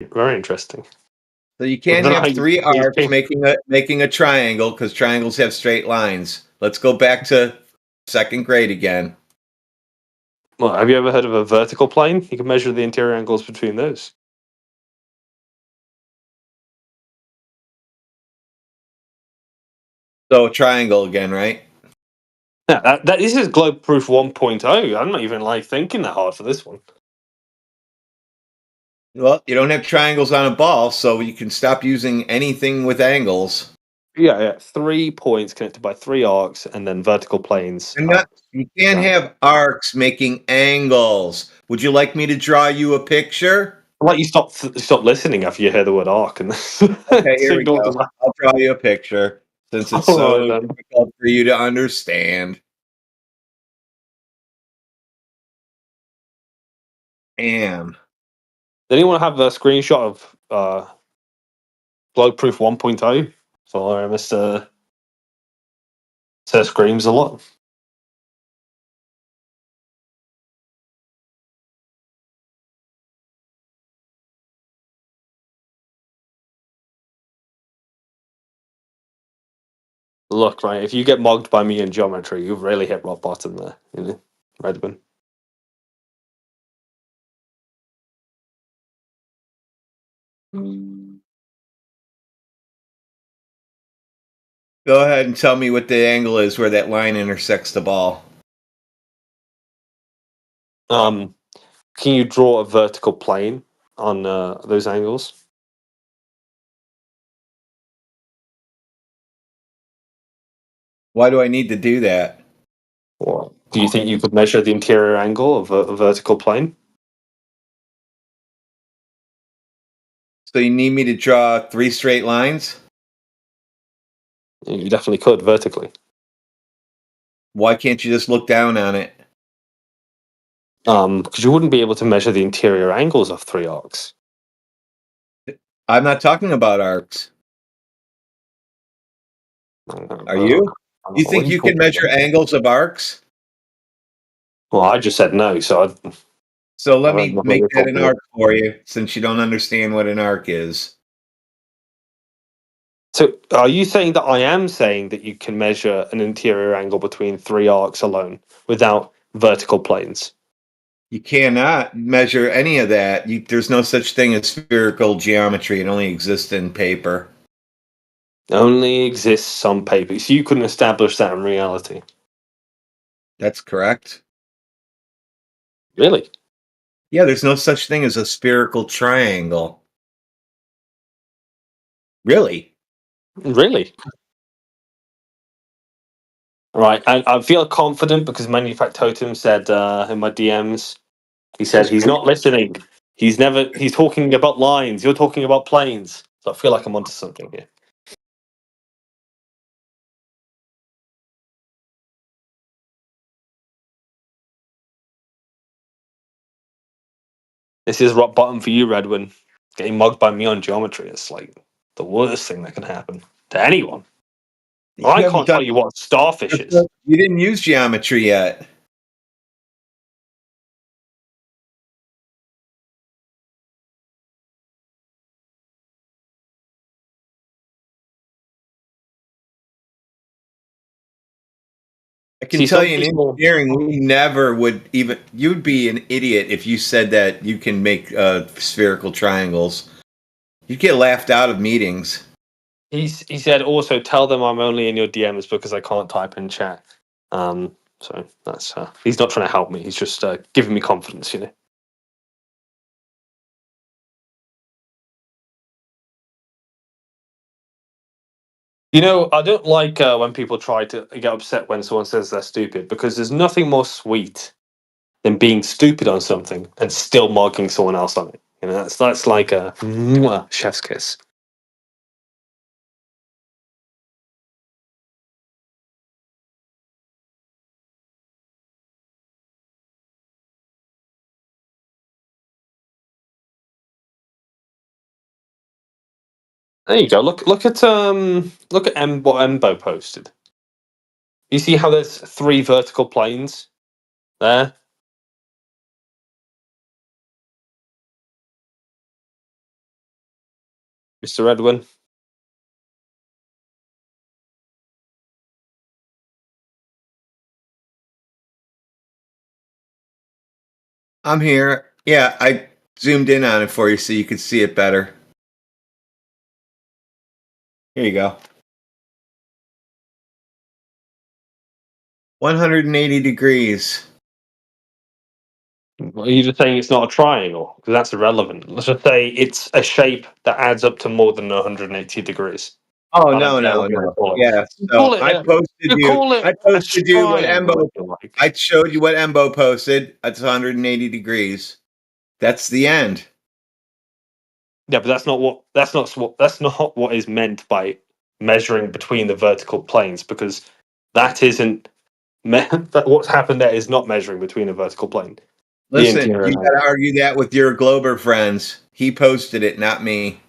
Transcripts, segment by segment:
Very interesting. So you I can't don't know how have you three arcs you making a triangle because triangles have straight lines. Let's go back to second grade again. well, have you ever heard of a vertical plane? You can measure the interior angles between those. So triangle again, right? Yeah, this is Globe Proof 1.0. I'm not even like thinking that hard for this one. Well, you don't have triangles on a ball, so you can stop using anything with angles. Yeah, yeah. 3 points connected by three arcs, and then vertical planes. And not you can't Down. have arcs making angles. Would you like me to draw you a picture? I'll let you stop listening after you hear the word arc and Okay, here we signal go. the I'll draw you a picture since it's all right so then. difficult for you to understand. Am. Does anyone have a screenshot of Globe Proof 1.0 for Mr. Sir Screams a lot? Look, right, if you get mugged by me in geometry, you've really hit rock bottom there, Redman. Go ahead and tell me what the angle is where that line intersects the ball. Um, can you draw a vertical plane on those angles? Why do I need to do that? Or do you think you could measure the interior angle of a vertical plane? So you need me to draw three straight lines? You definitely could vertically. Why can't you just look down on it? Because you wouldn't be able to measure the interior angles of three arcs. I'm not talking about arcs. Are Uh, you? You what think are you you can talking measure about? angles of arcs? Well, I just said no, so So I let don't me know what make you're that an talking about. arc for you since you don't understand what an arc is. So, are you saying that I am saying that you can measure an interior angle between three arcs alone without vertical planes? You cannot measure any of that. There's no such thing as spherical geometry. It only exists in paper. Only exists on paper. So you couldn't establish that in reality. That's correct. Really? Yeah, there's no such thing as a spherical triangle. Really? Really? Right. I feel confident because Manufactotum said in my DMs, he said he's not listening. He's talking about lines. You're talking about planes. So I feel like I'm onto something here. This is rock bottom for you, Redwin. Getting mugged by me on geometry is like the worst thing that can happen to anyone. I You haven't can't done. tell you what starfish is. You didn't use geometry yet. I can See, tell some you in people. engineering, we never would even. You'd be an idiot if you said that you can make spherical triangles. You'd get laughed out of meetings. He said also tell them I'm only in your DMs because I can't type in chat. So that's he's not trying to help me. He's just giving me confidence. I don't like when people try to get upset when someone says they're stupid because there's nothing more sweet than being stupid on something and still marking someone else on it. That's like a mwah, chef's kiss. There you go. Look at what Embo posted. You see how there's three vertical planes there? Mr. Edwin. I'm here. Yeah, I zoomed in on it for you so you could see it better. Here you go. 180 degrees. Are you just saying it's not a triangle? Because that's irrelevant. Let's just say it's a shape that adds up to more than 180 degrees. Oh I don't no, care no, what you want no. to call it. Yeah. You So call it I a, posted you you. call it I a posted you what triangle Embo. if you like. I showed you what Embo posted. That's 180 degrees. That's the end. Yeah, but that's not what is meant by measuring between the vertical planes, because that isn't that what's happened there is not measuring between a vertical plane. The Listen, interior you got angle. to argue that with your Glober friends. He posted it, not me.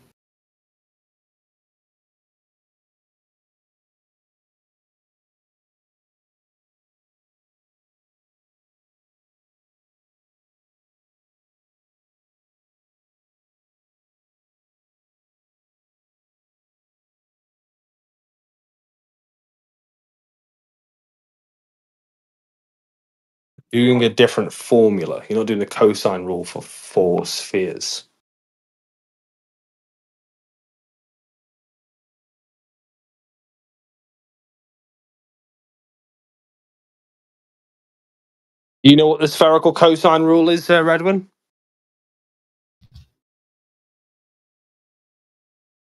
You're doing a different formula. You're not doing the cosine rule for four spheres. You know what the spherical cosine rule is, Redwin?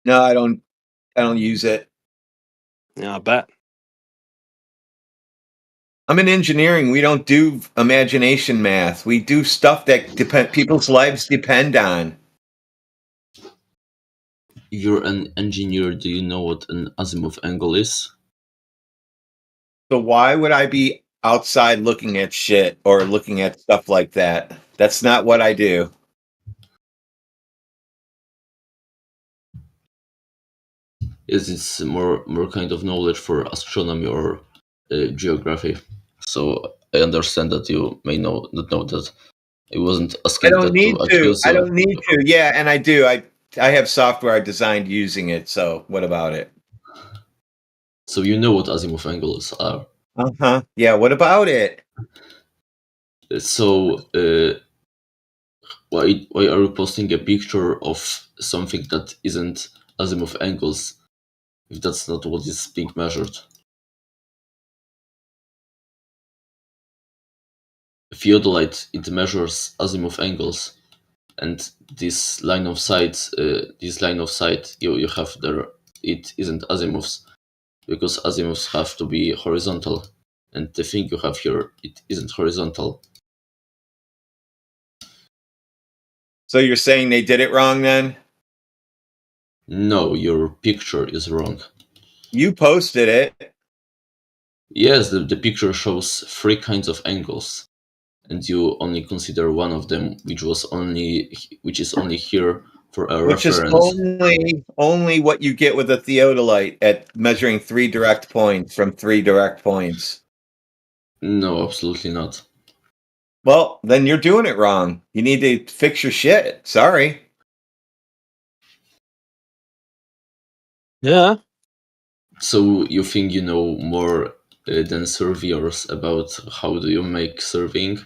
No, I don't. I don't use it. Yeah, I bet. I'm in engineering. We don't do imagination math. We do stuff that people's lives depend on. If you're an engineer, do you know what an azimuth angle is? So why would I be outside looking at shit or looking at stuff like that? That's not what I do. Is it's more kind of knowledge for astronomy or geography? So I understand that you may not know that. I wasn't I asking don't that to need to. accuse I you. don't need to. Yeah, and I do. I have software I designed using it. So what about it? So you know what azimuth angles are. Uh-huh. Yeah, what about it? So why are you posting a picture of something that isn't azimuth angles if that's not what is being measured? Theodolite, it measures azimuth angles, and this line of sight you have there, it isn't azimuths, because azimuths have to be horizontal, and the thing you have here, it isn't horizontal. So you're saying they did it wrong then? No, your picture is wrong. You posted it. Yes, the picture shows three kinds of angles, and you only consider one of them, which is only here for a Which is reference. only what you get with a theodolite at measuring 3 direct points from 3 direct points. No, absolutely not. Well, then you're doing it wrong. You need to fix your shit. Sorry. Yeah. So you think you know more than surveyors about how do you make surveying?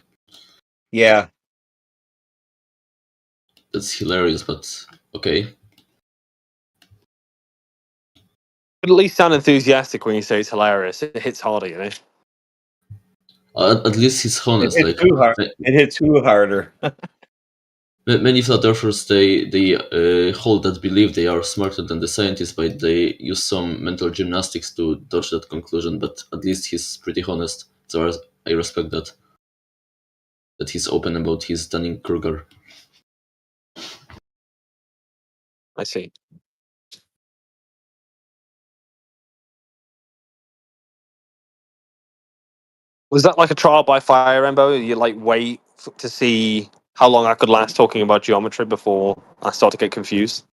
Yeah. That's hilarious, but okay. But at least sound enthusiastic when you say it's hilarious. It hits harder, you know. At least he's honest. It hits Like who hard. It hits who harder. many flat earthers, they hold that belief they are smarter than the scientists, but they use some mental gymnastics to dodge that conclusion. But at least he's pretty honest, so I respect that. That he's open about his Dunning-Kruger. I see. Was that like a trial by fire, Embo? You like wait to see how long I could last talking about geometry before I start to get confused?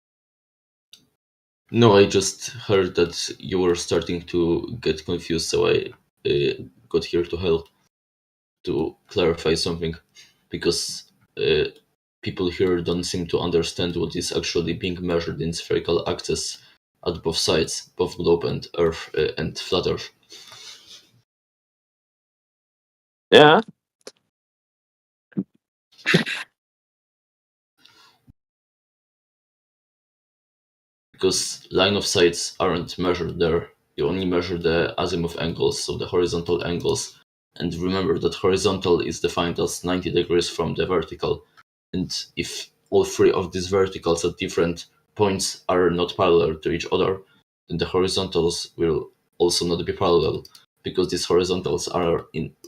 No, I just heard that you were starting to get confused, so I got here to help to clarify something, because people here don't seem to understand what is actually being measured in spherical axes at both sides, both globe and Earth and flat Earth. Yeah. Because line of sights aren't measured there. You only measure the azimuth angles, so the horizontal angles. And remember that horizontal is defined as 90 degrees from the vertical. And if all three of these verticals at different points are not parallel to each other, then the horizontals will also not be parallel, because these horizontals are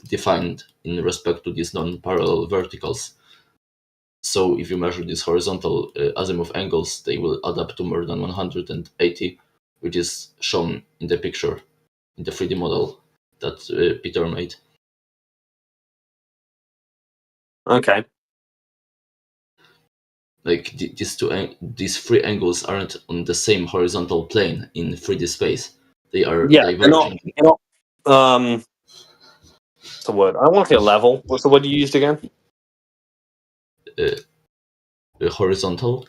defined in respect to these non-parallel verticals. So if you measure these horizontal azimuth angles, they will add up to more than 180, which is shown in the picture, in the 3D model that Peter made. Okay. Like these three angles aren't on the same horizontal plane in 3D space. They are Yeah, they're not. diverging. They're not. What's the word? I don't want to say level. What's the word you used again? Horizontal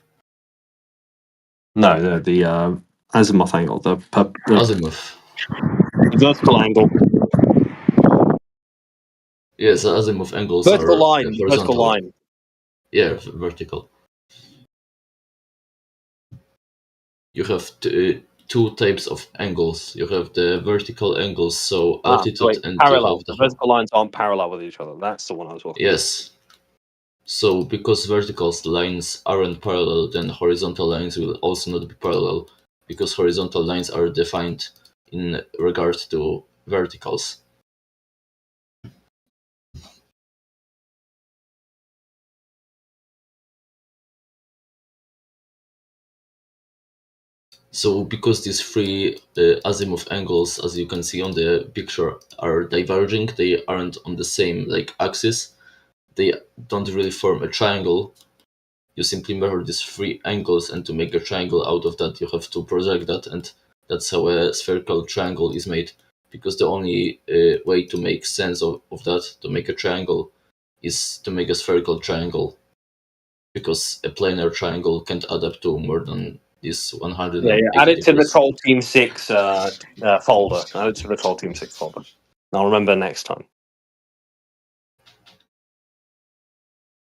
No, the azimuth angle, the azimuth. vertical angle, Yes, the azimuth angles vertical are line, horizontal. vertical line. Yeah, vertical. You have two types of angles. You have the vertical angles, so altitude, Wait, and you parallel. have the The vertical lines aren't parallel with each other. That's the one I was talking about. yes. So because vertical lines aren't parallel, then horizontal lines will also not be parallel, because horizontal lines are defined in regard to verticals. So because these three azimuth angles, as you can see on the picture, are diverging, they aren't on the same axis. They don't really form a triangle. You simply measure these three angles, and to make a triangle out of that, you have to project that, and that's how a spherical triangle is made. Because the only way to make sense of that, to make a triangle, is to make a spherical triangle. Because a planar triangle can't add up to more than this 180 Yeah. Add it to the degrees. Troll Team 6 folder. Add it to the Troll Team 6 folder. I'll remember next time.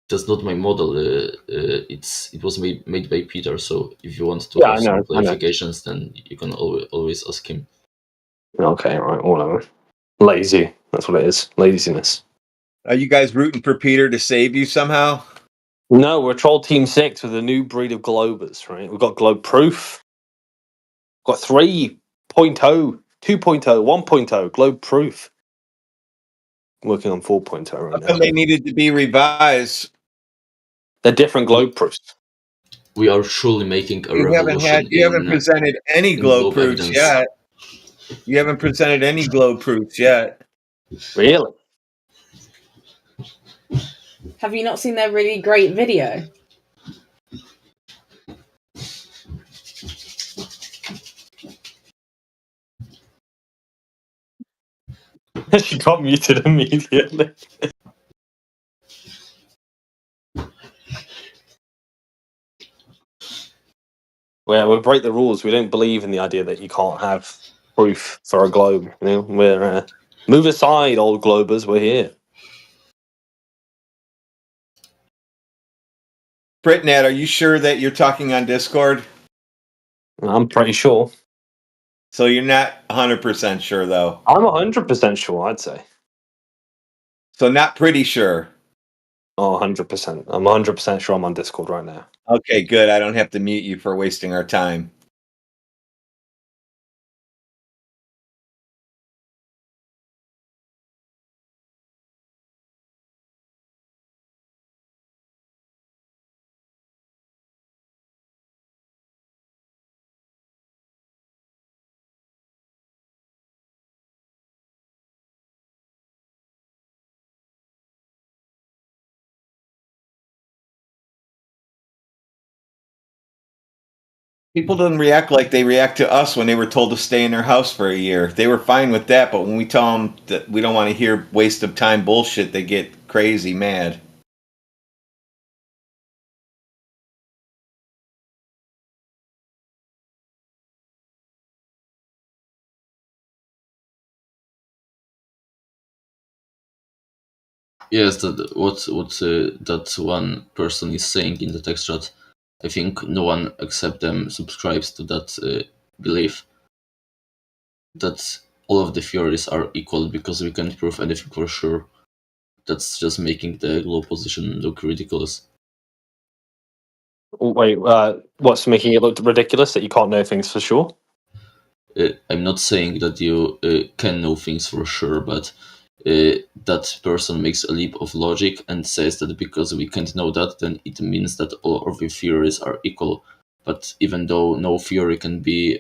That's not my model. It was made by Peter. So if you want to Yeah, have I some know. clarifications, then you can always ask him. Okay, right, whatever. Lazy. That's what it is. Laziness. Are you guys rooting for Peter to save you somehow? No, we're Troll Team 6 with a new breed of Globers, right? We've got Globe Proof. Got 3.0, 2.0, 1.0 Globe Proof. Working on 4.0 How right now. come they needed to be revised? They're different Globe Proofs. We are surely making a You revolution. haven't presented any in glow globe proofs evidence. yet. You haven't presented any glow proofs yet. Really? Have you not seen their really great video? She got muted immediately. Well, we break the rules. We don't believe in the idea that you can't have proof for a globe. You know, we're move aside, old globers. We're here. Britnett, are you sure that you're talking on Discord? I'm pretty sure. So you're not 100% sure, though. I'm 100% sure. I'd say. So not pretty sure. Oh, 100%. I'm 100% sure I'm on Discord right now. Okay, good. I don't have to mute you for wasting our time. People didn't react like they react to us when they were told to stay in their house for a year. They were fine with that, but when we tell them that we don't want to hear waste of time bullshit, they get crazy mad. Yes, that one person is saying in the text chat. I think no one except them subscribes to that belief that all of the theories are equal because we can't prove anything for sure. That's just making the global position look ridiculous. Wait, what's making it look ridiculous that you can't know things for sure? I'm not saying that you can know things for sure, but that person makes a leap of logic and says that because we can't know that, then it means that all of the theories are equal. But even though no theory can be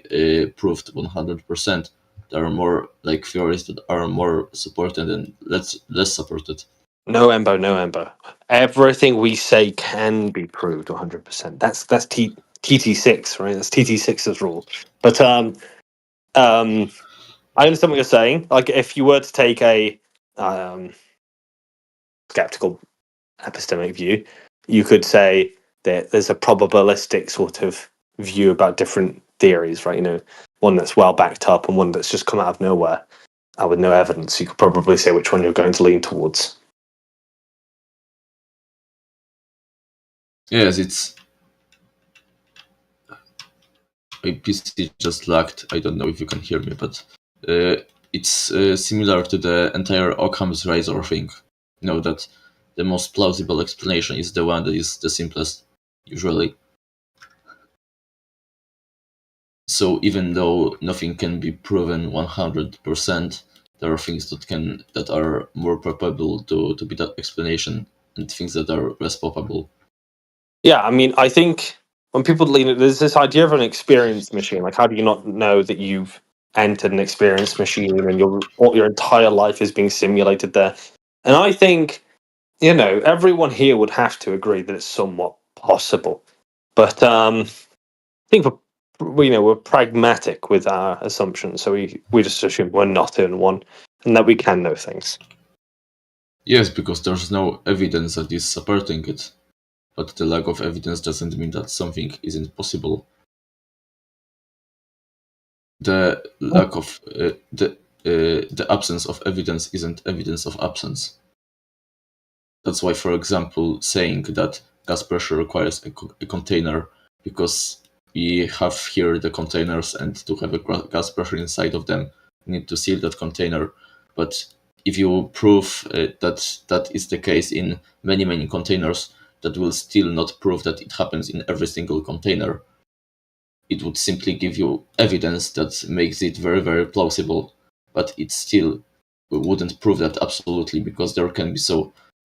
proved 100%, there are more like theories that are more supported and less supported. No, Embo, no, Embo. Everything we say can be proved 100%. That's TT6, right? That's TT6's rule. But I understand what you're saying. Like, if you were to take a skeptical epistemic view, you could say that there's a probabilistic sort of view about different theories, right? You know, one that's well backed up and one that's just come out of nowhere with no evidence. You could probably say which one you're going to lean towards. Yes, it's my PC just lagged. I don't know if you can hear me, but it's similar to the entire Occam's razor thing. You know that the most plausible explanation is the one that is the simplest, usually. So even though nothing can be proven 100%, there are things that are more probable to be that explanation, and things that are less probable. Yeah, I mean, I think when people lean, there's this idea of an experience machine. Like, how do you not know that you've entered an experience machine and your entire life is being simulated there? And I think, you know, everyone here would have to agree that it's somewhat possible. But I think we're pragmatic with our assumptions, so we just assume we're not in one and that we can know things. Yes, because there's no evidence that is supporting it. But the lack of evidence doesn't mean that something isn't possible. The lack of the absence of evidence isn't evidence of absence. That's why, for example, saying that gas pressure requires a container because we have here the containers, and to have a gas pressure inside of them, we need to seal that container. But if you prove that that is the case in many containers, that will still not prove that it happens in every single container. It would simply give you evidence that makes it very plausible, but it still wouldn't prove that absolutely, because there can be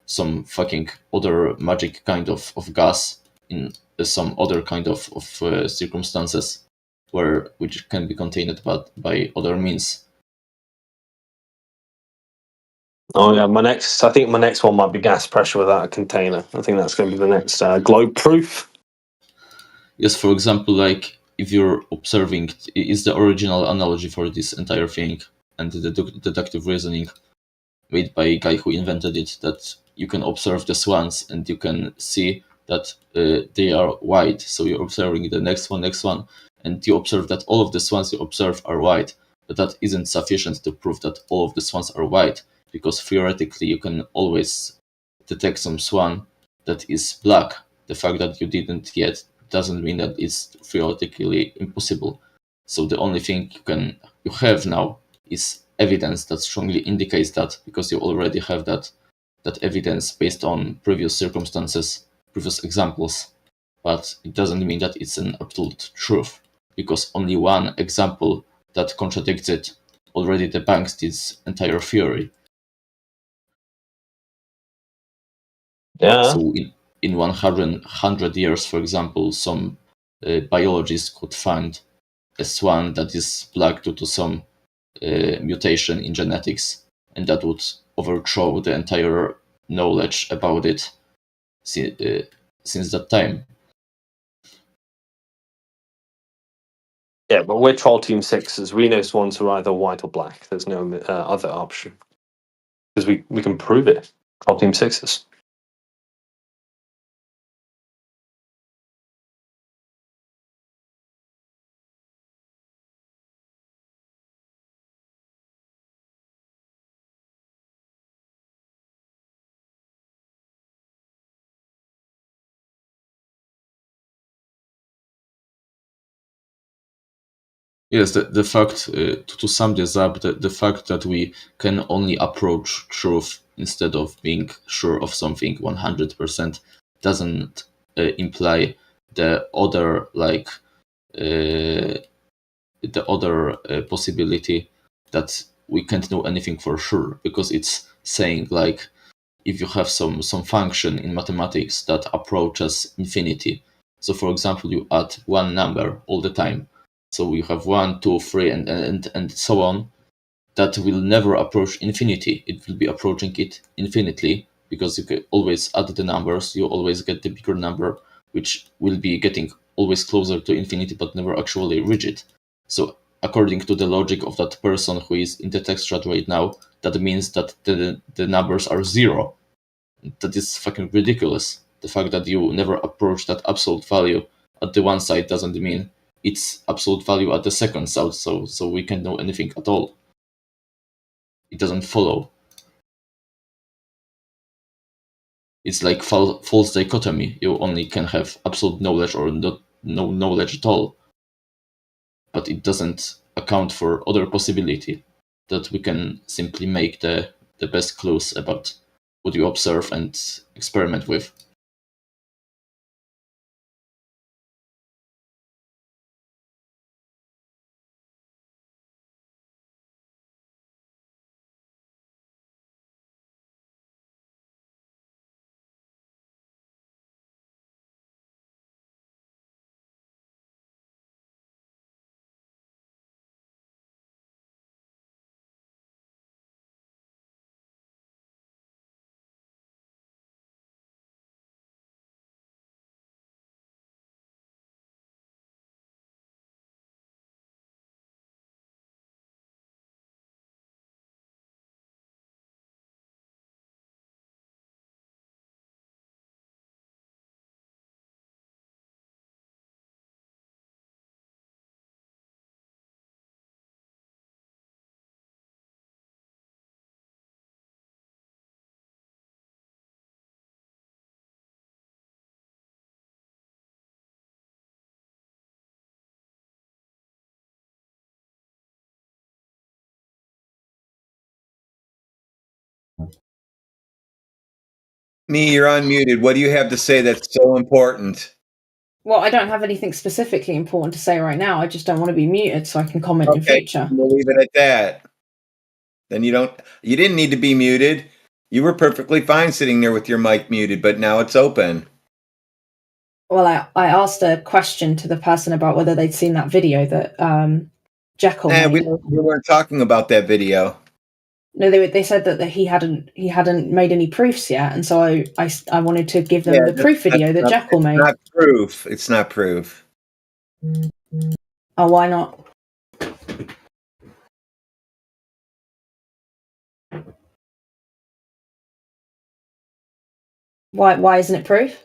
some fucking other magic kind of gas in some other kind of circumstances which can be contained by other means. Oh yeah, I think my next one might be gas pressure without a container. I think that's going to be the next globe proof. Yes, for example, like if you're observing, is the original analogy for this entire thing and the deductive reasoning made by a guy who invented it, that you can observe the swans and you can see that they are white. So you're observing the next one, and you observe that all of the swans you observe are white. But that isn't sufficient to prove that all of the swans are white, because theoretically you can always detect some swan that is black. The fact that you didn't yet doesn't mean that it's theoretically impossible. So the only thing you have now is evidence that strongly indicates that, because you already have that evidence based on previous circumstances, previous examples. But it doesn't mean that it's an absolute truth, because only one example that contradicts it already debunks this entire theory. Yeah. So in 100 years, for example, some biologists could find a swan that is black due to some mutation in genetics, and that would overthrow the entire knowledge about it since that time. Yeah, but we're Troll Team Sixes. We know swans are either white or black. There's no other option because we can prove it. Troll Team Sixes. Yes, the fact, to sum this up, the fact that we can only approach truth instead of being sure of something 100% doesn't imply the other, like, the other possibility that we can't know anything for sure, because it's saying, like, if you have some function in mathematics that approaches infinity. So, for example, you add one number all the time. So you have 1, 2, 3, and so on. That will never approach infinity. It will be approaching it infinitely, because you can always add the numbers. You always get the bigger number, which will be getting always closer to infinity, but never actually reach it. So, according to the logic of that person who is in the text chat right now, that means that the numbers are 0. That is fucking ridiculous. The fact that you never approach that absolute value at the one side doesn't mean it's absolute value at the second side, so we can't know anything at all. It doesn't follow. It's like false dichotomy. You only can have absolute knowledge or no knowledge at all. But it doesn't account for other possibility that we can simply make the best clues about what you observe and experiment with. Me, you're unmuted. What do you have to say that's so important? Well, I don't have anything specifically important to say right now. I just don't want to be muted so I can comment in future. We'll leave it at that. Then you didn't need to be muted. You were perfectly fine sitting there with your mic muted, but now it's open. Well, I asked a question to the person about whether they'd seen that video that Jekyll made. We weren't talking about that video. No, they said that he hadn't made any proofs yet, and so I wanted to give them the proof video that Jekyll made. Not proof. It's not proof. Oh, why not? Why isn't it proof?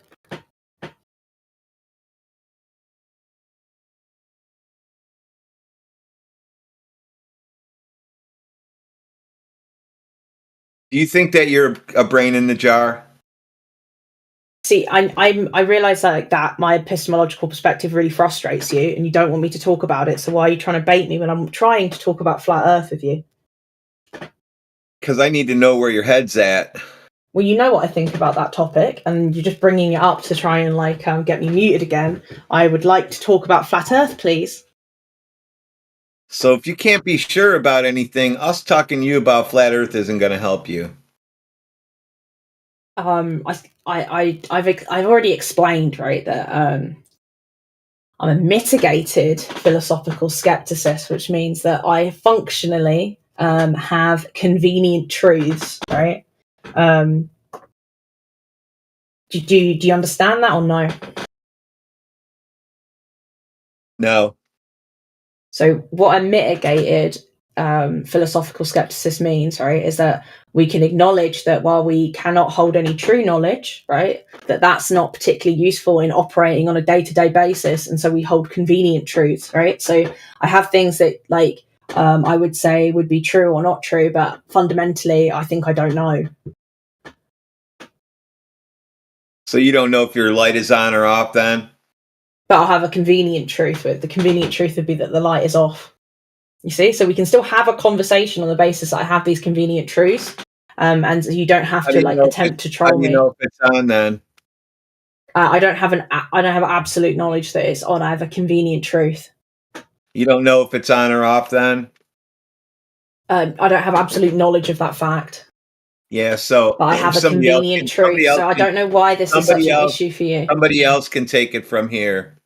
Do you think that you're a brain in the jar? See, I realise that my epistemological perspective really frustrates you, and you don't want me to talk about it. So why are you trying to bait me when I'm trying to talk about flat Earth with you? Because I need to know where your head's at. Well, you know what I think about that topic, and you're just bringing it up to try and get me muted again. I would like to talk about flat Earth, please. So if you can't be sure about anything, us talking to you about flat Earth isn't going to help you. I've already explained, right, that I'm a mitigated philosophical skepticist, which means that I functionally have convenient truths, right? Do you understand that or no? No. So what a mitigated philosophical skepticist means, right, is that we can acknowledge that while we cannot hold any true knowledge, right, that's not particularly useful in operating on a day-to-day basis, and so we hold convenient truths, right? So I have things that I would say would be true or not true, but fundamentally I think I don't know. So you don't know if your light is on or off then? But I'll have a convenient truth. The convenient truth would be that the light is off. You see, so we can still have a conversation on the basis that I have these convenient truths, and you don't have How to do you know if attempt to How troll do you me. know if it's on then? I don't have absolute knowledge that it's on. I have a convenient truth. You don't know if it's on or off then? I don't have absolute knowledge of that fact, Yeah, so but I have a somebody else convenient can truth. somebody else So I can don't know why this is such somebody an else issue for you. somebody else can take it from here.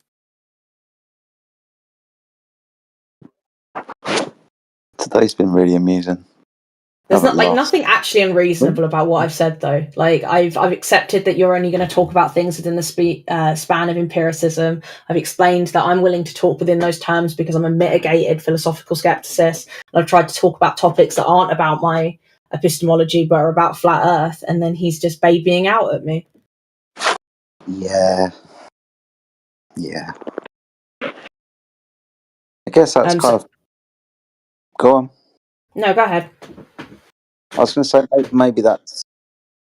Today's been really amusing. There's Haven't laughed. nothing actually unreasonable about what I've said though. Like I've accepted that you're only going to talk about things within the span of empiricism. I've explained that I'm willing to talk within those terms because I'm a mitigated philosophical skepticist. And I've tried to talk about topics that aren't about my epistemology but are about flat Earth. And then he's just babying out at me. Yeah. I guess that's kind of. Go on. No, go ahead. I was going to say maybe that's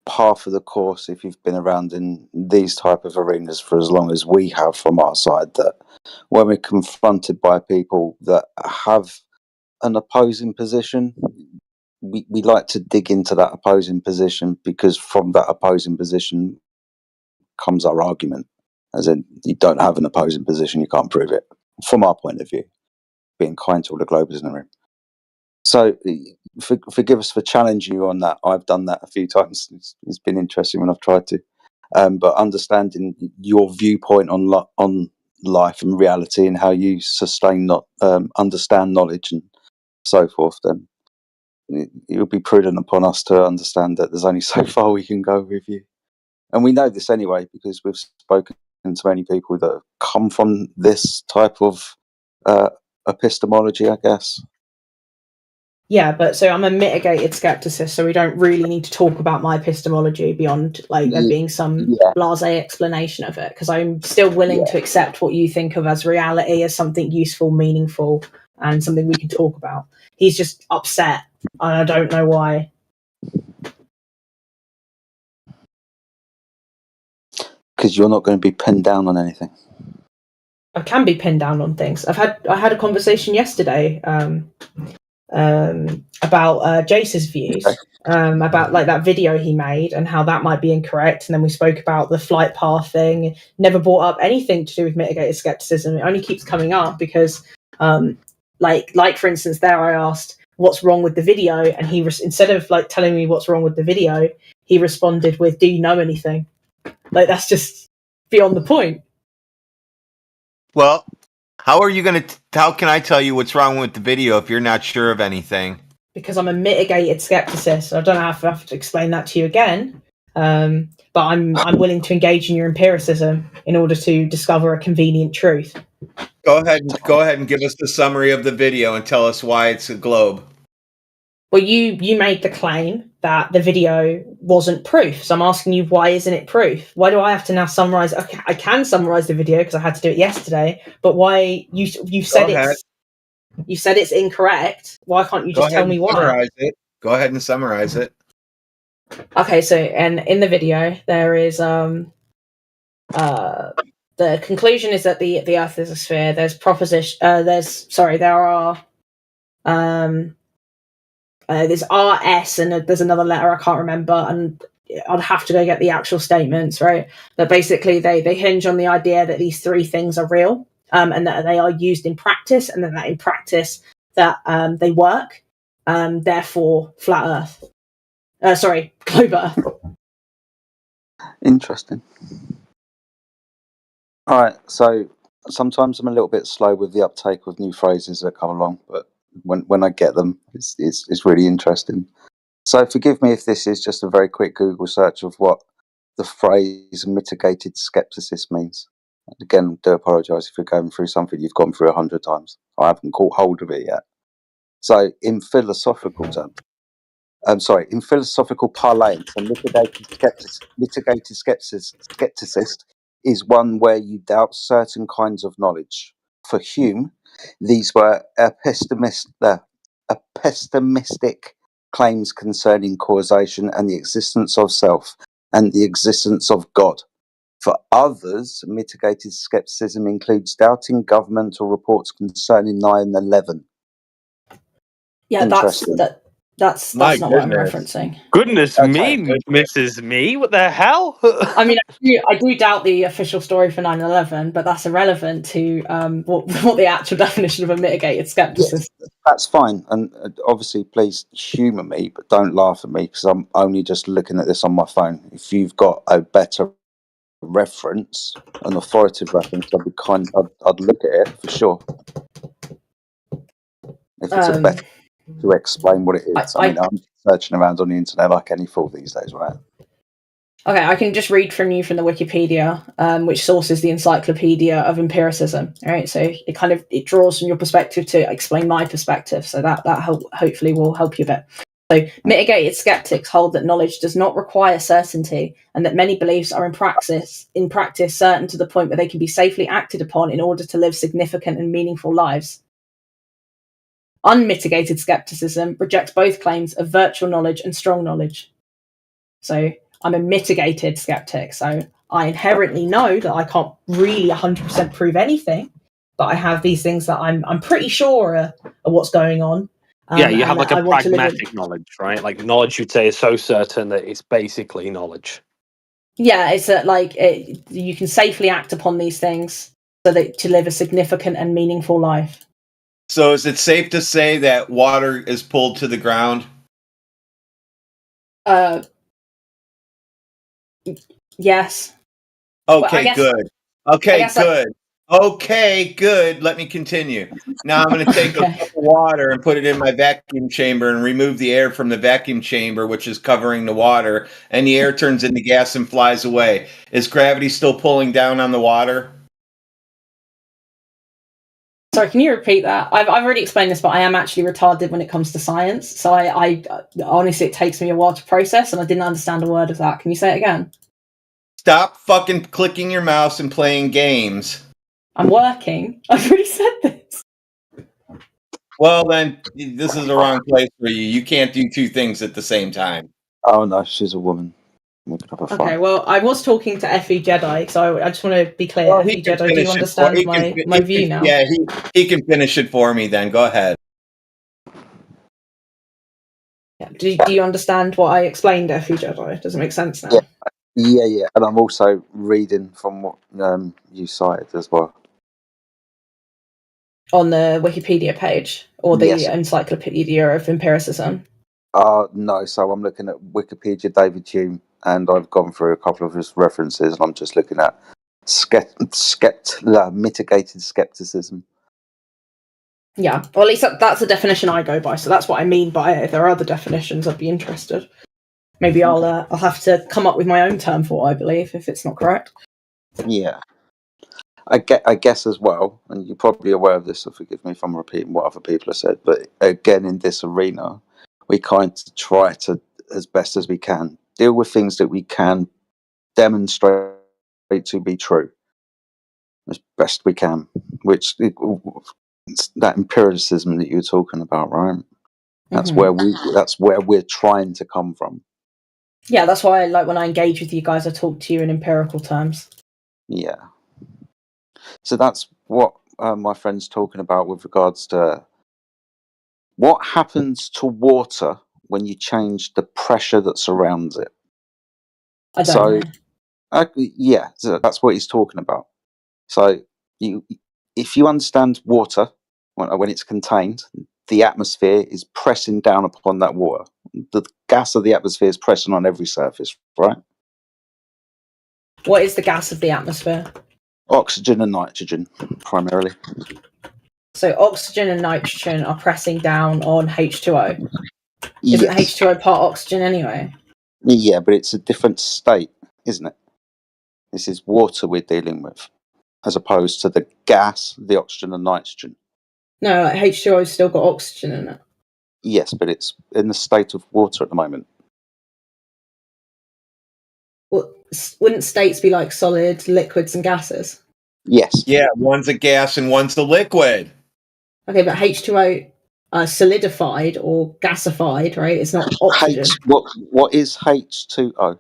half of the course if you've been around in these type of arenas for as long as we have from our side, that when we're confronted by people that have an opposing position, we like to dig into that opposing position, because from that opposing position comes our argument. As in, you don't have an opposing position, you can't prove it. From our point of view, being kind to all the globers in the room. So forgive us for challenging you on that. I've done that a few times. It's been interesting when I've tried to. But understanding your viewpoint on life and reality and how you understand knowledge and so forth, then it would be prudent upon us to understand that there's only so far we can go with you. And we know this anyway because we've spoken to many people that come from this type of epistemology, I guess. Yeah, but so I'm a mitigated skepticist, so we don't really need to talk about my epistemology beyond there being some blasé explanation of it, because I'm still willing to accept what you think of as reality as something useful, meaningful, and something we can talk about. He's just upset, and I don't know why. Because you're not going to be pinned down on anything. I can be pinned down on things. I had a conversation yesterday about Jace's views, about that video he made and how that might be incorrect, and then we spoke about the flight path thing. Never brought up anything to do with mitigated skepticism. It only keeps coming up because like for instance there I asked what's wrong with the video, and he instead of telling me what's wrong with the video, he responded with, do you know anything? That's just beyond the point. Well, how can I tell you what's wrong with the video if you're not sure of anything? Because I'm a mitigated skepticist. I don't know if I have to explain that to you again, but I'm willing to engage in your empiricism in order to discover a convenient truth. Go ahead and give us the summary of the video and tell us why it's a globe. Well, you made the claim that the video wasn't proof, so I'm asking you, why isn't it proof? Why do I have to now summarize? Okay, I can summarize the video because I had to do it yesterday, but why you said you said it's incorrect? Why can't you just tell me why? Summarize it. Go ahead and summarize it. Okay, so and in the video there is the conclusion is that the Earth is a sphere. There's there's RS and there's another letter I can't remember, and I'd have to go get the actual statements, right? But basically they hinge on the idea that these three things are real, and that they are used in practice, and then that in practice that they work, therefore flat Earth. Globe Earth. Interesting. All right, so sometimes I'm a little bit slow with the uptake of new phrases that come along, but when I get them, it's really interesting. So forgive me if this is just a very quick Google search of what the phrase mitigated skepticist means. Again, do apologise if you're going through something you've gone through 100 times. I haven't caught hold of it yet. So in philosophical terms, in philosophical parlance, a mitigated skepticist is one where you doubt certain kinds of knowledge. For Hume, these were epistemic claims concerning causation and the existence of self and the existence of God. For others, mitigated skepticism includes doubting governmental reports concerning 9/11. Yeah, Interesting. that's My not what I'm goodness. referencing. Goodness Okay, me, good. Mrs. Me, what the hell? I mean, I do doubt the official story for 9/11, but that's irrelevant to what the actual definition of a mitigated skepticism. yes, that's fine. And obviously, please humour me, but don't laugh at me because I'm only just looking at this on my phone. If you've got a better reference, an authoritative reference, I'd look at it for sure. If it's a better to explain what it is. I mean, I'm searching around on the internet like any fool these days, right? Okay, I can just read from the Wikipedia, which sources the Encyclopedia of Empiricism. All right, so it draws from your perspective to explain my perspective. So that hopefully will help you a bit. So mitigated skeptics hold that knowledge does not require certainty, and that many beliefs are in practice certain to the point where they can be safely acted upon in order to live significant and meaningful lives. Unmitigated skepticism rejects both claims of virtual knowledge and strong knowledge. So I'm a mitigated skeptic, so I inherently know that I can't really 100% prove anything, but I have these things that I'm pretty sure are what's going on. Yeah, you have and like a I want to live in- pragmatic knowledge, right? Like knowledge you'd say is so certain that it's basically knowledge. Yeah, it's you can safely act upon these things so that to live a significant and meaningful life. So is it safe to say that water is pulled to the ground? Yes. Okay, guess- good. I Okay, guess good. Okay, good. Let me continue. Now I'm going to take a Okay. cup of water and put it in my vacuum chamber and remove the air from the vacuum chamber, which is covering the water, and the air turns into gas and flies away. Is gravity still pulling down on the water? Sorry, can you repeat that? I've already explained this, but I am actually retarded when it comes to science. So I honestly, it takes me a while to process, and I didn't understand a word of that. Can you say it again? Stop fucking clicking your mouse and playing games. I'm working. I've already said this. Well, then, this is the wrong place for you. You can't do two things at the same time. Oh no, she's a woman. We can have a Okay, fight. well, I was talking to Effie Jedi, so I just want to be clear. Well, Effie he can Jedi, do finish you it understand my view now? Yeah, he can finish it for me then. Go ahead. Yeah. Do you understand what I explained, Effie Jedi? Does it make sense now? Yeah. And I'm also reading from what you cited as well. On the Wikipedia page or the Yes. Encyclopedia of Empiricism? No, so I'm looking at Wikipedia, David Hume, and I've gone through a couple of his references, and I'm just looking at mitigated skepticism. Yeah, well, at least that's the definition I go by, so that's what I mean by it. If there are other definitions, I'd be interested. Maybe I'll have to come up with my own term for what I believe if it's not correct. Yeah. I guess as well, and you're probably aware of this, so forgive me if I'm repeating what other people have said, but again, in this arena, we kind of try to, as best as we can, deal with things that we can demonstrate to be true as best we can, which it's that empiricism that you were talking about, right? That's where we're trying to come from. Yeah, that's why when I engage with you guys, I talk to you in empirical terms. Yeah. So that's what my friend's talking about with regards to what happens to water when you change the pressure that surrounds it. I don't know. Yeah, so that's what he's talking about. So if you understand water, when it's contained, the atmosphere is pressing down upon that water. The gas of the atmosphere is pressing on every surface, right? What is the gas of the atmosphere? Oxygen and nitrogen, primarily. So oxygen and nitrogen are pressing down on H2O. Yes. Isn't H2O part oxygen anyway? Yeah, but it's a different state, isn't it? This is water we're dealing with, as opposed to the gas, the oxygen and nitrogen. No, H2O's still got oxygen in it. Yes, but it's in the state of water at the moment. Well, wouldn't states be like solids, liquids, and gases? Yes. Yeah, one's a gas and one's a liquid. Okay, but H2O solidified or gasified, right? It's not oxygen. What is H2O?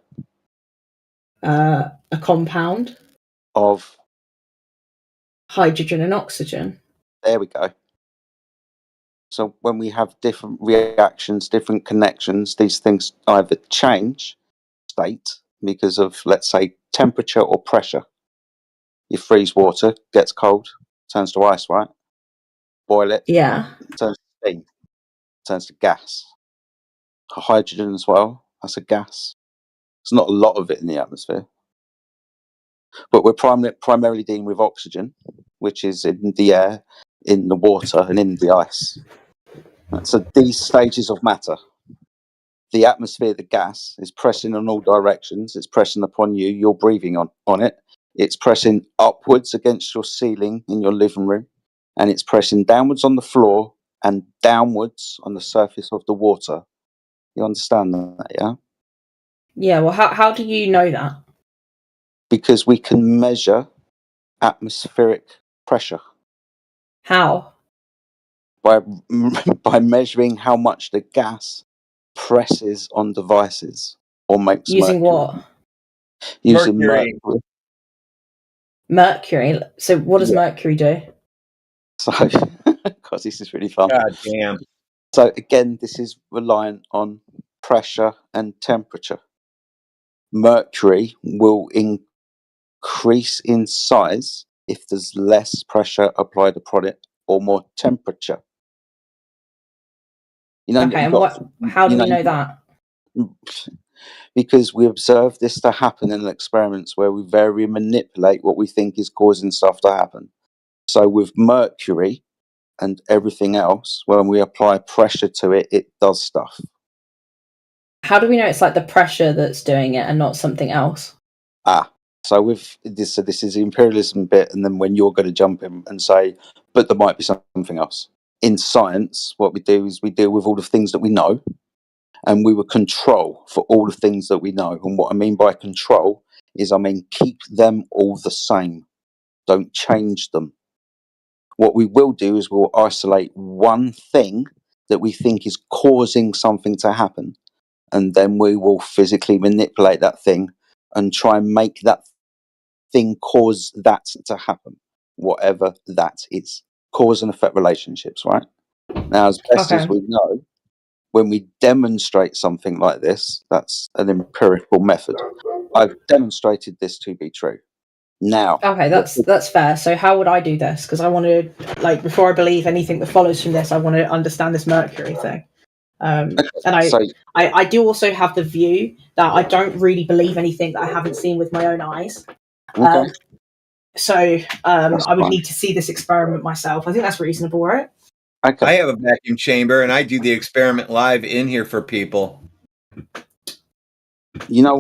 A compound. Of? Hydrogen and oxygen. There we go. So when we have different reactions, different connections, these things either change state because of, let's say, temperature or pressure. You freeze water, gets cold, turns to ice, right? Boil it, Yeah. turns to steam, turns to gas. Hydrogen as well, that's a gas. There's not a lot of it in the atmosphere. But we're primarily dealing with oxygen, which is in the air, in the water, and in the ice. So these stages of matter, the atmosphere, the gas, is pressing in all directions. It's pressing upon you. You're breathing on it. It's pressing upwards against your ceiling in your living room. And it's pressing downwards on the floor and downwards on the surface of the water. You understand that, yeah? Yeah. Well, how do you know that? Because we can measure atmospheric pressure How? by measuring how much the gas presses on devices or makes Using mercury. what? Using Mercury. Mercury. So what does mercury do? So, because this is really fun. God damn. So again, this is reliant on pressure and temperature. Mercury will increase in size if there's less pressure applied upon it or more temperature. You know, Okay. you've And got, how do you we know that? because we observe this to happen in experiments where we very manipulate what we think is causing stuff to happen. So with mercury and everything else, when we apply pressure to it, it does stuff. How do we know it's like the pressure that's doing it and not something else? So with this, so this is the imperialism bit, and then when you're going to jump in and say, but there might be something else. In science, what we do is we deal with all the things that we know, and we will control for all the things that we know. And what I mean by control is, I mean, keep them all the same. Don't change them. What we will do is we'll isolate one thing that we think is causing something to happen, and then we will physically manipulate that thing and try and make that thing cause that to happen, whatever that is. Cause and effect relationships, right? Now, as best as Okay. we know, when we demonstrate something like this, that's an empirical method. I've demonstrated this to be true. Now, Okay, that's fair. So how would I do this? Because I want to, like, before I believe anything that follows from this, I want to understand this mercury thing. And so I do also have the view that I don't really believe anything that I haven't seen with my own eyes. okay, So I would fine. need to see this experiment myself. I think that's reasonable, right? Okay. I have a vacuum chamber and I do the experiment live in here for people. You know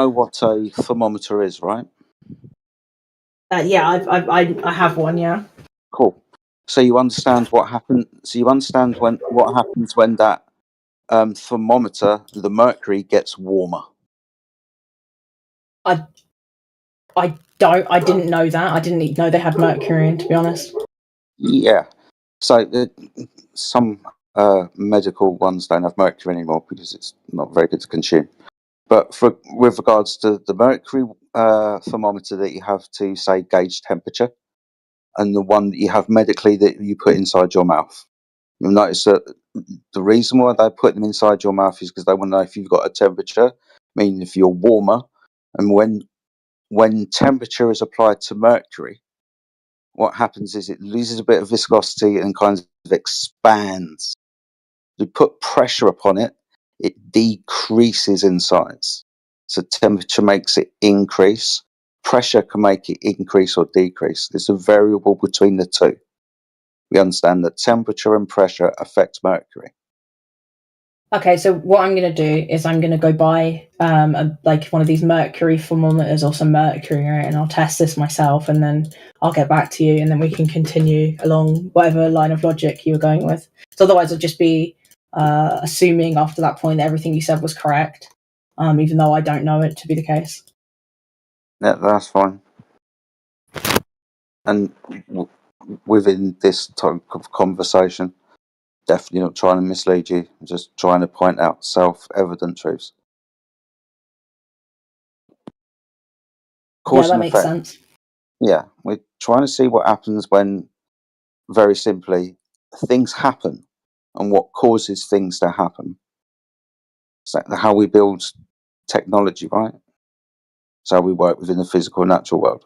what a thermometer is, right? Yeah, I have one. Yeah. Cool. So you understand what happened. So you understand what happens when that thermometer, the mercury, gets warmer. I didn't know that. I didn't even know they had mercury in, to be honest. Yeah. So some medical ones don't have mercury anymore because it's not very good to consume. But with regards to the mercury thermometer that you have to, say, gauge temperature, and the one that you have medically that you put inside your mouth, you'll notice that the reason why they put them inside your mouth is because they want to know if you've got a temperature, meaning if you're warmer. And when temperature is applied to mercury, what happens is it loses a bit of viscosity and kind of expands. You put pressure upon it, it decreases in size. So temperature makes it increase. Pressure can make it increase or decrease. There's a variable between the two. We understand that temperature and pressure affect mercury. Okay, so what I'm going to do is I'm going to go buy like one of these mercury thermometers or some mercury, right? And I'll test this myself, and then I'll get back to you, and then we can continue along whatever line of logic you were going with. So otherwise, I'll just be assuming after that point that everything you said was correct, even though I don't know it to be the case. Yeah, that's fine. And within this type of conversation, definitely not trying to mislead you, just trying to point out self-evident truths. Cause Yeah, that and makes effect. sense. Yeah, we're trying to see what happens when, very simply, things happen and what causes things to happen. So how we build technology, right? It's how we work within the physical and natural world.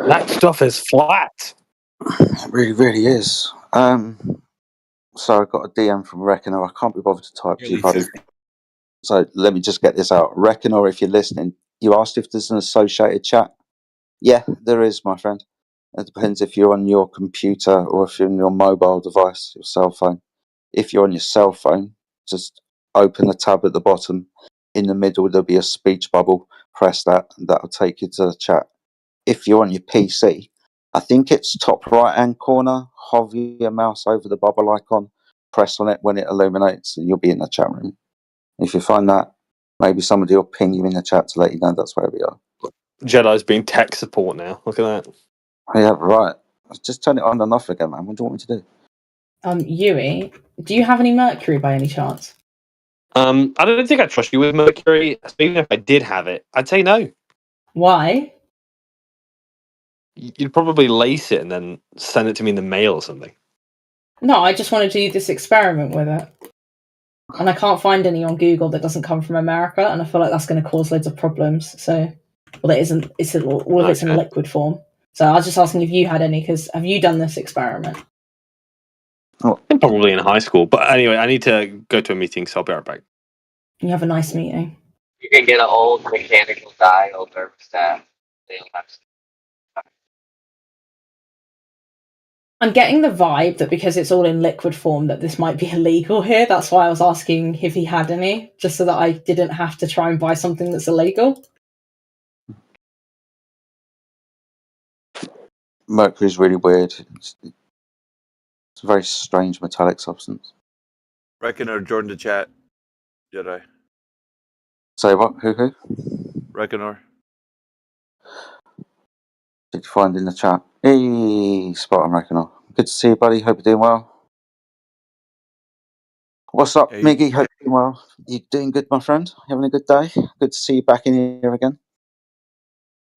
That stuff is flat. It really, really is. So I got a DM from Reckoner. I can't be bothered to type to you, buddy. So let me just get this out. Reckoner, if you're listening, you asked if there's an associated chat. Yeah, there is, my friend. It depends if you're on your computer or if you're on your mobile device, your cell phone. If you're on your cell phone, just open the tab at the bottom. In the middle, there'll be a speech bubble. Press that, and that'll take you to the chat. If you're on your PC, I think it's top right-hand corner. Hover your mouse over the bubble icon. Press on it when it illuminates, and you'll be in the chat room. If you find that, maybe somebody will ping you in the chat to let you know that's where we are. Jedi's being tech support now. Look at that. Yeah, right. Just turn it on and off again, man. What do you want me to do? Yui, do you have any mercury by any chance? I don't think I trust you with Mercury. Even if I did have it, I'd say no. Why? You'd probably lace it and then send it to me in the mail or something. No, I just want to do this experiment with it. And I can't find any on Google that doesn't come from America, and I feel like that's going to cause loads of problems. So, well, it isn't. It's all of it's in liquid form. So I was just asking if you had any, because have you done this experiment? I'm probably in high school, but anyway, I need to go to a meeting, so I'll be right back. You have a nice meeting. You can get an old mechanical dial thermostat. They'll have I'm getting the vibe that because it's all in liquid form that this might be illegal here. That's why I was asking if he had any, just so that I didn't have to try and buy something that's illegal. Mercury's really weird. It's a very strange metallic substance. Reckoner, Jordan to chat. Jedi. Say what? Who? Reckoner. Did you find in the chat? Hey, spot on, Reckoner. Good to see you, buddy. Hope you're doing well. What's up, Hey. Miggy? Hope you're doing well. You doing good, my friend? Having a good day? Good to see you back in here again.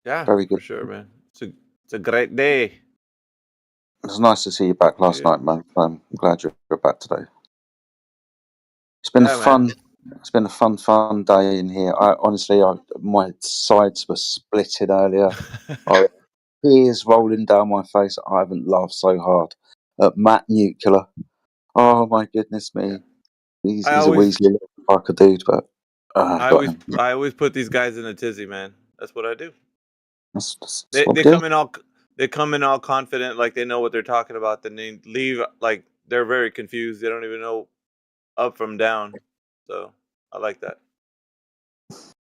Yeah, Very good. for sure, man. It's a great day. It was nice to see you back last night, man. I'm glad you're back today. It's been fun. It's been a fun day in here. Honestly, my sides were splitting earlier. Tears rolling down my face. I haven't laughed so hard at Matt Nuclear. Oh my goodness me! He's a weaselly little fucker dude, but I always put these guys in a tizzy, man. That's what I do. They come in all confident, like they know what they're talking about. Then they leave like they're very confused. They don't even know up from down. So I like that.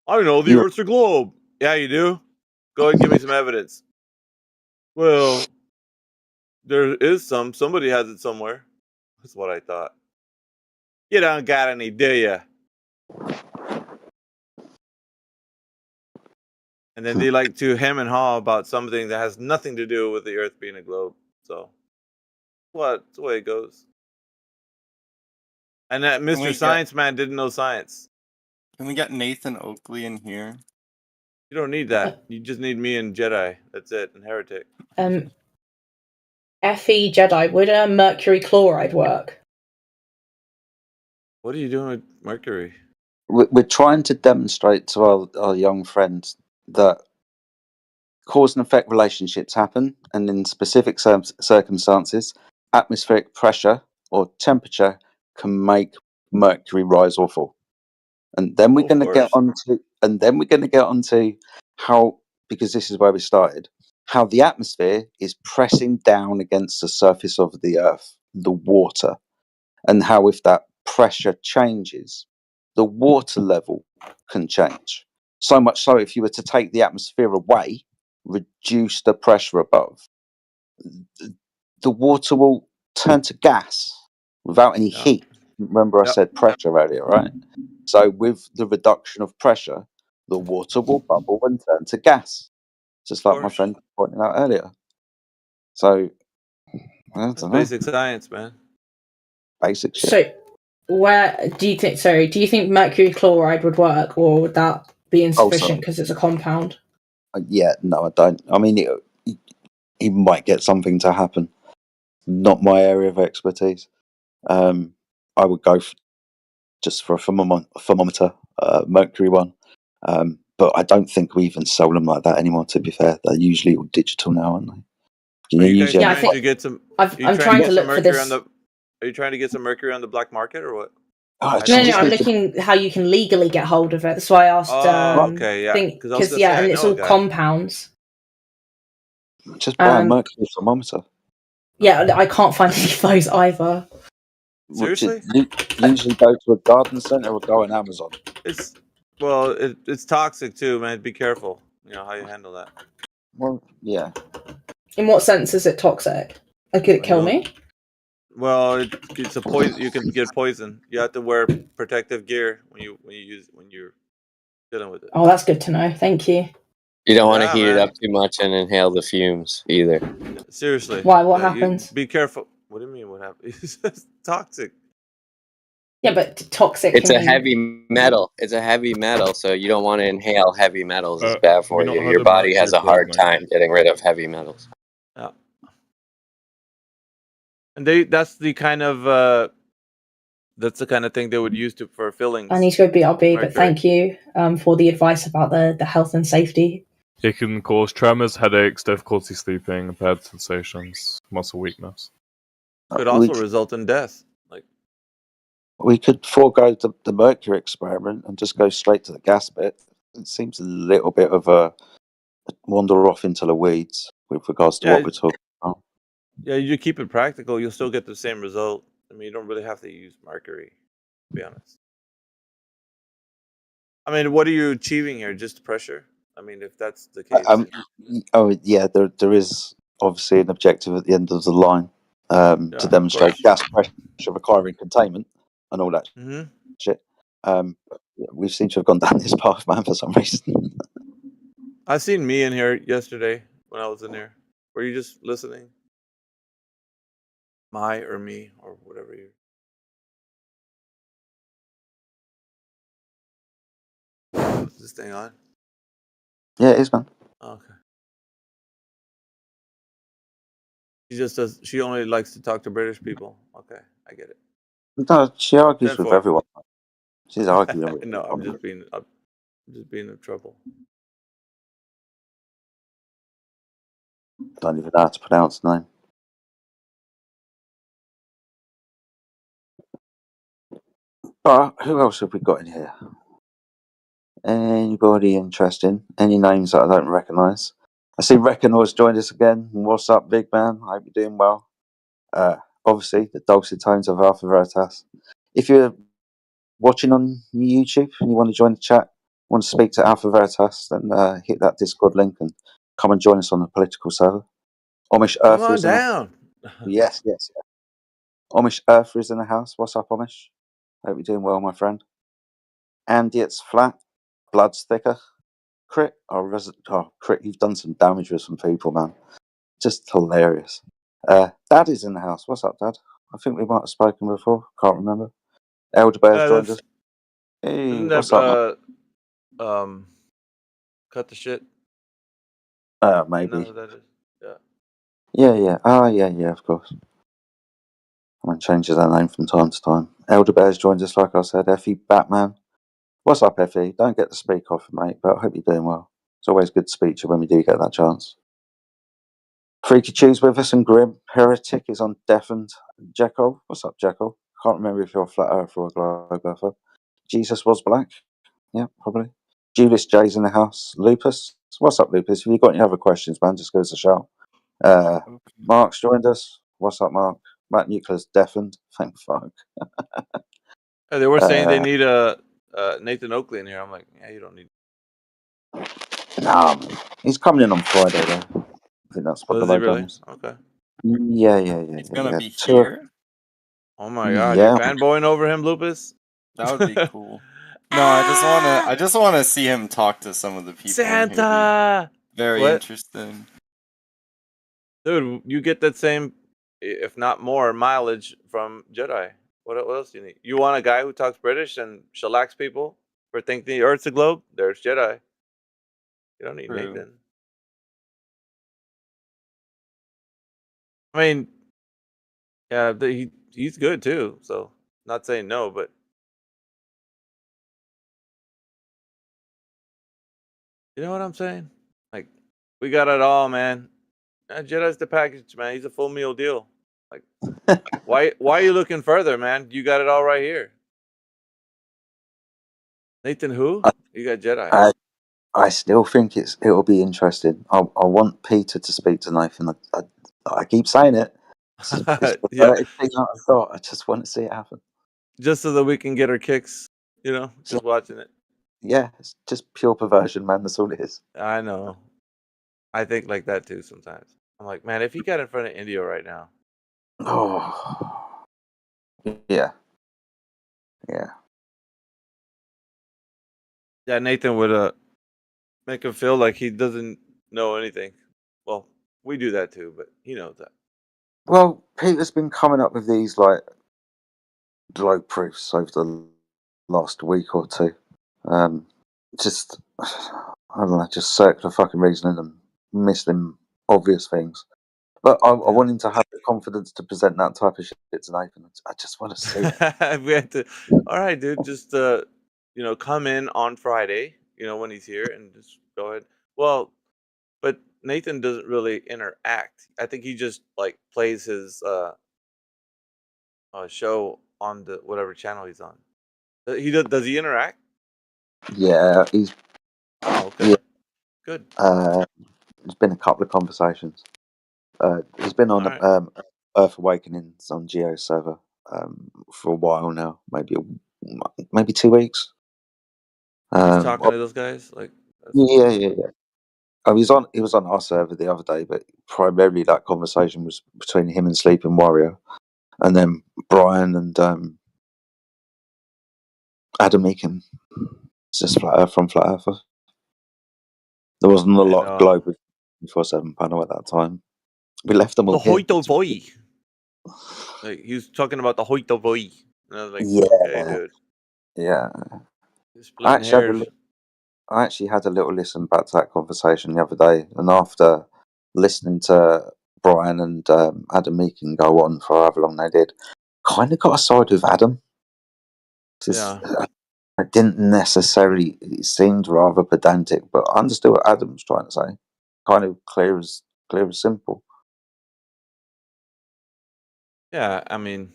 I know the Earth's a globe. Yeah, you do. Go ahead and give me some evidence. Well, there is some. Somebody has it somewhere. That's what I thought. You don't got any, do you? And then they like to hem and haw about something that has nothing to do with the Earth being a globe. So, that's the way it goes. And that Mr. Science Man didn't know science. Can we get Nathan Oakley in here? You don't need that. You just need me and Jedi. That's it. And Heretic. Fe Jedi, would mercury chloride work? What are you doing with mercury? We're trying to demonstrate to our young friends that cause and effect relationships happen, and in specific circumstances, atmospheric pressure or temperature can make mercury rise or fall. And then we're going to get onto how, because this is where we started, how the atmosphere is pressing down against the surface of the Earth, the water, and how if that pressure changes, the water level can change. So much so, if you were to take the atmosphere away, reduce the pressure above, the water will turn to gas without any heat. Remember I said pressure earlier, right? So with the reduction of pressure, the water will bubble and turn to gas. just like my friend pointed out earlier. So, That's basic science, man. Basic shit. So, where do you think? Sorry, do you think mercury chloride would work, or would that be insufficient because it's a compound? Yeah, no, I don't. I mean, he might get something to happen. Not my area of expertise. I would go just for a thermometer, mercury one. But I don't think we even sell them like that anymore. To be fair, they're usually all digital now, aren't they? Are you guys trying to get some? I'm trying to look for this. Are you trying to get some mercury on the black market or what? No, I'm looking how you can legally get hold of it. That's why I asked. Okay, yeah. Because and it's all compounds. Just buy a mercury thermometer. Yeah, I can't find any of those either. Seriously? You usually go to a garden center or go on Amazon. It's toxic too, man. Be careful. You know how you handle that. Well, yeah. In what sense is it toxic? Like, could it kill me? Well, it's a poison. You can get poison. You have to wear protective gear when you're dealing with it. Oh, that's good to know. Thank you. You don't want to heat it up too much and inhale the fumes either. Seriously. Why? What happens? Be careful. What do you mean? What happens? It's just toxic. Yeah, but toxic. It's a heavy metal. It's a heavy metal, so you don't want to inhale heavy metals. It's bad for you. Your body has a hard time getting rid of heavy metals. Yeah. And that's the kind of thing they would use for fillings. I need to go BRB, but thank you for the advice about the health and safety. It can cause tremors, headaches, difficulty sleeping, impaired sensations, muscle weakness. Could also result in death. We could forego the mercury experiment and just go straight to the gas bit. It seems a little bit of a wander off into the weeds with regards to what we're talking about. Yeah, you keep it practical, you'll still get the same result. I mean, you don't really have to use mercury, to be honest. I mean, what are you achieving here? Just pressure? I mean, if that's the case. There is obviously an objective at the end of the line to demonstrate gas pressure requiring containment and all that shit. We seem to have gone down this path, man, for some reason. I seen me in here yesterday when I was in there. Were you just listening? Or me or whatever you. Is this thing on? Yeah, it is, man. Okay. She only likes to talk to British people. Okay, I get it. No, she argues with everyone. She's arguing with No, I'm just being in trouble. Don't even know how to pronounce the name. Alright, who else have we got in here? Anybody interesting? Any names that I don't recognise? I see Reckonor's joined us again. What's up, big man? I hope you're doing well. Obviously, the dulcet tones of Alpha Veritas. If you're watching on YouTube and you want to join the chat, want to speak to Alpha Veritas, then hit that Discord link and come and join us on the political server. Amish Earth Come on down. Yes. Amish Earth is in the house. What's up, Amish? Hope you're doing well, my friend. Andy, it's flat. Blood's thicker. Crit. Crit, you've done some damage with some people, man. Just hilarious. Dad is in the house. What's up, Dad? I think we might have spoken before. Can't remember. Elder Bear's joined us. Hey, what's up, man? Cut the shit. Maybe. You know that is? Yeah. Yeah, of course. I changes that name from time to time. Elder Bear's joined us, like I said. Effie, Batman. What's up, Effie? Don't get to speak off, mate, but I hope you're doing well. It's always good to speak to you when we do get that chance. Freaky Cheese with us and Grim. Heretic is on Deafened. Jekyll. What's up, Jekyll? Can't remember if you're a flat earther or a globe earther. Jesus was black. Yeah, probably. Julius J's in the house. Lupus. What's up, Lupus? If you've got any other questions, man, just give us a shout. Mark's joined us. What's up, Mark? Matt Nuclear's deafened. Thank fuck. They were saying they need Nathan Oakley in here. I'm like, yeah, you don't need. Nah, he's coming in on Friday, though. I think that's what the logo is. Okay. Yeah. He's gonna be here. Oh my god, you're fanboying over him, Lupus? That would be cool. No, I just wanna see him talk to some of the people. Santa. Very interesting. Dude, you get that same, if not more, mileage from Jedi. What else do you need? You want a guy who talks British and shellacks people for thinking the Earth's a globe? There's Jedi. You don't need True. Nathan. I mean, yeah, he's good too. So, not saying no, but you know what I'm saying? Like, we got it all, man. Jedi's the package, man. He's a full meal deal. Like, why are you looking further, man? You got it all right here. Nathan, who? You got Jedi. I still think it'll be interesting. I want Peter to speak to Nathan. I keep saying it. It's the Yeah. thing I've got. I just want to see it happen. Just so that we can get our kicks, just watching it. Yeah, it's just pure perversion, man. That's all it is. I know. I think like that too sometimes. I'm like, man, if he got in front of India right now. Oh. Yeah. Yeah. Yeah, Nathan would make him feel like he doesn't know anything. Well, we do that too, but he knows that. Well, Peter's been coming up with these like globe proofs over the last week or two. Just I don't know, just circular fucking reasoning and missing obvious things. But I want him to have the confidence to present that type of shit to Nathan. I just want to see it. We had to. All right, dude. Just come in on Friday. When he's here, and just go ahead. Well, but Nathan doesn't really interact. I think he just like plays his show on the whatever channel he's on. He does. Does he interact? Yeah, he's. Oh, okay. Yeah. Good. There's been a couple of conversations. He's been on Earth Awakenings on Geo server for a while now, maybe 2 weeks. He's talking to those guys, like. Yeah. Oh, he was on our server the other day, but primarily that conversation was between him and Sleeping Warrior, and then Brian and Adam Meakin. It's just Flat Earth from Flat Earth. There wasn't a lot of global 24/7 panel at that time. We left them all. The Hoitoi. Like he was talking about the Hoitoi. And I was like, yeah, okay, dude. Yeah. I actually had a little listen back to that conversation the other day, and after listening to Brian and Adam Meakin go on for however long they did, kind of got a side with Adam. I didn't necessarily. It seemed rather pedantic, but I understood what Adam was trying to say. Kind of clear as simple. Yeah, I mean,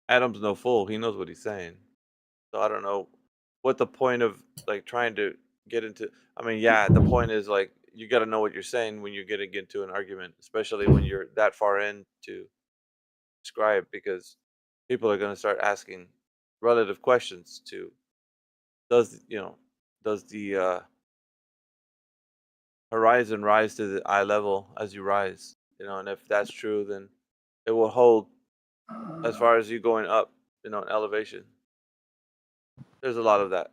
Adam's no fool. He knows what he's saying. So I don't know what the point of like trying to get into. I mean, yeah, the point is like you got to know what you're saying when you're getting into an argument, especially when you're that far in to describe, because people are going to start asking relative questions to does the horizon rise to the eye level as you rise, and if that's true, then it will hold as far as you going up, in elevation. There's a lot of that,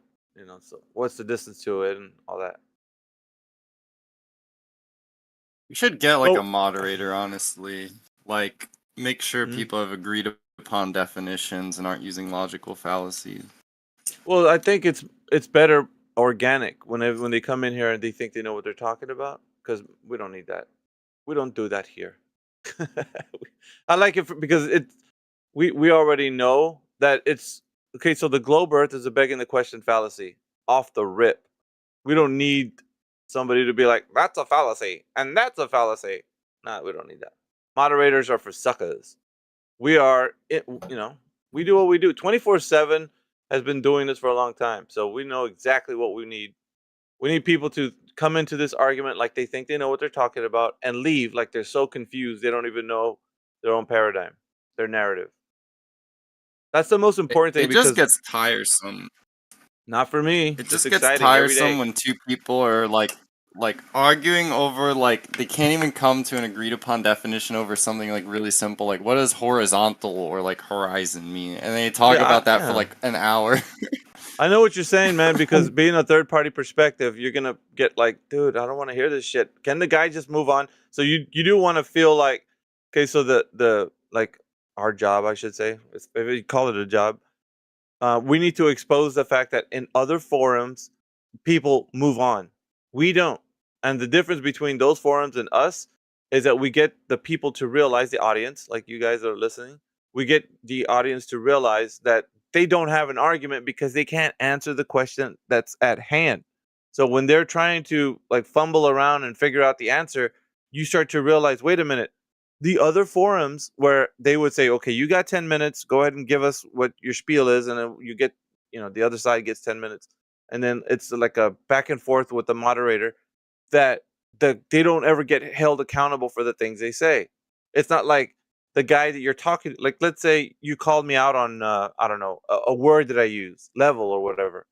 so what's the distance to it and all that. You should get like a moderator, honestly. Like, make sure people have agreed upon definitions and aren't using logical fallacies. Well, I think it's better organic when they come in here and they think they know what they're talking about, because we don't need that. We don't do that here. I like it because we already know that it's okay. So the globe Earth is a begging the question fallacy off the rip. We don't need somebody to be like, that's a fallacy and that's a fallacy. Nah, we don't need that. Moderators are for suckers. We are, we do what we do. 24/7 has been doing this for a long time, so we know exactly what we need. We need people to come into this argument like they think they know what they're talking about and leave like they're so confused they don't even know their own paradigm, their narrative. That's the most important thing. It just gets tiresome. Not for me. It just gets tiresome when two people are like arguing over like they can't even come to an agreed upon definition over something like really simple, like what does horizontal or like horizon mean, and they talk about that for like an hour. I know what you're saying, man, because being a third party perspective, you're gonna get like, dude, I don't want to hear this shit. Can the guy just move on? So you do want to feel like, okay, so the like our job, I should say, if you call it a job, we need to expose the fact that in other forums, people move on. We don't. And the difference between those forums and us is that we get the people to realize, the audience, like you guys are listening, we get the audience to realize that they don't have an argument because they can't answer the question that's at hand. So when they're trying to like fumble around and figure out the answer, you start to realize, wait a minute, the other forums where they would say, okay, you got 10 minutes, go ahead and give us what your spiel is, and then you get, the other side gets 10 minutes. And then it's like a back and forth with the moderator that they don't ever get held accountable for the things they say. It's not like the guy that you're talking, like, let's say you called me out on, I don't know, a word that I use, level or whatever,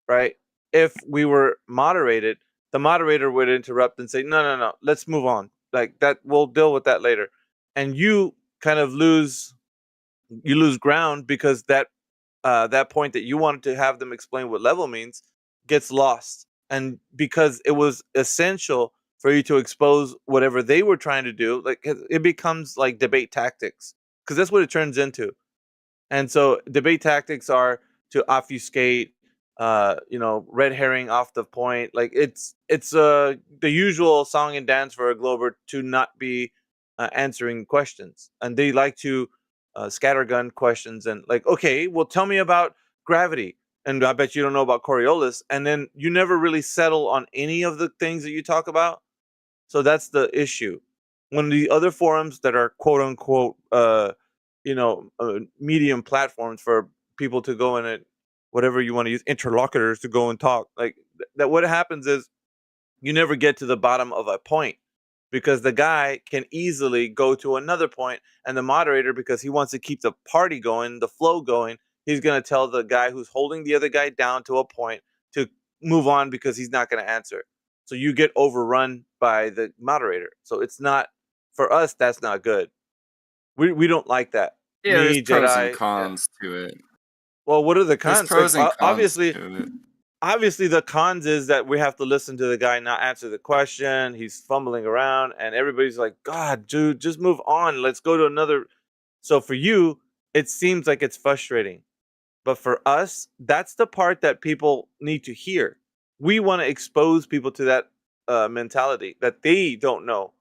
right? If we were moderated, the moderator would interrupt and say, no, let's move on. Like that, we'll deal with that later. And you kind of lose ground because that point that you wanted to have them explain what level means gets lost. And because it was essential for you to expose whatever they were trying to do, like it becomes like debate tactics, because that's what it turns into. And so debate tactics are to obfuscate, red herring off the point. Like it's the usual song and dance for a Glober to not be answering questions, and they like to scattergun questions and like, okay, well, tell me about gravity, and I bet you don't know about Coriolis, and then you never really settle on any of the things that you talk about. So that's the issue. When the other forums that are quote unquote, medium platforms for people to go in it, whatever you want to use, interlocutors to go and talk, like that, what happens is you never get to the bottom of a point, because the guy can easily go to another point, and the moderator, because he wants to keep the party going, the flow going, he's going to tell the guy who's holding the other guy down to a point to move on because he's not going to answer. So you get overrun by the moderator. So it's not, for us, that's not good. We don't like that. Yeah, there's pros and cons to it. Well, what are the cons? There's pros and cons obviously, to it. Obviously, the cons is that we have to listen to the guy not answer the question. He's fumbling around, and everybody's like, God, dude, just move on. Let's go to another. So for you, it seems like it's frustrating. But for us, that's the part that people need to hear. We want to expose people to that mentality that they don't know.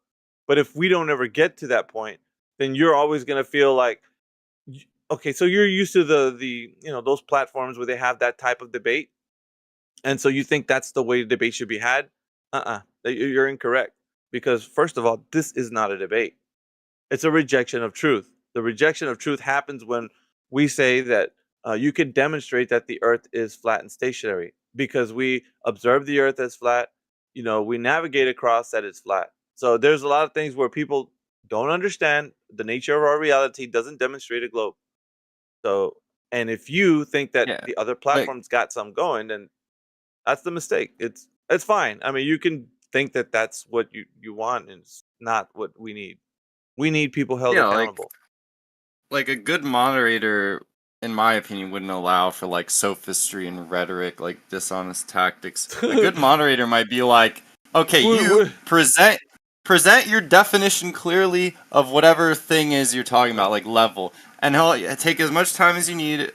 But if we don't ever get to that point, then you're always going to feel like, okay, so you're used to the those platforms where they have that type of debate. And so you think that's the way the debate should be had? You're incorrect. Because first of all, this is not a debate. It's a rejection of truth. The rejection of truth happens when we say that you can demonstrate that the earth is flat and stationary, because we observe the earth as flat. We navigate across that it's flat. So there's a lot of things where people don't understand the nature of our reality doesn't demonstrate a globe. So, and if you think that the other platforms got some going, then that's the mistake. It's fine. I mean, you can think that that's what you want, and it's not what we need. We need people held accountable. Like a good moderator, in my opinion, wouldn't allow for like sophistry and rhetoric, like dishonest tactics. A good moderator might be like, okay, you present your definition clearly of whatever thing is you're talking about, like level, and he'll take as much time as you need.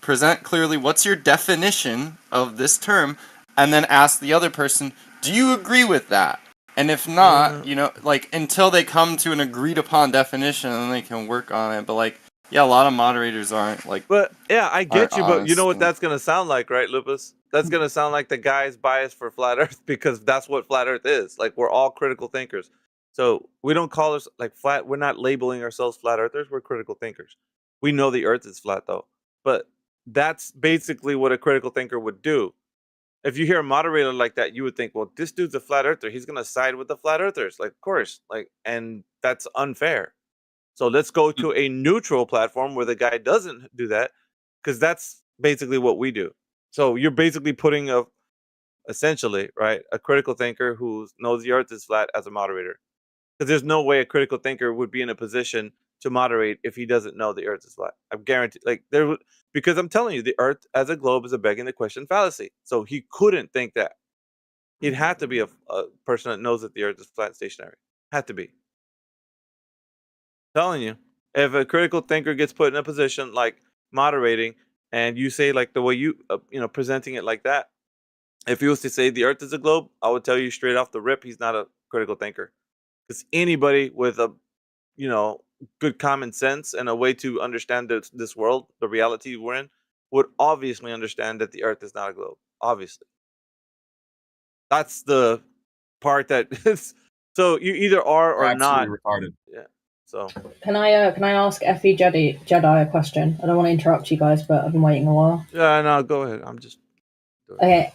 Present clearly what's your definition of this term, and then ask the other person, do you agree with that? And if not, like until they come to an agreed upon definition, then they can work on it. But like, a lot of moderators aren't like. But yeah, I get you. But you know what that's gonna sound like, right, Lupus? That's gonna sound like the guy's biased for flat Earth, because that's what flat Earth is. Like, we're all critical thinkers. So we don't call us like flat. We're not labeling ourselves flat earthers. We're critical thinkers. We know the Earth is flat, though. But that's basically what a critical thinker would do. If you hear a moderator like that, you would think, well, this dude's a flat earther. He's going to side with the flat earthers. Like, of course. And that's unfair. So let's go to a neutral platform where the guy doesn't do that, because that's basically what we do. So you're basically putting essentially, right, a critical thinker who knows the earth is flat as a moderator. Because there's no way a critical thinker would be in a position to moderate if he doesn't know the Earth is flat. I'm guaranteed. Because I'm telling you, the Earth as a globe is a begging the question fallacy. So he couldn't think that. He'd have to be a person that knows that the Earth is flat and stationary. Had to be. Telling you, if a critical thinker gets put in a position like moderating, and you say like the way you presenting it like that, if he was to say the Earth is a globe, I would tell you straight off the rip, he's not a critical thinker. Because anybody with a good common sense and a way to understand this world, the reality we're in, would obviously understand that the Earth is not a globe. Obviously, that's the part that is. So you either are or not. Retarded. Yeah. So can I ask Fe Jedi a question? I don't want to interrupt you guys, but I've been waiting a while. Yeah, no, go ahead. Okay,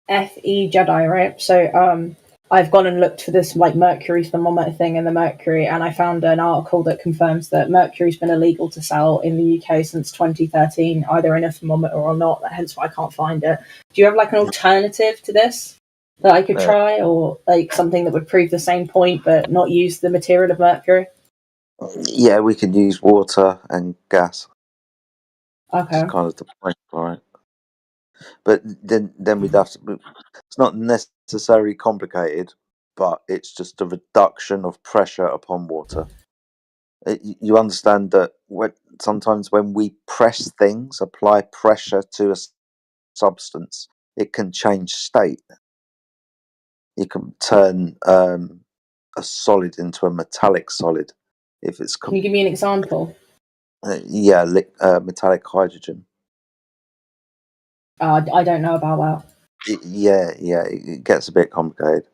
Fe Jedi, right? So I've gone and looked for this like mercury thermometer thing in the Mercury, and I found an article that confirms that mercury's been illegal to sell in the UK since 2013, either in a thermometer or not. Hence why I can't find it. Do you have like an alternative to this that I could try, or like something that would prove the same point but not use the material of mercury? Yeah, we could use water and gas. Okay. It's kind of the point, right? But then we'd have to. It's not necessarily complicated, but it's just a reduction of pressure upon water. You understand that sometimes when we press things, apply pressure to a substance, it can change state. You can turn a solid into a metallic solid. If it's Can you give me an example? Metallic hydrogen. I don't know about that. It gets a bit complicated.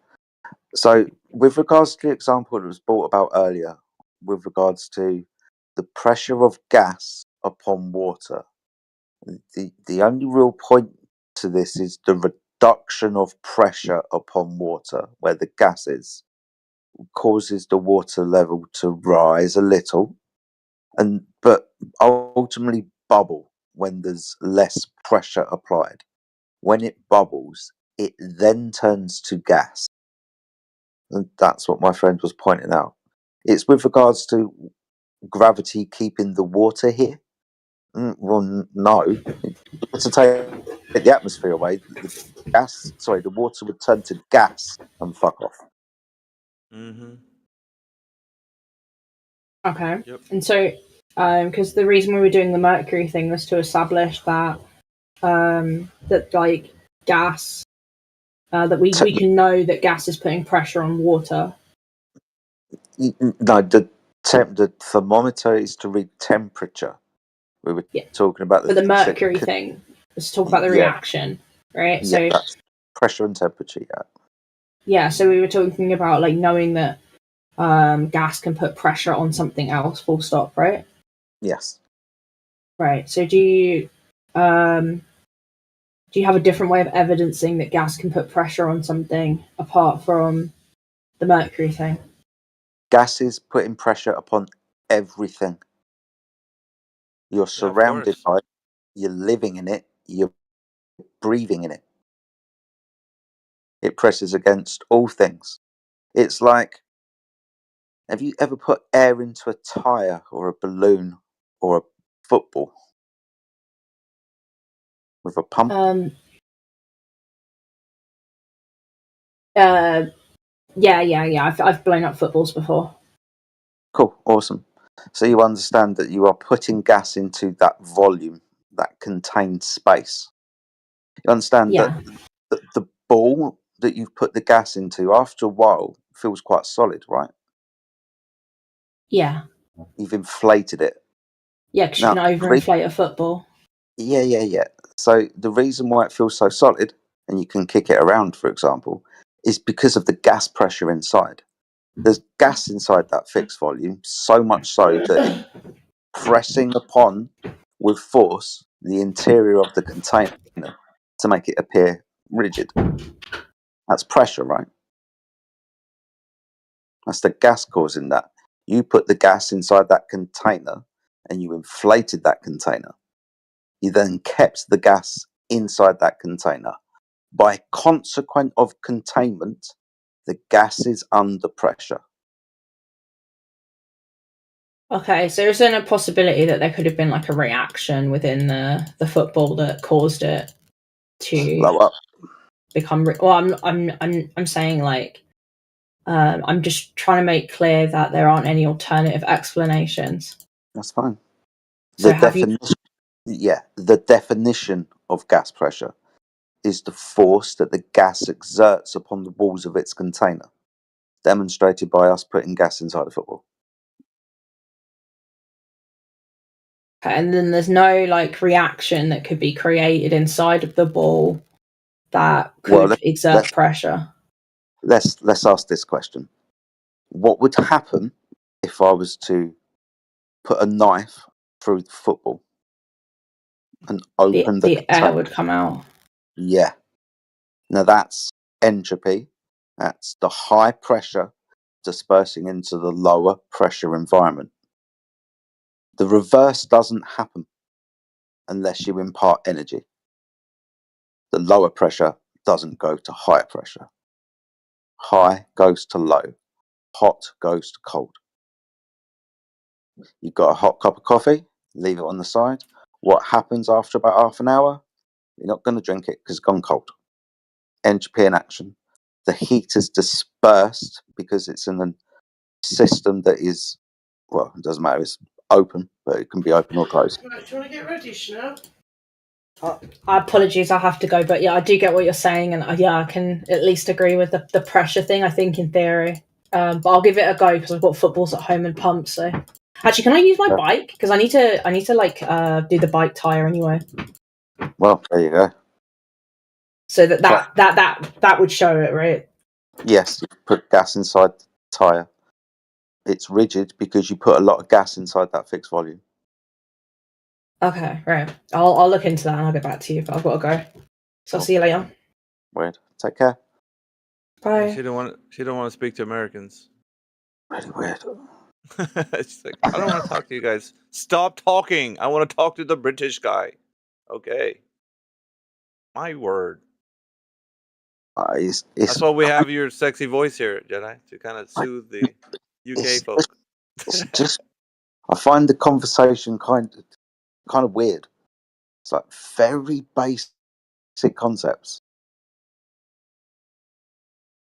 So, with regards to the example that was brought about earlier, with regards to the pressure of gas upon water, the only real point to this is the reduction of pressure upon water, where the gas is, causes the water level to rise a little, but ultimately bubble when there's less pressure applied. When it bubbles, it then turns to gas. And that's what my friend was pointing out. It's with regards to gravity keeping the water here. Well, no. To take the atmosphere away, the water would turn to gas and fuck off. Mm-hmm. Okay. Yep. And so, because the reason we were doing the mercury thing was to establish that that like gas, that we can know that gas is putting pressure on water. No, the thermometer is to read temperature. We were talking about the mercury thing. Let's talk about the reaction, right? Yeah, so that's pressure and temperature. Yeah. So we were talking about like knowing that gas can put pressure on something else. Full stop. Right. Yes. Right. So do you have a different way of evidencing that gas can put pressure on something apart from the mercury thing? Gas is putting pressure upon everything. You're surrounded by it, you're living in it, you're breathing in it. It presses against all things. It's like, have you ever put air into a tire or a balloon or a football with a pump? Yeah. I've blown up footballs before. Cool, awesome. So you understand that you are putting gas into that volume, that contained space. You understand that the ball that you've put the gas into, after a while, feels quite solid, right? Yeah. You've inflated it. Yeah, because you can overinflate a football. Yeah. So the reason why it feels so solid, and you can kick it around, for example, is because of the gas pressure inside. There's gas inside that fixed volume, so much so that it's pressing upon with force the interior of the container to make it appear rigid. That's pressure, right? That's the gas causing that. You put the gas inside that container and you inflated that container. You then kept the gas inside that container. By consequence of containment, the gas is under pressure. Okay, so is there a possibility that there could have been like a reaction within the football that caused it to Blow up. become? Well, I'm saying like I'm just trying to make clear that there aren't any alternative explanations. That's fine. So the definition of gas pressure is the force that the gas exerts upon the walls of its container, demonstrated by us putting gas inside a football. And then there's no like reaction that could be created inside of the ball that could exert pressure. Let's ask this question. What would happen if I was to put a knife through the football and open the air would come out? Yeah. Now that's entropy. That's the high pressure dispersing into the lower pressure environment. The reverse doesn't happen unless you impart energy. The lower pressure doesn't go to higher pressure. High goes to low. Hot goes to cold. You've got a hot cup of coffee, leave it on the side. What happens after about half an hour? You're not going to drink it because it's gone cold. Entropy in action. The heat is dispersed because it's in a system that is, well, it doesn't matter, it's open, but it can be open or closed. Right, do you want to get ready, Chanel? Apologies, I have to go, but yeah, I do get what you're saying, and yeah, I can at least agree with the pressure thing, I think, in theory. But I'll give it a go because I've got footballs at home and pumps. So, actually, can I use my bike? Because I need to like do the bike tire anyway. Well, there you go. So that would show it, right? Yes, you put gas inside the tire. It's rigid because you put a lot of gas inside that fixed volume. Okay, right. I'll look into that and I'll get back to you. But I've got to go. So I'll see you later. Weird. Take care. Bye. She don't want to speak to Americans. Really weird. She's like, I don't want to talk to you guys. Stop talking. I want to talk to the British guy. Okay. My word. That's why we have your sexy voice here, Jedi, to kind of soothe the UK folk. It's just, I find the conversation kind of weird. It's like very basic concepts.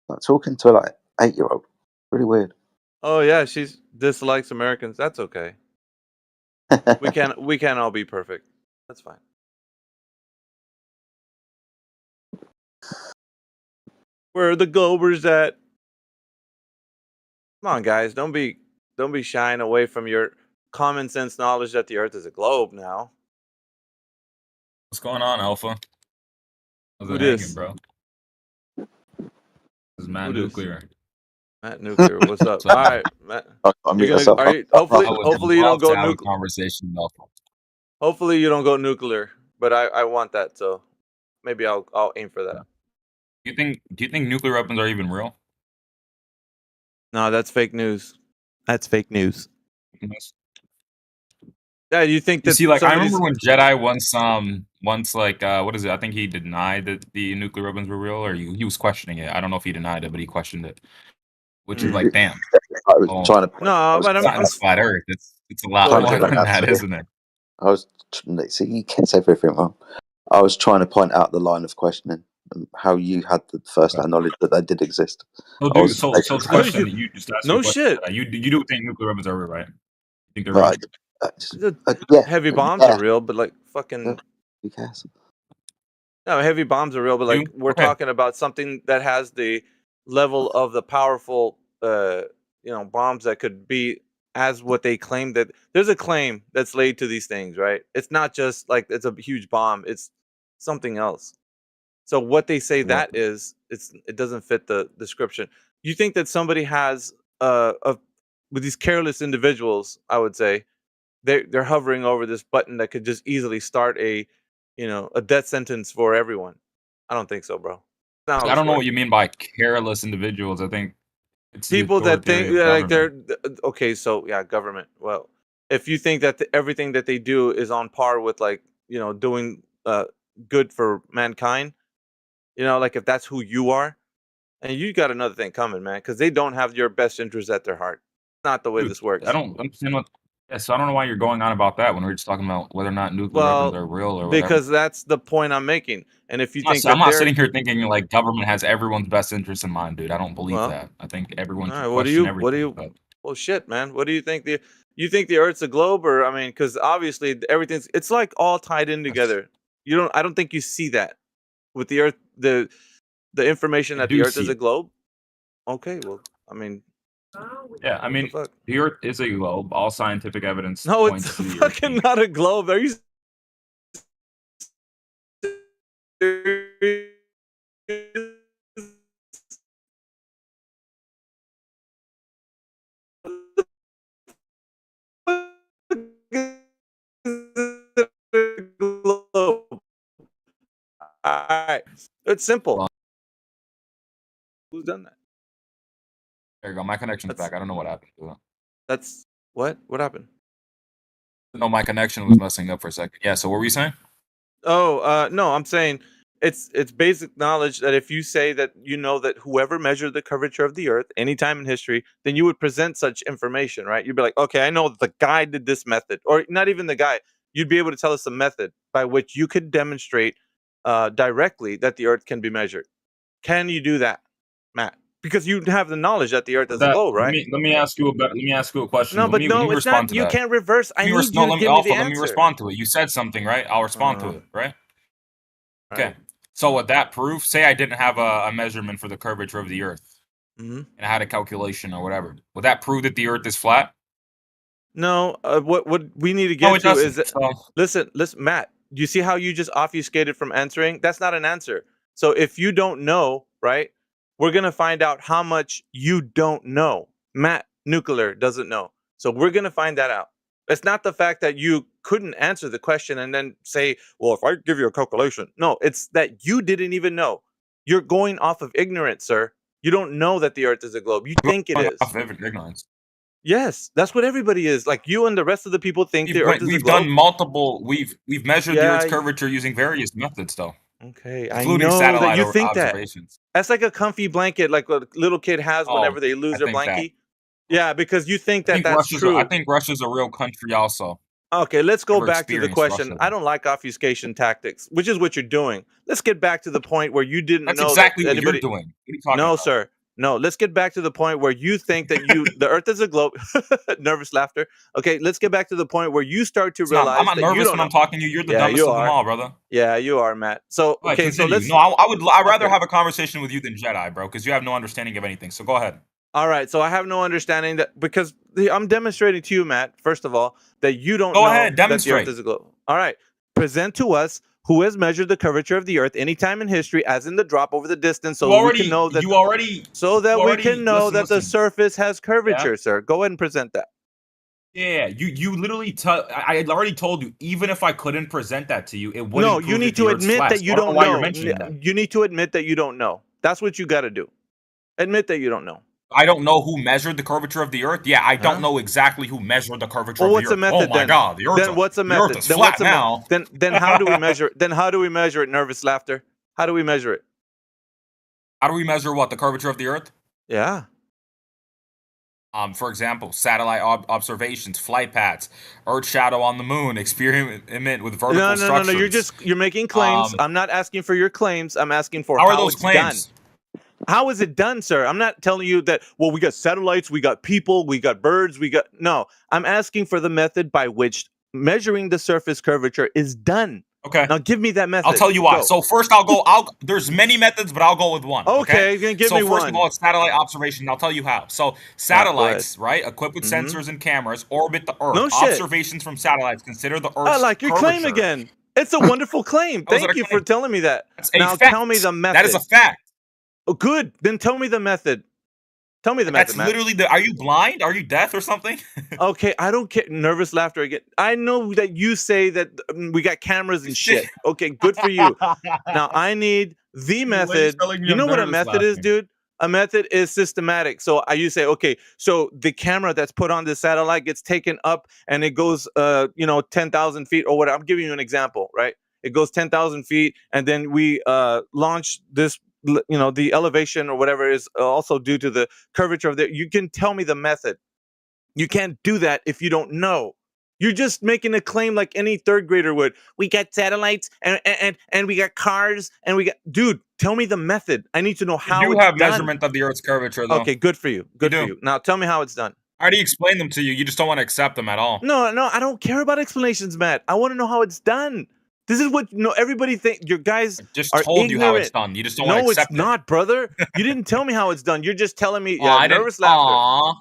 Like talking to like 8-year-old. Really weird. Oh yeah, she dislikes Americans. That's okay. we can't all be perfect. That's fine. Where are the Globers at? Come on, guys. Don't be shying away from your common sense knowledge that the Earth is a globe now. What's going on, Alpha? How's it hanging, bro? This is Matt Nuclear. Matt Nuclear, what's up? All right, Matt. Hopefully you don't go nuclear. Conversation, Alpha. Hopefully you don't go nuclear, but I want that, so maybe I'll aim for that. Do you think nuclear weapons are even real? No, that's fake news. That's fake news. Yeah, you think that? See, like I remember when Jedi once like what is it? I think he denied that the nuclear weapons were real, or he was questioning it. I don't know if he denied it, but he questioned it, which is like, damn. I was trying to. No, but I'm flat Earth. It's a lot more than that, isn't it? I was see, he gets everything wrong. I was trying to point out the line of questioning. How you had the first-hand knowledge that they did exist. So, dude, so it's a question that you just asked. No shit. You do think nuclear weapons are real, right? You think they're right? Yeah. Heavy bombs are real, but like fucking. Who cares? No, heavy bombs are real, but like we're talking about something that has the level of the powerful, bombs that could be as what they claim that. There's a claim that's laid to these things, right? It's not just like it's a huge bomb; it's something else. So what they say that is, it doesn't fit the description. You think that somebody has with these careless individuals, I would say, they're hovering over this button that could just easily start a death sentence for everyone. I don't think so, bro. I don't know what you mean by careless individuals. I think it's people that think like they're okay. So yeah, government. Well, if you think that everything that they do is on par with like doing good for mankind. Like if that's who you are, and you got another thing coming, man, because they don't have your best interest at their heart. Not the way this works. I don't understand what Yeah, so I don't know why you're going on about that when we're just talking about whether or not nuclear weapons are real or whatever. Because that's the point I'm making. And if you think I'm not sitting here thinking like government has everyone's best interest in mind, dude. I don't believe that. I think everyone should question everything. Well, shit, man. What do you think? You think the Earth's a globe, or I mean, because obviously it's like all tied in together. I don't think you see that with the Earth. The information that the Earth is a globe. Okay, well, I mean. Yeah, I mean, the Earth is a globe. All scientific evidence. No, it's fucking not a globe. Are you? Alright, it's simple. Who's done that? There you go. My connection's back. I don't know what happened. That's what? What happened? No, my connection was messing up for a second. Yeah. So what were you saying? Oh, no, I'm saying it's basic knowledge that if you say that you know that whoever measured the curvature of the Earth any time in history, then you would present such information, right? You'd be like, okay, I know the guy did this method, or not even the guy. You'd be able to tell us a method by which you could demonstrate directly that the Earth can be measured. Can you do that, Matt? Because you have the knowledge that the Earth is a globe, right? Let me ask you a question. No, but no, it's not. You can't reverse. I need you to give me the answer. Let me respond to it. You said something, right? I'll respond to it, right? Okay. So with that proof, say I didn't have a measurement for the curvature of the Earth, and I had a calculation or whatever. Would that prove that the Earth is flat? No. What we need to get to is that, listen, Matt. Do you see how you just obfuscated from answering? That's not an answer. So if you don't know, right? We're going to find out how much you don't know. Matt Nuclear doesn't know. So we're going to find that out. It's not the fact that you couldn't answer the question and then say, well, if I give you a calculation. No, it's that you didn't even know. You're going off of ignorance, sir. You don't know that the Earth is a globe. You think it is. Off of ignorance. Yes, that's what everybody is. Like you and the rest of the people think the Earth is a globe. We've done multiple. We've measured the Earth's curvature using various methods, though. Okay, I know that you think that. That's like a comfy blanket, like a little kid has whenever they lose their blankie. Yeah, because you think that's true. I think Russia's a real country, also. Okay, let's go back to the question. I don't like obfuscation tactics, which is what you're doing. Let's get back to the point where you didn't know. That's exactly what you're doing. What are you talking about? No, sir. No, let's get back to the point where you think that the Earth is a globe. Nervous laughter. Okay, let's get back to the point where you start to realize. I'm not nervous when I'm talking to you. You're the dumbest of them all, brother. Yeah, you are, Matt. So okay, so let's. No, I'd rather have a conversation with you than Jedi, bro, because you have no understanding of anything. So go ahead. All right, so I have no understanding that because I'm demonstrating to you, Matt. First of all, that you don't know ahead, demonstrate. That the Earth is a globe. All right, present to us who has measured the curvature of the Earth any time in history, as in the drop over the distance, so we can know that the surface has curvature, sir. Go ahead and present that. Yeah, you literally I already told you, even if I couldn't present that to you, it wouldn't. No, you need to admit that you don't know. You need to admit that you don't know. That's what you got to do. Admit that you don't know. I don't know who measured the curvature of the Earth. Yeah, I don't know exactly who measured the curvature of the Earth. What's the method? Oh my God, the Earth. Then what's the method? The Earth is flat now. Then how do we measure? Then how do we measure it? Nervous laughter. How do we measure it? How do we measure what? The curvature of the Earth? Yeah. For example, satellite observations, flight paths, Earth shadow on the moon, experiment with vertical structures. No. You're making claims. I'm not asking for your claims. I'm asking for how are those claims done. How is it done, sir? I'm not telling you that, well, we got satellites, we got people, we got birds, no. I'm asking for the method by which measuring the surface curvature is done. Okay. Now give me that method. I'll tell you why. So first there's many methods, but I'll go with one. Okay, you're gonna give me one. So first of all, it's satellite observation. I'll tell you how. So satellites, right, equipped with sensors and cameras, orbit the Earth. No shit. Observations from satellites consider the Earth's I like your claim again. It's a wonderful claim. Thank you for telling me that. Now tell me the method. That is a fact. Oh, good. Then tell me the method. Tell me the method. That's literally Are you blind? Are you deaf or something? Okay, I don't get nervous laughter again. I know that you say that we got cameras and shit. Okay, good for you. Now I need the method. You know what a method is, dude? A method is systematic. So you say, okay, so the camera that's put on the satellite gets taken up and it goes, 10,000 feet or whatever. I'm giving you an example, right? It goes 10,000 feet, and then we launch this. The elevation or whatever is also due to the curvature of the. You can tell me the method. You can't do that if you don't know. You're just making a claim like any third grader would. We got satellites and we got cars and we got. Dude, tell me the method. I need to know how You it's have done. measurement of the Earth's curvature, though. Okay, good for you. Good for you. Now tell me how it's done. I already explained them to you. You just don't want to accept them at all. No, I don't care about explanations, Matt. I want to know how it's done. This is what everybody think. Your guys just are told ignorant. you how it's done. You just don't want to accept it. No, it's not, brother. You didn't tell me how it's done. You're just telling me. I didn't. Nervous laughter. Aww.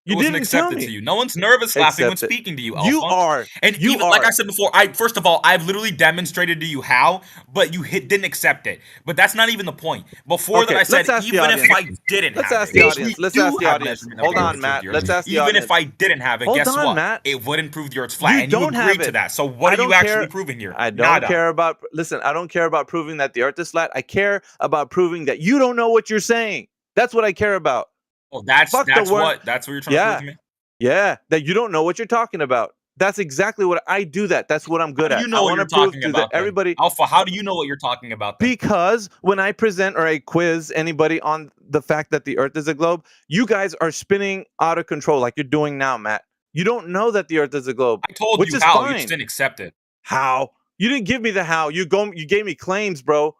You wasn't didn't tell accepted me. to you. No one's nervous laughing when Accept it. speaking to you, You Alphonse. are. And You even are. like I said before, first of all, I've literally demonstrated to you how, but you didn't accept it. But that's not even the point. Before Okay, that, I said let's ask the even if I audience. didn't Let's have ask it, the which audience. we Let's do ask the have audience. measurement of Hold the on, Earth's Matt. curvature. Let's ask the Even audience. if I didn't have it, Hold guess on, what? Matt. It wouldn't prove the Earth's flat, You and you don't have agreed to it. that. So what I are you don't actually care. proving here? I don't Nada. care about. Listen, I don't care about proving that the Earth is flat. I care about proving that you don't know what you're saying. That's what I care about. Oh, that's Fuck the what word. that's what you're trying to prove to me. Yeah, that you don't know what you're talking about. That's exactly what I do. That's what I'm good How at. do you know I what want you're to prove talking to about? Then? everybody. Alpha, how do you know what you're talking about? Then? Because when I present or I quiz anybody on the fact that the Earth is a globe, you guys are spinning out of control like you're doing now, Matt. You don't know that the Earth is a globe. I told which you is how. fine. You just didn't accept it. How? You didn't give me the how. You gave me claims, bro.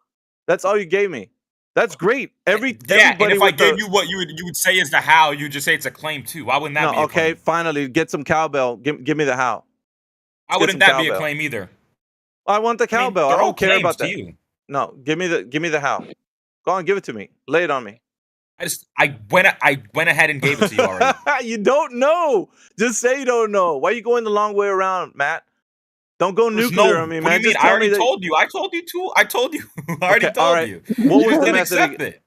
That's all you gave me. That's great. Yeah, Everybody and if I with gave you what you would say is the how, you just say it's a claim too. Why wouldn't that be a okay, claim? finally, get some cowbell. Give me the how. Why wouldn't that be a claim either? I want the cowbell. I, they're all don't care claims about to that. you. No, give me the how. Go on, give it to me. Lay it on me. I went ahead and gave it to you already. You don't know. Just say you don't know. Why are you going the long way around, Matt? Don't go nuclear on me, What man. do you mean? Just I tell already me told you. I told you too. I told you. I already Okay, told all right. you. What You was just the didn't method? accept it.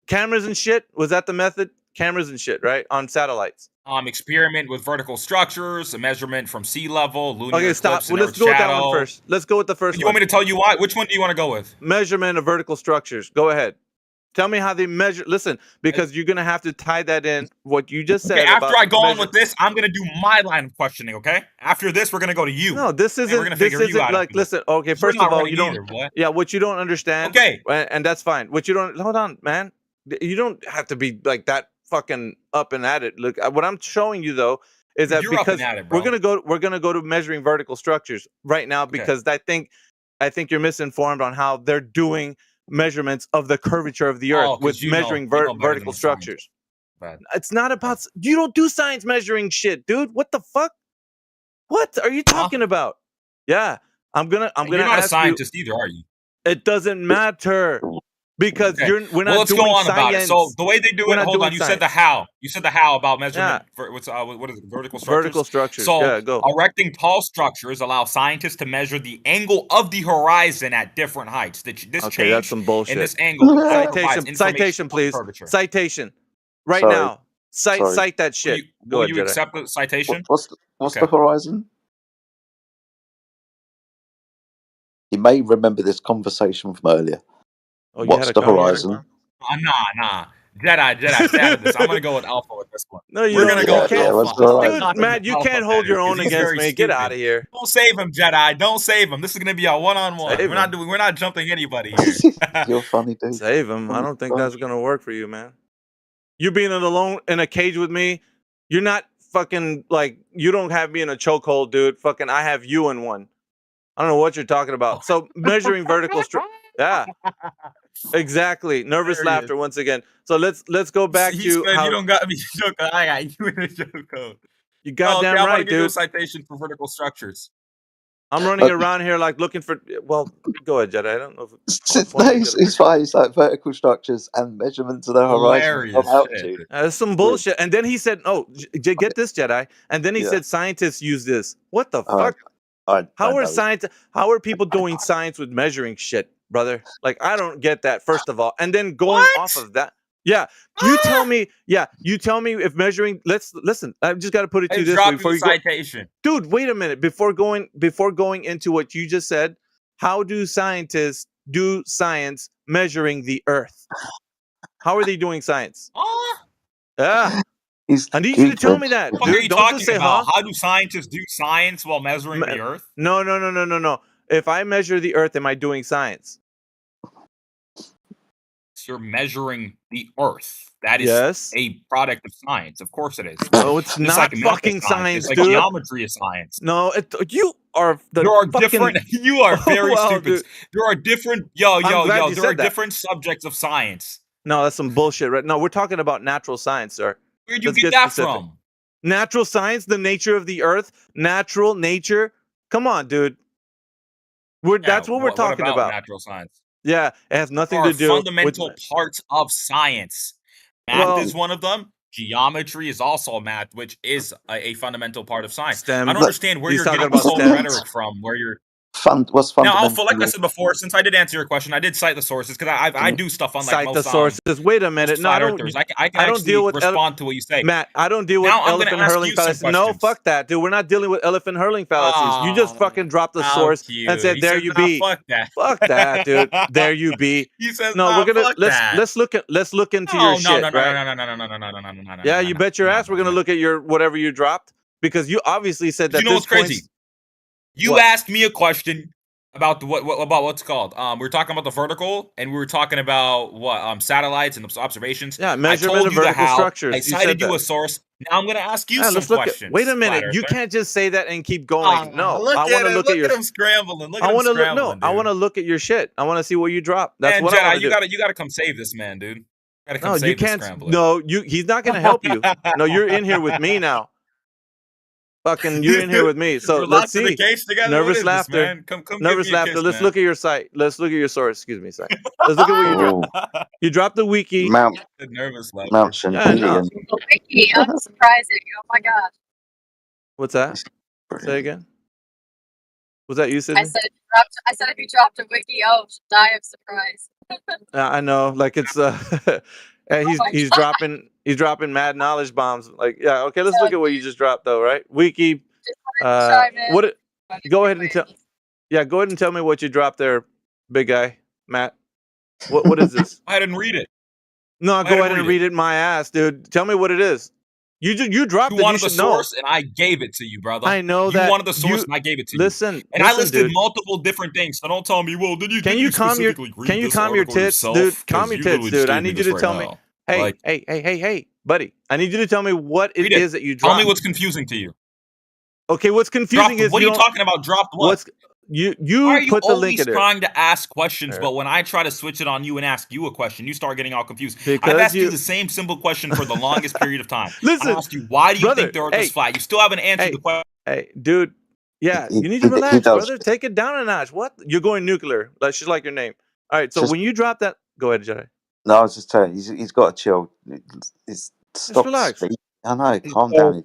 Cameras and shit? Was that the method? Cameras and shit, right? On satellites. Experiment with vertical structures, a measurement from sea level, lunar Okay, stop. eclipse, and Well, let's Earth's go with that shadow. one first. Let's go with the first You one. want me to tell you why? Which one do you want to go with? Measurement of vertical structures. Go ahead. Tell me how they measure. Listen, because you're gonna have to tie that in what you just said. Okay, after about I go on measure- with this, I'm gonna do my line of questioning. Okay. After this, we're gonna go to you. No, this And we're isn't. gonna This figure you isn't out like. after this. Listen. Okay, You're first not of all, running you don't. either, boy. Yeah, what you don't understand. Okay. And that's fine. What you don't. Hold on, man. You don't have to be like that fucking up and at it. Look, what I'm showing you though is that You're up because and at it, bro. we're gonna go to measuring vertical structures right now because I think you're misinformed on how they're doing measurements of the curvature of the Earth 'cause with you know measuring better than vertical the structures. Bad. It's not about. You don't do science measuring shit, dude. What the fuck? What are you talking about? Yeah, I'm gonna You're not a ask scientist either, are you? It doesn't matter because Okay. we're not Well, let's doing go on science. about it. So the way they do We're it, not hold doing on. You said science. the how. You said the how about measurement. What is it? Vertical structures. Vertical structures. So Yeah, go. erecting tall structures allow scientists to measure the angle of the horizon at different heights. This Okay, change that's some bullshit. in this angle provides Citation, information citation, on please. curvature. Citation, right Sorry. now. Sorry. Cite that shit. Go Will ahead, you Jedi. accept the citation? What's Okay. the horizon? You may remember this conversation from earlier. Oh, you What's had a the conversation? horizon? Nah. Jedi, stay out of this. I'm gonna go with Alpha with this one. No, you We're don't. gonna go You with can't. Alpha. what's the horizon? Dude, Matt, you can't hold your own against me. Get out of here. Don't save him, Jedi. Don't save him. This is gonna be a one-on-one. Save We're not jumping anybody here. You're funny, dude. Save him. I don't think that's gonna work for you, man. You being alone in a cage with me, you're not fucking like you don't have me in a chokehold, dude. Fucking, I have you in one. I don't know what you're talking about. So measuring vertical yeah, exactly. Nervous There he laughter once again. So let's go back He to said how you don't got me joke. I got you in a joke code. you goddamn I'm gonna right, give you a dude. citation for vertical structures. I'm running around here like looking for. Well, go ahead, Jedi. I don't know. It's fine. It's like vertical structures and measurements of the horizon Hilarious of shit. altitude. That's some bullshit. And then he said, "Oh, get this, Jedi." And then he Yeah. said, "Scientists use this." What the Oh, fuck? I How are know. How are people doing science with measuring shit, brother? Like, I don't get that. First of all, and then going off of that, yeah. You tell me, You tell me if measuring. Let's listen. I've just got to put it to you this way Drop before you you go. citation. Dude, wait a minute. Before going into what you just said, how do scientists do science measuring the Earth? How are they doing science? Yeah. I need you to tell me that. What are you Don't talking just say, about? huh? How do scientists do science while measuring the Earth? No. If I measure the Earth, am I doing science? science. You're measuring the Earth. That is Yes. a product of science. Of course it is. No, it's Just not like math is fucking science, It's like dude. geometry is science. No, you are the There are fucking. different. You are very Wow, stupid. dude. There are different. I'm glad you There are said that. different subjects of science. No, that's some bullshit, right? No, we're talking about natural science, sir. Where'd you Let's get get that specific. from? Natural science, the nature of the Earth, natural nature. Come on, dude. That's what we're talking about. Natural science. Yeah, it has nothing There to are do fundamental with. parts of science. Math Well- is one of them. Geometry is also math, which is a fundamental part of science. STEM. I don't understand where He's you're talking getting this about whole STEM. rhetoric from. Where you're What's now, fundamental? like I said before, since I did answer your question, I did cite the sources because I do stuff on like Cite most the sources. Wait a minute. No, I flat don't. earthers. I can I don't actually deal with respond to what you say. Matt, I don't deal with Now I'm gonna elephant ask hurling you some fallacies. No, questions. fuck that, dude. We're not dealing with elephant hurling fallacies. You just fucking dropped the How source cute. and said, He "There said, you "Nah, be." Fuck that. Fuck that, dude. There you be. He says, No, "Nah, we're gonna fuck that." let's look into your shit, right? Yeah, you bet your ass we're gonna look at your whatever you dropped because you obviously said that. You know this what's crazy? points- You What? asked me a question about about what's it called. We were talking about the vertical, and we were talking about what satellites and observations. Yeah, I measurement told of you the vertical how. structures. I You cited said you that. a source. Now I'm gonna ask you Yeah, some let's look questions. at. Wait a Flat minute. You Earther. can't just say that and keep going. No, Look I want to at him. look Look at your. at him scrambling. Look I at him want to look. scrambling. No, I want to look at your shit. I want to see what you drop. That's Man, what I want Jedi, to do. you gotta come save this man, dude. You gotta come No, save you this can't. scrambler. No, he's not gonna help you. No, you're in here with me now. Fucking, you're in here with me. So We're let's locked in the see. cage together. Nervous What is this, laughter. man? Come Nervous give me a laughter. kiss, Let's man. look at your site. Let's look at your source. Excuse me, sorry. Let's look at what you dropped. You dropped the wiki. Mount Nervous laughter. Mount Yeah, no. Shahelian. Wiki, I'm surprising. Oh my gosh. What's that? Say again. Was that you, I Sydney? said if you dropped a wiki, oh, she'll die of surprise. I know. Like it's and he's dropping mad knowledge bombs. Like, yeah, okay, let's look at what you just dropped though, right? Wiki. What go ahead and tell go ahead and tell me what you dropped there, big guy, Matt. What is this? Go ahead and read it. No, go ahead and read it my ass, dude. Tell me what it is. You dropped You it. wanted You the should know. source, and I gave it to you, brother. I know you that. You wanted the source, you- and I gave it to Listen, you. And I listen, listed dude. multiple different things, so don't tell me, well, did you Can you calm your tits, dude? Calm your tits, dude. I need you to tell me. Hey, buddy. I need you to tell me what it is that you dropped. Tell me what's confusing to you. Okay, what's confusing is What are you talking about? Dropped what? What's you Why are you put the link always in there. trying to ask questions, There. but when I try to switch it on you and ask you a question, you start getting all confused. Because I've asked you you- the same simple question for the longest period of time. Listen, I asked you, why do you brother, think the Earth hey, is flat? You still haven't answered hey, the question. Hey, dude. Yeah, He- you need to he relax, does. brother. Take it down a notch. What? You're going nuclear. Like she's like your name. All right. So Just- when you drop that, go ahead, Jedi. No, I was just telling you, he's got to chill. Stop relax. speaking. I know, calm down.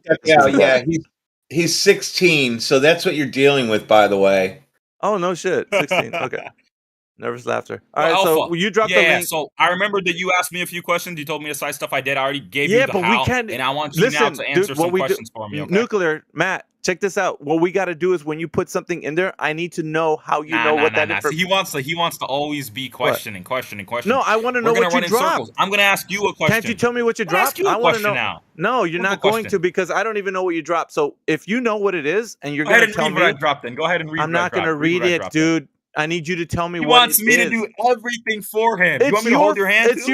He's 16, so that's what you're dealing with, by the way. Oh no, shit. 16. Okay. Nervous laughter. All right. Well, So Alpha. you dropped yeah, the link. So I remember that you asked me a few questions. You told me to cite stuff I did. I already gave Yeah, you the but we how, can't- and I want you now Listen, to answer dude, what some we do- questions for me. Okay? Nuclear, Matt. Check this out. What we got to do is when you put something in there, I need to know how you know what that So information. he wants to always be questioning. No, I want to know We're gonna what run you in dropped. circles. I'm gonna ask you a question. Can't you tell me what you I'm gonna ask dropped? you a I want to question know. now. No, you're Simple not going question. to because I don't even know what you dropped. So if you know what it is and you're Go ahead going and to tell read what I me, dropped. Then go ahead and read. I'm what I not going to dropped. read what I it, dropped. dude. I need you to tell me He what wants it me to is. do everything for him. You want me to hold your hand? It's too?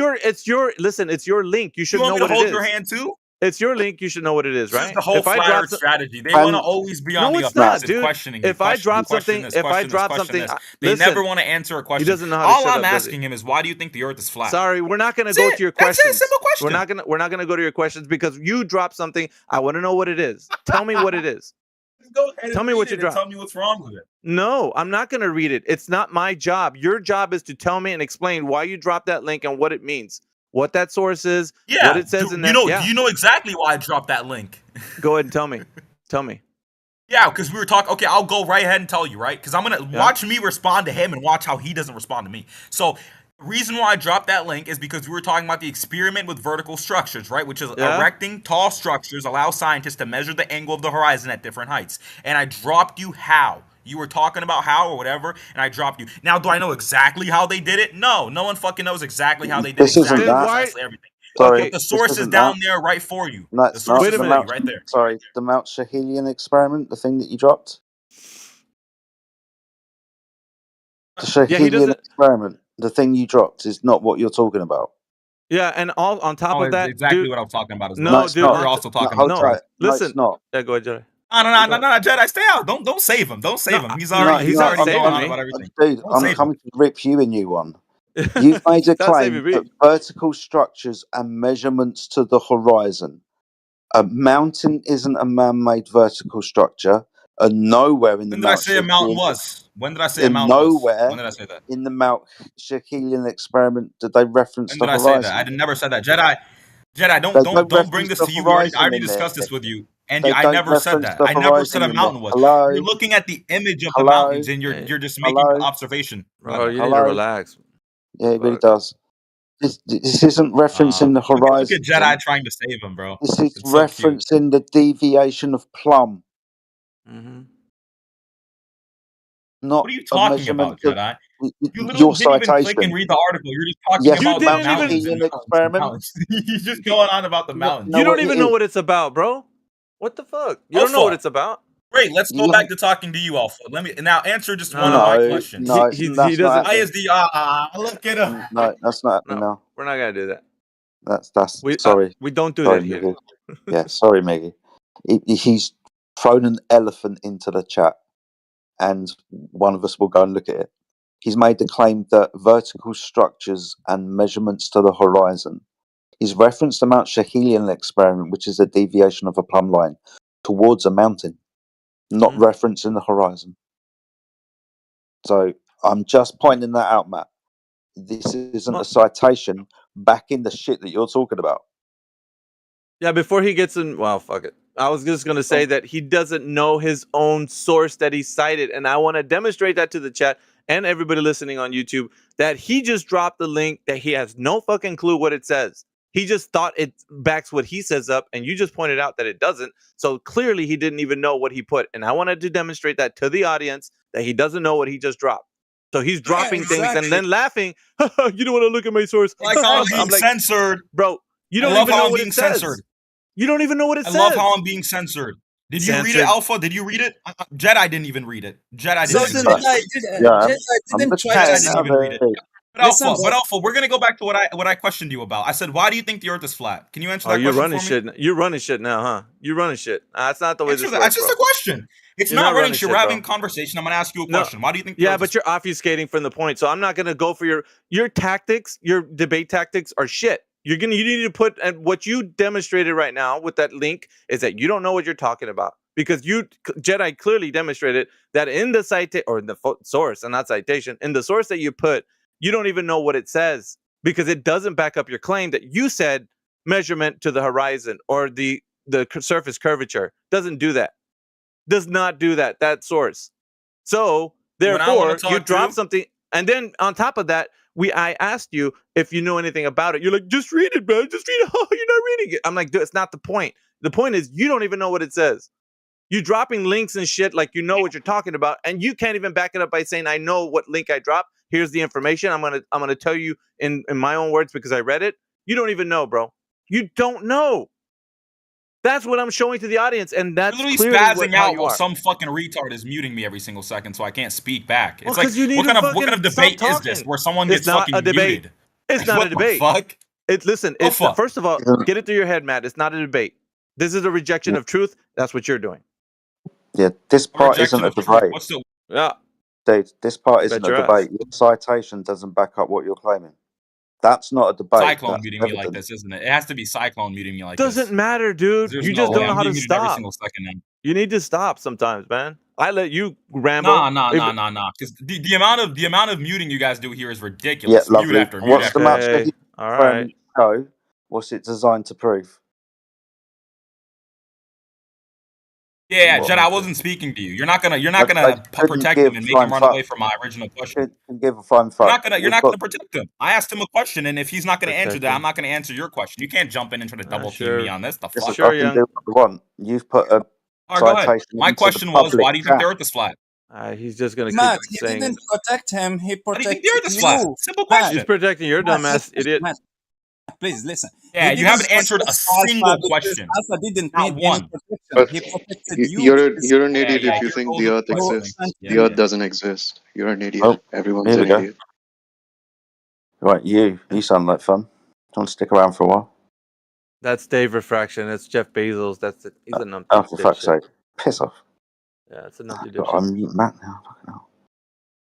your. Listen, it's your link. You should You want know me to what hold it your is. hand too? It's your link. You should know what it is, This right? is the whole If I flat drop Earth some- strategy. They I'm- want to always be on No, the it's not, offensive, dude. questioning you. If I drop question something, this, if I question drop this, question something, this. They listen, never want to answer a question. doesn't know how to All shut I'm up, does asking he? him is, why do you think the Earth is flat? Sorry, we're not going to That's go it. to your That's it. questions. Simple question. We're not gonna go to your questions because you dropped something. I want to know what it is. Tell me what it is. Go ahead and Tell me read what you it and dropped. Tell me what's wrong with it. No, I'm not going to read it. It's not my job. Your job is to tell me and explain why you dropped that link and what it means, what that source is, Yeah, what it says in there. you know exactly why I dropped that link. Go ahead and tell me. Tell me. Yeah, because we were talking. Okay, I'll go right ahead and tell you, right? Because I'm gonna watch me respond to him and watch how he doesn't respond to me. So, the reason why I dropped that link is because we were talking about the experiment with vertical structures, right? Which is erecting tall structures allow scientists to measure the angle of the horizon at different heights. And I dropped you how. You were talking about how or whatever, and I dropped you. Now, do I know exactly how they did it? No, no one fucking knows exactly how they did This isn't exactly that. precisely everything. Sorry, But the this source is isn't down that. there right for you. No, The it's source not. is The for you Mount, right there. sorry, the Mount Shahelian experiment, the thing that you dropped. The Yeah, he Shahelian doesn't. experiment. The thing you dropped is not what you're talking about. Yeah, and all on top of that, exactly dude, what I'm talking about. no, dude, we're also talking about. No, listen. it's not. Yeah, go ahead, Jedi. No, Jedi, stay out. Don't save him. Don't save him. He's already going on about everything. Dude, I'm coming to rip you a new one. You've made a claim that vertical structures and measurements to the horizon. A mountain isn't a man-made vertical structure, and nowhere in the When did I say a mountain was? When did I say a mountain was? When did I say that? In the Mount Shakilian experiment, did they reference when the did horizon? I say that? I never said that. Jedi, don't bring this to you. I already discussed this with you, and I never said that. I never said a mountain was. Hello? You're looking at the image of the mountains, and you're just making an observation. Bro, you need to relax. Yeah, it really does. This isn't referencing the horizon. Look at Jedi trying to save him, bro. This is referencing the deviation of plumb. Mm-hmm. Not what are you talking about, Jedi? You literally your didn't even citation. click and read the article. You're just talking about the mountains. Experiment. You're just going on about the mountains. You don't even know what it's about, bro. What the fuck? You don't know what it's about. Great, let's go back to talking to you, Alpha. Let me now answer just one of my questions. No, he doesn't. Why is the look at him? No, that's not happening now. We're not gonna do that. That's sorry. We don't do sorry, that here. Miggy. Yeah, sorry, Miggy. He's thrown an elephant into the chat, and one of us will go and look at it. He's made the claim that vertical structures and measurements to the horizon. He's referenced the Mount Shakilian experiment, which is a deviation of a plumb line towards a mountain, not referencing the horizon. So I'm just pointing that out, Matt. This isn't a citation back in the shit that you're talking about. Yeah, before he gets in, well, fuck it. I was just going to say that he doesn't know his own source that he cited, and I want to demonstrate that to the chat and everybody listening on YouTube, that he just dropped the link that he has no fucking clue what it says. He just thought it backs what he says up, and you just pointed out that it doesn't. So clearly he didn't even know what he put, and I wanted to demonstrate that to the audience, that he doesn't know what he just dropped. So he's dropping things and then laughing. You don't want to look at my source. Like how I'm being censored. Bro, you don't even know what it says. You don't even know what it says. I love how I'm being censored. Did you read it, Alpha? Did you read it? Jedi didn't even read it. Jedi didn't even read it. But Alpha, we're gonna go back to what I questioned you about. I said, why do you think the Earth is flat? Can you answer that question you're running for shit. me? You're running shit now, huh? You're running shit. That's not the way this works. That's just a question. It's not running shit. We're having a conversation. I'm gonna ask you a question. Why do you think? Yeah, but you're obfuscating from the point. So I'm not gonna go for your tactics. Your debate tactics are shit. You need to put, and what you demonstrated right now with that link is that you don't know what you're talking about, because Jedi clearly demonstrated that in the source, and not citation, in the source that you put, you don't even know what it says, because it doesn't back up your claim that you said measurement to the horizon or the surface curvature. Doesn't do that. Does not do that. That source. So therefore, you drop something, and then on top of that, I asked you if you know anything about it. You're like, just read it, man. Just read it. Oh, you're not reading it. I'm like, dude, it's not the point. The point is you don't even know what it says. You're dropping links and shit like you know what you're talking about, and you can't even back it up by saying, I know what link I dropped. Here's the information. I'm gonna tell you in my own words because I read it. You don't even know, bro. You don't know. That's what I'm showing to the audience, and that's literally clearly spazzing out while are. some fucking retard is muting me every single second, so I can't speak back. It's well, like, what kind of debate is this where someone gets fucking muted? It's not a debate. Fuck? First of all, get it through your head, Matt. It's not a debate. This is a rejection of truth. That's what you're doing. Yeah, this part isn't a debate. Dave, this part isn't a debate. Your citation doesn't back up what you're claiming. That's not a debate. Cyclone muting me like this, isn't it? It has to be Cyclone muting me like this. Doesn't matter, dude. You just don't know how to stop. Every single second now. You need to stop sometimes, man. I let you ramble. Nah. Because the amount of muting you guys do here is ridiculous. Yeah, lovely. Mute after mute. What's the match? All right. Show? What's it designed to prove? Yeah, Jedi, I wasn't speaking to you. You're not gonna protect him and make him run away from my original question. Give a fine fuck. You're not gonna protect him. I asked him a question, and if he's not gonna answer that, I'm not gonna answer your question. You can't jump in and try to double team me on this. The fuck? Sure, I can do what I want. You've put a citation. My question was, why do you think the Earth is flat? He's just gonna Matt, keep saying. He didn't protect him. He protected you think the Earth is flat? Simple question. He's protecting your dumbass idiot. Matt, please listen. Yeah, you haven't answered a single question. Alpha didn't Not need one. any protection. But he protected you. You're an idiot if you think the Earth exists. The Earth doesn't exist. You're an idiot. Everyone's an idiot. Right, you sound like fun. Do you want to stick around for a while? That's Dave Refraction. That's Jeff Bezos. That's it. He's a numpty. Oh, for fuck's dipshit. sake. Piss off. Yeah, it's a numpty Got dipshit. to unmute Matt now. Fucking hell.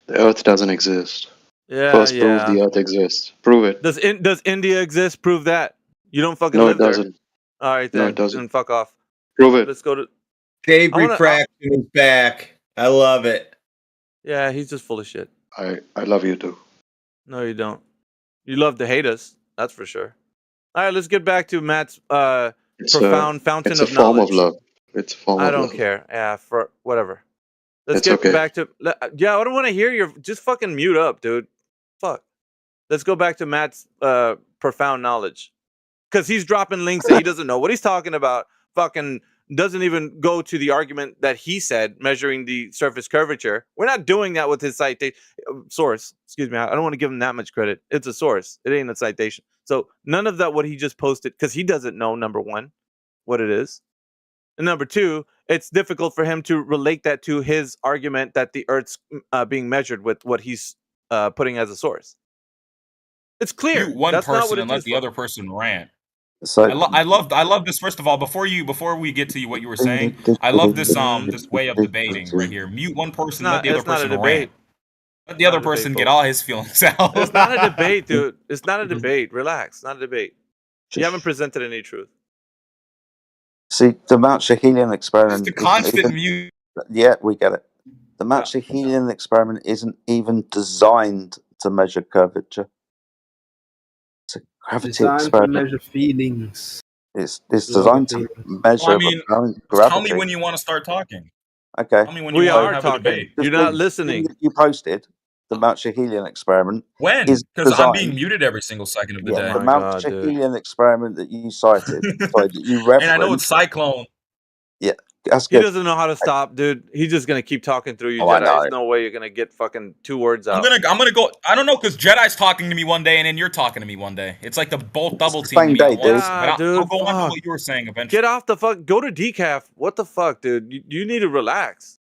The Earth doesn't exist. Yeah, First, yeah. prove the Earth exists. Prove it. Does India exist? Prove that. You don't fucking No, live it doesn't. there. All right, then. No, it doesn't. Then fuck off. Prove it. Let's go to. Dave I wanna- Refraction is back. I love it. Yeah, he's just full of shit. I love you too. No, you don't. You love to hate us. That's for sure. All right, let's get back to Matt's profound fountain it's of a form knowledge. of love. It's a form I of don't love. care. Yeah, for whatever. Let's It's get okay. back to. Yeah, I don't want to hear your. Just fucking mute up, dude. Fuck. Let's go back to Matt's profound knowledge, because he's dropping links that he doesn't know what he's talking about. Fucking doesn't even go to the argument that he said measuring the surface curvature. We're not doing that with his citation source. Excuse me. I don't want to give him that much credit. It's a source. It ain't a citation. So none of that what he just posted, because he doesn't know, number one, what it is. And number two, it's difficult for him to relate that to his argument that the Earth's being measured with what he's putting as a source. It's clear. Mute one That's not what person it's and let used the for. other person rant. So I love this. First of all, before we get to what you were saying, I love this this way of debating right here. Mute one person, let the other It's not a person debate. rant. Let the other person get all his feelings out. It's not a debate, dude. It's not a debate. Relax. It's not a debate. You haven't presented any truth. See, the Mount Shahelian experiment. Just a isn't constant even- mute. Yeah, we get it. The Mount Shahelian experiment isn't even designed to measure curvature. It's a gravity Designed to experiment. measure feelings. It's designed to measure Well, I mean, apparent tell gravity. me when you want to start talking. Okay. Tell me when We you want are to have talking. a debate. You're not listening. You posted the Mount Shahelian experiment. When? is Because I'm being designed- muted every single second of the Yeah, day. the Mount Shahelian experiment that you cited, sorry, that you referenced. And I know it's Cyclone. Yeah, that's He good. doesn't know how to stop, dude. He's just gonna keep talking through you, Oh, I Jedi. know. There's no way you're gonna get fucking 2 words out. I'm gonna go. I don't know, because Jedi's talking to me one day and then you're talking to me one day. It's like the both double team same me day, at once. dude. But I'll Dude, go on to fuck. what you were saying eventually. Get off the fuck. Go to decaf. What the fuck, dude? You need to relax.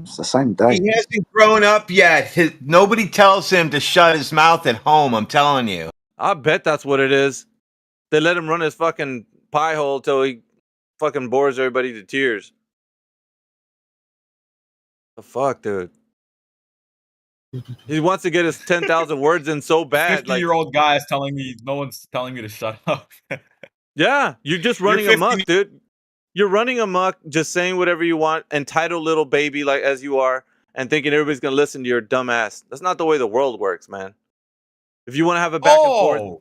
It's the same day. He hasn't grown up yet. Nobody tells him to shut his mouth at home. I'm telling you. I bet that's what it is. They let him run his fucking pie hole till he fucking bores everybody to tears. The fuck, dude. He wants to get his 10,000 words in so bad. Like, 50-year-old guy is telling me no one's telling me to shut up. yeah, you're just running You're amok, dude. You're running amok, just saying whatever you want, entitled little baby like as you are, and thinking everybody's gonna listen to your dumb ass. That's not the way the world works, man. If you want to have a back and forth,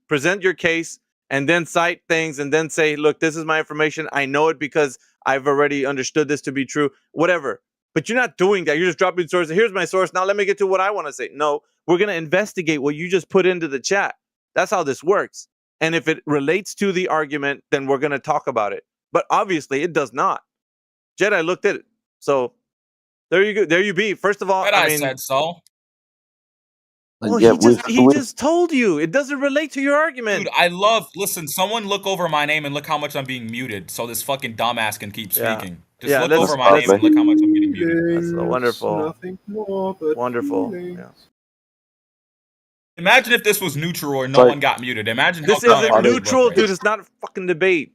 present your case, and then cite things, and then say, look, this is my information. I know it because I've already understood this to be true. Whatever. But you're not doing that. You're just dropping sources. Here's my source. Now let me get to what I want to say. No, we're gonna investigate what you just put into the chat. That's how this works. And if it relates to the argument, then we're gonna talk about it. But obviously, it does not. Jedi looked at it. So there you go. There you be. First of all, But I I mean, said so. well, Yeah, he just told you. It doesn't relate to your argument. Dude, listen, someone look over my name and look how much I'm being muted so this fucking dumbass can keep Yeah. speaking. Just Yeah, look let's- over my name and look how much I'm getting muted. That's so wonderful. Nothing more but Wonderful. feelings. Yeah. Imagine if this was neutral or no So- one got muted. Imagine This how dumb isn't everybody neutral, was. dude. It's not a fucking debate.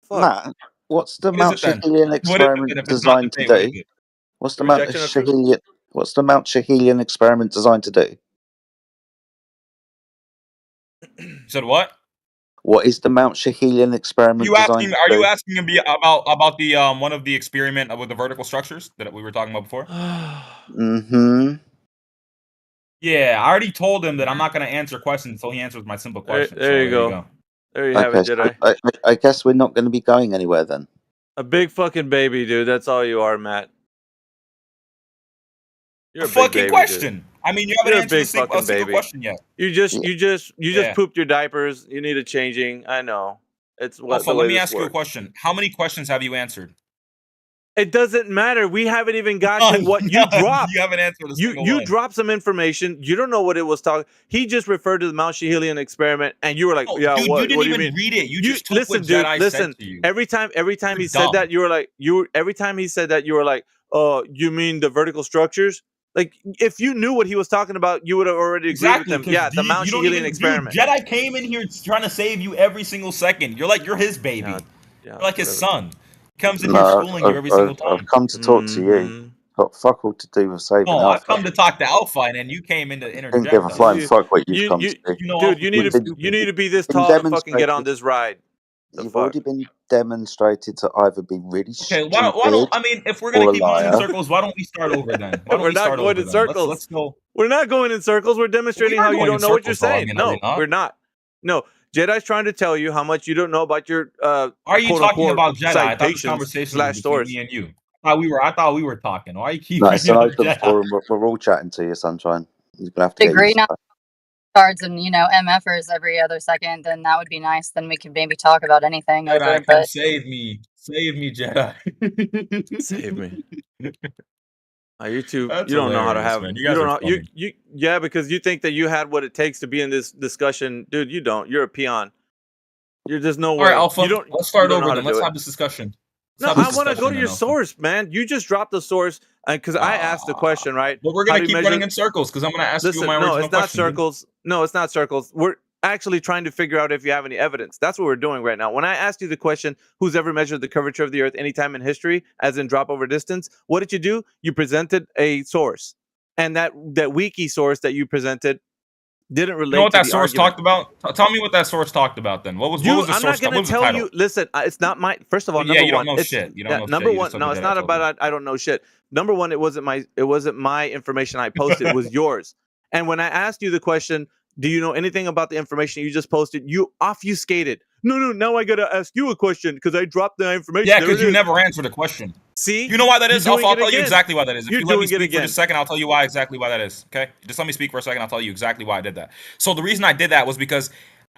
Fuck. Matt, what's the What is Mount it then? Shahelian What is it experiment then if it's not designed to debate? What is do? it? What's the Mount Rejection of truth? Shahelian? What's the Mount Shahelian experiment designed to do? You said what? What is the Mount Shahelian experiment Are designed to you do? asking me about the one of the experiment with the vertical structures that we were talking about before? Mm-hmm. Yeah, I already told him that I'm not going to answer questions until he answers my simple question. There you go. There you have Okay, it, so Jedi. I guess we're not going to be going anywhere then. A big fucking baby, dude. That's all you are, Matt. You're A a big fucking baby, question. dude. I mean, you haven't You're a answered big a single fucking baby. question yet. You just Yeah. pooped your diapers. You need a changing. I know. It's what. Also, the let way me this ask you a works. question. How many questions have you answered? It doesn't matter. We haven't even got to None, what you none. dropped. You haven't answered a single You one. dropped some information. You don't know what it was talking. He just referred to the Mount Shahelian experiment, and you were like, No, "Yeah, dude, what? you didn't what do you even mean?" read it. You just took listen, what dude. Jedi Listen. said to you. Every time You're he said dumb. that, you were like, every time he said that, you were like, "Oh, you mean the vertical structures?" Like, if you knew what he was talking about, you would have already agreed with him. Yeah, the Mount Shihelian experiment. Dude, Jedi came in here trying to save you every single second. You're his baby. You're like his son. He comes in here schooling you every single time. I've come to talk to you. Got fuck all to do with saving No, Alpha. I've come to talk to Alpha, and then you came in to interject. Didn't give a flying fuck what you've come to do. Dude, you need to be this tall to fucking get on this ride. You've already been demonstrated to either be really stupid. Why don't I mean, if we're gonna keep going in circles, why don't we start over then? We're not going in circles. Let's go. We're not going in circles. We're demonstrating how you don't know what you're saying. No, we're not. No, Jedi's trying to tell you how much you don't know about your Why are you talking about Jedi? I thought this citations conversation / was between source. me and you. I thought we were talking. Why you keep No, it's an bringing up open Jedi? forum. We're all chatting to you, Sunshine. You're gonna have to get Degree used to that. cards and MFers every other second, then that would be nice. Then we could maybe talk about anything over. Jedi, come But save me, Jedi. Save me. You two, That's you don't know how to hilarious, have. man. You You guys don't are know. Yeah, because you think that you had what it takes to be in this discussion, dude. You don't. You're a peon. There's no All way. right, Alpha. You don't. Let's start you don't know over how then. to Let's do it. have this discussion. No, Let's have I this want to go discussion to then, your Alpha. source, man. You just dropped the source because I asked the question, right? But we're How gonna do you keep measure- running in circles because I'm gonna ask Listen, you my no, original it's not question. dude. circles. No, it's not circles. We're actually trying to figure out if you have any evidence. That's what we're doing right now. When I asked you the question, who's ever measured the curvature of the Earth anytime in history, as in drop over distance, what did you do? You presented a source, and that wiki source that you presented didn't relate You know what to that the source argument. talked about? Tell me what that source talked about then. What was the I'm source? not going What to was the tell title? you. Listen, it's not my. First of all, Yeah, number you don't one, know it's shit. You don't know number shit. You one. just told No, me it's Jedi not told about I don't know shit. Number one, it wasn't my information I posted. It was yours. And when I asked you the question, do you know anything about the information you just posted? You obfuscated. No. Now I got to ask you a question because I dropped the information. Yeah, There because it you is. never answered a question. See, You know why that is? You're Alpha, doing I'll it tell you again. exactly why that is. If You're you let me doing it speak for again. just a second, I'll tell you why exactly why that is. Okay? Just let me speak for a second. I'll tell you exactly why I did that. So the reason I did that was because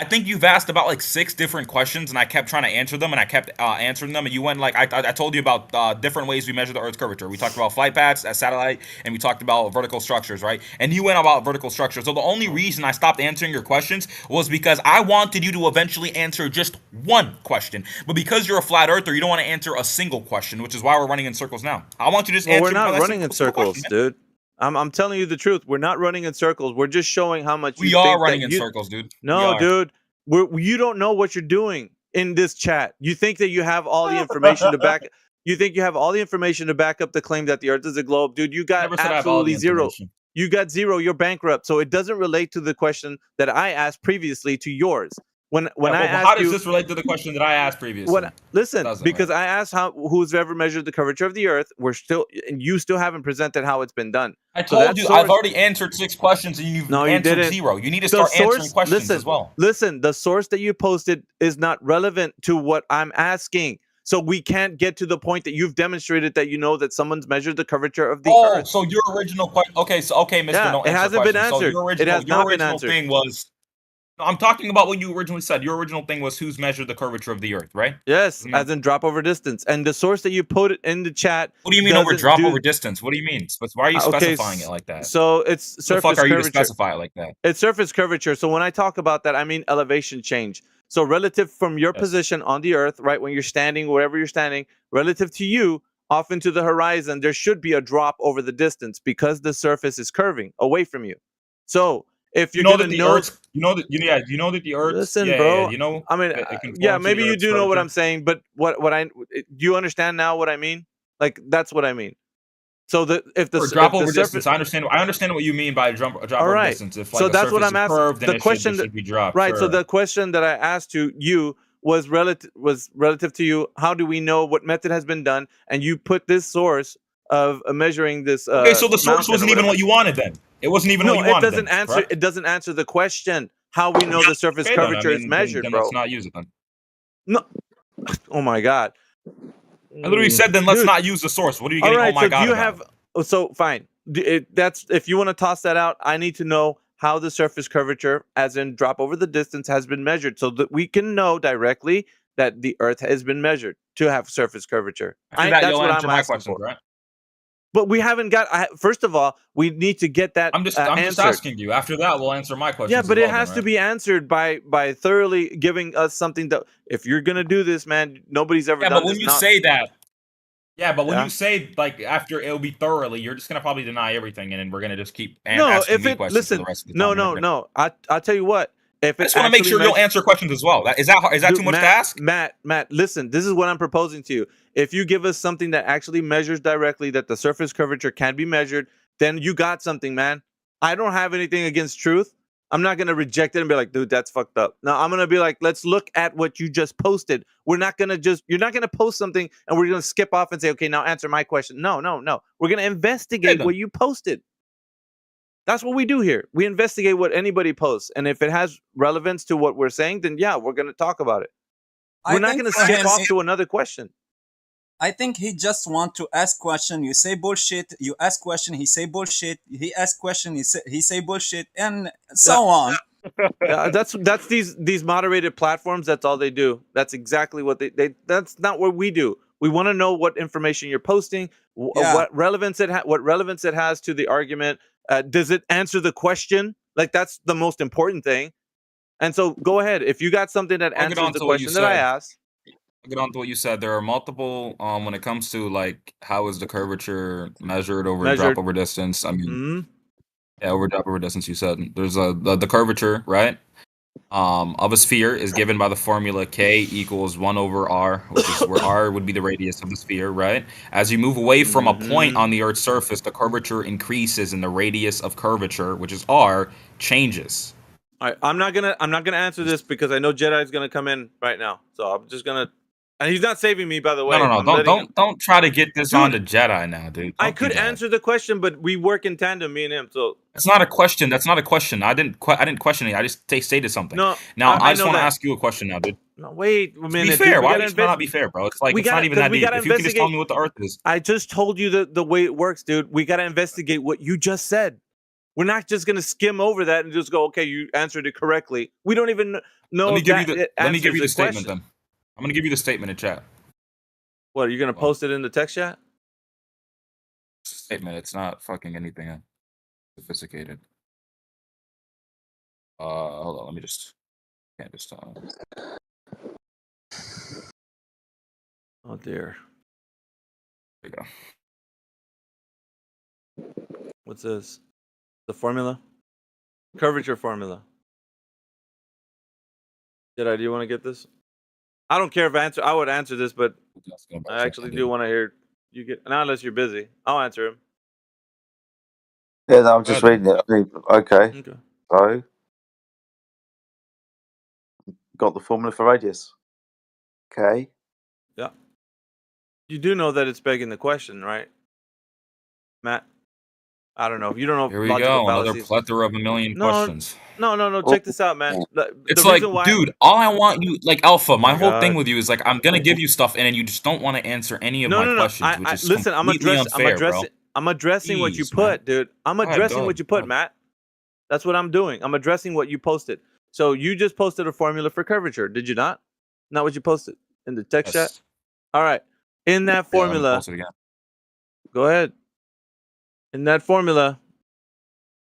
I think you've asked about like 6 different questions, and I kept trying to answer them, and I kept answering them, and you went like I told you about different ways we measure the Earth's curvature. We talked about flight paths, a satellite, and we talked about vertical structures, right? And you went about vertical structures. So the only reason I stopped answering your questions was because I wanted you to eventually answer just one question. But because you're a flat earther, you don't want to answer a single question, which is why we're running in circles now. I want you to just Well, answer. we're not that running in simple circles, question, man. dude. I'm telling you the truth. We're not running in circles. We're just showing how much We you are think running that in you- circles, dude. We No, are. dude. You don't know what you're doing in this chat. You think that you have all the information to back. You think you have all the information to back up the claim that the Earth is a globe, dude. You got Never said I have all the absolutely zero. information. You got zero. You're bankrupt. So it doesn't relate to the question that I asked previously to yours. When Yeah, I but asked how does you, this relate to the question that I asked previously? listen, Doesn't, because right? I asked who's ever measured the curvature of the Earth. And you still haven't presented how it's been done. I So told that you source- I've already answered 6 questions, and you've No, you answered didn't. 0. You need to The start answering questions listen, as well. Listen, the source that you posted is not relevant to what I'm asking. So we can't get to the point that you've demonstrated that you know that someone's measured the curvature of the Oh, Earth. so your original question? Okay, Mister, Yeah, don't it answer hasn't been questions. So answered. your It original, has not been answered. thing was. No, I'm talking about what you originally said. Your original thing was who's measured the curvature of the Earth, right? Yes, Isn't that- as in drop over distance. And the source that you put in the chat. What do you mean over doesn't drop do- over distance? What do you mean? Why are you Okay, specifying it like that? So it's What the surface fuck are you to curvature. specify it like that? It's surface curvature. So when I talk about that, I mean elevation change. So relative from your Yes. position on the Earth, right, when you're standing, wherever you're standing, relative to you, off into the horizon, there should be a drop over the distance because the surface is curving away from you. So if You you're know gonna that the know, Earth's. You know that the Earth's. listen, yeah, bro. Yeah, you know. I mean, it conforms yeah, to maybe the you Earth's do know what curvature. I'm saying, but do you understand now what I mean? Like that's what I mean. So if the Or drop if the over surface, distance. I understand what you mean by drop all over right. distance. If like So a that's what surface I'm is asking. curved, then The question it should be dropped. right. So Sure. the question that I asked to you was relative to you. How do we know what method has been done? And you put this source of measuring this. Okay, so the source mountain or wasn't even whatever. what you wanted then. It wasn't even No, what you it wanted. doesn't then, answer. correct? It doesn't answer the question. How we know the surface Okay, then, I curvature is mean, measured, then bro? let's not use it then. No. Oh my god. I literally said then let's Dude. not use the source. What are you All getting? right, Oh my so god! do you about? have? So fine. That's if you want to toss that out. I need to know how the surface curvature, as in drop over the distance, has been measured, so that we can know directly that the Earth has been measured to have surface curvature. After that, That's you'll what answer I'm my asking questions, for. right? But we haven't got. First of all, we need to get that. I'm just answered. asking you. After that, we'll answer my questions. Yeah, but as it well, has then, to right? be answered by thoroughly giving us something that if you're gonna do this, man, nobody's ever Yeah, done but when this. you say that, Yeah, but when Yeah. you say like after it'll be thoroughly, you're just gonna probably deny everything, and then we're gonna just keep asking me questions for the rest of the time. No. I'll tell you what. If I it just want to make actually sure you'll answer questions as well. Is that Dude, too much to Matt, ask? Matt, listen. This is what I'm proposing to you. If you give us something that actually measures directly that the surface curvature can be measured, then you got something, man. I don't have anything against truth. I'm not gonna reject it and be like, dude, that's fucked up. No, I'm gonna be like, let's look at what you just posted. You're not gonna post something and we're gonna skip off and say, okay, now answer my question. No. We're gonna investigate what you posted. That's what we do here. We investigate what anybody posts, and if it has relevance to what we're saying, then yeah, we're gonna talk about it. We're not gonna skip off to another question. I think he just want to ask question. You say bullshit. You ask question. He say bullshit. He ask question. He say bullshit, and so on. Yeah, that's these moderated platforms. That's all they do. That's exactly what they. That's not what we do. We want to know what information you're posting, what relevance it has to the argument. Does it answer the question? Like that's the most important thing. And so go ahead. If you got something that answers the question that I asked. I'll get on to what you said. There are multiple when it comes to like how is the curvature measured over drop over distance. I mean, yeah, over drop over distance. You said there's the curvature, right? Of a sphere is given by the formula K equals 1 over R, which is where R would be the radius of the sphere, right? As you move away from a point on the Earth's surface, the curvature increases and the radius of curvature, which is R, changes. All right, I'm not gonna answer this because I know Jedi's gonna come in right now. So I'm just gonna, and he's not saving me, by the way. No. Don't try to get this on to Jedi now, dude. I could answer the question, but we work in tandem, me and him. So it's not a question. That's not a question. I didn't question it. I just stated something. No, now I just know want to that. ask you a question now, dude. No, wait a minute. Be fair. Dude, Why would you not be fair, bro? It's like it's not even that deep. If you can just tell me what the Earth is. I just told you the way it works, dude. We gotta investigate what you just said. We're not just gonna skim over that and just go, okay, you answered it correctly. We don't even know. Let me give you the question. statement then. I'm gonna give you the statement in chat. What, are you gonna post it in the text chat? Statement. It's not fucking anything sophisticated. Hold on. Let me just. Can't just. Oh dear. There you go. What's this? The formula? Curvature formula. Do you want to get this? I don't care if I would answer this, but I actually do want to hear you get. Not unless you're busy. I'll answer him. Yeah, no, I'm just reading it. Okay. So, got the formula for radius. Okay. Yeah. You do know that it's begging the question, right, Matt? I don't know. You don't know. Here we go. Another plethora of a million questions. No. Check this out, man. It's like, dude, all I want you, like Alpha, my whole thing with you is like, I'm going to give you stuff and then you just don't want to answer any of my questions, which is listen, completely unfair, bro. I'm addressing what you put, dude. I'm addressing what you put, Matt. That's what I'm doing. I'm addressing what you posted. So you just posted a formula for curvature, did you not? Not what you posted in the text chat? All right. In that formula, post it again. Go ahead. In that formula,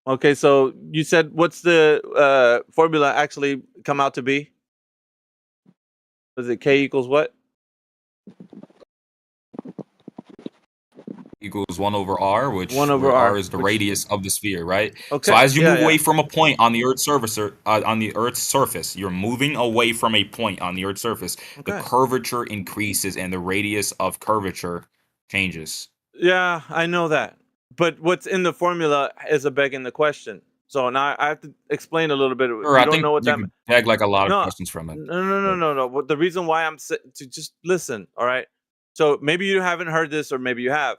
okay, so you said what's the formula actually come out to be? Was it K equals what? Equals 1 over R, which 1 over R is the radius of the sphere, right? Okay. So as you move away from a point on the Earth's surface, you're moving away from a point on the Earth's surface. Okay. The curvature increases and the radius of curvature changes. Yeah, I know that. But what's in the formula is a begging the question. So now I have to explain a little bit. Sure, I think you can beg like a lot of questions from it. No. But the reason why I'm to just listen, all right? So maybe you haven't heard this or maybe you have.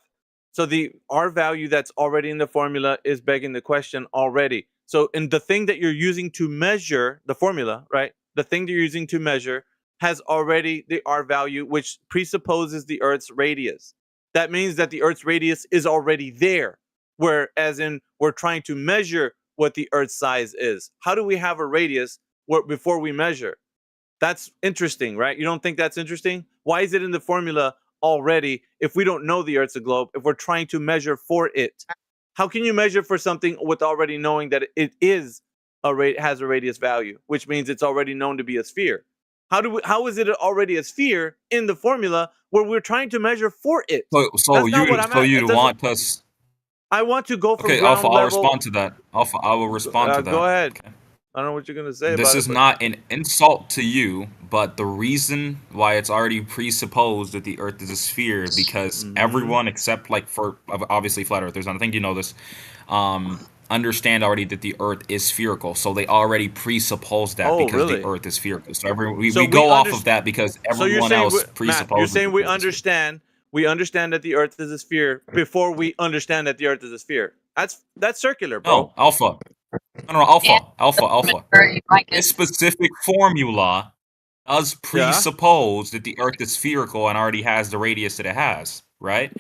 So the R value that's already in the formula is begging the question already. So in the thing that you're using to measure the formula, right? The thing that you're using to measure has already the R value, which presupposes the Earth's radius. That means that the Earth's radius is already there, whereas in we're trying to measure what the Earth's size is. How do we have a radius before we measure? That's interesting, right? You don't think that's interesting? Why is it in the formula already if we don't know the Earth's a globe, if we're trying to measure for it? How can you measure for something with already knowing that it has a radius value, which means it's already known to be a sphere? How is it already a sphere in the formula where we're trying to measure for it? So you want us? I want to go from Okay, ground Alpha. I'll level. respond to that. Alpha. I will respond to that. Go ahead. Okay. I don't know what you're gonna say. This about is it, not an insult to you, but the reason why it's already presupposed that the Earth is a sphere because everyone except for obviously flat earthers, and I think you know this, understand already that the Earth is spherical. So they already presuppose that because the Earth is spherical. So we go off of that because everyone else presupposes. Matt, you're saying we understand that the Earth is a sphere before we understand that the Earth is a sphere. That's circular, bro. No, Alpha. No, Alpha. This specific formula does presuppose that the Earth is spherical and already has the radius that it has, right?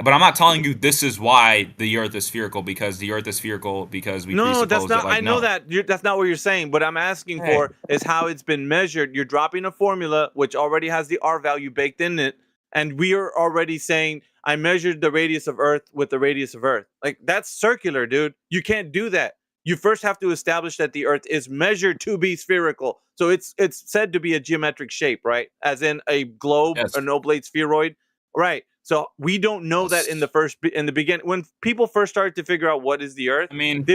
But I'm not telling you this is why the Earth is spherical because the Earth is spherical because we presuppose that's not. I know that that's not what you're saying. But I'm asking for is how it's been measured. You're dropping a formula which already has the R value baked in it, and we are already saying I measured the radius of Earth with the radius of Earth. Like that's circular, dude. You can't do that. You first have to establish that the Earth is measured to be spherical. So it's said to be a geometric shape, right? As in a globe, an oblate spheroid, right? So we don't know that in the beginning. When people first started to figure out what is the Earth, I mean, they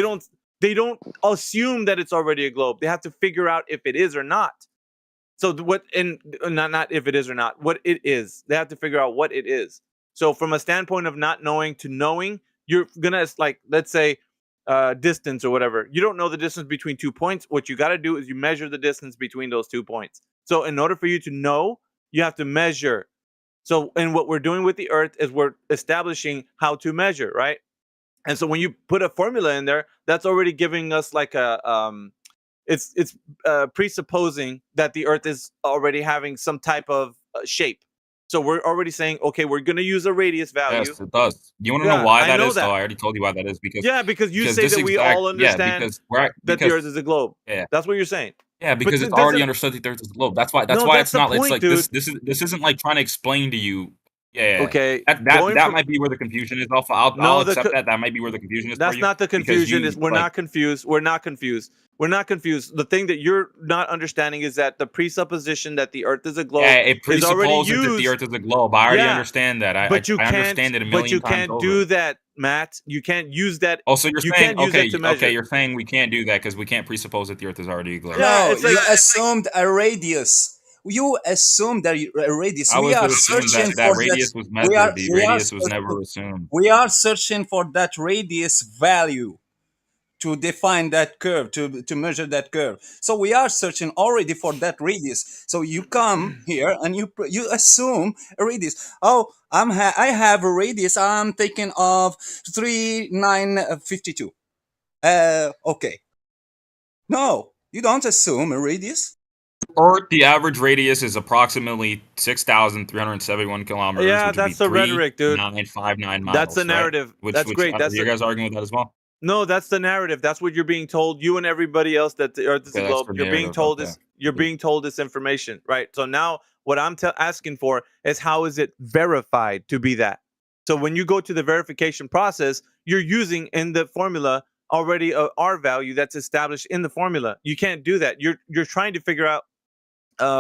don't assume that it's already a globe. They have to figure out if it is or not. So not if it is or not, what it is. They have to figure out what it is. So from a standpoint of not knowing to knowing, you're gonna let's say. Distance or whatever. You don't know the distance between 2 points. What you got to do is you measure the distance between those 2 points. So in order for you to know, you have to measure. So and what we're doing with the Earth is we're establishing how to measure, right? And so when you put a formula in there, that's already giving us it's presupposing that the Earth is already having some type of shape. So we're already saying, okay, we're going to use a radius value. Yes, it does. You want to know why that is? Though I already told you why that is because you say that we all understand that the Earth is a globe. Yeah, that's what you're saying. Yeah, because it's already understood that the Earth is a globe. That's why. That's why it's not. It's like this. This isn't like trying to explain to you. Yeah. Okay. That might be where the confusion is. Alpha. I'll accept that. That might be where the confusion is. That's not the confusion. We're not confused. We're not confused. We're not confused. The thing that you're not understanding is that the presupposition that the Earth is a globe it presupposes that the Earth is a globe. I already understand that. I understand it a million times over. But you can't do that, Matt. You can't use that. Oh, so you're saying okay? You're saying we can't do that because we can't presuppose that the Earth is already a globe. No, you assumed a radius. You assume that a radius. We are searching that for radius was measured. The radius was never assumed. We are searching for that radius value to define that curve, to measure that curve. So we are searching already for that radius. So you come here and you assume a radius. Oh, I have a radius. I'm thinking of 3952. Okay. No, you don't assume a radius. Earth, the average radius is approximately 6,371 kilometers. Yeah, that's the rhetoric, dude. 959 miles. That's the narrative. Right? That's great. You guys arguing with that as well? No, that's the narrative. That's what you're being told. You and everybody else that the Earth is a globe. You're being told this. You're being told this information, right? So now, what I'm asking for is how is it verified to be that? So when you go to the verification process, you're using in the formula already a R value that's established in the formula. You can't do that. You're trying to figure out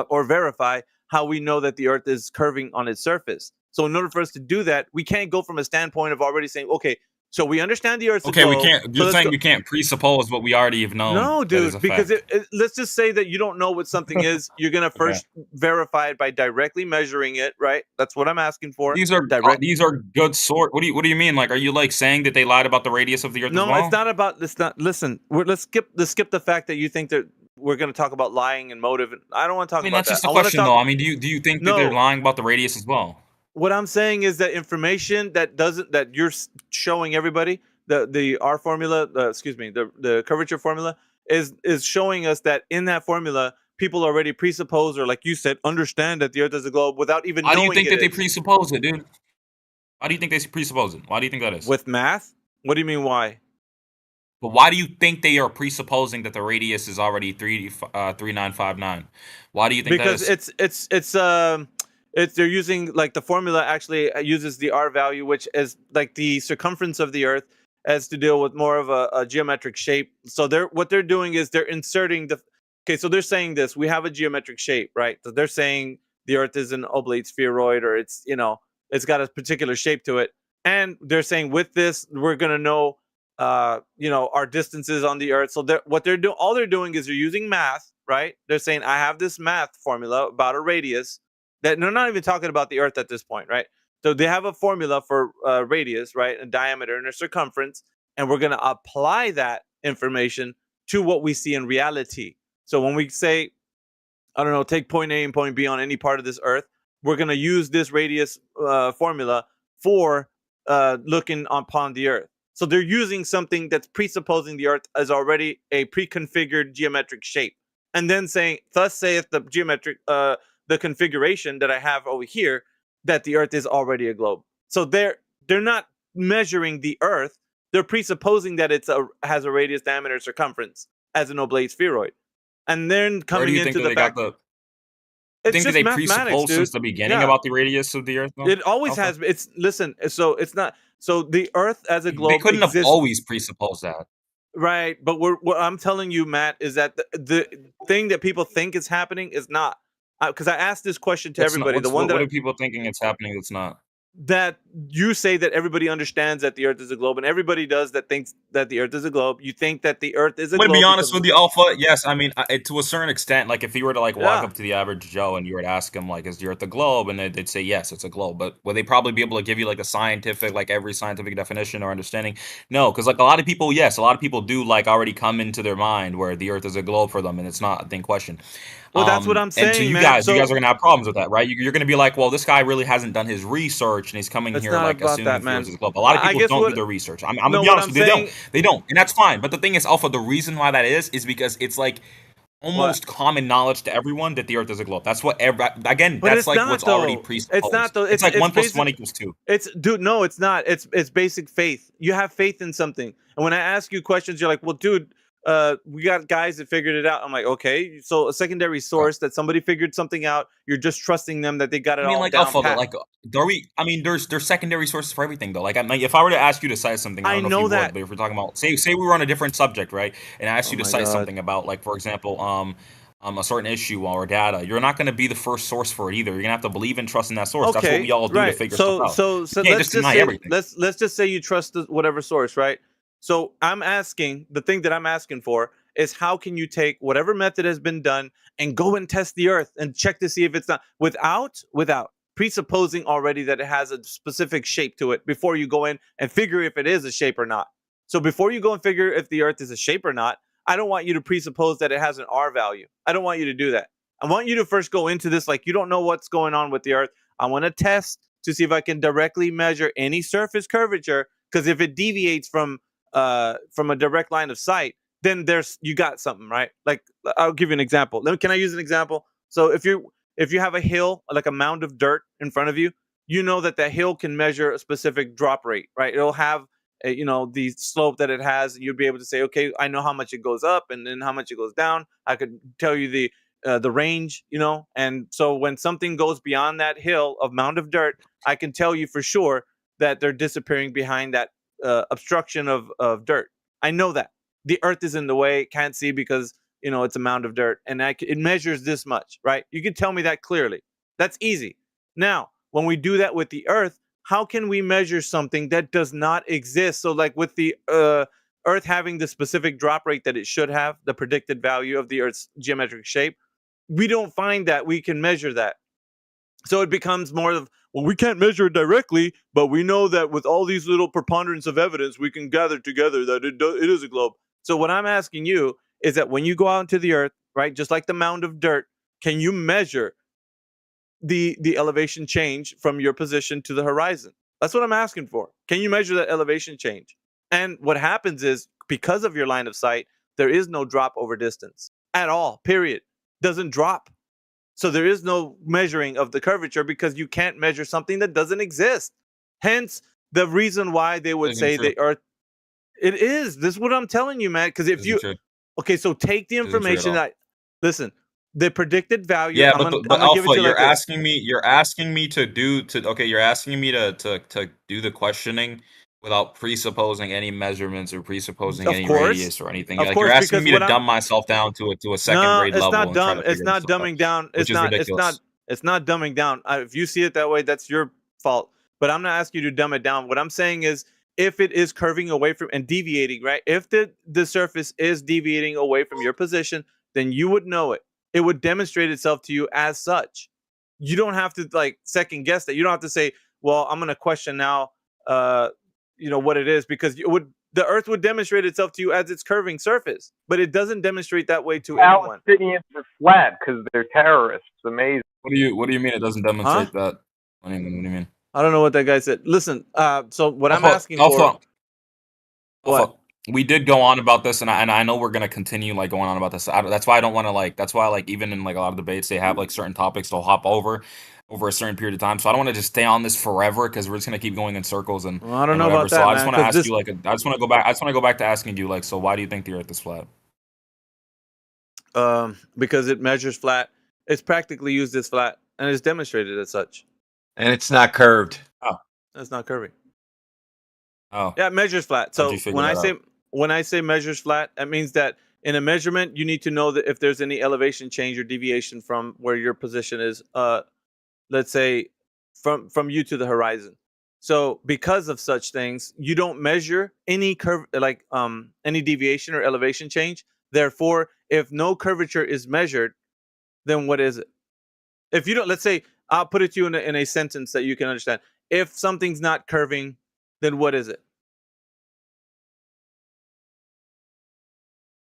or verify how we know that the Earth is curving on its surface. So in order for us to do that, we can't go from a standpoint of already saying, okay, so we understand the Earth's a globe. We can't. You're saying we can't presuppose what we already have known. No, dude, because let's just say that you don't know what something is. You're gonna first verify it by directly measuring it, right? That's what I'm asking for. These are good sort. What do you mean? Like, are you like saying that they lied about the radius of the Earth? No, as well? It's not about. It's not. Listen, let's skip the fact that you think that we're going to talk about lying and motive. I don't want to talk about that. That's just a question, though. I mean, do you think that they're lying about the radius as well? What I'm saying is that information that you're showing everybody, the R formula, the curvature formula is showing us that in that formula, people already presuppose, or like you said, understand that the Earth is a globe without even knowing it. How do you think that they presuppose it, dude? How do you think they presuppose it? Why do you think that is? With math? What do you mean why? But why do you think they are presupposing that the radius is already 3959? Why do you think that is? Because they're using, like, the formula actually uses the R value, which is like the circumference of the Earth, as to deal with more of a geometric shape. So what they're doing is they're inserting okay, so they're saying this. We have a geometric shape, right? So they're saying the Earth is an oblate spheroid, or it's, you know, it's got a particular shape to it. And they're saying with this, we're gonna know, you know, our distances on the Earth. So what they're doing, all they're doing is they're using math, right? They're saying I have this math formula about a radius. That they're not even talking about the Earth at this point, right? So they have a formula for radius, right, and diameter and a circumference, and we're gonna apply that information to what we see in reality. So when we say, I don't know, take point A and point B on any part of this Earth, we're going to use this radius formula for looking upon the Earth. So they're using something that's presupposing the Earth as already a pre-configured geometric shape, and then saying, thus saith the geometric, the configuration that I have over here, that the Earth is already a globe. So they're not measuring the Earth; they're presupposing that has a radius, diameter, circumference as an oblate spheroid. And then coming into the fact, I think that they presuppose since the beginning about the radius of the Earth. Though? It always has. It's listen. So it's not. So the Earth as a globe. They couldn't have always presupposed that, right? But what I'm telling you, Matt, is that the thing that people think is happening is not. Because I asked this question to everybody. What are people thinking it's happening that's not? That you say that everybody understands that the Earth is a globe, and everybody does that thinks that the Earth is a globe. You think that the Earth is a globe. To be honest with you, Alpha, yes. I mean, to a certain extent, like if you were to walk up to the average Joe and you were to ask him like, "Is the Earth a globe?" and they'd say, "Yes, it's a globe," but would they probably be able to give you like a scientific, like every scientific definition or understanding? No, because like a lot of people, yes, a lot of people do like already come into their mind where the Earth is a globe for them, and it's not a thing question. Well, that's what I'm saying, and to you man. guys, you guys are gonna have problems with that, right? You're gonna be like, well, this guy really hasn't done his research, and he's coming here like assuming the Earth is a globe. A lot of people don't do their research. I'm gonna be honest with you, they don't, and that's fine. But the thing is, Alpha, the reason why that is because it's like almost common knowledge to everyone that the Earth is a globe. That's what that's like what's already presupposed. It's not though. It's like 1 + 1 = 2. It's dude, no, it's not. It's basic faith. You have faith in something, and when I ask you questions, you're like, well, dude. We got guys that figured it out. I'm like, okay, so a secondary source that somebody figured something out. You're just trusting them that they got it all like down Alpha, pat. like, are we? I mean, there's secondary sources for everything though. Like, if I were to ask you to cite something, I don't know if you would, but if we're talking about, say we were on a different subject, right, and I asked you to cite something about, like, for example, a certain issue or data, you're not going to be the first source for it either. You're gonna have to believe and trust in that source. Okay, that's what we all do to figure stuff out. So you can't just deny everything. Let's just say you trust whatever source, right? So I'm asking, the thing that I'm asking for is how can you take whatever method has been done and go and test the Earth and check to see if it's not without presupposing already that it has a specific shape to it before you go in and figure if it is a shape or not. So before you go and figure if the Earth is a shape or not, I don't want you to presuppose that it has an R value. I don't want you to do that. I want you to first go into this like you don't know what's going on with the Earth. I want to test to see if I can directly measure any surface curvature, because if it deviates from a direct line of sight, then you got something, right? Like, I'll give you an example. Can I use an example? So if you have a hill, like a mound of dirt in front of you, you know that hill can measure a specific drop rate, right? It'll have the slope that it has, and you'll be able to say, okay, I know how much it goes up and then how much it goes down. I could tell you the range, and so when something goes beyond that hill of mound of dirt, I can tell you for sure that they're disappearing behind that obstruction of dirt. I know that the Earth is in the way, can't see because it's a mound of dirt, and it measures this much, right? You can tell me that clearly. That's easy. Now, when we do that with the Earth, how can we measure something that does not exist? So, like with the Earth having the specific drop rate that it should have, the predicted value of the Earth's geometric shape, we don't find that we can measure that. So it becomes more of, well, we can't measure it directly, but we know that with all these little preponderance of evidence, we can gather together that it is a globe. So what I'm asking you is that when you go out into the Earth, right, just like the mound of dirt, can you measure the elevation change from your position to the horizon? That's what I'm asking for. Can you measure that elevation change? And what happens is, because of your line of sight, there is no drop over distance at all, period. Doesn't drop. So there is no measuring of the curvature because you can't measure something that doesn't exist. Hence, the reason why they would say the Earth. It is. This is what I'm telling you, man. Because if you, okay, so take the information that, listen, the predicted value. Yeah, but Alpha, you're asking me to do the questioning without presupposing any measurements or presupposing Of any course. radius or anything. Of Like course, you're asking because me to what I'm dumb myself down to a second No, grade it's level not and try dumb. to It's figure this not stuff out, dumbing down. which is ridiculous. It's not dumbing down. If you see it that way, that's your fault. But I'm not asking you to dumb it down. What I'm saying is, if it is curving away from and deviating, right? If the surface is deviating away from your position, then you would know it. It would demonstrate itself to you as such. You don't have to like second guess that. You don't have to say, "Well, I'm going to question now, what it is," because the Earth would demonstrate itself to you as its curving surface, but it doesn't demonstrate that way to anyone. Palestinians are flat because they're terrorists. Amazing. What do you mean it doesn't demonstrate that? What do you mean? I don't know what that guy said. Listen, so what I'm Alpha- asking Alpha- for. What? We did go on about this, and I know we're gonna continue like going on about this. That's why I don't want to like. That's why like even in like a lot of debates, they have like certain topics they'll hop over a certain period of time. So I don't want to just stay on this forever because we're just gonna keep going in circles and. Well, I don't and know whatever. about So that, I just man, want to 'cause ask you like I just want to go back. I just want to go back to asking you like, so why do you think the Earth is flat? Because it measures flat. It's practically used as flat, and it's demonstrated as such. And it's not curved. Oh, It's not curving. Oh, yeah, it measures flat. How'd So you figure when that I say measures flat, that means that in a measurement, you need to know that if there's any elevation change or deviation from where your position is, let's say from you to the horizon. So because of such things, you don't measure any curve like any deviation or elevation change. Therefore, if no curvature is measured, then what is it? If you don't, let's say, I'll put it to you in a sentence that you can understand. If something's not curving, then what is it?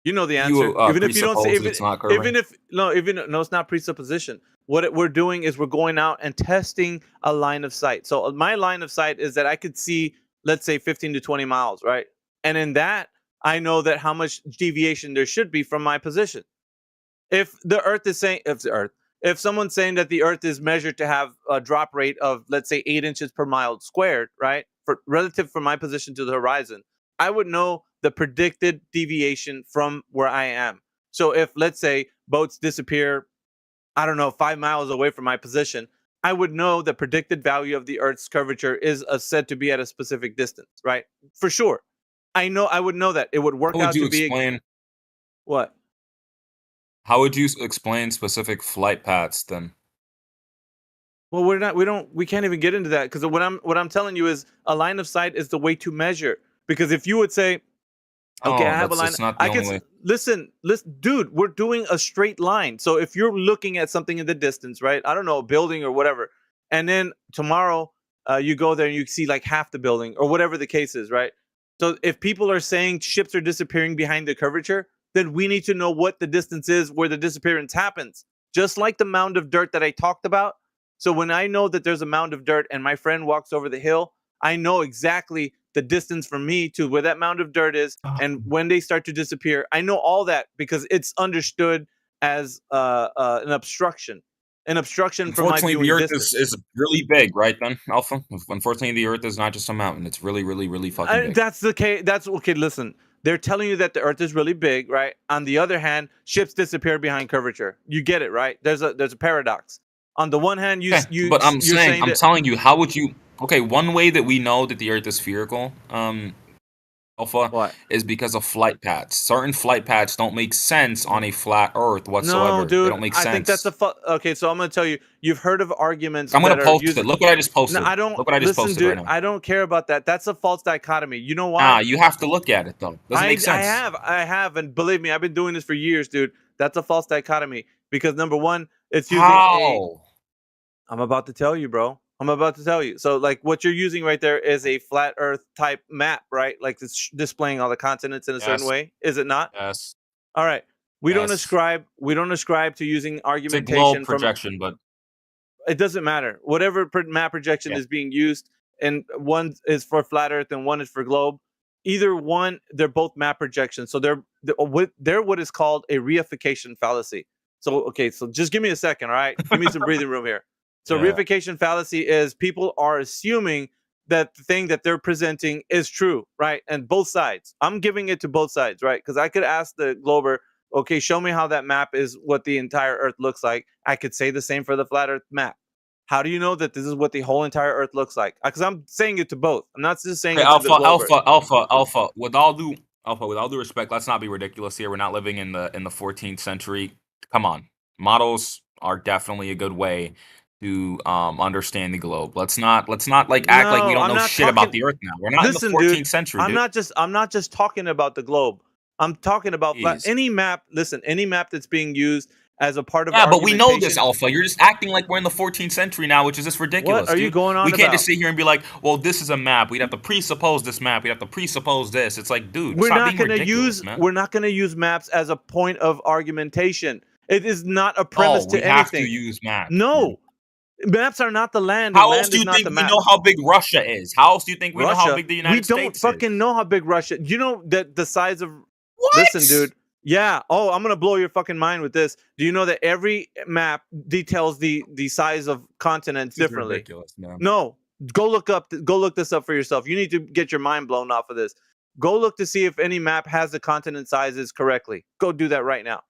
You know the answer. Even if you don't say, it's not curving? It's not presupposition. What we're doing is we're going out and testing a line of sight. So my line of sight is that I could see, let's say, 15 to 20 miles, right? And in that, I know that how much deviation there should be from my position. If someone's saying that the Earth is measured to have a drop rate of, let's say, 8 inches per mile squared, right, relative from my position to the horizon, I would know the predicted deviation from where I am. So if, let's say, boats disappear, I don't know, 5 miles away from my position, I would know the predicted value of the Earth's curvature is said to be at a specific distance, right? For sure. I would know that. It would work How would out you to be explain? What? How would you explain specific flight paths then? Well, we can't even get into that because what I'm telling you is a line of sight is the way to measure. Because if you would say, okay, I have a line, I can listen, dude, we're doing a straight line. So if you're looking at something in the distance, right? I don't know, a building or whatever, and then tomorrow you go there and you see like half the building or whatever the case is, right? So if people are saying ships are disappearing behind the curvature, then we need to know what the distance is where the disappearance happens. Just like the mound of dirt that I talked about. So when I know that there's a mound of dirt and my friend walks over the hill, I know exactly the distance from me to where that mound of dirt is. And when they start to disappear, I know all that because it's understood as an obstruction. An obstruction from my Unfortunately, viewing the Earth distance. is really big, right then, Alpha? Unfortunately, the Earth is not just a mountain. It's really, really, really fucking big. That's the case. That's okay. Listen, they're telling you that the Earth is really big, right? On the other hand, ships disappear behind curvature. You get it, right? There's a paradox. On the one hand, But I'm telling you, how would you? Okay, one way that we know that the Earth is spherical, Alpha, is because of flight paths. Certain flight paths don't make sense on a flat Earth whatsoever. No, dude. They don't make sense. I think that's okay. So I'm gonna tell you. You've heard of arguments. I'm gonna post it. Look what I just posted. No, I don't. Look what I just listen, posted dude. right now. I don't care about that. That's a false dichotomy. You know why? You have to look at it though. Doesn't make sense. I have, and believe me, I've been doing this for years, dude. That's a false dichotomy because number one, it's using I'm about to tell you, bro. I'm about to tell you. So, like, what you're using right there is a flat Earth type map, right? Like, it's displaying all the continents in a certain way. Is it not? Yes. All right. We don't ascribe to using argumentation. It's a globe projection, but it doesn't matter. Whatever map projection is being used, and one is for flat Earth and one is for globe. Either one, they're both map projections. So they're what is called a reification fallacy. So okay, so just give me a second, all right? Give me some breathing room here. So reification fallacy is people are assuming that the thing that they're presenting is true, right? And both sides. I'm giving it to both sides, right? Because I could ask the glober, okay, show me how that map is what the entire Earth looks like. I could say the same for the flat Earth map. How do you know that this is what the whole entire Earth looks like? Because I'm saying it to both. I'm not just saying Okay, it to the Glober. Alpha. With all due respect, let's not be ridiculous here. We're not living in the 14th century. Come on, models are definitely a good way to understand the globe. Let's not like act like we don't know shit about the Earth now. We're not in the 14th century. I'm not just talking about the globe. I'm talking about any map. Listen, any map that's being used as a part of but we know this, Alpha. You're just acting like we're in the 14th century now, which is just ridiculous. What are you going on We can't about? just sit here and be like, well, this is a map. We'd have to presuppose this map. We'd have to presuppose this. It's like, dude, we're stop not being going to ridiculous, use man. we're not going to use maps as a point of argumentation. It is not a premise we to have to anything. use maps. No. Maps are not the land. How The else land do is you not think the we map. know how big Russia is? How else do you think we know how big the United States is? We don't fucking know how big Russia. You know that the size of. What? Listen, dude. Yeah. Oh, I'm gonna blow your fucking mind with this. Do you know that every map details the size of continents This is differently? ridiculous, man. No. Go look this up for yourself. You need to get your mind blown off of this. Go look to see if any map has the continent sizes correctly. Go do that right now.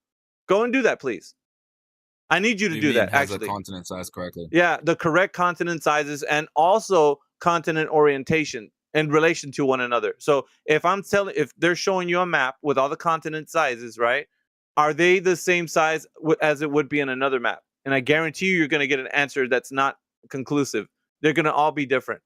Go and do that, please. I need you to do that. Has Actually, a continent size correctly. yeah, the correct continent sizes and also continent orientation in relation to one another. So if they're showing you a map with all the continent sizes, right? Are they the same size as it would be in another map? And I guarantee you're going to get an answer that's not conclusive. They're going to all be different.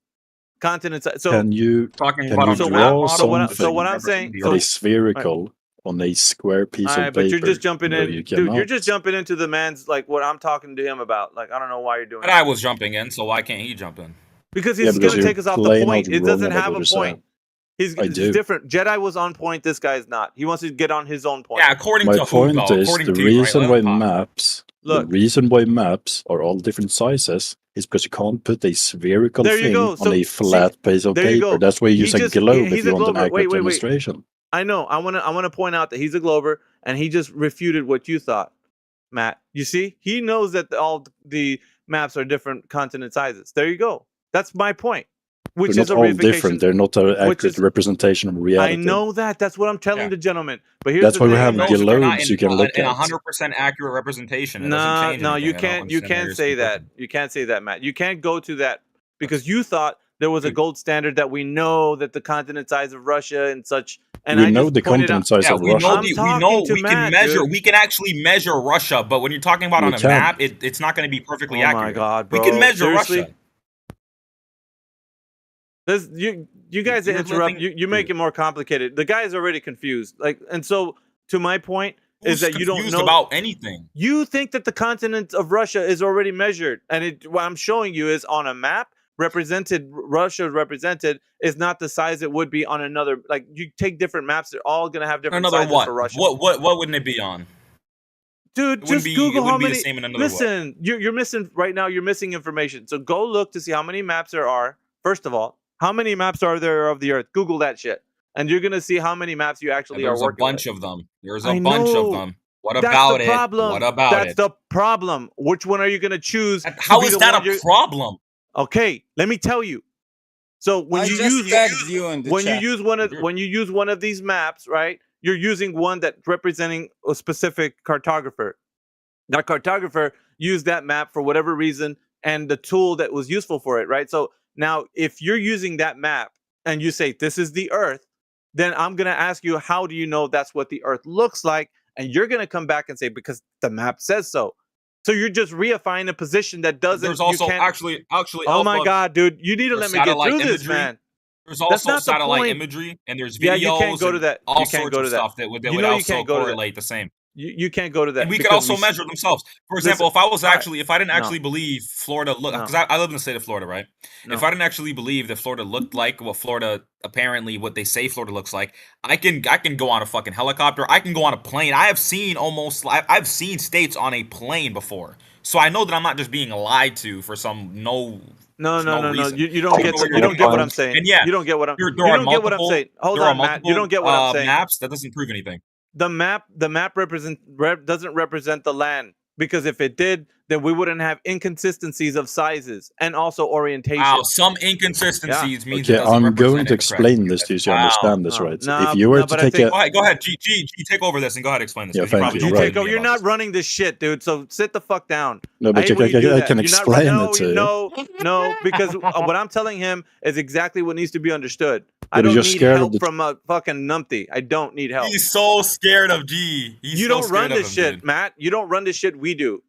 Continent size. So Can you draw something what I'm saying? that is spherical on a square piece All of right, paper? but you're just jumping No, in, you dude. You're cannot. just jumping into the man's like what I'm talking to him about. Like I don't know why you're doing But I was jumping in, so why can't he jump in? because Yeah, he's because going to you're take us off the plain point. out It wrong doesn't about have what a you're point. It's do. different. Jedi was on point. This guy's not. He wants to get on his own point. Yeah, according My to who, point though? is According the to you, right? reason Let why him talk. maps, Look. the reason why maps are all different sizes is because you can't put a spherical There you thing go. on So, a flat piece of there you paper. go. That's why you use a globe if He's you a want an glober. accurate Wait. demonstration. I know. I want to point out that he's a glober, and he just refuted what you thought, Matt. You see, he knows that all the maps are different continent sizes. There you go. That's my point. Which They're is not a all reification. different. They're not an accurate representation of reality. I know that. That's what I'm telling the gentleman. But here's That's the why we thing. have Those are not globes you can look in at. 100% accurate representation. It doesn't change No, anything. you I don't can't. You understand why can't you're say that. conflicted. You can't say that, Matt. You can't go to that because you thought there was a gold standard that we know that the continent size of Russia and such. And We I know just the pointed continent out. size of We Russia. know, we can Matt, measure. dude. We can actually measure Russia, but when you're talking about You on a can. map, it's not going to be perfectly Oh accurate. my God, We bro. can measure Seriously? Russia. You guys You're interrupt. living- You make it more complicated. The guy's already confused. And so to my point is Who's that you don't confused know about anything. You think that the continent of Russia is already measured, and what I'm showing you is on a map Russia represented is not the size it would be on another. Like you take different maps, they're all gonna have different Another sizes what? for Russia. What wouldn't it be on? Dude, It wouldn't just be. Google It how wouldn't be many. the same in another. Listen, you're missing right now. You're missing information. So go look to see how many maps there are. First of all, how many maps are there of the Earth? Google that shit, and you're gonna see how many maps you actually are There's a working bunch with. of them. There's I a bunch know. of them. What That's about the it? problem. What about That's it? the problem. Which one are you gonna choose? How is that a problem? Okay, let me tell you. So when I you just use tagged you in the when chat. you use one of these maps, right? You're using one that representing a specific cartographer. That cartographer used that map for whatever reason and the tool that was useful for it, right? So now if you're using that map and you say this is the Earth, then I'm gonna ask you, how do you know that's what the Earth looks like? And you're gonna come back and say, because the map says so. So you're just reifying a position that doesn't. There's also you can't- actually. Oh my Alpha, God, dude! You need to there's let me get satellite through this, imagery. man. There's That's also not the satellite point. imagery, and there's videos Yeah, you can't go to and that. all You can't sorts go of to that. stuff that would You would know you also can't go to that. correlate the same. You can't go to that. And we could because also we- measure themselves. For example, Listen, if I was all right. actually, if I didn't No. actually believe Florida looked, No. because I live in the state of Florida, right? No. If I didn't actually believe that Florida looked like what Florida apparently what they say Florida looks like, I can go on a fucking helicopter. I can go on a plane. I've seen states on a plane before, so I know that I'm not just being lied to for some No. reason. You don't get. You don't get what I'm saying. And yeah, you don't get what I'm. there You are don't get what I'm multiple- saying. Hold there are on, Matt. You don't get what I'm saying. Maps that doesn't prove anything. The map doesn't represent the land because if it did, then we wouldn't have inconsistencies of sizes and also orientation. Wow, some inconsistencies means it Okay, doesn't I'm represent going to it explain correctly. this to you so you Wow. understand this, No, right? no, If you were no, to but I take think- a... Go ahead, G, take over this and go ahead and explain this. Yeah, 'cause you thank probably you, know right. more Take than over. me You're about not running this shit, dude. So sit the fuck down. No, but hate when you do I that. can You're not explain no, it to you. No, because what I'm telling him is exactly what needs to be understood. I But don't you're need scared of help the- from a fucking numpty. I don't need help. He's so scared of G. He's You so don't scared run of this him, shit, dude. Matt. You don't run this shit. We do.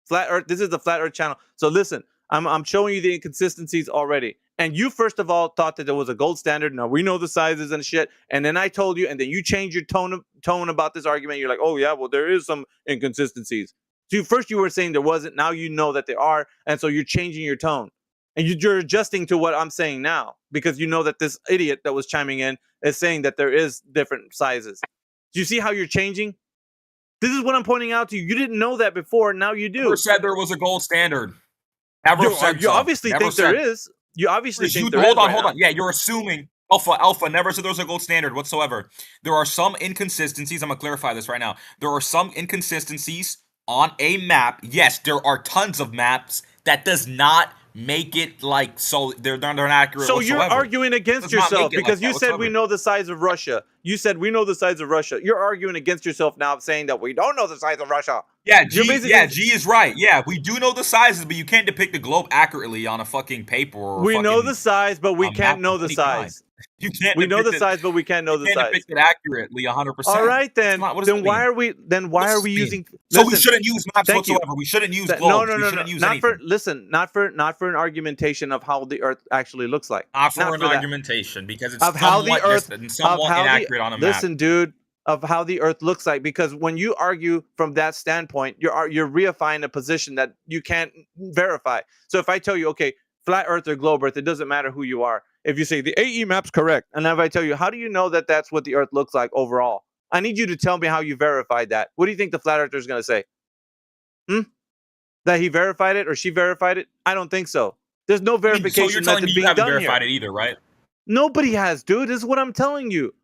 Flat Earth. This is the Flat Earth channel. So listen, I'm showing you the inconsistencies already. And you first of all thought that there was a gold standard. Now we know the sizes and shit. And then I told you, and then you changed your tone about this argument. You're like, oh yeah, well there is some inconsistencies. So first you were saying there wasn't. Now you know that there are, and so you're changing your tone. And you're adjusting to what I'm saying now because you know that this idiot that was chiming in is saying that there is different sizes. Do you see how you're changing? This is what I'm pointing out to you. You didn't know that before. Now you do. Never said there was a gold standard. Never said You so. obviously Never think there said. is. You obviously think there Hold is on, right hold now. on. Yeah, you're assuming Alpha never said there was a gold standard whatsoever. There are some inconsistencies. I'm gonna clarify this right now. There are some inconsistencies on a map. Yes, there are tons of maps that does not make it like so they're not accurate. So whatsoever. you're arguing against Does not make yourself it like because that you said we whatsoever. know the size of Russia. You said we know the size of Russia. You're arguing against yourself now, saying that we don't know the size of Russia. Yeah, You're G, basically- G is right. Yeah, we do know the sizes, but you can't depict the globe accurately on a fucking paper or We know fucking- the size, but we a can't map know of the any kind. size. You can't. We know the depict it- size, but we can't know the you can't size. depict it accurately 100%. All right, then. What does Then that why mean? are we? Then why What are does we it mean? using? So we Listen, shouldn't use maps thank you. whatsoever. We shouldn't use That- globes. No, we shouldn't use not anything. for. Listen, not for an argumentation of how the Earth actually looks like. Not for Not an for that. argumentation because it's Of how the somewhat Earth, and somewhat of how inaccurate on a map. Listen, dude, of how the Earth looks like, because when you argue from that standpoint, you're reifying a position that you can't verify. So if I tell you, okay, flat Earth or globe Earth, it doesn't matter who you are. If you say the AE map's correct, and if I tell you, how do you know that that's what the Earth looks like overall? I need you to tell me how you verified that. What do you think the flat Earther is going to say? That he verified it or she verified it? I don't think so. There's no I mean, verification so you're telling method me you being haven't done verified here. it either, right? Nobody has, dude. This is what I'm telling you.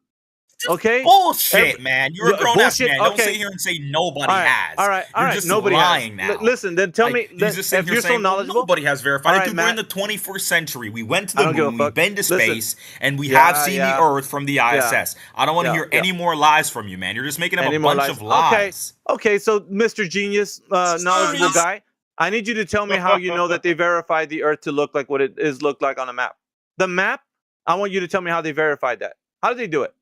Okay? Bullshit, man. You're a Yeah, grown ass bullshit, man. Don't okay. sit here and say nobody All right, has. all right, all You're right. just Nobody lying has. now. Listen, then tell Like, me. he's just sitting if here you're so saying, well, knowledgeable, nobody has verified All it. right, Dude, we're in Matt. the 21st century. We went to I the don't give a moon. We've fuck. been to Listen. space, and we Yeah, have seen yeah. the Earth from the ISS. I don't want to Yeah, hear yeah. any more lies from you, man. You're just making up Any a more bunch lies? of lies. Okay, so Mr. Genius, knowledgeable guy, I need you to tell me how you know that they verified the Earth to look like what it is looked like on a map. The map, I want you to tell me how they verified that. How did they do it?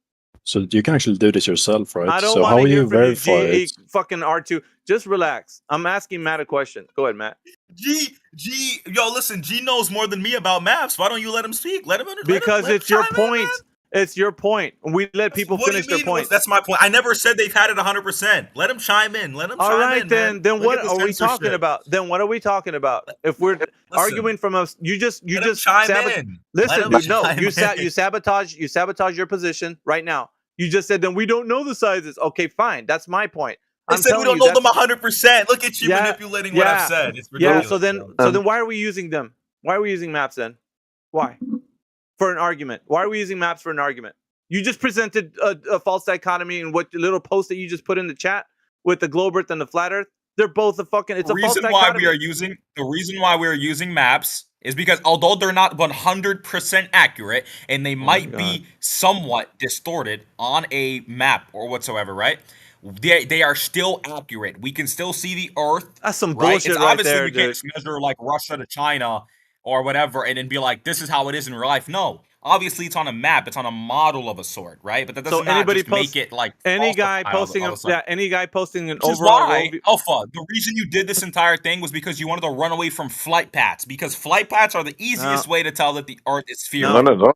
So you can actually do this yourself, right? I don't So want how to will hear you from you, verify GE it? fucking R2. Just relax. I'm asking Matt a question. Go ahead, Matt. G, yo, listen, G knows more than me about maps. Why don't you let him speak? Let him Because it's your chime in, point. It's your point. We let people What do finish you their mean? point. That's my point. I never said they've had it 100%. Let him chime in. Let him All chime right, in, then. man. Then Look what at the are we talking censorship. about? Then what are we talking about? If we're arguing from us, you just Let him chime in. Listen, Let him dude, no, chime you in. sabotage your position right now. You just said then we don't know the sizes. Okay, fine. That's my point. I said we don't know them 100%. Look at you manipulating what I've said. It's Yeah. ridiculous. So then why are we using them? Why are we using maps then? Why? For an argument. Why are we using maps for an argument? You just presented a false dichotomy in what little post that you just put in the chat with the globe Earth and the flat Earth. They're both it's a false The reason why dichotomy. we are using maps is because although they're not 100% accurate and they might be somewhat distorted on a map or whatsoever, right? They are still accurate. We can still see the Earth. That's some right? bullshit It's right obviously there, we can't dude. just measure like Russia to China or whatever and then be like, this is how it is in real life. No. Obviously, it's on a map. It's on a model of a sort, right? But that does not anybody just post- make it like any guy falsified all of posting a sudden. any guy posting an Which is overall why, worldview- Alpha, the reason you did this entire thing was because you wanted to run away from flight paths. Because flight paths are the easiest way to tell that the Earth is spherical.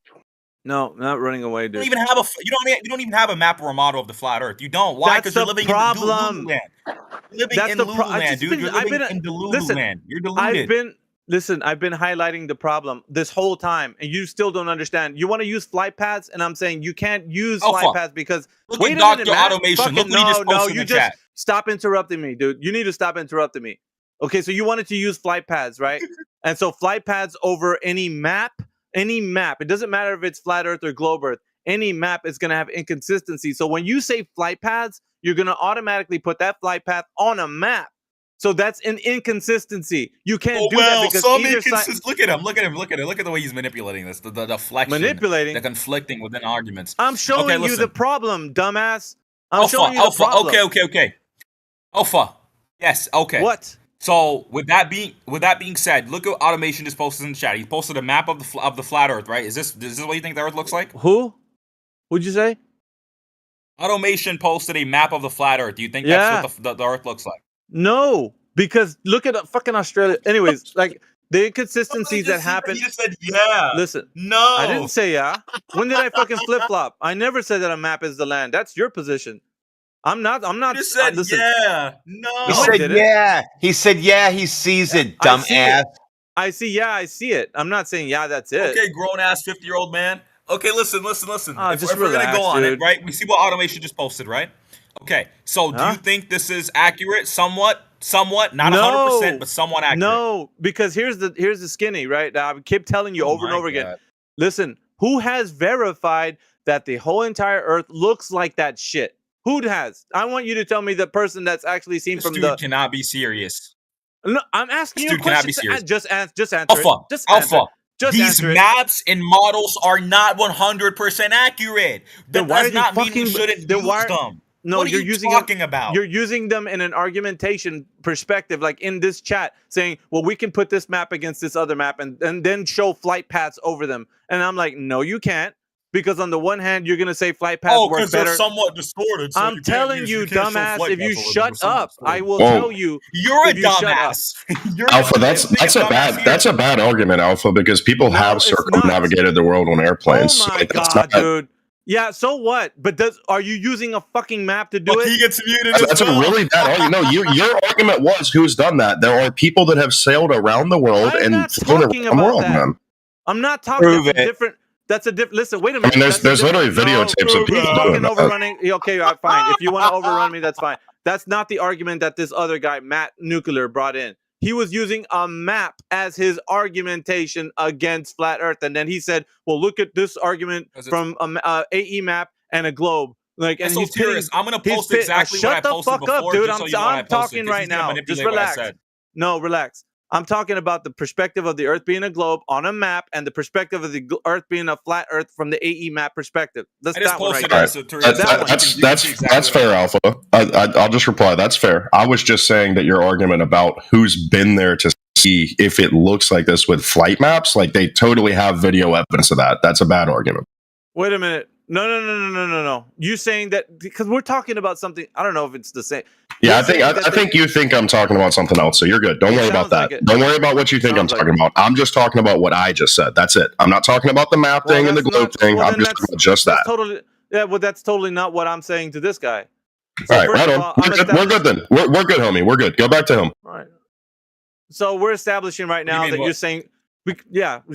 No, not running away, You dude. don't even have you don't even have a map or a model of the flat Earth. You don't. Why? That's Because you're the living problem. in Lululand. You're living That's in the pro- I've Lululand, just dude. been- You're I've living been- in the listen, Lululand. You're deluded. I've been highlighting the problem this whole time, and you still don't understand. You want to use flight paths, and I'm saying you can't use Alpha, flight paths because look wait at a minute, Dr. Matt. Automation. Fucking Look what he just posted in you the just chat. stop interrupting me, dude. You need to stop interrupting me. Okay, so you wanted to use flight paths, right? And so flight paths over any map. It doesn't matter if it's flat Earth or globe Earth. Any map is going to have inconsistency. So when you say flight paths, you're going to automatically put that flight path on a map. So that's an inconsistency. You can't do well, that because some either side. inconsist- Look at him. Look at him. Look at him. Look at the way he's manipulating this. The flexion. Manipulating? The conflicting within arguments. I'm showing Okay, you listen. the problem, dumbass. I'm showing you the Alpha. problem. Okay. Alpha. Yes. Okay. What? So with that being said, look at Automation just posted in the chat. He posted a map of the flat Earth, right? Is this what you think the Earth looks like? Who? What'd you say? Automation posted a map of the flat Earth. Do you think that's what the Earth looks like? No, because look at fucking Australia. Anyways, like the inconsistencies that happen. He just said yeah. Listen, No. I didn't say yeah. When did I fucking flip flop? I never said that a map is the land. That's your position. I'm not. You just said listen, yeah. No. He said yeah. He said yeah. He sees it, dumbass. I see. Yeah, I see it. I'm not saying yeah. That's it. Okay, grown ass 50-year-old man. Okay, listen. Oh, if just we're gonna go on relax, it, right? We see what Automation just posted, right? Okay, so do you think this is accurate? Somewhat, not 100%, but somewhat accurate. No, because here's the skinny, right? I keep telling you over and over again. Listen, who has verified that the whole entire Earth looks like that shit? Who has? I want you to tell me the person that's actually seen This from dude the. cannot be serious. No, I'm asking This you a dude cannot question. be serious. Just answer Alpha. it. Just answer Alpha. it. Just These answer it. maps and models are not 100% accurate. Then That why does are you not mean fucking? we shouldn't Then use why? them. No, What are you're you using talking about? You're using them in an argumentation perspective, like in this chat, saying, "Well, we can put this map against this other map, and then show flight paths over them." And I'm like, "No, you can't." Because on the one hand, you're gonna say flight paths work because they're better. somewhat distorted. So I'm telling you, can't show dumbass, flight if you paths over them. shut They're somewhat up, distorted. I will Whoa. tell you. You're a if you shut up. dumbass. You're Alpha, the that's biggest a dumbass bad here. argument, Alpha, because people have it's circumnavigated the world on airplanes. Oh my So that's god, not- dude. Yeah, so what? But are you using a fucking map to do But it? he gets muted. That's a really bad argument. No, your argument was who's done that. There are people that have sailed around the world I'm and not flown talking around the about world, that. man. I'm not talking. Prove That's a it. different. That's a different. Listen, wait a I minute. mean, That's a there's literally different- videotapes of He's people fucking doing that. overrunning. Okay, all right, fine. If you want to overrun me, that's fine. That's not the argument that this other guy, Matt Nuclear, brought in. He was using a map as his argumentation against flat Earth, and then he said, "Well, look at this argument from a AE map and a globe." Like, and he's pitting. I'm gonna he's post pit- exactly what I Shut the posted fuck up, before, dude. just so you know what I I'm posted, talking 'cause right he's gonna now. manipulate Just what I relax. said. No, relax. I'm talking about the perspective of the Earth being a globe on a map, and the perspective of the Earth being a flat Earth from the AE map perspective. That's I just that one right posted there. it, so Therese, That one. That's fair, Alpha. I'll just reply. That's fair. I was just saying that your argument about who's been there to see if it looks like this with flight maps, like they totally have video evidence of that. That's a bad argument. Wait a minute. No. You saying that because we're talking about something? I don't know if it's the same. Yeah, You're saying I that think you think I'm talking about something else, so you're good. Don't It worry about sounds like that. it. Don't worry about what you think I'm Sounds like talking about. I'm just talking about what I just said. That's it. I'm not talking about the map thing and the that's globe not- thing. well, I'm then just that's- talking about just that. That's totally. Yeah, well, that's totally not what I'm saying to this guy. So All right, first right of on. all, We're good then. We're good, homie. We're good. Go back to him. All right. So we're establishing right now mean that what? you're saying,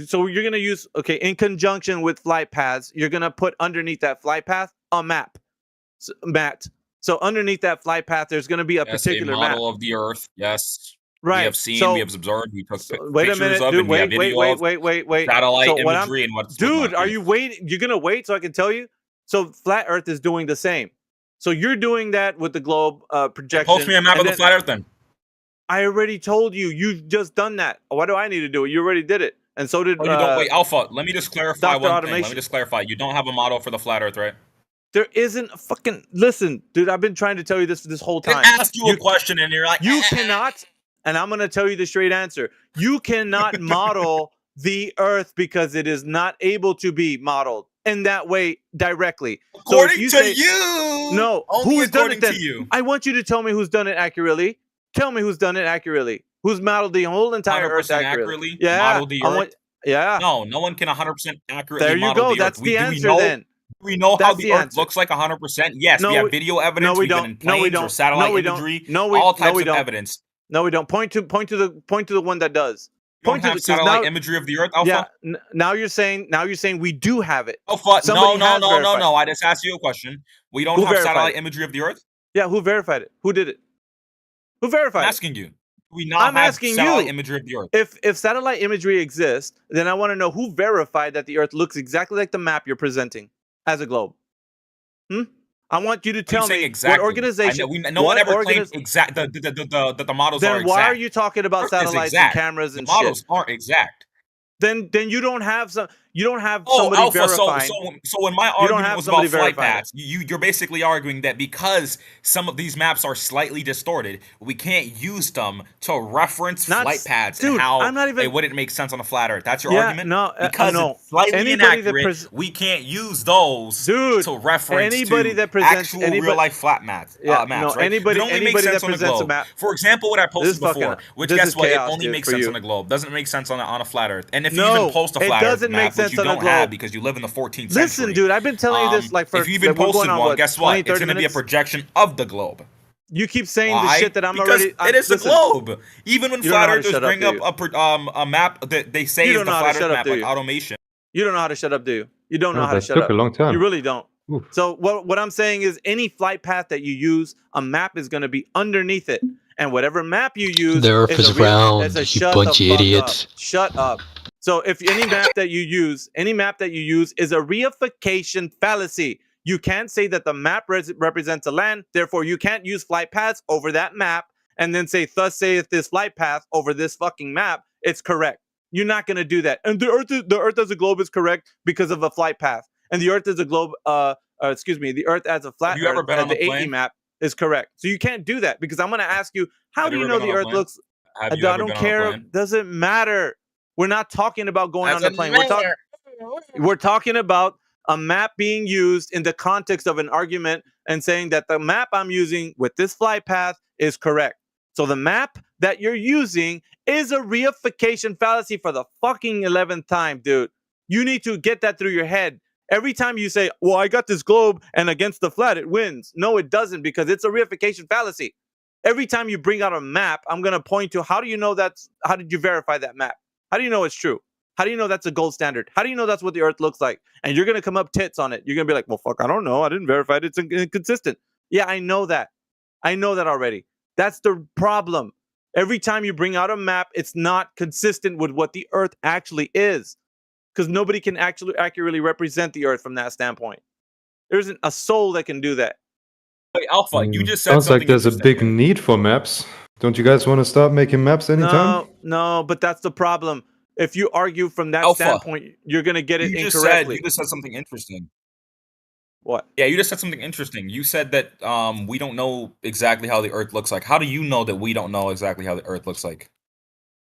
so you're going to use, in conjunction with flight paths, you're going to put underneath that flight path a map. So underneath that flight path, there's going to be a Yes, particular a map. model of the Earth. Yes. Right. We have seen, So- we have observed, we took Wait a pictures minute, of, dude. and we have Wait. video of satellite So what imagery and what's dude, are you waiting? You're going to wait so I can tell you? So flat Earth is doing the same. So you're doing that with the globe projection. Post me a map and of the then- flat Earth then. I already told you. You've just done that. Why do I need to do it? You already did it. And so did Oh, you don't wait, Alpha. Let me just clarify Dr. one thing. Let Automation. me just clarify. You don't have a model for the flat Earth, right? There isn't a fucking listen, dude. I've been trying to tell you this whole I time. asked you a question and you're like, You cannot, and I'm gonna tell you the straight answer. You cannot model the Earth because it is not able to be modeled in that way directly. So if according to say- you. no, Only who's done it according then? to you. I want you to tell me who's done it accurately. Tell me who's done it accurately. Who's modeled the whole entire Earth 100% accurately? accurately Yeah, model the I Earth? want- yeah. No one can 100% accurately There you model go. the That's Earth. the Do answer know, then. Do we know how That's the the Earth answer. looks like 100%? Yes, No, we have we- video evidence. no, we We've been don't. in No, we planes or don't. satellite No, we don't. imagery. No, we- all no, types we of don't. evidence. No, we don't. Point to the one that does. You don't Point to have the 'cause satellite now- imagery of the Earth, Alpha? Yeah. Now you're saying we do have it. Alpha, Somebody no. has verified. I just asked you a question. We don't Who have verified satellite it? imagery of the Earth? Yeah, who verified it? Who did it? Who verified I'm it? asking you. Do we not I'm have asking satellite you. imagery of the Earth? If satellite imagery exists, then I want to know who verified that the Earth looks exactly like the map you're presenting as a globe. I want you to tell me exactly? what organization. No one ever claimed exact that the models are exact. Then why are you talking about satellites and cameras and the models shit? aren't exact. Then you don't have somebody Alpha, verifying. So when my argument was about flight paths, you're basically arguing that because some of these maps are slightly distorted, we can't use them to reference flight paths and how it wouldn't make sense on a flat Earth. That's your argument? No, because it's slightly inaccurate, we can't use those to reference actual real-life flat maps. Right? Anybody that presents a map. For example, what I posted before, which guess what? It only makes sense on a globe. Doesn't make sense on a flat Earth. And if you even post a flat Earth map, which you don't have because you live in the 14th century. Listen, dude, I've been telling you this for if you even posted one, guess what? It's going to be a projection of the globe. You keep saying the shit that I'm because already. It is a globe. Even when flat earthers bring up a map that they say is the flat Earth map, like automation. You don't know how to shut up, do you? You don't know how to shut up. Took a long time. You really don't. Oof. So what I'm saying is, any flight path that you use, a map is going to be underneath it, and whatever map you use, the Earth is round. You bunch of idiots. Shut up. So if any map that you use is a reification fallacy. You can't say that the map represents a land, therefore you can't use flight paths over that map and then say, thus saith this flight path over this fucking map. It's correct. You're not going to do that. And the Earth as a globe is correct because of a flight path. And the Earth as a globe, the Earth as a flat Earth, on the 8E map is correct. So you can't do that because I'm going to ask you, how do you know the Earth looks? I don't care. Doesn't matter. We're not talking about going on the plane. We're talking about a map being used in the context of an argument and saying that the map I'm using with this flight path is correct. So the map that you're using is a reification fallacy for the fucking 11th time, dude. You need to get that through your head. Every time you say, well, I got this globe and against the flat, it wins. No, it doesn't, because it's a reification fallacy. Every time you bring out a map, I'm going to point to, how do you know how did you verify that map? How do you know it's true? How do you know that's a gold standard? How do you know that's what the Earth looks like? And you're going to come up tits on it. You're going to be like, well, fuck, I don't know. I didn't verify it. It's inconsistent. Yeah, I know that. I know that already. That's the problem. Every time you bring out a map, it's not consistent with what the Earth actually is, because nobody can actually accurately represent the Earth from that standpoint. There isn't a soul that can do that. Wait, Alpha, you just said sounds something like there's a big need for maps. Don't you guys want to start making maps anytime? No, but that's the problem. If you argue from that Alpha, standpoint, you're going to get it you incorrectly. just said something interesting. What? Yeah, you just said something interesting. You said that we don't know exactly how the Earth looks like. How do you know that we don't know exactly how the Earth looks like?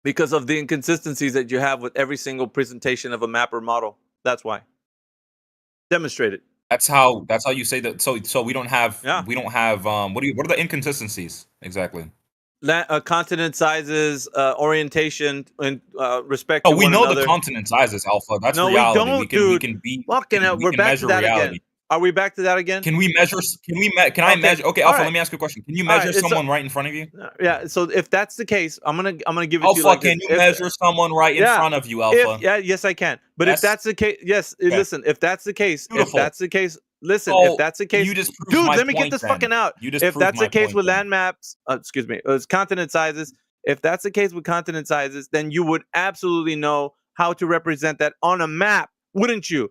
Because of the inconsistencies that you have with every single presentation of a map or model. That's why. Demonstrate it. That's how you say that. So we don't have what are the inconsistencies exactly? Continent sizes, orientation, and respect. Oh, we know the continent sizes, Alpha. That's reality. We don't, dude. We're back to that reality again. Are we back to that again? Can we measure? Can I measure? Okay, Alpha. Let me ask you a question. Can you measure someone right in front of you? Yeah. So if that's the case, I'm gonna give it Alpha, to you. Alpha, can you measure someone right in front of you, Alpha? Yes, I can. But if that's the case, yes. Okay. Listen, if that's the case, Beautiful. If that's the case. Listen, if that's the case, dude, let me get this fucking out. If that's the case with land maps, it's continent sizes. If that's the case with continent sizes, then you would absolutely know how to represent that on a map, wouldn't you?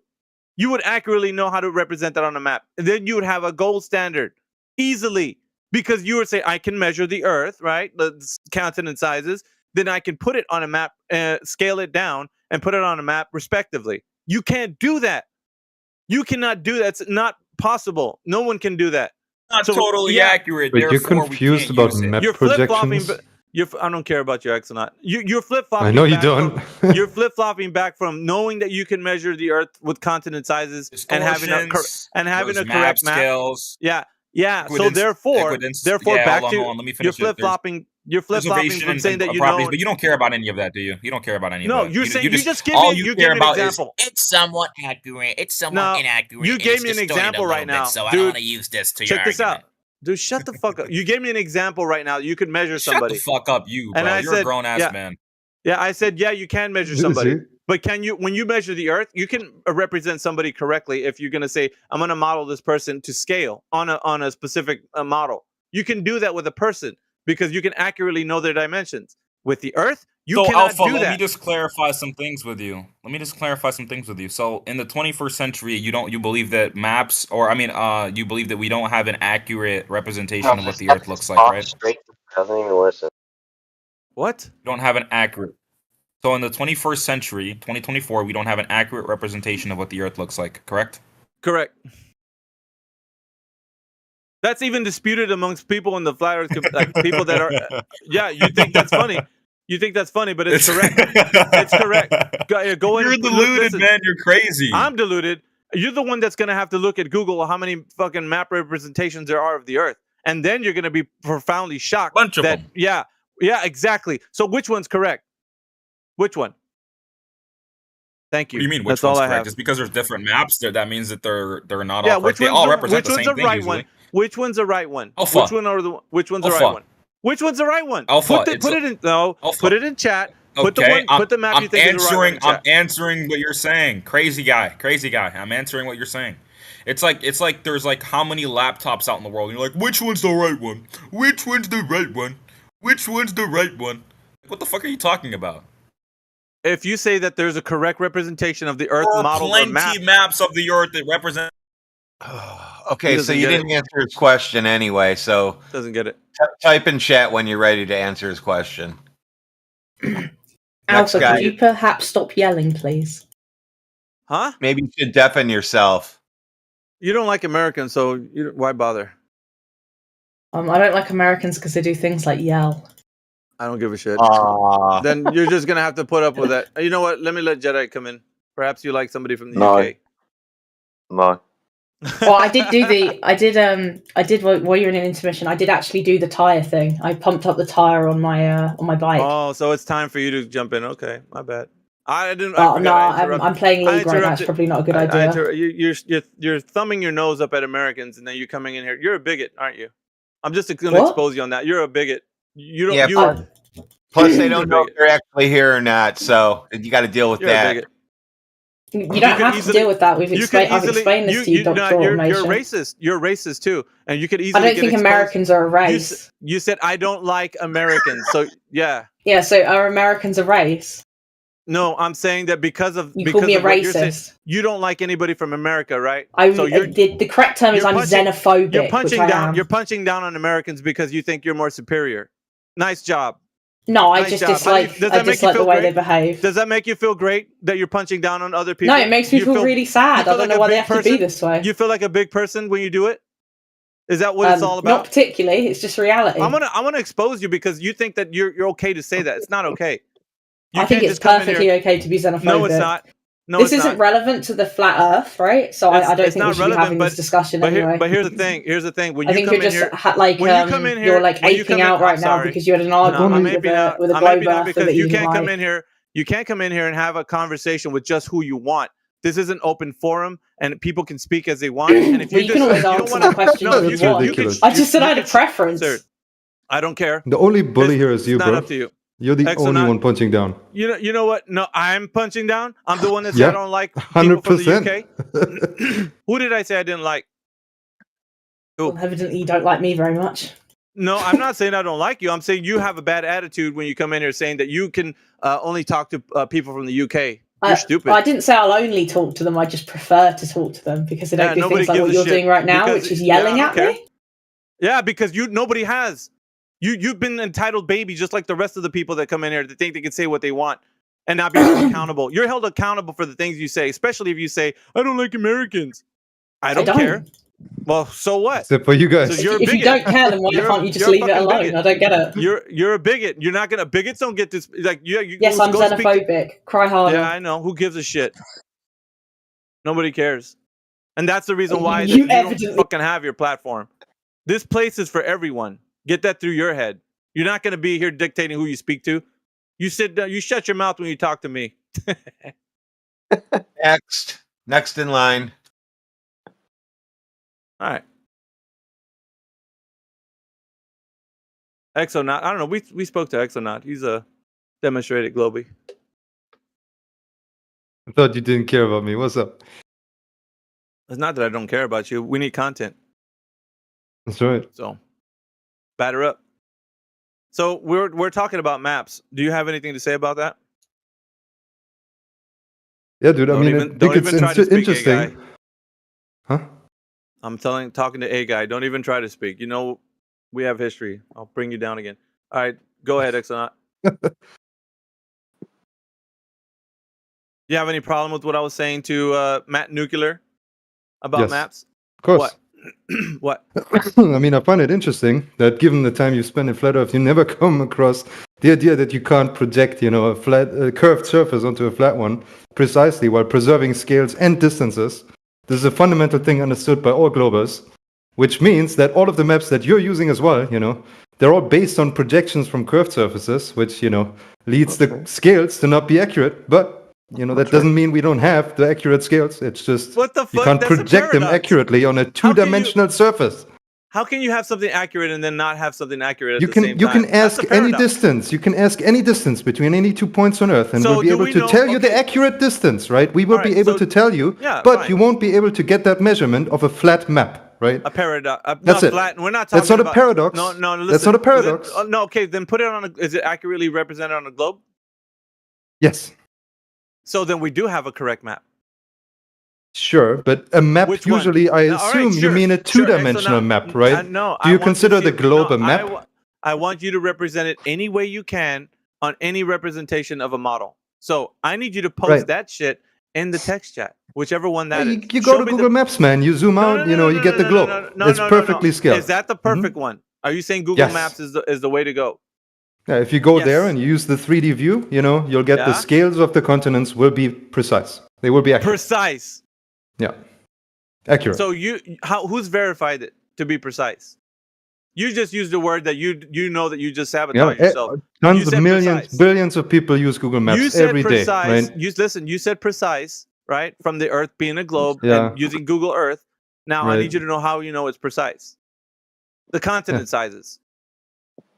You would accurately know how to represent that on a map. And then you would have a gold standard easily, because you would say, I can measure the Earth, right? The continent sizes. Then I can put it on a map, scale it down, and put it on a map respectively. You can't do that. You cannot do that. It's not possible. No one can do that. Not totally accurate. But you're confused about map projections. I don't care about your X or not. You're flip-flopping. I know you don't. You're flip-flopping back from knowing that you can measure the Earth with continent sizes and having a correct scales. Map. Yeah. So therefore, back to you're flip-flopping. You're flip-flopping from saying that you know, but you don't care about any of that, do you? You don't care about any of that. No, you're saying you just give me an example. It's somewhat accurate. It's somewhat inaccurate. You gave me an example right now, so dude. I don't want to use this to your argument. Check this out. Dude, shut the fuck up. You gave me an example right now. You could measure somebody. Shut the fuck up, you, bro. You're a grown-ass man. Yeah, I said, yeah, you can measure somebody. But can you, when you measure the Earth, you can represent somebody correctly if you're going to say, I'm going to model this person to scale on a specific model. You can do that with a person because you can accurately know their dimensions. With the Earth, You cannot Alpha, do let that. me just clarify some things with you. So in the 21st century, you believe that maps, or I mean, you believe that we don't have an accurate representation of what the Earth looks like, right? Doesn't even listen. What? We don't have an accurate. So in the 21st century, 2024, we don't have an accurate representation of what the Earth looks like, correct? Correct. That's even disputed amongst people in the flat Earth, like people that are. Yeah, you think that's funny. You think that's funny, but it's correct. It's correct. Go You're deluded, man. You're crazy. I'm deluded. You're the one that's going to have to look at Google how many fucking map representations there are of the Earth. And then you're going to be profoundly shocked. Bunch of them. Yeah, exactly. So which one's correct? Which one? Thank you. What do you mean? That's Which one's all I correct? have. Just because there's different maps, that means that they're not Yeah, all correct. They all represent the same thing right usually. one? Which one's the right one? Alpha. Which one's the Alpha. right one? Which one's the right one? Alpha. Put it in. No. Alpha. Put it in chat. Okay, Put the map you think is the right one in I'm chat. answering what you're saying. Crazy guy. I'm answering what you're saying. It's like there's like how many laptops out in the world, and you're like, which one's the right one? Which one's the right one? Which one's the right one? What the fuck are you talking about? If you say that there's a correct representation of the Earth model or Plenty map, maps of the Earth that represent. Okay, so you didn't answer his question anyway, so doesn't get it. Type in chat when you're ready to answer his question. Alpha, guy. could you perhaps stop yelling, please? Huh? Maybe you should deafen yourself. You don't like Americans, so why bother? I don't like Americans because they do things like yell. I don't give a shit. Aww. Then you're just gonna have to put up with that. You know what? Let me let Jedi come in. Perhaps you like somebody from the UK. No. Well, I did while you were in an intermission, I did actually do the tire thing. I pumped up the tire on my bike. Oh, so it's time for you to jump in. Okay, my bad. I didn't. Oh, I no, forgot. I'm playing League right now. It's probably not a good idea. You're thumbing your nose up at Americans, and then you're coming in here. You're a bigot, aren't you? I'm just going to expose you on that. You're a bigot. You don't. Yeah, plus, they don't know if they're actually here or not, so you got to deal with that. You don't have to deal with that. I've explained this to you, Dr. Automation. You're racist. You're racist too, and you could easily. I don't think Americans are a race. You said I don't like Americans, so yeah. Yeah, so are Americans a race? No, I'm saying that because of you call me a racist. You don't like anybody from America, right? The correct term is I'm xenophobic. You're punching which I down. am. You're punching down on Americans because you think you're more superior. Nice job. No, I Nice just job. dislike. Does I that make you dislike the feel way great? they behave. Does that make you feel great that you're punching down on other people? No, it makes me You feel really sad. you feel I don't like know a why they big have to be person? this way. You feel like a big person when you do it? Is that what it's all about? Not particularly. It's just reality. I'm gonna expose you because you think that you're okay to say that. It's not okay. I think it's perfectly okay to be xenophobic. No, it's not. No, this it's isn't not. relevant to the flat Earth, right? So I don't It's think we not should be having relevant, this discussion but anyway. But here's the thing. Here's the thing. When I you think come you're in just here, when you come in you're here, like when you come aping in- out I'm right now sorry. because you had an No, argument I'm with aping a out. with a I'm globe aping out earther because that you you can't didn't come like. in here. You can't come in here and have a conversation with just who you want. This is an open forum, and people can speak as they want. And if Well, you you can always answer my question no, if you you can. want. I just said I had a preference. Sir, I don't care. The only bully here is you, It's bro. not up to you. You're the Exonaut- only one punching down. You know what? No, I'm punching down. I'm the one that said Yeah, I don't like people from the 100%. UK. Who did I say I didn't like? Well, evidently, you don't like me very much. No, I'm not saying I don't like you. I'm saying you have a bad attitude when you come in here saying that you can only talk to people from the UK. You're stupid. I didn't say I'll only talk to them. I just prefer to talk to them because they don't do nobody things like gives what a you're shit doing right now, because- which is yelling yeah, I at don't me. Yeah, because nobody has. You've been entitled baby just like the rest of the people that come in here that think they can say what they want and not be held accountable. You're held accountable for the things you say, especially if you say, I don't like Americans. I don't care. Well, so what? Except for you guys. So you're a If you bigot. don't care, then why can't you just you're a leave it fucking alone? bigot. I don't get it. You're a bigot. You're not gonna bigots don't get this like you Yes, I'm go speak to- xenophobic. Cry harder. Yeah, I know. Who gives a shit? Nobody cares. And that's the reason why You you don't evidently- fucking have your platform. This place is for everyone. Get that through your head. You're not going to be here dictating who you speak to. You sit down, you shut your mouth when you talk to me. Next in line. All right. Exonaut. I don't know. We spoke to Exonaut. He's a demonstrated Globy. I thought you didn't care about me. What's up? It's not that I don't care about you. We need content. That's right. So batter up. So we're talking about maps. Do you have anything to say about that? Yeah, dude. I mean, I think it's interesting. A guy. Huh? I'm talking to a guy. Don't even try to speak. You know, we have history. I'll bring you down again. All right, go ahead, Exonaut. You have any problem with what I was saying to Matt Nuclear about maps? Of course. What? I mean, I find it interesting that given the time you spend in flat Earth, you never come across the idea that you can't project, a curved surface onto a flat one precisely while preserving scales and distances. This is a fundamental thing understood by all globers, which means that all of the maps that you're using as well, they're all based on projections from curved surfaces, which, leads the scales to not be accurate. But that doesn't mean we don't have the accurate scales. It's just what the fuck? You can't project them accurately on a two-dimensional surface. How can you have something accurate and then not have something accurate You can ask any distance. You can ask any distance between any 2 points on Earth, and we'll be able to tell you the accurate distance, right? We will be able to tell you, but you won't be able to get that measurement of a flat map, right? A paradox. That's it. Flat. We're not talking. That's not about, a paradox. No, listen, that's not a paradox. No, okay, then put it on. Is it accurately represented on a globe? Yes. So then we do have a correct map. Sure, but a map usually, I assume you mean a two-dimensional map, right? No. Do you consider the globe a map? I want you to represent it any way you can on any representation of a model. So I need you to post that shit in the text chat, whichever one that is. You go to Google Maps, man. You zoom out, you get the globe. It's perfectly scaled. Is that the perfect one? Are you saying Google Maps is the way to go? Yeah, if you go there and you use the 3D view, you'll get the scales of the continents will be precise. They will be accurate. Precise. Yeah. Accurate. So who's verified it to be precise? You just used the word that you know that you just sabotaged yourself. Tons of millions, billions of people use Google Maps every day. Right? You said precise, right? From the Earth being a globe and using Google Earth. Now I need you to know how you know it's precise. The continent sizes.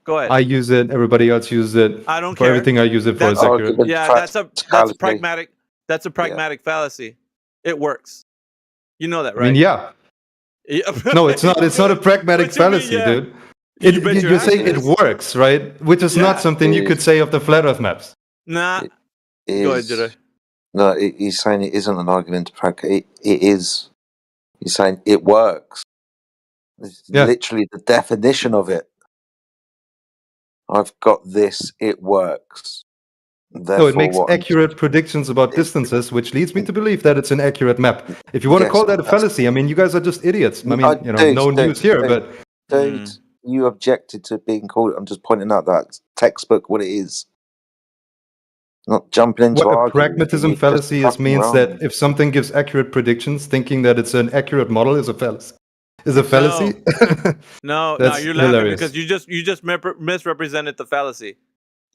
Go ahead. I use it. Everybody else uses it. I don't care. Everything I use it for is accurate. Yeah, that's a pragmatic. That's a pragmatic fallacy. It works. You know that, right? I mean, yeah. No, it's not. It's not a pragmatic fallacy, dude. You're saying it works, right? Which is not something you could say of the flat Earth maps. Nah. Go ahead, Jedi. No, he's saying it isn't an argument. It is. He's saying it works. It's literally the definition of it. I've got this. It works. So it makes accurate predictions about distances, which leads me to believe that it's an accurate map. If you want to call that a fallacy, I mean, you guys are just idiots. I mean, no news here, but dude, you objected to being called. I'm just pointing out that textbook what it is. Not jumping into a pragmatism fallacy means that if something gives accurate predictions, thinking that it's an accurate model is a fallacy. Is a fallacy? No, you're laughing hilarious. because you just misrepresented the fallacy.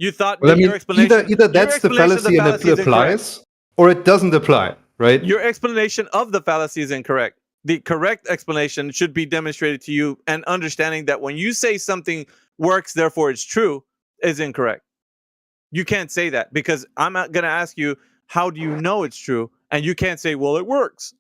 You thought your explanation either that's the fallacy and it applies, or it doesn't apply, right? Your explanation of the fallacy is incorrect. The correct explanation should be demonstrated to you, and understanding that when you say something works, therefore it's true, is incorrect. You can't say that because I'm not going to ask you, how do you know it's true? And you can't say, well, it works.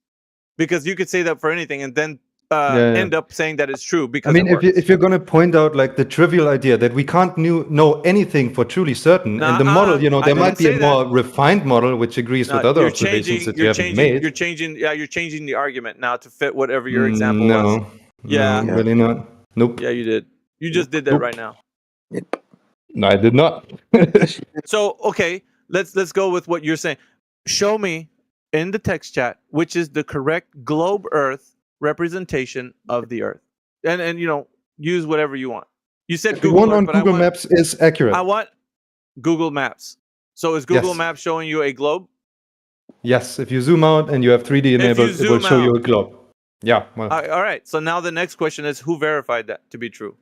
Because you could say that for anything and then end up saying that it's true. Because I mean, if you're going to point out like the trivial idea that we can't know anything for truly certain, and the model, there might be a more refined model which agrees with other observations that you haven't made. You're changing the argument now to fit whatever your example was. No, really not. Nope. Yeah, you did. You just did that right now. Yep. No, I did not. So, okay, let's go with what you're saying. Show me in the text chat which is the correct globe Earth representation of the Earth, and use whatever you want. You said Google one on Google Maps is accurate. I want Google Maps. So is Google Maps showing you a globe? Yes. If you zoom out and you have 3D enabled, it will show you a globe. Yeah. Well. All right. So now the next question is, who verified that to be true?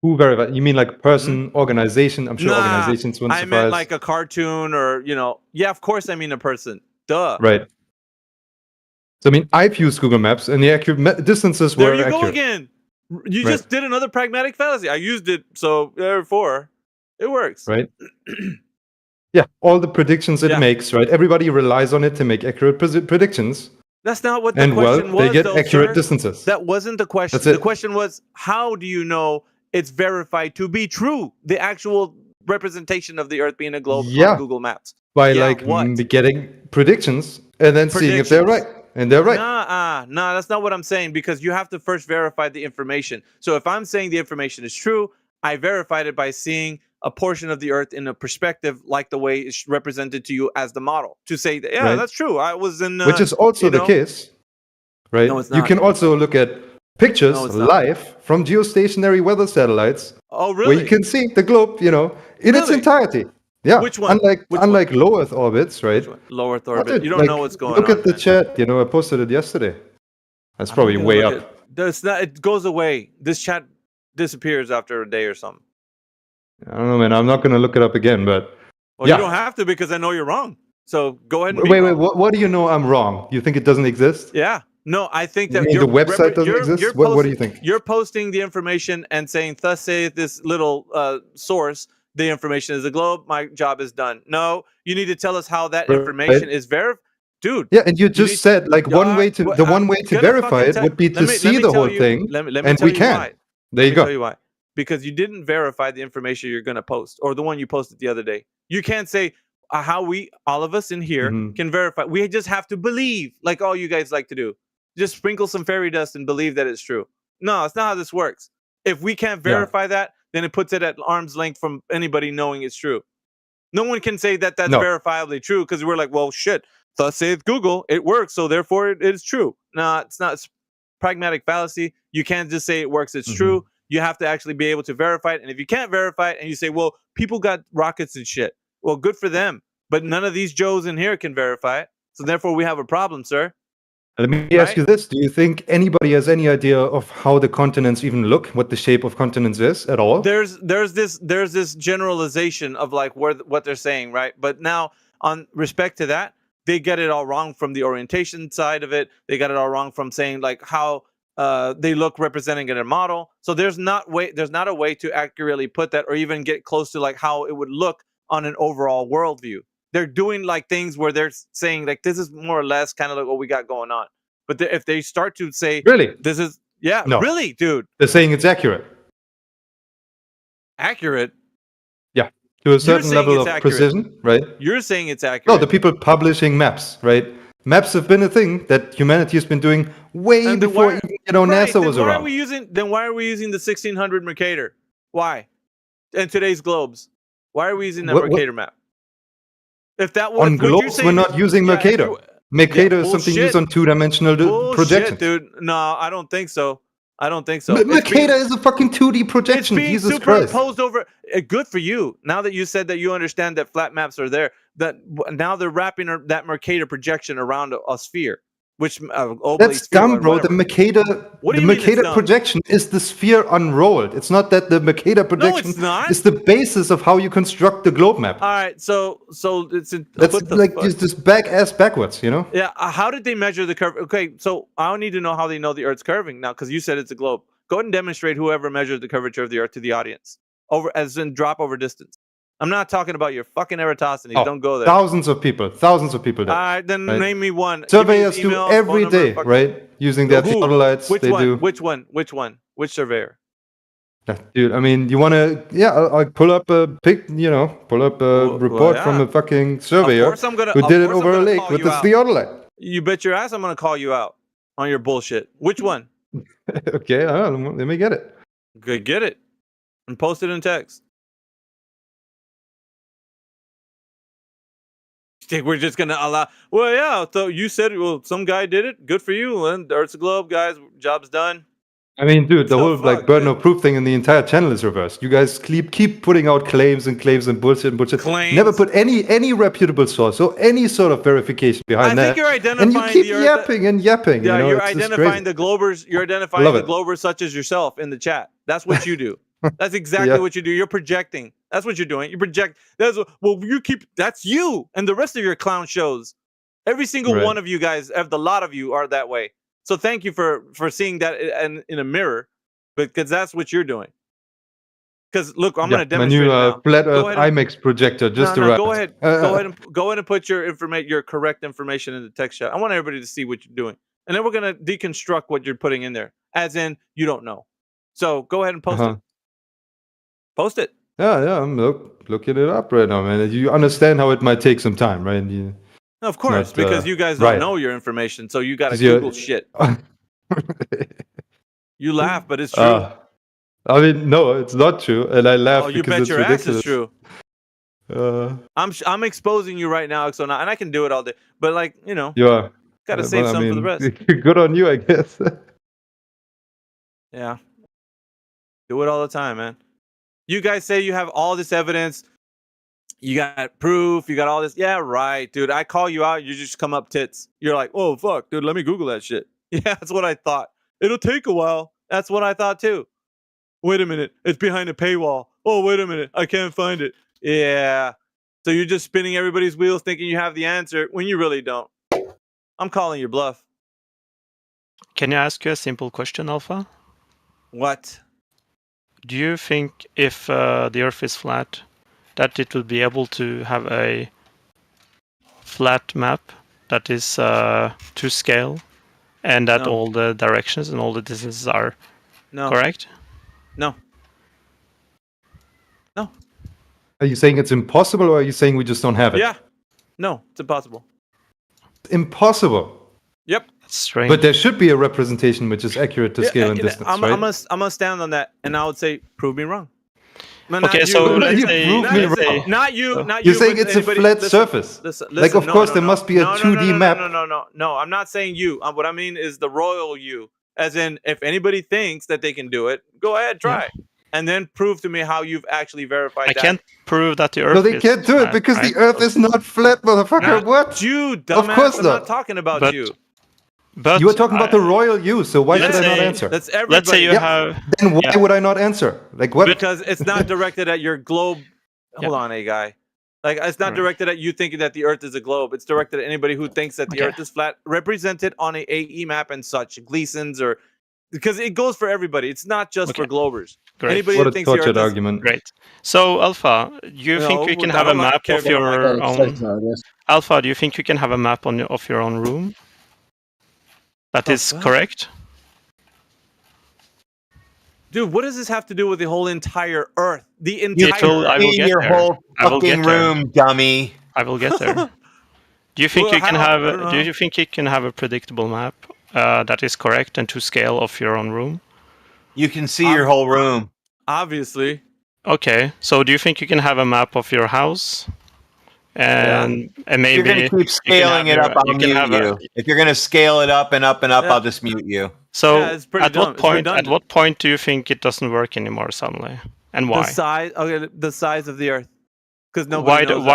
Who verified? You mean like person, organization? I'm sure organizations wouldn't suffice. I meant like a cartoon or, yeah, of course I mean a person. Duh. Right. So, I mean, I've used Google Maps and the accurate distances were accurate. There you go again. You just did another pragmatic fallacy. I used it, so therefore, it works. Right. Yeah, all the predictions it makes, right? Everybody relies on it to make accurate predictions. That's not what the question was, they get accurate distances. That wasn't the question. The question was, how do you know it's verified to be true. The actual representation of the Earth being a globe Yeah. on Google Maps. By Yeah, like what? getting predictions and then seeing if they're right. And they're right. Nah, that's not what I'm saying, because you have to first verify the information. So if I'm saying the information is true, I verified it by seeing a portion of the Earth in a perspective like the way it's represented to you as the model. To say that, yeah, Right. that's true. I was in... Which is also the case, right? No, it's You not. can also look at pictures No, it's not. live from geostationary weather satellites. Oh, Where really? you can see the globe, in its Really? entirety. Yeah. Which one? Unlike low Earth orbits, right? Low Earth What orbit. did- You don't like, know what's going Look on. at the chat. I posted it yesterday. That's probably I'm way gonna up. look That's not. It goes away. This chat disappears after a day or something. I don't know, man. I'm not going to look it up again, but Well, yeah. you don't have to, because I know you're wrong. So go ahead and be Wait. wrong. What do you know I'm wrong? You think it doesn't exist? Yeah. No, I think You that mean the website doesn't exist? What do you think? You're posting the information and saying, "Thus saith this little source, the information is a globe. My job is done." No, you need to tell us how that Right. information is verified, dude. Yeah, and you just said like one way to verify it would be to see the whole thing, Let me and tell we you can. why. There you Let me go. tell you why. Because you didn't verify the information you're going to post, or the one you posted the other day. You can't say how all of us in here Mhm. can verify. We just have to believe, like all you guys like to do. Just sprinkle some fairy dust and believe that it's true. No, it's not how this works. If we can't Yeah. verify that, then it puts it at arm's length from anybody knowing it's true. No one can say that that's No. verifiably true, because we're like, well, shit, thus saith Google, it works, so therefore it is true. No, it's not. It's pragmatic fallacy. You can't just say it works, it's true. You have to actually be able to verify it. And if you can't verify it and you say, well, people got rockets and shit, well, good for them. But none of these Joes in here can verify it. So therefore we have a problem, sir. Let me ask you this: do you think anybody has any idea of how the continents even look, what the shape of continents is at all? There's this generalization of like what they're saying, right? But now, on respect to that, they get it all wrong from the orientation side of it. They got it all wrong from saying like how they look representing in a model. So there's not a way to accurately put that, or even get close to like how it would look on an overall worldview. They're doing like things where they're saying like this is more or less kind of like what we got going on. But if they start to say, Really? this is No. really, dude, They're saying it's accurate. accurate. Yeah, to a certain saying level it's of accurate. precision, right? You're saying it's accurate. No, the people publishing maps, right? Maps have been a thing that humanity has been doing way And then before why- even Right, NASA then was why around. Are we using? Then why are we using the 1600 Mercator? Why? And today's globes. Why are we using that What- Mercator map? If that was On would you globes, say we're that- not using yeah, if Mercator. you- Mercator yeah, is something bullshit. used on two-dimensional Bullshit, projections. dude. No, I don't think so. I don't think so. Mercator is a fucking 2D It's projection. being Jesus Christ. superimposed over. Good for you. Now that you said that you understand that flat maps are there, that now they're wrapping that Mercator projection around a sphere, which Oakley That's sphere dumb, or bro. whatever. The Mercator, What do the you mean it's Mercator dumb? projection is the sphere unrolled. It's not that the Mercator projection not. is the basis of how you construct the globe map. All right, so it's That's what the like fuck? just backwards, you know? Yeah, how did they measure the curve? Okay, so I don't need to know how they know the Earth's curving now, because you said it's a globe. Go ahead and demonstrate whoever measured the curvature of the Earth to the audience, as in drop over distance. I'm not talking about your fucking Eratosthenes. Oh, Don't go there. Thousands of people did. All right, then right? name me one. Surveyors Give me his do email, every phone number, day, fuck- right? Using their Who? theodolites, Which they one? do. Which one? Which one? Which surveyor? Dude, I mean, you want to? Yeah, I'll pull up a report from yeah. a fucking surveyor course I'm gonna- who of did it course I'm over a gonna lake call with you the out. theodolite. You bet your ass I'm gonna call you out on your bullshit. Which one? Okay, let me get it. Good, get it and post it in text. You think we're just gonna allow? Well, yeah. So you said, well, some guy did it. Good for you. And Earth's a globe, guys. Job's done. I mean, dude, the whole fuck, like burden of proof thing in the entire channel is reversed. You guys keep putting out claims and bullshit and bullshit. Claims. Never put any reputable source or any sort of verification behind I that. think you're and identifying you keep the Earth. yapping and yapping. Yeah, you know, you're it's just identifying crazy. the globers. You're identifying Love the it. globers such as yourself in the chat. That's what you do. That's exactly Yeah. what you do. You're projecting. That's what you're doing. You project. That's you and the rest of your clown shows. Every single Right. one of you guys, the lot of you are that way. So thank you for seeing that in a mirror, because that's what you're doing. Because look, I'm Yeah, going to my demonstrate new it now. flat Go Earth ahead and- IMAX projector just no, arrived. go ahead. Go ahead and put your correct information in the text chat. I want everybody to see what you're doing, and then we're gonna deconstruct what you're putting in there, as in you don't know. So go ahead and post it. Post it. Yeah, I'm looking it up right now, man. You understand how it might take some time, right? Of course, not, because you guys don't right. know your information, so you got to 'Cause you're- Google shit. You laugh, but it's true. I mean, no, it's not true, and I laugh Oh, you because bet it's your ridiculous. ass is true. I'm exposing you right now, Xona, and I can do it all day. But like, you know, You are. gotta save some for the rest. Good on you, I guess. Yeah. Do it all the time, man. You guys say you have all this evidence. You got proof. You got all this. Yeah, right, dude. I call you out. You just come up tits. You're like, oh, fuck, dude. Let me Google that shit. Yeah, that's what I thought. It'll take a while. That's what I thought, too. Wait a minute. It's behind a paywall. Oh, wait a minute. I can't find it. Yeah. So you're just spinning everybody's wheels thinking you have the answer when you really don't. I'm calling your bluff. Can I ask you a simple question, Alpha? What? Do you think if the Earth is flat, that it would be able to have a flat map that is to scale, and that No. all the directions and all the distances are No. correct? No. Are you saying it's impossible, or are you saying we just don't have it? Yeah. No, it's impossible. Impossible. Yep. That's strange. But there should be a representation which is accurate to scale and distance, I'm right? gonna stand on that, and I would say, prove me wrong. No, Okay, not so you. let's You say- prove Not me you, wrong. Not you. Not You're you. saying but it's a anybody- flat listen, surface. Like, of course, there must be a 2D map. No. I'm not saying you. What I mean is the royal you. As in, if anybody thinks that they can do it, go ahead, try. And then prove to me how you've actually verified I that. can't prove that the Earth No, they is can't do it flat, because right? the Earth is not flat, motherfucker. Not What? you, dumbass. Of course I'm not. not talking about But- you. But You were talking about the royal you, so why should I not answer? That's everybody. Let's say you have. Then why Yeah. would I not answer? Like what? Because it's not directed at your globe. Hold on, a guy. Like it's not directed at you thinking that the Earth is a globe. It's directed at anybody who thinks that the Earth is flat, represented on a AE map and such, Gleason's or because it goes for everybody. It's not just for Globers. Great. Anybody What that a thinks the tortured Earth argument. Great. So, Alpha, do you No, think you can I have a don't map care of if you don't your like own? Alpha, do you think you can have a map of your own room? That is fuck? correct. Dude, what does this have to do with the whole entire Earth? The You entire I will in get your there. whole I will fucking get there. room, dummy. I will get there. Do you think Well, you can how? have? I don't Do know. you think you can have a predictable map that is correct and to scale of your own room? You can see your whole room. Obviously. Okay. So, do you think you can have a map of your house? And maybe If you're going to keep scaling it up, I'll mute you. If you're going to scale it up and up and up, Yeah. I'll just mute you. So, Yeah, it's pretty at dumb. what It's point? At redundant. what point do you think it doesn't work anymore suddenly, and why? The size. Okay, the size of the Earth. Because nobody knows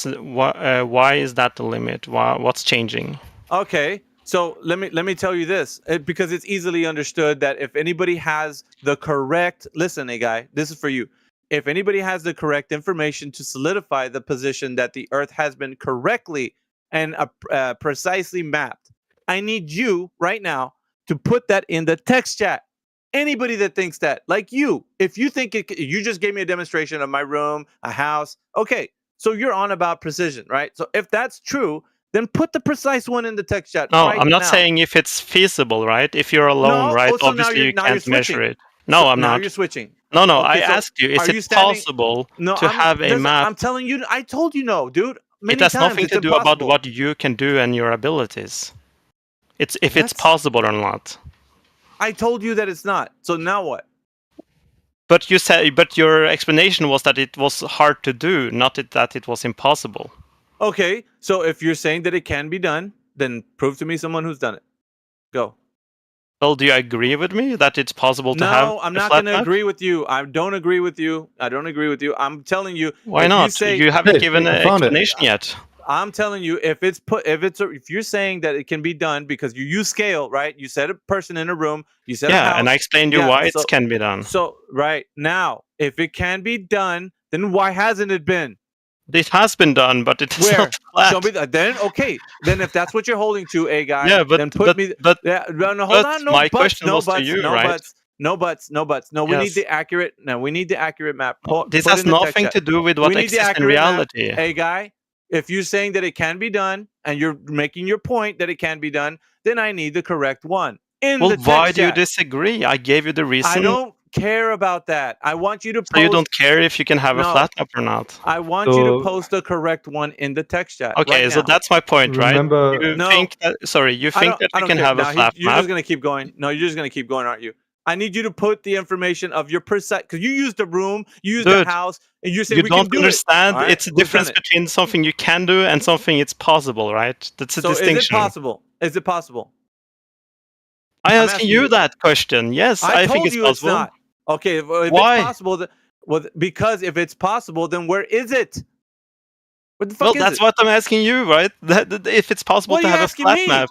that. Why is that the limit? What's changing? Okay, so let me tell you this, because it's easily understood that if anybody has the correct, listen, hey guy, this is for you. If anybody has the correct information to solidify the position that the Earth has been correctly and precisely mapped, I need you right now to put that in the text chat. Anybody that thinks that, like you, if you think you just gave me a demonstration of my room, a house. Okay, so you're on about precision, right? So if that's true, then put the precise one in the text chat. No, right I'm not now. saying if it's feasible, right? If you're alone, No? right? Oh, so now Obviously, you're- you now you're can't measure switching. it. No, So I'm now not. you're switching. No, Okay, I so asked you, is are it you standing- possible No, to have a map? I'm telling you, I told you no, dude. Many It has times, nothing it's to do impossible. about what you can do and your abilities. It's if it's possible or not. I told you that it's not. So now what? But you said, but your explanation was that it was hard to do, not that it was impossible. Okay, so if you're saying that it can be done, then prove to me someone who's done it. Go. Well, do you agree with me that it's possible to have? No, I'm a not flat going to map? agree with you. I don't agree with you. I don't agree with you. I'm telling you. Why if not? You, say, You haven't given an explanation yet. I'm telling you, if you're saying that it can be done because you use scale, right? You said a person in a room. You said a Yeah, house. and I explained you Yeah, why so- it can be done. So right now, if it can be done, then why hasn't it been? It has been done, but it's Where? not flat. Show me that. Then okay. Then if that's what you're holding to, a guy. Yeah, but- then put but- me. but- yeah, no, hold but on. No my buts, question no was to buts, you, no right? buts, no buts, no buts. No, we need Yes. the accurate. No, we need the accurate map. This Put has in the text nothing chat. to do with what We need the exists in accurate map. reality. Hey, guy, if you're saying that it can be done and you're making your point that it can be done, then I need the correct one in Well, the text why do you chat. disagree? I gave you the reason. I don't care about that. I want you to post... So you don't care if you can have a flat map or not? I want you to post the correct one in the text chat. Okay, right so now. that's my point, right? Remember- You think that we can have a flat You're map? just going to keep going. No, you're just going to keep going, aren't you? I need you to put the information of your precise... Because you used the room, you used the Dude, house, and you said you we don't can do understand. it. All right? It's a Who's done difference it? between something you can do and something it's possible, right? That's a So distinction. is it possible? Is it possible? I'm I'm asking asking you you. that question. Yes, I told think it's you possible. it's not. Okay, if Why? it's possible, because if it's possible, then where is it? What the fuck Well, is that's it? what I'm asking you, right? That if it's possible What to are you have a asking flat me? map.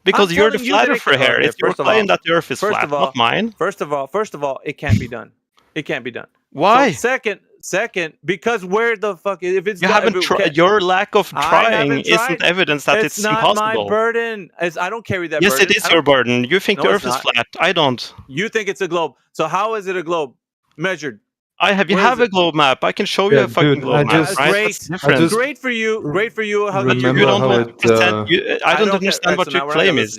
Because I'm you're the telling you flat that it earther can- here. Okay, If you're first of claiming all- that the Earth is first flat, of all- not mine. First of all, it can't be done. It can't be done. Why? So second, because where the fuck if it's You done- haven't if it tried. can- Your lack of I trying haven't isn't tried. evidence that it's not impossible. my burden. I don't carry that Yes, burden. it is I your don't- burden. You think No, the it's Earth is not. flat. I don't. You think it's a globe. So how is it a globe measured? You Where have is a globe map. I can show you Yeah, a fucking dude, globe I map, just- right? Great. That's different. Great for you. Great for you. How Remember you how don't it, present. I don't understand what your claim is.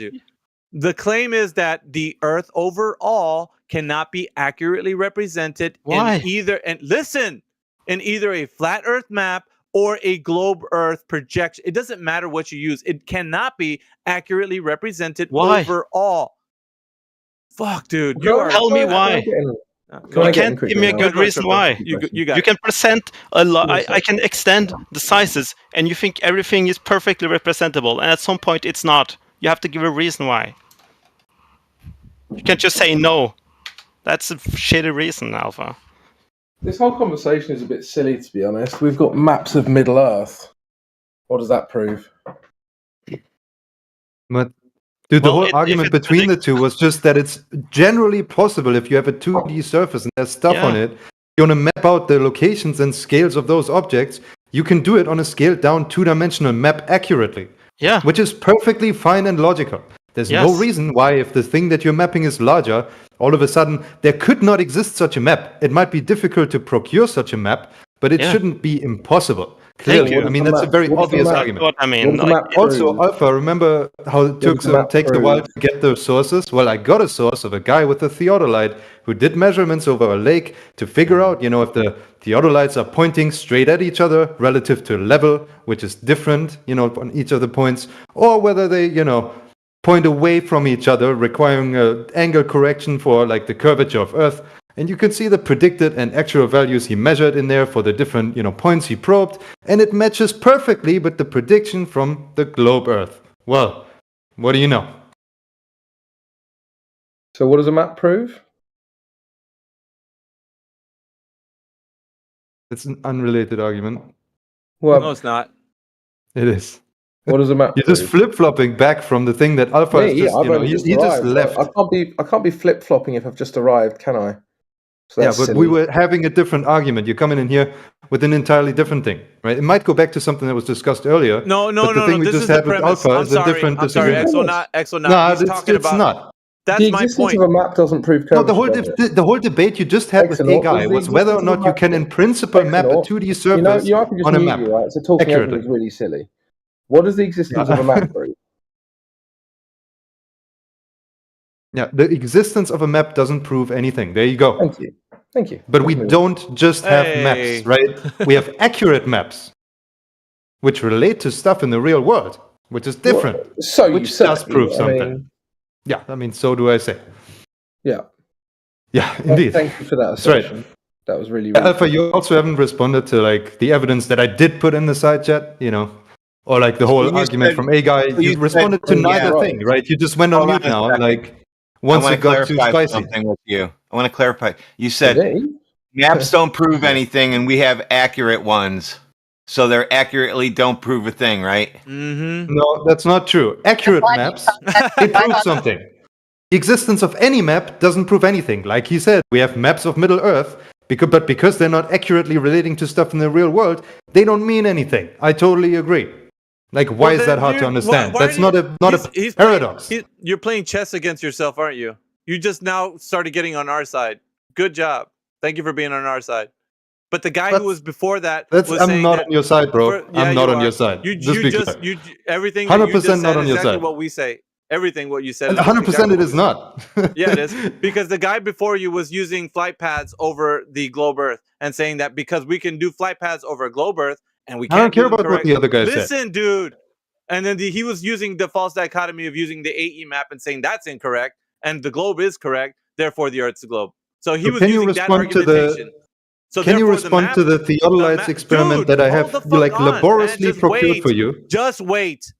The claim is that the Earth overall cannot be accurately represented Why? in either a flat Earth map or a globe Earth projection. It doesn't matter what you use. It cannot be accurately represented Why? overall. Fuck, dude. Tell me why. You can't give me a good reason why. You got You it. can present a lot. I can extend the sizes, and you think everything is perfectly representable, and at some point it's not. You have to give a reason why. You can't just say no. That's a shitty reason, Alpha. This whole conversation is a bit silly, to be honest. We've got maps of Middle Earth. What does that prove? But dude, the Well, whole if argument it's between the two was just that it's generally possible if you have a 2D surface and there's stuff on Yeah. it. You want to map out the locations and scales of those objects. You can do it on a scaled down 2-dimensional map accurately. Yeah. Which is perfectly fine and logical. There's no Yes. reason why, if the thing that you're mapping is larger, all of a sudden there could not exist such a map. It might be difficult to procure such a map, but it Yeah. shouldn't be impossible. Thank Clearly, you. I mean, that's a very obvious argument. What I mean, like, Also, Alpha, remember how it takes a while to get the sources? Well, I got a source of a guy with a theodolite who did measurements over a lake to figure out, if the theodolites are pointing straight at each other relative to level, which is different, on each of the points, or whether they, point away from each other, requiring an angle correction for like the curvature of Earth. And you can see the predicted and actual values he measured in there for the different, points he probed, and it matches perfectly with the prediction from the globe Earth. Well, what do you know? So what does a map prove? It's an unrelated argument. Well, No, it's not. It is. what does a map You're prove? just flip-flopping back from the thing that Alpha is just, I've only he just just arrived. left. I can't be flip-flopping if I've just arrived, can I? So Yeah, that's but silly. we were having a different argument. You're coming in here with an entirely different thing, right? It might go back to something that was discussed earlier. No, but the thing we this just is the had with premise. Alpha I'm is a sorry. different I'm sorry. disagreement. Exo not. No, He's talking it's about. not. That's the my existence point. of a map doesn't prove No, curvature. does it? the whole debate you just had with Excellent. a guy Was the was whether or existence of a not you map- can, in principle, map a Excellent. 2D surface I can just on a mute map you, right? So talking over accurately. is really silly. What does the existence of a map prove? Yeah, the existence of a map doesn't prove anything. There you go. Thank you. Thank you. But we Let's move. don't just have Hey. maps, right? We have accurate maps, which relate to stuff in the real world, which is different. So you which say, does prove I something. mean- Yeah, I mean, so do I say. Yeah. Yeah, indeed. Thank you for that That's right. assertion. That was really, Yeah, really Alpha, you also haven't responded to like the evidence that I did put in the side chat, or like the whole you argument said- from a guy. so You you responded said- to neither yeah. thing, right? You just went on Hold mute on a now, second. like once I want it to got too clarify spicy. something with you. I want to clarify. You said Today? maps don't prove anything, and we have accurate ones, so they're accurately don't prove a thing, right? Mm-hmm. No, that's not true. Accurate maps, they prove something. The existence of any map doesn't prove anything. Like he said, we have maps of Middle Earth, but because they're not accurately relating to stuff in the real world, they don't mean anything. I totally agree. Like, why is that hard to understand? That's not a paradox. You're playing chess against yourself, aren't you? You just now started getting on our side. Good job. Thank you for being on our side. But the guy who was before that was I'm saying not that on your side, bro. Yeah, I'm not you on are. your side. You just be just clear. everything that you 100% just said not on is your exactly side. what we say. Everything what you said. 100% it is not. Yeah, it is. Because the guy before you was using flight paths over the globe Earth and saying that because we can do flight paths over globe Earth and we can't I don't care do them about what the other guy said. Listen, dude. And then he was using the false dichotomy of using the AE map and saying that's incorrect and the globe is correct, therefore the Earth's the globe. So he was using that argumentation. So can you respond to the theodolites experiment that I have laboriously procured for you? Just wait.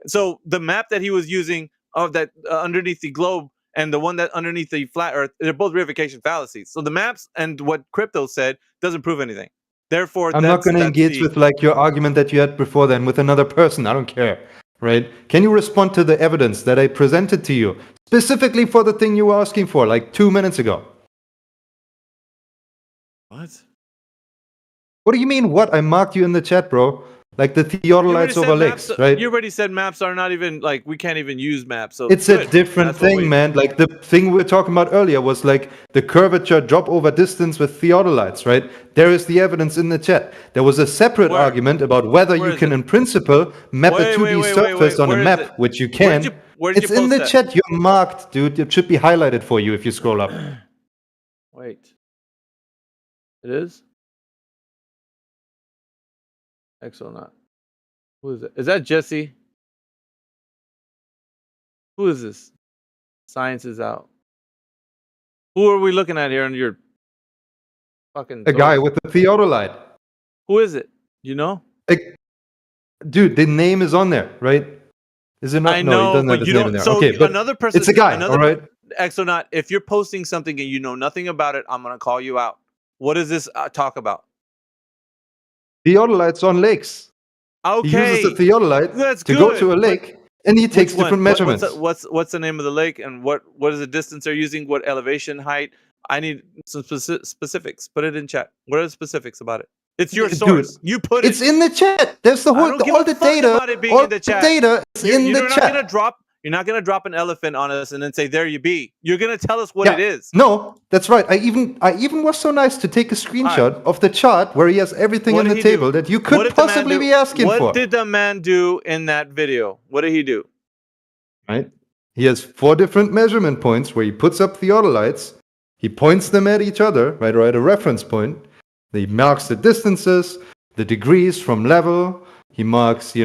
So the map that he was using of that underneath the globe and the one that underneath the flat Earth, they're both reification fallacies. So the maps and what crypto said doesn't prove anything. Therefore, I'm not going to engage with your argument that you had before then with another person. I don't care, right? Can you respond to the evidence that I presented to you specifically for the thing you were asking for 2 minutes ago? What? What do you mean? What? I marked you in the chat, bro. The theodolites over lakes, right? You already said maps are not even we can't even use maps. So it's a different thing, man. The thing we were talking about earlier was the curvature drop over distance with theodolites, right? There is the evidence in the chat. There was a separate argument about whether you can, in principle, map a 2D surface on a map, which you can. It's in the chat. You're marked, dude. It should be highlighted for you if you scroll up. Wait. It is? Exonaut. Who is it? Is that Jesse? Who is this? Science is out. Who are we looking at here in your fucking... A guy with a theodolite. Who is it? You know? Dude, the name is on there, right? Is it not? I know, no, he doesn't have his name in there. So okay, but another person... It's a guy, all right? Exonaut, if you're posting something and you know nothing about it, I'm going to call you out. What does this talk about? Theodolites on lakes. Okay. He uses a theodolite to go to a lake, and he takes different measurements. What's the name of the lake, and what is the distance they're using? What elevation, height? I need some specifics. Put it in chat. What are the specifics about it? It's your source. Dude, you put it. It's in the chat. There's the whole all the data. About it being in the chat. Data is in the chat. You're not gonna drop an elephant on us and then say, "There you be." You're gonna tell us what it is. No, that's right. I even was so nice to take a screenshot of the chart where he has everything on the table that you could possibly be asking for. What did the man do in that video? What did he do? Right. He has 4 different measurement points where he puts up theodolites. He points them at each other, right, or at a reference point. He marks the distances, the degrees from level. He marks,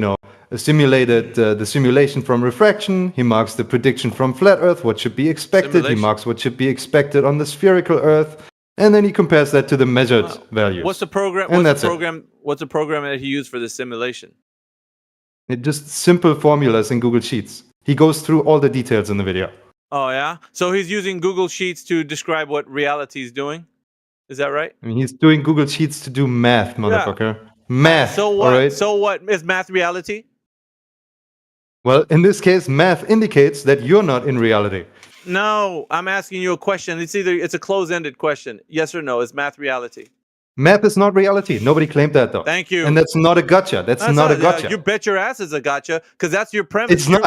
a simulated the simulation from refraction. He marks the prediction from flat Earth, what should be expected. He marks what should be expected on the spherical Earth, and then he compares that to the measured values. What's the program? What's the program that he used for this simulation? It just simple formulas in Google Sheets. He goes through all the details in the video. Oh yeah, so he's using Google Sheets to describe what reality is doing. Is that right? I mean, he's doing Google Sheets to do math, motherfucker. Yeah. Math. So what? All right? So what is math reality? Well, in this case, math indicates that you're not in reality. No, I'm asking you a question. It's a close-ended question. Yes or no? Is math reality? Math is not reality. Nobody claimed that, though. Thank you. And that's not a gotcha. That's not a gotcha. You bet your ass is a gotcha, because that's your premise. It's not.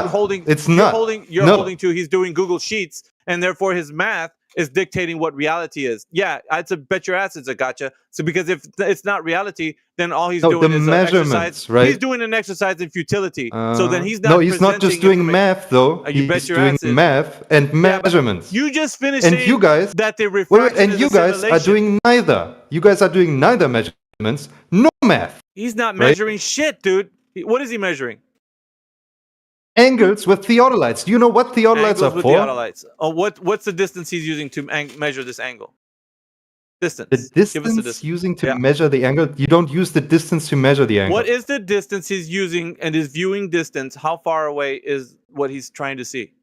You're holding to he's doing Google Sheets, and therefore his math is dictating what reality is. Yeah, I'd bet your ass it's a gotcha. So because if it's not reality, then all he's doing is an exercise. Right? He's doing an exercise in futility. So then he's not. No, he's not just doing math, though. He's doing math and measurements. You just finished saying you guys, that the refraction and you guys are doing neither. You guys are doing neither measurements nor math. He's not measuring shit, dude. What is he measuring? Angles with theodolites. Do you know what theodolites are for? Theodolites. Oh, what's the distance he's using to measure this angle? Distance. The distance using to measure the angle. You don't use the distance to measure the angle. What is the distance he's using and his viewing distance? How far away is what he's trying to see?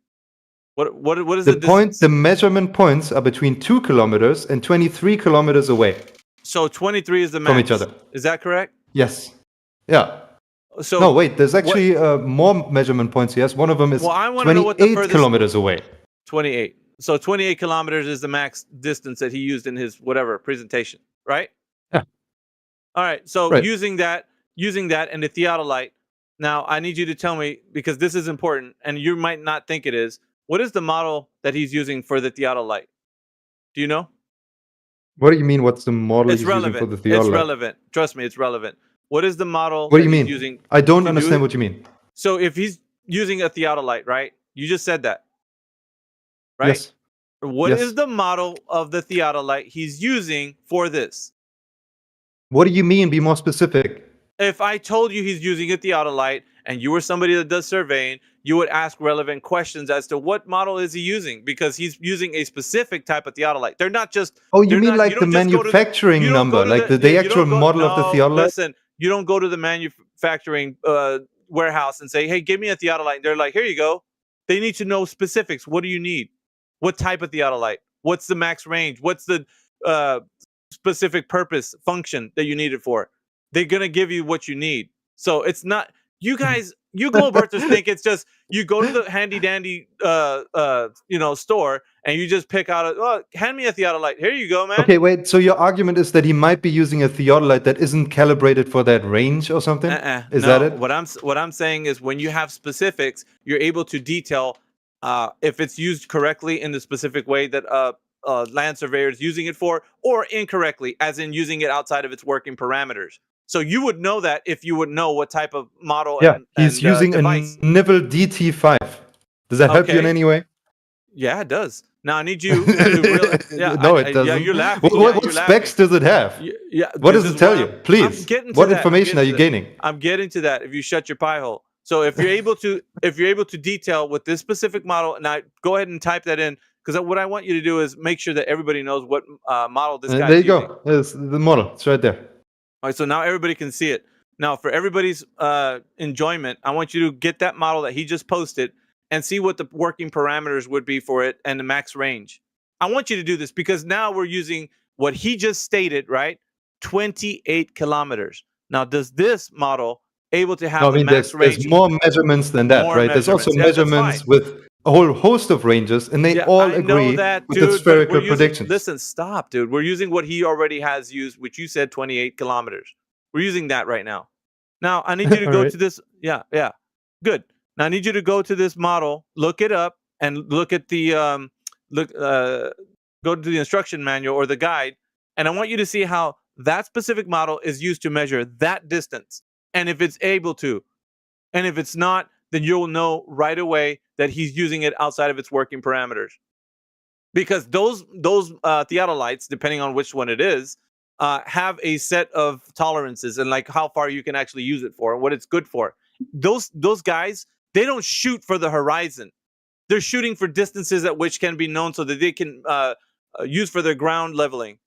What is the point? The measurement points are between 2 kilometers and 23 kilometers away. So 23 is the max. From each other. Is that correct? Yes. Yeah. So no, wait. There's actually more measurement points. Yes, one of them is 28 kilometers away. 28. So 28 kilometers is the max distance that he used in his whatever presentation, right? Yeah. All right. So using that and the theodolite. Now I need you to tell me, because this is important, and you might not think it is. What is the model that he's using for the theodolite? Do you know? What do you mean? What's the model he's using for the theodolite? It's relevant. Trust me, it's relevant. What is the model? What do you mean? I don't understand what you mean. So if he's using a theodolite, right, You just said that, right? Yes. What Yes. is the model of the theodolite he's using for this? What do you mean? Be more specific. If I told you he's using a theodolite and you were somebody that does surveying, you would ask relevant questions as to what model is he using, because he's using a specific type of theodolite. They're not just. Oh, you mean not, like you the don't just go to manufacturing you don't number, go to like the you actual don't go- model of the no, theodolite? Listen, you don't go to the manufacturing warehouse and say, "Hey, give me a theodolite." And they're like, "Here you go." They need to know specifics. What do you need? What type of theodolite? What's the max range? What's the specific purpose function that you need it for? They're gonna give you what you need. So it's not you guys. You globe earthers think it's just you go to the handy dandy store and you just pick out hand me a theodolite. Here you go, man. Okay, wait. So your argument is that he might be using a theodolite that isn't calibrated for that range or something? Is that it? What I'm saying is when you have specifics, you're able to detail if it's used correctly in the specific way that land surveyor is using it for, or incorrectly, as in using it outside of its working parameters. So you would know that if you would know what type of model. Yeah, he's using device. a Nivel DT5. Does that help you in Okay. any way? Yeah, it does. Now I need you to realize. Yeah, No, it doesn't. Yeah, you're laughing. What you're specs does it have? Yeah. What this does is it tell what you? I'm Please. getting to What that. I'm information are getting you to that. gaining? I'm getting to that. If you shut your pie hole. So if you're able to detail with this specific model, and I go ahead and type that in, because what I want you to do is make sure that everybody knows what model this guy. There you go. There's the model. It's right there. All right, so now everybody can see it. Now, for everybody's enjoyment, I want you to get that model that he just posted and see what the working parameters would be for it and the max range. I want you to do this because now we're using what he just stated, right? 28 kilometers. Now, does this model able to have No, I the mean, max range? there's more measurements than that, More right? There's also measurements. Yeah, that's measurements fine. with a whole host of ranges, and they all I know agree that, with dude, the but spherical we're using- predictions. Listen, stop, dude. We're using what he already has used, which you said 28 kilometers. We're using that right now. Now, I need you to All go right. to this. Yeah. Good. Now, I need you to go to this model, look it up, and look at the go to the instruction manual or the guide, and I want you to see how that specific model is used to measure that distance, and if it's able to. And if it's not, then you'll know right away that he's using it outside of its working parameters. Because those theodolites, depending on which one it is, have a set of tolerances and like how far you can actually use it for and what it's good for. Those guys, they don't shoot for the horizon. They're shooting for distances at which can be known so that they can use for their ground leveling.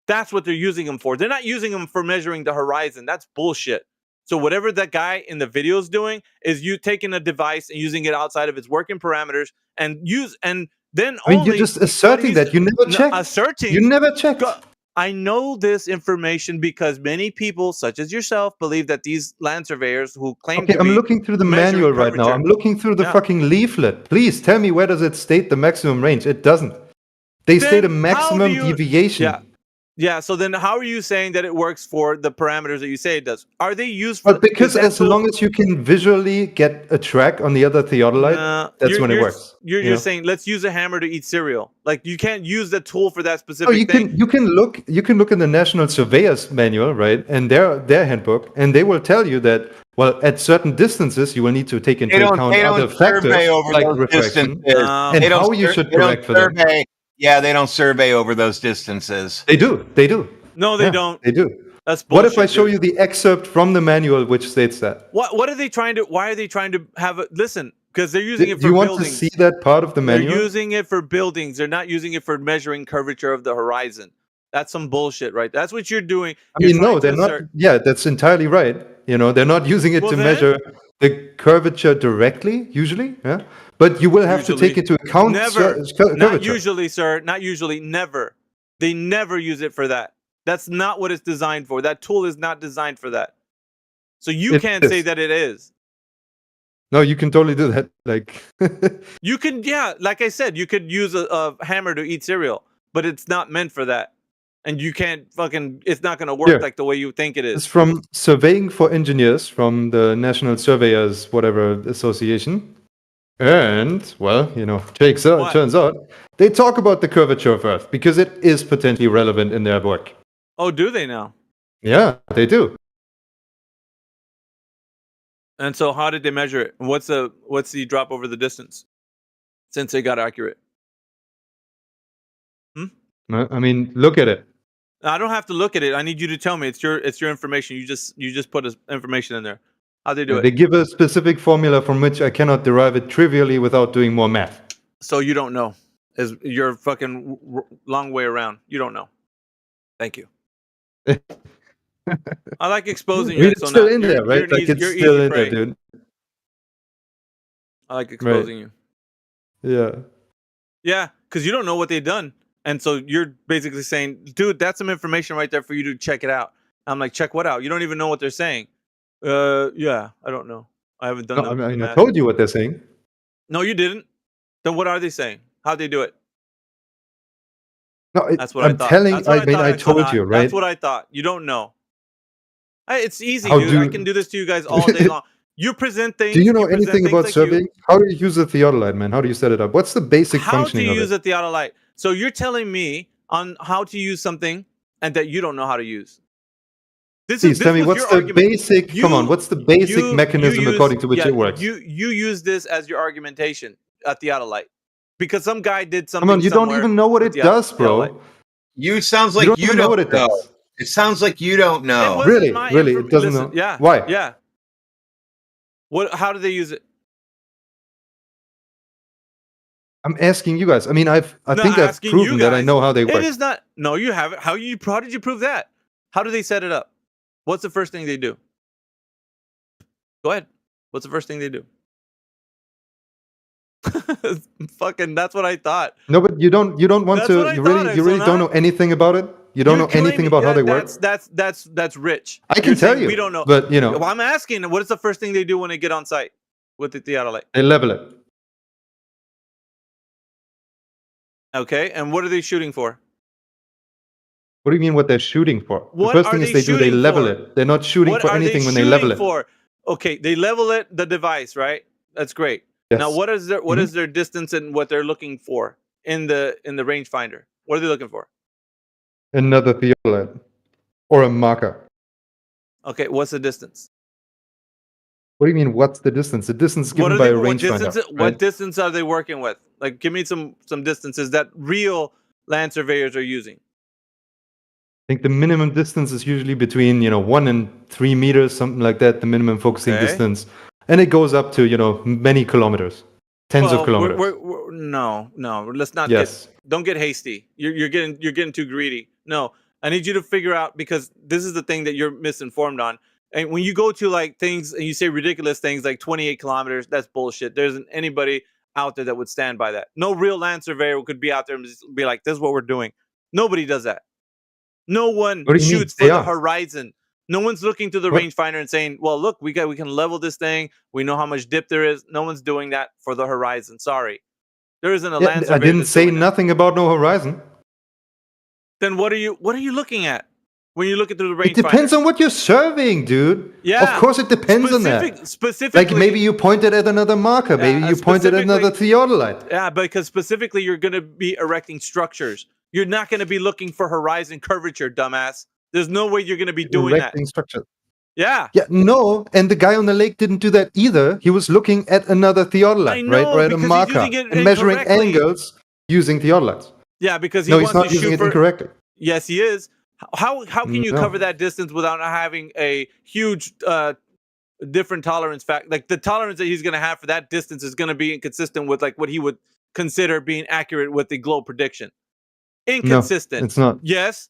That's what they're using them for. They're not using them for measuring the horizon. That's bullshit. So whatever that guy in the video is doing is you taking a device and using it outside of its working parameters and then I mean, only. you're just asserting that you never checked. Asserting. You never checked. I know this information because many people, such as yourself, believe that these land surveyors who claim Okay, to I'm be looking through the measuring manual right now. curvature- I'm looking through the Yeah. fucking leaflet. Please tell me, where does it state the maximum range? It doesn't. They state a Then how maximum do you- deviation. Yeah. So then, how are you saying that it works for the parameters that you say it does? Are they used? But because as long as you can visually get a track on the other theodolite, that's when it works. You're you know? saying let's use a hammer to eat cereal. Like you can't use the tool for that Oh, specific you thing. can look in the National Surveyor's Manual, right, and their handbook, and they will tell you that at certain distances you will need to take into account other factors survey over like those refraction distances. and They don't how you sur- should they don't correct for them. survey. Yeah, they don't survey over those distances. They do. No, they Yeah, don't. They do. That's What if I bullshit, show dude. you the excerpt from the manual which states that? What are they trying to? Why are they trying to have it? Listen, because they're using it Do for you want buildings. to see that part of the manual? They're using it for buildings. They're not using it for measuring curvature of the horizon. That's some bullshit, right? That's what you're doing. I mean, no, they're not. Yeah, that's entirely right. They're not using it Well, to then- measure the curvature directly, usually. Yeah, but you will have to take into account Never. curvature. Not usually, sir. Not usually. Never. They never use it for that. That's not what it's designed for. That tool is not designed for that. So you It can't is. say that it is. No, you can totally do that. Like, You can, yeah, like I said, you could use a hammer to eat cereal, but it's not meant for that. And you can't it's not going to work Here. like the way you think it it's is. from Surveying for Engineers from the National Surveyors whatever association. And turns out they talk about the curvature of Earth because it is potentially relevant in their work. Oh, do they now? Yeah, they do. And so how did they measure it? What's the drop over the distance? since they got accurate? I mean, look at it. I don't have to look at it. I need you to tell me. It's your information. You just put information in there. How they do it? They give a specific formula from which I cannot derive it trivially without doing more math. So you don't know. You're fucking long way around. You don't know. Thank you. I like exposing you. It's still in there, right? Like it's still in there, dude. I like exposing you. Yeah. Yeah, because you don't know what they've done. And so you're basically saying, dude, that's some information right there for you to check it out. I'm like, check what out? You don't even know what they're saying. Yeah, I don't know. I haven't done No, I mean, I told you what they're saying. No, you didn't. Then what are they saying? How'd they do it? No, that's what I thought. I told you, right? That's what I thought. You don't know. It's easy, dude. I can do this to you guys all day long. You present things. Do you know anything about surveying? How do you use a theodolite, man? How do you set it up? What's the basic functioning of it? How to use a theodolite? So you're telling me on how to use something and that you don't know how to use. Please tell me what's the basic. Come on, what's the basic mechanism according to which it works? You use this as your argumentation, a theodolite, because some guy did something. Come on, you don't even know what it does, bro. You sounds like you don't know what it does. It sounds like you don't know. Really, it doesn't know. Yeah. Why? Yeah. What? How do they use it? I'm asking you guys. I mean, I think I've proven that I know how they work. It is not. No, you haven't. How did you prove that? How do they set it up? What's the first thing they do? Go ahead. What's the first thing they do? Fucking, that's what I thought. No, but you don't want to. You really don't know anything about it. You don't know anything about how they work. That's rich. I can tell you. We don't know. But you know, well, I'm asking. What is the first thing they do when they get on site with the theodolite? They level it. Okay, and what are they shooting for? What do you mean what they're shooting for? The first thing is they level it. They're not shooting for anything when they level it. Okay, they level it, the device, right? That's great. Yes. Now what is their distance and what they're looking for in the rangefinder? What are they looking for? Another theodolite or a marker. Okay, what's the distance? What do you mean what's the distance? The distance is given by a rangefinder. What distance are they working with? Like give me some distances that real land surveyors are using. I think the minimum distance is usually between 1 and 3 meters, something like that. The minimum focusing distance, and it goes up to many kilometers, tens of kilometers. No, let's not. Yes. Don't get hasty. You're getting too greedy. No, I need you to figure out, because this is the thing that you're misinformed on. And when you go to like things and you say ridiculous things like 28 kilometers, that's bullshit. There isn't anybody out there that would stand by that. No real land surveyor could be out there and be like, "This is what we're doing." Nobody does that. No one shoots for the horizon. No one's looking to the rangefinder and saying, "Well, look, we can level this thing. We know how much dip there is." No one's doing that for the horizon. Sorry, there isn't a land surveyor. I didn't say nothing about no horizon. Then what are you looking at when you look at through the rangefinder? It depends on what you're surveying, dude. Yeah, of course it depends on that. Specifically, like maybe you pointed at another marker. Maybe you pointed at another theodolite. Yeah, because specifically you're going to be erecting structures. You're not going to be looking for horizon curvature, dumbass. There's no way you're going to be doing erecting that. Structure. Yeah. Yeah, no. And the guy on the lake didn't do that either. He was looking at another theodolite, right? Or at a marker and measuring angles using theodolites. Yeah, because he he's not using it incorrectly. Yes, he is. How can you cover that distance without having a huge different tolerance fact? Like the tolerance that he's going to have for that distance is going to be inconsistent with like what he would consider being accurate with the globe prediction. Inconsistent. No, it's not. Yes.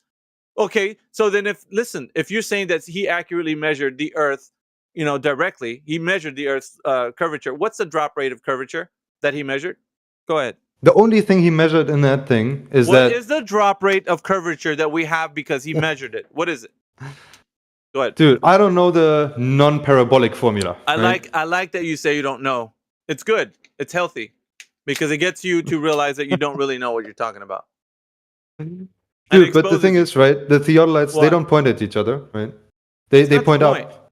Okay. So then if you're saying that he accurately measured the Earth, directly, he measured the Earth's curvature. What's the drop rate of curvature that he measured? Go ahead. The only thing he measured in that thing is what is the drop rate of curvature that we have because he measured it? What is it? Go ahead. Dude, I don't know the non-parabolic formula. I like that you say you don't know. It's good. It's healthy because it gets you to realize that you don't really know what you're talking about. Dude, but the thing is, right, the theodolites, they don't point at each other, right? They point out.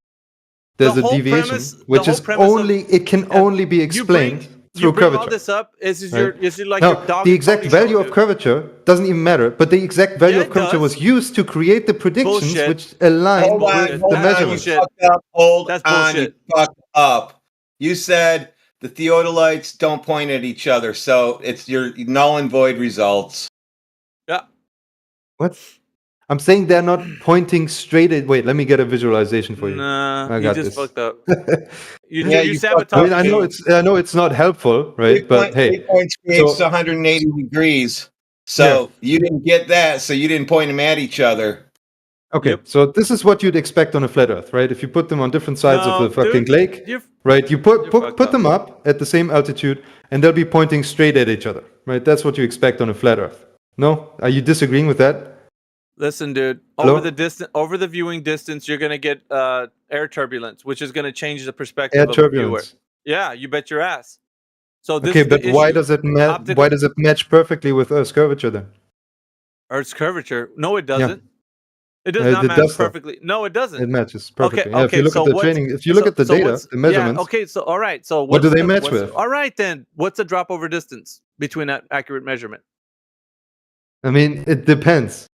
There's a deviation, which is only be explained through curvature. All this up. Is your dog? The exact value of curvature doesn't even matter, but the exact value of curvature was used to create the predictions which align with the measurements. Hold on, you fucked up. You said the theodolites don't point at each other, so it's your null and void results. Yeah. What? I'm saying they're not pointing straight at. Wait, let me get a visualization for you. Nah, I you got just this. fucked up. You I sabotaged. mean, I know it's not helpful, right? But hey, 3 points creates 180 degrees. So you didn't get that, so you didn't point them at each other. Okay, so this is what you'd expect on a flat Earth, right? If you put them on different sides of the fucking lake, right? You put them up at the same altitude, and they'll be pointing straight at each other, right? That's what you expect on a flat Earth. No? Are you disagreeing with that? Listen, dude. Hello? Over the viewing distance, you're gonna get air turbulence, which is gonna change the perspective Air of the viewer. turbulence. Yeah, you bet your ass. So this Okay, is the but why issue. does it why does it match perfectly with Earth's curvature then? Earth's curvature? No, it doesn't. It does It not match does, though. perfectly. No, it doesn't. It matches perfectly. Okay, Yeah, if you look so at the what's- training, if you look so- at the so data, what's- the measurements. Yeah, okay, so all right. So What do they match what's- with? All right, then. What's the drop over distance between that accurate measurement? I mean, it depends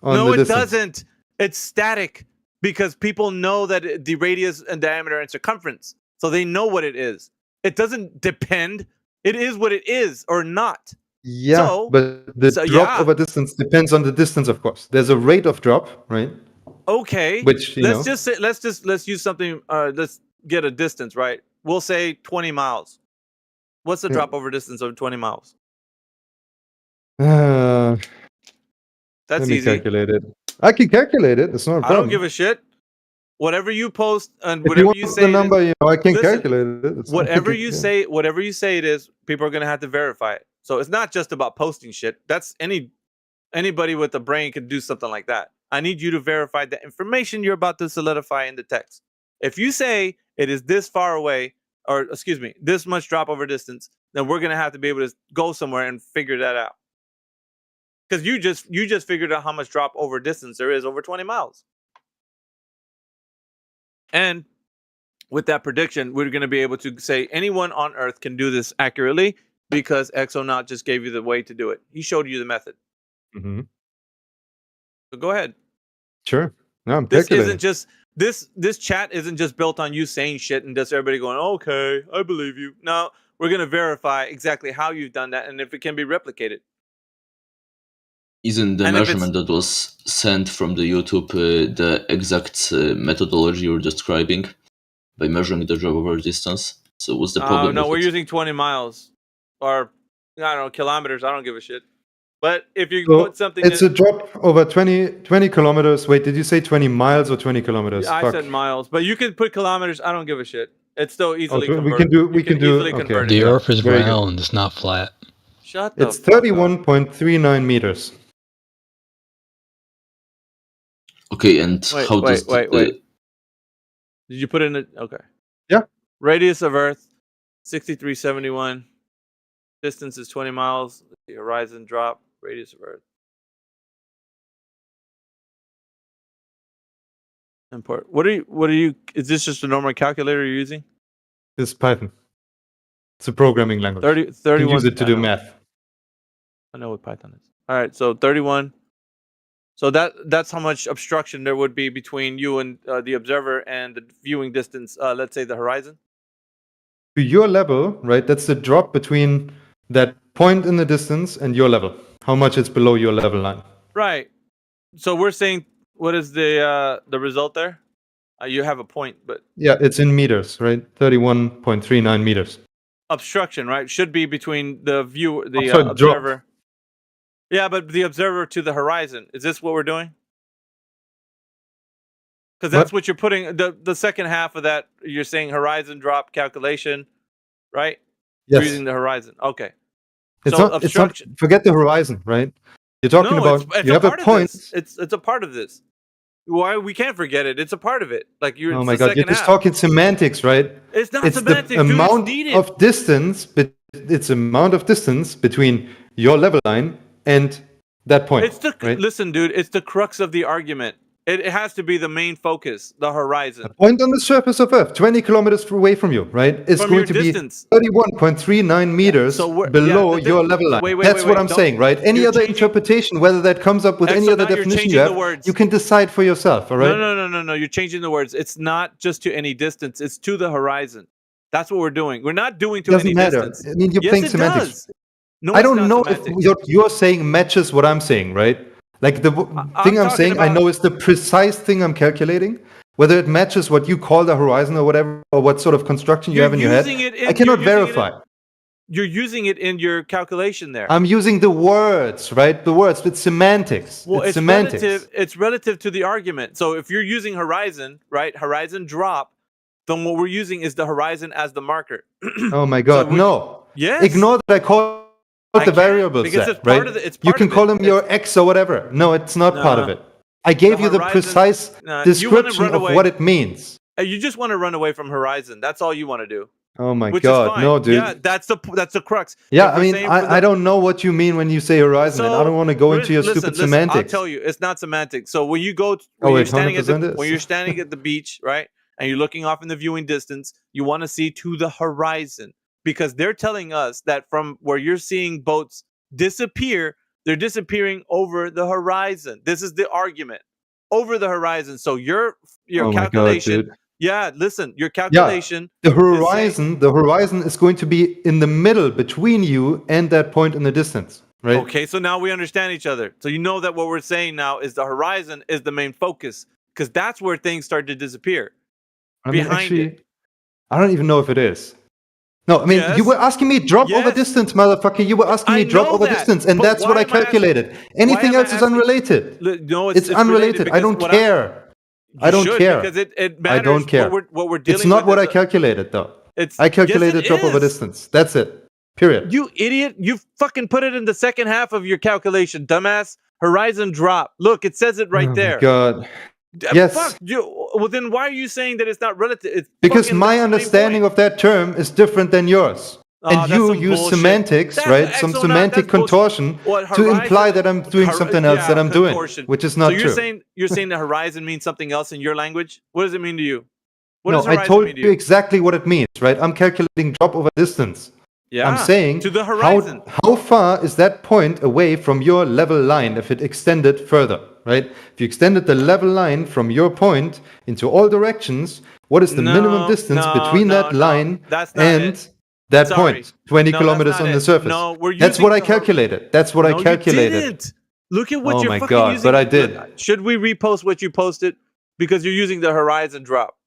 on No, the it distance. doesn't. It's static because people know that the radius and diameter and circumference, so they know what it is. It doesn't depend. It is what it is or not. Yeah, So- but the so, drop yeah. over distance depends on the distance, of course. There's a rate of drop, right? Okay. Which, you let's know. just say let's use something. Let's get a distance, right? We'll say 20 miles. What's the Yeah. drop over distance of 20 miles? That's That's Let me easy. calculate it. I can calculate it. It's not a I problem. don't give a shit. Whatever you post and If you whatever want you the say, it is- number, I can Listen, calculate it. It's not whatever like you it- yeah. say, whatever you say it is, people are gonna have to verify it. So it's not just about posting shit. That's anybody with a brain could do something like that. I need you to verify the information you're about to solidify in the text. If you say it is this far away, or excuse me, this much drop over distance, then we're gonna have to be able to go somewhere and figure that out. Because you just figured out how much drop over distance there is over 20 miles. And with that prediction, we're going to be able to say anyone on Earth can do this accurately because Exonaut just gave you the way to do it. He showed you the method. Mhm. So go ahead. Sure. No, I'm This calculating. isn't just this chat isn't just built on you saying shit and just everybody going, okay, I believe you. No, we're going to verify exactly how you've done that and if it can be replicated. Isn't the And if it's- measurement that was sent from the YouTube the exact methodology you're describing by measuring the drop over distance? So what's the problem? No, with we're it? using 20 miles or I don't know, kilometers. I don't give a shit. But if you So put something it's in, a drop over 20 kilometers. Wait, did you say 20 miles or 20 kilometers? I Fuck. said miles, but you can put kilometers. I don't give a shit. It's still easily we converted. can do. You We can do. easily Okay. convert it. The Earth is Very good. round, it's not flat. Shut the It's fuck up. 31.39 meters. Okay, and Wait, how does wait. Did you put in it? Okay. Yeah. Radius of Earth, 6371. Distance is 20 miles. The horizon drop. Radius of Earth. Import. What are you? Is this just a normal calculator you're using? It's Python. It's a programming language. 30, You 31. can use it to I do know. math. I know what Python is. All right, so 31. So that's how much obstruction there would be between you and the observer and the viewing distance. Let's say the horizon. To your level, right? That's the drop between that point in the distance and your level. How much it's below your level line. Right. So we're saying, what is the result there? You have a point, but Yeah, it's in meters, right? 31.39 meters. obstruction, right? Should be between the viewer, the sorry, drop. observer. Yeah, but the observer to the horizon. Is this what we're doing? Because that's what you're putting. The second half of that, you're saying horizon drop calculation, right? Yes. You're using the horizon. Okay. It's So not. obstruction. Forget the horizon, right? You're talking No, about. it's You have a part of point. this. It's a part of this. Why we can't forget it? It's a part of it. Like you're. Oh it's my the god, you're second just half. talking semantics, right? It's not it's semantics, the dude, it's amount needed. of distance, but it's amount of distance between your level line and that point. It's the right? listen, dude. It's the crux of the argument. It has to be the main focus, the horizon. Point on the surface of Earth, 20 kilometers away from you, right? It's From going your to distance. be 31.39 meters below your level line. That's what I'm saying, right? Any other interpretation, whether that comes up with any Exo, other now you're definition you changing the have, words. you can decide for yourself, all right? No. You're changing the words. It's not just to any distance. It's to the horizon. That's what we're doing. We're not doing to Doesn't any matter. distance. I mean, you're Yes, playing it semantics. does. No, I it's don't not know semantics. if what you're saying matches what I'm saying, right? Like the thing I'm talking saying, I about- know is the precise thing I'm calculating. Whether it matches what you call the horizon or whatever, or what sort of construction you have in your head, I cannot verify. You're using it in your calculation there. I'm using the words, right? The words. It's semantics. Well, it's it's semantics. relative. It's relative to the argument. So if you're using horizon, right? Horizon drop, then what we're using is the horizon as the marker. Oh my God, no. Yes. Ignore that I call it the variable because set, it's part right? of the- it's You part can of call it. them your X or whatever. No, it's not part of No. it. I gave you the horizon- precise you wanna description run of away. what it means. You just want to run away from horizon. That's all you want to do. Oh my Which God, is fine. no, dude. Yeah, that's the crux. Yeah, If I we're mean, saying for the- I don't know what you mean when you say horizon, and I don't want to go into your stupid semantics. I'll tell you, it's not semantics. So when you go, Oh, when wait, you're standing at the 100% is. when you're standing at the beach, right, and you're looking off in the viewing distance, you want to see to the horizon because they're telling us that from where you're seeing boats disappear, they're disappearing over the horizon. This is the argument, over the horizon. So your Oh my God, calculation. dude. Yeah, listen, your calculation. The horizon is going to be in the middle between you and that point in the distance, right? Okay, so now we understand each other. So you know that what we're saying now is the horizon is the main focus because that's where things start to disappear. I mean, behind actually, it. I don't even know if it is. No, I mean, you were asking me drop over distance, motherfucker. You were asking me drop know over that, distance, and but that's what why I am I asking- calculated. why Anything am I else is asking- unrelated. No, It's related unrelated. I because don't what care. I don't should, care. because it I matters don't care. what we're dealing It's not with what is I calculated, though. It's I calculated yes, it drop over is. distance. That's it. Period. You idiot! You fucking put it in the second half of your calculation, dumbass. Horizon drop. Look, it says it right Oh there. my God. Yes. Fuck you. Well, then why are you saying that it's not relative? It's Because fucking my the same understanding of that term is different than yours. Oh, And that's you some use bullshit. semantics, That's right? Some excellent. semantic That's bullshit. contortion What, to imply horizon- that I'm doing something else that I'm contortion. doing, which is not so true. You're saying the horizon means something else in your language? What does it mean to you? What No, does I horizon told mean to you exactly what it means, right? I'm calculating drop over distance. Yeah, I'm saying to the horizon. how far is that point away from your level line if it extended further, right? If you extended the level line from your point into all directions, what is the minimum distance between that line That's not and it. that Sorry. point? 20 No, kilometers that's not on the it. surface. No, we're That's using what I the hor- calculated. That's what No, I calculated. You didn't. Look at what Oh you're my fucking God, using. but I did. Should we repost what you posted? Because you're using the horizon drop.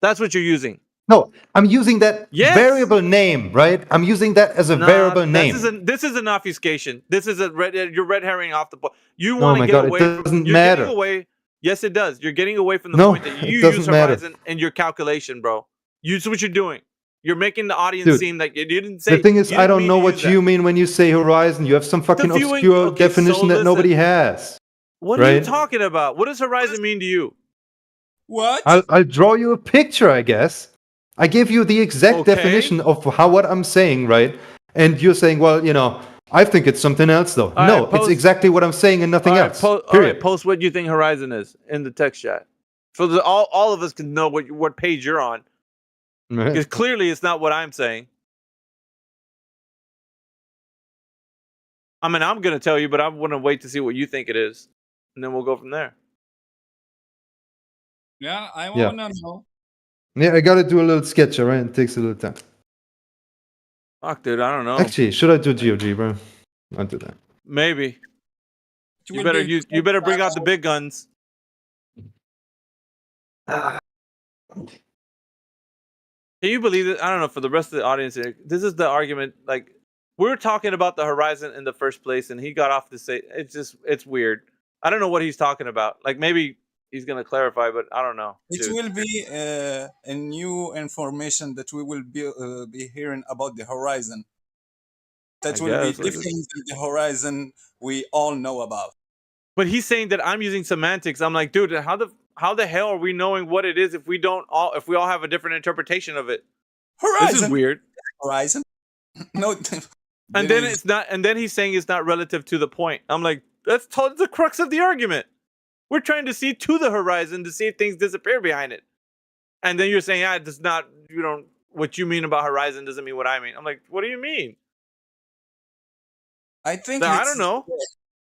That's what you're using. No, I'm using that Yes. variable name, right? I'm using that as a variable name. This is an obfuscation. This is you're red herring off the point. You Oh want to my get God, it away doesn't from you're matter. getting away. Yes, it does. You're getting away from the No, point that you it doesn't use matter. horizon in your calculation, bro. That's what you're doing. You're making the audience Dude, seem like you didn't say. The thing is, you I didn't don't mean know to what use that. you mean when you say horizon. You have some fucking viewing- obscure okay, so definition that listen. nobody has. What are you right? talking about? What does horizon mean to you? What? I'll draw you a picture, I guess. I gave you the exact Okay. definition of what I'm saying, right? And you're saying, well, I think it's something else, though. All No, right, post- it's exactly what I'm saying and nothing All right, else. all Period. right, post what you think horizon is in the text chat, so that all of us can know what page you're on. Right. Because clearly it's not what I'm saying. I mean, I'm going to tell you, but I want to wait to see what you think it is. And then we'll go from there. Yeah, I Yeah. wanna know. Yeah, I gotta do a little sketch, all right? It takes a little time. Fuck, dude, I don't know. Actually, should I do GOG, bro? I'll do that. Maybe. You will better be you better bring out the big guns. Can you believe it? I don't know. For the rest of the audience here, this is the argument. Like, we were talking about the horizon in the first place, and he got off to say it's weird. I don't know what he's talking about. Like, maybe he's gonna clarify, but I don't know. It dude. will be a new information that we will be hearing about the horizon. That I will be guess, like, different than the horizon we all know about. But he's saying that I'm using semantics. I'm like, dude, how the hell are we knowing what it is if we all have a different interpretation of it? Horizon. This is weird. Horizon. No. And then it's not. And then he's saying it's not relative to the point. I'm like, that's the crux of the argument. We're trying to see to the horizon to see if things disappear behind it. And then you're saying, it does not. You don't. What you mean about horizon doesn't mean what I mean. I'm like, what do you mean? I think I don't know.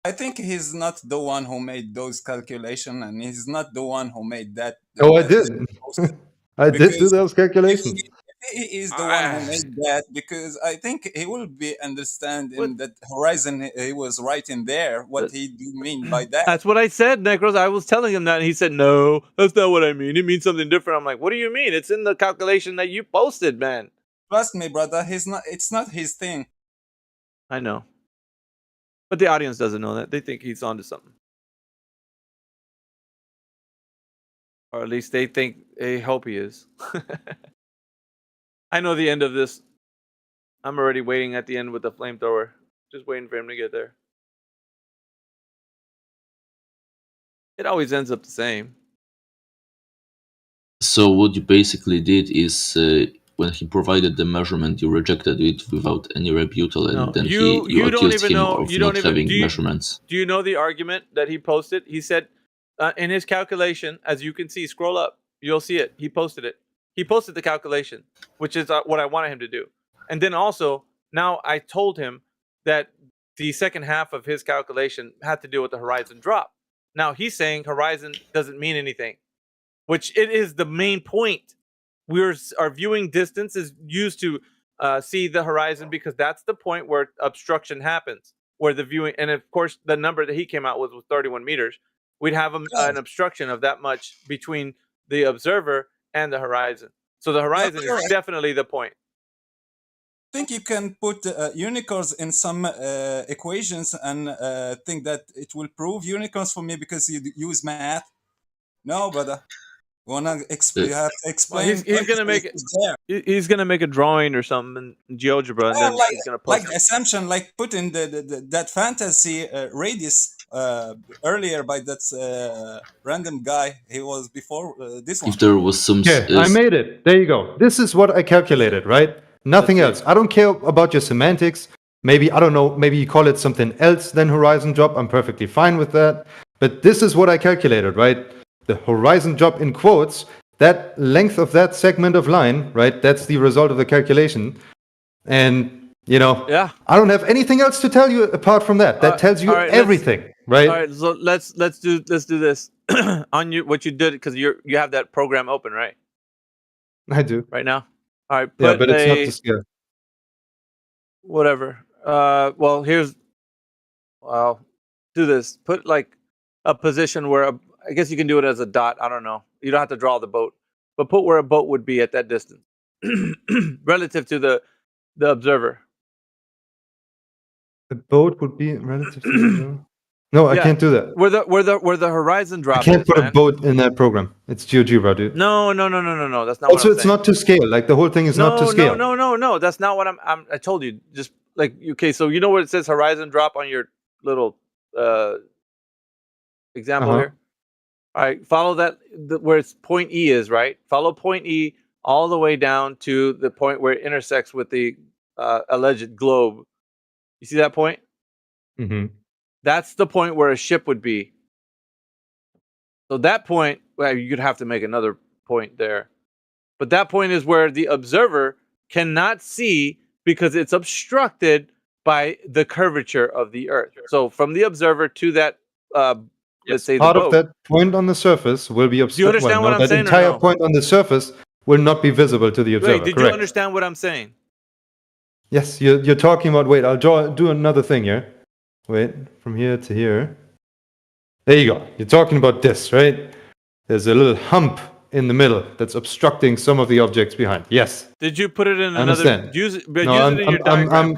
I think he's not the one who made those calculations, and he's not the one who made that. Oh, I did. I did do Because those calculations. If he is the one who made that, because I think he will be understanding that horizon. He was right in there. What he do mean by that? That's what I said, Necros. I was telling him that, and he said, "No, that's not what I mean. It means something different." I'm like, "What do you mean? It's in the calculation that you posted, man." Trust me, brother. It's not his thing. I know, but the audience doesn't know that. They think he's onto something, or at least they hope he is. I know the end of this. I'm already waiting at the end with the flamethrower, just waiting for him to get there. It always ends up the same. So what you basically did is when he provided the measurement, you rejected it without any rebuttal, and then you accused him of not having measurements. Do you know the argument that he posted? He said in his calculation, as you can see, scroll up, you'll see it. He posted it. He posted the calculation, which is what I wanted him to do. And then also, now I told him that the second half of his calculation had to do with the horizon drop. Now he's saying horizon doesn't mean anything, which it is the main point. Our viewing distance is used to see the horizon because that's the point where obstruction happens, where the viewing, and of course the number that he came out with was 31 meters. We'd have an obstruction of that much between the observer and the horizon. So the horizon is definitely the point. I think you can put unicorns in some equations and think that it will prove unicorns for me because you use math. No, brother. You have to explain. Well, he's gonna make it. He's gonna make a drawing or something in GeoGebra, and then he's gonna post it. Assumption, like put in that fantasy radius earlier by that random guy. He was before this one. If there was some, I made it. There you go. This is what I calculated, right? Nothing else. I don't care about your semantics. Maybe, I don't know, maybe you call it something else than horizon drop. I'm perfectly fine with that. But this is what I calculated, right? The horizon drop in quotes, that length of that segment of line, right? That's the result of the calculation. And, you know, I don't have anything else to tell you apart from that. That tells you everything, right? All right, so let's do this on what you did, because you have that program open, right? I do. Right now? All right, yeah, but it's not to scale. Whatever. Well, do this. Put like a position where I guess you can do it as a dot. I don't know. You don't have to draw the boat, but put where a boat would be at that distance relative to the observer. The boat would be relative to the observer? No, I can't do that. Where the horizon drop. I can't put a boat in that program. It's GeoGebra, dude. No. That's not. Also, what I'm it's not to scale. Like the whole thing is not to scale. No. That's not what I told you. Just like so you know where it says horizon drop on your little example here. All right, follow that where it's point E is, right? Follow point E all the way down to the point where it intersects with the alleged globe. You see that point? Mm-hmm. That's the point where a ship would be. So that point, well, you'd have to make another point there. But that point is where the observer cannot see because it's obstructed by the curvature of the Earth. So from the observer to that let's say part the boat, of that point on the surface will be obstructed. Do you understand what I'm saying? That entire point on the surface will not be visible to the observer. Wait, did you understand what I'm saying? Yes, you're talking about. Wait, I'll do another thing here. Wait, from here to here. There you go. You're talking about this, right? There's a little hump in the middle that's obstructing some of the objects behind. Yes. Did you put it in another? Understand. Use it in your diagram.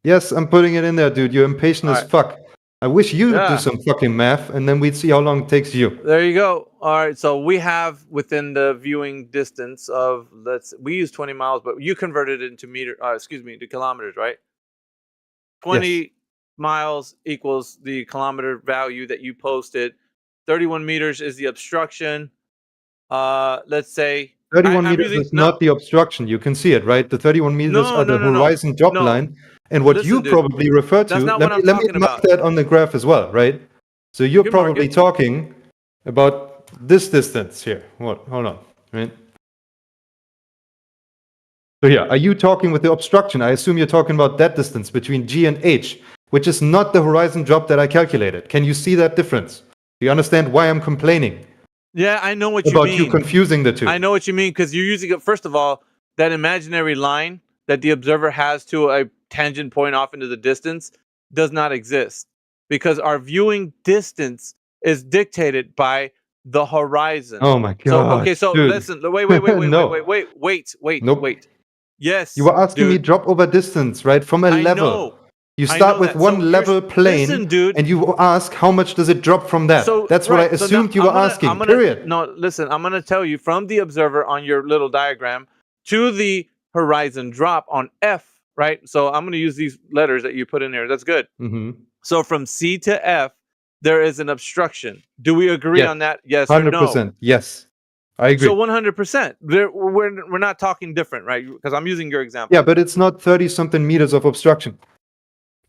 Yes, I'm putting it in there, dude. You're impatient as fuck. I wish you would do some fucking math, and then we'd see how long it takes you. There you go. All right, so we have within the viewing distance of we use 20 miles, but you converted it into to kilometers, right? 20 miles equals the kilometer value that you posted. 31 meters is the obstruction. Let's say 31 meters is not the obstruction. You can see it, right? The 31 meters are the horizon drop line. And what you probably refer to, let me mark that on the graph as well, right? So you're probably talking about this distance here. Hold on, right? So yeah, are you talking with the obstruction? I assume you're talking about that distance between G and H, which is not the horizon drop that I calculated. Can you see that difference? Do you understand why I'm complaining? Yeah, I know what you mean. About you confusing the two. I know what you mean, because you're using it, first of all, that imaginary line that the observer has to a tangent point off into the distance does not exist, because our viewing distance is dictated by the horizon. Oh my god. So okay, so dude. listen, wait, No. Nope. wait. Yes. You were asking me dude. drop over distance, right? From a I level. know. You I start know with that. one So level plane, listen, dude. and you ask how much does it drop from that. So That's what I right, so assumed now you were I'm gonna- asking. I'm gonna- Period. No, listen, I'm going to tell you from the observer on your little diagram to the horizon drop on F, right? So I'm going to use these letters that you put in there. That's good. Mm-hmm. So from C to F, there is an obstruction. Do we agree Yes. on that? Yes or no? 100%. Yes. I agree. So 100%. We're not talking different, right? Because I'm using your example. Yeah, but it's not 30-something meters of obstruction,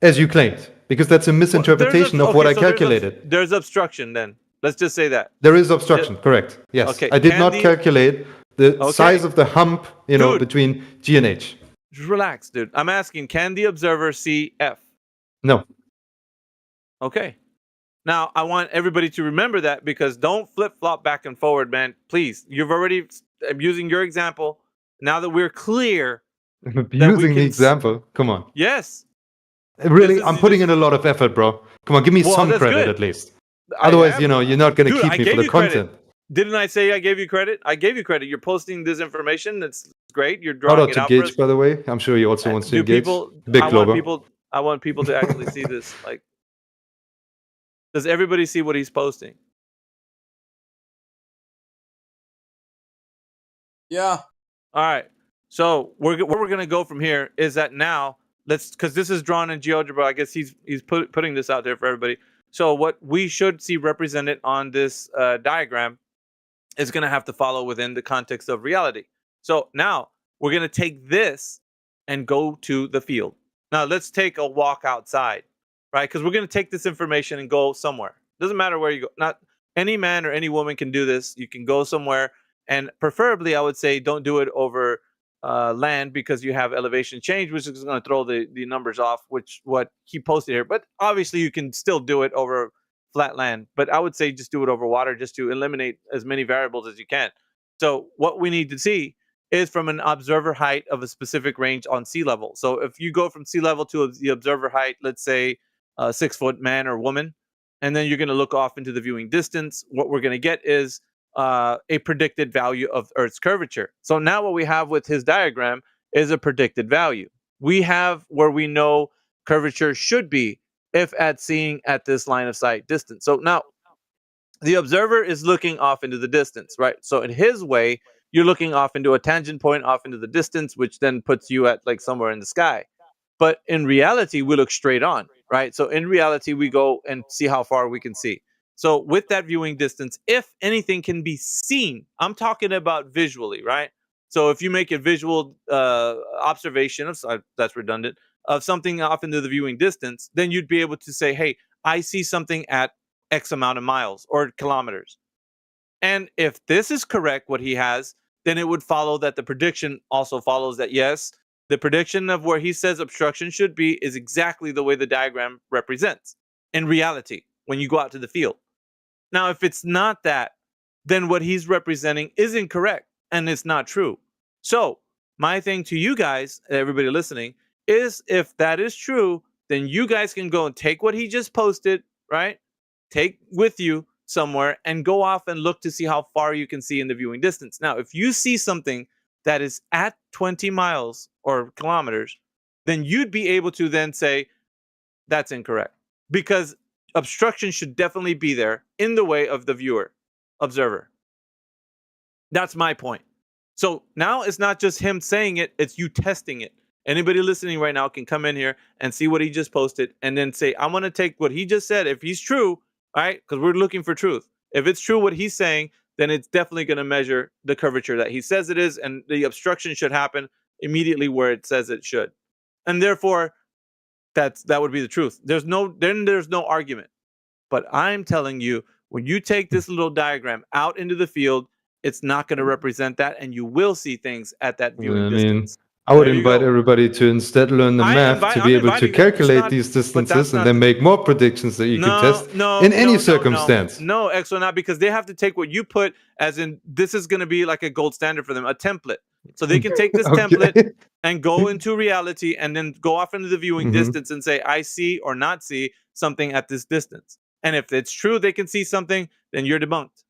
as you claimed, because that's a misinterpretation of what I calculated. There's obstruction then. Let's just say that. There is obstruction, correct. Yes. Okay, I did can not the- calculate the Okay. size of the hump, Dude. between G and H. Just relax, dude. I'm asking, can the observer see F? No. Okay. Now, I want everybody to remember that, because don't flip-flop back and forward, man. Please. I'm using your example. Now that we're clear. Using the example. Come on. Yes. Really, I'm putting in a lot of effort, bro. Come on, give me Well, some that's credit good. at least. Otherwise, am. you're not going to Dude, keep I me gave for the you credit. content. Didn't I say I gave you credit? I gave you credit. You're posting this information. That's great. You're Shout drawing out it to out for us. Gage, by the way. I'm sure he also wants to Do engage. people? Big Globo. I want people to actually see this. Like, does everybody see what he's posting? Yeah. All right. So where we're gonna go from here is that now because this is drawn in GeoGebra. I guess he's putting this out there for everybody. So what we should see represented on this diagram is going to have to follow within the context of reality. So now we're going to take this and go to the field. Now let's take a walk outside, right? Because we're going to take this information and go somewhere. Doesn't matter where you go. Not any man or any woman can do this. You can go somewhere, and preferably, I would say, don't do it over land, because you have elevation change, which is going to throw the numbers off, which what he posted here. But obviously, you can still do it over flat land. But I would say just do it over water, just to eliminate as many variables as you can. So what we need to see is from an observer height of a specific range on sea level. So if you go from sea level to the observer height, let's say 6 foot man or woman, and then you're going to look off into the viewing distance, what we're going to get is a predicted value of Earth's curvature. So now what we have with his diagram is a predicted value. We have where we know curvature should be if seeing at this line of sight distance. So now the observer is looking off into the distance, right? So in his way, you're looking off into a tangent point off into the distance, which then puts you at like somewhere in the sky. But in reality, we look straight on, right? So in reality, we go and see how far we can see. So with that viewing distance, if anything can be seen, I'm talking about visually, right? So if you make a visual observation of, that's redundant, of something off into the viewing distance, then you'd be able to say, hey, I see something at X amount of miles or kilometers. And if this is correct, what he has, then it would follow that the prediction also follows that, yes, the prediction of where he says obstruction should be is exactly the way the diagram represents in reality when you go out to the field. Now, if it's not that, then what he's representing is incorrect and it's not true. So my thing to you guys, everybody listening, is if that is true, then you guys can go and take what he just posted, right? Take with you somewhere and go off and look to see how far you can see in the viewing distance. Now, if you see something that is at 20 miles or kilometers, then you'd be able to then say that's incorrect, because obstruction should definitely be there in the way of the observer. That's my point. So now it's not just him saying it, it's you testing it. Anybody listening right now can come in here and see what he just posted and then say, I'm going to take what he just said. If he's true, all right, because we're looking for truth. If it's true what he's saying, then it's definitely going to measure the curvature that he says it is, and the obstruction should happen immediately where it says it should. And therefore, that would be the truth. There's no argument. But I'm telling you, when you take this little diagram out into the field, it's not going to represent that, and you will see things at that viewing distance. I would invite everybody to instead learn the math to be able to calculate these distances and then make more predictions that you can test in any circumstance. No, Exo, not, because they have to take what you put as in this is going to be like a gold standard for them, a template. So they can take this template and go into reality and then go off into the viewing distance and say, I see or not see something at this distance. And if it's true they can see something, then you're debunked.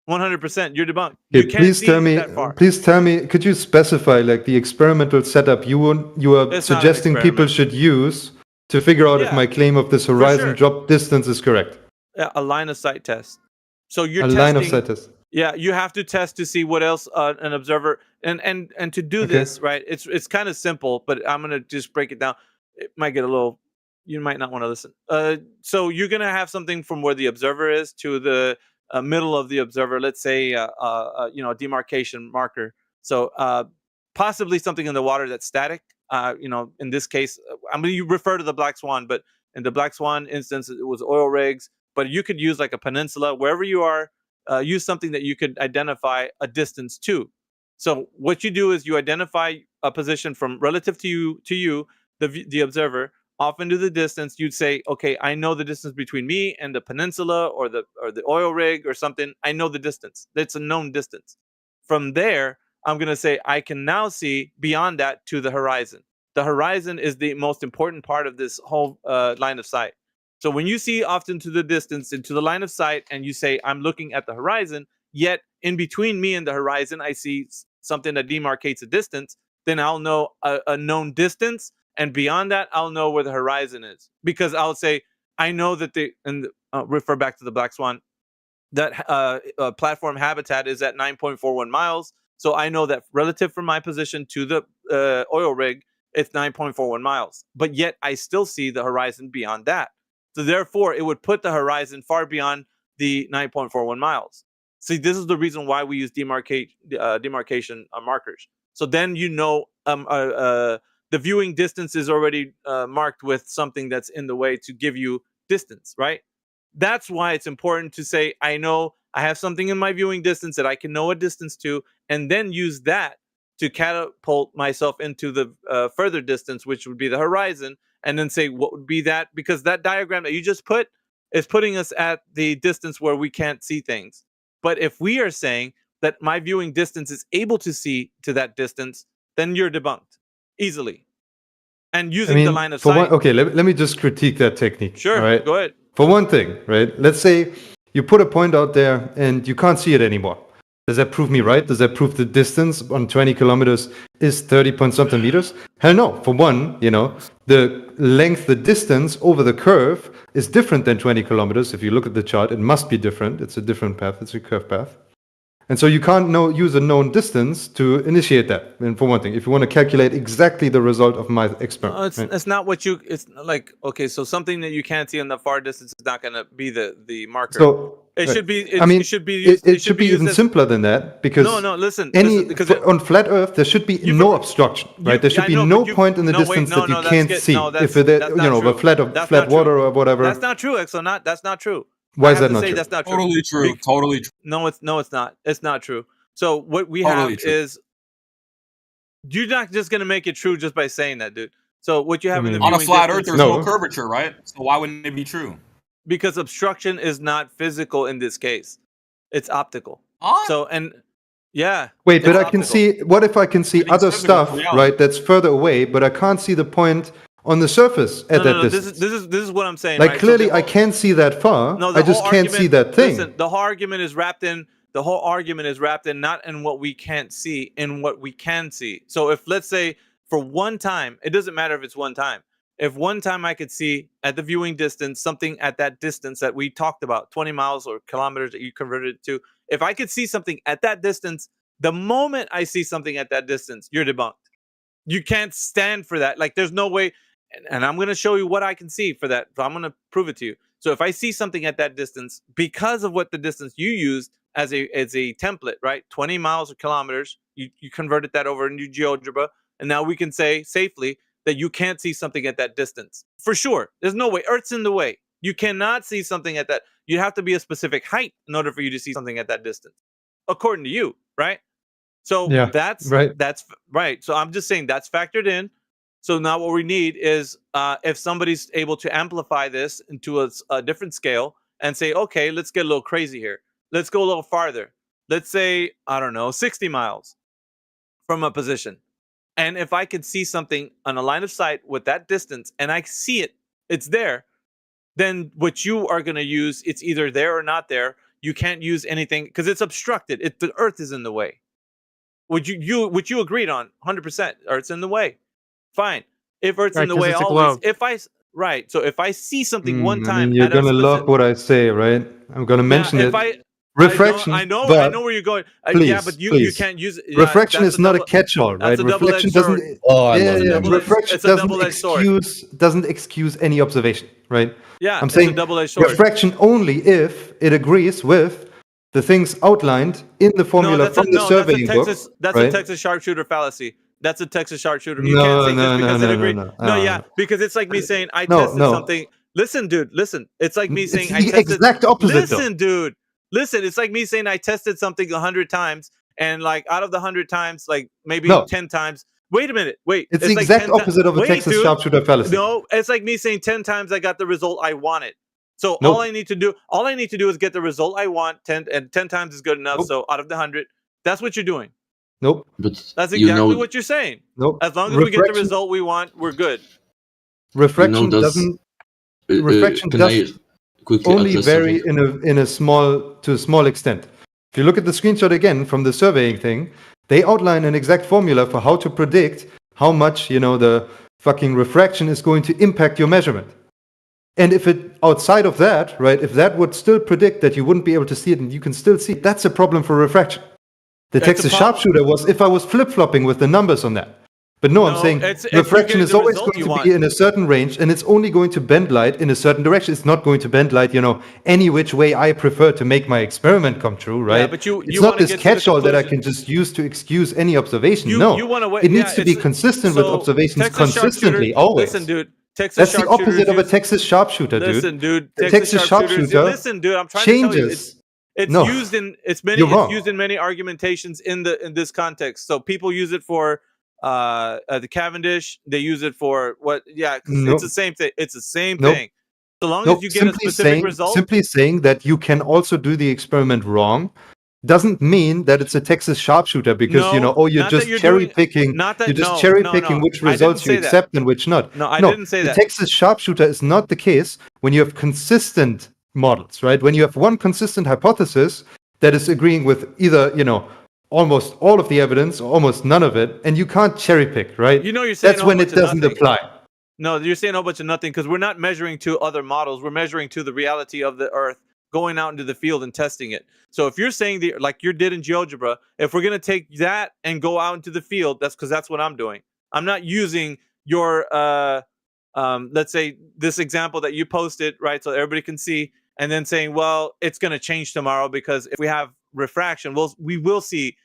100%, you're debunked. You can't please see tell me. that far. Please tell me. Could you specify like the experimental setup you are It's not an suggesting people experiment. should use to figure out if Yeah, my claim of this horizon sure. drop distance is correct? A line of sight test. So you're A testing. line of sight test. Yeah, you have to test to see what else an observer and to do Okay. this, right? It's kind of simple, but I'm gonna just break it down. It might get a little. You might not want to listen. So you're gonna have something from where the observer is to the middle of the observer. Let's say a demarcation marker. So possibly something in the water that's static. In this case, I'm going to refer to the Black Swan, but in the Black Swan instance, it was oil rigs. But you could use like a peninsula, wherever you are. Use something that you could identify a distance to. So what you do is you identify a position from relative to you, the observer, off into the distance. You'd say, okay, I know the distance between me and the peninsula or the oil rig or something. I know the distance. That's a known distance. From there, I'm going to say I can now see beyond that to the horizon. The horizon is the most important part of this whole line of sight. So when you see off into the distance, into the line of sight, and you say, I'm looking at the horizon, yet in between me and the horizon, I see something that demarcates a distance, then I'll know a known distance. And beyond that, I'll know where the horizon is. Because I'll say, I know that refer back to the Black Swan, that platform habitat is at 9.41 miles. So I know that relative from my position to the oil rig, it's 9.41 miles. But yet I still see the horizon beyond that. So therefore, it would put the horizon far beyond the 9.41 miles. See, this is the reason why we use demarcation markers. So then the viewing distance is already marked with something that's in the way to give you distance, right? That's why it's important to say, I know I have something in my viewing distance that I can know a distance to, and then use that to catapult myself into the further distance, which would be the horizon, and then say what would be that, because that diagram that you just put is putting us at the distance where we can't see things. But if we are saying that my viewing distance is able to see to that distance, then you're debunked easily. And using the line of sight. Let me just critique that technique. Sure, all right? Go ahead. For one thing, right? Let's say you put a point out there and you can't see it anymore. Does that prove me right? Does that prove the distance on 20 kilometers is 30 point something meters? Hell no. For one, the length, the distance over the curve is different than 20 kilometers. If you look at the chart, it must be different. It's a different path. It's a curved path. And so you can't use a known distance to initiate that. And for one thing, if you want to calculate exactly the result of my experiment. It's not what you, it's like, okay, so something that you can't see in the far distance is not going to be the marker. So it should be, it should be even simpler than that, because listen, on flat Earth, there should be no obstruction, right? There should be no point in the distance that you can't see. If it, a flat water or whatever. That's not true, Exo. That's not true. Why is that not true? That's not true. Totally true. Totally true. No, it's not. It's not true. So what we have is, you're not just gonna make it true just by saying that, dude. So what you have in the on a flat Earth, there's no curvature, right? So why wouldn't it be true? Because obstruction is not physical in this case; it's optical. So yeah. Wait, but I can see. What if I can see other stuff, right? That's further away, but I can't see the point on the surface at that distance. This is what I'm saying. Like, right? clearly, I can't see that far. No, I just can't see that thing. Listen, the whole argument is wrapped in not in what we can't see, in what we can see. So if, let's say, for one time, it doesn't matter if it's one time. If one time I could see at the viewing distance something at that distance that we talked about, 20 miles or kilometers that you converted it to, if I could see something at that distance, the moment I see something at that distance, you're debunked. You can't stand for that. Like, there's no way. And I'm going to show you what I can see for that. So I'm going to prove it to you. So if I see something at that distance, because of what the distance you used as a template, right? 20 miles or kilometers, you converted that over into GeoGebra. And now we can say safely that you can't see something at that distance. For sure. There's no way. Earth's in the way. You cannot see something at that. You have to be a specific height in order for you to see something at that distance, according to you, right? So that's right. So I'm just saying that's factored in. So now what we need is if somebody's able to amplify this into a different scale and say, okay, let's get a little crazy here. Let's go a little farther. Let's say, I don't know, 60 miles. from a position. And if I could see something on a line of sight with that distance and I see it, it's there, then what you are going to use, it's either there or not there. You can't use anything because it's obstructed. The Earth is in the way. Which you agreed on 100%. Earth's in the way. Fine. If Earth's in the way always, so if I see something one time, you're gonna love what I say, right? I'm gonna mention it. Refraction. I know where you're going. Please, you can't use it. Refraction is not a catch-all, right? Reflection doesn't. Refraction doesn't excuse any observation, right? Yeah, I'm saying refraction only if it agrees with the things outlined in the formula from the surveying book. That's a Texas sharpshooter fallacy. That's a Texas sharpshooter. You can't say just because it agreed. Because it's like me saying I tested something. Listen, dude. Listen. It's like me saying I tested. Exact opposite. Listen, dude. Listen, it's like me saying I tested something 100 times, and like out of the 100 times, like maybe 10 times. Wait a minute. Wait. It's the exact opposite of a Texas sharpshooter fallacy. No, it's like me saying 10 times I got the result I wanted. So all I need to do is get the result I want. 10 times is good enough. So out of the 100, that's what you're doing. Nope. But that's exactly what you're saying. Nope. As long as we get the result we want, we're good. Refraction doesn't. Refraction does only vary to a small extent. If you look at the screenshot again from the surveying thing, they outline an exact formula for how to predict how much the fucking refraction is going to impact your measurement. And if it outside of that, right, if that would still predict that you wouldn't be able to see it and you can still see it, that's a problem for refraction. The Texas sharpshooter was if I was flip-flopping with the numbers on that. But no, I'm saying refraction is always going to be in a certain range, and it's only going to bend light in a certain direction. It's not going to bend light, any which way I prefer to make my experiment come true, right? Yeah, but it's not this catch-all that I can just use to excuse any observation. It needs to be consistent with observations consistently, always. Listen, dude. That's the opposite of a Texas sharpshooter, dude. Listen, dude. Texas sharpshooter. Listen, dude. I'm trying to tell you, it's used in many argumentations in this context. So people use it for the Cavendish. They use it for what? Yeah, it's the same thing. It's the same thing. So long as you get a specific result. Simply saying that you can also do the experiment wrong doesn't mean that it's a Texas sharpshooter because you're just cherry picking. You're just cherry picking which results you accept and which not. No, I didn't say that. The Texas sharpshooter is not the case when you have consistent models, right? When you have one consistent hypothesis that is agreeing with either almost all of the evidence or almost none of it, and you can't cherry pick, right? You're saying that's when it doesn't apply. No, you're saying a whole bunch of nothing because we're not measuring to other models. We're measuring to the reality of the Earth, going out into the field and testing it. So if you're saying like you did in GeoGebra, if we're going to take that and go out into the field, that's because that's what I'm doing. I'm not using your, let's say this example that you posted, right? So everybody can see, and then saying, well, it's going to change tomorrow because if we have refraction, we will see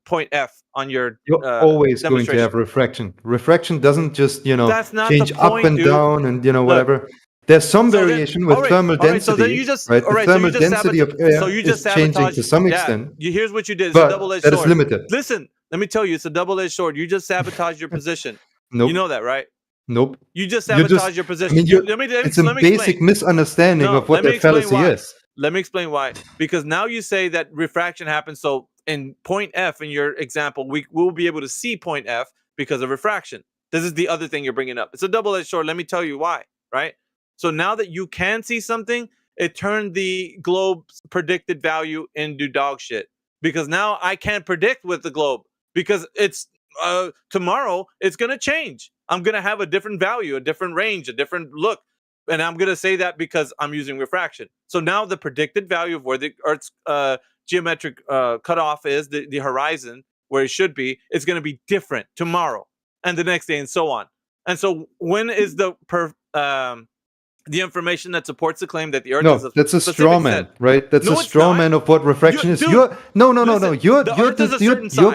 point F on your You're always going to have refraction. Refraction doesn't just, change up and down and, whatever. There's some variation with thermal density, right? The thermal density of air is changing to some extent. Here's what you did. It's a double-edged sword. That is limited. Listen, let me tell you, it's a double-edged sword. You just sabotaged your position. Nope. You know that, right? Nope. You just sabotaged your position. It's a basic misunderstanding of what that fallacy is. Let me explain why. Because now you say that refraction happens. So in point F, in your example, we will be able to see point F because of refraction. This is the other thing you're bringing up. It's a double-edged sword. Let me tell you why, right? So now that you can see something, it turned the globe's predicted value into dog shit. Because now I can't predict with the globe because it's tomorrow it's going to change. I'm going to have a different value, a different range, a different look. And I'm going to say that because I'm using refraction. So now the predicted value of where the Earth's geometric cutoff is, the horizon, where it should be, is going to be different tomorrow and the next day and so on. And so when is the information that supports the claim that the Earth is a that's a straw man, right? That's a straw man of what refraction is. You're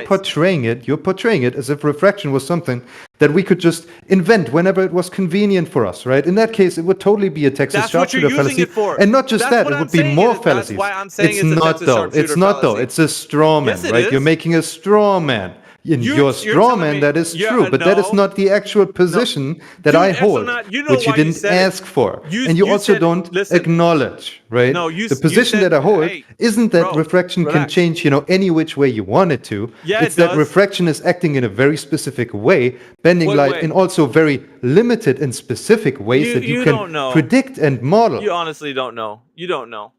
portraying it. You're portraying it as if refraction was something that we could just invent whenever it was convenient for us, right? In that case, it would totally be a Texas sharpshooter fallacy, and not just that. It would be more fallacies. It's not though. It's not though. It's a straw man, right? You're making a straw man. in your straw man, that is true, but that is not the actual position that I hold, which you didn't ask for. And you also don't acknowledge, right? The position that I hold isn't that refraction can change, any which way you want it to. It's that refraction is acting in a very specific way, bending light in also very limited and specific ways that you can predict and model. You honestly don't know. You don't know.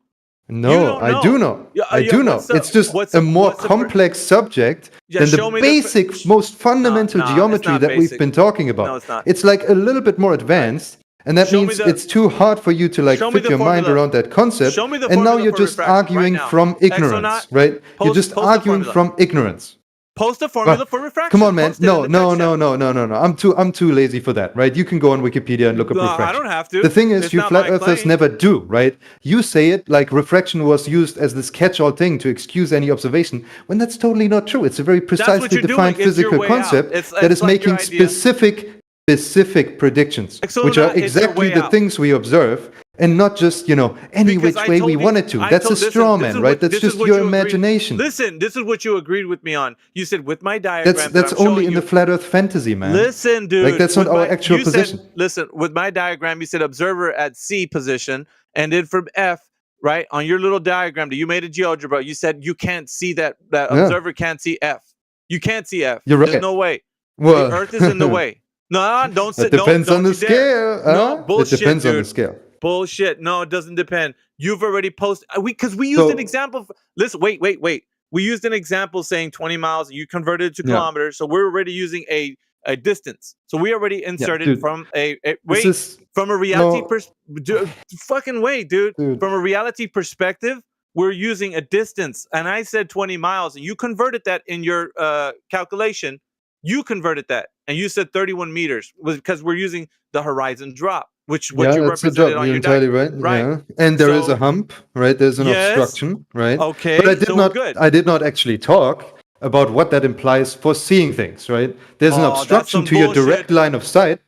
No, I do know. I do know. It's just a more complex subject than the basic, most fundamental geometry that we've been talking about. No, it's not. It's like a little bit more advanced, and that means it's too hard for you to fit your mind around that concept. And now you're just arguing from ignorance, right? You're just arguing from ignorance. Post a formula for refraction. Come on, man. No. I'm too lazy for that, right? You can go on Wikipedia and look up refraction. I don't have to. The thing is, you flat earthers never do, right? You say it like refraction was used as this catch-all thing to excuse any observation, when that's totally not true. It's a very precisely defined physical concept that is making specific predictions, which are exactly the things we observe. And not just, any which way we want it to. That's a straw man, right? That's just your imagination. Listen, this is what you agreed with me on. You said with my diagram. That's only in the flat earth fantasy, man. Listen, dude. Like, that's not our actual position. Listen, with my diagram, you said observer at C position. And then from F, right, on your little diagram that you made a GeoGebra, you said you can't see that observer can't see F. You can't see F. You're right. There's no way. Well, the Earth is in the way. No, don't sit. It depends on the scale. No, bullshit, it depends dude. on the scale. Bullshit. No, it doesn't depend. You've already posted because we used an example. Listen, wait. We used an example saying 20 miles. You converted it to kilometers, so we're already using a distance. So we already inserted from a reality fucking wait, dude. From a reality perspective, we're using a distance, and I said 20 miles, and you converted that in your calculation. You converted that, and you said 31 meters was because we're using the horizon drop. Which you represented on your entirely right. Yeah. And there is a hump, right? There's an obstruction, right? Okay. But I did not actually talk about what that implies for seeing things, right? There's an obstruction to your direct line of sight.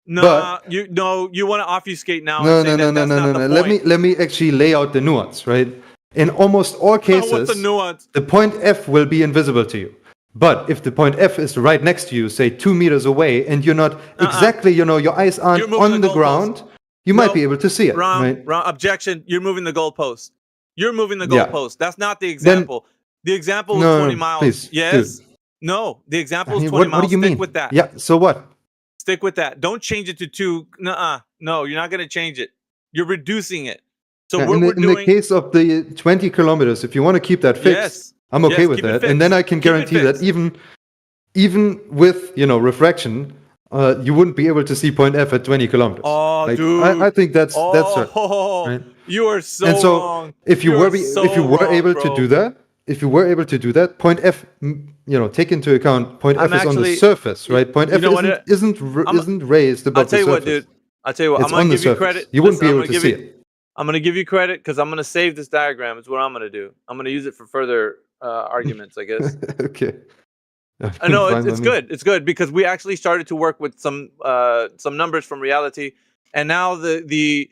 No, you want to obfuscate now. No. Let me actually lay out the nuance, right? In almost all cases, what's the nuance? The point F will be invisible to you. But if the point F is right next to you, say 2 meters away, and you're not exactly, your eyes aren't on the ground, you might be able to see it. Wrong. Objection. You're moving the goalpost. You're moving the goalpost. That's not the example. The example is 20 miles. Please, yes. Dude. No. The example is 20 miles. What do you mean? Stick with that. Yeah. So what? Stick with that. Don't change it to 2. No, you're not going to change it. You're reducing it. So in the case of the 20 kilometers, if you want to keep that fixed. Yes. I'm okay with that, and then I can guarantee that even with refraction, you wouldn't be able to see point F at 20 kilometers. Oh, dude! I think that's right. You are so and so wrong. If you were able to do that, point F, take into account point F is on the surface, right? Point F isn't raised above the surface. I'll tell you what, dude. I'll tell you what. It's I'm gonna give you credit. You wouldn't be able to see it. I'm gonna give you credit because I'm gonna save this diagram. It's what I'm gonna do. I'm gonna use it for further arguments, I guess. Okay. I know it's good. It's good because we actually started to work with some numbers from reality, and now the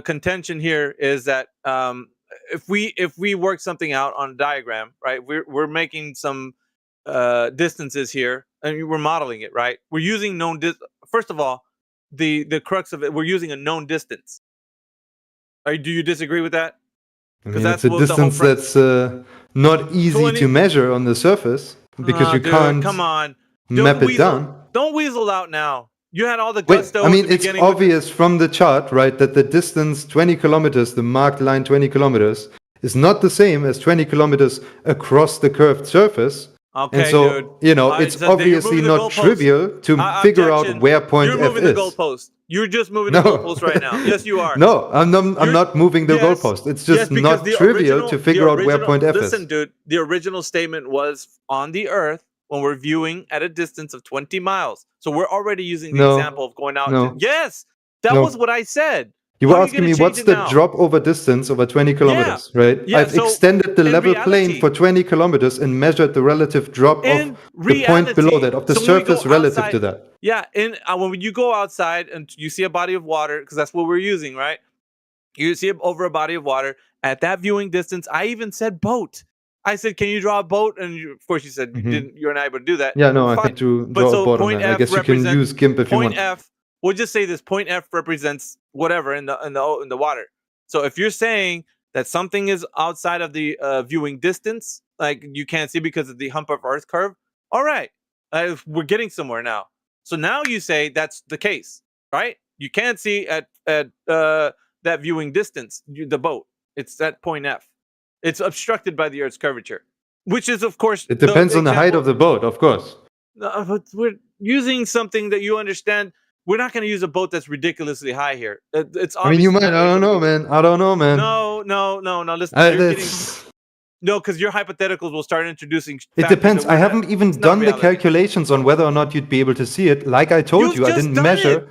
contention here is that if we work something out on a diagram, right? We're making some distances here, and we're modeling it, right? We're using known first of all, the crux of it. We're using a known distance. Do you disagree with that? It's a distance that's not easy to measure on the surface because you can't map it down. Don't weasel out now. You had all the gusto. It's obvious from the chart, right, that the distance 20 kilometers, the marked line 20 kilometers, is not the same as 20 kilometers across the curved surface. Okay, and so, dude. It's obviously not trivial to figure out where point F is. You're moving the goalpost. You're just moving the goalpost right now. Yes, you are. No, I'm not moving the goalpost. It's just not trivial to figure out where point F is. Listen, dude, the original statement was on the Earth when we're viewing at a distance of 20 miles. So we're already using the example of going out. Yes, that was what I said. You were asking me what's the drop over distance over 20 kilometers, right? Yeah, I've extended the level plane for 20 kilometers and measured the relative drop of the point below that, of the surface relative to that. Yeah, and when you go outside and you see a body of water, because that's what we're using, right? You see over a body of water at that viewing distance. I even said boat. I said, can you draw a boat? And of course you said you're not able to do that. Yeah, no, I can draw a boat on that. I guess you can use GIMP if you want. Point F, we'll just say this point F represents whatever in the water. So if you're saying that something is outside of the viewing distance, like you can't see because of the hump of Earth curve, all right, we're getting somewhere now. So now you say that's the case, right? You can't see at that viewing distance, the boat. It's at point F. It's obstructed by the Earth's curvature, which is, of course... It depends on the height of the boat, of course. No, but we're using something that you understand. We're not going to use a boat that's ridiculously high here. It's I mean, you might. I don't know, man. I don't know, man. No. Listen, no, because your hypotheticals will start introducing... It depends. I haven't even done the calculations on whether or not you'd be able to see it. Like I told you, I didn't measure...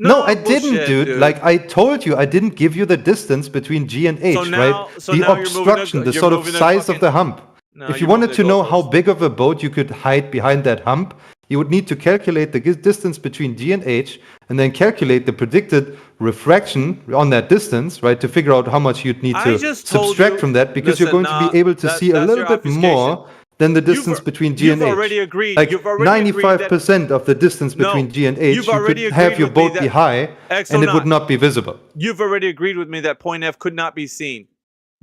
No, I didn't, dude. Like I told you, I didn't give you the distance between G and H, right? The obstruction, the sort of size of the hump. If you wanted to know how big of a boat you could hide behind that hump, you would need to calculate the distance between G and H, and then calculate the predicted refraction on that distance, right? To figure out how much you'd need to subtract from that, because you're going to be able to see a little bit more than the distance between G and H. You've already agreed. Like 95% of the distance between G and H, you could have your boat be high, and it would not be visible. You've already agreed with me that point F could not be seen.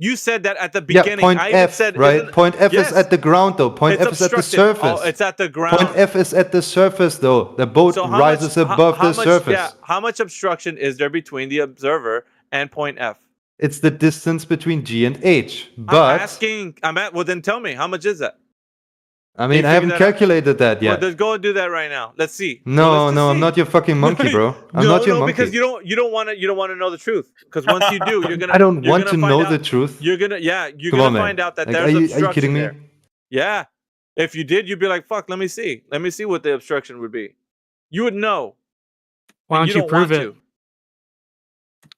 You said that at the beginning. Yeah, point F, right? Point F is at the ground, though. Point F is at the surface. Oh, it's at the ground. Point F is at the surface, though. The boat rises above the surface. Yeah, how much obstruction is there between the observer and point F? It's the distance between G and H. But well, then tell me, how much is that? I mean, I haven't calculated that yet. Well, let's go and do that right now. Let's see. No, I'm not your fucking monkey, bro. I'm not your monkey. Because you don't want to know the truth. Because once you do, you're gonna. I don't want to know the truth. You're gonna find out that there's obstruction. Are you kidding me? Yeah. If you did, you'd be like, "Fuck, let me see what the obstruction would be." You would know. Why don't you prove it?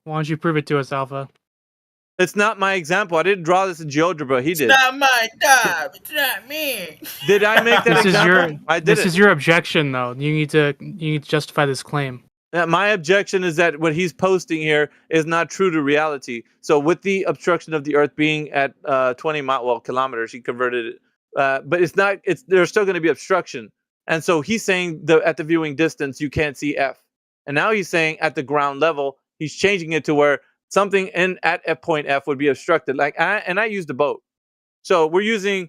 Why don't you prove it to us, Alpha? It's not my example. I didn't draw this in GeoGebra. He did. It's not my job. It's not me. Did I make that example? I did. This is your objection, though. You need to justify this claim. My objection is that what he's posting here is not true to reality. So with the obstruction of the Earth being at 20 kilometers, he converted it. But it's not. There's still going to be obstruction. And so he's saying at the viewing distance you can't see F. And now he's saying at the ground level he's changing it to where something at point F would be obstructed. I used a boat. So we're using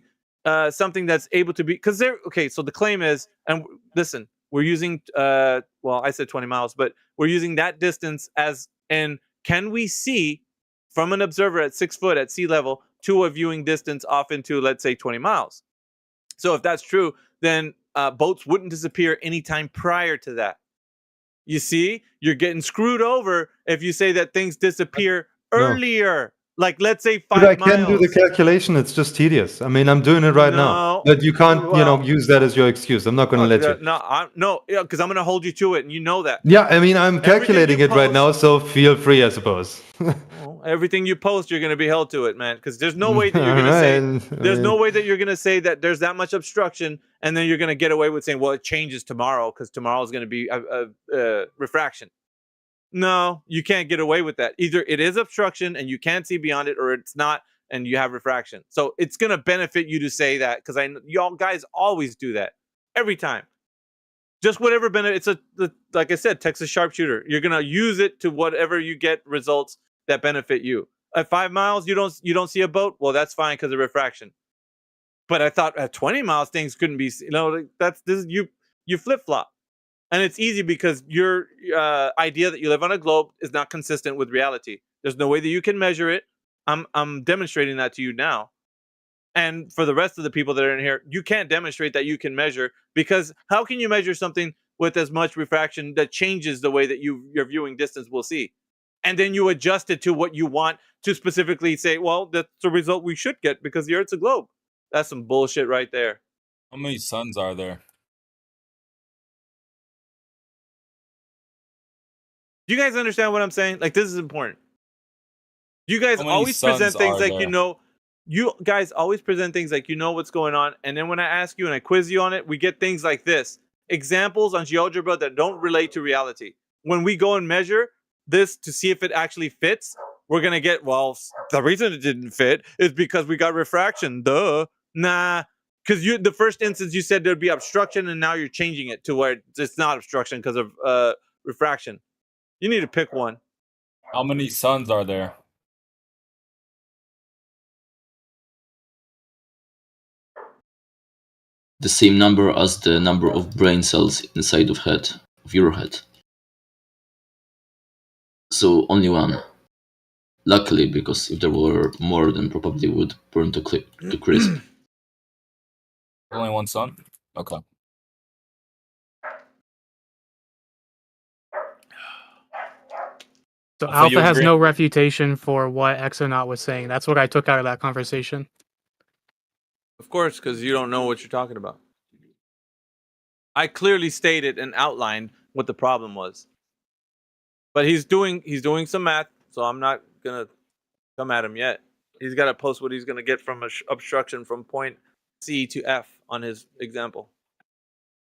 something that's able to be, because so the claim is, and listen, we're using, I said 20 miles, but we're using that distance as in, can we see from an observer at 6 foot at sea level to a viewing distance off into, let's say, 20 miles. So if that's true, then boats wouldn't disappear anytime prior to that. You see, you're getting screwed over if you say that things disappear earlier. Like, let's say 5 miles. I can do the calculation. It's just tedious. I mean, I'm doing it right now. But you can't, use that as your excuse. I'm not going to let you. No, because I'm going to hold you to it, and you know that. Yeah, I mean, I'm calculating it right now, so feel free, I suppose. Everything you post, you're going to be held to it, man. Because there's no way that you're going to say. There's no way that you're going to say that there's that much obstruction, and then you're going to get away with saying, "Well, it changes tomorrow because tomorrow is going to be a refraction." No, you can't get away with that. Either it is obstruction and you can't see beyond it, or it's not and you have refraction. So it's going to benefit you to say that, because y'all guys always do that every time. Just whatever benefit. Like I said, Texas sharpshooter. You're going to use it to whatever you get results that benefit you. At 5 miles, you don't see a boat. Well, that's fine because of refraction. But I thought at 20 miles things couldn't be. You flip flop. And it's easy because your idea that you live on a globe is not consistent with reality. There's no way that you can measure it. I'm demonstrating that to you now. And for the rest of the people that are in here, you can't demonstrate that you can measure, because how can you measure something with as much refraction that changes the way that your viewing distance will see? And then you adjust it to what you want to specifically say, well, that's the result we should get because the Earth's a globe. That's some bullshit right there. How many suns are there? Do you guys understand what I'm saying? Like, this is important. You guys always present things like you know. You guys always present things like you know what's going on, and then when I ask you and I quiz you on it, we get things like this. Examples on GeoGebra that don't relate to reality. When we go and measure this to see if it actually fits, we're going to get, well, the reason it didn't fit is because we got refraction. Duh. Nah. Because the first instance you said there'd be obstruction, and now you're changing it to where it's not obstruction because of refraction. You need to pick one. How many suns are there? The same number as the number of brain cells inside of your head. So only one. Luckily, because if there were more, then probably would burn to crisp. Only one sun? Okay. So Alpha has no refutation for what Exonaut was saying. That's what I took out of that conversation. Of course, because you don't know what you're talking about. I clearly stated and outlined what the problem was. But he's doing some math, so I'm not gonna come at him yet. He's got to post what he's gonna get from obstruction from point C to F on his example.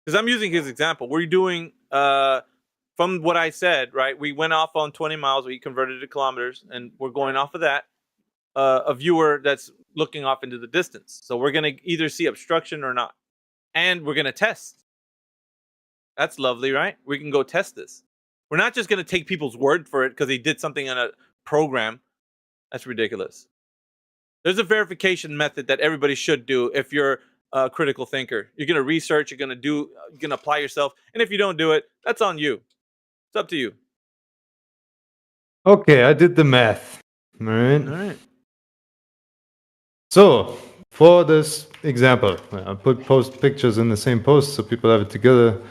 Because I'm using his example. We're doing from what I said, right? We went off on 20 miles, we converted it to kilometers, and we're going off of that. A viewer that's looking off into the distance. So we're going to either see obstruction or not. And we're going to test. That's lovely, right? We can go test this. We're not just going to take people's word for it because they did something in a program. That's ridiculous. There's a verification method that everybody should do if you're a critical thinker. You're going to research, you're going to apply yourself. And if you don't do it, that's on you. It's up to you. Okay, I did the math. All right. So, for this example, I post pictures in the same post so people have it together.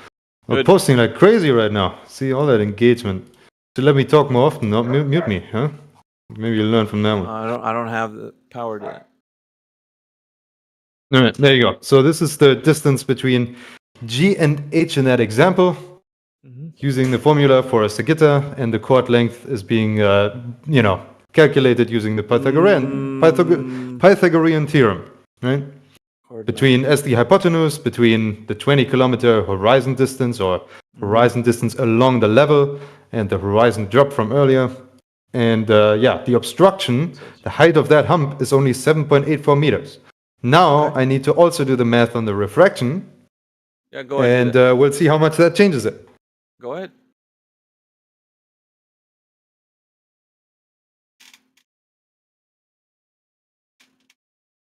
I'm posting like crazy right now. See all that engagement. So let me talk more often, not mute me, huh? Maybe you'll learn from that one. I don't have the power to that. All right, there you go. So this is the distance between G and H in that example. Using the formula for a sagitta, and the chord length is being, calculated using the Pythagorean theorem, right? Between S the hypotenuse, between the 20-kilometer horizon distance or horizon distance along the level, and the horizon drop from earlier. And the obstruction, the height of that hump is only 7.84 meters. Now I need to also do the math on the refraction. Yeah, go ahead. And we'll see how much that changes it. Go ahead.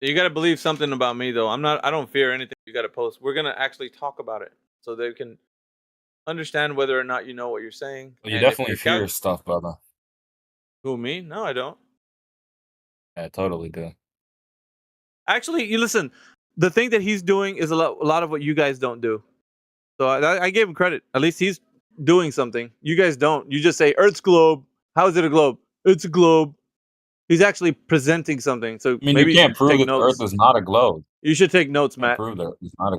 You got to believe something about me, though. I don't fear anything you got to post. We're going to actually talk about it so they can understand whether or not you know what you're saying. Well, you definitely fear stuff, brother. Who, me? No, I don't. I totally do. Actually, you listen, the thing that he's doing is a lot of what you guys don't do. So I gave him credit. At least he's doing something. You guys don't. You just say, Earth's globe. How is it a globe? It's a globe. He's actually presenting something. So maybe you can't prove that the Earth is not a globe. You should take notes, Matt. Prove that it's not a.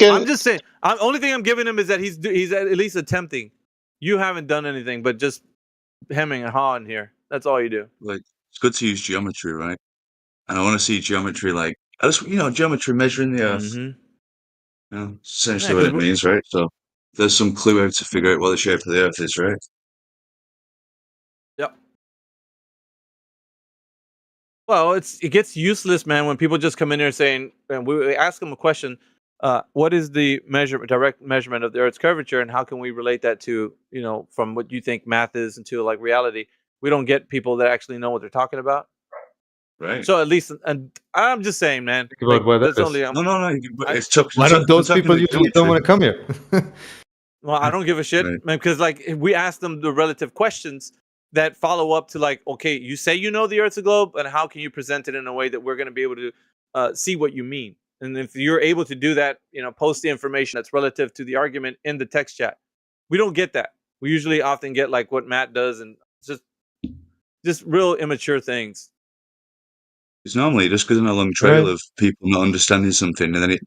I'm just saying. Only thing I'm giving him is that he's at least attempting. You haven't done anything but just hemming and hawing here. That's all you do. Like, it's good to use geometry, right? And I want to see geometry geometry measuring the Earth. Mm-hmm. Essentially what it means, right? So there's some clue out to figure out what the shape of the Earth is, right? Yep. Well, it gets useless, man, when people just come in here saying, and we ask them a question, what is the direct measurement of the Earth's curvature, and how can we relate that to, from what you think math is into like reality? We don't get people that actually know what they're talking about. Right. So at least, and I'm just saying, man. No. Why don't those people usually don't want to come here? Well, I don't give a shit, man, because we ask them the relative questions that follow up to okay, you say you know the Earth's a globe, and how can you present it in a way that we're going to be able to see what you mean? And if you're able to do that, post the information that's relative to the argument in the text chat. We don't get that. We usually often get like what Matt does, and just real immature things. It's normally just because in a long trail of people not understanding something, and then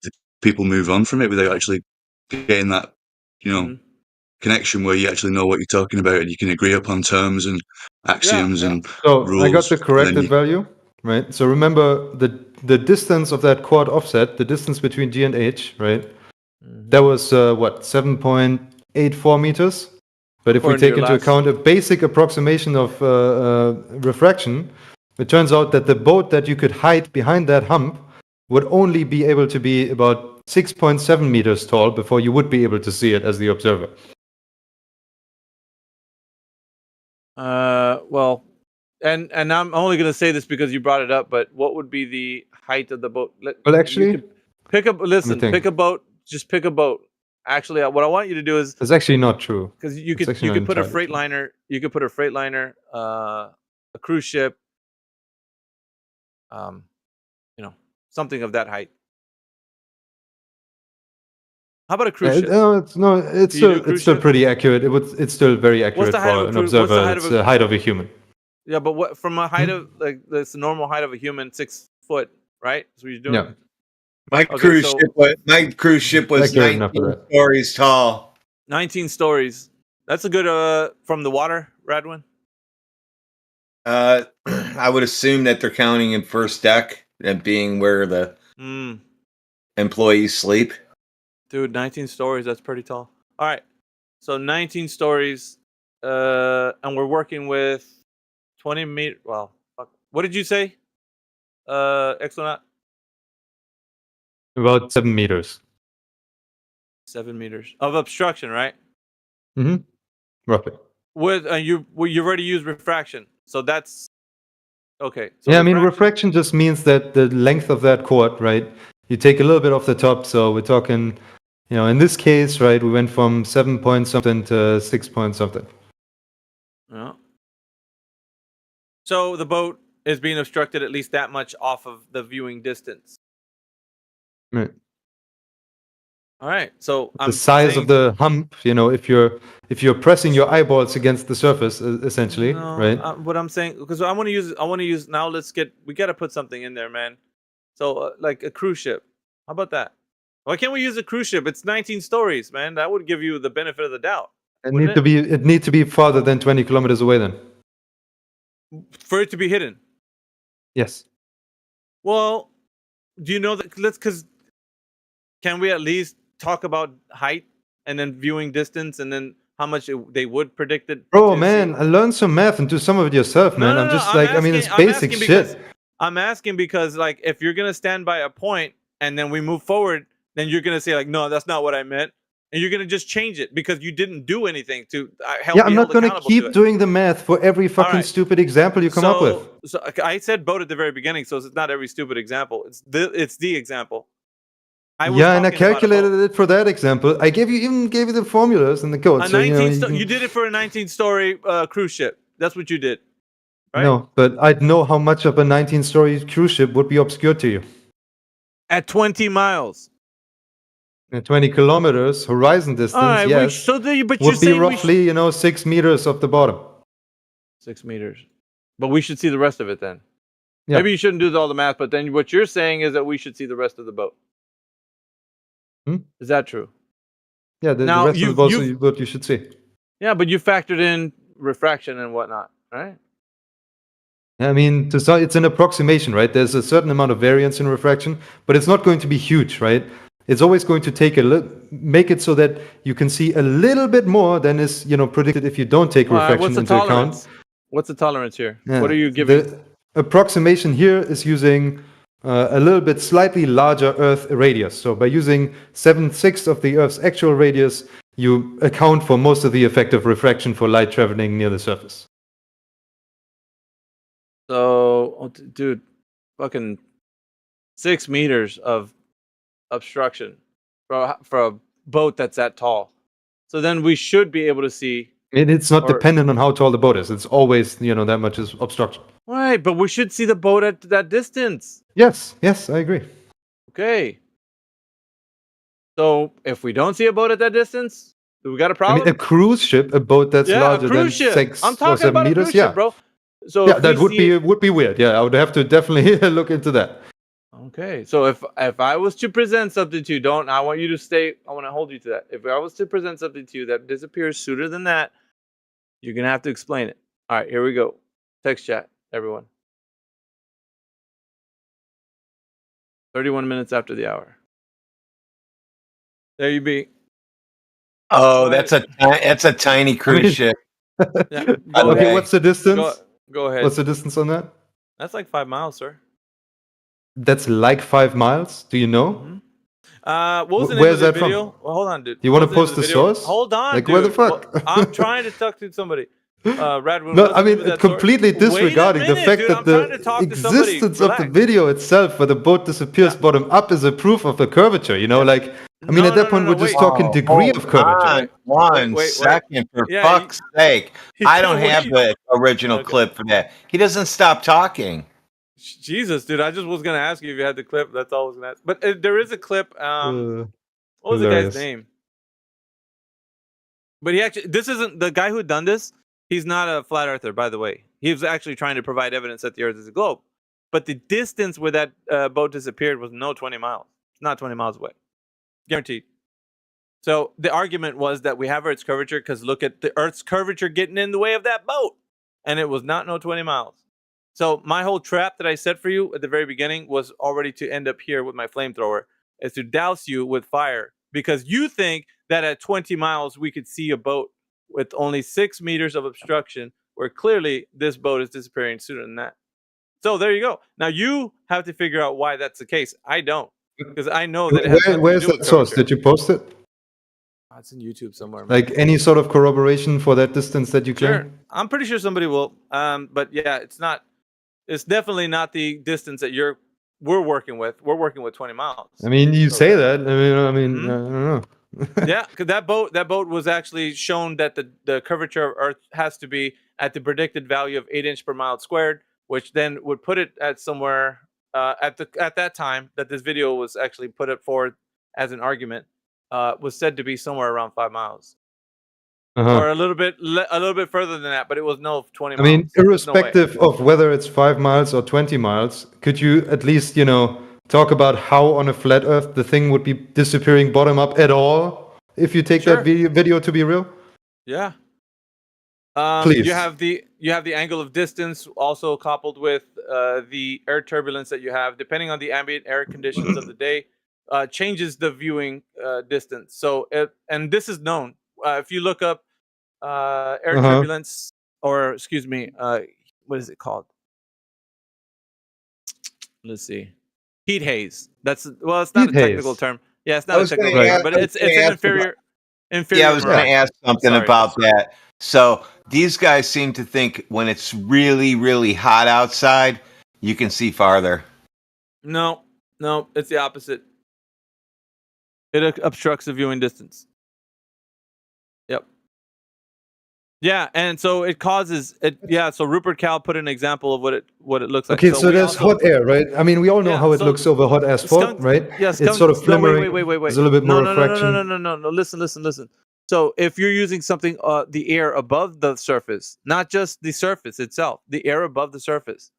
people move on from it without actually getting that, connection where you actually know what you're talking about and you can agree upon terms and axioms and rules. I got the corrected value, right? So remember the distance of that chord offset, the distance between G and H, right? That was 7.84 meters. But if we take into account a basic approximation of refraction, it turns out that the boat that you could hide behind that hump would only be able to be about 6.7 meters tall before you would be able to see it as the observer. Well, and I'm only going to say this because you brought it up, but what would be the height of the boat? Well, actually, pick a boat. Just pick a boat. Actually, what I want you to do is. It's actually not true. Because you could put a Freightliner. You could put a Freightliner, a cruise ship. Something of that height. How about a cruise ship? It's still pretty accurate. It's still very accurate for an observer. It's the height of a human. Yeah, but what from a height of like the normal height of a human, 6 foot, right? That's what you're doing. Yeah. My cruise ship was 19 stories tall. 19 stories. That's a good from the water, Radwin. I would assume that they're counting in first deck and being where the employees sleep. Dude, 19 stories, that's pretty tall. All right. So 19 stories, and we're working with 20 meters. Well, what did you say, Exonaut? About 7 meters. 7 meters of obstruction, right? Mm-hmm. Roughly. With you already used refraction, so that's okay. So yeah, I mean, refraction just means that the length of that chord, right? You take a little bit off the top, so we're talking, in this case, right, we went from 7 point something to 6 point something. Yeah. So the boat is being obstructed at least that much off of the viewing distance. Right. All right. So the size of the hump, if you're pressing your eyeballs against the surface, essentially, right? What I'm saying, because I want to use. Now we got to put something in there, man. So like a cruise ship. How about that? Why can't we use a cruise ship? It's 19 stories, man. That would give you the benefit of the doubt. It needs to be farther than 20 kilometers away, then. For it to be hidden. Yes. Well, do you know that? Can we at least talk about height and then viewing distance and then how much they would predict it? Bro, man, I learned some math and do some of it yourself, man. It's basic shit. I'm asking because, like, if you're going to stand by a point and then we move forward, then you're going to say, like, no, that's not what I meant. And you're going to just change it because you didn't do anything to help me. Yeah, I'm not going to keep doing the math for every fucking stupid example you come up with. So I said boat at the very beginning, so it's not every stupid example. It's the example. And I calculated it for that example. I gave you the formulas and the codes. You did it for a 19-story cruise ship. That's what you did, right? No, but I'd know how much of a 19-story cruise ship would be obscure to you. At 20 miles. At 20 kilometers, horizon distance, yes. But would be roughly, 6 meters off the bottom. 6 meters. But we should see the rest of it then. Yeah. Maybe you shouldn't do all the math, but then what you're saying is that we should see the rest of the boat. Is that true? Yeah, the rest of the boat is what you should see. Yeah, but you factored in refraction and whatnot, right? I mean, it's an approximation, right? There's a certain amount of variance in refraction, but it's not going to be huge, right? It's always going to make it so that you can see a little bit more than is, predicted if you don't take refraction into account. What's the tolerance here? Yeah. What are you giving? The approximation here is using a little bit slightly larger Earth radius. So by using 7/6 of the Earth's actual radius, you account for most of the effect of refraction for light traveling near the surface. So, dude, fucking 6 meters of obstruction for a boat that's that tall. So then we should be able to see. It's not dependent on how tall the boat is. It's always, that much is obstruction. Right, but we should see the boat at that distance. Yes, I agree. Okay. So if we don't see a boat at that distance, do we got a problem? I mean, a cruise ship, a boat that's larger than 6 or 7 meters, ship, bro. So that would be weird. Yeah, I would have to definitely look into that. Okay, so if I was to present something to you, I want you to stay. I want to hold you to that. If I was to present something to you that disappears sooner than that, you're gonna have to explain it. All right, here we go. Text chat, everyone. 31 minutes after the hour. There you be. Oh, that's a tiny cruise ship. Okay, what's the distance? Go ahead. What's the distance on that? That's like 5 miles, sir. That's like 5 miles. Do you know? What was the name Where's of the that video? from? Well, hold on, dude. You want to What was post the the name of source? Hold on, like dude. where the fuck? Well, I'm trying to talk to somebody. Radwin, No, what's I the name mean of that completely source? Wait a disregarding the minute, fact dude. that I'm trying the to talk to somebody. existence of the Relax. video itself, where the boat disappears bottom up, is a proof of the curvature. You know, like I mean, at that point, we're just talking degree of curvature. One second, for fuck's sake. I don't have the original clip for that. He doesn't stop talking. Jesus, dude. I just was going to ask you if you had the clip. That's all I was going to ask. But there is a clip. What was the hilarious. guy's name? But he actually, this isn't the guy who done this. He's not a flat earther, by the way. He was actually trying to provide evidence that the Earth is a globe. But the distance where that boat disappeared was no 20 miles. It's not 20 miles away. Guaranteed. So the argument was that we have Earth's curvature because look at the Earth's curvature getting in the way of that boat. And it was not no 20 miles. So my whole trap that I set for you at the very beginning was already to end up here with my flamethrower, is to douse you with fire. Because you think that at 20 miles we could see a boat with only 6 meters of obstruction, where clearly this boat is disappearing sooner than that. So there you go. Now you have to figure out why that's the case. I don't, because I know that it has nothing Where's to do that with source? curvature. Did you post it? It's in YouTube somewhere. Man. Like any sort of corroboration for that distance that you claim? Sure, I'm pretty sure somebody will. But yeah, it's not. It's definitely not the distance that we're working with. We're working with 20 miles. I mean, you say that. I mean, I don't know. Yeah, because that boat was actually shown that the curvature of Earth has to be at the predicted value of 8 inches per mile squared, which then would put it at somewhere at that time that this video was actually put it forward as an argument, was said to be somewhere around 5 miles. Or a little bit further than that, but it was no 20 I miles. mean, irrespective of whether it's 5 miles or 20 miles, could you at least, talk about how on a flat Earth the thing would be disappearing bottom up at all if you take that video to be real? Yeah. Please. You have the angle of distance also coupled with the air turbulence that you have, depending on the ambient air conditions of the day, changes the viewing distance. So, and this is known. If you look up air turbulence, or excuse me, what is it called? Let's see. Heat haze. It's not Heat a technical haze. term. Yeah, it's not a technical term, but it's an inferior. Yeah, I was going to ask something about that. So these guys seem to think when it's really, really hot outside, you can see farther. No, it's the opposite. It obstructs the viewing distance. Yep. Yeah, and so it causes it. Yeah, so Rupert Cal put an example of what it looks like. Okay, so there's hot air, right? I mean, we all know how it looks over hot asphalt, right? Yes, it's sort of flimmering. Wait. There's a little bit more refraction. No. Listen. So if you're using something, the air above the surface, not just the surface itself, the air above the surface,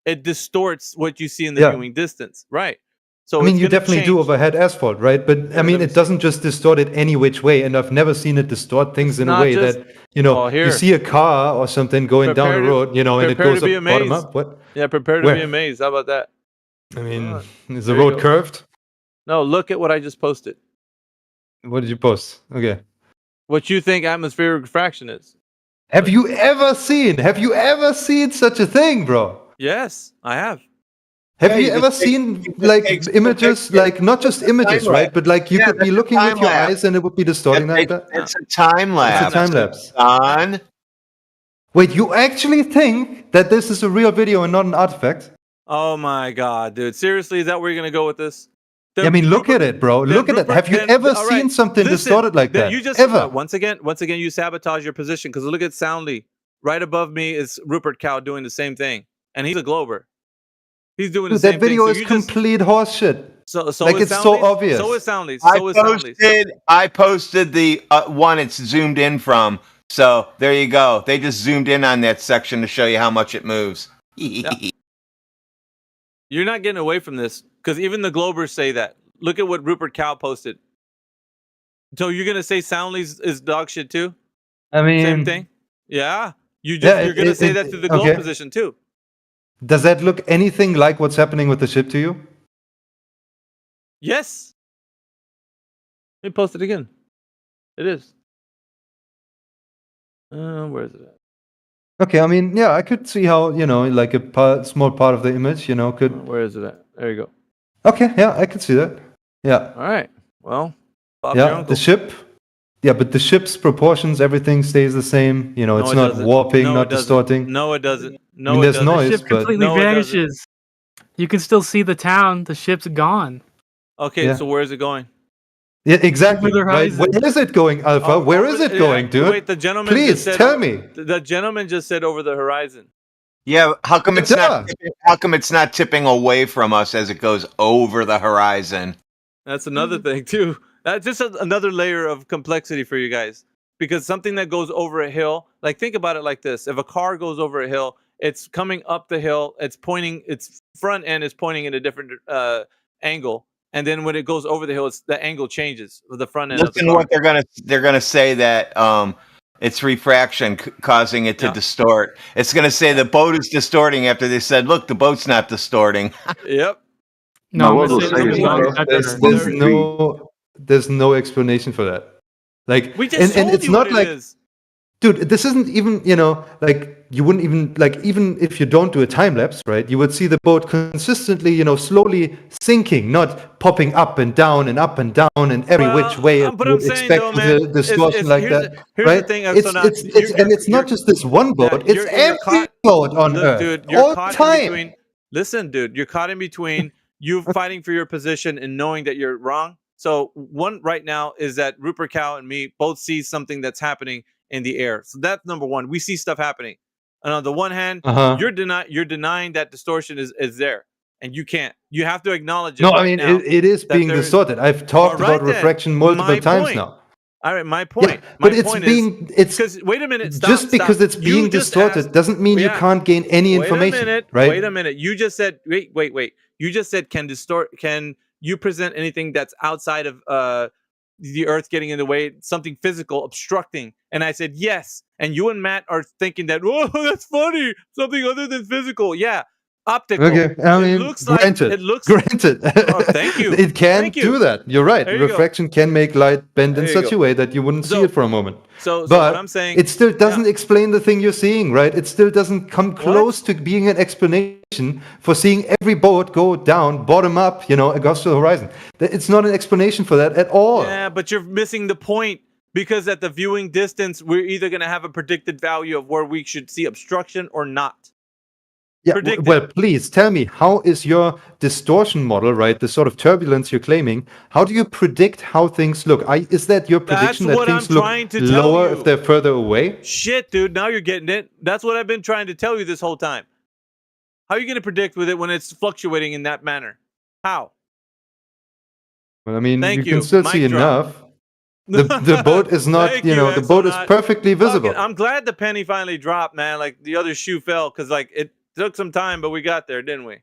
it distorts what you see in the viewing distance, right? So I mean, you definitely do overhead asphalt, right? But I mean, it doesn't just distort it any which way, and I've never seen it distort things in a way that you see a car or something going down the road, and it goes up bottom up. What? Yeah, prepare to be amazed. How about that? I mean, is the road curved? No, look at what I just posted. What did you post? Okay. What you think atmospheric refraction is? Have you ever seen such a thing, bro? Yes, I have. Have you ever seen images, like not just images, right? But like you could be looking with your eyes and it would be distorting like that? It's a time lapse. It's a time lapse. On. Wait, you actually think that this is a real video and not an artifact? Oh my god, dude. Seriously, is that where you're going to go with this? I mean, look at it, bro. Look at it. Have you ever seen something distorted like that? You just, ever? Once again, you sabotage your position because look at Soundly. Right above me is Rupert Cow doing the same thing. And he's a Glober. He's doing the same thing. That video is complete horseshit. So like it's so obvious. So is Soundly. I posted the one it's zoomed in from. So there you go. They just zoomed in on that section to show you how much it moves. Yeah. You're not getting away from this because even the Globers say that. Look at what Rupert Cow posted. So you're gonna say Soundly's is dog shit too? I mean, same thing. Yeah, you're gonna say that through the globe position too. Does that look anything like what's happening with the ship to you? Yes. Let me post it again. It is. Where is it? Okay, I mean, yeah, I could see how, like a small part of the image, could. Where is it at? There you go. Okay, yeah, I could see that. Yeah. All right. Well, Bob, your yeah, uncle. the ship. Yeah, but the ship's proportions, everything stays the same. It's No, it not doesn't. warping, No, not it doesn't. distorting. No, it doesn't. No, I mean, it there's doesn't. noise, The ship but completely No, it doesn't. vanishes. You can still see the town. The ship's gone. Okay, Yeah. so where is it going? Yeah, exactly. Over the Right? horizon. Where is it going, Alpha? Where is it going, dude? Wait, the gentleman Please just said, tell me. The gentleman just said over the horizon. Yeah, how come it's Yeah. not? How come it's not tipping away from us as it goes over the horizon? That's another thing too. That's just another layer of complexity for you guys. Because something that goes over a hill, like think about it like this: if a car goes over a hill, it's coming up the hill. It's pointing. Its front end is pointing in a different angle, and then when it goes over the hill, the angle changes with the front end. of the Listen car. to what they're gonna say that it's refraction causing it to distort. It's gonna say the boat is distorting after they said, "Look, the boat's not distorting." Yep. No, No, there's no explanation for that. Like, We just told it's you not what like, it is. dude, this isn't even, like you wouldn't even like, even if you don't do a time lapse, right? You would see the boat consistently, slowly sinking, not popping up and down and up and down and every which way. but you I'm would saying, expect though, with man, a distortion like here's that, here's right? the thing, It's so now not just this one boat. It's every boat on Look, Earth, dude, you're all the caught in time. between. Listen, dude, you're caught in between you fighting for your position and knowing that you're wrong. So one right now is that Rupert Cow and me both see something that's happening in the air. So that's number one. We see stuff happening. And on the one hand, Uh-huh. you're denying that distortion is there. And you can't. You have to acknowledge it. No, right I mean, now it is that being there- distorted. I've talked All right about then. refraction multiple My times point. now. All right, my point. Yeah, my but it's point being, is, because wait a minute, stop, just because stop. it's You being just distorted asked- doesn't mean you Yeah. can't gain any information, Wait a minute. right? Wait a minute. You just said wait. You just said can you present anything that's outside of the Earth getting in the way, something physical obstructing? And I said yes. And you and Matt are thinking that, oh, that's funny, something other than physical. Yeah, optical. Okay, I mean, it looks like granted. it looks. Granted. Oh, thank you. It can Thank you. do that. You're right. There you go. Refraction can make light bend in There you such go. a way that you wouldn't see it for a moment. So But what I'm saying, it still doesn't explain the thing you're seeing, right? It still doesn't come close to being an explanation for seeing every boat go down, bottom up, across the horizon. It's not an explanation for that at all. Yeah, but you're missing the point, because at the viewing distance, we're either going to have a predicted value of where we should see obstruction or not. Yeah, Predicted. well, please tell me, how is your distortion model, right? The sort of turbulence you're claiming, how do you predict how things look? Is that your prediction That's that what things I'm look trying to tell lower you. if they're further away? Shit, dude, now you're getting it. That's what I've been trying to tell you this whole time. How are you going to predict with it when it's fluctuating in that manner? How? Well, I mean, Thank you can you. still Mic see drop. enough. The boat is not, Thank the you, boat is Exonaut. perfectly visible. Fucking- I'm glad the penny finally dropped, man. Like the other shoe fell, because like it took some time, but we got there, didn't we?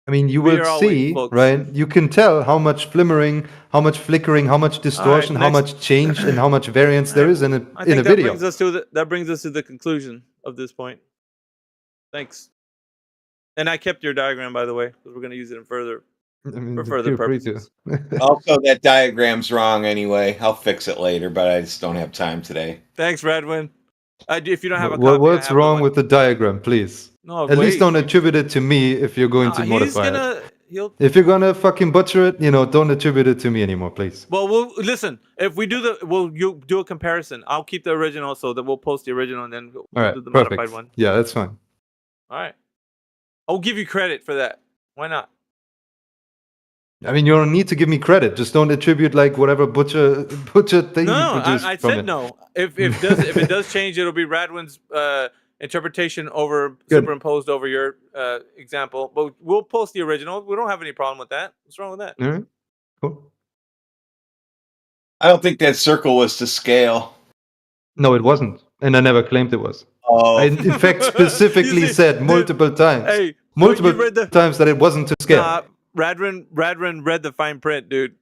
I mean, you We will are all see, waiting, folks. right? You can tell how much flimmering, how much flickering, how much distortion, how next- much change, and how much variance there is in a I think that video. brings us to the conclusion of this point. Thanks. And I kept your diagram, by the way, because we're going to use it in further I mean, for further feel free to. purposes. Also, that diagram's wrong anyway. I'll fix it later, but I just don't have time today. Thanks, Radwin. If you don't have a Well, copy, I what's have wrong with the diagram, please? No, At least wait. don't attribute it to me if you're going to He's modify gonna. it. He'll. If you're gonna fucking butcher it, don't attribute it to me anymore, please. Well, we'll listen. If we do you do a comparison. I'll keep the original, so that we'll post the original and then we'll All right, do the perfect. modified one. Yeah, that's fine. All right. I'll give you credit for that. Why not? I mean, you don't need to give me credit. Just don't attribute like whatever butcher thing No, you produced I from said it. no. If it does change, it'll be Radwin's interpretation Good. superimposed over your example. But we'll post the original. We don't have any problem with that. What's wrong with that? All right, cool. I don't think that circle was to scale. No, it wasn't, and I never claimed it was. Oh. I, in fact, specifically said multiple times, Hey, multiple you read the- times that it wasn't to scale. Radwin read the fine print, dude.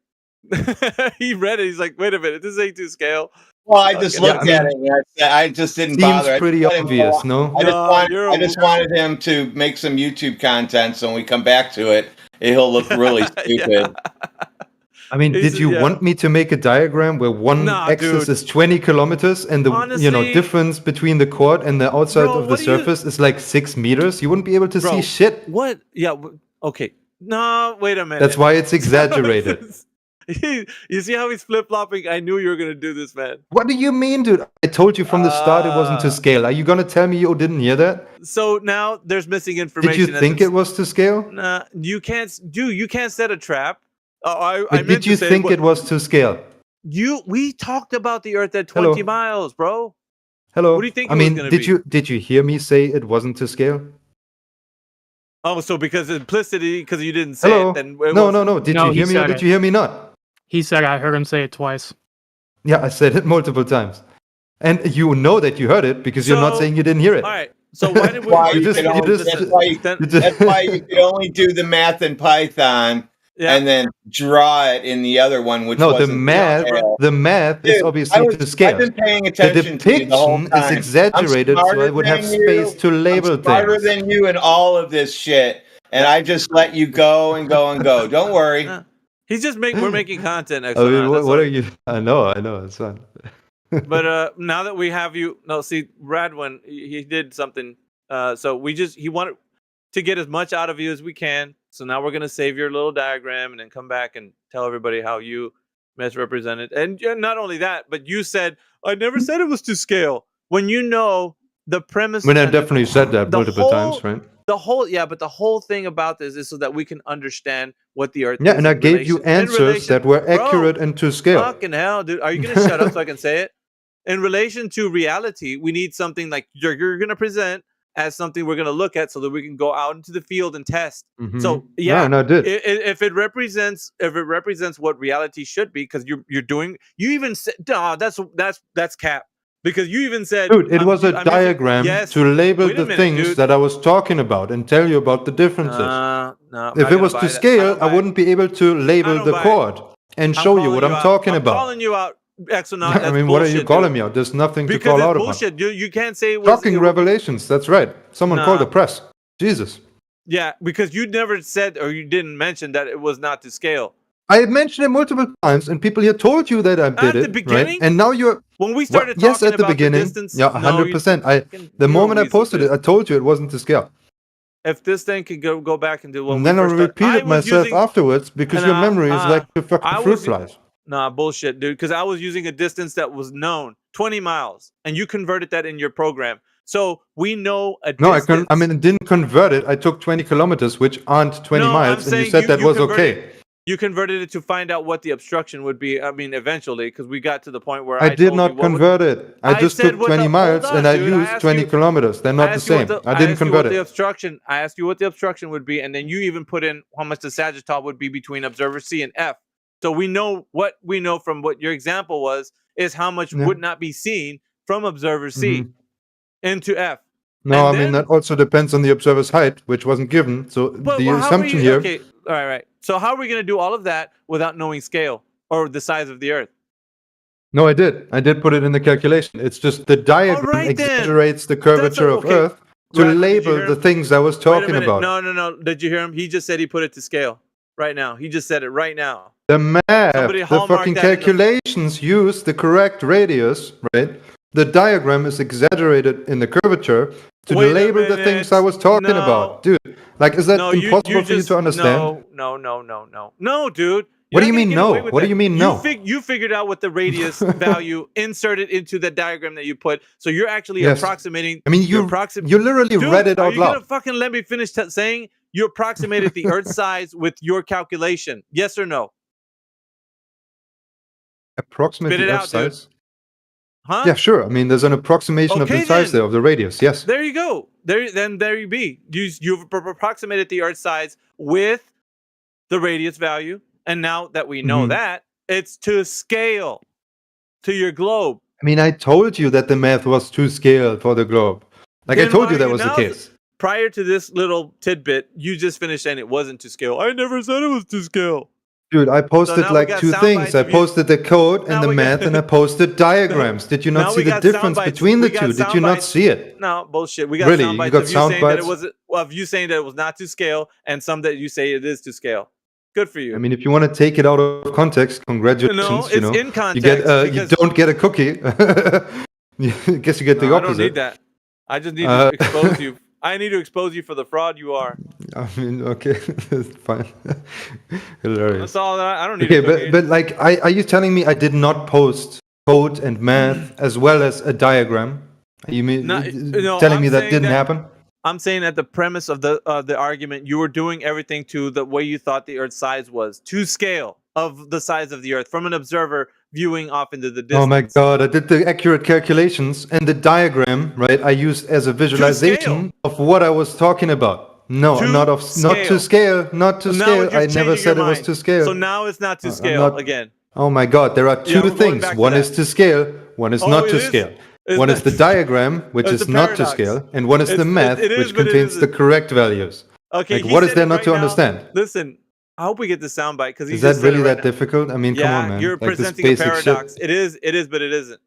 He read it. He's like, wait a minute, this ain't to scale. Well, I just Yeah, looked at it. And I just didn't Seems bother. I pretty just wanted him to- obvious, no? I just wanted him to make some YouTube content, so when we come back to it, he'll look really stupid. I mean, did you want me to make a diagram where one axis is 20 kilometers and the difference between the chord and the outside of the surface is like 6 meters? You wouldn't be able to see shit. What? Yeah. Okay. No, wait a minute. That's why it's exaggerated. You see how he's flip-flopping? I knew you were going to do this, man. What do you mean, dude? I told you from the start it wasn't to scale. Are you going to tell me you didn't hear that? So now there's missing information. Did you think it was to scale? Nah, you can't set a trap. Did you think it was to scale? We talked about the Earth at 20 miles, bro. Hello. What do you think it was going to be? Did you hear me say it wasn't to scale? Oh, so because implicity, because you didn't say it, then no. Did you hear me or did you hear me not? He said I heard him say it twice. Yeah, I said it multiple times. And you know that you heard it because you're not saying you didn't hear it. All right. So why did we... That's why you could only do the math in Python and then draw it in the other one, which the math is obviously to scale. I've been paying attention the depiction is exaggerated, so I would have space to label things. I'm smarter than you in all of this shit, and I just let you go and go and go. Don't worry. He's just we're making content. I mean, what are you? I know, it's fun. But now that we have you, Radwin, he did something. So he wanted to get as much out of you as we can. So now we're gonna save your little diagram and then come back and tell everybody how you misrepresented. And not only that, but you said I never said it was to scale. When you know the premise. I definitely said that multiple times, right? But the whole thing about this is so that we can understand what the Earth is. Yeah, and I gave you answers that were accurate and to scale. Fucking hell, dude. Are you going to shut up so I can say it? In relation to reality, we need something like you're going to present as something we're going to look at so that we can go out into the field and test. Mm-hmm. So, I did. If it represents what reality should be, because you're doing, you even said, that's cap. Because you even said... Dude, it was a diagram to label the things that I was talking about and tell you about the differences. If it was to scale, I wouldn't be able to label the chord and show you what I'm talking about. I'm calling you out, Exonaut. I mean, what are you calling me out? There's nothing to call out about. Bullshit. You can't say... Shocking revelations, that's right. Someone called the press. Jesus. Yeah, because you never said or you didn't mention that it was not to scale. I mentioned it multiple times, and people here told you that I did it. At the beginning, right? And now you're when we started talking yes, at the about beginning, the distance, 100%. The moment I posted it, I told you it wasn't to scale. If this thing could go back and do what, and then I repeated myself afterwards because your memory is like the fucking fruit flies. Nah, bullshit, dude. Because I was using a distance that was known, 20 miles, and you converted that in your program. So we know a distance. No, I didn't convert it. I took 20 kilometers, which aren't 20 miles, and you said that was okay. You converted it to find out what the obstruction would be. I mean, eventually, because we got to the point where I did not convert it. I just took 20 miles and I used 20 kilometers. They're not the same. I didn't convert it. I asked you what the obstruction would be, and then you even put in how much the Sagittarius would be between observer C and F. So we know what we know from what your example was is how much would not be seen from observer C into F. No, that also depends on the observer's height, which wasn't given. So the assumption here. Okay, all right. So how are we going to do all of that without knowing scale or the size of the Earth? No, I did. I did put it in the calculation. It's just the diagram exaggerates the curvature of Earth to label the things I was talking about. No. Did you hear him? He just said he put it to scale right now. He just said it right now. The math, the fucking calculations use the correct radius, right? The diagram is exaggerated in the curvature to label the things I was talking about. Dude, is that impossible for you to understand? No, dude. What do you mean no? What do you mean no? You figured out what the radius value inserted into the diagram that you put. So you're actually approximating. I mean, you literally read it out loud. Are you going to fucking let me finish saying you approximated the Earth size with your calculation? Yes or no? Approximate the Earth size? Dude. Huh? Yeah, sure. I mean, there's an approximation of the size there, of the radius. Yes. There you go. There you be. You've approximated the Earth size with the radius value, and now that we know that, it's to scale to your globe. I mean, I told you that the math was to scale for the globe. I told you that was the case. Prior to this little tidbit, you just finished saying it wasn't to scale. I never said it was to scale. Dude, I posted two things. I posted the code and the math, and I posted diagrams. Did you not see the difference between the two? Did you not see it? No, bullshit. We got sound bites of you saying that it was not to scale, and some that you say it is to scale. Good for you. I mean, if you want to take it out of context, congratulations. No, it's in context. You don't get a cookie. I guess you get the opposite. I don't need that. I just need to expose you. I need to expose you for the fraud you are. I mean, okay, fine. Hilarious. That's all. I don't need. Okay, but like, are you telling me I did not post code and math as well as a diagram? You mean telling me that didn't happen? I'm saying that the premise of the argument, you were doing everything to the way you thought the Earth's size was, to scale of the size of the Earth, from an observer viewing off into the distance. Oh my God, I did the accurate calculations, and the diagram, right, I used as a visualization of what I was talking about. No, not to scale. I never said it was to scale. So now it's not to scale again. Oh my God, there are two things. One is to scale, one is not to scale. One is the diagram, which is not to scale, and one is the math, which contains the correct values. Okay, like, what is there not to understand? Listen, I hope we get the soundbite because is that really that difficult? I mean, come on, man. You're presenting a paradox. Shit. It is, but it isn't.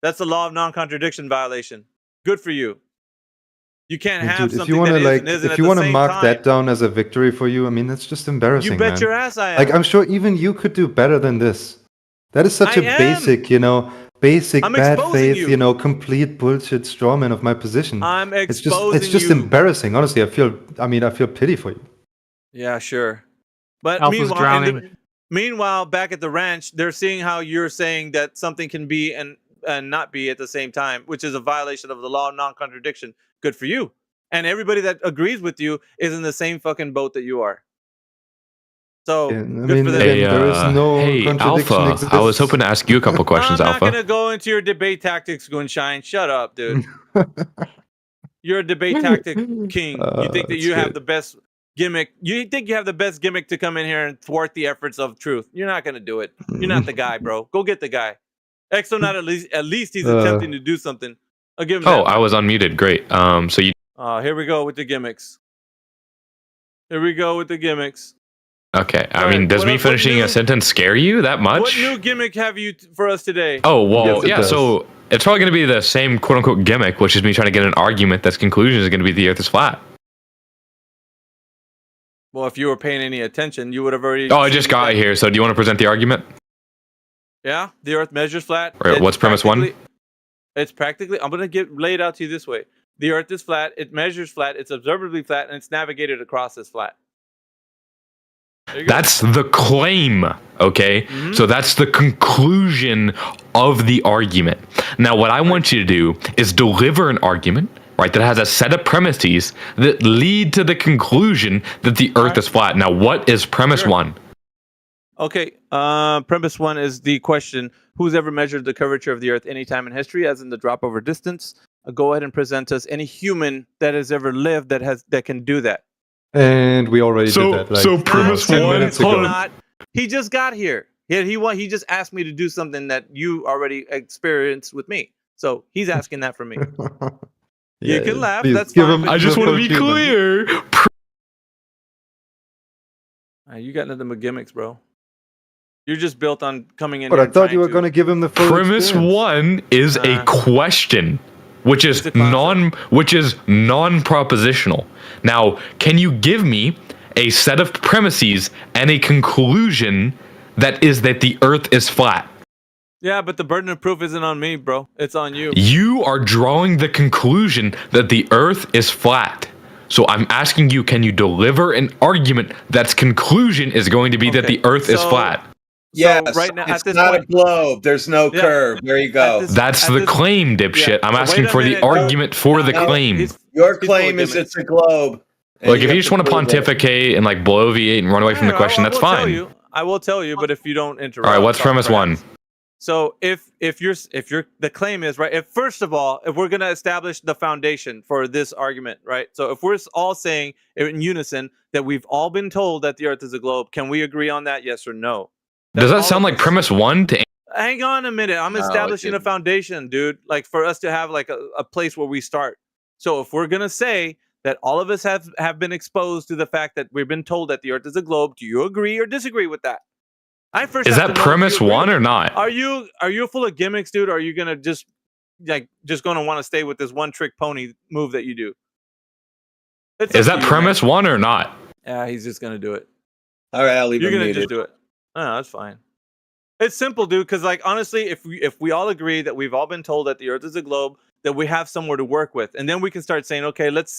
That's the law of non-contradiction violation. Good for you. You can't have something that isn't. If you want to mark that down as a victory for you, I mean, that's just embarrassing. You bet your ass I am. Like, I'm sure even you could do better than this. That is such a basic, bad faith, complete bullshit strawman of my position. I'm exposing It's just embarrassing. Honestly, I feel pity for you. Yeah, sure. But drowning. Meanwhile, back at the ranch, they're seeing how you're saying that something can be and not be at the same time, which is a violation of the law of non-contradiction. Good for you. And everybody that agrees with you is in the same fucking boat that you are. So, good for them. There is no contradiction Alpha, exists. I was hoping to ask you a couple questions, I'm not Alpha. going to go into your debate tactics, Gunshine. Shut up, dude. You're a debate tactic king. You think that you have the best gimmick. You think you have the best gimmick to come in here and thwart the efforts of truth. You're not going to do it. You're not the guy, bro. Go get the guy. Exonaut, at least he's attempting to do something. I'll give him that. I was unmuted. Great. So you. Here we go with the gimmicks. Okay. I mean, does me finishing a sentence scare you that much? What new gimmick have you for us today? Oh, well, Yes, so it's probably going to be the same quote-unquote gimmick, which is me trying to get an argument that's conclusion is going to be the Earth is flat. Well, if you were paying any attention, you would have already... Oh, I just got here, so do you want to present the argument? Yeah, the Earth measures flat. Or what's premise one? It's practically... I'm going to lay it out to you this way. The Earth is flat, it measures flat, it's observably flat, and it's navigated across as flat. That's the claim, okay? Mm-hmm. So that's the conclusion of the argument. Now, what I want you to do is deliver an argument, right, that has a set of premises that lead to the conclusion that the Earth is flat. Now, what is premise one? Okay, premise one is the question, who's ever measured the curvature of the Earth any time in history, as in the drop over distance? Go ahead and present us any human that has ever lived that can do that. And we already did that. So premise one. He just got here. He just asked me to do something that you already experienced with me. So he's asking that from me. You can laugh. That's fine. I just want to be clear. You got nothing but gimmicks, bro. You're just built on coming in. But I thought you were going to give him the full premise experience. One is a question, which is non-propositional. Now, can you give me a set of premises and a conclusion that is that the Earth is flat? Yeah, but the burden of proof isn't on me, bro. It's on you. You are drawing the conclusion that the Earth is flat. So I'm asking you, can you deliver an argument that's conclusion is going to be that the Earth is flat? Yes, right now, it's not a globe. There's no curve. There you go. That's the claim, dipshit. I'm asking for the argument for the claim. Your claim is it's a globe. Like, if you just want to pontificate and like bloviate and run away from the question, that's fine. I will tell you, but if you don't interrupt. All right, what's premise one? So if the claim is right, first of all, if we're going to establish the foundation for this argument, right? So if we're all saying in unison that we've all been told that the Earth is a globe, can we agree on that? Yes or no? Does that sound like premise one to? Hang on a minute. I'm establishing a foundation, dude. Like, for us to have like a place where we start. So if we're gonna say that all of us have been exposed to the fact that we've been told that the Earth is a globe, do you agree or disagree with that? Is that premise one or not? Are you full of gimmicks, dude? Or are you gonna just gonna want to stay with this one trick pony move that you do? Is that premise one or not? Yeah, he's just gonna do it. All right, I'll leave You're him gonna muted. just do it. No, that's fine. It's simple, dude. Because like honestly, if we all agree that we've all been told that the Earth is a globe, that we have somewhere to work with, and then we can start saying, okay, let's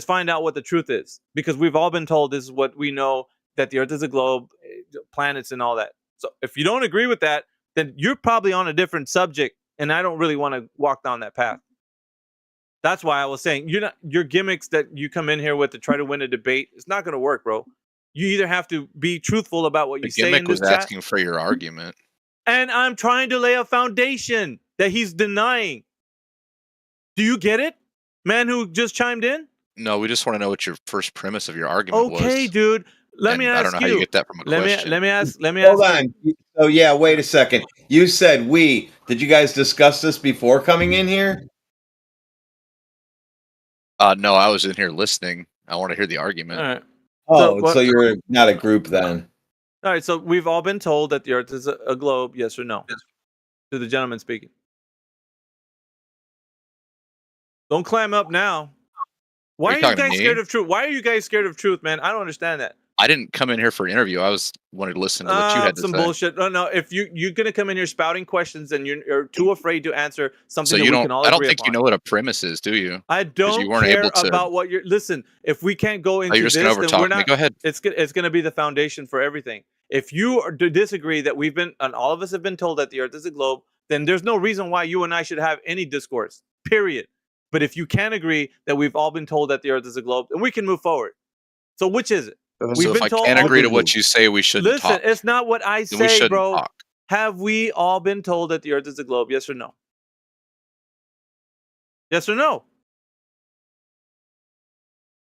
find out what the truth is, because we've all been told this is what we know, that the Earth is a globe, planets, and all that. So if you don't agree with that, then you're probably on a different subject, and I don't really want to walk down that path. That's why I was saying your gimmicks that you come in here with to try to win a debate, it's not going to work, bro. You either have to be truthful about what you say in Gimmick this was chat, asking for your argument. and I'm trying to lay a foundation that he's denying. Do you get it, man who just chimed in? No, we just want to know what your first premise of your argument was. Okay, dude. Let me ask you. I don't know how you get that from a question. Let me ask. Hold on. Oh yeah, wait a second. You said we. Did you guys discuss this before coming in here? No, I was in here listening. I want to hear the argument. All right. Oh, so you're not a group then. All right. So we've all been told that the Earth is a globe. Yes or no? Yes. To the gentleman speaking. Don't clam up now. Why are you guys scared of truth? Why are you guys scared of truth, man? I don't understand that. I didn't come in here for an interview. I wanted to listen to what you had to some say. bullshit. No. If you're gonna come in here spouting questions and you're too afraid to answer something So that you we don't. can all I don't agree think upon. you know what a premise is, do you? I 'Cause don't you weren't care able to. about what you're. Listen, if we can't go into you're just this, gonna then overtalk we're me. not. Go ahead. It's going to be the foundation for everything. If you disagree that we've been, and all of us have been told that the Earth is a globe, then there's no reason why you and I should have any discourse. Period. But if you can agree that we've all been told that the Earth is a globe, then we can move forward. So which is it? So if I can't agree to what you say, we shouldn't Listen, talk. it's not what I Then we say, shouldn't bro. talk. Have we all been told that the Earth is a globe? Yes or no? Yes or no?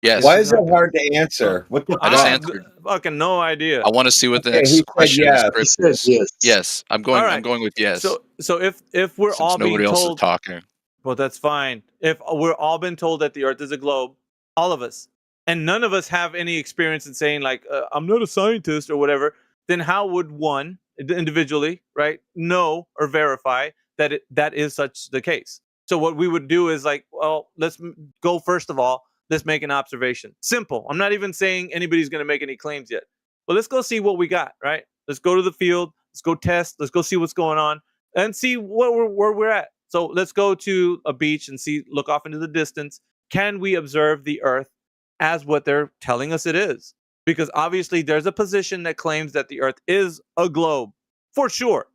Yes. Why is that hard to answer? What the I just fuck? answered. Fucking no idea. I want to see what the Okay, he next said question in yes. the script is. Yes, I'm going. All right. I'm going with yes. So if we're Since all being nobody else is told, talking. well, that's fine. If we're all been told that the Earth is a globe, all of us, and none of us have any experience in saying like I'm not a scientist or whatever, then how would one individually, right, know or verify that that is such the case? So what we would do is like, well, let's go first of all. Let's make an observation. Simple. I'm not even saying anybody's going to make any claims yet. But let's go see what we got, right? Let's go to the field. Let's go test. Let's go see what's going on and see where we're at. So let's go to a beach and look off into the distance. Can we observe the Earth as what they're telling us it is? Because obviously there's a position that claims that the Earth is a globe for sure.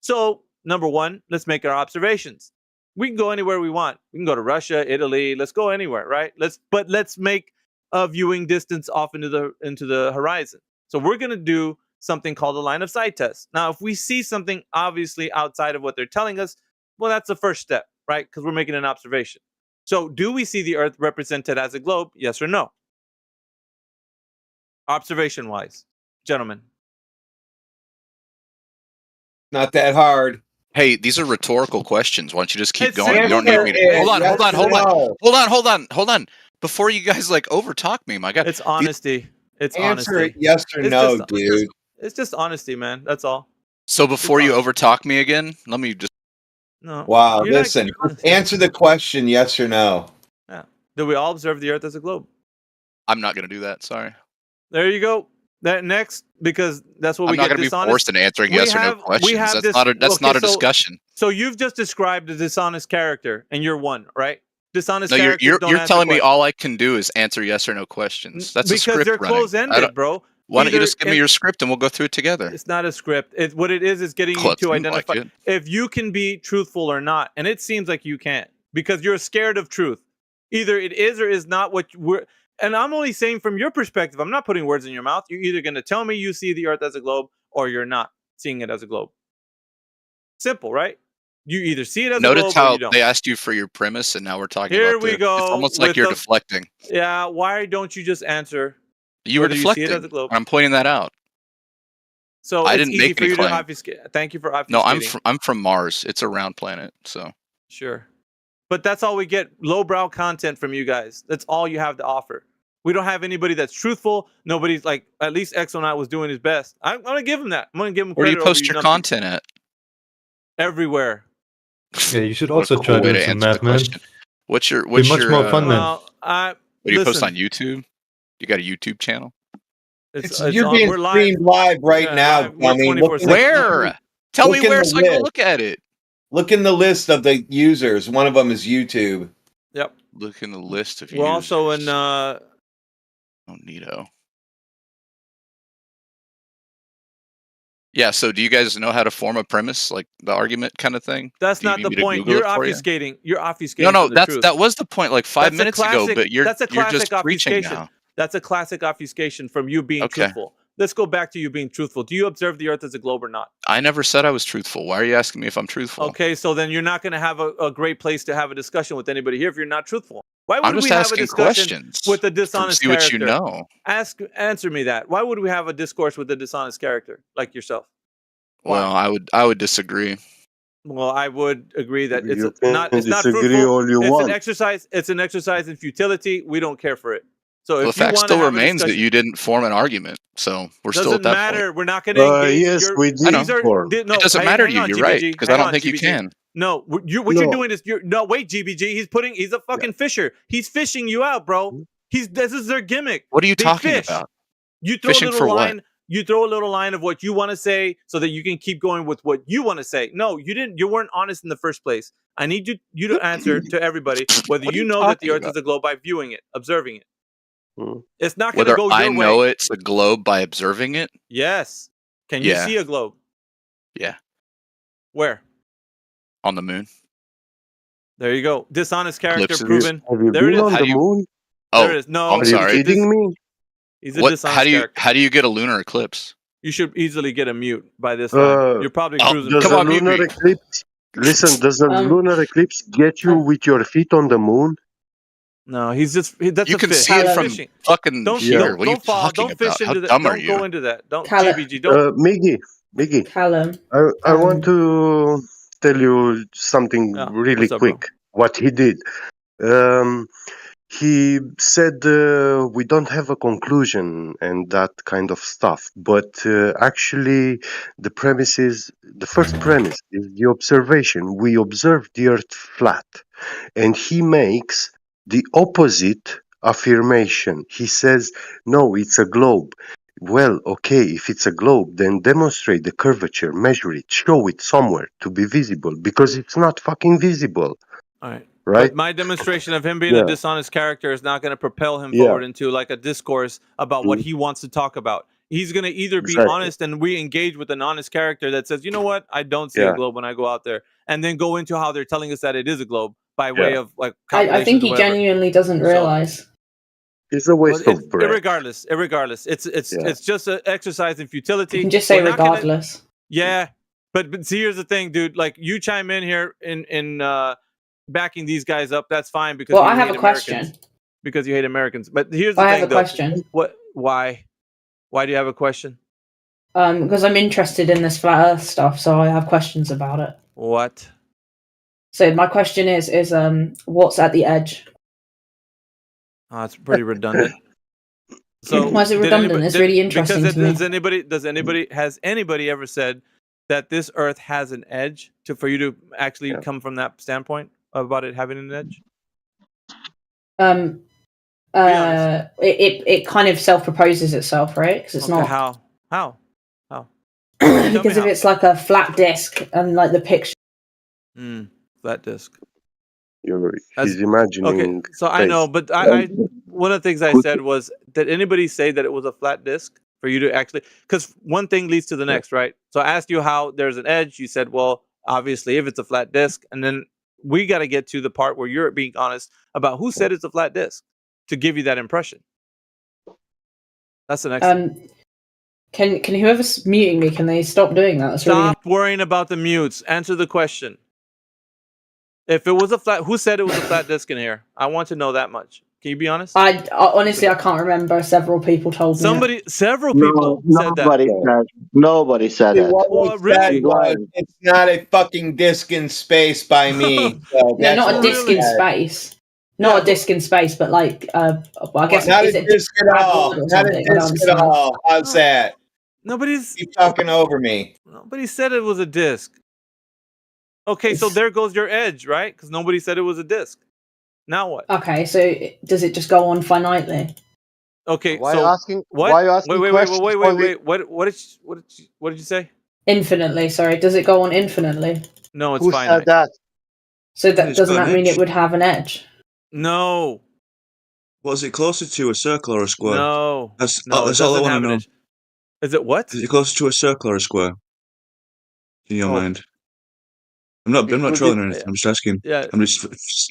So number one, let's make our observations. We can go anywhere we want. We can go to Russia, Italy. Let's go anywhere, right? Let's make a viewing distance off into the horizon. So we're going to do something called a line of sight test. Now, if we see something obviously outside of what they're telling us, well, that's the first step, right? Because we're making an observation. So do we see the Earth represented as a globe? Yes or no? Observation-wise, gentlemen. Not that hard. Hey, these are rhetorical questions. Why don't you just keep It's going? You don't simple. need me to. Hold on. Yes or no? Before you guys like overtalk me, my God. It's honesty. It's Answer honesty. it yes or no, just, dude. It's just honesty, man. That's all. So before you overtalk me again, let me just. No. Wow, You're not- listen. Answer the question yes or no. Yeah. Do we all observe the Earth as a globe? I'm not going to do that. Sorry. There you go. That next, because that's what I'm we not get going to be dishonest. forced into answering yes or no questions. That's not a discussion. So you've just described a dishonest character, and you're one, right? Dishonest No, characters you're don't answer telling me questions. all I can do is answer yes or no questions. That's because a script they're running. close-ended, bro. Why don't you Either- just give me your script and we'll go through it together? It's not a script. What it is getting Well, you it to seemed identify like it. if you can be truthful or not, and it seems like you can't because you're scared of truth. Either it is or is not what we're. And I'm only saying from your perspective. I'm not putting words in your mouth. You're either going to tell me you see the Earth as a globe or you're not seeing it as a globe. Simple, right? You either see it as a globe Notice or how you don't. they asked you for your premise and now we're talking Here about we go. It's almost like with you're the- deflecting. Yeah. Why don't you just answer? You were whether you see it deflecting. as a globe. And I'm pointing that out. So I it's didn't easy make for any you claim. to obfuscate. Thank you for obfuscating. No, I'm from Mars. It's a round planet, so. Sure. But that's all we get. Lowbrow content from you guys. That's all you have to offer. We don't have anybody that's truthful. Nobody's like, at least Exonaut was doing his best. I'm going to give him that. I'm going to give him Where do credit. you post over your numpty. content at? Everywhere. Yeah, you should What a also cool try way doing to some answer the math, man. question. What's your Be much more fun then. Well, What do you post listen. on YouTube? You got a YouTube channel? You're being streamed live right now, Tommy. Where? Tell me where so I can go look at it. Look in the list of the users. One of them is YouTube. Yep. Look in the list of We're users. also in Oh, neato. Yeah, so do you guys know how to form a premise, like the argument kind of thing? That's not the point. You're obfuscating. You're obfuscating. No, the truth. that was the point like 5 minutes ago, but you're that's a classic just preaching obfuscation. now. That's a classic obfuscation from you being truthful. Let's go back to you being truthful. Do you observe the Earth as a globe or not? I never said I was truthful. Why are you asking me if I'm truthful? Okay, so then you're not going to have a great place to have a discussion with anybody here if you're not truthful. Why would I'm just we have a asking discussion questions with a dishonest see character? what you know. Answer me that. Why would we have a discourse with a dishonest character like yourself? Well, I would disagree. Well, I would agree that it's not disagree fruitful. all you It's want. an exercise. It's an exercise in futility. We don't care for it. So Well, if the you fact want to still have a remains that discussion- you didn't form an argument, so we're still doesn't at that matter. point. We're not going to engage. Yes, we did form. No, It doesn't matter to you. You're right, because I don't think you can. No, what you're doing is wait, GBG. He's a fucking fisher. He's fishing you out, bro. This is their gimmick. What are you They talking fish. about? You throw Fishing a for little what? line. You throw a little line of what you want to say so that you can keep going with what you want to say. No, you didn't. You weren't honest in the first place. I need you to answer to everybody whether What are you you know that the talking Earth about? is a globe by viewing it, observing it. It's not going to Whether go I your know way. it's a globe by observing it? Yes. Can you Yeah. see a globe? Yeah, Where? on the moon. There you go. Dishonest character Ellipses. proven. Have you There it been is. on How the do you- moon? Oh, There it is. No, I'm Are sorry. you kidding me? He's a What? dishonest character. How do you get a lunar eclipse? You should easily get a mute by this time. You're probably cruising. Does come a on, mute lunar me. eclipse? Listen, does a lunar eclipse get you with your feet on the moon? No, he's just that's You a can fish. see it He's from fishing. fucking Don't here. What are you don't fall. talking Don't fish about? How into that. dumb are Don't you? go into that. Don't Callum. GBG. Don't. Miggy, Callum. I want to tell you something really what's up, bro? quick. What he did. He said we don't have a conclusion and that kind of stuff. But actually, the first premise is the observation. We observe the Earth flat. And he makes the opposite affirmation. He says, no, it's a globe. Well, okay, if it's a globe, then demonstrate the curvature, measure it, show it somewhere to be visible, because it's not fucking visible. All right. Right? But my demonstration of him being Yeah. a dishonest character is not going to propel him Yeah. forward into like a discourse about what he wants to talk about. He's going to either be Exactly. honest and we engage with an honest character that says, you know what, I don't see a Yeah. globe when I go out there, and then go into how they're telling us that it is a globe by way of like I think calculations or he whatever. genuinely doesn't realize. It's a waste Well, of breath. Irregardless, it's just an exercise in futility. You can just say We're not gonna- regardless. Yeah, but see, here's the thing, dude. Like, you chime in here in backing these guys up. That's fine because Well, you I have hate a question. Americans. Because you hate Americans. But here's the I thing, have a though. question. What? Why? Why do you have a question? Because I'm interested in this flat Earth stuff, so I have questions about it. What? So my question is what's at the edge? Oh, it's pretty redundant. So Why is it did redundant? anybody- It's really interesting because to me. has anybody ever said that this Earth has an edge for you to actually come from that standpoint about it having an edge? It kind of self-proposes itself, right? Because it's Okay, not how because if it's like a flat disc and like the picture. Flat disc. He's imagining. Okay, so I know, but I one of the things I said was, did anybody say that it was a flat disc for you to actually? Because one thing leads to the next, right? So I asked you how there's an edge. You said, well, obviously, if it's a flat disc, and then we got to get to the part where you're being honest about who said it's a flat disc to give you that impression. That's the next. Can whoever's muting me? Can they stop doing that? That's Stop worrying about the mutes. Answer the question. If it was a flat, who said it was a flat disc in here? I want to know that much. Can you be honest? I honestly I can't remember. Several people told me. Several people said that. Nobody said It that. wasn't that was. It's not a fucking disc in space by me. So No, that's not a what disc we in said. space. Not a disc in space, but like well, I guess Not is a it disc at all. or Not a something? I don't disc at understand. all. How's that? Nobody's keep talking over me. Nobody said it was a disc. Okay, so there goes your edge, right? Because nobody said it was a disc. Now what? Okay, so does it just go on finitely? Okay, Why so are you asking? what? Why are you asking Wait. questions? What did you say? Infinitely. Sorry. Does it go on infinitely? No, it's Who finite. said that? So doesn't that mean it would have an edge? No. Was it closer to a circle or a square? No. That's No, all it I doesn't want to have an know. edge. Is it what? Is it closer to a circle or a square? In your mind. I'm not It would trolling be- or anything. I'm just asking. Yeah. I'm just I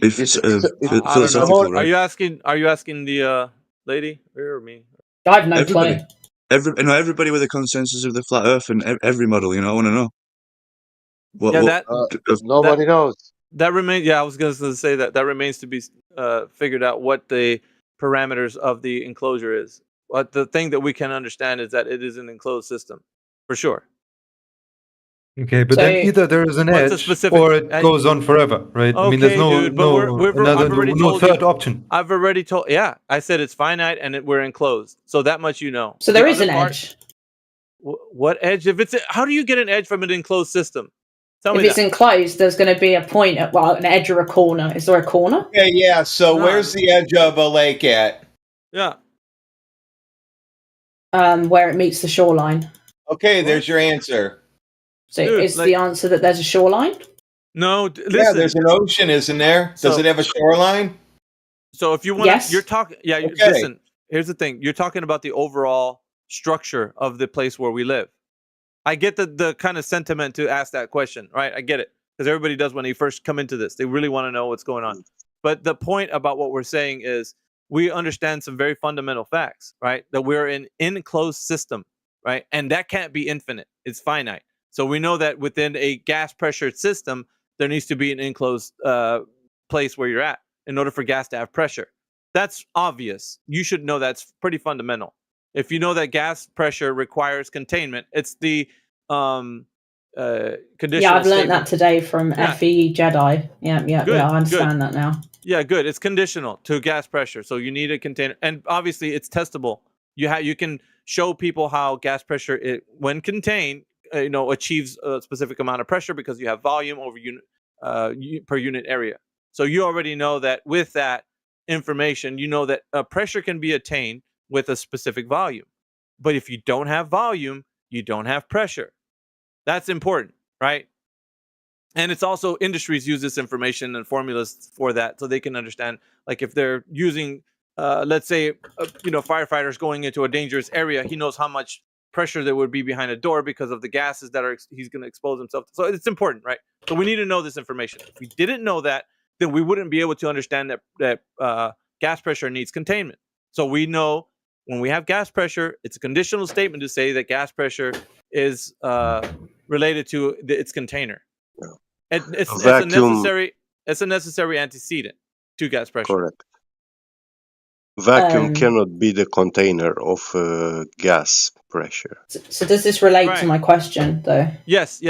don't know. Are you asking the lady or me? I've no everybody. clue. Everybody with a consensus of the flat Earth and every model. I want to know. Nobody knows. That remains. Yeah, I was going to say that remains to be figured out what the parameters of the enclosure is. But the thing that we can understand is that it is an enclosed system, for sure. Okay, but then either there is an edge or it goes on forever, right? I mean, there's no third option. I've already told. Yeah, I said it's finite and we're enclosed, so that much you know. So there is an edge. What edge? How do you get an edge from an enclosed system? Tell me if it's enclosed, there's going to be a point at an edge or a corner. Is there a corner? Yeah. So where's the edge of a lake at? Yeah. Where it meets the shoreline. Okay, there's your answer. So is the answer that there's a shoreline? No. Listen. Yeah, there's an ocean, isn't there? Does it have a shoreline? So if you want, yes. You're talking. Yeah. Okay. Listen. Here's the thing. You're talking about the overall structure of the place where we live. I get the kind of sentiment to ask that question, right? I get it because everybody does when they first come into this. They really want to know what's going on. But the point about what we're saying is we understand some very fundamental facts, right? That we're an enclosed system, right? And that can't be infinite. It's finite. So we know that within a gas pressured system, there needs to be an enclosed place where you're at in order for gas to have pressure. That's obvious. You should know that's pretty fundamental. If you know that gas pressure requires containment, it's the conditional Yeah, I've learned that today from FE Jedi. Yeah, I understand that now. Yeah, good. It's conditional to gas pressure, so you need a container, and obviously it's testable. You can show people how gas pressure, when contained, achieves a specific amount of pressure because you have volume over unit per unit area. So you already know that with that information, you know that pressure can be attained with a specific volume. But if you don't have volume, you don't have pressure. That's important, right? And it's also industries use this information and formulas for that so they can understand, like if they're using, let's say, firefighters going into a dangerous area, he knows how much pressure there would be behind a door because of the gases that he's going to expose himself to. So it's important, right? So we need to know this information. If we didn't know that, then we wouldn't be able to understand that gas pressure needs containment. So we know when we have gas pressure, it's a conditional statement to say that gas pressure is related to its container. It's a necessary antecedent to gas pressure. Correct. Vacuum cannot be the container of gas pressure. So does this relate to my question, though? Yes.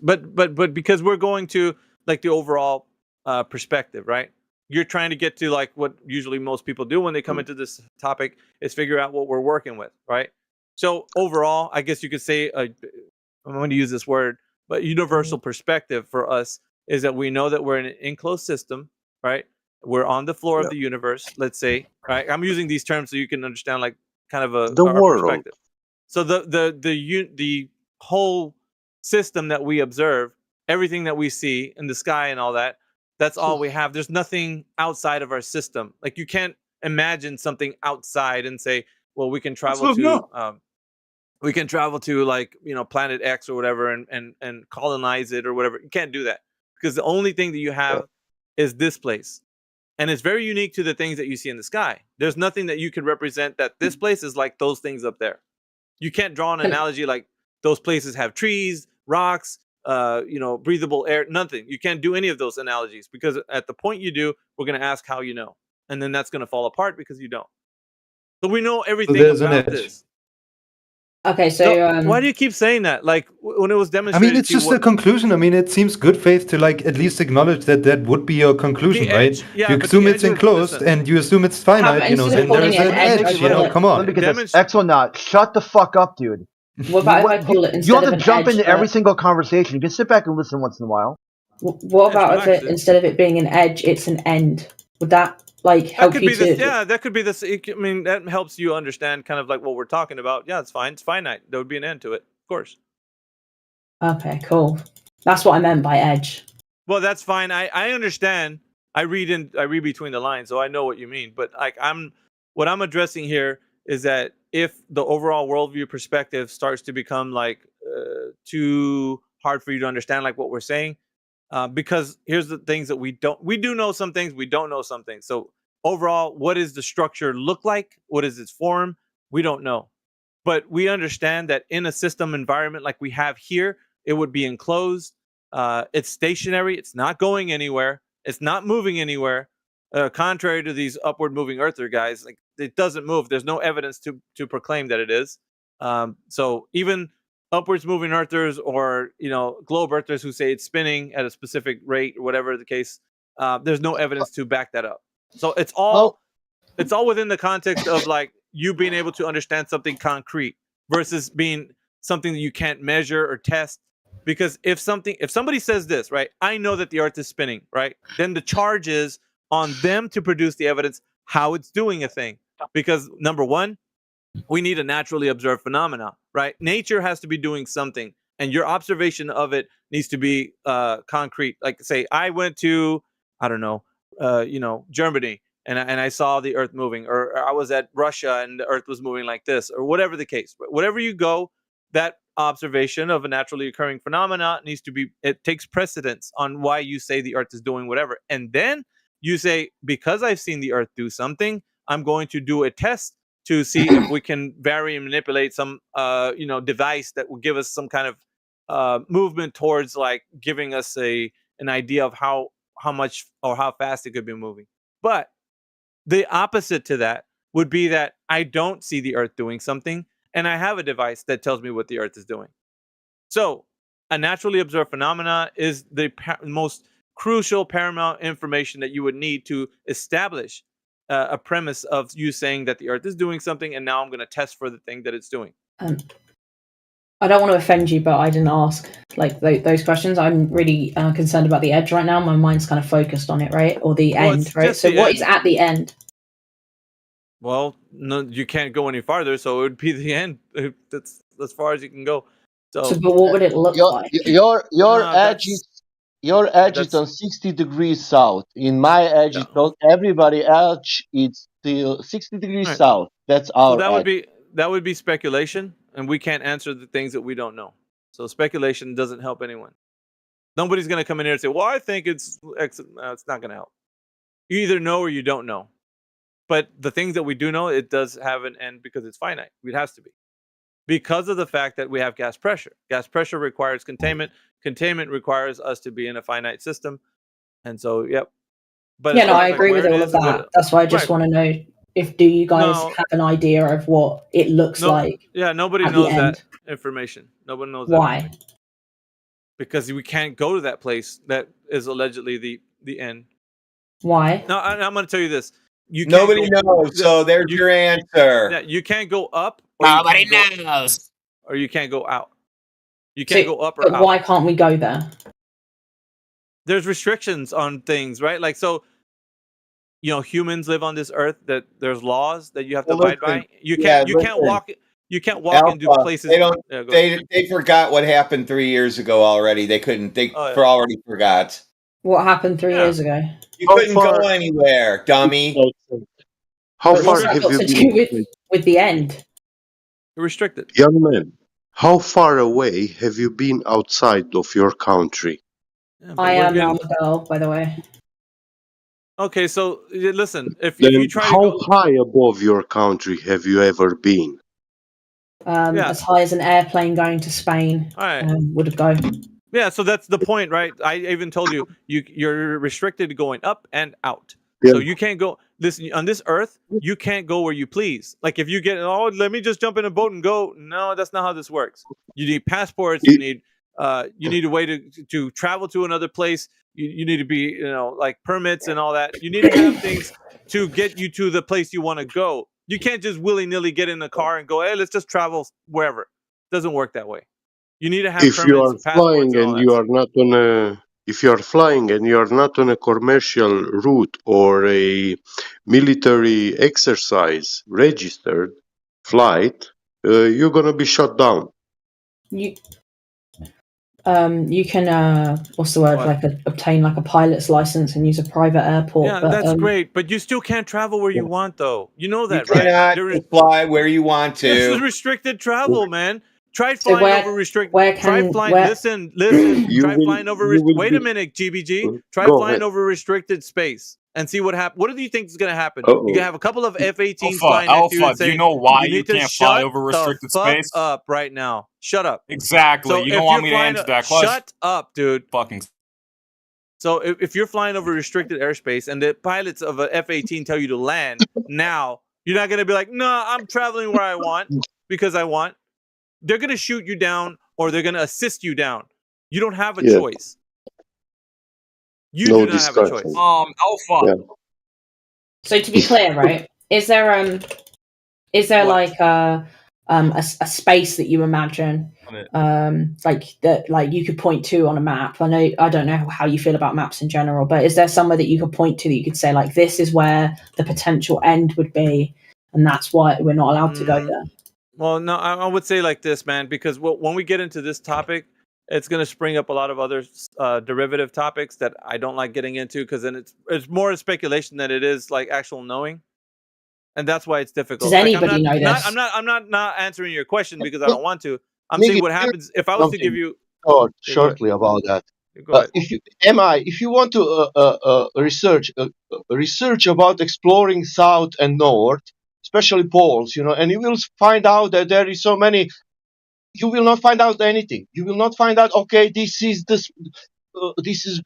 But because we're going to like the overall perspective, right? You're trying to get to like what usually most people do when they come into this topic is figure out what we're working with, right? So overall, I guess you could say, I'm going to use this word, but universal perspective for us is that we know that we're in an enclosed system, right? We're on the floor of the universe, let's say, right? I'm using these terms so you can understand like kind of a perspective. So the whole system that we observe, everything that we see in the sky and all that, that's all we have. There's nothing outside of our system. Like you can't imagine something outside and say, well, we can travel to like, planet X or whatever and colonize it or whatever. You can't do that because the only thing that you have is this place. And it's very unique to the things that you see in the sky. There's nothing that you can represent that this place is like those things up there. You can't draw an analogy like those places have trees, rocks, breathable air, nothing. You can't do any of those analogies because at the point you do, we're going to ask how you know. And then that's going to fall apart because you don't. So we know everything about this. Okay, so why do you keep saying that? Like when it was demonstrated. I mean, it's just a conclusion. I mean, it seems good faith to like at least acknowledge that would be your conclusion, right? Yeah, you assume it's enclosed and you assume it's finite. Then there's an edge. Come on. Look at this. Exonaut, shut the fuck up, dude. What about if I call it instead you have of to jump edge, into every single conversation. You can sit back and listen once in a while. What about if instead of it being an edge, it's an end? Would like help that could you be to. this. Yeah, that could be this. I mean, that helps you understand kind of like what we're talking about. Yeah, it's fine. It's finite. There would be an end to it, of course. Okay, cool. That's what I meant by edge. Well, that's fine. I understand. I read between the lines, so I know what you mean. But like what I'm addressing here is that if the overall worldview perspective starts to become like too hard for you to understand, like what we're saying, because here's the things that we do know some things, we don't know some things. So overall, what does the structure look like? What is its form? We don't know. But we understand that in a system environment like we have here, it would be enclosed. It's stationary. It's not going anywhere. It's not moving anywhere. Contrary to these upward moving earther guys, like it doesn't move. There's no evidence to proclaim that it is. So even upwards moving earthers or globe earthers who say it's spinning at a specific rate or whatever the case, there's no evidence to back that up. So it's all within the context of like you being able to understand something concrete versus being something that you can't measure or test. Because if somebody says this, right, I know that the earth is spinning, right, then the charge is on them to produce the evidence how it's doing a thing. Because number one, we need a naturally observed phenomena, right? Nature has to be doing something, and your observation of it needs to be concrete. Like say, I went to, I don't know, Germany, and I saw the earth moving, or I was at Russia and the earth was moving like this, or whatever the case. But wherever you go, that observation of a naturally occurring phenomena it takes precedence on why you say the earth is doing whatever. And then you say, because I've seen the earth do something, I'm going to do a test to see if we can vary and manipulate some device that will give us some kind of movement towards like giving us an idea of how much or how fast it could be moving. But the opposite to that would be that I don't see the earth doing something, and I have a device that tells me what the earth is doing. So a naturally observed phenomena is the most crucial, paramount information that you would need to establish a premise of you saying that the earth is doing something, and now I'm going to test for the thing that it's doing. I don't want to offend you, but I didn't ask like those questions. I'm really concerned about the edge right now. My mind's kind of focused on it, right? Or the end, right? So what is at the end? Well, no, you can't go any farther, so it would be the end. That's as far as you can go. So but what would it look like? Your edge is on 60 degrees south. In my edge, it's on everybody else. It's still 60 degrees south. That's our. So that would be speculation, and we can't answer the things that we don't know. So speculation doesn't help anyone. Nobody's going to come in here and say, "Well, I think it's X." No, it's not going to help. You either know or you don't know. But the things that we do know, it does have an end because it's finite. It has to be. Because of the fact that we have gas pressure. Gas pressure requires containment. Containment requires us to be in a finite system. And so, yep. But I agree with all of that. That's why I just want to know do you guys have an idea of what it looks like? Yeah, nobody knows that information. Nobody knows that. Why? Because we can't go to that place that is allegedly the end. Why? No, I'm going to tell you this. Nobody knows, so there's your answer. Yeah, you can't go up. Nobody knows. Or you can't go out. You can't go up or but out. Why can't we go there? There's restrictions on things, right? Like, so, humans live on this earth, that there's laws that you have to abide by. You can't walk Alpha, into places. They forgot what happened 3 years ago already. They couldn't. Already forgot. What happened 3 years ago? You couldn't go anywhere, dummy. How far have you been? With the end? Restricted. Young man, how far away have you been outside of your country? I am now a girl, by the way. Okay, so listen, if Then you try how to go... high above your country have you ever been? As high as an airplane going to Spain would go. Yeah, so that's the point, right? I even told you, you're restricted to going up and out. Yeah. So you can't go. Listen, on this earth, you can't go where you please. Like if you get, let me just jump in a boat and go. No, that's not how this works. You need passports. You need a way to travel to another place. You need to be, like permits and all that. You need to have things to get you to the place you want to go. You can't just willy-nilly get in a car and go, hey, let's just travel wherever. It doesn't work that way. You need to have if permits, you are flying and you are not on a if you are flying and you are not on a commercial route or a military exercise registered flight, you're gonna be shut down. You can what's the word? Like obtain like a pilot's license and use a private airport. Yeah, but, that's great, but you still can't travel where you want, though. You know that, You right? cannot fly where you want to. This is restricted travel, man. Try flying over restricted. Where Try can flying. where, Listen. You Try will- flying over. you will Wait be- a minute, GBG. Try Go flying ahead. over restricted space and see what happens. What do you think is going to happen? Uh-oh. You're gonna have a couple of F-18s Alpha, flying at you Alpha, and do you say, know why you you need to can't fly shut over the restricted fuck space? up right now. Shut up. Exactly. So You if don't want you're me to flying answer that question. Shut up, dude. Fucking. So if you're flying over restricted airspace and the pilots of a F-18 tell you to land, now you're not going to be like, no, I'm traveling where I want because I want. They're going to shoot you down or they're going to assist you down. You don't have a choice. You No do not have a choice. discussion. Alpha. Yeah. So to be clear, right? Is there like a space that you imagine like that like you could point to on a map? I don't know how you feel about maps in general, but is there somewhere that you could point to that you could say like this is where the potential end would be and that's why we're not allowed to go there? Well, no, I would say like this, man, because when we get into this topic, it's going to spring up a lot of other derivative topics that I don't like getting into because then it's more a speculation than it is like actual knowing. And that's why it's difficult. Does anybody know this? I'm not answering your question because I don't want to. I'm saying what happens if I was to give you shortly about that. Go ahead. If you want to research about exploring south and north, especially poles, and you will find out that there is so many. You will not find out anything. You will not find out. Okay, this is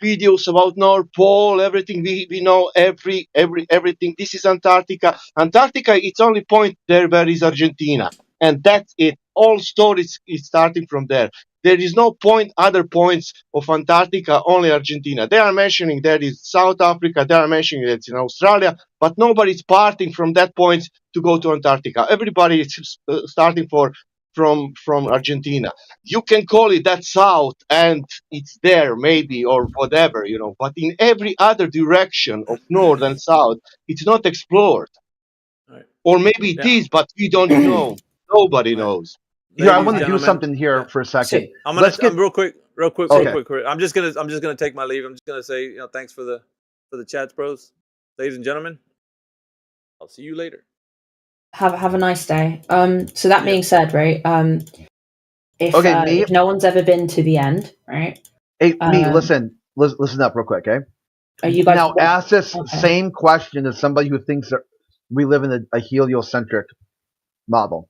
videos about North Pole. Everything we know, everything. This is Antarctica. Antarctica. It's only point there where is Argentina, and that's it. All stories is starting from there. There is no other points of Antarctica, only Argentina. They are mentioning that is South Africa, they are mentioning that it's in Australia, but nobody's parting from that point to go to Antarctica. Everybody is starting from Argentina. You can call it that south and it's there maybe or whatever, but in every other direction of north and south, it's not explored. Right. Or maybe it is, but we don't know. Nobody knows. Yeah, I want to do something here for a second. I'm real quick. Okay. I'm just gonna take my leave. I'm just gonna say, thanks for the chats, bros, ladies and gentlemen. I'll see you later. Have a nice day. So that being said, right? If no one's ever been to the end, right? Hey, listen up real quick, okay? You guys now ask this same question as somebody who thinks that we live in a heliocentric model.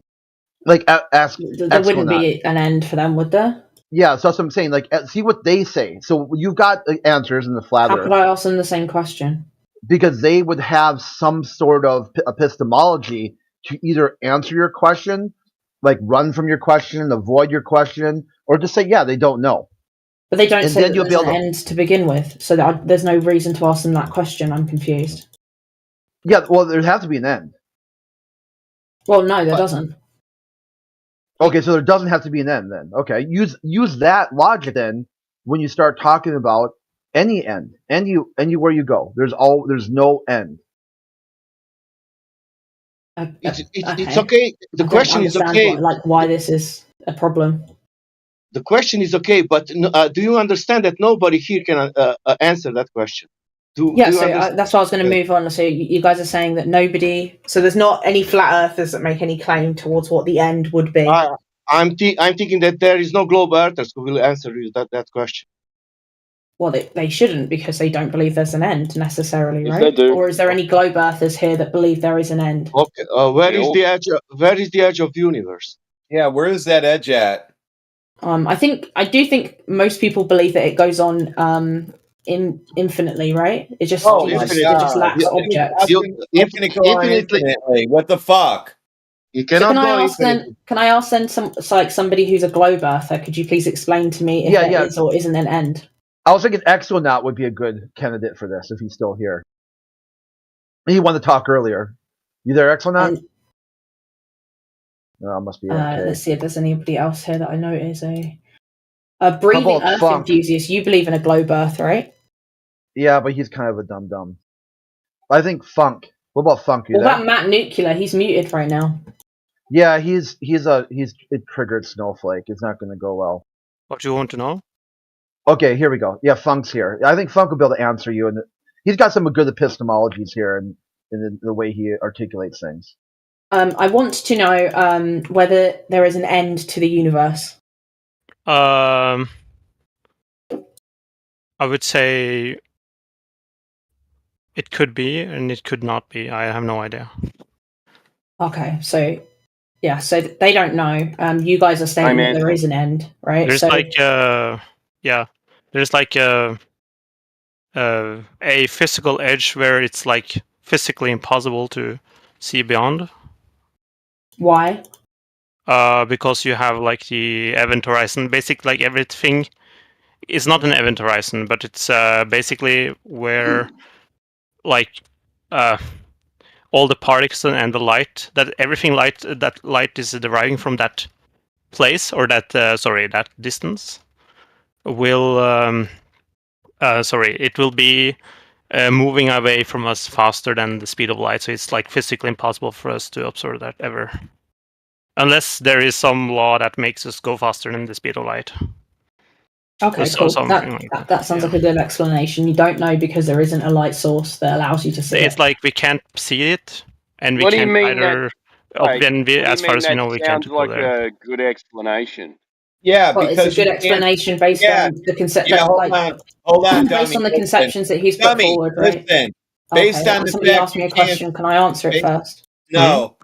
Like, ask. There wouldn't be an end for them, would there? Yeah, so that's what I'm saying. Like, see what they say. So you've got answers in the flat Earth. How could I ask them the same question? Because they would have some sort of epistemology to either answer your question, like run from your question, avoid your question, or just say, yeah, they don't know. But they don't say that there's an end to begin with, so there's no reason to ask them that question. I'm confused. Yeah, well, there has to be an end. Well, no, there doesn't. Okay, so there doesn't have to be an end then. Okay, use that logic then when you start talking about any end, anywhere you go. There's no end. It's okay. The question is okay. Why this is a problem. The question is okay, but do you understand that nobody here can answer that question? That's why I was going to move on. So you guys are saying that so there's not any flat earthers that make any claim towards what the end would be. I'm thinking that there is no globe earthers who will answer you that question. Well, they shouldn't because they don't believe there's an end necessarily, Yes, right? they do. Or is there any globe earthers here that believe there is an end? Okay, where is the edge of the universe? Yeah, where is that edge at? I do think most people believe that it goes on infinitely, right? It just lacks objects. Infinitely. What the fuck? You cannot Can I ask then somebody who's a globe earther? Could you please explain to me if there is or isn't an end? I was thinking Exonaut would be a good candidate for this if he's still here. He wanted to talk earlier. You there, Exonaut? No, must be okay. Let's see if there's anybody else here that I know is a A breathing Earth enthusiast, you believe in a globe Earth, right? Yeah, but he's kind of a dum-dum. I think Funk. What about Funk? What about Matt Nuclear? He's muted right now. Yeah, he's a triggered snowflake. It's not going to go well. What do you want to know? Okay, here we go. Yeah, Funk's here. I think Funk will be able to answer you, and he's got some good epistemologies here and in the way he articulates things. I want to know whether there is an end to the universe. I would say it could be and it could not be. I have no idea. Okay, so yeah, so they don't know. You guys are stating that there is an end, right? There's there's like a physical edge where it's like physically impossible to see beyond. Why? Because you have like the event horizon. Basically, like everything is not an event horizon, but it's basically where like all the particles and the light that light is deriving from that place or that distance will it will be moving away from us faster than the speed of light. So it's like physically impossible for us to observe that ever, unless there is some law that makes us go faster than the speed of light. Okay, cool. That sounds like a good explanation. You don't know because there isn't a light source that allows you to see it. It's like we can't see it, and we can't either. As far as we know, we can't go there. Sounds like a good explanation. Yeah, well, because it's a good explanation based on the concept. Hold on, based on the conceptions that he's put forward, right? Listen, based on the somebody fact asked me a question. Can I answer it first? No,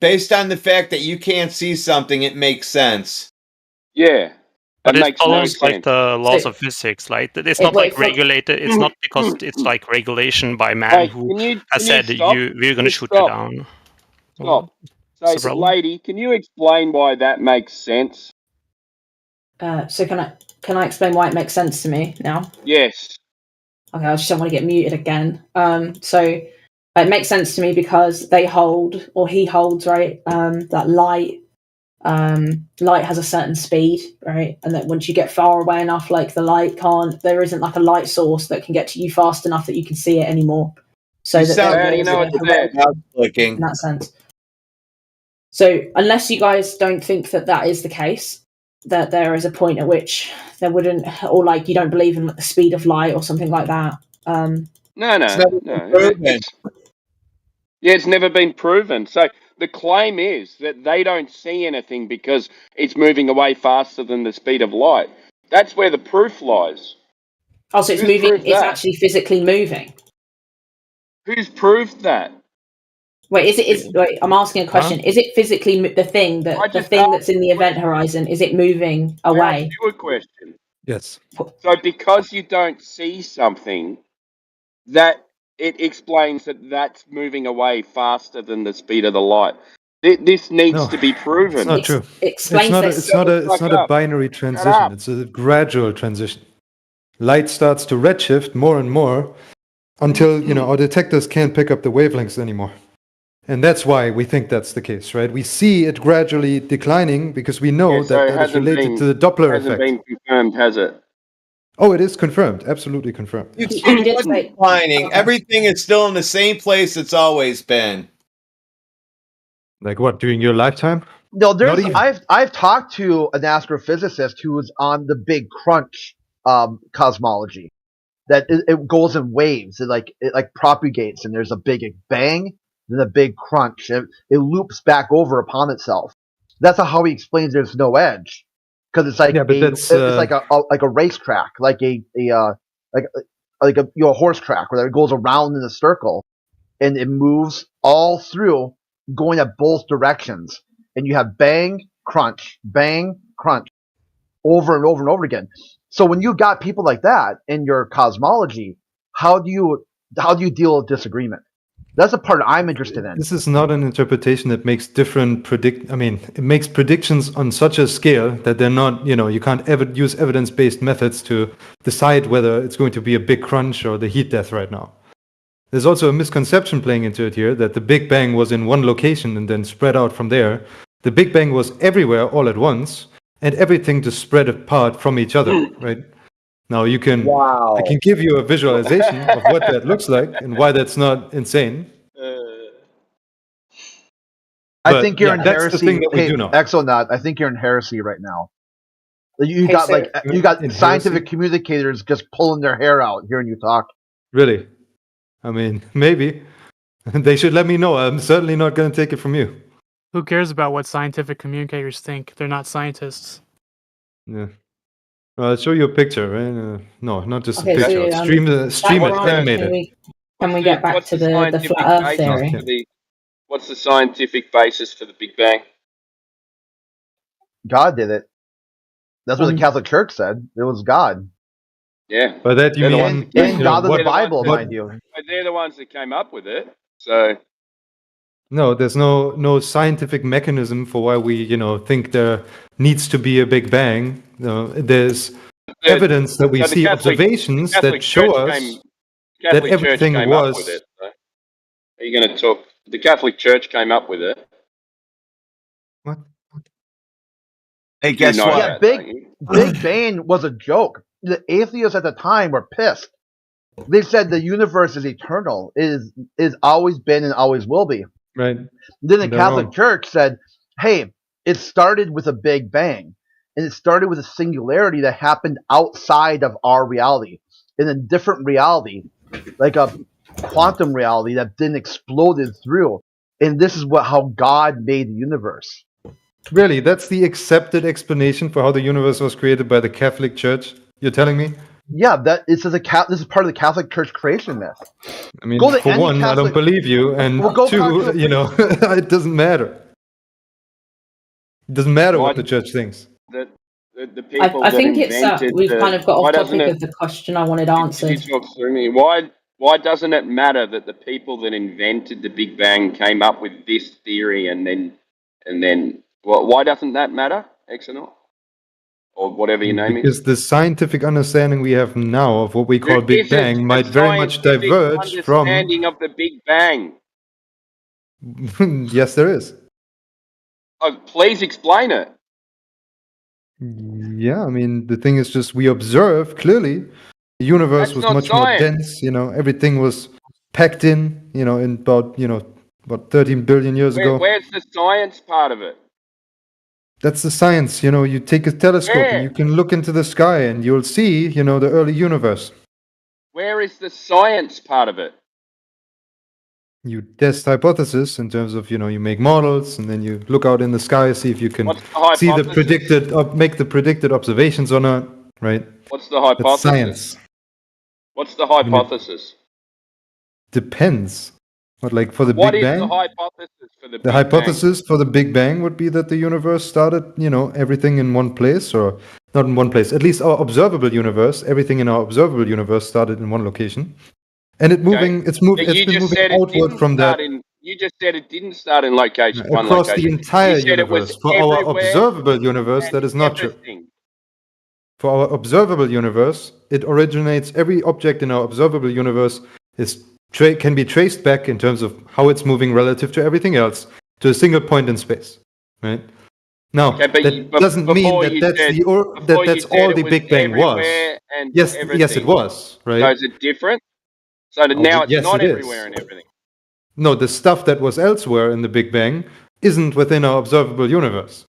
based on the fact that you can't see something, it makes sense. Yeah. But it follows like the laws of physics. Like it's not like regulated. It's not because it's like regulation by man who has said we're going to shoot you down. Stop. So, lady, can you explain why that makes sense? So can I explain why it makes sense to me now? Yes. Okay, I just don't want to get muted again. So it makes sense to me because they hold, or he holds, right, that light has a certain speed, right? And that once you get far away enough, like there isn't like a light source that can get to you fast enough that you can see it anymore. So how do you know it's there? In that sense. So unless you guys don't think that is the case, that there is a point at which there wouldn't, or like you don't believe in the speed of light or something like that. No. It's never been proven. So the claim is that they don't see anything because it's moving away faster than the speed of light. That's where the proof lies. Oh, so it's moving. It's actually physically moving. Who's proved that? Wait, wait, I'm asking a question. Is it physically the thing that's in the event horizon? Is it moving away? Ask you a question. Yes. So because you don't see something, that it explains that that's moving away faster than the speed of the light. This needs to be proven. It's not true. It's not a binary transition. It's a gradual transition. Light starts to redshift more and more until our detectors can't pick up the wavelengths anymore. And that's why we think that's the case, right? We see it gradually declining because we know that is related to the Doppler effect. Hasn't been confirmed, has it? Oh, it is confirmed. Absolutely confirmed. You see what's declining. Everything is still in the same place it's always been. Like what, during your lifetime? No, I've talked to an astrophysicist who was on the Big Crunch cosmology. That it goes in waves. It propagates, and there's a big bang, then a big crunch. It loops back over upon itself. That's how he explains there's no edge, because it's like it's like a racetrack, like a horse track where it goes around in a circle, and it moves all through, going at both directions, and you have bang, crunch, over and over and over again. So when you got people like that in your cosmology, how do you deal with disagreement? That's the part I'm interested in. This is not an interpretation that makes it makes predictions on such a scale that they're not, you can't ever use evidence-based methods to decide whether it's going to be a big crunch or the heat death right now. There's also a misconception playing into it here that the Big Bang was in one location and then spread out from there. The Big Bang was everywhere all at once, and everything just spread apart from each other, right? Now I can give you a visualization of what that looks like and why that's not insane. I think you're in that's heresy. the thing that we do know. Exonaut, I think you're in heresy right now. You Hey, got so- you got In scientific heresy? communicators just pulling their hair out hearing you talk. Really? I mean, maybe. They should let me know. I'm certainly not going to take it from you. Who cares about what scientific communicators think? They're not scientists. Yeah. Well, I'll show you a picture, right? No, not just Okay, a picture. so, Stream it, background, animate can it. we get back What's to the the scientific flat Earth basis theory? for the- What's the scientific basis for the Big Bang? God did it. That's what the Catholic Church said. It was God. Yeah. By that you They're the mean ones- And God of what- the Bible, what- mind you. But they're the ones that came up with it. So No, there's no scientific mechanism for why we, think there needs to be a Big Bang. There's evidence that we the see, Catholic- observations Catholic that show Church us came- that Catholic Church everything came up was. with it. So. Are you going to talk? The Catholic Church came up with it. What? Hey, You guess know what? that, Big don't you? Big Bang was a joke. The atheists at the time were pissed. They said the universe is eternal, is always been and always will be. Right. Then the They're Catholic wrong. Church said, "Hey, it started with a Big Bang, and it started with a singularity that happened outside of our reality, in a different reality, like a quantum reality that then exploded through. And this is how God made the universe." Really, that's the accepted explanation for how the universe was created by the Catholic Church? You're telling me? Yeah, this is part of the Catholic Church creation myth. I mean, Go to for any one, I don't Catholic- believe you, and Well, go talk to two, a it doesn't matter. It doesn't matter Why- what the church thinks. The people I that think it's invented we've the- kind of got why off doesn't topic it- of the question I wanted Can answered. you talk through me? Why doesn't it matter that the people that invented the Big Bang came up with this theory and then why doesn't that matter, Exonaut? Or whatever your name is? Because the scientific understanding we have now of what we call There Big isn't Bang a might very much scientific diverge from. understanding of the Big Bang. Yes, there is. Oh, please explain it. Yeah, I mean, the thing is just we observe clearly the universe That's was not much science. more dense, everything was packed in, in about, about 13 billion years ago. Where's the science part of it? That's the science, you take a telescope Where? and you can look into the sky and you'll see, the early universe. Where is the science part of it? You test hypothesis in terms of, you make models and then you look out in the sky, see if you can What's the see the hypothesis? predicted, make the predicted observations or not, right? What's the hypothesis? That's science. What's the hypothesis? Depends. But like for the What Big is Bang, the hypothesis for the the Big hypothesis for the Big Bang would be that the universe started, everything in one place, or not in one place. At least our observable universe, everything in our observable universe started in one location, and it's been But moving you just said it outward didn't from that start you just said it didn't start in location one across location. the entire You said it was universe. For our everywhere observable universe, and that is not true. everything. For our observable universe, it originates. Every object in our observable universe can be traced back in terms of how it's moving relative to everything else to a single point in space, right? Now, Okay, but that doesn't mean before that you that's said- that before you that's said all it the was Big Bang was. everywhere and Yes, yes, it everything. was, right? So is it different? So that now it's yes, not it is. everywhere and everything. No, the stuff that was elsewhere in the Big Bang isn't within our observable universe.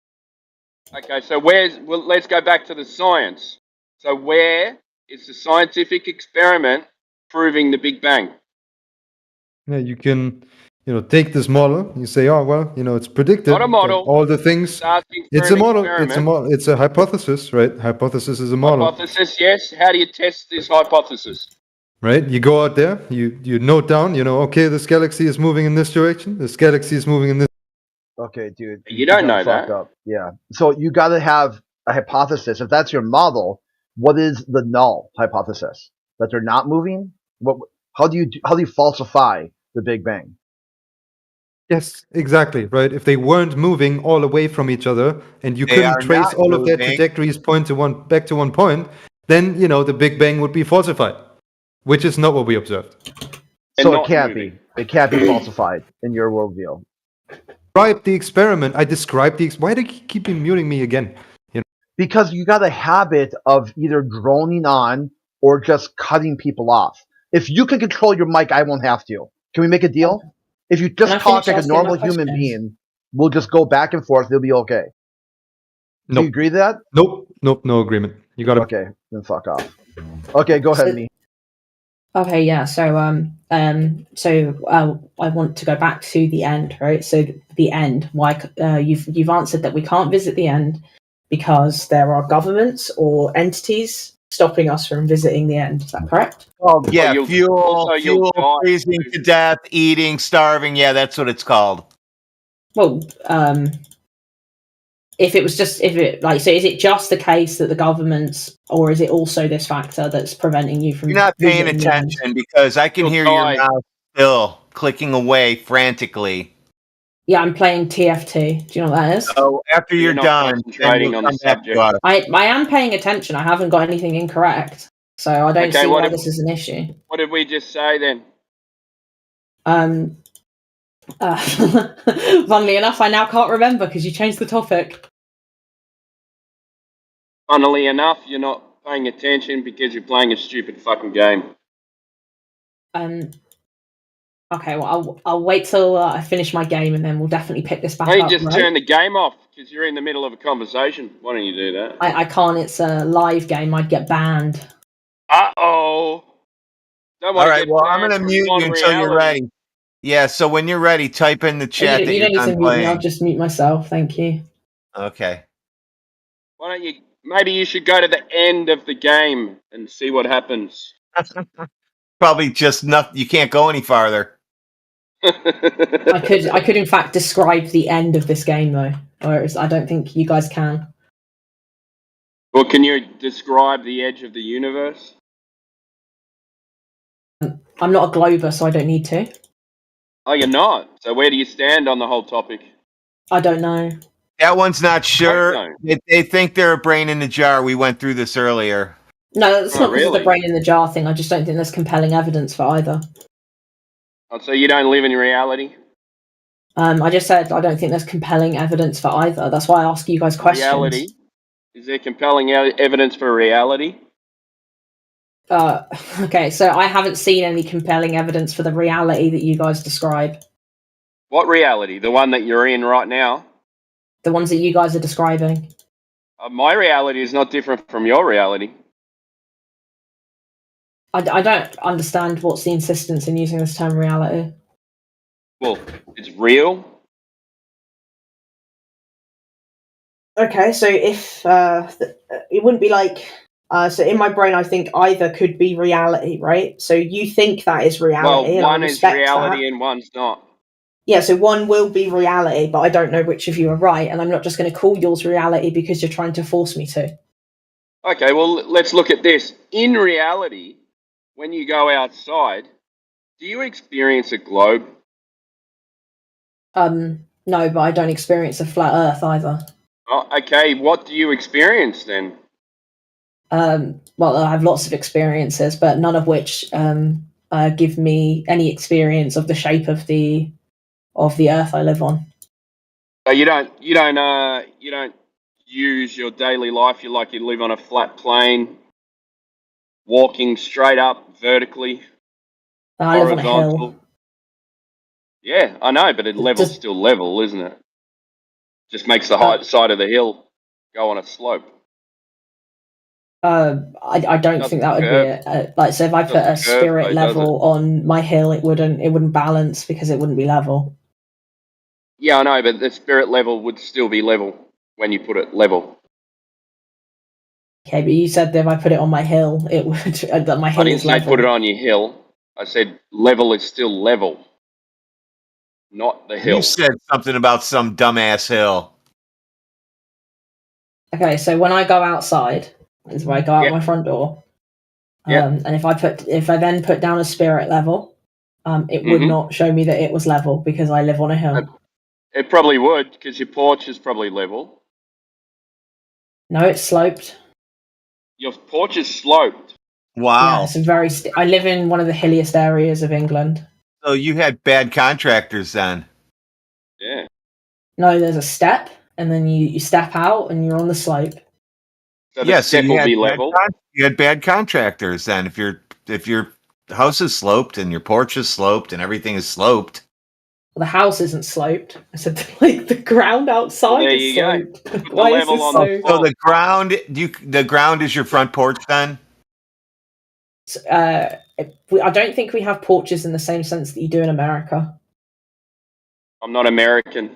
Okay, so let's go back to the science. So where is the scientific experiment proving the Big Bang? Yeah, you can, take this model. You say, oh well, it's predicted. Not a model. that all the things. It's asking for It's an a model. experiment. It's a model. It's a hypothesis, right? Hypothesis is a model, Hypothesis, yes. How do you test this hypothesis? right? You go out there. You note down. Okay, this galaxy is moving in this direction. This galaxy is moving in this. Okay, dude. You don't know fuck that. up. Yeah. So you got to have a hypothesis. If that's your model, what is the null hypothesis? That they're not moving? How do you falsify the Big Bang? Yes, exactly, right. If they weren't moving all away from each other, and you They couldn't are trace not all of their moving. trajectories back to one point, then the Big Bang would be falsified, which is not what we observed. So it can't be. It can't be falsified in your worldview. Describe the experiment. I described the. Why do you keep muting me again? because you got a habit of either droning on or just cutting people off. If you can control your mic, I won't have to. Can we make a deal? If you just talk like a normal human being, we'll just go back and forth. It'll be okay. Nope. Do you agree to that? Nope, no agreement. You got it. Okay, then fuck off. Okay, go ahead, me. Okay, yeah. So, I want to go back to the end, right? So, the end. Why? You've answered that we can't visit the end because there are governments or entities stopping us from visiting the end. Is that correct? Oh, yeah, fuel, freezing to death, eating, starving. Yeah, that's what it's called. Well, so is it just the case that the governments, or is it also this factor that's preventing you from? You're not paying attention because I can hear your mouse still clicking away frantically. Yeah, I'm playing TFT. Do you know what that is? So after you're done, concentrating on the subject. I am paying attention. I haven't got anything incorrect, so I don't see why this is an issue. What did we just say then? Funnily enough, I now can't remember because you changed the topic. Funnily enough, you're not paying attention because you're playing a stupid fucking game. Okay, well, I'll wait till I finish my game and then we'll definitely pick this back up. Why don't you just turn the game off because you're in the middle of a conversation? Why don't you do that? I can't. It's a live game. I'd get banned. Uh-oh. All right, well, I'm going to mute you until you're ready. Yeah, so when you're ready, type in the chat that you're done playing. I'll just mute myself. Thank you. Okay. Why don't you... Maybe you should go to the end of the game and see what happens. Probably just nothing. You can't go any farther. I could in fact describe the end of this game though, whereas I don't think you guys can. Well, can you describe the edge of the universe? I'm not a glober, so I don't need to. Oh, you're not? So where do you stand on the whole topic? I don't know. That one's not sure. They think they're a brain in the jar. We went through this earlier. No, that's not because of the brain in the jar thing. I just don't think there's compelling evidence for either. Oh, so you don't live in reality? I just said I don't think there's compelling evidence for either. That's why I ask you guys questions. Reality? Is there compelling evidence for reality? Okay, so I haven't seen any compelling evidence for the reality that you guys describe. What reality? The one that you're in right now? The ones that you guys are describing. My reality is not different from your reality. I don't understand what's the insistence in using this term reality. Well, it's real. Okay, so if it wouldn't be like... so in my brain, I think either could be reality, right? So you think that is reality. Well, one is reality and one's not. Yeah, so one will be reality, but I don't know which of you are right, and I'm not just going to call yours reality because you're trying to force me to. Okay, well, let's look at this. In reality, when you go outside, do you experience a globe? No, but I don't experience a flat Earth either. Oh, okay, what do you experience then? Well, I have lots of experiences, but none of which give me any experience of the shape of the Earth I live on. So you don't use your daily life. You live on a flat plane, walking straight up vertically, I live on a hill. Yeah, I know, but level's still level, isn't it? Just makes the height side of the hill go on a slope. I don't think that would be like, so if I put a spirit level on my hill, it wouldn't balance because it wouldn't be level. Yeah, I know, but the spirit level would still be level when you put it level. Okay, but you said that if I put it on my hill, it would. That my hill I didn't is say level. put it on your hill. I said level is still level, not the hill. You said something about some dumbass hill. Okay, so when I go outside, is where I go out my front door. And if I then put down a spirit level, it would not show me that it was level because I live on a hill. It probably would because your porch is probably level. No, it's sloped. Your porch is sloped. Wow. Yeah, it's a very. I live in one of the hilliest areas of England. So you had bad contractors then. Yeah. No, there's a step, and then you step out, and you're on the slope. So the step will be level. You had bad contractors then. If your house is sloped and your porch is sloped and everything is sloped. Well, the house isn't sloped. I said like the ground outside there is you sloped. go. Put Why the is level this on so? the So the ground is your front porch then? I don't think we have porches in the same sense that you do in America. I'm not American.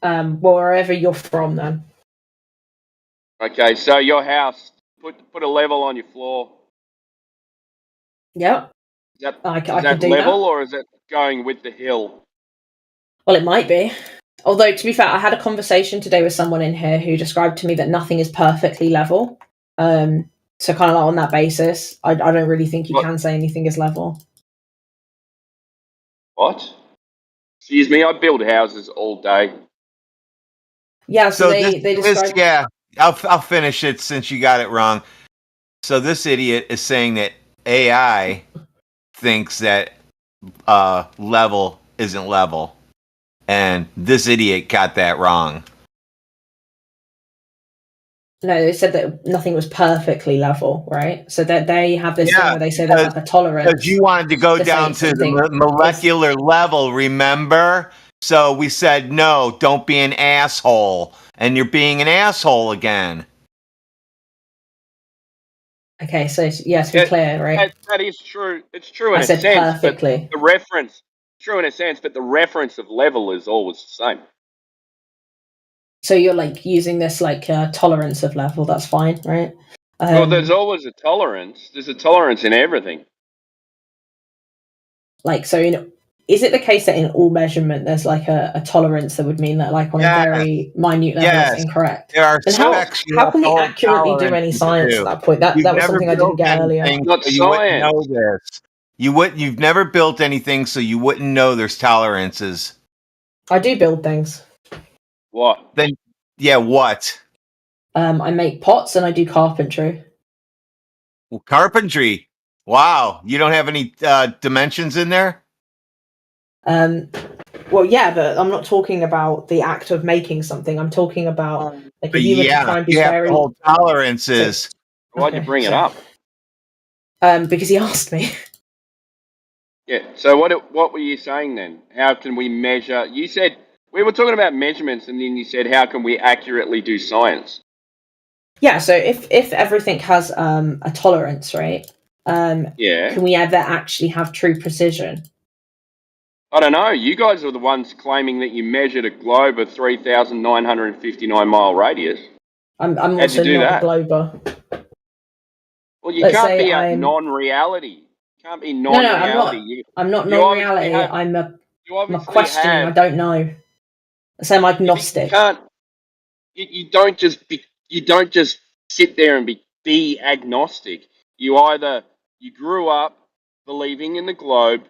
Well, wherever you're from, then. Okay, so your house, put a level on your floor. Yep. Is that, I is can that do level that. or is it going with the hill? Well, it might be. Although, to be fair, I had a conversation today with someone in here who described to me that nothing is perfectly level. So kind of like on that basis, I don't really think you can say anything is level. What? Excuse me, I build houses all day. Yeah, so they describe. Yeah, I'll finish it since you got it wrong. So this idiot is saying that AI thinks that level isn't level, and this idiot got that wrong. No, they said that nothing was perfectly level, right? So that they have this thing where they say there's like a tolerance. Because you wanted to go down to the molecular level, remember? So we said, no, don't be an asshole. And you're being an asshole again. Okay, so yeah, to be clear, right? That is true. It's true in I a said sense. perfectly. But the reference, true in a sense, but the reference of level is always the same. So you're like using this like tolerance of level. That's fine, right? Well, there's always a tolerance. There's a tolerance in everything. Like, so is it the case that in all measurement there's like a tolerance that would mean that like on a very minute level it's incorrect? There are and specs. How can we accurately do any science at that point? That was something I didn't get earlier. Not you wouldn't know this. You've never built anything, so you wouldn't know there's tolerances. I do build things. What? Then, yeah, what? I make pots and I do carpentry. Well, carpentry. Wow, you don't have any dimensions in there? Well, yeah, but I'm not talking about the act of making something. I'm talking about like if you were to try and be very tolerances. Why'd you bring it up? Because he asked me. Yeah. So what were you saying then? How can we measure? You said we were talking about measurements, and then you said how can we accurately do science? Yeah. So if everything has a tolerance, right? Can we ever actually have true precision? I don't know. You guys are the ones claiming that you measured a globe of 3,959 mile radius. I'm also not a glober. Well, you can't be a non-reality. Can't be non-reality. No, I'm not non-reality. I'm a questioning. I don't know. So I'm agnostic. You don't just sit there and be agnostic. You grew up believing in the globe,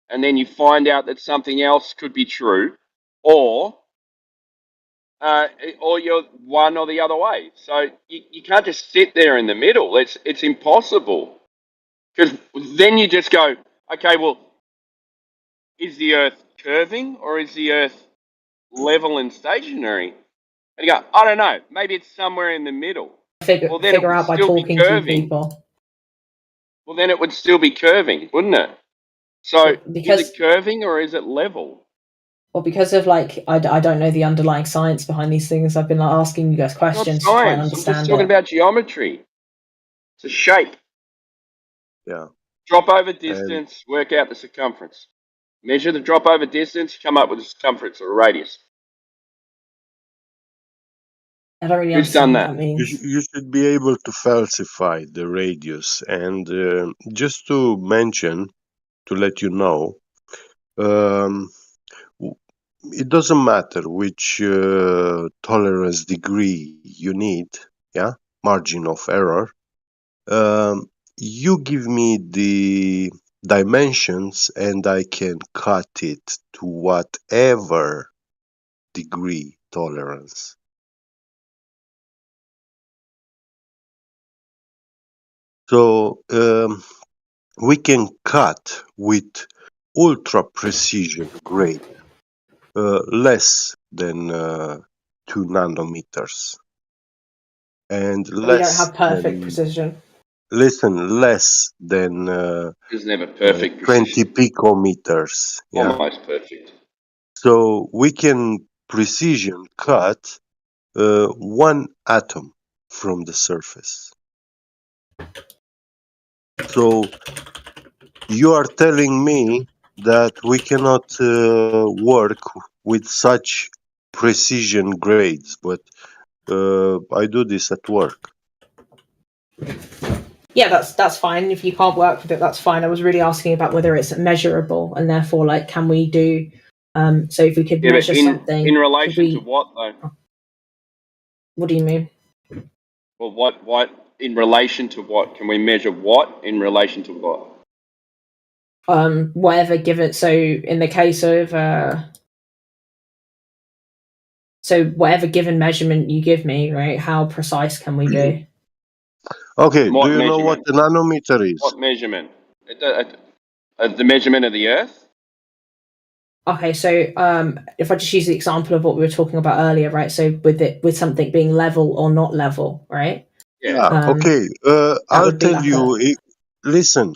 and then you find out that something else could be true, or you're one or the other way. So you can't just sit there in the middle. It's impossible. Because then you just go, okay, well, is the Earth curving or is the Earth level and stationary? And you go, I don't know. Maybe it's somewhere in the middle. Figure out by talking to people. Well, then it would still be curving, wouldn't it? So is it curving or is it level? Well, because of like I don't know the underlying science behind these things. I've been like asking you guys questions to try and understand. I'm just talking about geometry. It's a shape. Yeah. Drop over distance, work out the circumference. Measure the drop over distance, come up with a circumference or a radius. I don't really Who's done that? What that means. You should be able to falsify the radius. And just to mention, to let you know, it doesn't matter which tolerance degree you need, margin of error. You give me the dimensions and I can cut it to whatever degree tolerance. So we can cut with ultra precision grade less than 2 nanometers. and We don't less have perfect than, precision. listen, less than It's never perfect 20 precision. picometers. Yeah. Almost perfect. So we can precision cut 1 atom from the surface. So you are telling me that we cannot work with such precision grades, but I do this at work. Yeah, that's fine. If you can't work with it, that's fine. I was really asking about whether it's measurable, and therefore, like, can we do? So if we could measure something in relation to what though? What do you mean? Well, what in relation to what? Can we measure what in relation to what? Whatever given. So in the case of so whatever given measurement you give me, right? How precise can we be? Okay. What Do you know what measurement? the nanometer is? What measurement? The measurement of the Earth? Okay, so if I just use the example of what we were talking about earlier, right? So with something being level or not level, right? Yeah. Okay. I'll would be tell like you. Listen.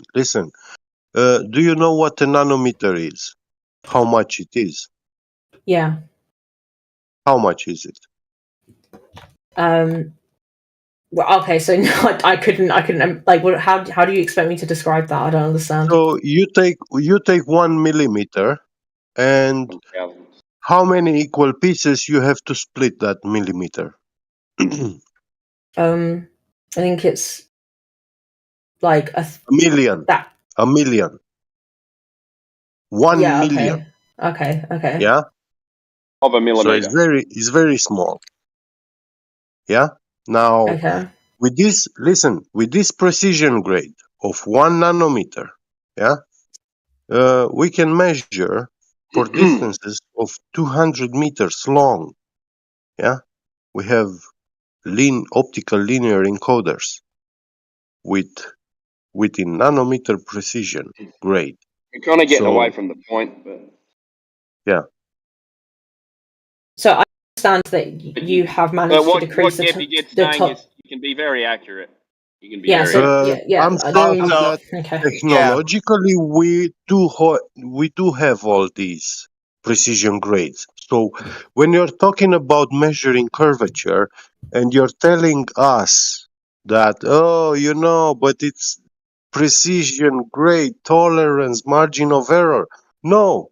Do you know what a nanometer is? How much it is? Yeah. How much is it? Well, okay, so no, I couldn't like. What? How do you expect me to describe that? I don't understand. So you take 1 millimeter, and how many equal pieces you have to split that millimeter? I think it's like a million. That. A million. 1 Yeah. million. Okay. Yeah. Of a So millimeter. it's very small. Yeah. Now Okay. with this precision grade of 1 nanometer, yeah, we can measure for distances of 200 meters long. Yeah, we have optical linear encoders within nanometer precision grade. We're kind of getting So, away from the point, but yeah. So I understand that you have managed to decrease what Geppy gets the saying top. is you can be very accurate. You can be Yeah. very So accurate. I'm saying that okay. technologically we do have all these precision grades. So when you're talking about measuring curvature and you're telling us that, but it's precision grade, tolerance, margin of error. No,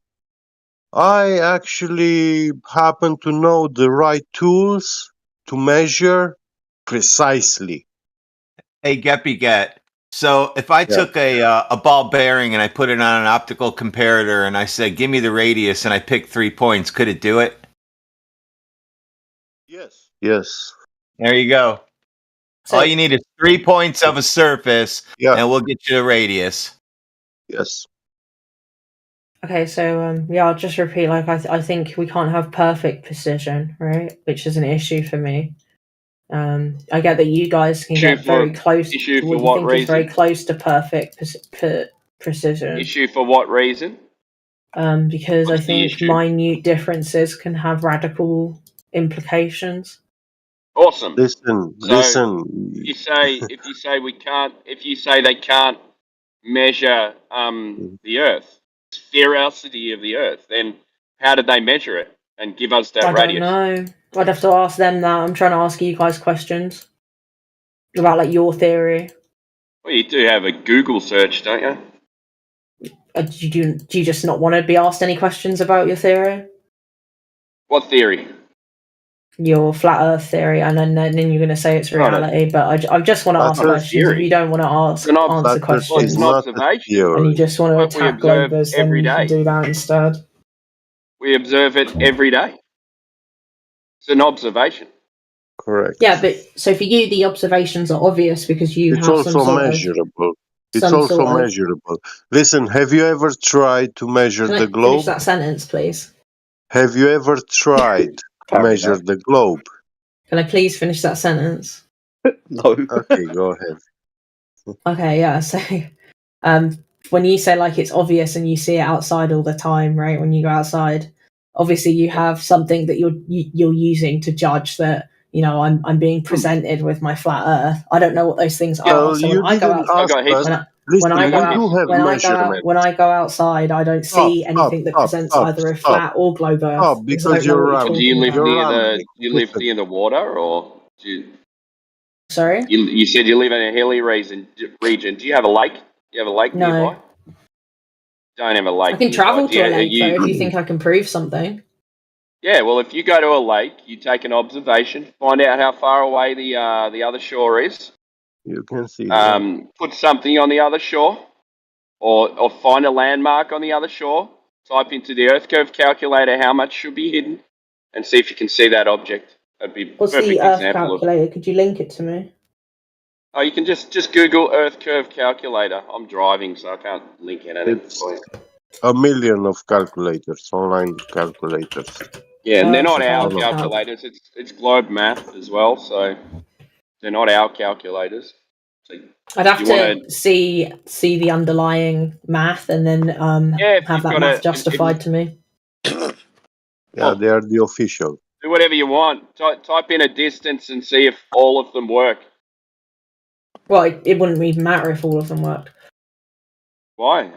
I actually happen to know the right tools to measure precisely. Hey, Geppy. So if I took a ball bearing and I put it on an optical comparator and I said, give me the radius, and I picked 3 points, could it do it? Yes. There you go. All you need is 3 points of a surface, and we'll get you the radius. Yes. Okay, so I'll just repeat. Like I think we can't have perfect precision, right? Which is an issue for me. I get that you guys can get very close. Issue what for you what think is very reason? close to perfect precision. Issue for what reason? Because I What's the think issue? minute differences can have radical implications. Awesome. Listen. If you say they can't measure the Earth, sphericity of the Earth, then how did they measure it and give us that I radius? don't know. I'd have to ask them that. I'm trying to ask you guys questions about like your theory. Well, you do have a Google search, don't you? Do you just not want to be asked any questions about your theory? What theory? Your flat Earth theory, and then you're going to say it's reality. But I just want to ask questions. If you don't want to answer questions, It's an observation, and you just want to What we attack observe Globus, then every you can day. do that instead. We observe it every day. It's an observation. Correct. Yeah, but so for you, the observations are obvious because you It's have also some sort measurable. It's some also sort of- measurable. Listen, have you ever tried to measure Can I the finish globe? that sentence, please? Have you ever tried to measure the globe? Can I please finish that sentence? No. Okay, go ahead. Okay, yeah. So, when you say like it's obvious and you see it outside all the time, right? When you go outside, obviously you have something that you're using to judge that I'm being presented with my flat Earth. I don't know what those things are. So when I go outside, I don't see anything that presents either a flat or globe Earth. Because you're around. Do you live near the water, or do you? Sorry. You said you live in a hilly region. Do you have a lake? You have a lake nearby? Don't have a lake. I can travel to a lake though if you think I can prove something. Yeah, well, if you go to a lake, you take an observation, find out how far away the other shore is. You can see. Put something on the other shore, or find a landmark on the other shore. Type into the Earth curve calculator how much should be hidden, and see if you can see that object. That'd be What's perfect the Earth example calculator? Could you link it to me? Oh, you can just Google Earth curve calculator. I'm driving, so I can't link anything for you. 1 million of calculators, online calculators. Yeah, and they're not our calculators. It's globe math as well, so they're not our calculators. So I'd have to see the underlying math and then have that math justified to me. Yeah, they are the official. Do whatever you want. Type in a distance and see if all of them work. Well, it wouldn't even matter if all of them worked. Why?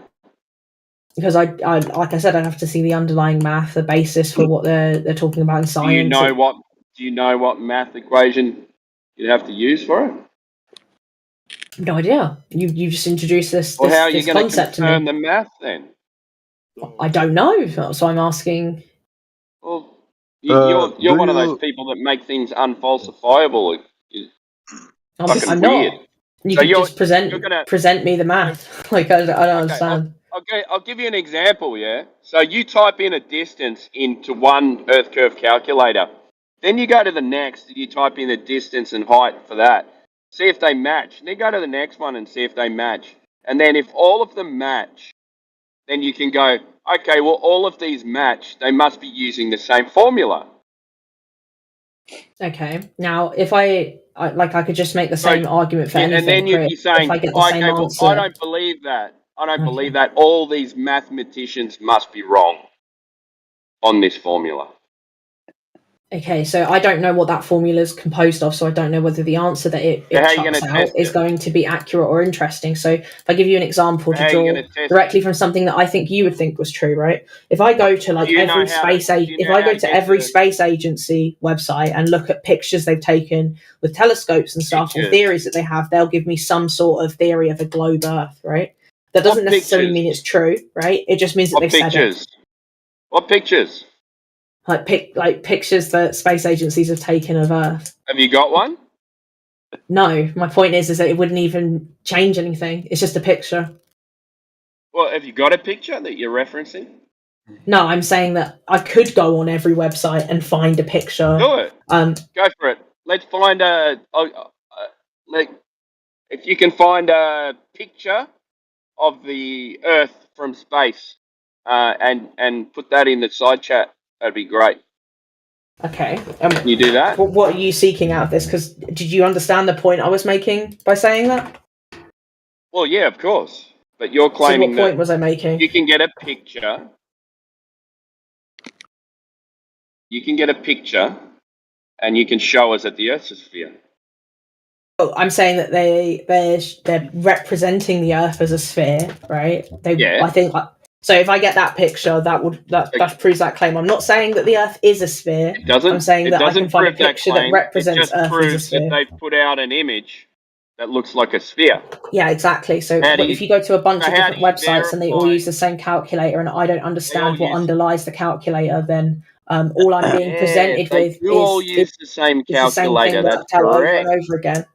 Because I like I said, I'd have to see the underlying math, the basis for what they're talking about in science. Do you know what math equation you'd have to use for it? No idea. You just introduced this. Well, how are you going to confirm the math then? I don't know, so I'm asking. Well, you're one of those people that make things unfalsifiable. I'm not. You can just present me the math. Like I don't understand. I'll give you an example, yeah? So you type in a distance into one Earth curve calculator. Then you go to the next and you type in the distance and height for that. See if they match. Then go to the next one and see if they match. And then if all of them match, then you can go, okay, well, all of these match. They must be using the same formula. Okay. Now, if I could just make the same argument for anything. And then you'd be saying, okay, well, I don't believe that. I don't believe that. All these mathematicians must be wrong on this formula. Okay, so I don't know what that formula is composed of, so I don't know whether the answer that it chucks out is going to be accurate or interesting. So if I give you an example to draw directly from something that I think you would think was true, right? If I go to every space agency website and look at pictures they've taken with telescopes and stuff or theories that they have, they'll give me some sort of theory of a globe Earth, right? That doesn't necessarily mean it's true, right? It just means that they've said it. What pictures? Like pictures that space agencies have taken of Earth. Have you got one? No, my point is that it wouldn't even change anything. It's just a picture. Well, have you got a picture that you're referencing? No, I'm saying that I could go on every website and find a picture. Do it. Go for it. Let's find if you can find a picture of the Earth from space, and put that in the side chat. That'd be great. Okay. Can you do that? What are you seeking out of this? Because did you understand the point I was making by saying that? Well, yeah, of course. But you're claiming what point was I making? You can get a picture. You can get a picture, and you can show us that the Earth's a sphere. Oh, I'm saying that they're representing the Earth as a sphere, right? I think. So if I get that picture, that proves that claim. I'm not saying that the Earth is a sphere. It doesn't. I'm saying that I can find a picture that represents Earth as a sphere. It just proves that they've put out an image that looks like a sphere. Yeah, exactly. So if you go to a bunch of different websites and they all use the same calculator, and I don't understand what underlies the calculator, then all I'm being presented with is all use the same calculator. That's correct. Over and over again.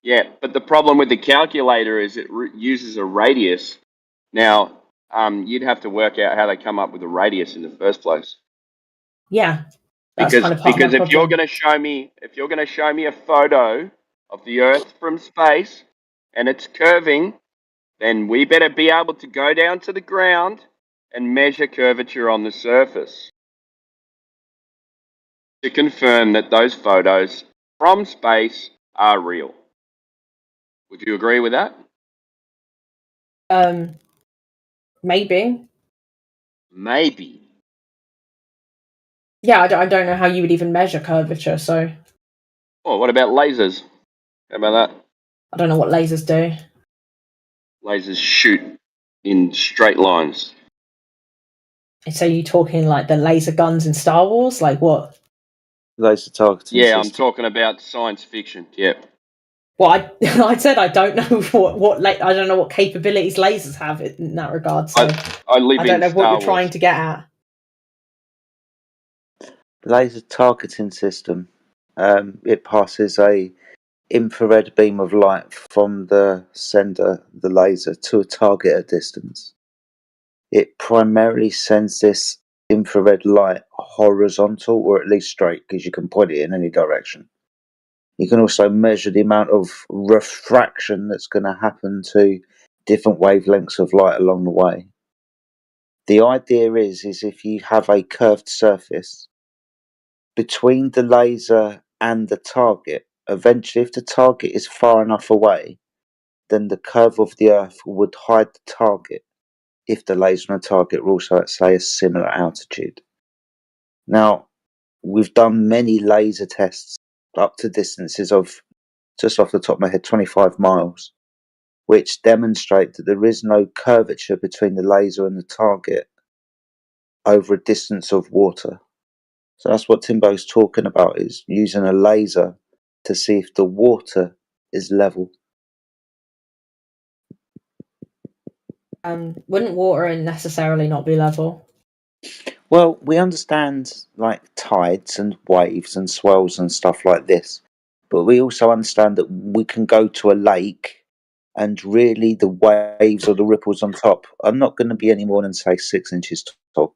Yeah, but the problem with the calculator is it uses a radius. Now. You'd have to work out how they come up with a radius in the first place. Yeah, because if you're going to show me a photo of the Earth from space and it's curving, then we better be able to go down to the ground and measure curvature on the surface to confirm that those photos from space are real. Would you agree with that? Maybe. Maybe. Yeah, I don't know how you would even measure curvature, so... Oh, what about lasers? How about that? I don't know what lasers do. Lasers shoot in straight lines. So you talking like the laser guns in Star Wars? Like what? Laser targeting Yeah, I'm system. talking about science fiction. Yeah. Well, I said I don't know I don't know what capabilities lasers have in that regard. So I live I don't in know Star what you're Wars. trying to get at. Laser targeting system. It passes a infrared beam of light from the sender, the laser, to a target at distance. It primarily sends this infrared light horizontal, or at least straight, because you can point it in any direction. You can also measure the amount of refraction that's going to happen to different wavelengths of light along the way. The idea is if you have a curved surface between the laser and the target, eventually if the target is far enough away, then the curve of the Earth would hide the target if the laser and the target were also at, say, a similar altitude. Now, we've done many laser tests up to distances of, just off the top of my head, 25 miles, which demonstrate that there is no curvature between the laser and the target over a distance of water. So that's what Timbo's talking about, is using a laser to see if the water is level. Wouldn't water necessarily not be level? Well, we understand like tides and waves and swells and stuff like this, but we also understand that we can go to a lake and really the waves or the ripples on top are not going to be any more than, say, 6 inches tall.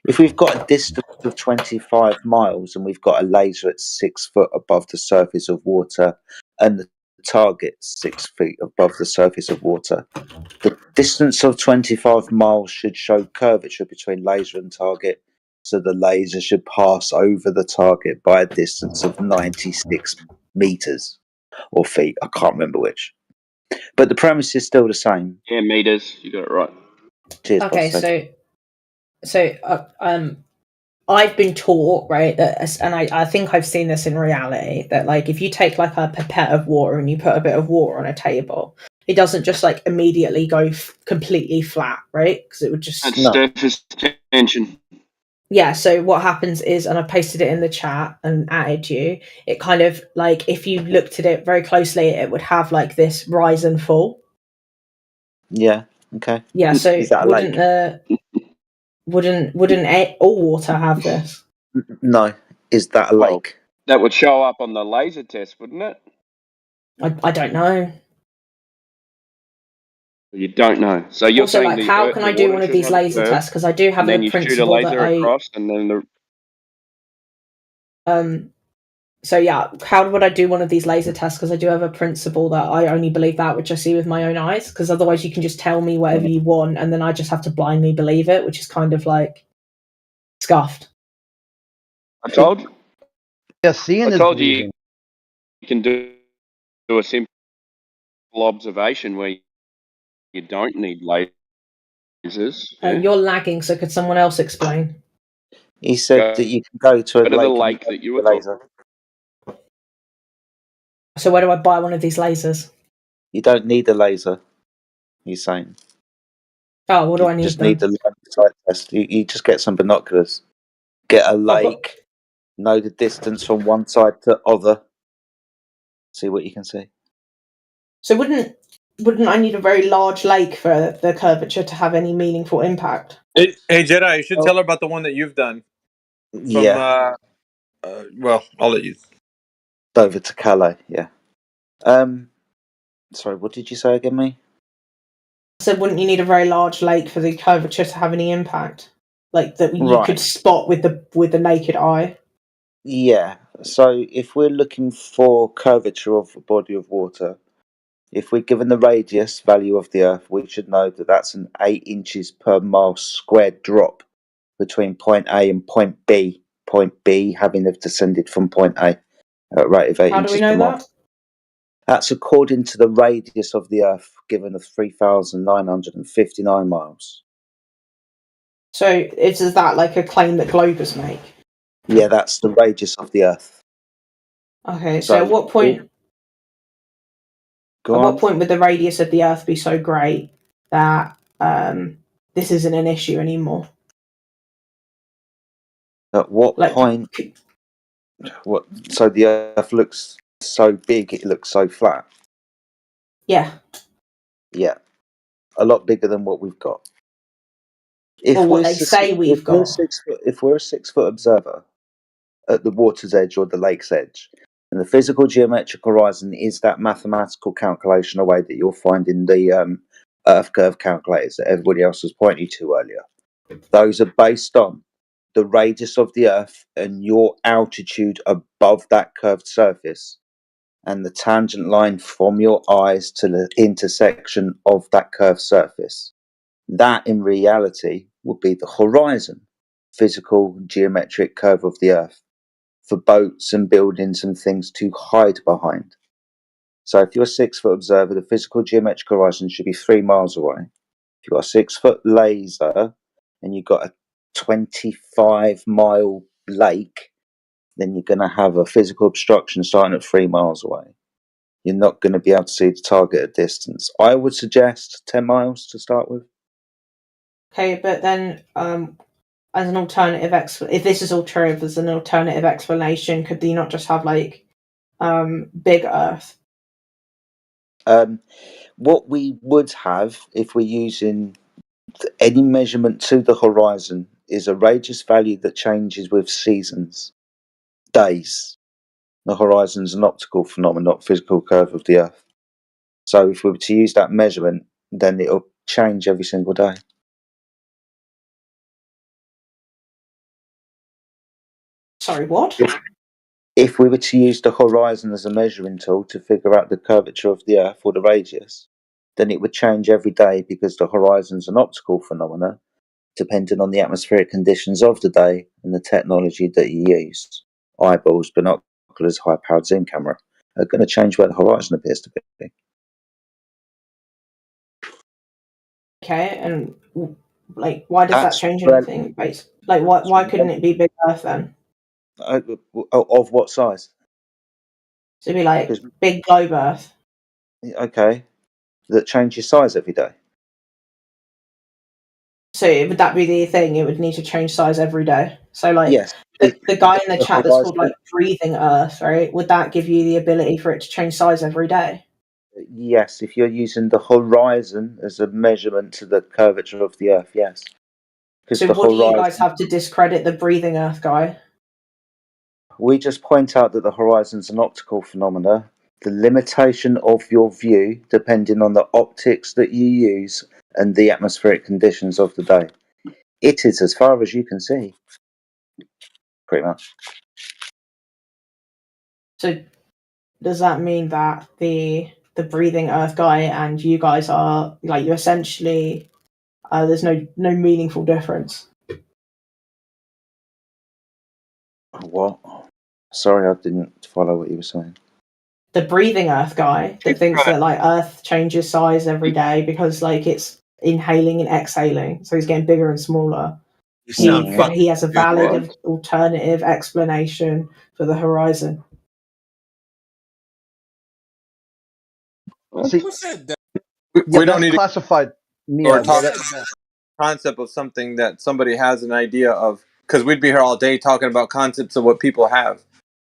If we've got a distance of 25 miles and we've got a laser at 6 foot above the surface of water and the target 6 feet above the surface of water, the distance of 25 miles should show curvature between laser and target, so the laser should pass over the target by a distance of 96 meters or feet. I can't remember which. But the premise is still the same. Yeah, meters. You got it right. Cheers, Okay, so I've been taught, right, that, and I think I've seen this in reality, that like if you take like a pipette of water and you put a bit of water on a table, it doesn't just like immediately go completely flat, right? Because it would just surface tension. Yeah. So what happens is, and I pasted it in the chat and added you. It kind of like if you looked at it very closely, it would have like this rise and fall. Yeah. Okay. Yeah. So is that a lake? Wouldn't all water have this? No. Is that a lake? That would show up on the laser test, wouldn't it? I don't know. You don't know. So you're also, saying like, how can I do one of these laser tests? Because I do have a principle that I. Across and then the. So yeah, how would I do one of these laser tests? Because I do have a principle that I only believe that which I see with my own eyes. Because otherwise, you can just tell me whatever you want, and then I just have to blindly believe it, which is kind of like scuffed. I told you. Yeah, seeing. I told you can do a simple observation where you don't need lasers. You're lagging, so could someone else explain? He said that you can go to a lake that you were laser. So where do I buy one of these lasers? You don't need a laser, he's saying. Oh, what do I need? You just need the line of sight test. You just get some binoculars, get a lake, know the distance from one side to other, see what you can see. So wouldn't I need a very large lake for the curvature to have any meaningful impact? Hey Jedi, you should tell her about the one that you've done. Yeah. Well, I'll let you. Over to Calais, yeah. Sorry, what did you say again, me? I said, wouldn't you need a very large lake for the curvature to have any impact, like that you could spot with the naked eye? Yeah. So if we're looking for curvature of a body of water, if we're given the radius value of the Earth, we should know that that's an 8 inches per mile squared drop between point A and point B. Point B having descended from point A at a rate of 8 How inches do we know per mile. that? That's according to the radius of the Earth, given of 3,959 miles. So is that like a claim that Globers make? Yeah, that's the radius of the Earth. Okay, so at what point? At what point would the radius of the Earth be so great that this isn't an issue anymore? At what point? What? So the Earth looks so big, it looks so flat. Yeah. Yeah, a lot bigger than what we've got. Or what they say we've got. If we're a 6 foot observer at the water's edge or the lake's edge, and the physical geometric horizon is that mathematical calculation away that you'll find in the Earth curve calculators that everybody else was pointing to earlier. Those are based on the radius of the Earth and your altitude above that curved surface, and the tangent line from your eyes to the intersection of that curved surface. That, in reality, would be the horizon, physical geometric curve of the Earth, for boats and buildings and things to hide behind. So if you're a 6 foot observer, the physical geometric horizon should be 3 miles away. If you've got a 6 foot laser and you've got a 25-mile lake, then you're going to have a physical obstruction starting at 3 miles away. You're not going to be able to see the target at distance. I would suggest 10 miles to start with. Okay, but then as an alternative, if this is all true, if there's an alternative explanation, could they not just have like big Earth? What we would have if we're using any measurement to the horizon is a radius value that changes with seasons, days. The horizon's an optical phenomenon, not physical curve of the Earth. So if we were to use that measurement, then it'll change every single day. Sorry, what? If we were to use the horizon as a measuring tool to figure out the curvature of the Earth or the radius, then it would change every day because the horizon's an optical phenomena, depending on the atmospheric conditions of the day and the technology that you use. Eyeballs, binoculars, high-powered zoom camera are going to change where the horizon appears to be. Okay, and like, why does that change anything? Like, why couldn't it be big Earth then? Of what size? So it'd be like big globe Earth. Okay, that changes size every day. So would that be the thing? It would need to change size every day. So like, yes, the guy in the chat that's called like breathing Earth, right? Would that give you the ability for it to change size every day? Yes, if you're using the horizon as a measurement to the curvature of the Earth, yes. So what do you guys have to discredit the breathing Earth guy? We just point out that the horizon's an optical phenomena. The limitation of your view, depending on the optics that you use and the atmospheric conditions of the day. It is as far as you can see. Pretty much. So does that mean that the breathing Earth guy and you guys are like, you essentially there's no meaningful difference? What? Sorry, I didn't follow what you were saying. The breathing Earth guy that thinks that like Earth changes size every day because like it's inhaling and exhaling, so he's getting bigger and smaller. He has a valid alternative explanation for the horizon. See, we don't need classified. Or talk concept of something that somebody has an idea of, because we'd be here all day talking about concepts of what people have.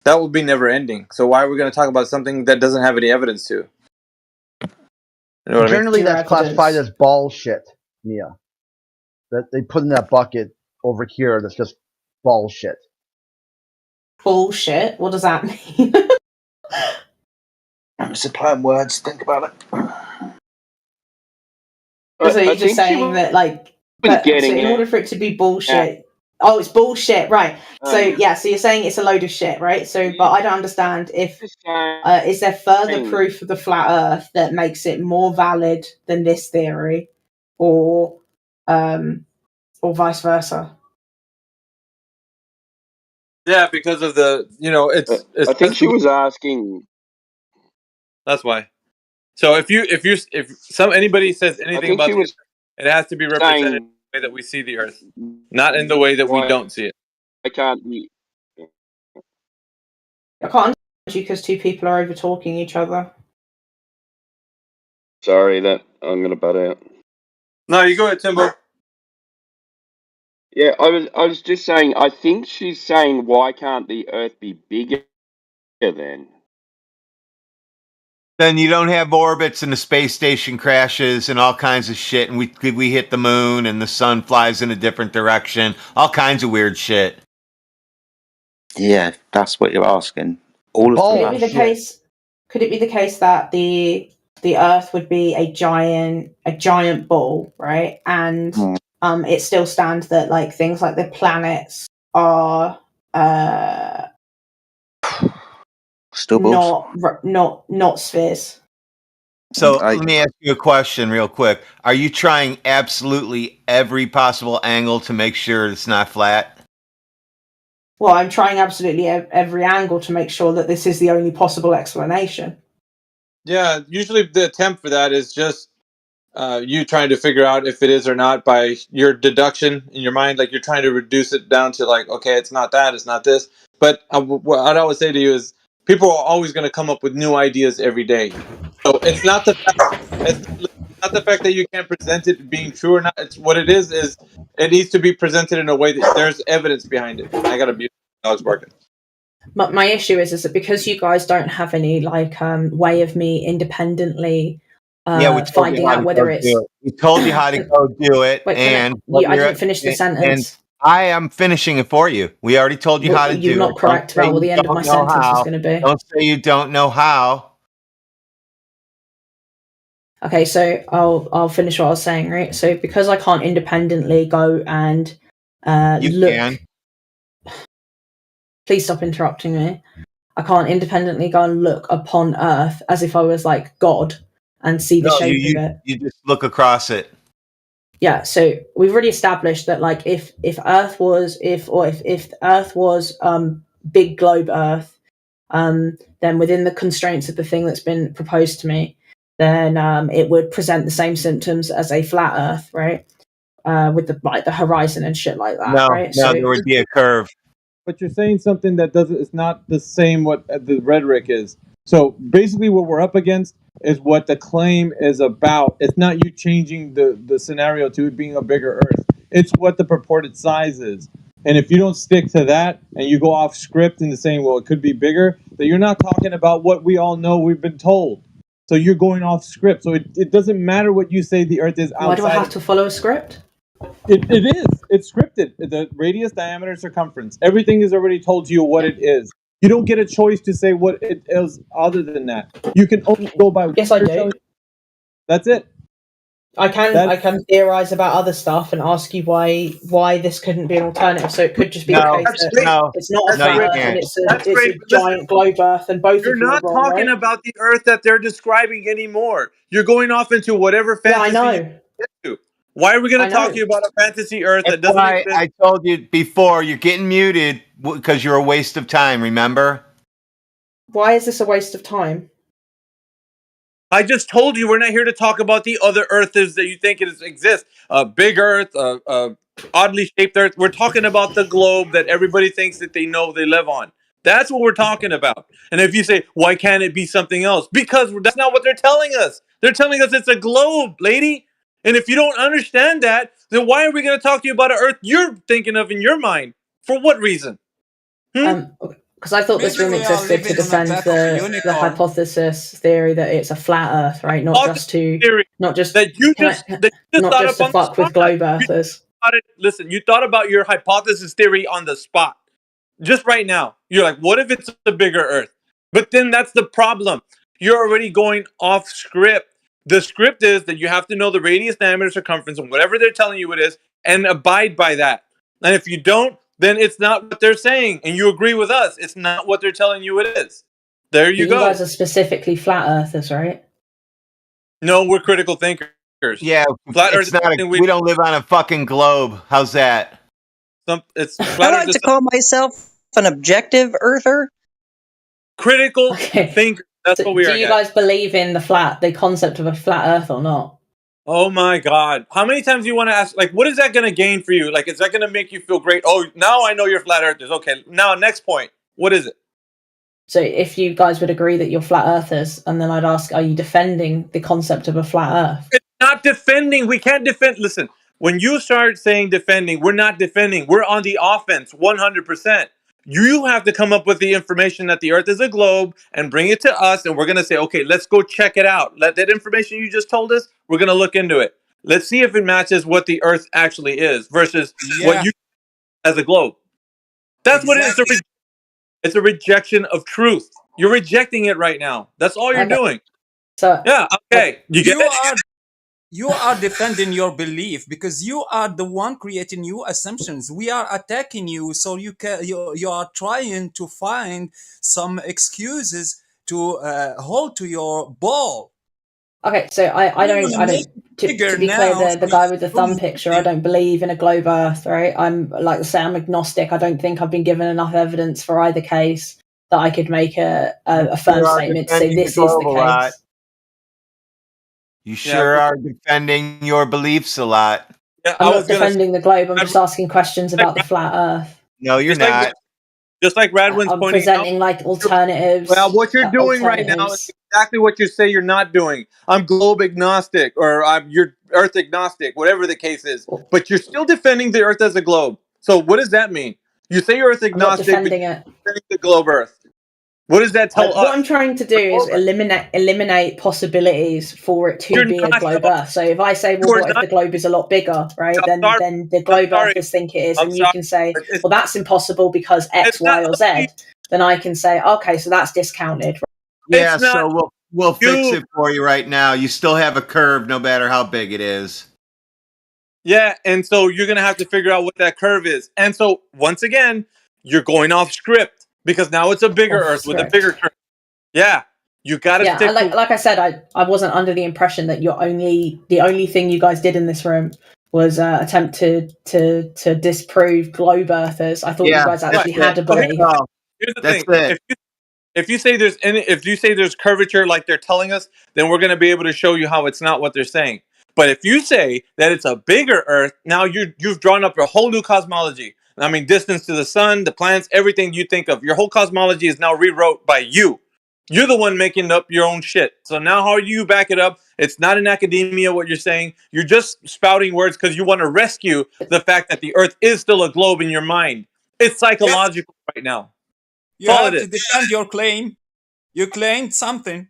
That would be never ending. So why are we going to talk about something that doesn't have any evidence to? You know what Generally, I mean? that's classified as bullshit, Mia. That they put in that bucket over here. That's just bullshit. Bullshit. What does that mean? It's a play on words. Think about it. So you're just saying that, like, so in order for it to be bullshit, oh, it's bullshit, right? So yeah, so you're saying it's a load of shit, right? So, but I don't understand if is there further proof of the flat Earth that makes it more valid than this theory, or vice versa? Yeah, because of the, it's I think she was asking. That's why. So if anybody says anything about the Earth, it has to be represented in the way that we see the Earth, not in the way that we don't see it. I can't. I can't understand because two people are over talking each other. Sorry, that I'm going to butt out. No, you go ahead, Timbo. Yeah, I was just saying. I think she's saying, why can't the Earth be bigger then? Then you don't have orbits and the space station crashes and all kinds of shit, and we hit the moon and the sun flies in a different direction. All kinds of weird shit. Yeah, that's what you're asking. All of Could it be the case? Could it be the case that the Earth would be a giant ball, right? And it still stands that like things like the planets are still not spheres. So let me ask you a question real quick. Are you trying absolutely every possible angle to make sure it's not flat? Well, I'm trying absolutely every angle to make sure that this is the only possible explanation. Yeah, usually the attempt for that is just you trying to figure out if it is or not by your deduction in your mind. Like you're trying to reduce it down to like, okay, it's not that, it's not this. But what I'd always say to you is people are always going to come up with new ideas every day. So it's not the fact that you can't present it being true or not. It's what it is it needs to be presented in a way that there's evidence behind it. I got to mute. Dog's barking. My issue is that because you guys don't have any like way of me independently finding out whether it's. We told you how to go do it, Wait, and I didn't finish the sentence. And I am finishing it for you. We already told you how to do it. You're not correct about what the end of my sentence is going to be. Don't say you don't know how. Okay, so I'll finish what I was saying, right? So because I can't independently go and look. Can. Please stop interrupting me. I can't independently go and look upon Earth as if I was like God and see the shape of it. You just look across it. Yeah, so we've already established that like if Earth was big globe Earth, then within the constraints of the thing that's been proposed to me, then it would present the same symptoms as a flat Earth, right? With the horizon and shit like that, right? No, there would be a curve. But you're saying something that it's not the same what the rhetoric is. So basically what we're up against is what the claim is about. It's not you changing the scenario to it being a bigger Earth. It's what the purported size is. And if you don't stick to that and you go off script into saying, well, it could be bigger, then you're not talking about what we all know we've been told. So you're going off script. So it doesn't matter what you say the Earth is outside. Why do I have to follow a script? It is. It's scripted. The radius, diameter, circumference. Everything is already told you what it is. You don't get a choice to say what it is other than that. You can only go by. Yes, I do. That's it. I can theorize about other stuff and ask you why this couldn't be an alternative. So it could just be the case that it's not a flat Earth and it's a giant globe Earth, and both. You're not talking about the Earth that they're describing anymore. You're going off into whatever fantasy. Yeah, I know. Why are we going to talk to you about a fantasy Earth that doesn't exist? I told you before, you're getting muted because you're a waste of time, remember? Why is this a waste of time? I just told you we're not here to talk about the other Earths that you think exist. Big Earth, oddly shaped Earth. We're talking about the globe that everybody thinks that they know they live on. That's what we're talking about. And if you say, why can't it be something else? Because that's not what they're telling us. They're telling us it's a globe, lady. And if you don't understand that, then why are we going to talk to you about an Earth you're thinking of in your mind? For what reason? Because I thought this room existed to defend the hypothesis theory that it's a flat Earth, right? Not just to fuck with globe Earthers. Listen, you thought about your hypothesis theory on the spot. Just right now. You're like, what if it's a bigger Earth? But then that's the problem. You're already going off script. The script is that you have to know the radius, diameter, circumference, and whatever they're telling you it is, and abide by that. And if you don't, then it's not what they're saying. And you agree with us. It's not what they're telling you it is. There you go. You guys are specifically flat earthers, right? No, we're critical thinkers. Yeah, flat Earth. We don't live on a fucking globe. How's that? I like to call myself an objective earther. Critical thinker. That's what we are. Do you guys believe in the concept of a flat Earth or not? Oh my God. How many times do you want to ask, like, what is that going to gain for you? Like, is that going to make you feel great? Oh, now I know you're flat earthers. Okay, now next point. What is it? So if you guys would agree that you're flat earthers, and then I'd ask, are you defending the concept of a flat earth? It's not defending. We can't defend. Listen, when you start saying defending, we're not defending. We're on the offense 100%. You have to come up with the information that the earth is a globe and bring it to us, and we're going to say, okay, let's go check it out. Let that information you just told us, we're going to look into it. Let's see if it matches what the earth actually is versus what you as a globe. That's what it is. It's a rejection of truth. You're rejecting it right now. That's all you're doing. So yeah, okay. You are defending your belief because you are the one creating new assumptions. We are attacking you, so you are trying to find some excuses to hold to your ball. Okay, so I don't to be clear, the guy with the thumb picture, I don't believe in a globe Earth, right? I'm like I say, I'm agnostic. I don't think I've been given enough evidence for either case that I could make a firm statement to say this is the case. You sure are defending your beliefs a lot. Yeah, I'm not defending the globe. I'm just asking questions about the flat Earth. No, you're not. Just like Radwin's I'm pointing presenting out. like alternatives. Well, what you're doing right now is exactly what you say you're not doing. I'm globe agnostic, or you're Earth agnostic, whatever the case is. But you're still defending the Earth as a globe. So what does that mean? You say you're Earth agnostic, I'm not defending it. Defending the globe Earth. What does that tell us? What I'm trying to do is eliminate possibilities for it to be a globe Earth. So if I say, well, what if the globe is a lot bigger, right? Then the globe Earthers think it is, and you can say, well, that's impossible because X, Y, or Z. Then I can say, okay, so that's discounted. Yeah, so we'll fix it for you right now. You still have a curve, no matter how big it is. Yeah, and so you're gonna have to figure out what that curve is. And so once again, you're going off script. Because now it's a bigger Earth with a bigger curve. Yeah, you got to stick. Like I said, I wasn't under the impression that the only thing you guys did in this room was attempt to disprove globe Earthers. I thought you guys actually had a belief. Here's the thing: if you say there's curvature like they're telling us, then we're going to be able to show you how it's not what they're saying. But if you say that it's a bigger Earth, now you've drawn up a whole new cosmology. I mean, distance to the sun, the planets, everything you think of. Your whole cosmology is now rewrote by you. You're the one making up your own shit. So now how do you back it up? It's not in academia what you're saying. You're just spouting words because you want to rescue the fact that the Earth is still a globe in your mind. It's psychological right now. You have to defend your claim. You claimed something.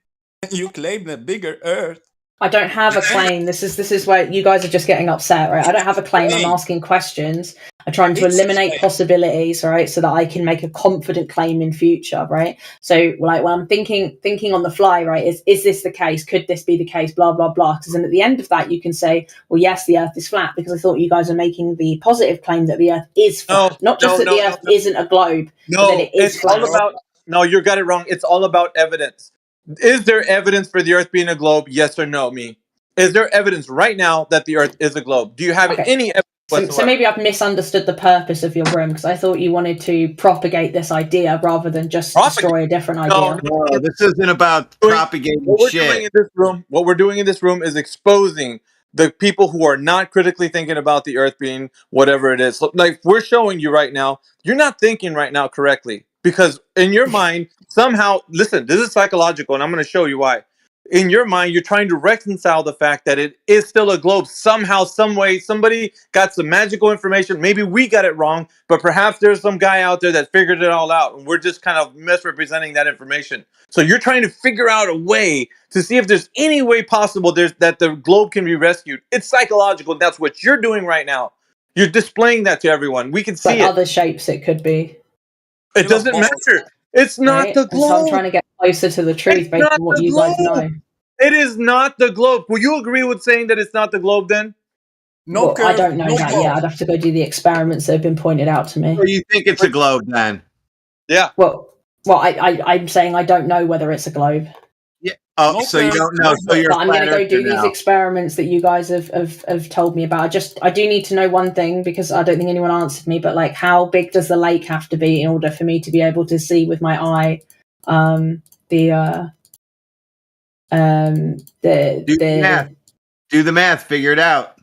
You claimed a bigger Earth. I don't have a claim. This is where you guys are just getting upset, right? I don't have a claim. I'm asking questions. I'm trying to eliminate possibilities, right, so that I can make a confident claim in future, right? So, like when I'm thinking on the fly, right, is this the case? Could this be the case? Blah blah blah. Because then at the end of that, you can say, well, yes, the Earth is flat, because I thought you guys are making the positive claim that the Earth is flat, not just that the Earth isn't a globe, but that it is flat. No, you got it wrong. It's all about evidence. Is there evidence for the Earth being a globe? Yes or no, me? Is there evidence right now that the Earth is a globe? Do you have any evidence whatsoever? So maybe I've misunderstood the purpose of your room, because I thought you wanted to propagate this idea rather than just destroy a different idea. No, this isn't about propagating shit. What we're doing in this room is exposing the people who are not critically thinking about the Earth being whatever it is. Like we're showing you right now, you're not thinking right now correctly. Because in your mind, somehow, listen, this is psychological, and I'm going to show you why. In your mind, you're trying to reconcile the fact that it is still a globe. Somehow, some way, somebody got some magical information. Maybe we got it wrong, but perhaps there's some guy out there that figured it all out, and we're just kind of misrepresenting that information. So you're trying to figure out a way to see if there's any way possible that the globe can be rescued. It's psychological, and that's what you're doing right now. You're displaying that to everyone. We can see it. Other shapes it could be. It doesn't matter. It's not the globe. So I'm trying to get closer to the truth based on what you guys know. It is not the globe. Will you agree with saying that it's not the globe then? No, I don't know that yet. I'd have to go do the experiments that have been pointed out to me. So you think it's a globe then? Yeah. Well, I'm saying I don't know whether it's a globe. Yeah. Oh, so you don't know. So you're. But I'm going to go do these experiments that you guys have told me about. I do need to know one thing, because I don't think anyone answered me. But like, how big does the lake have to be in order for me to be able to see with my eye? Do the math. Figure it out.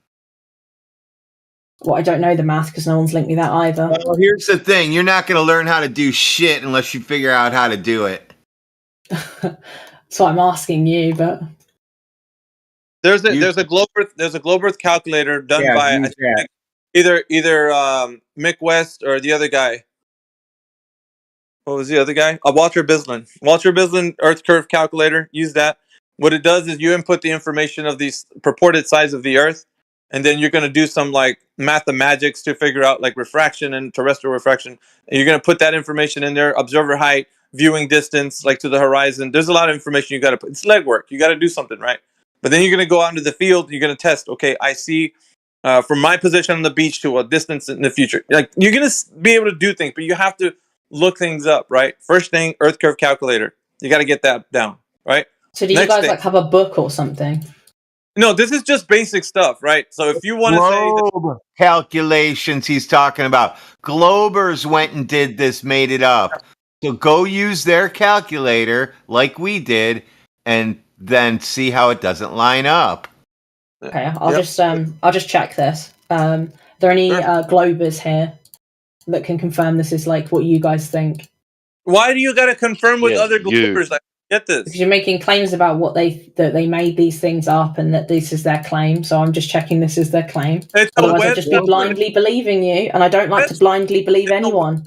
Well, I don't know the math because no one's linked me that either. Well, here's the thing: you're not going to learn how to do shit unless you figure out how to do it. So I'm asking you, but there's a globe Earth calculator done by either Mick West or the other guy. What was the other guy? Walter Bislin. Walter Bislin Earth curve calculator. Use that. What it does is you input the information of these purported size of the Earth, and then you're going to do some like mathematics to figure out like refraction and terrestrial refraction. And you're going to put that information in there: observer height, viewing distance, like to the horizon. There's a lot of information you got to put. It's legwork. You got to do something, right? But then you're going to go out into the field. You're going to test. Okay, I see from my position on the beach to a distance in the future. Like you're going to be able to do things, but you have to look things up, right? First thing, Earth curve calculator. You got to get that down, right? So do you guys like have a book or something? No, this is just basic stuff, right? So if you want to say calculations he's talking about, Globers went and did this, made it up. So go use their calculator like we did, and then see how it doesn't line up. Okay, I'll just check this. Are there any Globers here that can confirm this is like what you guys think? Why do you got to confirm with other Globers? Like, get this. Because you're making claims about that they made these things up and that this is their claim. So I'm just checking this is their claim. Otherwise, I'd just be blindly believing you, and I don't like to blindly believe anyone.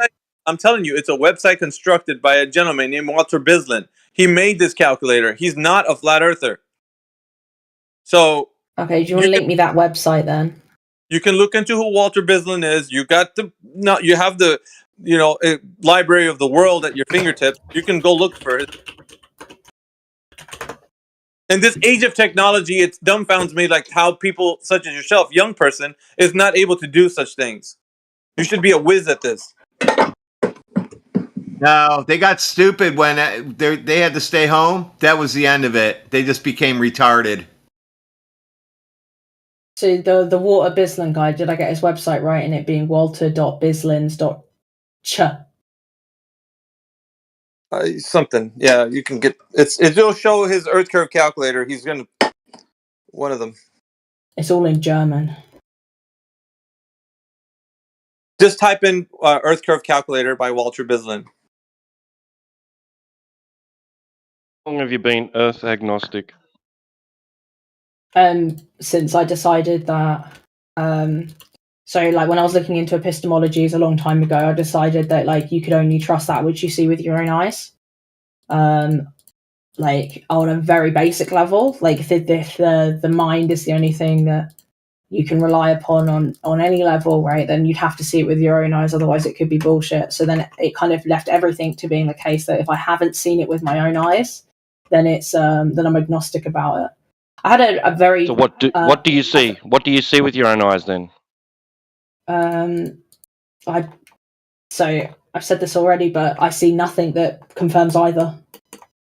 I'm telling you, it's a website constructed by a gentleman named Walter Bislin. He made this calculator. He's not a flat earther. So okay, do you want to link me that website then? You can look into who Walter Bislin is. You have the library of the world at your fingertips. You can go look for it. In this age of technology, it dumbfounds me like how people such as yourself, young person, is not able to do such things. You should be a whiz at this. No, they got stupid when they had to stay home. That was the end of it. They just became retarded. So the Walter Bislin guy, did I get his website right in it being walter.bislins.ch? Something. Yeah, you can get it'll show his Earth curve calculator. He's gonna one of them. It's all in German. Just type in Earth curve calculator by Walter Bislin. How long have you been Earth agnostic? Since I decided that so like when I was looking into epistemologies a long time ago, I decided that like you could only trust that which you see with your own eyes. Like on a very basic level, like if the mind is the only thing that you can rely upon on any level, right, then you'd have to see it with your own eyes, otherwise it could be bullshit. So then it kind of left everything to being the case that if I haven't seen it with my own eyes, then it's then I'm agnostic about it. I had a very. So what do you see? What do you see with your own eyes then? I've said this already, but I see nothing that confirms either.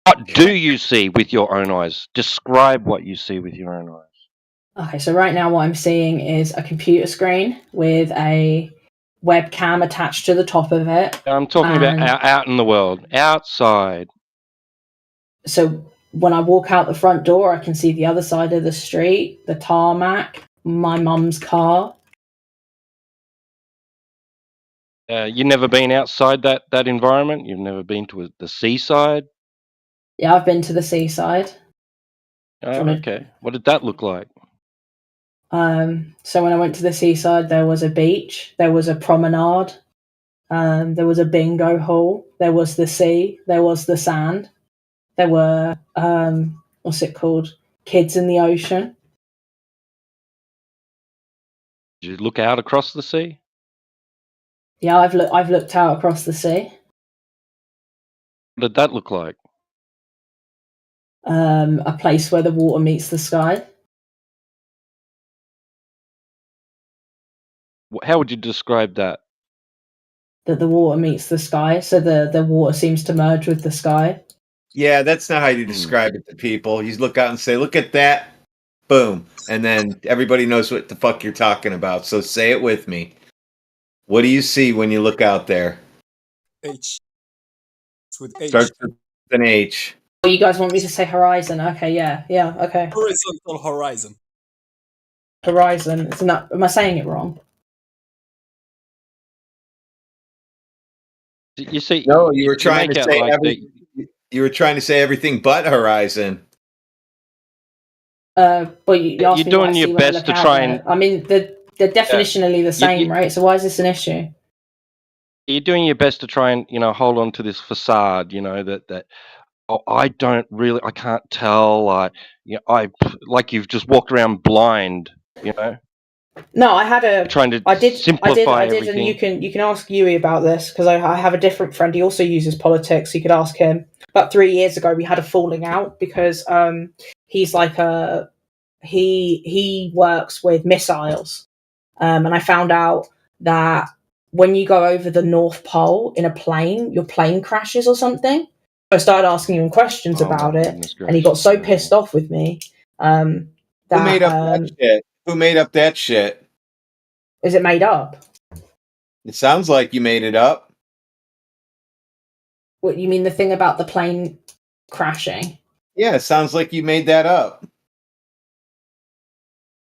What do you see with your own eyes? Describe what you see with your own eyes. Okay, so right now what I'm seeing is a computer screen with a webcam attached to the top of it. I'm talking about out in the world, outside. So when I walk out the front door, I can see the other side of the street, the tarmac, my mum's car. You've never been outside that environment? You've never been to the seaside? Yeah, I've been to the seaside. Oh, okay. What did that look like? So when I went to the seaside, there was a beach, there was a promenade, there was a bingo hall, there was the sea, there was the sand. There were, what's it called? Kids in the ocean. Did you look out across the sea? Yeah, I've looked out across the sea. What did that look like? A place where the water meets the sky. How would you describe that? That the water meets the sky, so the water seems to merge with the sky. Yeah, that's not how you describe it to people. You look out and say, look at that. Boom. And then everybody knows what the fuck you're talking about. So say it with me. What do you see when you look out there? H. It's with H. Starts with an H. Oh, you guys want me to say horizon? Okay, yeah, okay. Horizontal horizon. Horizon. Am I saying it wrong? You see? No, you were trying to say You were trying to say everything but Horizon. But you asked You're me doing what I your see when I best look to out try there. and- I mean, they're definitionally the same, right? So why is this an issue? You're doing your best to try and hold on to this facade. That I can't tell. Like you've just walked around blind. No, I had a. Trying to I did, simplify and everything. you can ask Yui about this because I have a different friend. He also uses politics. You could ask him. About 3 years ago, we had a falling out because he's like he works with missiles, and I found out that when you go over the North Pole in a plane, your plane crashes or something. I started asking him questions about it, and he got so pissed off with me. Who made up that shit? Who made up that shit? Is it made up? It sounds like you made it up. What you mean, the thing about the plane crashing? Yeah, it sounds like you made that up.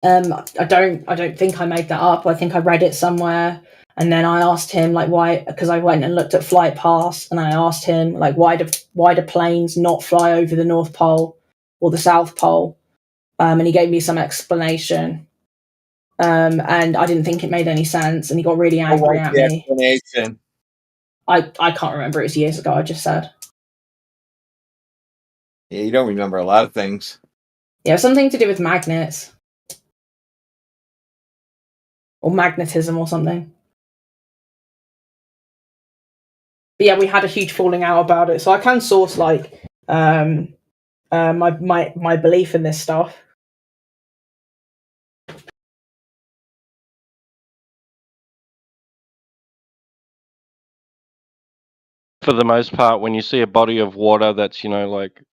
I don't think I made that up. I think I read it somewhere, and then I asked him like why, because I went and looked at Flight Pass, and I asked him like why do planes not fly over the North Pole or the South Pole, and he gave me some explanation, and I didn't think it made any sense, and he got really angry at me. Explanation. I can't remember. It was years ago. I just said. Yeah, you don't remember a lot of things. Yeah, something to do with magnets. Or magnetism or something. But yeah, we had a huge falling out about it. So I can source like my belief in this stuff. For the most part, when you see a body of water that's like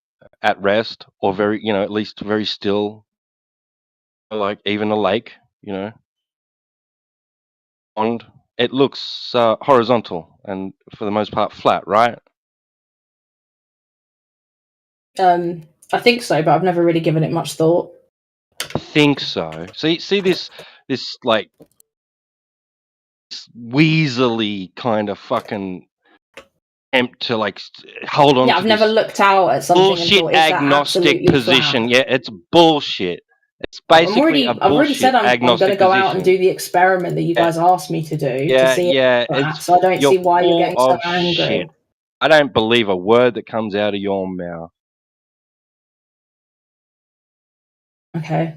at rest or very at least very still, like even a lake, pond, it looks horizontal and for the most part flat, right? I think so, but I've never really given it much thought. I think so. See this like weaselly kind of fucking attempt to like hold on. Yeah, to I've never looked out at something bullshit and thought, is that agnostic absolutely position. flat? Yeah, it's bullshit. It's I've basically a already bullshit said I'm going agnostic to go out and position. do the experiment that you guys asked me to do Yeah, to see yeah, it flat, it's so I don't you're see why you're full getting so of angry. shit. I don't believe a word that comes out of your mouth. Okay.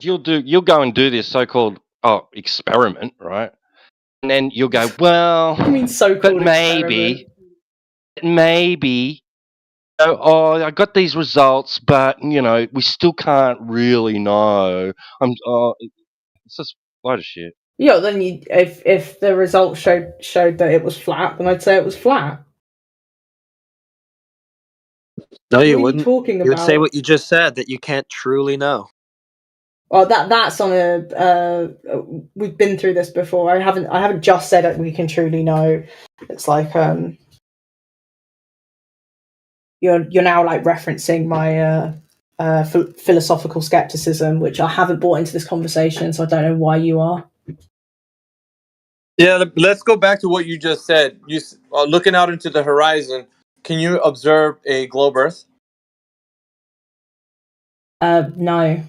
You'll go and do this so-called experiment, right? And then you'll go, well, I mean, so-called but maybe, I got these results, but we still can't really know. It's just a lot of shit. Yeah, then if the results showed that it was flat, then I'd say it was flat. No, What you are you wouldn't. talking You would say about? what you just said, that you can't truly know. Well, that's on a. We've been through this before. I haven't just said it. We can truly know. It's like You're now like referencing my philosophical skepticism, which I haven't brought into this conversation, so I don't know why you are. Yeah, let's go back to what you just said. You looking out into the horizon. Can you observe a globe Earth? No.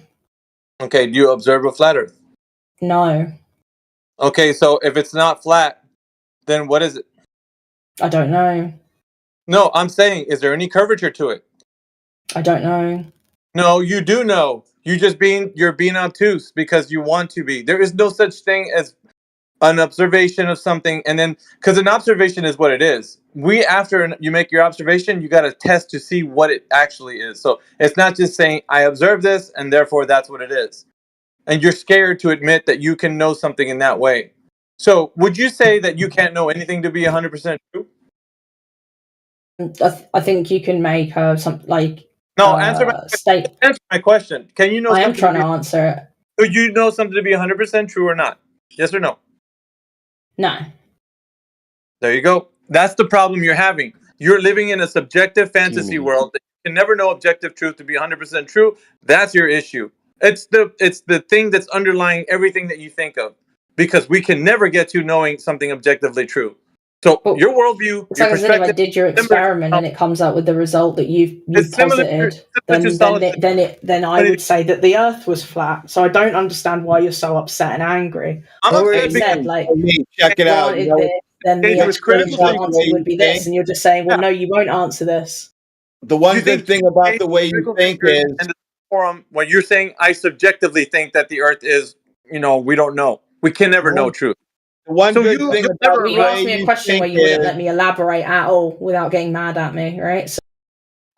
Okay, do you observe a flat Earth? No. Okay, so if it's not flat, then what is it? I don't know. No, I'm saying, is there any curvature to it? I don't know. No, you do know. You're being obtuse because you want to be. There is no such thing as an observation of something, and then because an observation is what it is. After you make your observation, you got to test to see what it actually is. So it's not just saying I observed this and therefore that's what it is. And you're scared to admit that you can know something in that way. So would you say that you can't know anything to be 100% true? I think you can make something like no. Answer my question. Can you know? I am trying to answer it. Do you know something to be 100% true or not? Yes or no? No. There you go. That's the problem you're having. You're living in a subjective fantasy world that you can never know objective truth to be 100% true. That's your issue. It's the thing that's underlying everything that you think of, because we can never get to knowing something objectively true. So your worldview, It's your like as if I perspective, did your experiment and it comes out with the result that you've posited, then I would say that the Earth was flat. So I don't understand why you're so upset and angry. I'm I already upset said, because- like, check it out. granted You know, this, then the it was critical answer would be this, and you're just saying, well, no, you won't answer this. The one good thing about the way you think is in the forum when you're saying I subjectively think that the Earth is, we don't know. We can never know truth. the one So good you- thing you about Well, the you way asked me a you question where think you wouldn't is- let me elaborate at all without getting mad at me, right? So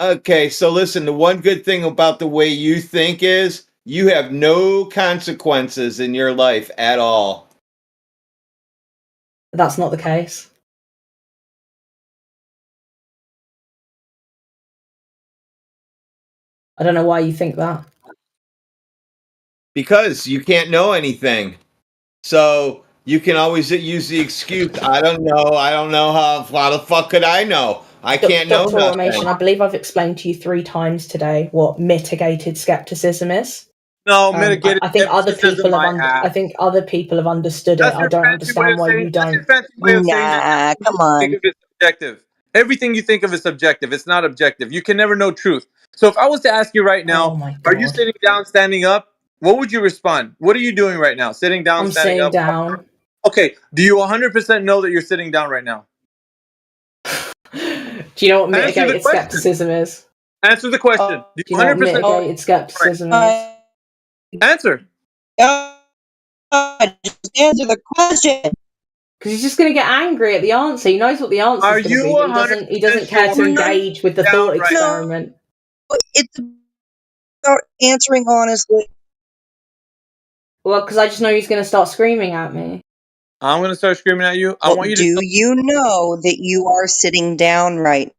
Okay, so listen, the one good thing about the way you think is you have no consequences in your life at all. that's not the case. I don't know why you think that. Because you can't know anything. So you can always use the excuse, I don't know how the fuck could I know? I can't know Dr. nothing. Automation, I believe I've explained to you 3 times today what mitigated skepticism is. No, mitigated I think other skepticism people have. I have. I think other people have understood it. I don't understand why you don't. Nah, come on. Think of it subjective. Everything you think of is subjective. It's not objective. You can never know truth. So if I was to ask you right now, are you sitting down, standing up? What would you respond? What are you doing right now? Sitting down, I'm standing sitting up? down. Okay. Do you 100% know that you're sitting down right now? Do you know what Answer the mitigated question. skepticism is? Answer the question. Do you know what mitigated skepticism is? Answer. Just answer the question. Because he's just going to get angry at the answer. He knows what the answer Are is going to you be. But he doesn't care to sure engage with the you're thought down right now? experiment. It's about answering honestly. Well, because I just know he's going to start screaming at me. I'm going to start screaming at you. I Well, want you do to. you know that you are sitting down right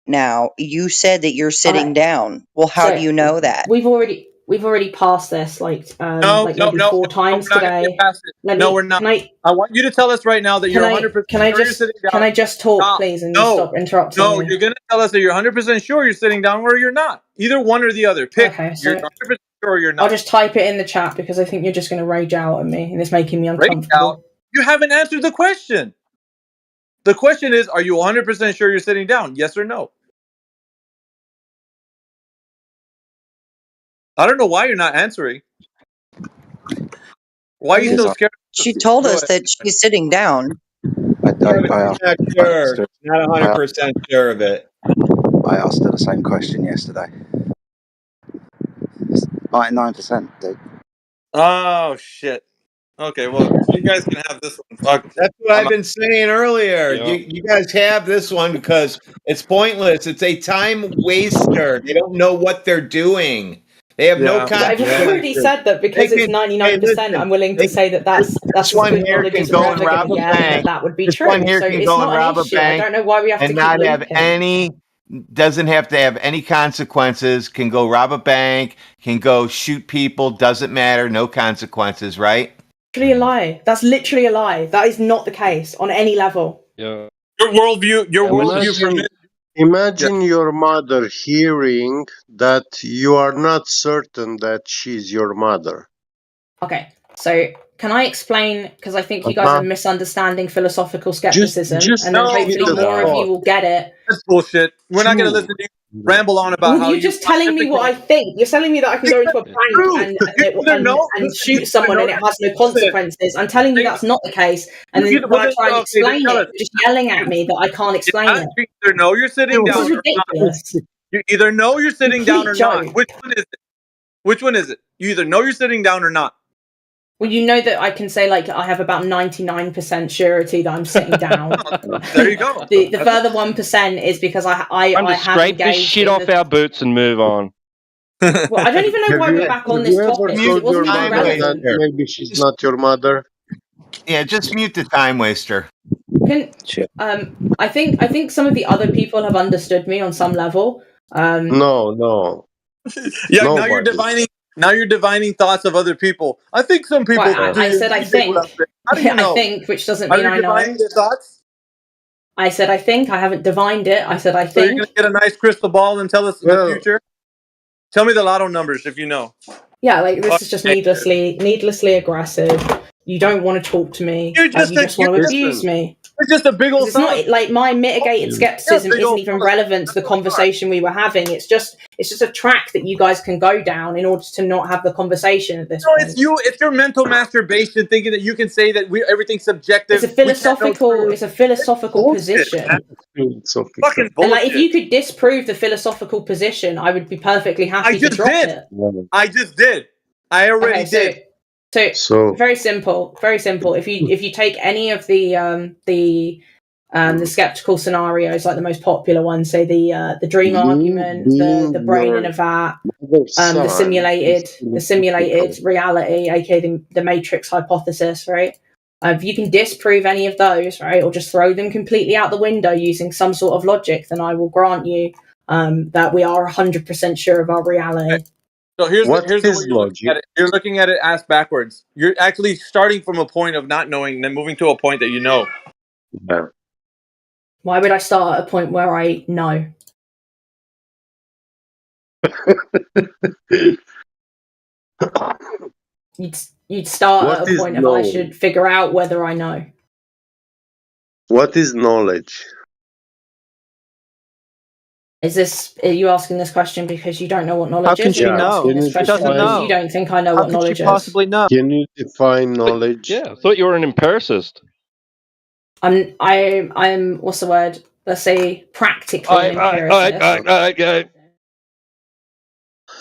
now? You said that you're sitting down. Well, how So, do you know that? We've already passed this maybe 4 times we're not gonna today. get past it. No, we're not. I want you to tell us right now that you're 100% Can I sure you're just sitting down. can I just talk, Stop. please, and you No. stop interrupting No, me? you're going to tell us that you're 100% sure you're sitting down or you're not. Either one or the other. Pick. Okay, so You're 100% sure or you're not. I'll just type it in the chat because I think you're just going to rage out at me and it's making me Rage uncomfortable. out. You haven't answered the question. The question is, are you 100% sure you're sitting down? Yes or no? I don't know why you're not answering. Why are you so scared? She told us that she's sitting down. I'm not sure. Not 100% sure of it. I asked her the same question yesterday. 99%, dude. Oh, shit. Okay, well, you guys can have this one. Fuck. That's what I've been saying earlier. Yeah. You guys have this one because it's pointless. It's a time waster. They don't know what they're doing. They have no I've consequences. already said that because They it's can- 99%. I'm willing to say that's this one good here knowledge can is go and never rob gonna a get, bank. that would be This true. one here So can it's go not and an rob a issue. I bank don't know why we have to and keep not have looping. any. Doesn't have to have any consequences. Can go rob a bank. Can go shoot people. Doesn't matter. No consequences. Right? Literally a lie. That's literally a lie. That is not the case on any level. Yeah. Your worldview. Imagine your mother hearing that you are not certain that she's your mother. Okay, so can I explain? Because I think you guys are misunderstanding philosophical skepticism, just and then tell me hopefully the more of you thought. will get it. That's bullshit. We're not going to listen to you ramble on about Well, how you're just telling me what I think. You're telling me that I can go into a bank and shoot someone and it has no consequences. I'm telling you that's not the case. And then when I try and explain it, you're just yelling at me that I can't explain it. You either know you're sitting This down is or not. ridiculous. You either know you're sitting down or Complete not. Which one is it? Which one is it? You either know you're sitting down or not. Well, you know that I can say like I have about 99% surety that I'm sitting down. There you go. The further 1% is because I Time to have scrape this engaged shit in off our boots and move on. Well, I don't even know why we're back on this topic. It Told your wasn't even mother that relevant. maybe she's not your mother. Yeah. Just mute the time waster. I think some of the other people have understood me on some level. No. Yeah, now Nobody. you're divining thoughts of other people. I think some people. Right, I said I think. How do you know? I think, which doesn't Are mean you I know. divining their thoughts? I said I think. I haven't divined it. I said I So you're think. gonna get a nice crystal ball and tell us the future. Tell me the lotto numbers if you know. Yeah, like this is just needlessly aggressive. You don't want to talk to me. You're You just just want to abuse me. It's just a big old. It's not like my mitigated skepticism isn't even relevant to the conversation we were having. It's just a track that you guys can go down in order to not have the conversation at this point. It's your mental masturbation thinking that you can say that everything's subjective. It's a philosophical position. Fucking bullshit. And like, if you could disprove the philosophical position, I would be perfectly happy to drop it. I just did. I already did. So very simple. If you take any of the skeptical scenarios, like the most popular ones, say the dream argument, the brain in a vat, the simulated reality, aka the matrix hypothesis, right? If you can disprove any of those, right, or just throw them completely out the window using some sort of logic, then I will grant you that we are 100% sure of our reality. Okay. So here's the way you're looking at it. You're looking at it ass backwards. You're actually starting from a point of not knowing, and then moving to a point that you know. Yeah. Why would I start at a point where I know? You'd start at a point of I should figure out whether I know. What is knowledge? Are you asking this question because you don't know what knowledge is? How can she know? She doesn't know. You don't think I know How what knowledge could you possibly know? Can you define knowledge? Yeah, I thought you were an empiricist. I'm what's the word? Let's say practically an empiricist.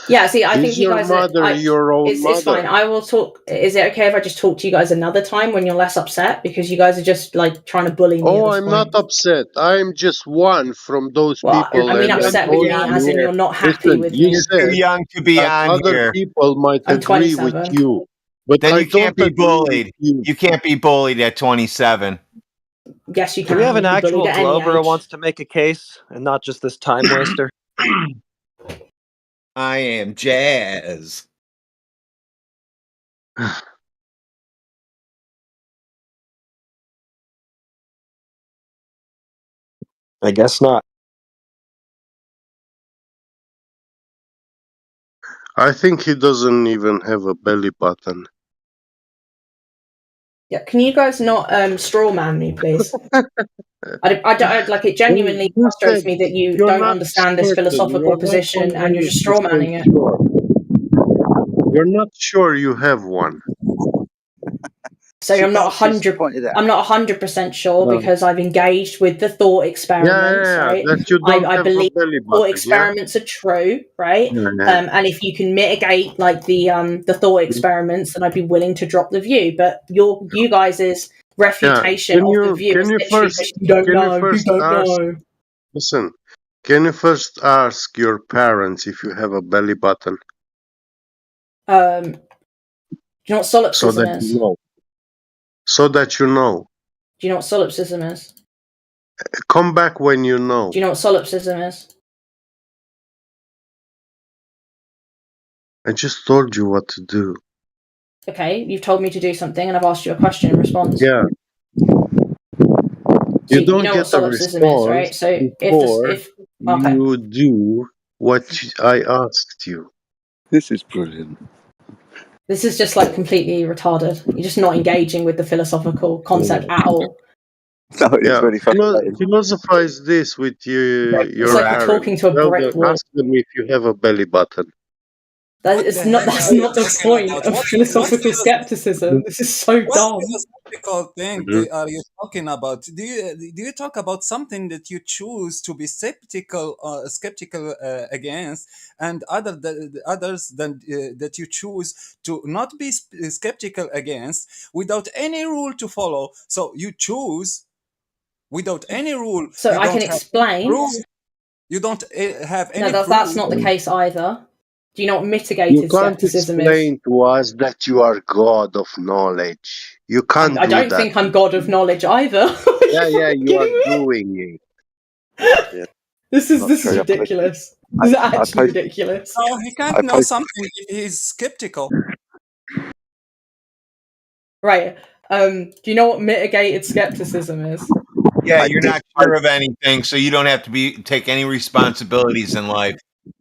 Yeah, see, I think you guys it's fine. I will talk. Is it okay if I just talk to you guys another time when you're less upset? Because you guys are just like trying to bully me. I'm not upset. I'm just one from those people. I mean, upset with me as in you're not happy with me. You're too young to be on other here. people might agree with you, but then I you can't don't be bullied. You can't be bullied at 27. Yes, you can. Do we have an You can be actual bullied at any Glover who age. wants to make a case and not just this time waster? I am Jazz. I guess not. I think he doesn't even have a belly button. Yeah, can you guys not straw man me, please? I don't like it. Genuinely frustrates me that you don't understand this philosophical position and you're just straw manning it. You're not sure you have one. So I'm not 100% sure because I've engaged with the thought experiments, right? That you don't I have believe a belly thought button, experiments are true, right? And if you can mitigate like the thought experiments, then I'd be willing to drop the view. But you guys' refutation of the view is literally just, you don't know. Listen, can you first ask your parents if you have a belly button? Do you know what solipsism is? So that you know. Do you know what solipsism is? Come back when you know. Do you know what solipsism is? I just told you what to do. Okay, you've told me to do something and I've asked you a question in response. Yeah. So You don't know get what solipsism is, right? So if you do what I asked you. This is brilliant. this is just like completely retarded. You're just not engaging with the philosophical concept at all. Philosophize this with your It's like you're talking to a brick wall. Ask them if you have a belly button. That's not the point of philosophical skepticism. This is so dumb. What philosophical thing are you talking about? Do you talk about something that you choose to be skeptical against, and others that you choose to not be skeptical against without any rule to follow? So you choose without any rule. So I can explain. You don't have any. No, that's not the case either. Do you know what mitigated You can't skepticism explain is? to us that you are God of knowledge. You can't I do don't that. think I'm God of knowledge either. Yeah, you are doing it. This is ridiculous. This is actually ridiculous. No, he can't know something if he's skeptical. Right. Do you know what mitigated skepticism is? Yeah, you're not sure of anything, so you don't have to take any responsibilities in life.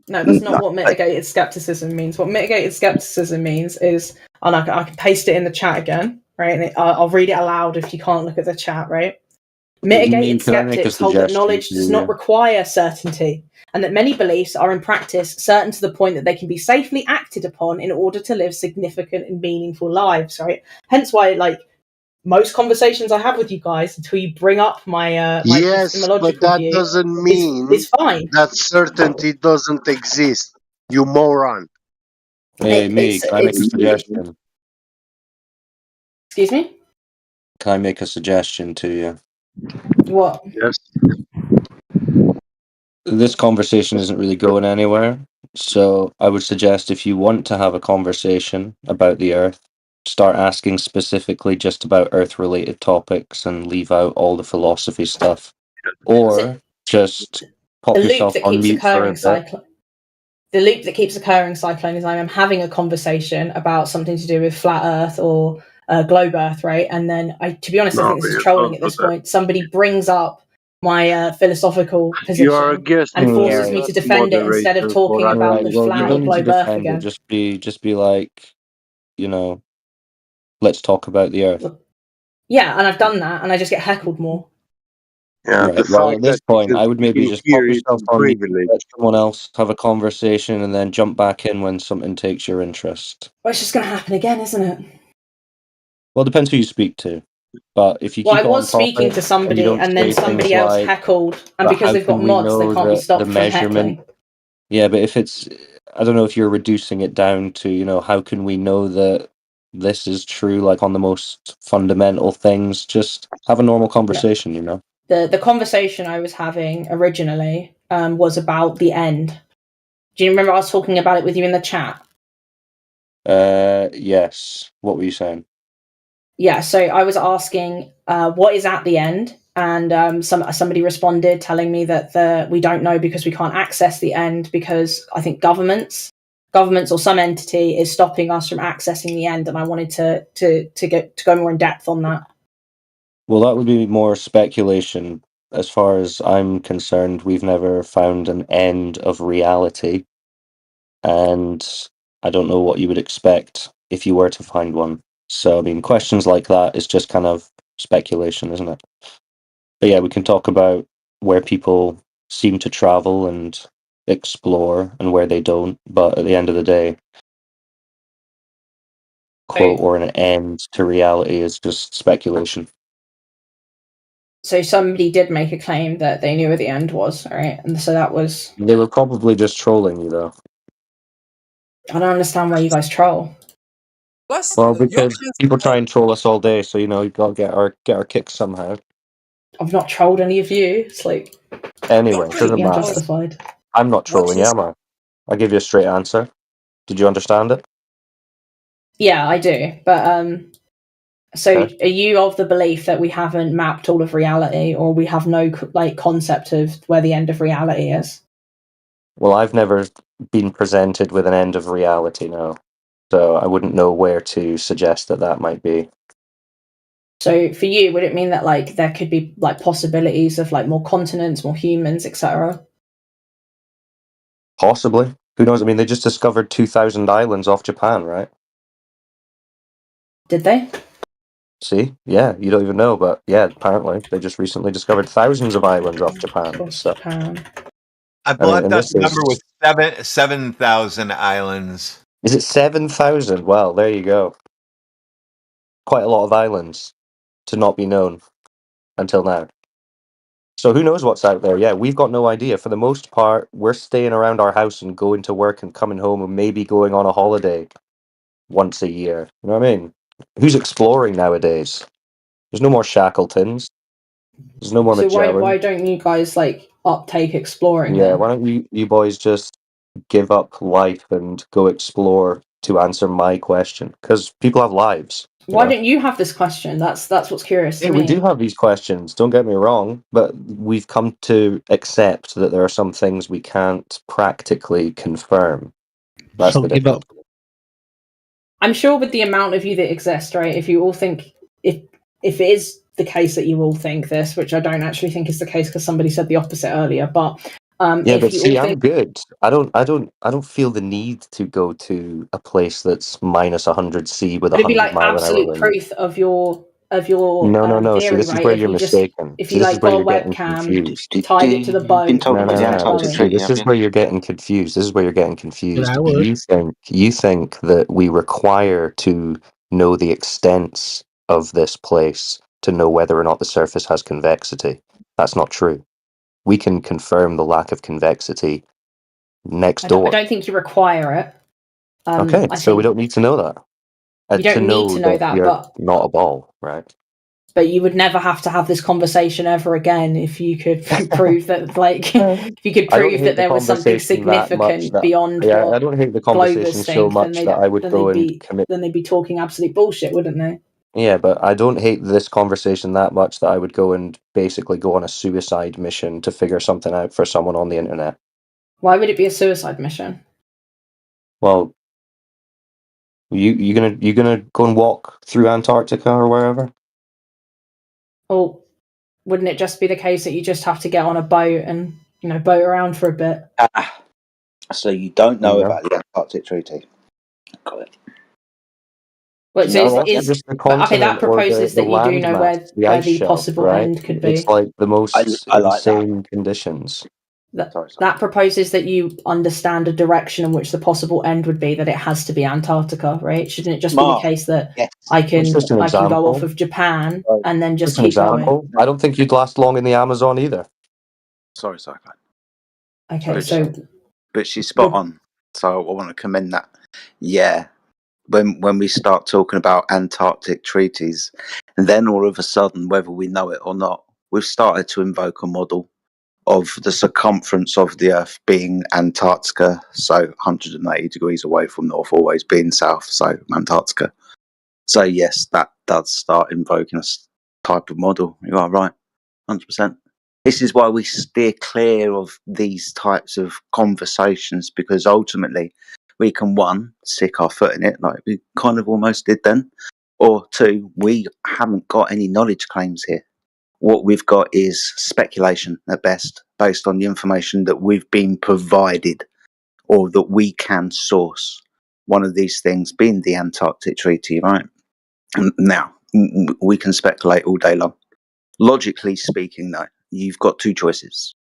No, that's not what mitigated skepticism means. What mitigated skepticism means is, and I can paste it in the chat again, right? And I'll read it aloud if you can't look at the chat, right? Mitigated skeptics hold that knowledge does not require certainty, and that many beliefs are in practice certain to the point that they can be safely acted upon in order to live significant and meaningful lives, right? Hence why, like, most conversations I have with you guys, until you bring up my Yes, but epistemological that view, doesn't mean it's fine. that certainty doesn't exist. You moron. Hey, me, can I make a suggestion? Excuse me? Can I make a suggestion to you? What? Yes. This conversation isn't really going anywhere, so I would suggest if you want to have a conversation about the Earth, start asking specifically just about Earth-related topics and leave out all the philosophy stuff. Or just pop The loop yourself that on keeps mute for a occurring, bit. Cyclone. The loop that keeps occurring, Cyclone, is I am having a conversation about something to do with flat Earth or globe Earth, right? And then, to be honest, I think this is trolling at this point. Somebody brings up my philosophical You are a position guest. and forces me to defend it instead of talking about the Well, you flat or don't need to globe Earth defend it. again. Just be like, let's talk about the Earth. Yeah, and I've done that, and I just get heckled more. Yeah, Right. Well, at this point, I would maybe just pop yourself on mute, let someone else have a conversation, and then jump back in when something takes your interest. Well, it's just going to happen again, isn't it? Well, it depends who you speak to. But if you Well, keep I was on speaking topic to somebody, you don't and then say somebody things else like, heckled, and "But because how they've got can we mods, they know can't be that stopped the from measurement?" heckling. Yeah, but if it's, I don't know if you're reducing it down to, how can we know that this is true, like on the most fundamental things? Just have a normal conversation, The conversation I was having originally was about the end. Do you remember I was talking about it with you in the chat? Yes. What were you saying? Yeah, so I was asking what is at the end, and somebody responded telling me that we don't know because we can't access the end because I think governments or some entity is stopping us from accessing the end, and I wanted to go more in depth on that. Well, that would be more speculation. As far as I'm concerned, we've never found an end of reality, and I don't know what you would expect if you were to find one. So, I mean, questions like that is just kind of speculation, isn't it? But yeah, we can talk about where people seem to travel and explore and where they don't, but at the end of the day, quote, or an end to reality is just speculation. So somebody did make a claim that they knew where the end was, right? And so that was... They were probably just trolling you, though. I don't understand why you guys troll. Plus, Well, because people try and troll us all day, so you've got to get our kicks somehow. I've not trolled any of you. It's like Anyway, it doesn't completely matter. unjustified. I'm not trolling you, am I? I give you a straight answer. Did you understand it? Yeah, I do. But so are you of the belief that we haven't mapped all of reality, or we have no concept of where the end of reality is? Well, I've never been presented with an end of reality, no. So I wouldn't know where to suggest that might be. So for you, would it mean that there could be possibilities of more continents, more humans, etc.? Possibly. Who knows? I mean, they just discovered 2,000 islands off Japan, right? Did they? See? Yeah, you don't even know, but yeah, apparently they just recently discovered thousands of islands off Japan. So. I believe that number was 7,000 islands. Is it 7,000? Well, there you go. Quite a lot of islands to not be known until now. So who knows what's out there? Yeah, we've got no idea. For the most part, we're staying around our house and going to work and coming home and maybe going on a holiday once a year. You know what I mean? Who's exploring nowadays? There's no more Shackletons. There's no more So Magellan. why don't you guys uptake exploring? Yeah, then? why don't you boys just give up life and go explore to answer my question? Because people have lives. Why don't you have this question? That's what's curious to Yeah, me. we do have these questions, don't get me wrong, but we've come to accept that there are some things we can't practically confirm. That's the difference. I'm sure with the amount of you that exist, right? If you all think if it is the case that you all think this, which I don't actually think is the case because somebody said the opposite earlier. But Yeah, if but you see, all I'm think good. I don't feel the need to go to a place that's minus 100 C with would it be 100 like mile an hour absolute wind. proof of your No. See, theory, this is right? where If you're you just mistaken. if See, you this is like where got a you're getting webcam, confused. tied it to the boat, No, and kept no. going. See, this is where you're getting confused. This is where you're getting confused. I would. You think that we require to know the extents of this place to know whether or not the surface has convexity. That's not true. We can confirm the lack of convexity next I door. don't think you require it. Okay, I so we think don't need to know that. you don't To need know to know that that, you're not a ball, right? but you would never have to have this conversation ever again if you could prove that, like, if you could I don't prove hate that the there was something conversation that much significant that beyond I what don't hate the Glovers conversation so think, much that I would go and commit. then they'd be talking absolute bullshit, wouldn't they? Yeah, but I don't hate this conversation that much that I would go and basically go on a suicide mission to figure something out for someone on the internet. Why would it be a suicide mission? Well, you gonna go and walk through Antarctica or wherever? Or wouldn't it just be the case that you just have to get on a boat and boat around for a bit? So you don't know Yeah. about the Antarctic Treaty. Got it. Well, so No, that's is just the but, okay, that continent or proposes the that you do land know mass, the where ice the shelf, possible right? end could It's be. like the most I like that. insane conditions. That proposes that you understand a direction in which the possible end would be, that it has to be Antarctica, right? Shouldn't it just be the Mark, case that yes. I can It's just an go example. off of Japan and then just Just an keep going? example. I don't think you'd last long in the Amazon either. Sorry, Cyclone. Okay, But so but she's spot on. So I want to commend that. Yeah. When we start talking about Antarctic treaties, and then all of a sudden, whether we know it or not, we've started to invoke a model of the circumference of the Earth being Antarctica, so 180 degrees away from North, always being south, so Antarctica. So yes, that does start invoking a type of model. You are right, 100%. This is why we steer clear of these types of conversations, because ultimately we can, one, stick our foot in it like we kind of almost did then, or two, we haven't got any knowledge claims here. What we've got is speculation at best, based on the information that we've been provided or that we can source. One of these things being the Antarctic Treaty, right? Now, we can speculate all day long. Logically speaking, though, you've got two choices.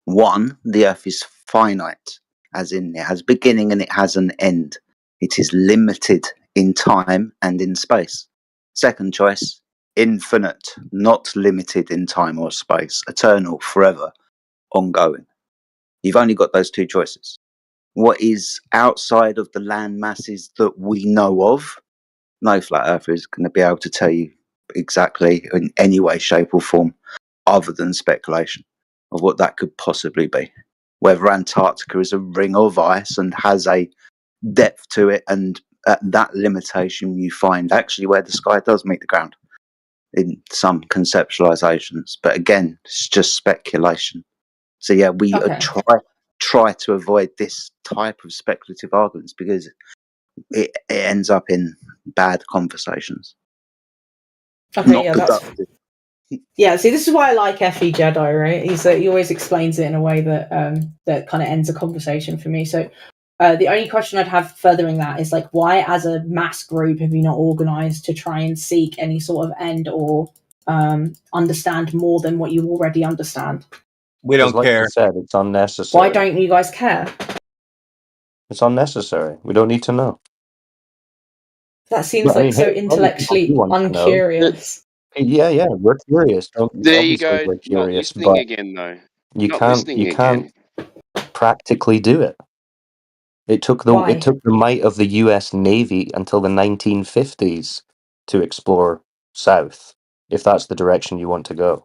One, the Earth is finite, as in it has a beginning and it has an end. It is limited in time and in space. Second choice, infinite, not limited in time or space, eternal, forever, ongoing. You've only got those two choices. What is outside of the land masses that we know of, no flat earther is going to be able to tell you exactly in any way, shape, or form, other than speculation of what that could possibly be. Whether Antarctica is a ring of ice and has a depth to it, and at that limitation you find actually where the sky does meet the ground in some conceptualizations. But again, it's just speculation. So yeah, we try to avoid this type of speculative arguments because it ends up in bad conversations. Okay, Not yeah, that's productive. yeah. See, this is why I like Fe Jedi, right? He always explains it in a way that that kind of ends a conversation for me. So the only question I'd have furthering that is like, why, as a mass group, have you not organised to try and seek any sort of end or understand more than what you already understand? We don't Like care. you said, it's unnecessary. Why don't you guys care? It's unnecessary. We don't need to know. That seems But, I mean, so hey, other people intellectually do want to know. uncurious. Yeah, we're curious. There you Obviously, go. we're Not curious, listening but again, though. you Not can't listening again. practically do it. It took Why? the might of the U.S. Navy until the 1950s to explore south, if that's the direction you want to go.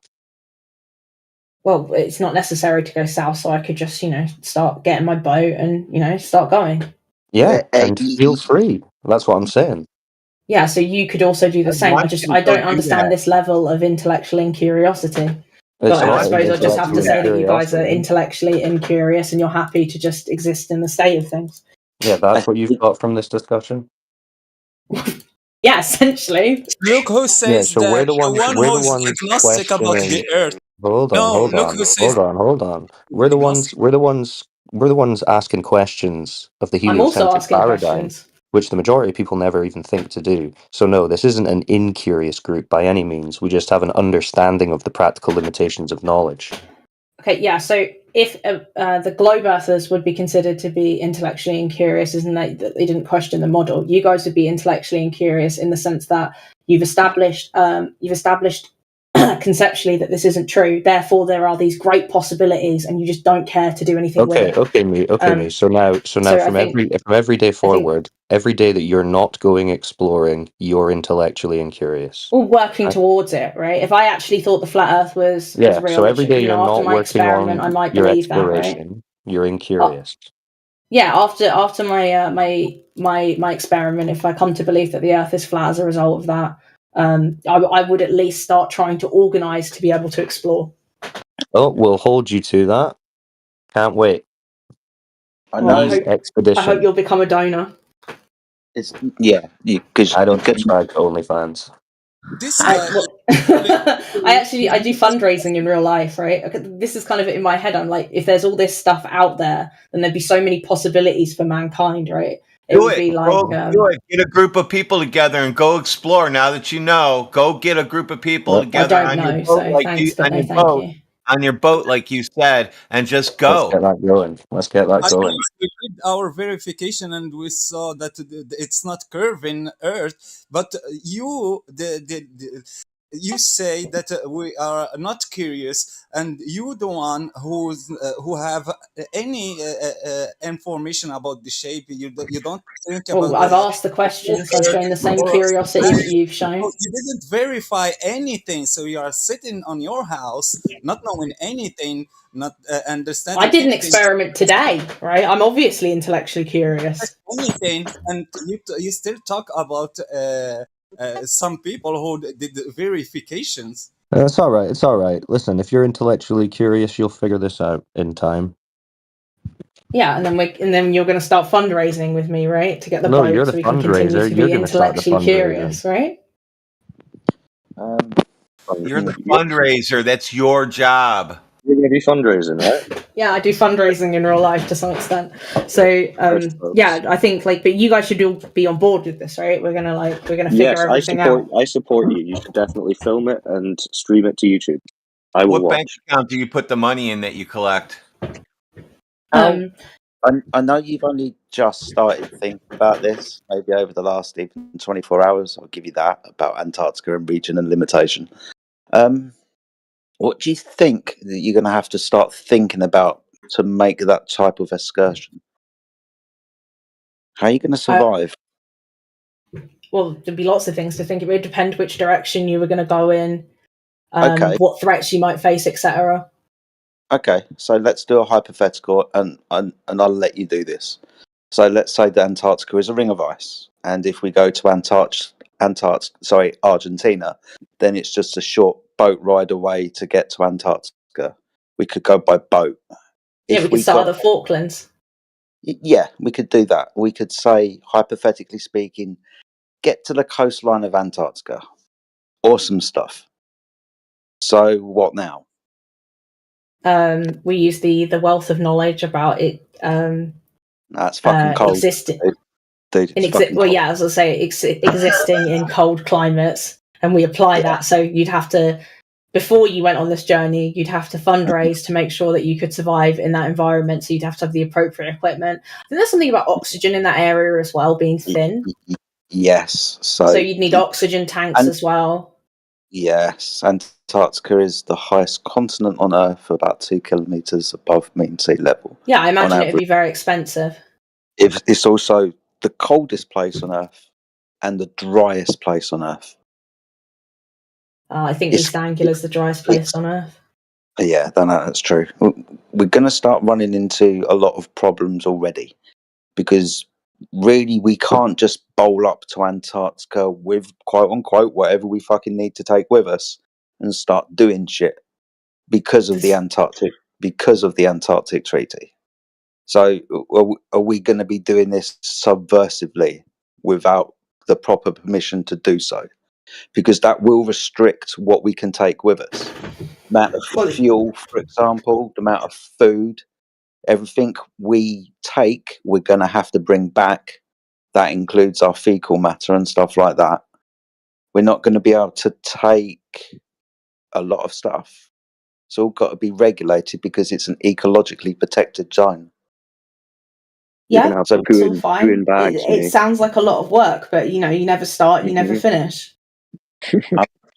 Well, it's not necessary to go south, so I could just, start getting my boat and, start going. Yeah, and feel free. That's what I'm saying. Yeah, so you could also do the same. I don't understand this level of intellectual incuriosity. It's But I not suppose I'll just have to intellectual say that you guys are curiosity. intellectually incurious and you're happy to just exist in the state of things. Yeah, that's what you've got from this discussion. Yeah, essentially. Look who Yeah, says so that. we're The one the who is ones agnostic about the questioning. Earth. Hold on, No, hold look on, who says hold on. We're the ones. We're the ones asking questions of the I'm also heliocentric asking paradigm, questions. which the majority of people never even think to do. So no, this isn't an incurious group by any means. We just have an understanding of the practical limitations of knowledge. Okay, yeah. So if the globe earthers would be considered to be intellectually incurious, isn't that they didn't question the model? You guys would be intellectually incurious in the sense that you've established conceptually that this isn't true. Therefore, there are these great possibilities, and you just don't care to do anything with it. Okay, me. So now I from think every day forward, every day that you're not going exploring, you're intellectually incurious. we're working Right? towards it, right? If I actually thought the flat Earth was Yeah. real, So which every day you're after not my working experiment, I on might your believe that, right? exploration. You're incurious. Yeah, after my my experiment, if I come to believe that the Earth is flat as a result of that, I would at least start trying to organize to be able to explore. Oh, we'll hold you to that. Can't wait. Well, I hope Expedition. you'll become a donor. It's because I don't subscribe to OnlyFans. This I do fundraising in real life, right? Okay, this is kind of in my head. I'm like, if there's all this stuff out there, then there'd be so many possibilities for mankind, right? It Do would it. be Bro, like do it. Get a group of people together and go explore. Now that you know, go get a group of people Well, together I don't on know, your boat, so like thanks, you but on no your thank boat, you. on your boat, like you said, and just Let's go. get that going. Let's get that I going. we did our verification and we saw that it's not curving Earth, but you say that we are not curious, and you the one who have any information about the shape. You don't think Well, about I've asked the questions. I've shown the same curiosity that you've shown. You didn't verify anything, so you are sitting on your house, not knowing anything, not understanding. I did an anything. experiment today, right? I'm obviously intellectually curious. Anything, and you still talk about some people who did verifications. It's all right. It's all right. Listen, if you're intellectually curious, you'll figure this out in time. Yeah, and then you're going to start fundraising with me, right? To get the No, boat, you're the so we can continue fundraiser. to You're be going to start the intellectually curious, right? You're the fundraiser. That's your job. You're going to do fundraising, right? Yeah, I do fundraising in real life to some extent. So yeah, I think but you guys should all be on board with this, right? We're gonna figure everything out. I support you. You should definitely film it and stream it to YouTube. I will What watch. bank account do you put the money in that you collect? I know you've only just started thinking about this, maybe over the last even 24 hours. I'll give you that about Antarctica and region and limitation. What do you think that you're going to have to start thinking about to make that type of excursion? How are you going to survive? Well, there'd be lots of things to think. It would depend which direction you were going to go in, Okay. what threats you might face, etc. Okay, so let's do a hypothetical, and I'll let you do this. So let's say that Antarctica is a ring of ice, and if we go to Argentina, then it's just a short boat ride away to get to Antarctica. We could go by boat. Yeah, we could start at the Falklands. Yeah, we could do that. We could say, hypothetically speaking, get to the coastline of Antarctica. Awesome stuff. So what now? We use the wealth of knowledge about it. That's fucking cold. Existing. Dude, it's fucking well, cold. yeah, as I say, existing in cold climates, and we apply that. So you'd have to, before you went on this journey, you'd have to fundraise to make sure that you could survive in that environment. So you'd have to have the appropriate equipment. I think there's something about oxygen in that area as well, being thin. Yes. So you'd need oxygen tanks as well. Yes, Antarctica is the highest continent on Earth, about 2 kilometers above mean sea level. Yeah, I imagine on it would be very expensive. It's also the coldest place on Earth and the driest place on Earth. I think East Anglia is the driest place on Earth. Yeah, that's true. We're going to start running into a lot of problems already because really we can't just bowl up to Antarctica with quote unquote whatever we fucking need to take with us and start doing shit because of the Antarctic Treaty. So are we going to be doing this subversively without the proper permission to do so, because that will restrict what we can take with us. Amount of fuel, for example, the amount of food, everything we take, we're going to have to bring back. That includes our fecal matter and stuff like that. We're not going to be able to take a lot of stuff. It's all got to be regulated because it's an ecologically protected zone. Yeah, So it's all fine. It sounds like a lot of work, but you never start, you never finish.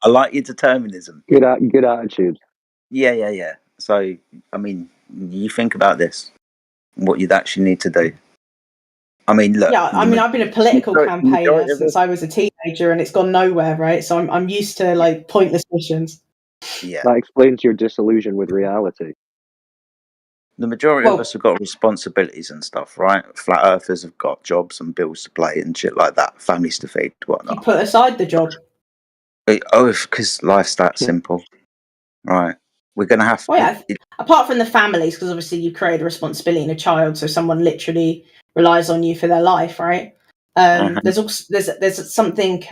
I like your determinism. Good attitude. Yeah. So, I mean, you think about this, what you'd actually need to do. I mean, look. Yeah, I mean, I've been a political campaigner since I was a teenager, and it's gone nowhere, right? So I'm used to like pointless missions. Yeah, that explains your disillusion with reality. The majority of us have got responsibilities and stuff, right? Flat earthers have got jobs and bills to pay and shit like that, families to feed, whatnot. You put aside the job. Because life's that simple, right? We're gonna have. Well, yeah, apart from the families, because obviously you create a responsibility in a child, so someone literally relies on you for their life, right? There's also there's something.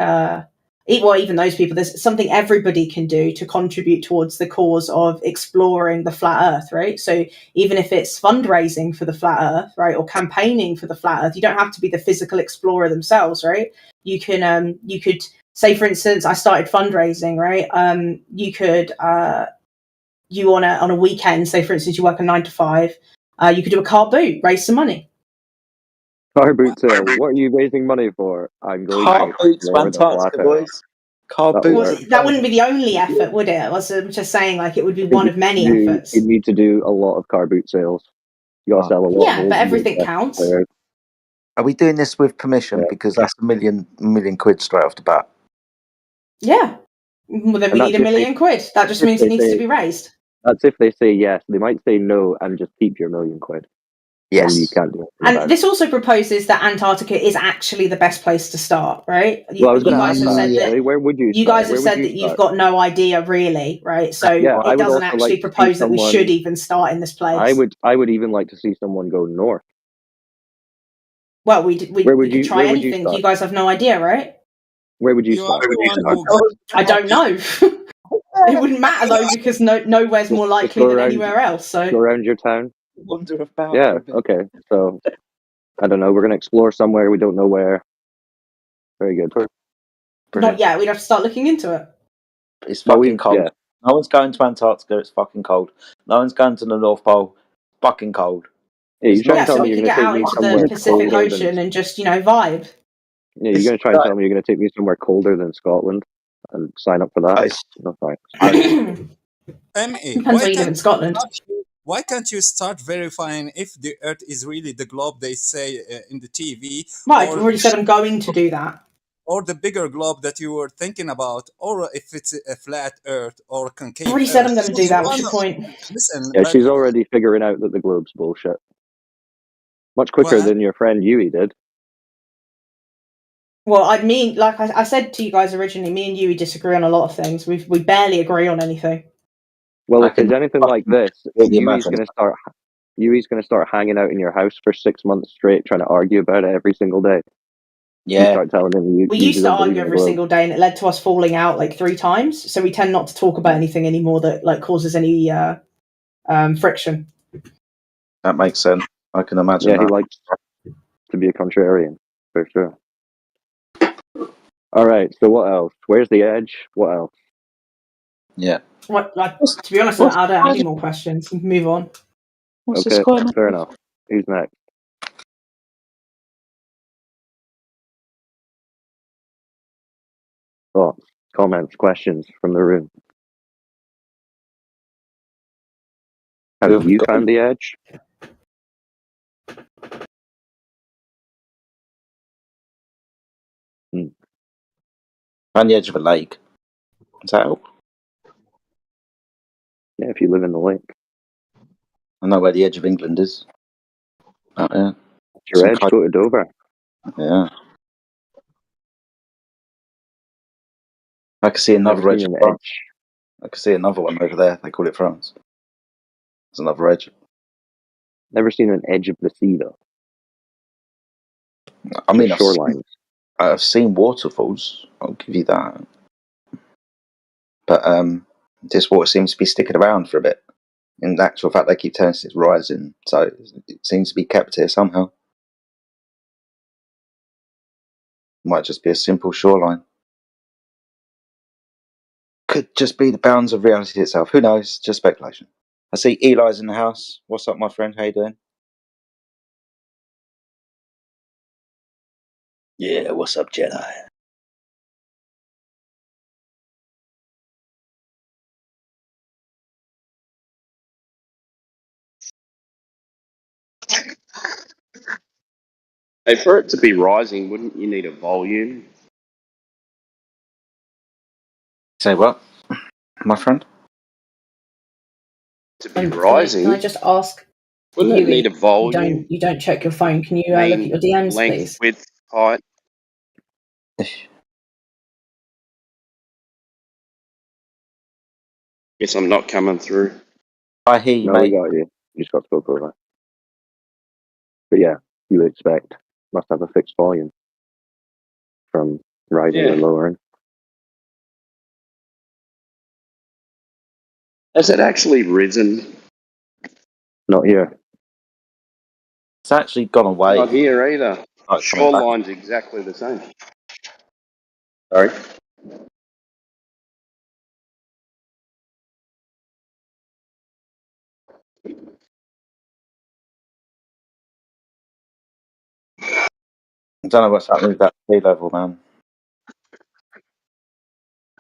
Even those people, there's something everybody can do to contribute towards the cause of exploring the flat Earth, right? So even if it's fundraising for the flat Earth, right, or campaigning for the flat Earth, you don't have to be the physical explorer themselves, right? You can, you could say, for instance, I started fundraising, right? You could. You on a weekend, say for instance you work a 9 to 5, you could do a car boot, raise some money. Car boot sale. What are you raising money for? I'm going car to boots, explore the Antarctica, flat Earth. boys. Car That boots. works. That wouldn't be the only effort, would it? I was just saying, like, it would be one of many efforts. You need to do a lot of car boot sales. You gotta sell a lot. Yeah, but everything counts. Are we doing this with permission? Yeah. Because that's a million quid straight off the bat. Yeah. Well, then we need £1 million. That just means it needs to be raised. That's if they say yes. They might say no and just keep your £1 million. Yes. And you can't do it. And this also proposes that Antarctica is actually the best place to start, right? Well, I was you going to guys ask have said that. Where would you? You guys have said that you've got no idea, really, right? So it doesn't actually propose that we should even start in this place. I would even like to see someone go north. Well, we could try anything. You guys have no idea, right? Where would you start? I don't know. It wouldn't matter though, because nowhere's more likely than anywhere else. So go around your town. Wonder about. Yeah. Okay. So I don't know. We're gonna explore somewhere. We don't know where. Very good. Not yet. We'd have to start looking into it. It's fucking cold. Yeah. No one's going to Antarctica. It's fucking cold. No one's going to the North Pole. Fucking cold. Yeah, so we could get out into the Pacific Ocean and just vibe. Yeah, you're gonna try and tell me you're gonna take me somewhere colder than Scotland and sign up for that? No thanks. Depends where you live in Scotland. Why can't you start verifying if the Earth is really the globe they say in the TV? Right, I've already said I'm going to do that. Or the bigger globe that you were thinking about, or if it's a flat Earth or concave. I already said I'm going to do that. What's your point? Listen, yeah, she's already figuring out that the globe's bullshit. Much quicker than your friend Yui did. Well, like I said to you guys originally, me and Yui disagree on a lot of things. We barely agree on anything. Well, if there's anything like this, Yui's going to start hanging out in your house for 6 months straight, trying to argue about it every single day. Yeah. You start telling him we used to argue every single day, and it led to us falling out like 3 times. So we tend not to talk about anything anymore that causes any friction. That makes sense. I can imagine. Yeah, he likes to be a contrarian for sure. All right. So what else? Where's the edge? What else? Yeah. To be honest, I don't have any more questions. Move on. Okay, fair enough. Who's next? Thoughts, comments, questions from the room. Have you found the edge? On the edge of a lake. Does that help? Yeah, if you live in the lake. I know where the edge of England is. Yeah. Your edge, go to Dover. Yeah. I can see another edge. I can see another one over there. They call it France. It's another edge. Never seen an edge of the sea though. I mean, shorelines. I've seen waterfalls. I'll give you that. But this water seems to be sticking around for a bit. In actual fact, they keep telling us it's rising, so it seems to be kept here somehow. Might just be a simple shoreline. Could just be the bounds of reality itself. Who knows? Just speculation. I see Eli's in the house. What's up, my friend? How you doing? Yeah, what's up, Jedi? Hey, for it to be rising, wouldn't you need a volume? Say what, my friend? To be Can rising, I just ask? wouldn't it need a volume? You don't check your phone. Can you look at your DMs, Length, please? width, height. Guess I'm not coming through. I hear you, No, we mate. got you. You just got to go for that. But yeah, you would expect must have a fixed volume from rising Yeah. or lowering. Has it actually risen? Not here. It's actually gone away. Not here either. Oh, it's coming back. Shoreline's exactly the same. Sorry. I don't know what's happening with that sea level, man.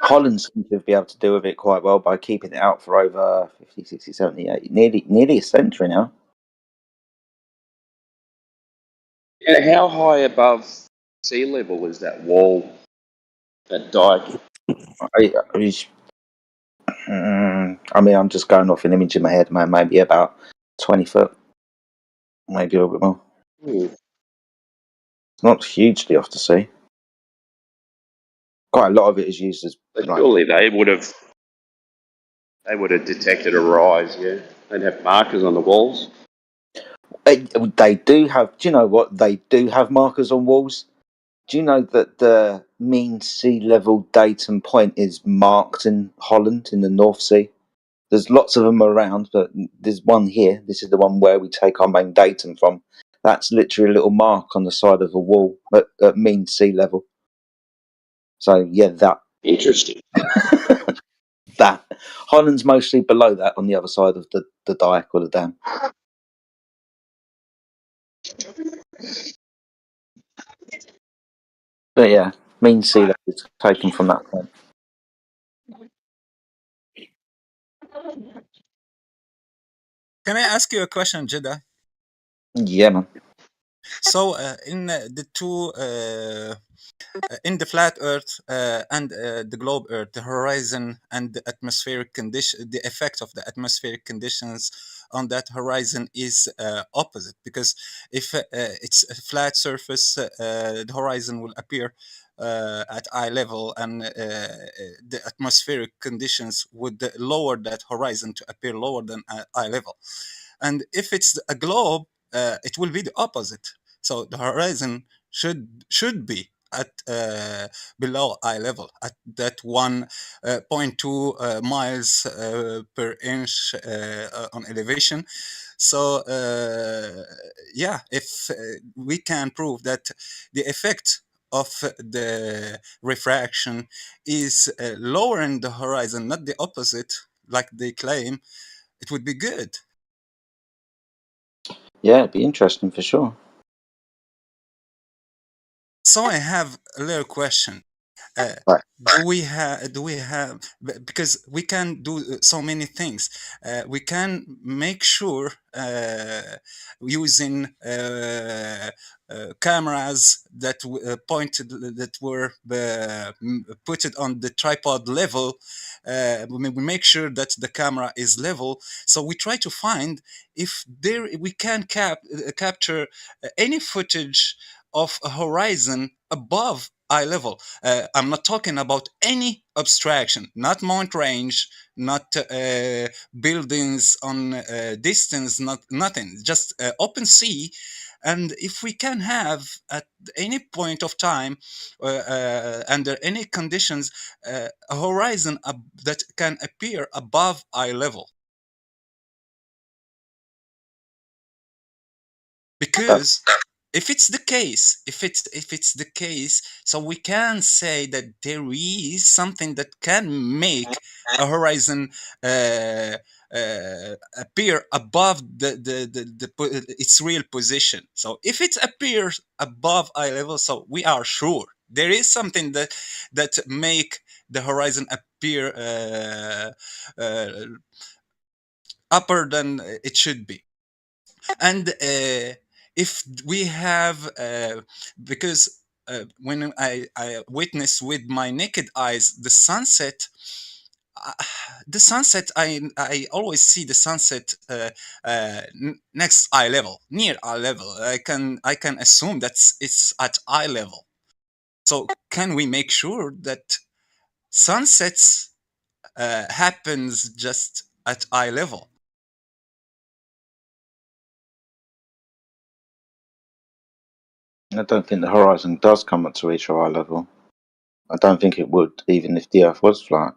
Holland seems to be able to deal with it quite well by keeping it out for over 50, 60, 70, 80, nearly a century now. And how high above sea level is that wall, that dike? I mean, I'm just going off an image in my head, man. Maybe about 20 foot, maybe a little bit more. It's not hugely off to sea. Quite a lot of it is used as. But surely they would have detected a rise. Yeah, they'd have markers on the walls. They do have. Do you know what? They do have markers on walls. Do you know that the mean sea level datum point is marked in Holland in the North Sea? There's lots of them around, but there's one here. This is the one where we take our main datum from. That's literally a little mark on the side of a wall at mean sea level. So yeah, that. Interesting. That Holland's mostly below that on the other side of the dike or the dam. But yeah, mean sea level is taken from that point. Can I ask you a question, Jeddah? Yeah, man. So, in the two, in the flat Earth and the globe Earth, the horizon and the atmospheric condition, the effect of the atmospheric conditions on that horizon is opposite. Because if it's a flat surface, the horizon will appear at eye level, and the atmospheric conditions would lower that horizon to appear lower than eye level. And if it's a globe, it will be the opposite. So the horizon should be at below eye level, at that 1.2 miles per inch on elevation. So yeah, if we can prove that the effect of the refraction is lowering the horizon, not the opposite, like they claim, it would be good. Yeah, it'd be interesting for sure. So I have a little question. Do we have, because we can do so many things. We can make sure using cameras that pointed, that were put it on the tripod level. We make sure that the camera is level. So we try to find if there we can capture any footage of a horizon above eye level. I'm not talking about any abstraction, not mount range, not buildings on distance, not nothing. Just open sea And if we can have at any point of time, under any conditions, a horizon that can appear above eye level, because if it's the case, so we can say that there is something that can make a horizon appear above its real position. So if it appears above eye level, so we are sure there is something that make the horizon appear upper than it should be. And if we have, because when I witness with my naked eyes the sunset, I always see the sunset next eye level, near eye level. I can assume that it's at eye level. So can we make sure that sunsets happens just at eye level? I don't think the horizon does come up to reach our eye level. I don't think it would, even if the Earth was flat,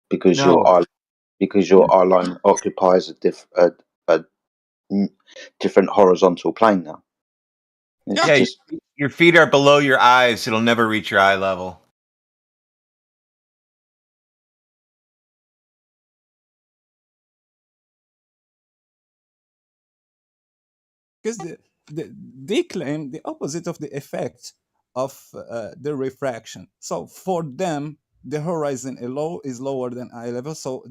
because your eye line occupies a different horizontal plane now. It's Yeah, just your feet are below your eyes. It'll never reach your eye level. Because they claim the opposite of the effect of the refraction. So for them, the horizon is lower than eye level. So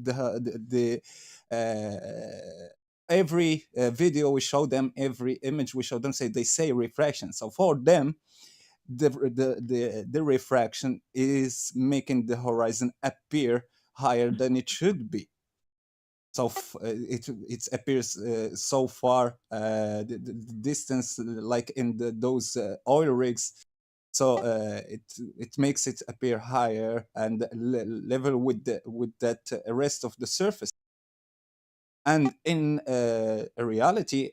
every video we show them, every image we show them, they say refraction. So for them, the refraction is making the horizon appear higher than it should be. So it appears so far the distance, like in those oil rigs. So it makes it appear higher and level with that rest of the surface. And in reality,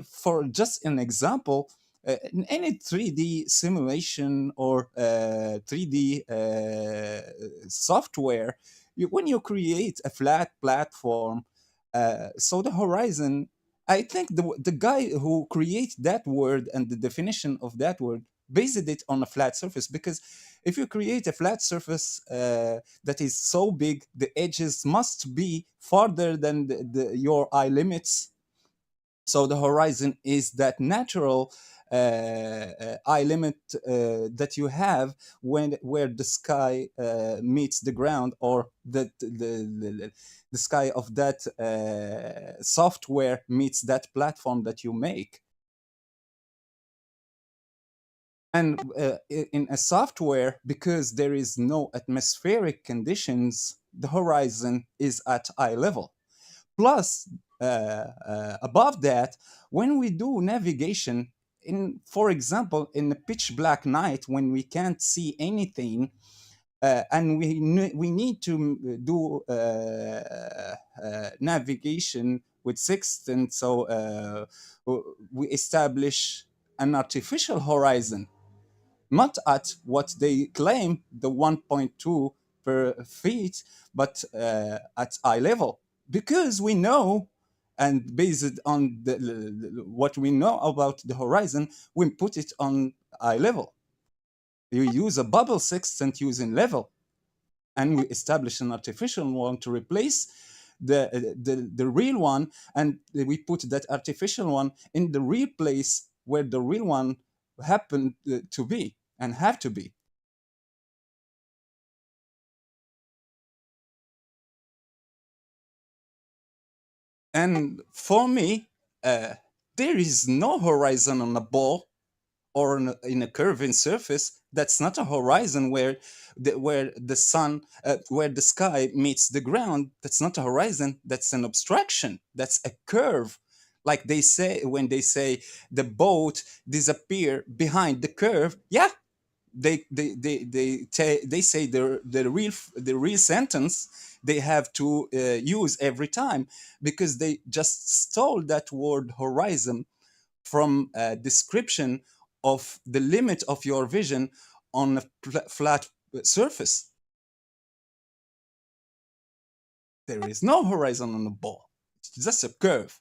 for just an example, in any 3D simulation or 3D software, when you create a flat platform, so the horizon, I think the guy who created that word and the definition of that word based it on a flat surface, because if you create a flat surface that is so big, the edges must be farther than your eye limits. So the horizon is that natural eye limit that you have where the sky meets the ground, or that the sky of that software meets that platform that you make. And in a software, because there is no atmospheric conditions, the horizon is at eye level. Plus, above that, when we do navigation, for example, in a pitch black night when we can't see anything, and we need to do navigation with sextant, so we establish an artificial horizon, not at what they claim, the 1.2 per feet, but at eye level, because we know, and based on what we know about the horizon, we put it on eye level. You use a bubble sextant using level, and we establish an artificial one to replace the real one, and we put that artificial one in the real place where the real one happened to be and have to be. And for me, there is no horizon on a ball or in a curving surface that's not a horizon where the sun, where the sky meets the ground. That's not a horizon. That's an obstruction. That's a curve. Like they say, when they say the boat disappear behind the curve, yeah, they say the real sentence they have to use every time, because they just stole that word horizon from a description of the limit of your vision on a flat surface. There is no horizon on the ball. It's just a curve.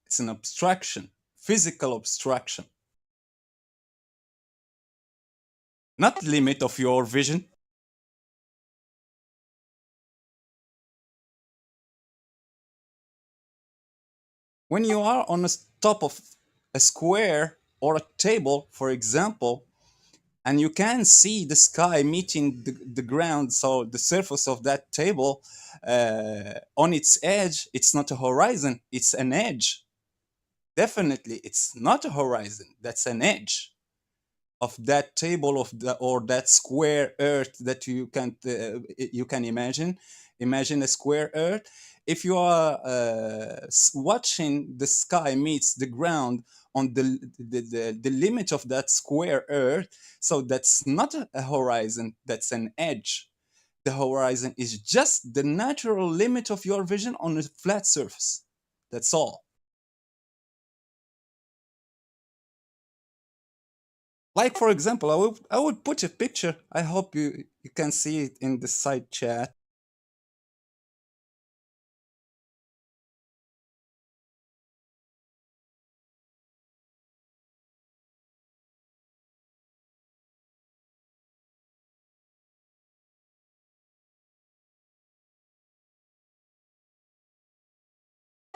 It's an abstraction, physical abstraction. Not limit of your vision. When you are on the top of a square or a table, for example, and you can see the sky meeting the ground, so the surface of that table on its edge, it's not a horizon, it's an edge. Definitely, it's not a horizon, that's an edge of that table or that square earth that you can imagine. Imagine a square earth. If you are watching the sky meets the ground on the limit of that square earth, so that's not a horizon, that's an edge. The horizon is just the natural limit of your vision on a flat surface. That's all. Like, for example, I would put a picture. I hope you can see it in the side chat.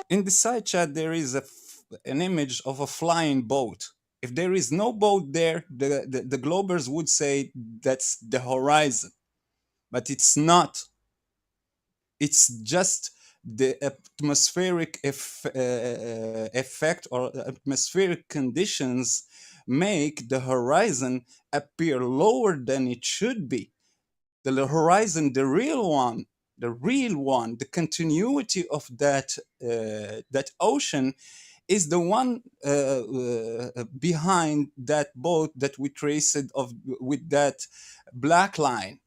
In the side chat, there is an image of a flying boat. If there is no boat there, the Globers would say that's the horizon. But it's not. It's just the atmospheric effect or atmospheric conditions make the horizon appear lower than it should be. The horizon, the real one, the continuity of that ocean is the one behind that boat that we traced with that black line.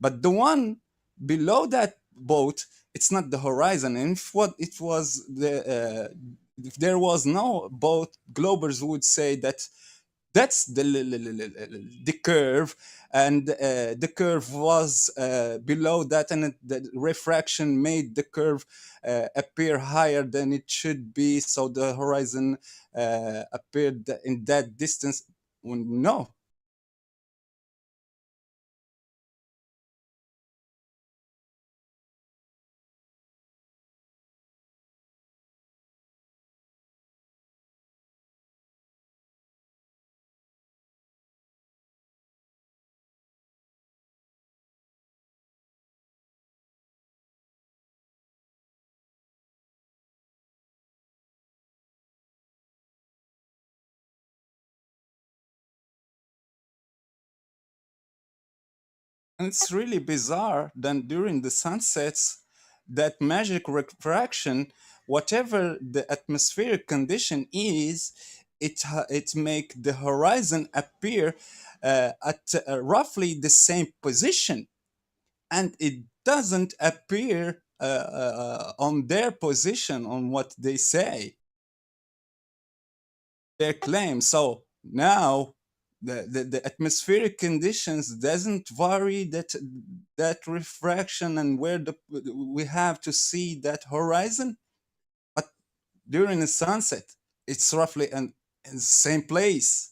But the one below that boat, it's not the horizon. And if there was no boat, Globers would say that that's the curve, and the curve was below that, and the refraction made the curve appear higher than it should be, so the horizon appeared in that distance. No. And it's really bizarre that during the sunsets, that magic refraction, whatever the atmospheric condition is, it make the horizon appear at roughly the same position, and it doesn't appear on their position, on what they say, their claim. So now the atmospheric conditions doesn't vary that refraction and where we have to see that horizon, but during the sunset it's roughly in the same place.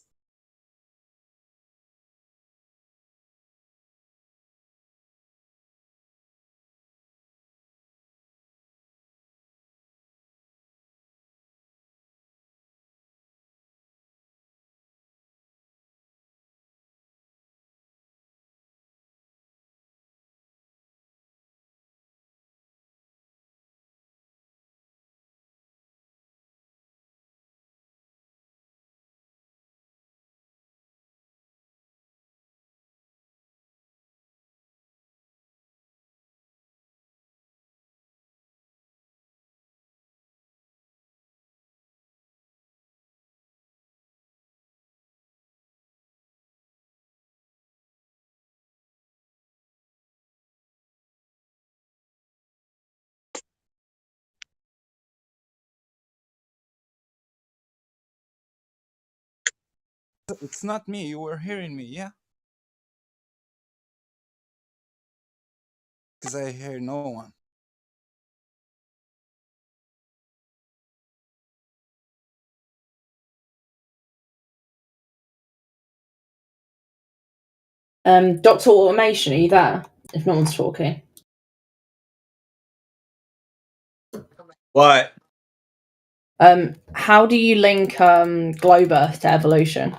It's not me. You were hearing me, yeah? Because I hear no one. Dr. Automation, are you there? If no one's talking. What? How do you link globe Earth to evolution?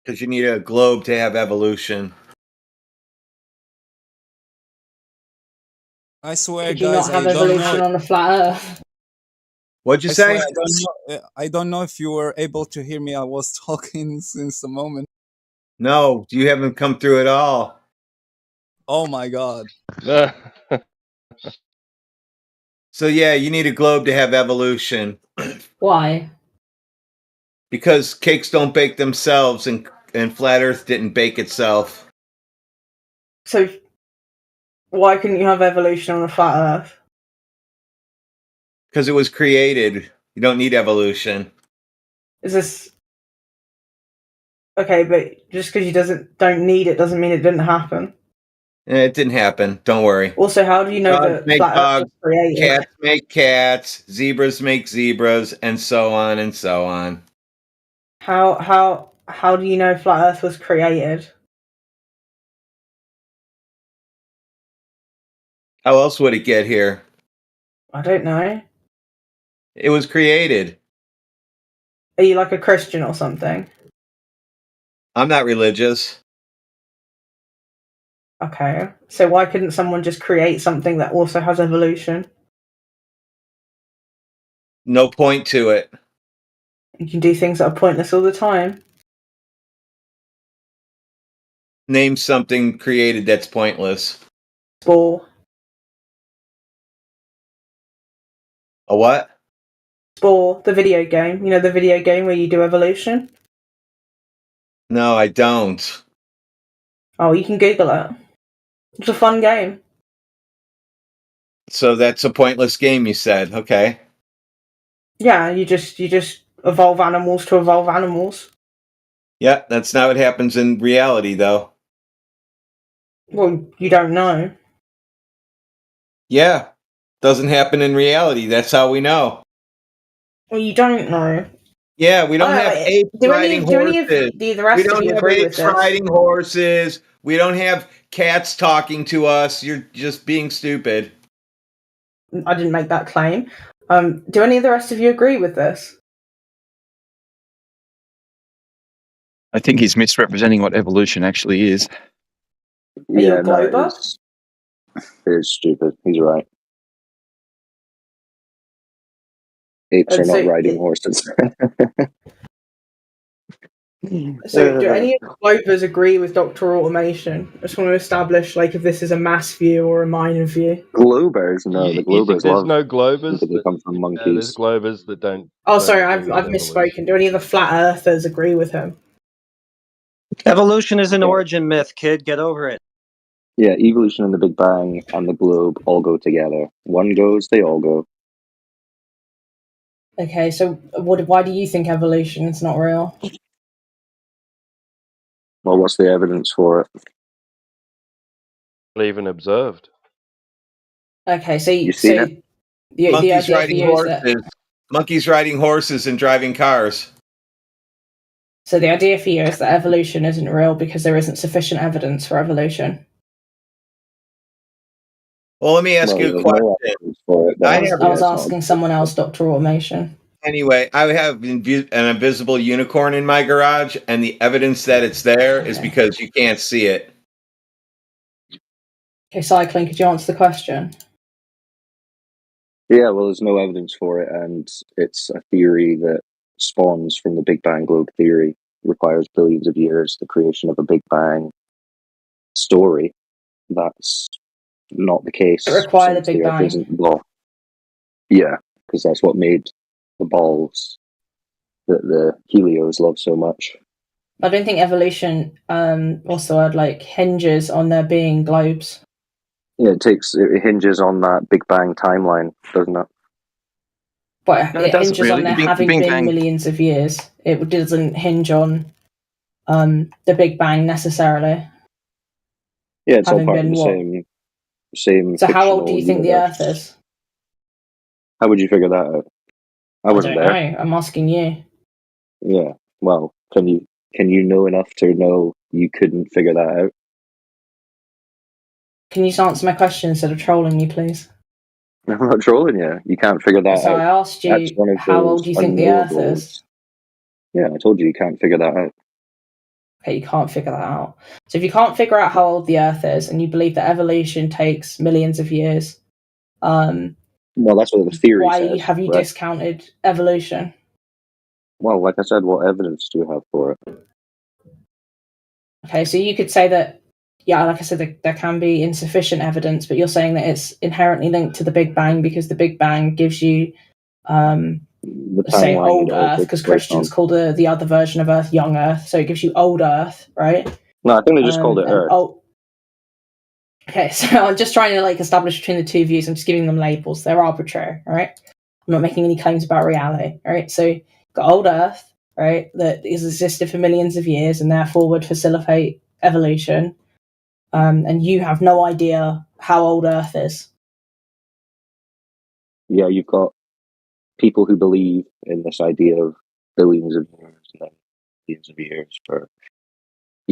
Because you need a globe to have evolution. I swear, Could you guys, not have I don't evolution know. on a flat Earth? What'd you I say? swear, I don't know if you were able to hear me. I was talking since the moment. No, you haven't come through at all. Oh my god. So yeah, you need a globe to have evolution. Why? Because cakes don't bake themselves, and flat Earth didn't bake itself. So, why couldn't you have evolution on a flat Earth? Because it was created. You don't need evolution. Is this okay? But just because you don't need it doesn't mean it didn't happen. It didn't happen. Don't worry. Also, how do you know Dogs that make flat Earth dogs, was created? cats make cats, zebras make zebras, and so on and so on. How do you know flat Earth was created? How else would it get here? I don't know. It was created. Are you like a Christian or something? I'm not religious. Okay. So why couldn't someone just create something that also has evolution? No point to it. You can do things that are pointless all the time. Name something created that's pointless. Spore. A what? Spore, the video game. You know the video game where you do evolution? No, I don't. Oh, you can Google it. It's a fun game. So that's a pointless game, you said. Okay. Yeah, you just evolve animals to evolve animals. Yeah, that's not what happens in reality, though. Well, you don't know. Yeah, doesn't happen in reality. That's how we know. Well, you don't know. Yeah, we don't have apes riding horses. Do the rest We don't of you have agree with apes this? riding horses. We don't have cats talking to us. You're just being stupid. I didn't make that claim. Do any of the rest of you agree with this? I think he's misrepresenting what evolution actually is. Are you a glober? It is stupid. He's right. Apes And are so- not riding horses. So, do any of the globers agree with Dr. Automation? I just want to establish, like, if this is a mass view or a minor view. Globers, no. The You think globers there's love. no globers? They come from There's monkeys. globers that don't. Oh, don't sorry, agree I've with misspoken. Do any of the flat earthers agree with him? Evolution is an origin myth, kid. Get over it. Yeah, evolution and the Big Bang and the globe all go together. One goes, they all go. Okay, so why do you think evolution is not real? Well, what's the evidence for it? Even observed. Okay, so You seen it? the Monkeys idea for riding you is that horses. Monkeys riding horses and driving cars. so the idea for you is that evolution isn't real because there isn't sufficient evidence for evolution. Well, let me ask Well, you a there's no question. evidence for it, but I it's- have I was it's not- asking someone else, Dr. Automation. Anyway, I have an invisible unicorn in my garage, and the evidence that it's there is because you can't see it. Okay, Cycling, could you answer the question? Yeah, well, there's no evidence for it, and it's a theory that spawns from the Big Bang globe theory. Requires billions of years, the creation of a Big Bang story. That's not the case. It required since a Big the Earth Bang. isn't ball. Yeah, because that's what made the balls that the Helios love so much. I don't think evolution, what's the word, like, hinges on there being globes. Yeah, it hinges on that Big Bang timeline, doesn't it? But No, it it doesn't hinges on really. there The having Big been Bang. millions of years. It doesn't hinge on the Big Bang necessarily. Yeah, it's all Having part of been the what? same So how old do fictional you think the universe. Earth is? How would you figure that out? I I wasn't don't there. know. I'm asking you. Yeah. Well, can you know enough to know you couldn't figure that out? Can you just answer my question instead of trolling me, please? I'm not trolling you. You can't figure that So out. I asked That's you one of how old those do you think the Earth is? unknowables. Yeah, I told you can't figure that out. Okay, you can't figure that out. So if you can't figure out how old the Earth is, and you believe that evolution takes millions of years, Well, that's what the theory why says. have you right? discounted evolution? Well, like I said, what evidence do you have for it? Okay, so you could say that, yeah, like I said, there can be insufficient evidence, but you're saying that it's inherently linked to the Big Bang because the Big Bang gives you, The say, timeline old it all Earth, takes because place Christians on. call the other version of Earth young Earth, so it gives you old Earth, right? No, I think they just called it And Earth. Okay, so I'm just trying to establish between the two views. I'm just giving them labels. They're arbitrary, all right? I'm not making any claims about reality, all right? So you've got old Earth, right, that has existed for millions of years and therefore would facilitate evolution. And you have no idea how old Earth is. Yeah, you've got people who believe in this idea of billions of years and then billions of years for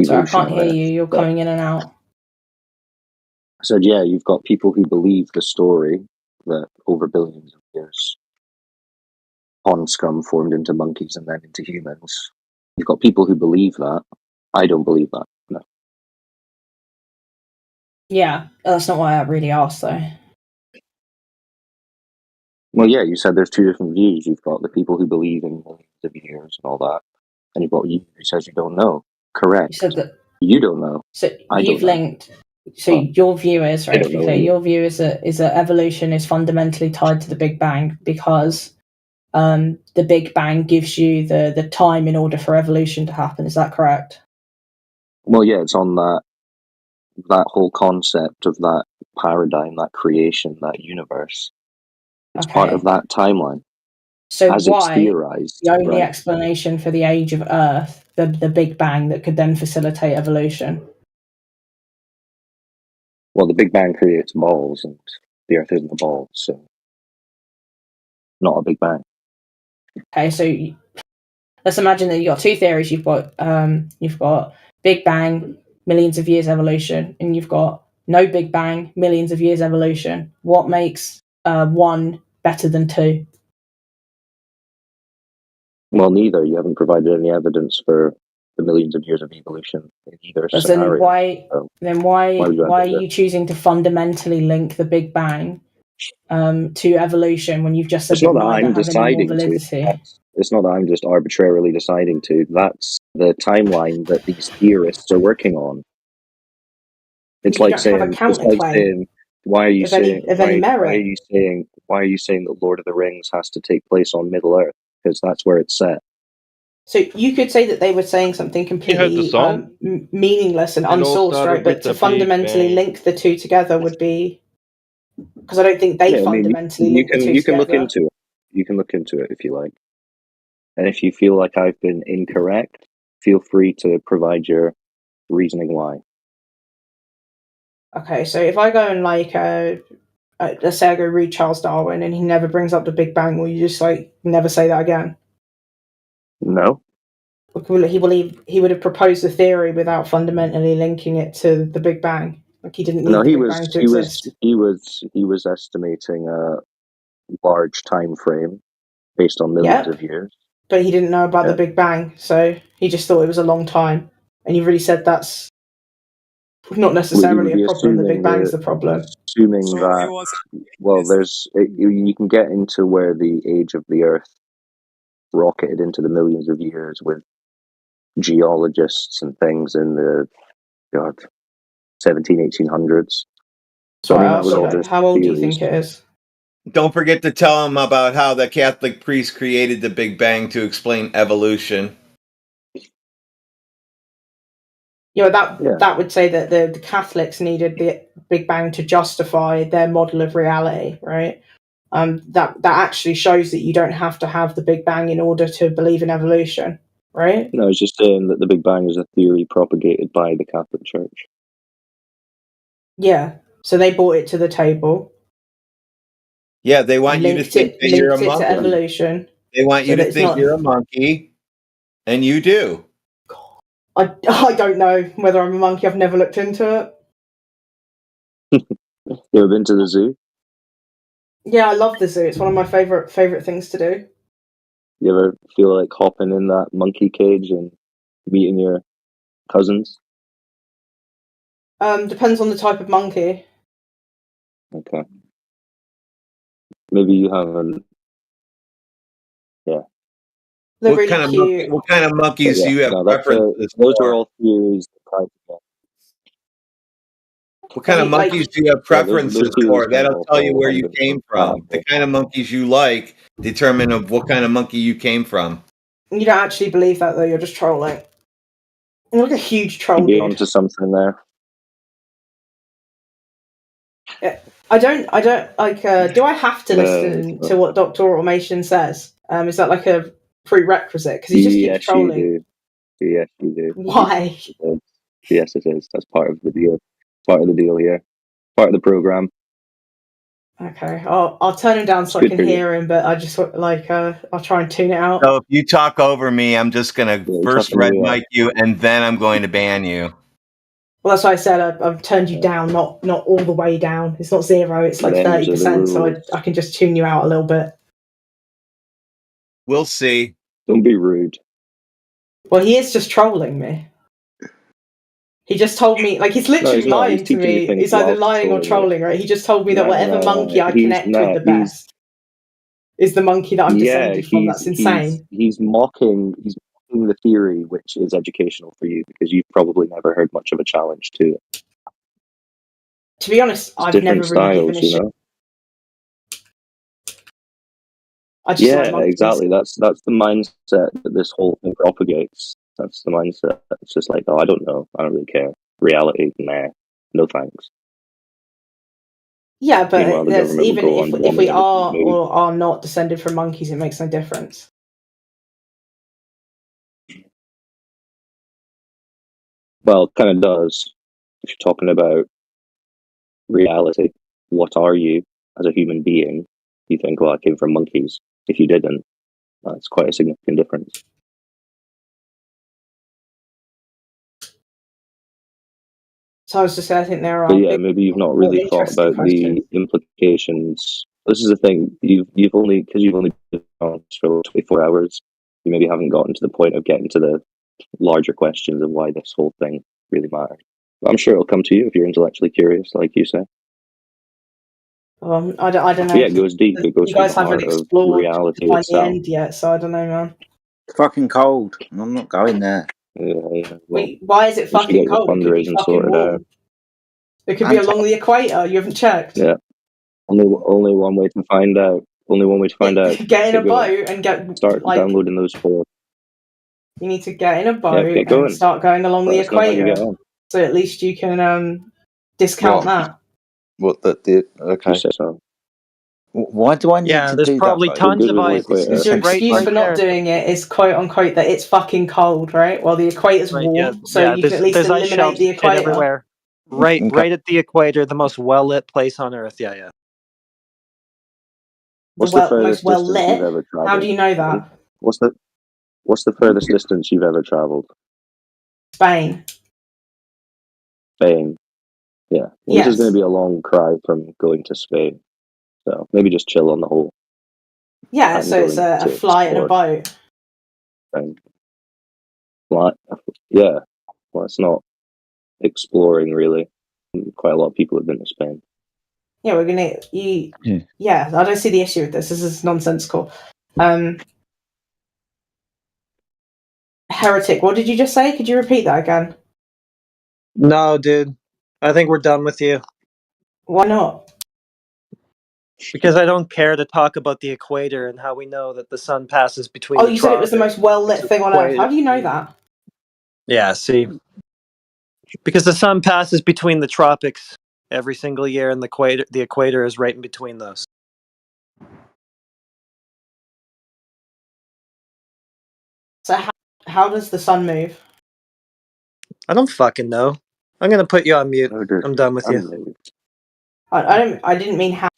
So I evolution can't of hear Earth. you. You're But coming in and out. I said, yeah, you've got people who believe the story that over billions of years, pond scum formed into monkeys and then into humans. You've got people who believe that. I don't believe that. No. Yeah, that's not why I really asked, though. Well, yeah, you said there's two different views. You've got the people who believe in millions of years and all that, and you've got you who says you don't know. Correct. You said that. You don't know. So I you've don't know. linked. So your view is, I right, don't to be know clear, either. your view is that evolution is fundamentally tied to the Big Bang because the Big Bang gives you the time in order for evolution to happen. Is that correct? Well, yeah, it's on that whole concept of that paradigm, that creation, that universe. It's part Okay. of that timeline. So as it's why theorized, the only right? explanation for the age of Earth, the Big Bang, that could then facilitate evolution? Well, the Big Bang creates balls, and the Earth isn't a ball, so not a Big Bang. Okay, so let's imagine that you've got two theories. You've got Big Bang, millions of years evolution, and you've got no Big Bang, millions of years evolution. What makes one better than two? Well, neither. You haven't provided any evidence for the millions of years of evolution in either But scenario. why would you are add that? you choosing to fundamentally link the Big Bang to evolution when you've just said It's that not that neither I'm have any more deciding to. validity? It's not that I'm just arbitrarily deciding to. That's the timeline that these theorists are working on. It's You like don't have a saying, it's like counterclaim saying, why are you of any merit. why are you saying that Lord of the Rings has to take place on Middle Earth? Because that's where it's set. So you could say that they were saying something heard the completely song? meaningless and It all unsourced, started right? But with to the Big fundamentally Bang. link the two together would be, because I don't think they Yeah, I mean, fundamentally you link the can two you can look together. into it. You can look into it if you like. And if you feel like I've been incorrect, feel free to provide your reasoning why. Okay, so if I go and let's say I go read Charles Darwin and he never brings up the Big Bang, will you just never say that again? No. He would have proposed the theory without fundamentally linking it to the Big Bang. Like he didn't need No, the he Big was Bang to he was exist. he was estimating a large time frame based on millions Yep. of years. But he didn't know about Yeah. the Big Bang, so he just thought it was a long time. And you've really said that's not necessarily a problem. The Big Bang's the problem. Assuming that, well, you can get into where the age of the Earth rocketed into the millions of years with geologists and things in the 1800s. So I mean, I that asked was you, all just how old do you theories. think it is? Don't forget to tell them about how the Catholic priest created the Big Bang to explain evolution. Yeah, that would say that the Catholics needed the Big Bang to justify their model of reality, right? that actually shows that you don't have to have the Big Bang in order to believe in evolution, right? No, I was just saying that the Big Bang is a theory propagated by the Catholic Church. Yeah. So they brought it to the table. Yeah, they want you to think that you're a linked it to monkey. evolution. They want you so that to it's think not- you're a monkey, and you do. I don't know whether I'm a monkey. I've never looked into it. You ever been to the zoo? Yeah, I love the zoo. It's one of my favorite things to do. You ever feel like hopping in that monkey cage and meeting your cousins? Depends on the type of monkey. Okay. Maybe you haven't. Yeah. They're What really kind of cute. what kind of monkeys But do you have no, that's preferences those for? are all theories that try to get. What kind of Like- monkeys do you have Yeah, those preferences theories for? don't That'll all tell you fall where you under came the from. The kind of monkeys you like determine of what kind of monkey you came from. You don't actually believe that though. You're just trolling. You're like a huge troll, You'd be dude. onto something there. I don't like. Do I have to listen No. to what Dr. Automation says? Is that like a prerequisite? Because he just keeps Yes, trolling. you do. Yes, you do. Why? Yes, it is. That's part of the deal. Part of the deal here. Part of the program. Okay, I'll turn him down so I good can for you. hear him, but I just like I'll try and tune it out. So if you talk over me, I'm just gonna first talking red me up. mic you, and then I'm going to ban you. Well, that's why I said I've turned you down, not all the way down. It's not 0. It's like Them's are the 30%. So rules. I can just tune you out a little bit. We'll see. Don't be rude. Well, he is just trolling me. He just told me, like, he's literally he's not. lying He's to teaching you me. things He's either whilst lying or trolling, trolling, right? He just told me that No, whatever no, monkey I he's connect not. with the best is the monkey that I'm descended from. That's insane. He's mocking the theory, which is educational for you because you've probably never heard much of a challenge to it. To be honest, It's I've different never really given styles, a you shit. know. I just like Yeah, monkeys. exactly. That's the mindset that this whole thing propagates. That's the mindset. It's just like, oh, I don't know. I don't really care. Reality, nah, no thanks. Yeah, but Meanwhile, the there's government will even go on if bombing we everything are you move. or are not descended from monkeys, it makes no difference. Well, it kind of does. If you're talking about reality, what are you as a human being? You think, well, I came from monkeys. If you didn't, that's quite a significant difference. So I was just saying, I think there are. But yeah, maybe you've not really thought interesting about the implications. This is the thing. You've only been on for 24 hours. You maybe haven't gotten to the point of getting to the larger questions of why this whole thing really matters. But I'm sure it'll come to you if you're intellectually curious, like you say. I don't know. Yeah, it goes deep. It goes You to guys the haven't heart of explored reality to find the itself. end yet, so I don't know, man. It's fucking cold. I'm not going there. Yeah. Well, Wait, why is it you should fucking get your cold? It could be fundraising fucking sorted warm. out. It could be along the equator. You haven't checked. Yeah. Only one way to find out. Only one way to find out. Get in a Get going. boat and get Start like. downloading those forums. You need to get in a Yeah, boat get and going. start going along the Let us know how you equator. get on. So at least you can discount that. What the okay. You say so. Why do I need Yeah, to there's do probably that? Though? tons of ice. Because your Right, excuse right for not there. doing it is quote unquote that it's fucking cold, right? While the equator's Right, warm, yeah, so yeah. you can at least There's ice eliminate shelves the and shit equator. everywhere. Right, Okay. right at the equator, the most well lit place on Earth. Yeah, yeah. What's the Most furthest well distance lit. you've ever traveled? How do you know that? What's the furthest distance you've ever traveled? Spain. Spain. Yeah. Well, this is Yes. going to be a long cry from going to Spain. So maybe just chill on the whole. Yeah, I'm so it's going a to flight and a explore. boat. And yeah. Well, it's not exploring really. Quite a lot of people have been to Spain. Yeah, we're gonna. Yeah, I don't see the issue with this. This is nonsensical. Heretic. What did you just say? Could you repeat that again? No, dude. I think we're done with you. Why not? Because I don't care to talk about the equator and how we know that the sun passes between Oh, the you said it was the tropics. most well lit thing on Earth. How do you know that? Yeah, see. Because the sun passes between the tropics every single year, and the equator is right in between those. how does the sun move? I don't fucking know. I'm gonna put you on mute. I'm done with you. I didn't mean how.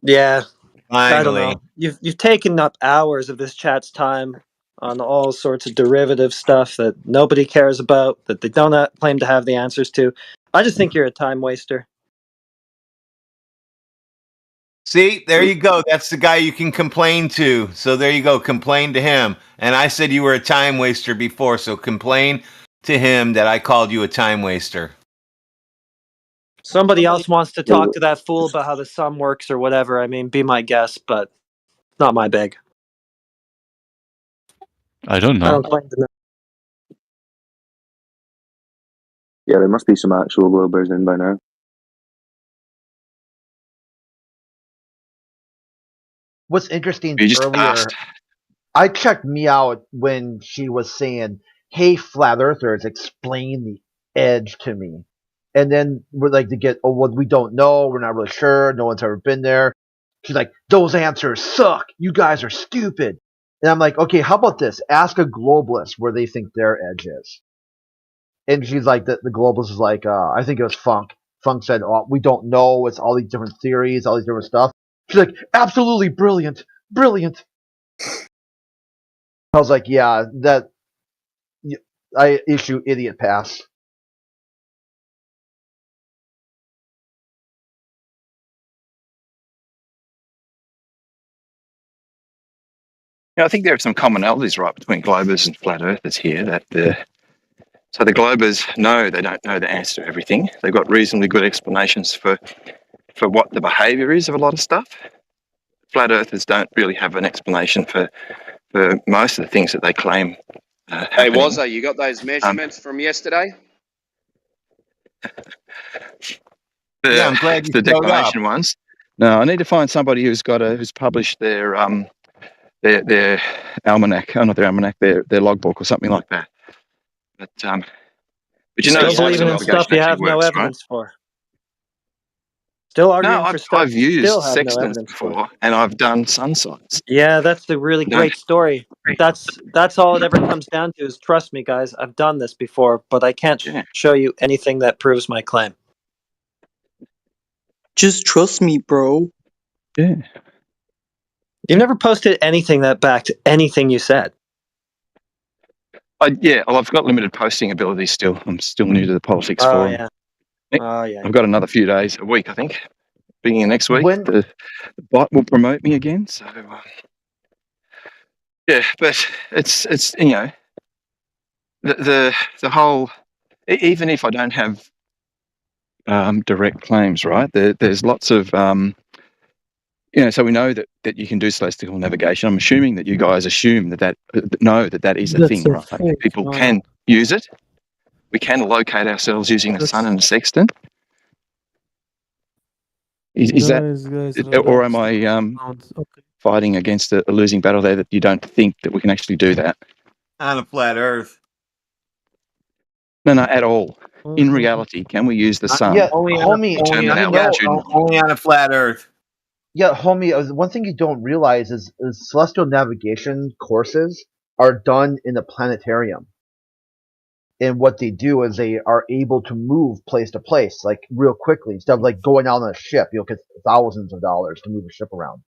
Yeah. I don't Finally. know. You've taken up hours of this chat's time on all sorts of derivative stuff that nobody cares about, that they don't claim to have the answers to. I just think you're a time waster. See, there you go. That's the guy you can complain to. So there you go. Complain to him. And I said you were a time waster before, so complain to him that I called you a time waster. Somebody else wants to talk to that fool about how the sun works or whatever. I mean, be my guest, but not my bag. I don't I know. don't claim to know. Yeah, there must be some actual globers in by now. What's interesting You just earlier, asked. I checked me out when she was saying, "Hey, flat earthers, explain the edge to me." And then we're like to get, "Oh, well, we don't know. We're not really sure. No one's ever been there." She's like, "Those answers suck. You guys are stupid." And I'm like, "Okay, how about this? Ask a globalist where they think their edge is." And she's like, the globalist is like, I think it was Funk. Funk said, "Oh, we don't know. It's all these different theories, all these different stuff." She's like, "Absolutely brilliant. Brilliant." I was like, "Yeah, that I issue idiot pass." Yeah, I think there are some commonalities, right, between globers and flat earthers here. So the globers know they don't know the answer to everything. They've got reasonably good explanations for what the behaviour is of a lot of stuff. Flat earthers don't really have an explanation for most of the things that they claim Hey, happening. Wazza, you got those measurements from yesterday? Yeah, I'm glad you the showed declination up. ones. No, I need to find somebody who's published their almanac, not their almanac, their logbook or something like that. But you know, Still celestial believing in navigation stuff you actually have no works, right? evidence for. Still arguing No, for stuff I've you used still have no sextants evidence for. before, and I've done sun sites. Yeah, that's the really Done. great story. That's all it ever comes down to is trust me, guys. I've done this before, but I can't show you anything that proves my claim. Just trust me, bro. Yeah. You've never posted anything that backed anything you said. Yeah, well, I've got limited posting ability still. I'm still new to the politics Oh forum. yeah. Oh yeah. I've got another few days, a week, I think. Beginning of next week, the bot will promote me again. So yeah, but it's the whole. Even if I don't have direct claims, right? There's lots of so we know that you can do celestial navigation. I'm assuming that you guys assume that know that is a thing, right? People can use it. We can locate ourselves using the sun and the sextant. Is that, or am I fighting against a losing battle there, that you don't think that we can actually do that? On a flat Earth. No, at all. In reality, can we use the sun? Yeah, Only homie, on a flat Earth. Yeah, homie, one thing you don't realize is celestial navigation courses are done in a planetarium. And what they do is they are able to move place to place, like real quickly, instead of like going out on a ship. You'll get thousands of dollars to move a ship around.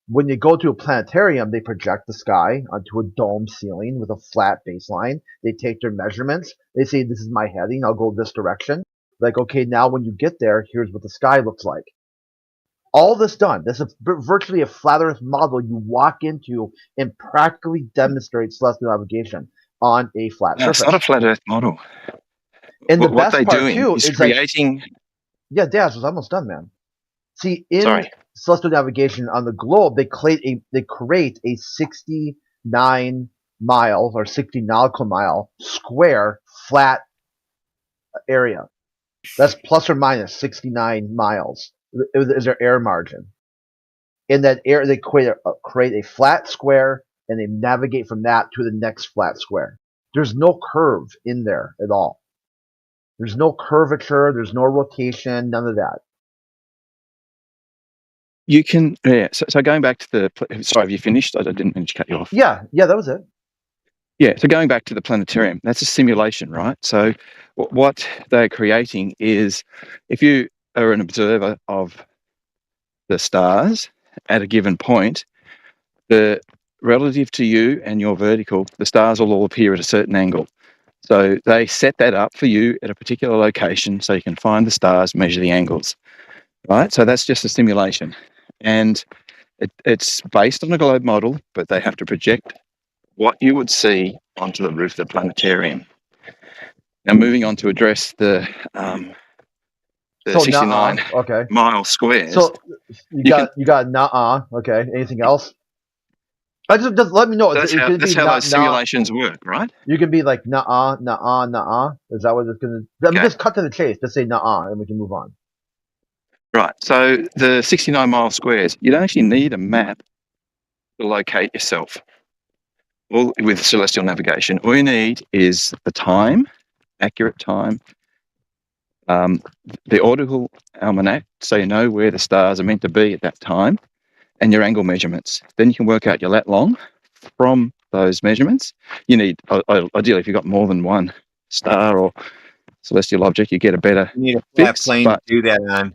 When you go to a planetarium, they project the sky onto a dome ceiling with a flat baseline. They take their measurements. They say, "This is my heading. I'll go this direction." Like, okay, now when you get there, here's what the sky looks like. All this done. This is virtually a flat Earth model you walk into and practically demonstrate celestial navigation on a flat No, surface. it's not a flat Earth model. And the what best they're part doing too is is like, creating. yeah, Daz was almost done, man. See, in Sorry. celestial navigation on the globe, they create a 69 miles or 60 nautical mile square flat area. That's plus or minus 69 miles. Is their air margin? In that air, they create a flat square, and they navigate from that to the next flat square. There's no curve in there at all. There's no curvature. There's no rotation. None of that. You can, yeah. So going back to sorry, have you finished? I didn't mean to cut you off. Yeah, that was it. Yeah, so going back to the planetarium, that's a simulation, right? So what they're creating is, if you are an observer of the stars at a given point, the relative to you and your vertical, the stars will all appear at a certain angle. So they set that up for you at a particular location so you can find the stars, measure the angles, right? So that's just a simulation. And it's based on a globe model, but they have to project what you would see onto the roof of the planetarium. Now, moving on to address the So 69 okay. mile squares. So you got nuh-uh. Okay. Anything else? Just let me know. That's how those simulations work, right? You can be like nuh-uh, nuh-uh, nuh-uh. Is that what it's gonna? I mean, just cut to the chase. Just say nuh-uh, and we can move on. Right. So the 69 mile squares, you don't actually need a map to locate yourself. All with celestial navigation, all you need is the time, accurate time, the orbital almanac, so you know where the stars are meant to be at that time, and your angle measurements. Then you can work out your lat long from those measurements. You need, ideally, if you've got more than one star or celestial object, you get a better You need a flat fix. plane But to do that on.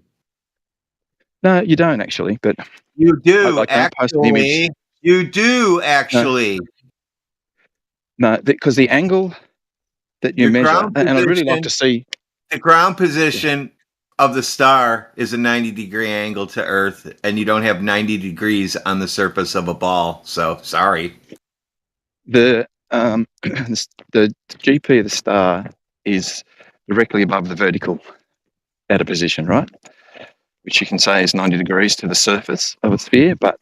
no, you don't actually. But You do I can't post an image. actually. You do actually. No, because the angle that you Your measure, ground and I'd really like position- to see The ground position of the star is a 90-degree angle to Earth, and you don't have 90 degrees on the surface of a ball. So sorry. the the GP of the star is directly above the vertical at a position, right? Which you can say is 90 degrees to the surface of a sphere. But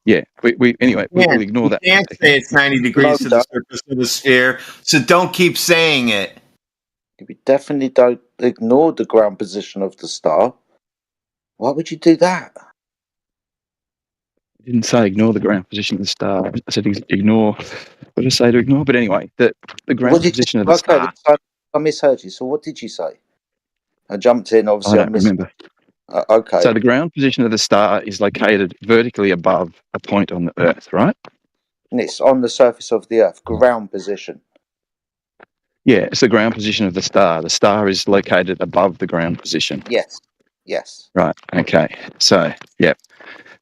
yeah, we'll ignore that. You can't say it's 90 degrees to the surface of the sphere, so don't keep saying it. We definitely don't ignore the ground position of the star. Why would you do that? I didn't say ignore the ground position of the star. I said ignore. What did I say to ignore? But anyway, the ground position of the star. I misheard you. So what did you say? I jumped in. Obviously, I don't remember. Okay. So the ground position of the star is located vertically above a point on the Earth, right? And it's on the surface of the Earth. Ground position. Yeah, it's the ground position of the star. The star is located above the ground position. Yes. Yes. Right. Okay. So, yeah.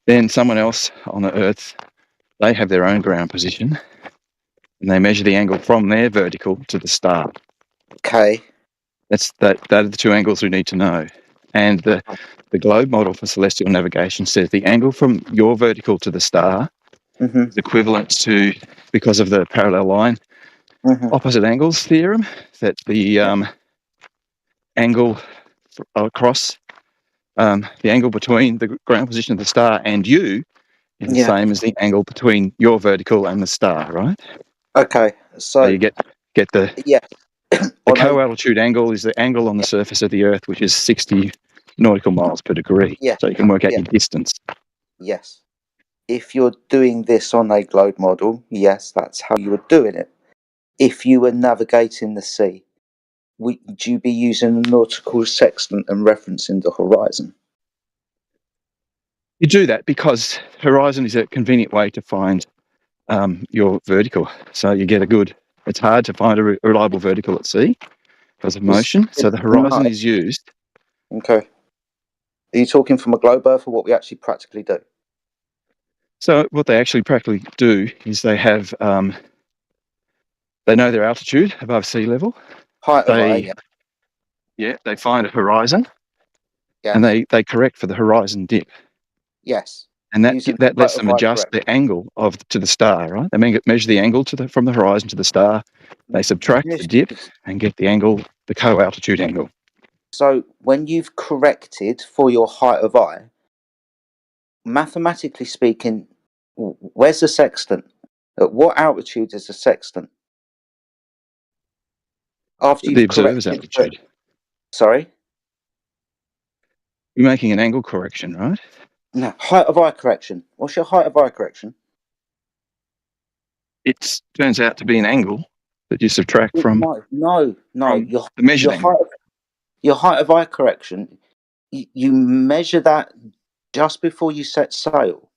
Then someone else on the Earth, they have their own ground position, and they measure the angle from their vertical to the star. Okay. That are the two angles we need to know. And the globe model for celestial navigation says the angle from your vertical to the star is equivalent to, because of the parallel line opposite angles theorem, that the angle across the angle between the ground position of the star and you is the same as the angle between your vertical and the star, right? Okay. So you get the the co-altitude angle is the angle on the surface of the Earth, which is 60 nautical miles per degree. Yeah. So you can work out your distance. Yes. If you're doing this on a globe model, yes, that's how you were doing it. If you were navigating the sea, would you be using a nautical sextant and referencing the horizon? You do that because horizon is a convenient way to find your vertical. So you get it's hard to find a reliable vertical at sea because of motion. So the horizon is used. Okay. Are you talking from a globe Earth or what we actually practically do? So what they actually practically do is they have, they know their altitude above sea level. Height of eye, yeah, they find a horizon, yes. and they correct for the horizon dip. Yes. And that lets them adjust the angle to the star, right? They measure the angle from the horizon to the star. They subtract the dip and get the angle, the co-altitude angle. So when you've corrected for your height of eye, mathematically speaking, where's the sextant? At what altitude is the sextant? After The you've observer's altitude. Sorry? You're making an angle correction, right? No, height of eye correction. What's your height of eye correction? It turns out to be an angle that you subtract from. No. The measured angle. Your height of eye correction, you measure that just before you set sail.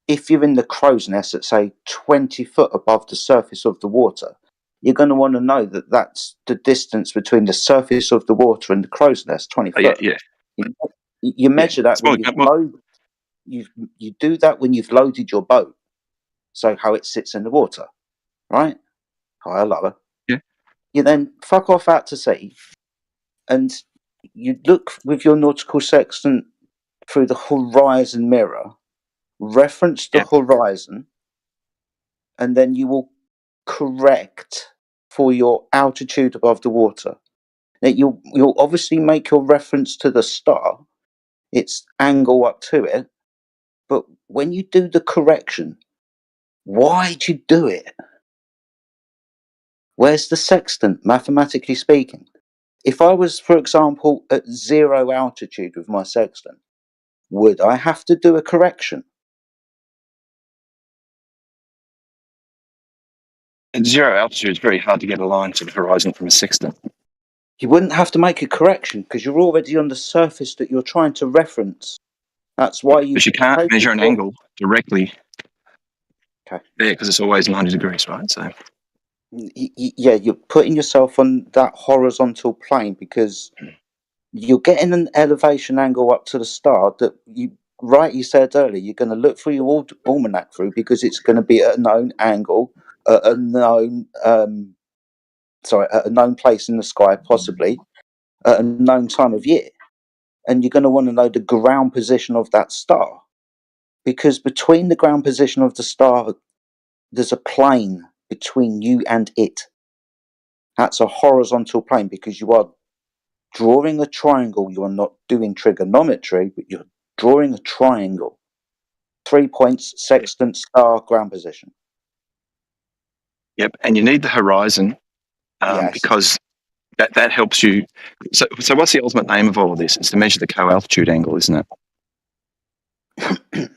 if you're in the crow's nest at, say, 20 foot above the surface of the water, you're going to want to know that that's the distance between the surface of the water and the crow's nest, 20 Oh, yeah, foot. yeah. You measure that It's more, when you do that when you've loaded your boat, so how it sits in the water, right? Higher, lower. Yeah. You then fuck off out to sea, and you look with your nautical sextant through the horizon mirror, reference the horizon, and then you will correct for your altitude above the water. Now you'll obviously make your reference to the star, its angle up to it, but when you do the correction, why'd you do it? Where's the sextant, mathematically speaking? If I was, for example, at 0 altitude with my sextant, would I have to do a correction? At 0 altitude, it's very hard to get a line to the horizon from a sextant. You wouldn't have to make a correction because you're already on the surface that you're trying to reference. That's why you. But you can't measure an angle directly there because it's always 90 degrees, right? So yeah, you're putting yourself on that horizontal plane because you're getting an elevation angle up to the star that you said earlier. You're going to look through your almanac through because it's going to be at a known angle, at a known at a known place in the sky, possibly at a known time of year, and you're going to want to know the ground position of that star because between the ground position of the star, there's a plane between you and it. That's a horizontal plane because you are drawing a triangle. You are not doing trigonometry, but you're drawing a triangle. 3 points, sextant, star, ground position. Yep, and you need the horizon because that helps you. So what's the ultimate aim of all of this? It's to measure the co-altitude angle, isn't it?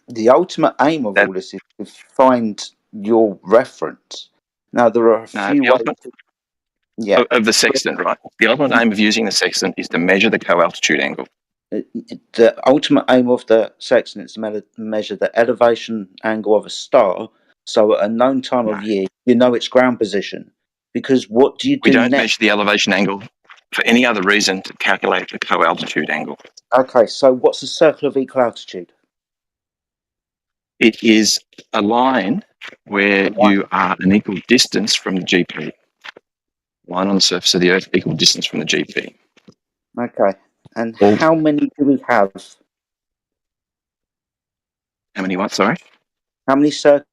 The ultimate aim of all this is to find your reference. Now, there are a few ways. Of the sextant, right? The ultimate aim of using the sextant is to measure the co-altitude angle. The ultimate aim of the sextant is to measure the elevation angle of a star. So at a known time of year, you know its ground position. Because what do you do We don't next? measure the elevation angle for any other reason to calculate the co-altitude angle. Okay, so what's a circle of equal altitude? It is a line where you are an equal distance from the GP. Line on the surface of the Earth equal distance from the GP. Okay, and how many do we have? How many what, sorry? How many circles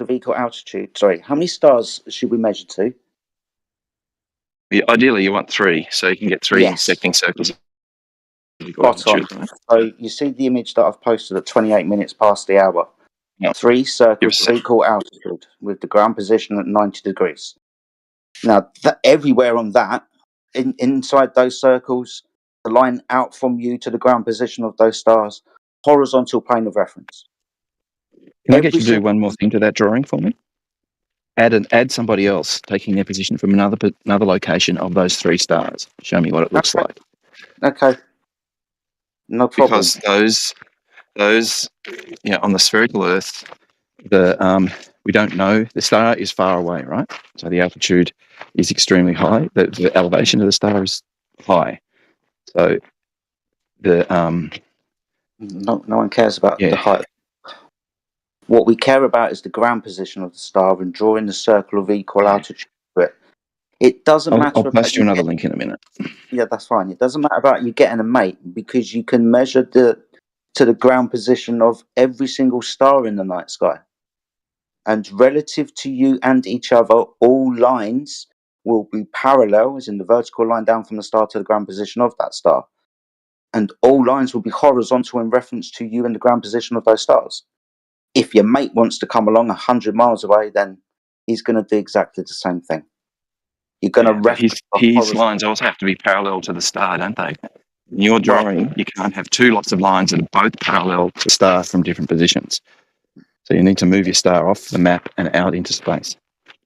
of equal altitude? Sorry, how many stars should we measure to? Ideally, you want 3, so you can get 3 intersecting circles. Spot on. So you see the image that I've posted at 28 minutes past the hour. 3 circles of equal altitude with the ground position at 90 degrees. Now, everywhere on that, inside those circles, the line out from you to the ground position of those stars, horizontal plane of reference. Can I get you to do one more thing to that drawing for me? Add somebody else taking their position from another location of those 3 stars. Show me what it looks like. Okay. No problem. Because those on the spherical Earth, we don't know. The star is far away, right? So the altitude is extremely high. The elevation of the star is high. So no one cares about the height. What we care about is the ground position of the star and drawing the circle of equal altitude to it. It doesn't matter. I'll post you another link in a minute. Yeah, that's fine. It doesn't matter about you getting a mate because you can measure to the ground position of every single star in the night sky. And relative to you and each other, all lines will be parallel, as in the vertical line down from the star to the ground position of that star. And all lines will be horizontal in reference to you and the ground position of those stars. If your mate wants to come along 100 miles away, then he's going to do exactly the same thing. You're going to reference his lines also have to be parallel to the star, don't they? In your drawing, you can't have 2 lots of lines that are both parallel to the star from different positions. So you need to move your star off the map and out into space.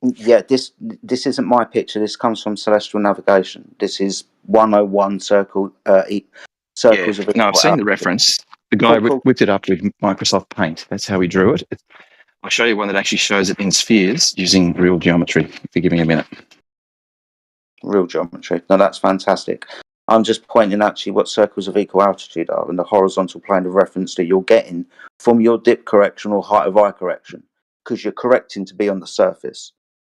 Yeah, this isn't my picture. This comes from Celestial Navigation. This is 101 circles of. No, I've seen the reference. The guy Cool. whipped it up with Microsoft Paint. That's how he drew it. I'll show you one that actually shows it in spheres using real geometry, if you give me a minute. Real geometry. No, that's fantastic. I'm just pointing actually what circles of equal altitude are and the horizontal plane of reference that you're getting from your dip correction or height of eye correction, because you're correcting to be on the surface,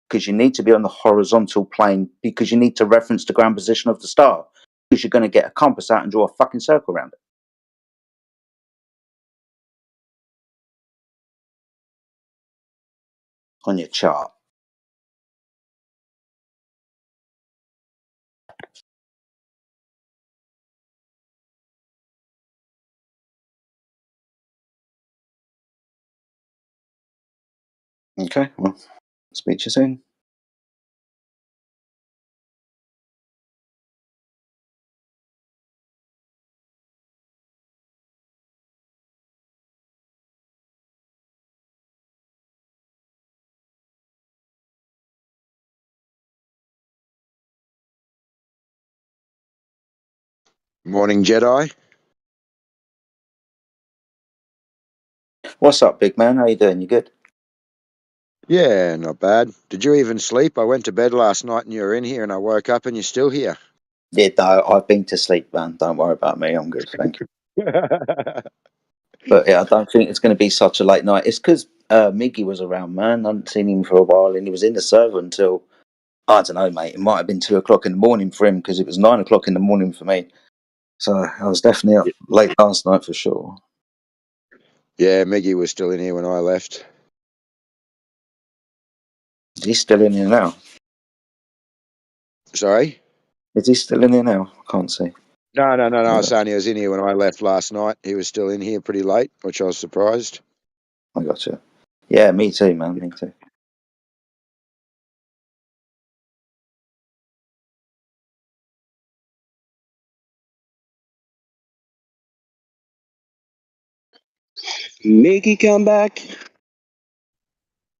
because you need to be on the horizontal plane, because you need to reference the ground position of the star, because you're going to get a compass out and draw a fucking circle around it. On your chart. Okay, well, speak to you soon. Morning, Jedi. What's up, big man? How you doing? You good? Yeah, not bad. Did you even sleep? I went to bed last night and you were in here, and I woke up and you're still here. Yeah, no, I've been to sleep, man. Don't worry about me. I'm good, thank you. But yeah, I don't think it's going to be such a late night. It's because Miggy was around, man. I hadn't seen him for a while, and he was in the server until, I don't know, mate. It might have been 2 o'clock in the morning for him because it was 9 o'clock in the morning for me. So I was definitely up late last night for sure. Yeah, Miggy was still in here when I left. He's still in here now. Sorry? Is he still in here now? I can't see. No. I was saying he was in here when I left last night. He was still in here pretty late, which I was surprised. I gotcha. Yeah, me too, man. Me too. Mickey, come back.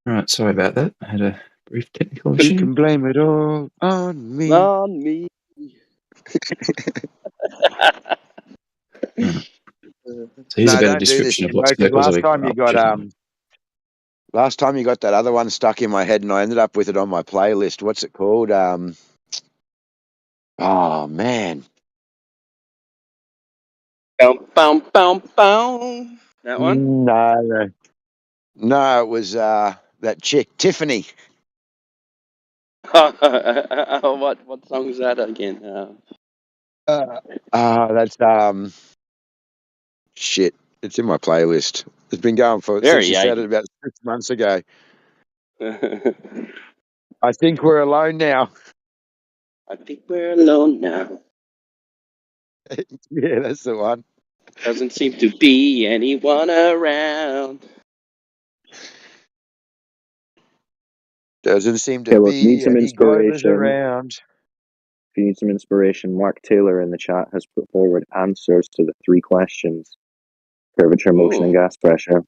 All right, sorry about that. I had a brief technical You issue. can blame it all on me. On me. So here's a better Don't do this description of what anymore, because circles of equal altitude are. last time you got that other one stuck in my head, and I ended up with it on my playlist. What's it called? Oh man. Bow, bow, bow. That one? No, it was that chick, Tiffany. What song is that again? That's shit. It's in my playlist. It's been going since Very she said it about 6 months ago. I think we're alone now. I think we're alone now. Yeah, that's the one. Doesn't seem to be anyone around. Doesn't seem to Okay, well, if you need be some any goilers inspiration, around. if you need some inspiration, Mark Taylor in the chat has put forward answers to the 3 questions: curvature, motion, and gas pressure.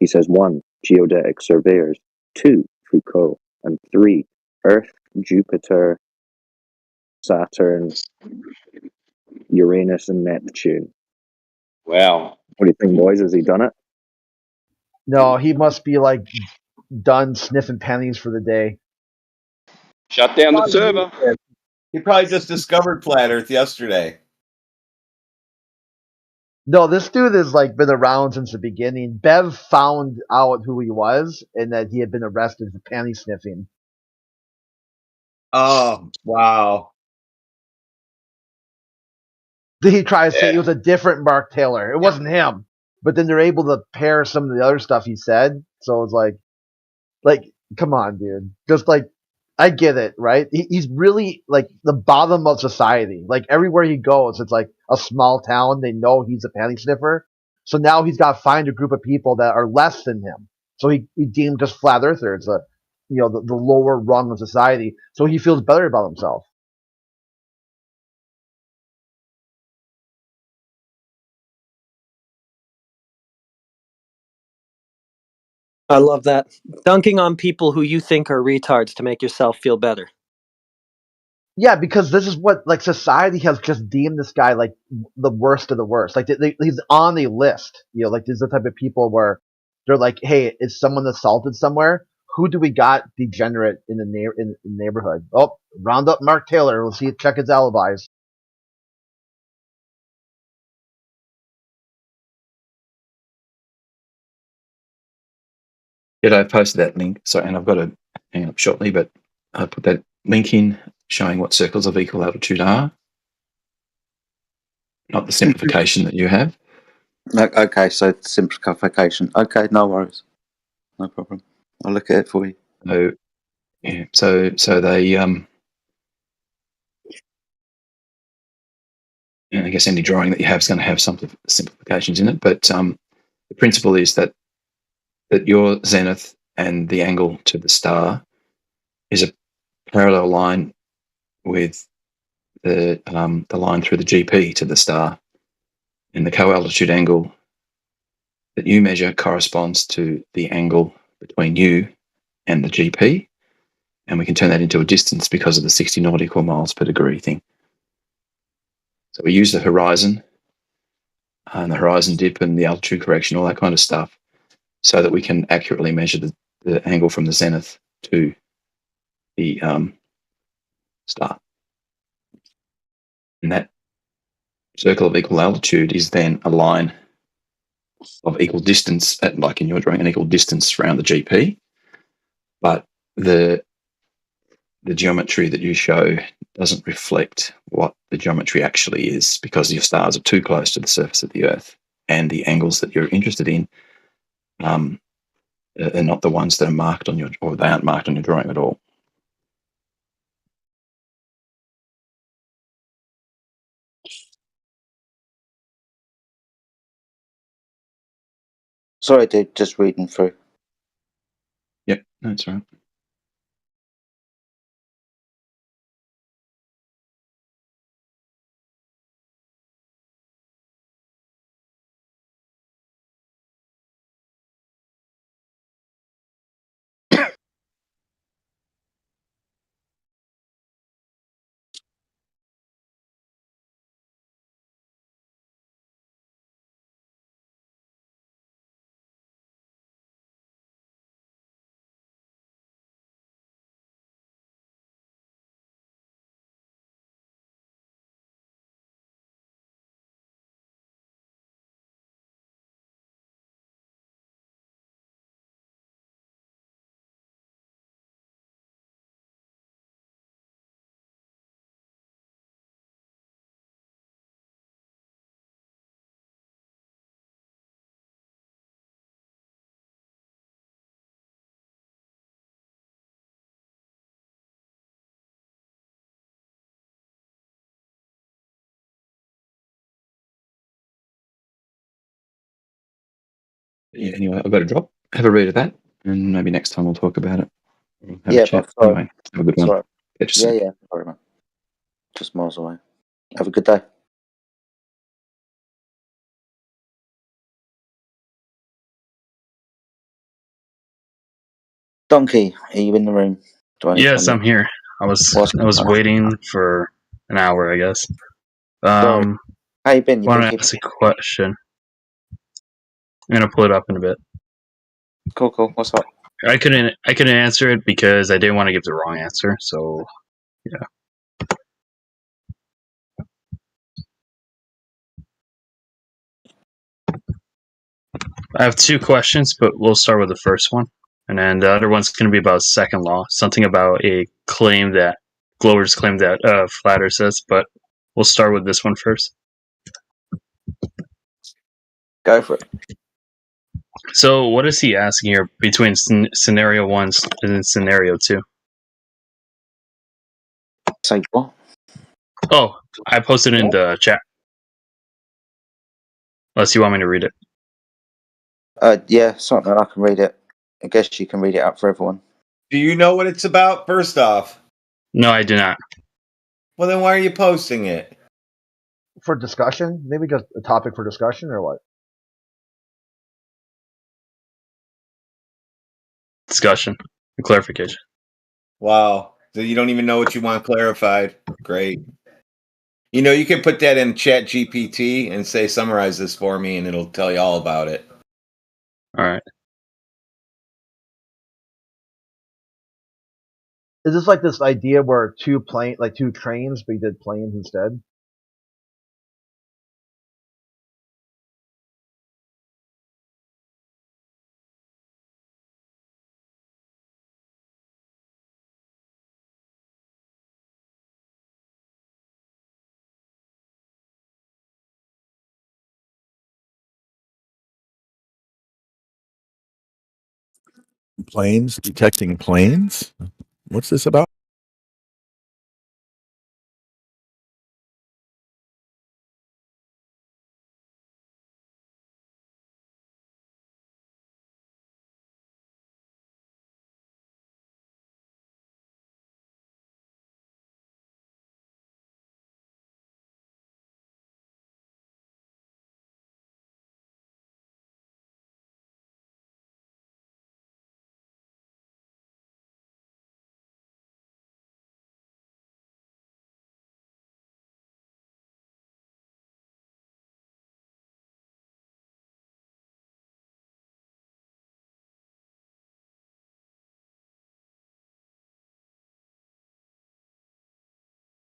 He says 1, geodetic surveyors; 2, Foucault; and 3, Earth, Jupiter, Saturn, Uranus, and Neptune. Wow. What do you think, boys? Has he done it? No, he must be like done sniffing pennies for the day. Shut down the server. He probably just discovered flat Earth yesterday. No, this dude has like been around since the beginning. Bev found out who he was and that he had been arrested for penny sniffing. Oh, wow. Then he tried to say it was a different Mark Taylor. It wasn't him. But then they're able to pair some of the other stuff he said. So it's like, come on, dude. Just like, I get it, right? He's really like the bottom of society. Like everywhere he goes, it's like a small town. They know he's a penny sniffer. So now he's got to find a group of people that are less than him. So he deemed just flat earthers, the lower rung of society. So he feels better about himself. I love that. Dunking on people who you think are retards to make yourself feel better. Yeah, because this is what like society has just deemed this guy like the worst of the worst. Like he's on the list. You know, like these are the type of people where they're like, hey, is someone assaulted somewhere? Who do we got degenerate in the neighborhood? Oh, round up Mark Taylor. We'll see. Check his alibis. Yeah, I posted that link. So, and I've got to hang up shortly, but I put that link in showing what circles of equal altitude are, not the simplification that you have. Okay, so simplification. Okay, no worries. No problem. I'll look at it for you. So, yeah, so they, and I guess any drawing that you have is going to have some simplifications in it, but the principle is that your zenith and the angle to the star is a parallel line with the line through the GP to the star, and the co-altitude angle that you measure corresponds to the angle between you and the GP, and we can turn that into a distance because of the 60 nautical miles per degree thing. So we use the horizon and the horizon dip and the altitude correction, all that kind of stuff, so that we can accurately measure the angle from the zenith to the star. And that circle of equal altitude is then a line of equal distance, like in your drawing, an equal distance around the GP. But the geometry that you show doesn't reflect what the geometry actually is, because your stars are too close to the surface of the Earth, and the angles that you're interested in are not the ones that are marked on or they aren't marked on your drawing at all. Sorry, dude, just reading through. Yep, that's right. Yeah, anyway, I've got to drop. Have a read of that, and maybe next time we'll talk about it. We'll have a chat. Sorry. Anyway, have a good one. Sorry. Catch you soon. Yeah. Sorry, man. Just miles away. Have a good day. Donkey, are you in the room? Yes, I'm here. I was waiting for an hour, I guess. How you been? Want to ask a question? I'm gonna pull it up in a bit. Cool. What's up? I couldn't answer it because I didn't want to give the wrong answer. So, yeah. I have two questions, but we'll start with the first one, and then the other one's going to be about second law, something about a claim that Glover's claim that Flat Earth says. But we'll start with this one first. Go for it. So, what is he asking here between scenario 1 and scenario 2? Say what? Oh, I posted it in the chat. Unless you want me to read it. Yeah, something I can read it. I guess you can read it out for everyone. Do you know what it's about, first off? No, I do not. Well, then why are you posting it? For discussion? Maybe just a topic for discussion, or what? Discussion. Clarification. Wow. So you don't even know what you want clarified. Great. You know, you can put that in Chat GPT and say, summarize this for me, and it'll tell you all about it. All right. Is this like this idea where two trains, but you did planes instead? Planes, detecting planes? What's this about?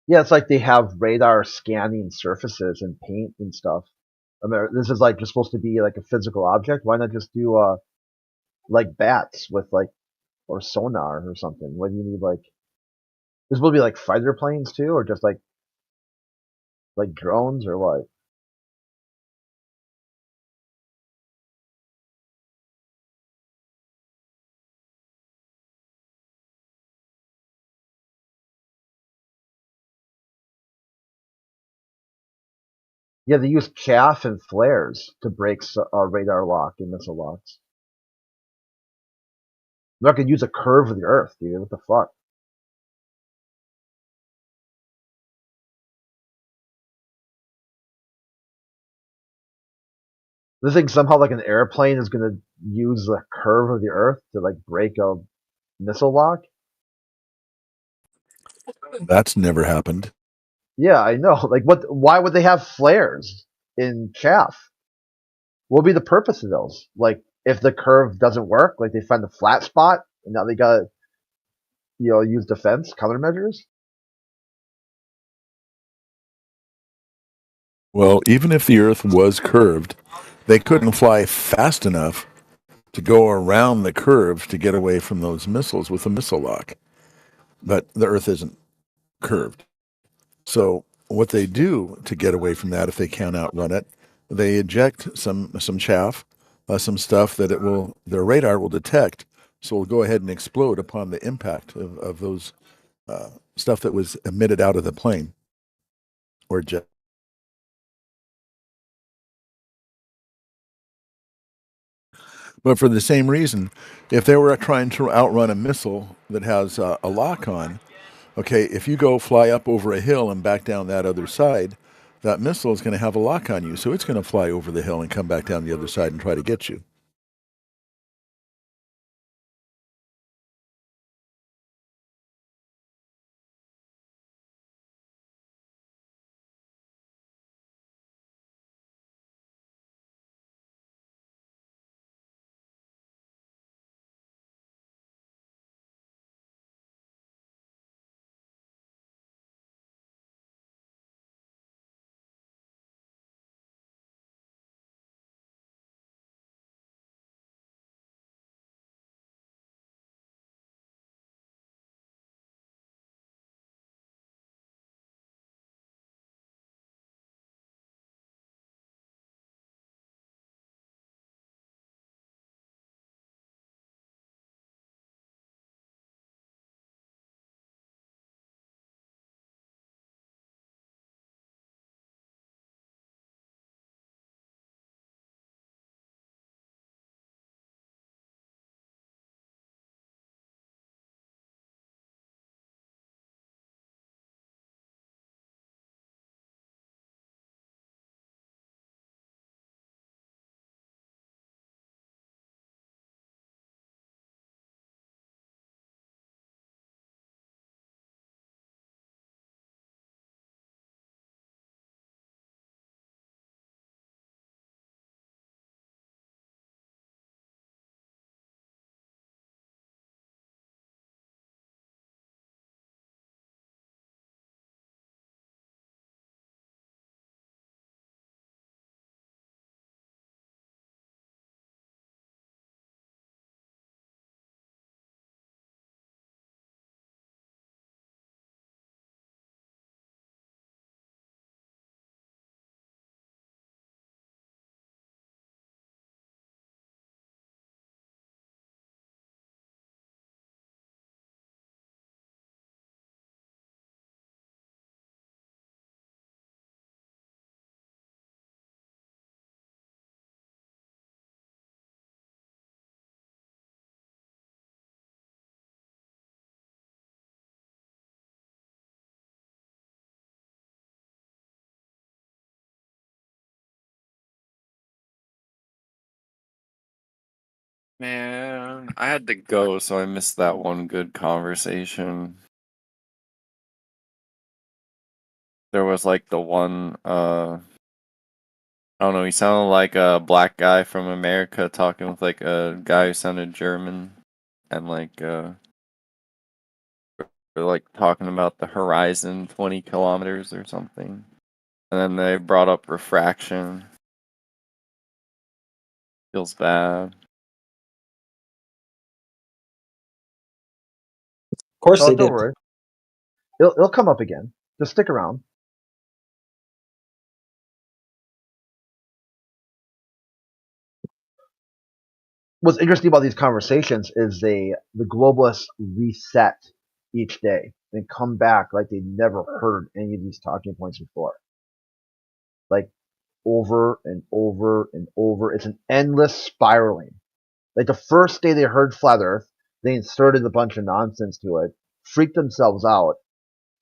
Yeah, it's like they have radar scanning surfaces and paint and stuff. I mean, this is like just supposed to be like a physical object. Why not just do like bats with like or sonar or something? What do you need like? This will be like fighter planes too, or just like drones or what? Yeah, they use chaff and flares to break radar lock and missile locks. They're not gonna use a curve of the Earth, dude. What the fuck? They think somehow like an airplane is gonna use the curve of the Earth to like break a missile lock? That's never happened. Yeah, I know. Like, what? Why would they have flares in chaff? What would be the purpose of those? Like, if the curve doesn't work, like they find a flat spot and now they gotta, use defense countermeasures. Well, even if the Earth was curved, they couldn't fly fast enough to go around the curve to get away from those missiles with a missile lock. But the Earth isn't curved. So what they do to get away from that, if they can't outrun it, they eject some chaff, some stuff that their radar will detect. So it'll go ahead and explode upon the impact of those stuff that was emitted out of the plane or jet. But for the same reason, if they were trying to outrun a missile that has a lock on, okay, if you go fly up over a hill and back down that other side, that missile is going to have a lock on you. So it's going to fly over the hill and come back down the other side and try to get you. Man, I had to go, so I missed that one good conversation. There was like the one, I don't know, he sounded like a black guy from America talking with like a guy who sounded German, and they're like talking about the horizon 20 kilometers or something. And then they brought up refraction. Feels bad. Of course Oh, they don't did. worry. It'll come up again. Just stick around. What's interesting about these conversations is the globalists reset each day and come back like they never heard any of these talking points before. Like over and over and over. It's an endless spiraling. Like the first day they heard flat Earth, they inserted a bunch of nonsense to it, freaked themselves out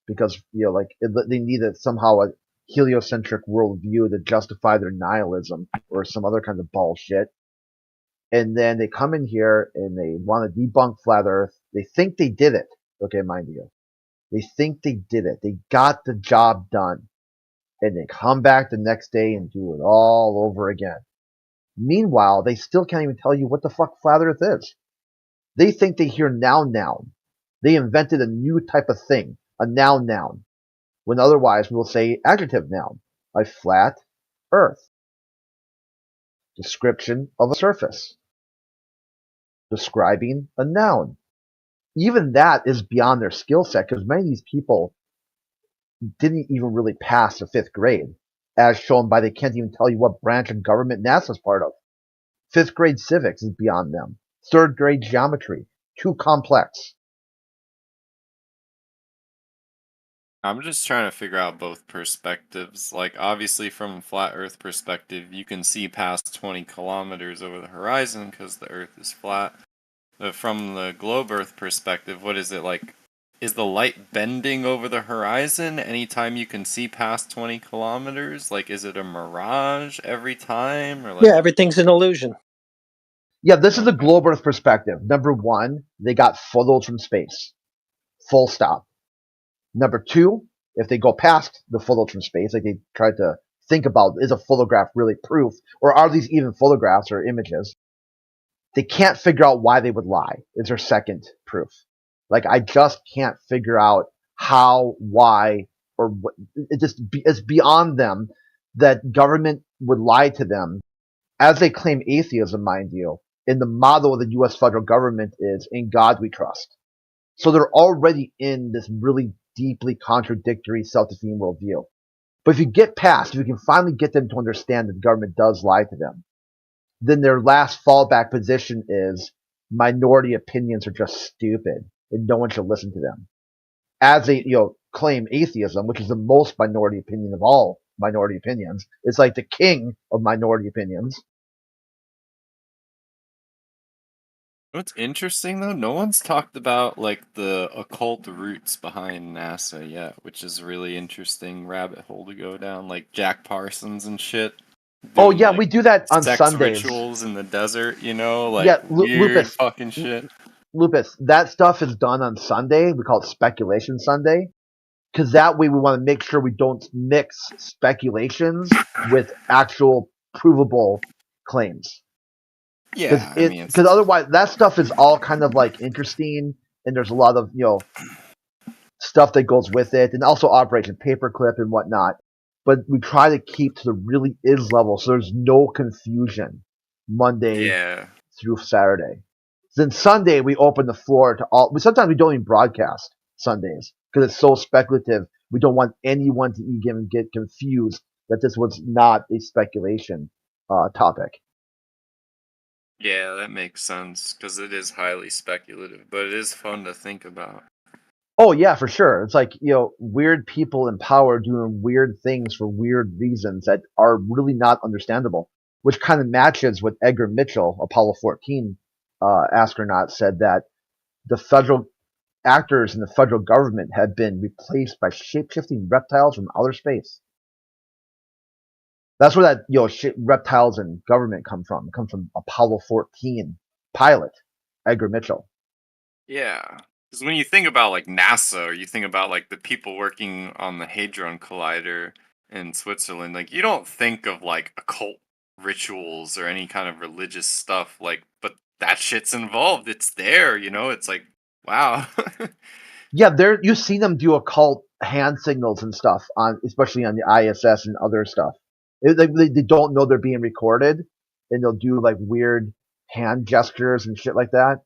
because they needed somehow a heliocentric worldview to justify their nihilism or some other kind of bullshit. And then they come in here and they want to debunk flat Earth. They think they did it. Okay, mind you, they think they did it. They got the job done, and they come back the next day and do it all over again. Meanwhile, they still can't even tell you what the fuck flat Earth is. They think they hear noun. They invented a new type of thing, a noun, when otherwise we'll say adjective noun, a flat Earth. Description of a surface. Describing a noun. Even that is beyond their skill set because many of these people didn't even really pass the 5th grade, as shown by they can't even tell you what branch of government NASA's part of. 5th grade civics is beyond them. 3rd grade geometry, too complex. I'm just trying to figure out both perspectives. Like, obviously, from a flat Earth perspective, you can see past 20 kilometers over the horizon because the Earth is flat. But from the globe Earth perspective, what is it like? Is the light bending over the horizon anytime you can see past 20 kilometers? Like, is it a mirage every time? Or like, Yeah, everything's an illusion. Yeah, this is the globe Earth perspective. Number 1, they got photos from space. Full stop. Number 2, if they go past the photos from space, like they tried to think about, is a photograph really proof? Or are these even photographs or images? They can't figure out why they would lie, is their second proof. Like, I just can't figure out how, why, or what. It's beyond them that government would lie to them as they claim atheism, mind you. In the motto of the U.S. federal government is, in God we trust. So they're already in this really deeply contradictory self-defeating worldview. But if you can finally get them to understand that the government does lie to them, then their last fallback position is minority opinions are just stupid and no one should listen to them. As they claim atheism, which is the most minority opinion of all minority opinions, it's like the king of minority opinions. what's interesting though, no one's talked about like the occult roots behind NASA yet, which is a really interesting rabbit hole to go down, like Jack Parsons and shit. Oh Doing yeah, like we do that on sex Sundays. rituals in the desert, you know, like Yeah, weird Lupus. fucking shit. Lupus, that stuff is done on Sunday. We call it Speculation Sunday. Because that way we want to make sure we don't mix speculations with actual provable claims. Yeah, I mean, Because otherwise that stuff is all kind of like interesting and there's a lot of stuff that goes with it, and also Operation Paperclip and whatnot. But we try to keep to the really is level so there's no confusion Monday yeah. through Saturday. Then Sunday we open the floor to all. Sometimes we don't even broadcast Sundays because it's so speculative. We don't want anyone to even get confused that this was not a speculation topic. Yeah, that makes sense because it is highly speculative, but it is fun to think about. Oh yeah, for sure. It's like weird people in power doing weird things for weird reasons that are really not understandable, which kind of matches what Edgar Mitchell, Apollo 14 astronaut, said that the federal actors in the federal government have been replaced by shape-shifting reptiles from outer space. That's where that reptiles and government come from. It comes from Apollo 14 pilot, Edgar Mitchell. Yeah. Because when you think about like NASA, or you think about like the people working on the Hadron Collider in Switzerland, like you don't think of like occult rituals or any kind of religious stuff, like, but that shit's involved. It's there, you know. It's like, wow. Yeah, you see them do occult hand signals and stuff on, especially on the ISS and other stuff. They don't know they're being recorded, and they'll do like weird hand gestures and shit like that.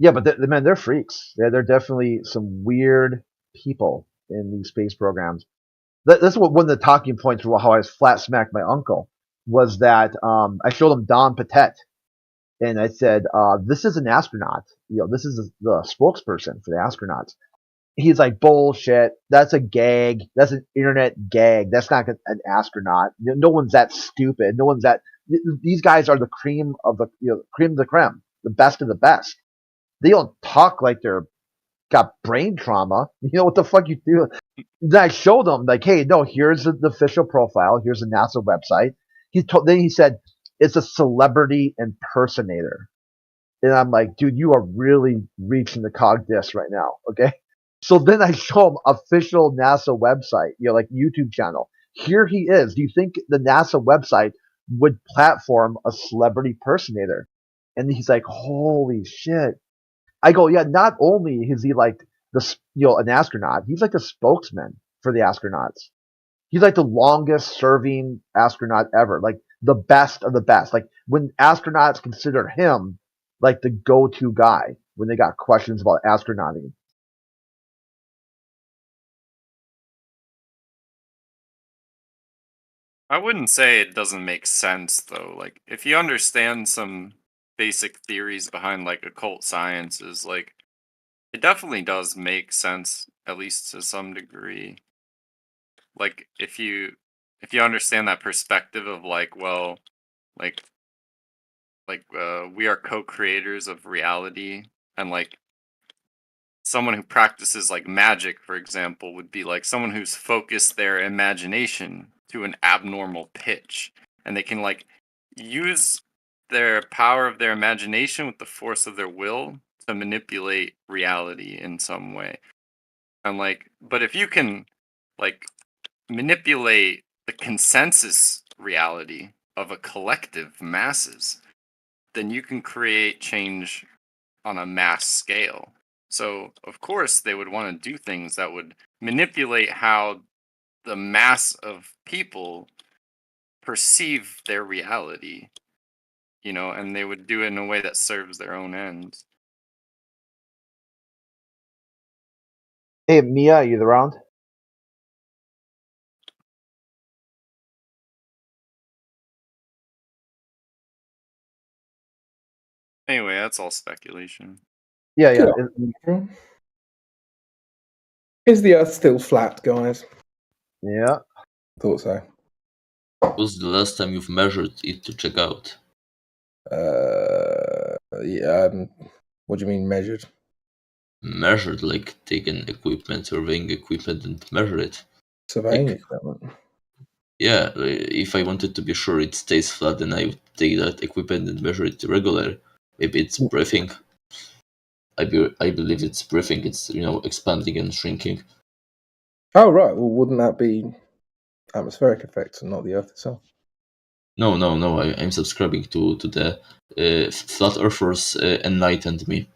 Yeah, but they're freaks. They're definitely some weird people in these space programs. That's what one of the talking points for how I flat smacked my uncle was that I showed him Don Patet, and I said, "This is an astronaut. This is the spokesperson for the astronauts." He's like, "Bullshit. That's a gag. That's an internet gag. That's not an astronaut. No one's that stupid. No one's that. These guys are the cream of the cream of the creme, the best of the best. They don't talk like they're got brain trauma. You know what the fuck you do?" Then I showed them like, "Hey, no, here's the official profile. Here's the NASA website." Then he said, "It's a celebrity impersonator." And I'm like, "Dude, you are really reaching the cog disc right now." Okay. So then I show him official NASA website, like YouTube channel. Here he is. Do you think the NASA website would platform a celebrity impersonator? And he's like, "Holy shit." I go, "Yeah, not only is he like an astronaut, he's like a spokesman for the astronauts. He's like the longest serving astronaut ever, like the best of the best. Like when astronauts consider him like the go-to guy when they got questions about astronauting." I wouldn't say it doesn't make sense though. Like if you understand some basic theories behind like occult sciences, like it definitely does make sense, at least to some degree. Like if you understand that perspective of like, well, like we are co-creators of reality, and like someone who practices like magic, for example, would be like someone who's focused their imagination to an abnormal pitch, and they can like use their power of their imagination with the force of their will to manipulate reality in some way. And like, but if you can like manipulate the consensus reality of a collective masses, then you can create change on a mass scale. So, of course, they would want to do things that would manipulate how the mass of people perceive their reality, and they would do it in a way that serves their own ends. Hey, Mia, are you around? Anyway, that's all speculation. Yeah. Is the Earth still flat, guys? Yeah. Thought so. Was the last time you've measured it to check out? Yeah. What do you mean measured? Measured, like taking equipment, surveying equipment, and measure it. Surveying equipment. Yeah, if I wanted to be sure it stays flat, then I would take that equipment and measure it regular. Maybe it's breathing. I believe it's breathing. It's expanding and shrinking. Oh right. Well, wouldn't that be atmospheric effects and not the Earth itself? No. I'm subscribing to the flat earthers enlightened me.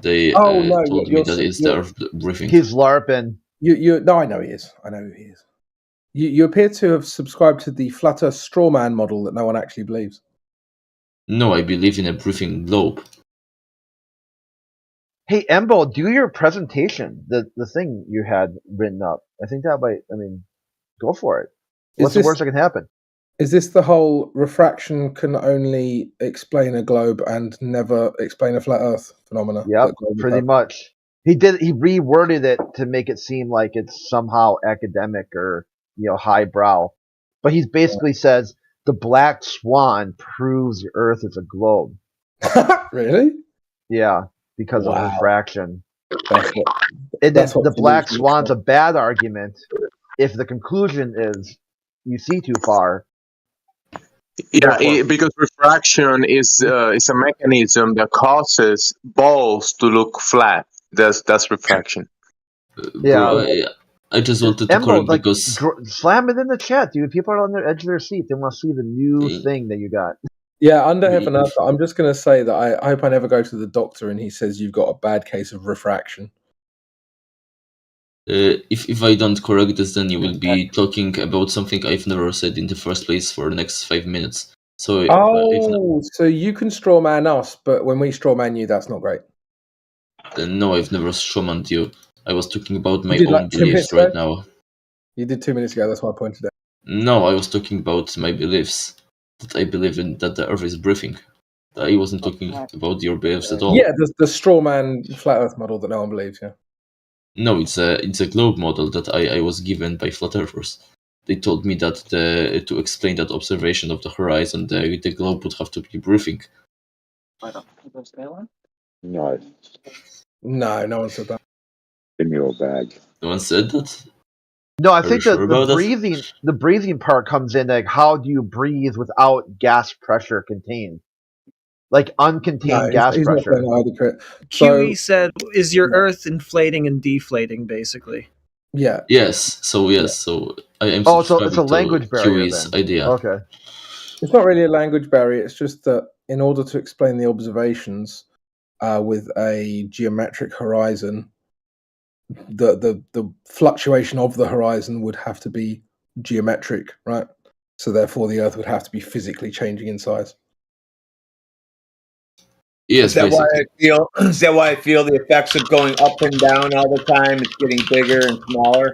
They told me that it's the Earth breathing. He's LARPing. No, I know he is. I know who he is. You appear to have subscribed to the flat Earth straw man model that no one actually believes. No, I believe in a breathing globe. Hey, Embo, do your presentation. The thing you had written up. I think that might. Go for it. What's the worst that can happen? Is this the whole refraction can only explain a globe and never explain a flat Earth phenomena? Yep, pretty much. He reworded it to make it seem like it's somehow academic or highbrow, but he basically says the black swan proves the Earth is a globe. Really? Yeah, because of refraction. The black swan's a bad argument if the conclusion is you see too far. Yeah, because refraction is a mechanism that causes balls to look flat. That's refraction. Yeah. I just wanted to Emerald, correct like, because slam it in the chat, dude. People are on the edge of their seat. They want to see the new thing that you got. Yeah, under Heaven Earth, I'm just going to say that I hope I never go to the doctor and he says you've got a bad case of refraction. if I don't correct this, then you will be talking about something I've never said in the first place for the next 5 minutes. So So you can straw man us, but when we straw man you, that's not great. no, I've never strawmanned you. I was talking about my You did own like 2 beliefs minutes right ago? now. You did 2 minutes ago. That's why I pointed out. No, I was talking about my beliefs. That I believe in that the Earth is breathing. I wasn't talking about your beliefs at all. Yeah, the straw man flat Earth model that no one believes. Yeah. No, it's a globe model that I was given by flat earthers. They told me that to explain that observation of the horizon, the globe would have to be breathing. No. No, no one said that. In your bag. No one said that? No, I Are think you that sure about that? the breathing part comes in, like, how do you breathe without gas pressure contained? Like uncontained gas he's not pressure. saying either, Crit. Huey said, "Is your Earth inflating and deflating?" Basically. Yeah. Yes. So I am Oh, so subscribing it's a language to barrier Huey's then. idea. Okay. It's not really a language barrier. It's just that in order to explain the observations with a geometric horizon, the fluctuation of the horizon would have to be geometric, right? So therefore, the Earth would have to be physically changing in size. Yes, is that why I feel? Is that why I feel the effects of going up and down all the time? It's getting bigger and smaller.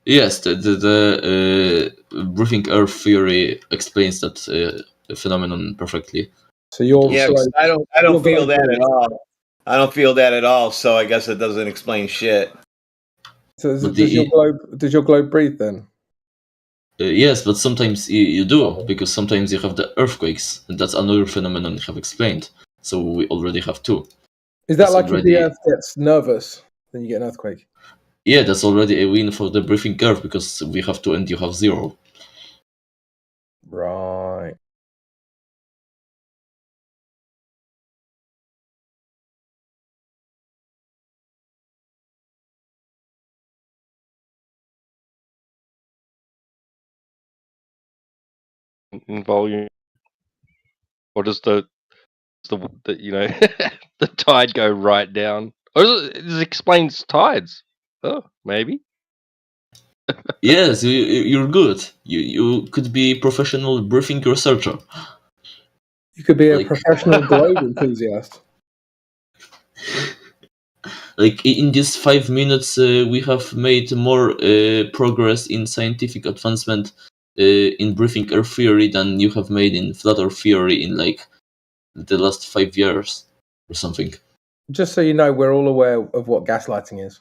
Yes, the breathing Earth theory explains that phenomenon perfectly. So you're Yeah, I don't feel that at all. I don't feel that at all. So I guess it doesn't explain shit. So does your globe breathe then? Yes, but sometimes you do, because sometimes you have the earthquakes, and that's another phenomenon you have explained. So we already have two. Is that That's like already, if the Earth gets nervous, then you get an earthquake? Yeah, that's already a win for the breathing curve, because we have 2 and you have 0. Right. In volume, or does the the tide go right down? Or it explains tides. Oh, maybe. Yes, you're good. You could be a professional breathing researcher. You could be a professional globe enthusiast. Like in these 5 minutes, we have made more progress in scientific advancement in breathing Earth theory than you have made in flat Earth theory in like the last 5 years or something. Just so you know, we're all aware of what gaslighting is.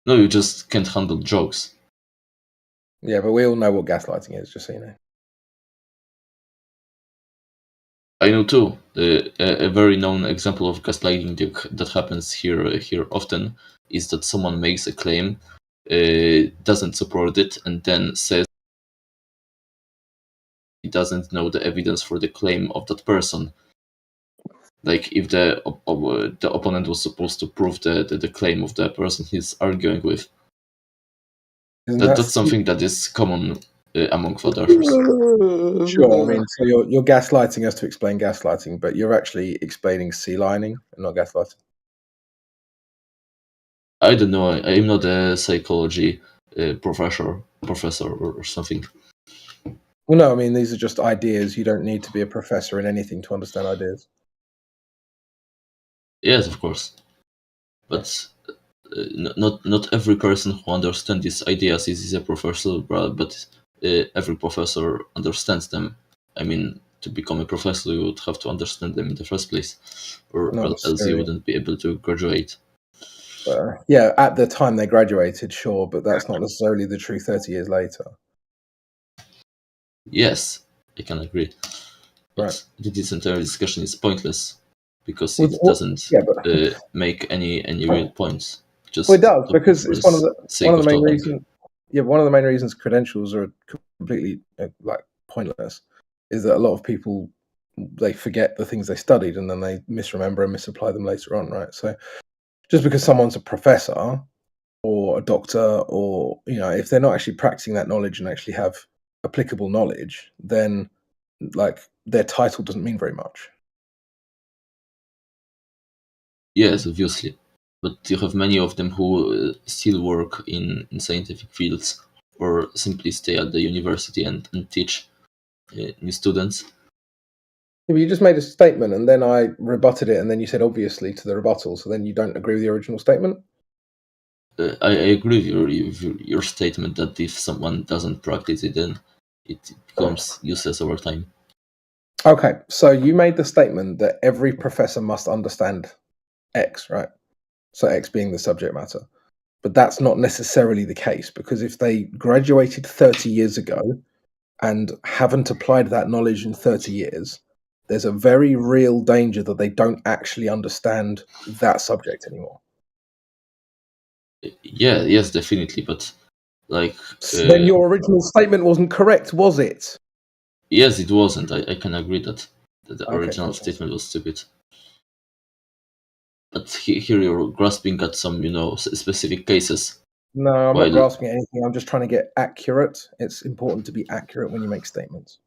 No, you just can't handle jokes. Yeah, but we all know what gaslighting is, just so you know. I know too. A very known example of gaslighting that happens here often is that someone makes a claim, doesn't support it, and then says he doesn't know the evidence for the claim of that person. Like if the opponent was supposed to prove the claim of the person he's arguing with. That's something that is common among flat earthers. Sure, I mean, so you're gaslighting us to explain gaslighting, but you're actually explaining sea lining and not gaslighting. I don't know. I'm not a psychology professor or something. Well, no, I mean, these are just ideas. You don't need to be a professor in anything to understand ideas. Yes, of course. But not every person who understands these ideas is a professor, but every professor understands them. I mean, to become a professor, you would have to understand them in the first place, or Not else you necessarily. wouldn't be able to graduate. Yeah, at the time they graduated, sure, but that's not necessarily the truth 30 years later. Yes, I can agree. But this entire discussion is pointless because it doesn't make any real points. Just Well, it does because it's one of the sake main talking. reasons. Yeah, one of the main reasons credentials are completely like pointless, is that a lot of people, they forget the things they studied and then they misremember and misapply them later on, right? So just because someone's a professor or a doctor, or if they're not actually practicing that knowledge and actually have applicable knowledge, then like their title doesn't mean very much. Yes, obviously. But you have many of them who still work in scientific fields or simply stay at the university and teach new students. Yeah, but you just made a statement and then I rebutted it, and then you said obviously to the rebuttal, so then you don't agree with the original statement? I agree with your statement that if someone doesn't practice it, then it becomes useless over time. Okay, so you made the statement that every professor must understand X, right? So X being the subject matter. But that's not necessarily the case, because if they graduated 30 years ago and haven't applied that knowledge in 30 years, there's a very real danger that they don't actually understand that subject anymore. Yeah, yes, definitely. But like, So then your original statement wasn't correct, was it? yes, it wasn't. I can agree that the Okay, original fantastic. statement was stupid. But here you're grasping at some, specific cases. No, I'm While not grasping at anything. I'm just trying to get accurate. It's important to be accurate when you make statements.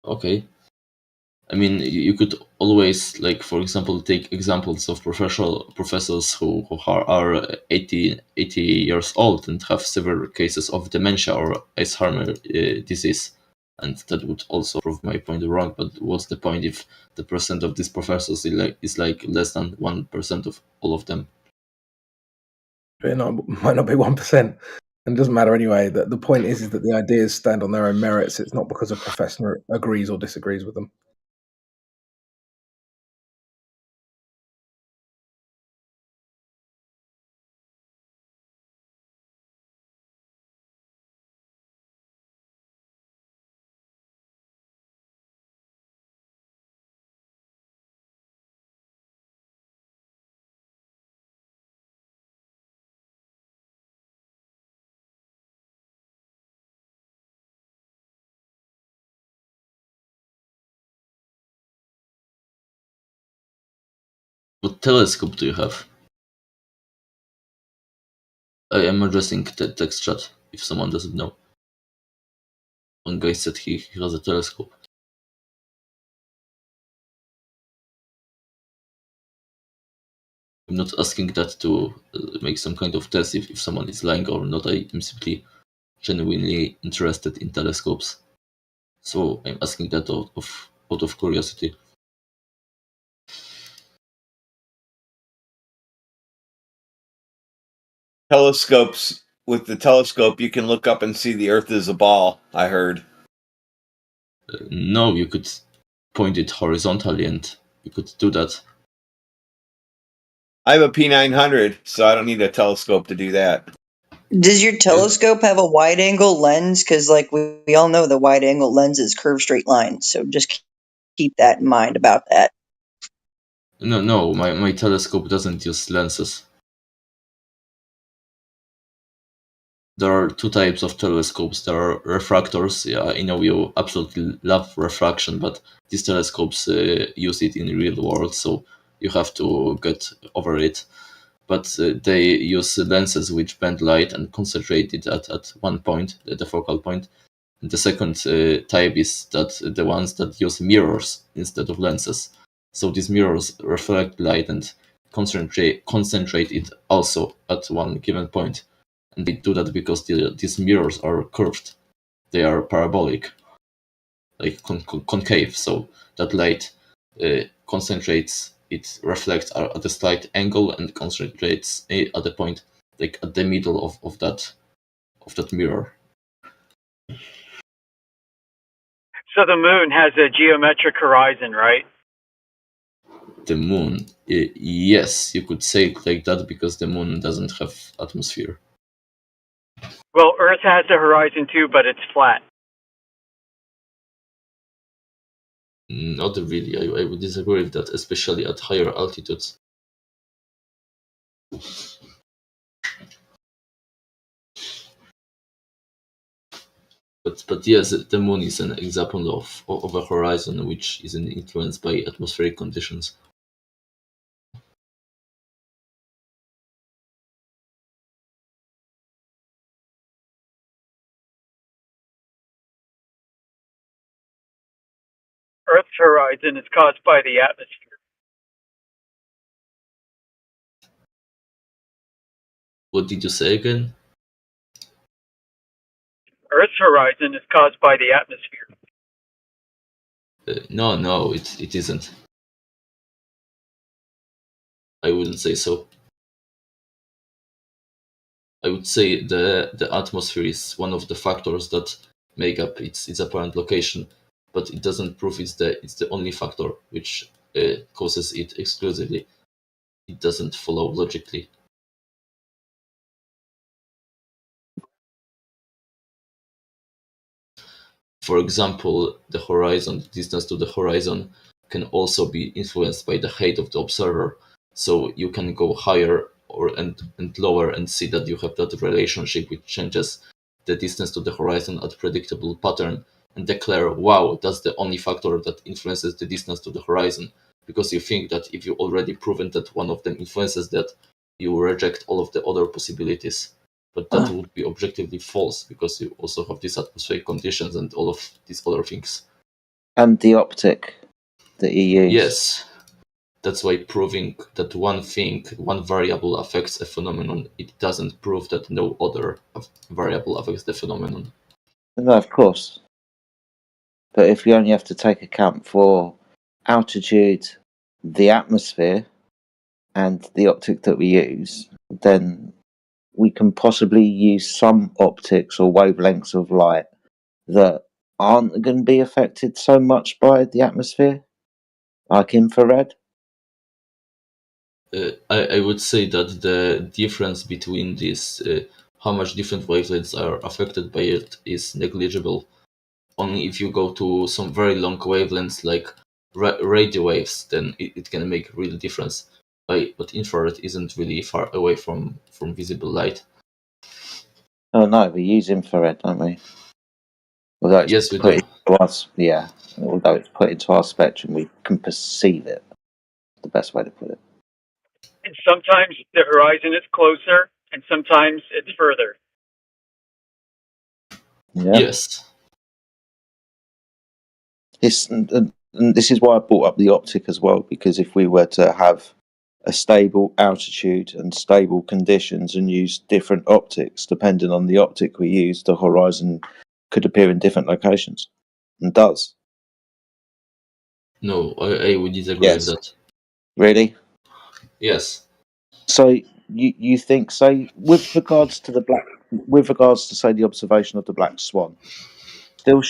okay, I mean, you could always, like, for example, take examples of professors who are 80 years old and have severe cases of dementia or Alzheimer's disease. And that would also prove my point wrong. But what's the point if the percent of these professors is like less than 1% of all of them? It might not be 1%. And it doesn't matter anyway. The point is that the ideas stand on their own merits. It's not because a professor agrees or disagrees with them. What telescope do you have? I am addressing the text chat if someone doesn't know. One guy said he has a telescope. I'm not asking that to make some kind of test if someone is lying or not. I am simply genuinely interested in telescopes. So I'm asking that out of curiosity. Telescopes. With the telescope, you can look up and see the Earth is a ball. I heard. No, you could point it horizontally and you could do that. I have a P900, so I don't need a telescope to do that. Does your telescope have a wide angle lens? Because, like, we all know the wide angle lens is curved straight lines. So just keep that in mind about that. No, my telescope doesn't use lenses. There are two types of telescopes. There are refractors. Yeah, I know you absolutely love refraction, but these telescopes use it in the real world, so you have to get over it. But they use lenses which bend light and concentrate it at one point, at the focal point. And the second type is that the ones that use mirrors instead of lenses. So these mirrors reflect light and concentrate it also at one given point. And they do that because these mirrors are curved. They are parabolic, like concave. So that light concentrates, it reflects at a slight angle and concentrates at the point, like at the middle of that mirror. So the moon has a geometric horizon, right? The moon, yes, you could say it like that because the moon doesn't have atmosphere. Well, Earth has a horizon too, but it's flat. Not really. I would disagree with that, especially at higher altitudes. But yes, the moon is an example of a horizon which isn't influenced by atmospheric conditions. Earth's horizon is caused by the atmosphere. What did you say again? Earth's horizon is caused by the atmosphere. No, it isn't. I wouldn't say so. I would say the atmosphere is one of the factors that make up its apparent location, but it doesn't prove it's the only factor which causes it exclusively. It doesn't follow logically. For example, the horizon, the distance to the horizon, can also be influenced by the height of the observer. So you can go higher and lower and see that you have that relationship which changes the distance to the horizon at predictable pattern and declare, wow, that's the only factor that influences the distance to the horizon. Because you think that if you already proven that one of them influences that, you reject all of the other possibilities. But that would be objectively false because you also have these atmospheric conditions and all of these other things. And the optic that you use. Yes, that's why proving that one variable affects a phenomenon, it doesn't prove that no other variable affects the phenomenon. No, of course. But if you only have to take account for altitude, the atmosphere, and the optic that we use, then we can possibly use some optics or wavelengths of light that aren't going to be affected so much by the atmosphere, like infrared. I would say that the difference between these, how much different wavelengths are affected by it, is negligible. Only if you go to some very long wavelengths like radio waves, then it can make a real difference. But infrared isn't really far away from visible light. Oh no, we use infrared, don't we? Although it's Yes, we put do. into us, yeah. Although it's put into our spectrum, we can perceive it. The best way to put it. And sometimes the horizon is closer, and sometimes it's further. Yeah. Yes. And this is why I brought up the optic as well, because if we were to have a stable altitude and stable conditions and use different optics, depending on the optic we use, the horizon could appear in different locations, and does. No, I would disagree with that. Really? Yes. So you think, say, with regards to say the observation of the black swan, still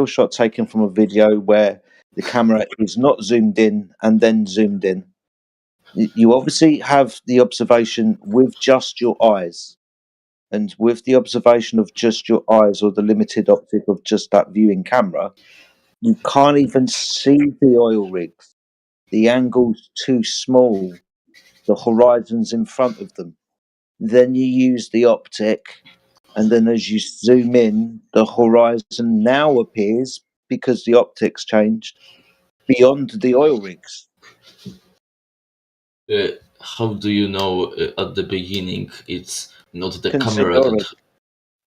shot taken from a video where the camera is not zoomed in and then zoomed in. You obviously have the observation with just your eyes, and with the observation of just your eyes or the limited optic of just that viewing camera, you can't even see the oil rigs. The angle's too small. The horizon's in front of them. Then you use the optic, and then as you zoom in, the horizon now appears, because the optics changed, beyond the oil rigs. How do you know at the beginning it's not the Consider camera that...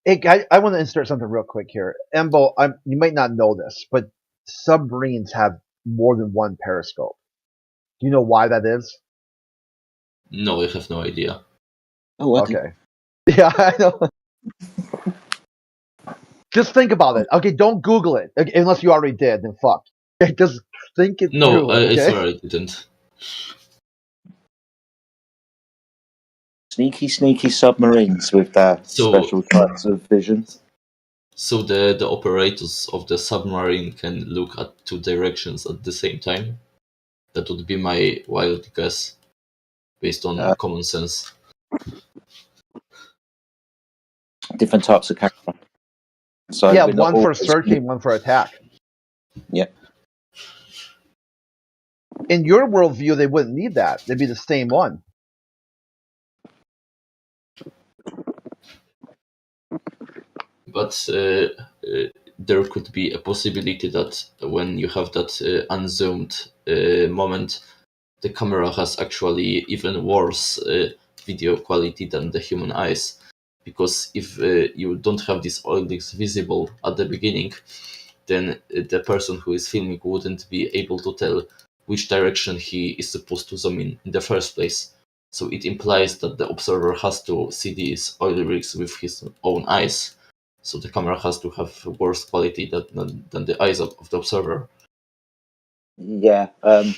Hey, I want to insert something real quick here. Embo, you might not know this, but submarines have more than one periscope. Do you know why that is? No, I have no idea. Oh, okay. Yeah, I know. Just think about it. Okay, don't Google it. Okay, unless you already did, then fuck. Just think it No, through. I Okay? swear I didn't. Sneaky submarines with their special types of vision. So the operators of the submarine can look at two directions at the same time? That would be my wild guess, based on common sense. Different types of camera. So yeah, we're not one for always- searching, one for attack. Yeah. In your worldview, they wouldn't need that. They'd be the same one. but there could be a possibility that when you have that unzoomed moment, the camera has actually even worse video quality than the human eyes. Because if you don't have these oil leaks visible at the beginning, then the person who is filming wouldn't be able to tell which direction he is supposed to zoom in the first place. So it implies that the observer has to see these oil rigs with his own eyes. So the camera has to have worse quality than the eyes of the observer. Yeah, the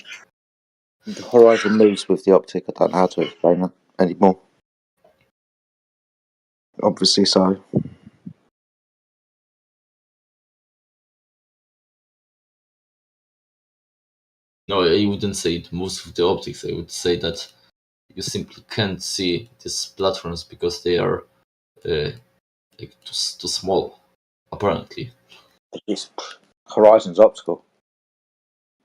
horizon moves with the optic. I don't know how to explain that anymore. Obviously so. No, I wouldn't say it moves with the optics. I would say that you simply can't see these platforms because they are like too small, apparently. It's horizon's optical.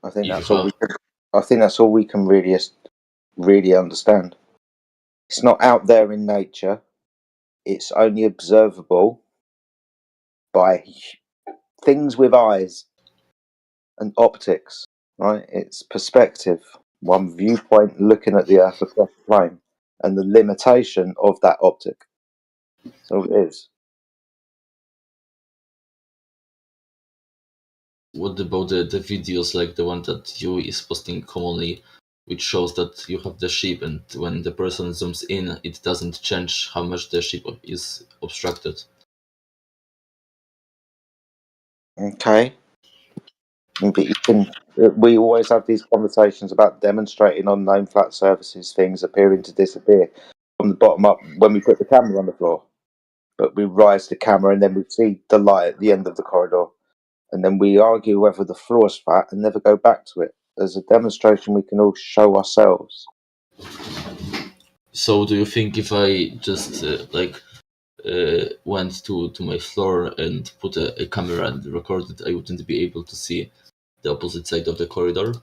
I think If that's you all. have, I think that's all we can really understand. It's not out there in nature. It's only observable by things with eyes and optics. Right? It's perspective, one viewpoint looking at the Earth across the plane, and the limitation of that optic. So it is. what about the videos like the one that you is posting commonly, which shows that you have the ship, and when the person zooms in, it doesn't change how much the ship is obstructed. Okay. But you can. We always have these conversations about demonstrating on known flat surfaces things appearing to disappear from the bottom up when we put the camera on the floor. But we rise the camera and then we see the light at the end of the corridor. And then we argue whether the floor is flat and never go back to it. There's a demonstration we can all show ourselves. So do you think if I just went to my floor and put a camera and recorded, I wouldn't be able to see the opposite side of the corridor?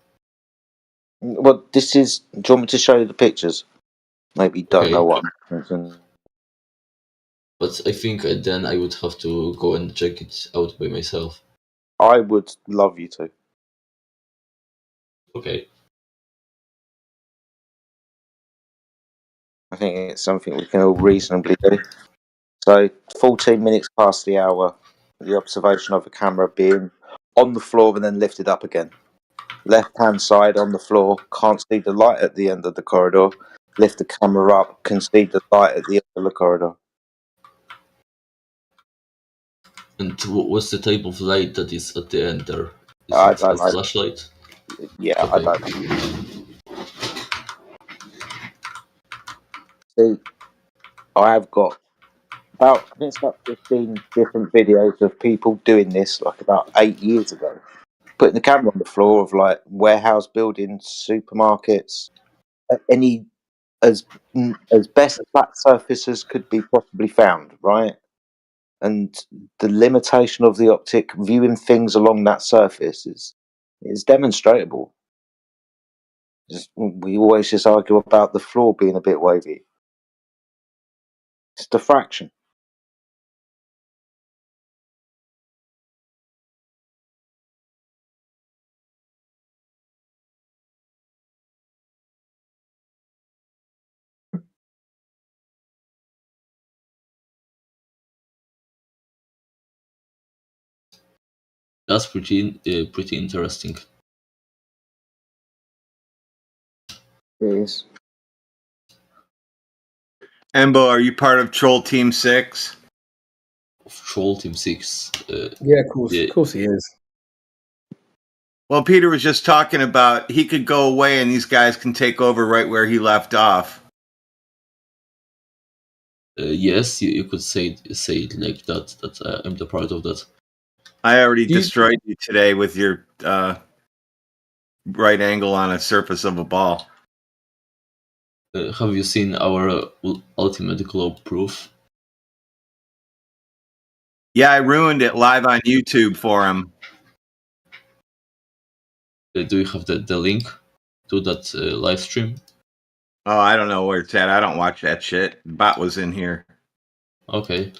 Well, this is. Do you want me to show you the pictures? Maybe you don't know what. But I think then I would have to go and check it out by myself. I would love you to. Okay. I think it's something we can all reasonably do. So, 14 minutes past the hour, the observation of a camera being on the floor and then lifted up again. Left hand side on the floor, can't see the light at the end of the corridor. Lift the camera up, can see the light at the end of the corridor. And what's the type of light that is at the end there? Is I it don't a know. flashlight? Yeah, Okay. I don't know. See, I have got I think it's about 15 different videos of people doing this, like about 8 years ago. Putting the camera on the floor of like warehouse buildings, supermarkets, any as best flat surfaces could be possibly found, right? And the limitation of the optic viewing things along that surface is demonstrable. We always just argue about the floor being a bit wavy. It's diffraction. That's pretty interesting. It is. Embo, are you part of Troll Team 6? Troll Team 6? Yeah, of course he is. Well, Peter was just talking about he could go away and these guys can take over right where he left off. Yes, you could say it like that. That I'm the part of that. I already destroyed you today with your right angle on a surface of a ball. Have you seen our ultimate globe proof? Yeah, I ruined it live on YouTube for him. Do you have the link to that live stream? Oh, I don't know where it's at. I don't watch that shit. Bot was in here. Okay.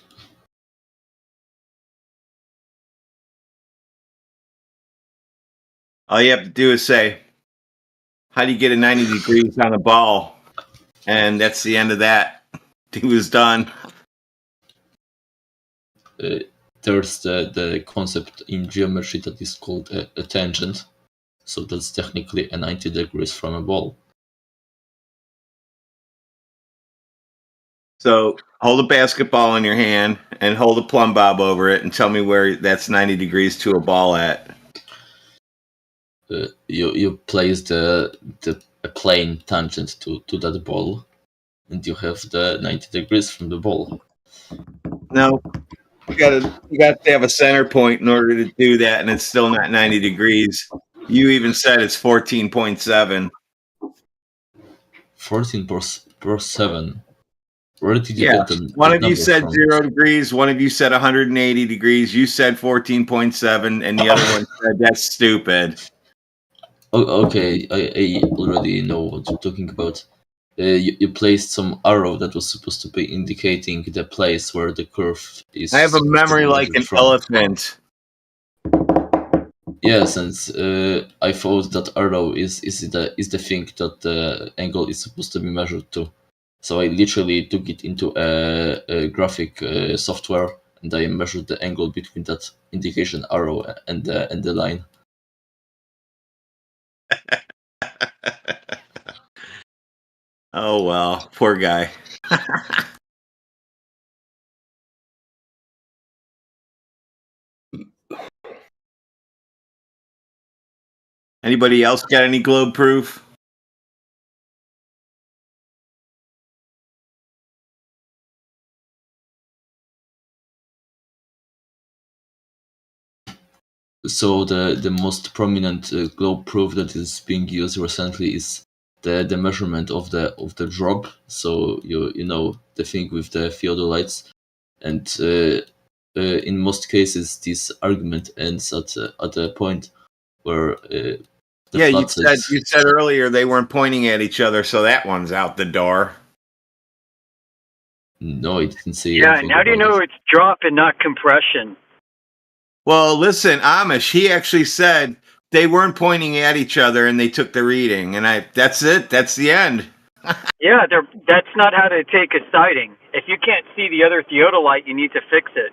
All you have to do is say, how do you get a 90 degrees on a ball? And that's the end of that. He was done. There's the concept in geometry that is called a tangent. So that's technically a 90 degrees from a ball. So hold a basketball in your hand and hold a plumb bob over it and tell me where that's 90 degrees to a ball at. You place a plane tangent to that ball, and you have the 90 degrees from the ball. No, you got to have a center point in order to do that, and it's still not 90 degrees. You even said it's 14.7. 14.7. Where did you Yeah, get the one of you number said from? 0 degrees, one of you said 180 degrees, you said 14.7, and the other one said that's stupid. Oh, okay, I already know what you're talking about. You placed some arrow that was supposed to be indicating the place where the curve is. I have a supposed to memory be like measured an from. elephant. Yes, and I thought that arrow is the thing that the angle is supposed to be measured to. So I literally took it into a graphic software, and I measured the angle between that indication arrow and the line. Oh well, poor guy. Anybody else got any globe proof? So the most prominent globe proof that is being used recently is the measurement of the drop. So you know the thing with the theodolites, and in most cases this argument ends at a point where the Yeah, you flat said earlier they weren't pointing at each other, so that one's out the door. No, it didn't say Yeah, anything and how do you about know it. it's drop and not compression? Well, listen, Amish, he actually said they weren't pointing at each other and they took the reading, and that's it. That's the end. Yeah, that's not how to take a sighting. If you can't see the other theodolite, you need to fix it.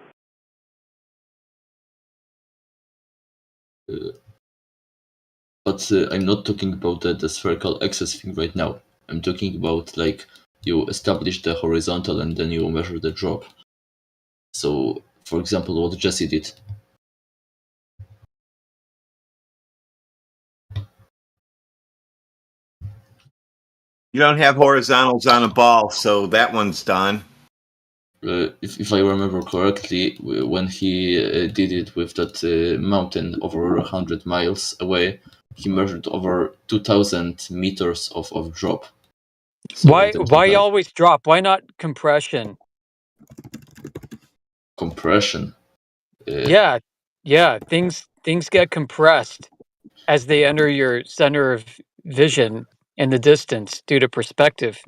But I'm not talking about the spherical axis thing right now. I'm talking about like you establish the horizontal and then you measure the drop. So, for example, what Jesse did. You don't have horizontals on a ball, so that one's done. If I remember correctly, when he did it with that mountain over 100 miles away, he measured over 2,000 meters of drop. So Why that was why like always drop? Why not compression? compression. Yeah, things get compressed as they enter your center of vision in the distance due to perspective.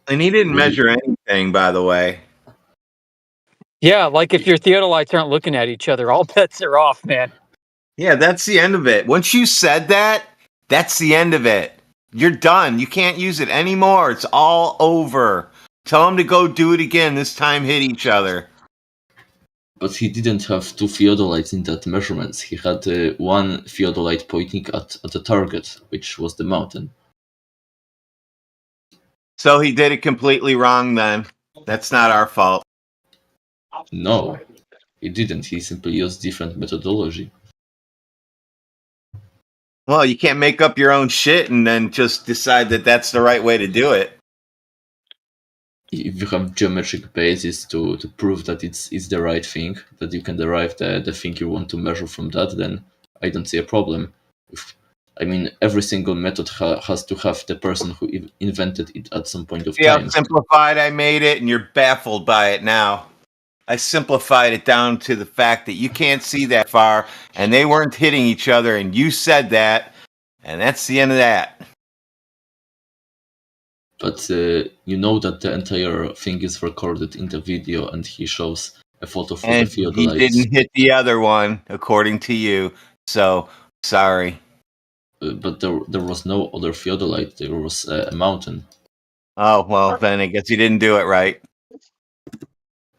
And he didn't measure anything, by the way. Yeah, like if your theodolites aren't looking at each other, all bets are off, man. Yeah, that's the end of it. Once you said that, that's the end of it. You're done. You can't use it anymore. It's all over. Tell them to go do it again. This time hit each other. But he didn't have two theodolites in that measurements. He had one theodolite pointing at the target, which was the mountain. So he did it completely wrong then. That's not our fault. No, he didn't. He simply used different methodology. Well, you can't make up your own shit and then just decide that that's the right way to do it. If you have geometric basis to prove that it's the right thing, that you can derive the thing you want to measure from that, then I don't see a problem. I mean, every single method has to have the person who invented it at some point of See how time. simplified I made it, and you're baffled by it now. I simplified it down to the fact that you can't see that far, and they weren't hitting each other, and you said that, and that's the end of that. But you know that the entire thing is recorded in the video, and he shows a photo for And the he theodolites. didn't hit the other one, according to you. So, sorry. but there was no other theodolite. There was a mountain. Oh well, then I guess you didn't do it right.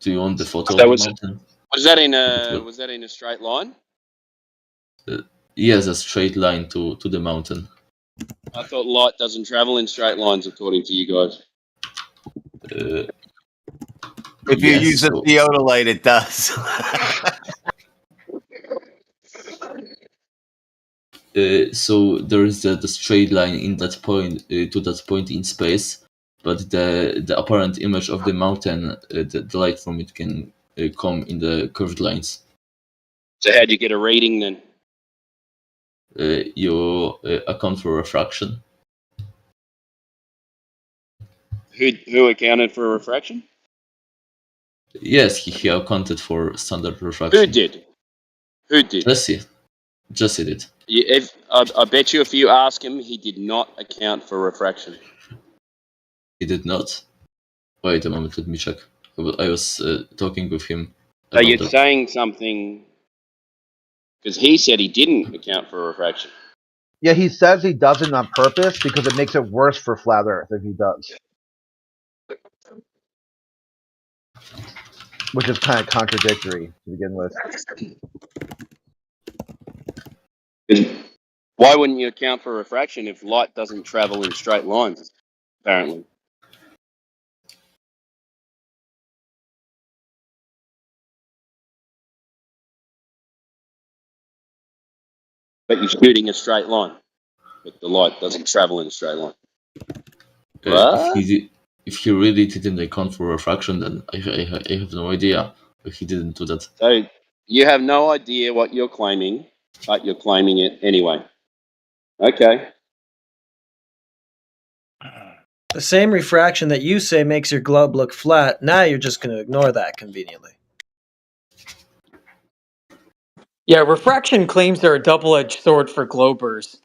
Do you want the photo So of was the mountain? was that in a straight line? Yes, a straight line to the mountain. I thought light doesn't travel in straight lines, according to you guys. If you Yes, use a so- theodolite, it does. So there is the straight line in that point to that point in space, but the apparent image of the mountain, the light from it can come in the curved lines. So how'd you get a reading then? You account for refraction. Who accounted for refraction? Yes, he accounted for standard refraction. Who did? Who did? Jesse did. I bet you if you ask him, he did not account for refraction. He did not. Wait a moment, let me check. I was talking with him. So about you're that. saying something because he said he didn't account for refraction. Yeah, he says he doesn't on purpose because it makes it worse for flat Earth if he does. Which is kind of contradictory to begin with. Why wouldn't you account for refraction if light doesn't travel in straight lines? Apparently. But you're shooting a straight line, but the light doesn't travel in a straight line. What? If he really didn't account for refraction, then I have no idea. But he didn't do that. So you have no idea what you're claiming, but you're claiming it anyway. Okay. The same refraction that you say makes your globe look flat, now you're just going to ignore that conveniently. Yeah, refraction claims are a double-edged sword for globers.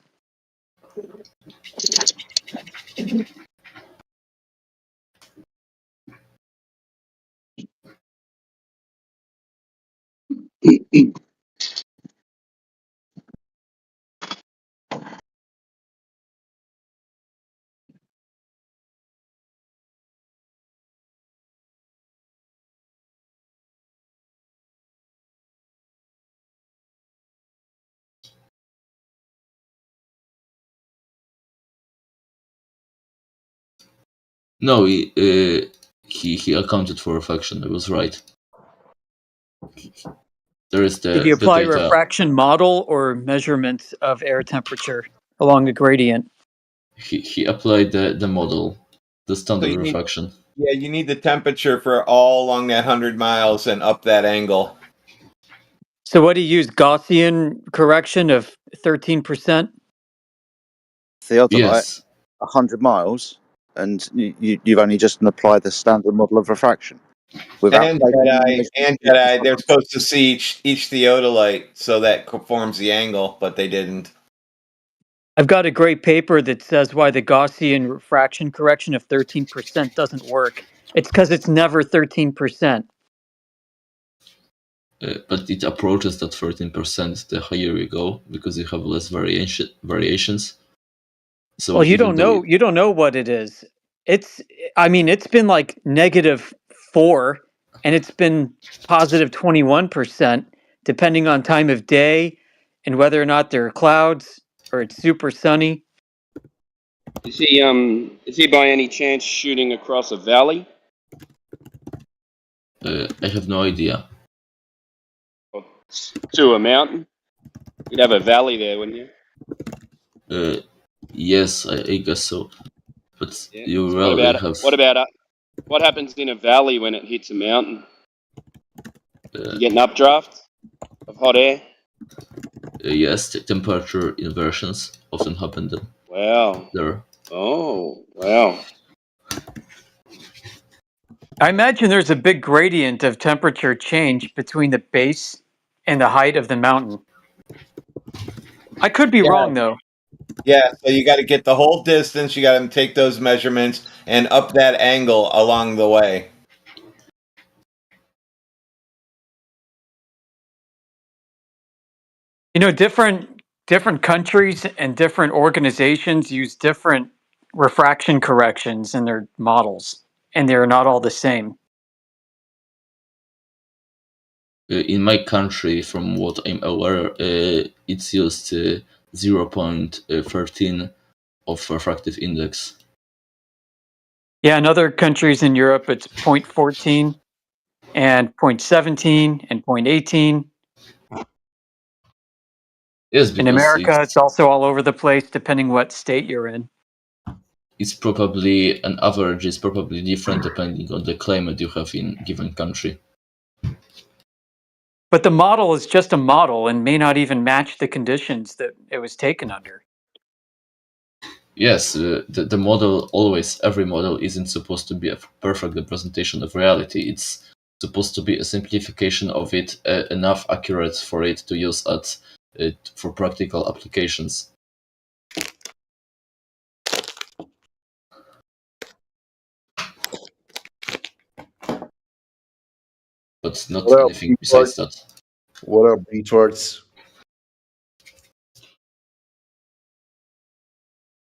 No, he accounted for refraction. I was right. There is the Did you apply data. refraction model or measurements of air temperature along the gradient? He applied the model, the standard you need- refraction. Yeah, you need the temperature for all along that 100 miles and up that angle. So what do you use, Gaussian correction of 13%? Theodolite, Yes. 100 miles, and you've only just applied the standard model of refraction. Without And taking Jedi, measurements. and Jedi, they're supposed to see each theodolite so that forms the angle, but they didn't. I've got a great paper that says why the Gaussian refraction correction of 13% doesn't work. It's because it's never 13%. But it approaches that 13% the higher you go because you have less variations. So Well, you don't know what it is. It's been like -4 and it's been positive 21% depending on time of day and whether or not there are clouds or it's super sunny. Is he by any chance shooting across a valley? I have no idea. Or to a mountain? You'd have a valley there, wouldn't you? Yes, I guess so. But Yeah. you So rarely have. What happens in a valley when it hits a mountain? You get an updraft of hot air? Yes, the temperature inversions often happen then. Wow. There. Oh, wow. I imagine there's a big gradient of temperature change between the base and the height of the mountain. I could be wrong though. Yeah, so you got to get the whole distance. You got to take those measurements and up that angle along the way. You know, different different countries and different organizations use different refraction corrections in their models, and they're not all the same. In my country, from what I'm aware, it's used 0.13 of refractive index. Yeah, in other countries in Europe, it's 0.14 and 0.17 and 0.18. Yes, In because America, it's also all over the place, depending what state you're in. it's probably an average is probably different depending on the climate you have in given country. But the model is just a model and may not even match the conditions that it was taken under. Yes, the model always, every model isn't supposed to be a perfect representation of reality. It's supposed to be a simplification of it, enough accurate for it to use for practical applications. But not What up, anything besides that. What up, retards?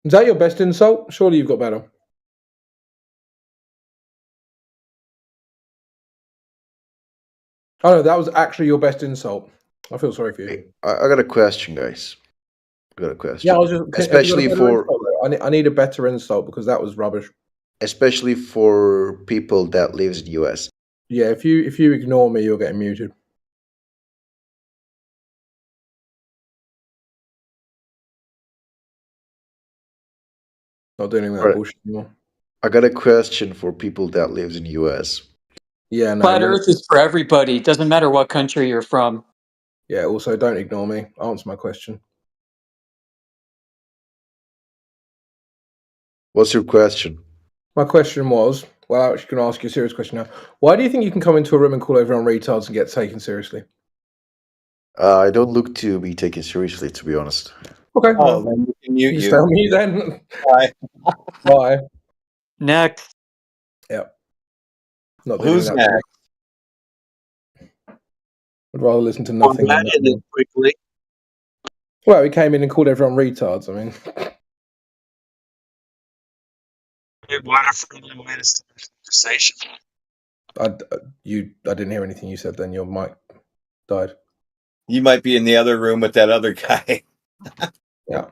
Is that your best insult? Surely you've got better. Oh no, that was actually your best insult. I feel sorry for you. I got a question, guys. I got a question. Yeah, I was just especially for I need a better insult because that was rubbish. Especially for people that lives in the US. Yeah, if you ignore me, you're getting muted. Not doing that Right. bullshit anymore. I got a question for people that lives in the US. Yeah, no. Flat Earth is for everybody. It doesn't matter what country you're from. Yeah, also don't ignore me. Answer my question. What's your question? My question was, well, I'm actually going to ask you a serious question now. Why do you think you can come into a room and call everyone retards and get taken seriously? I don't look to be taken seriously, to be honest. Okay. Oh, then we can mute you you. tell me then. Bye. Bye. Next. Yep. Not Who's that next? I'd rather listen to nothing. That ended quickly. Well, he came in and called everyone retards. I mean, What a friendly way to start a conversation. I didn't hear anything you said. Then your mic died. You might be in the other room with that other guy. Yeah.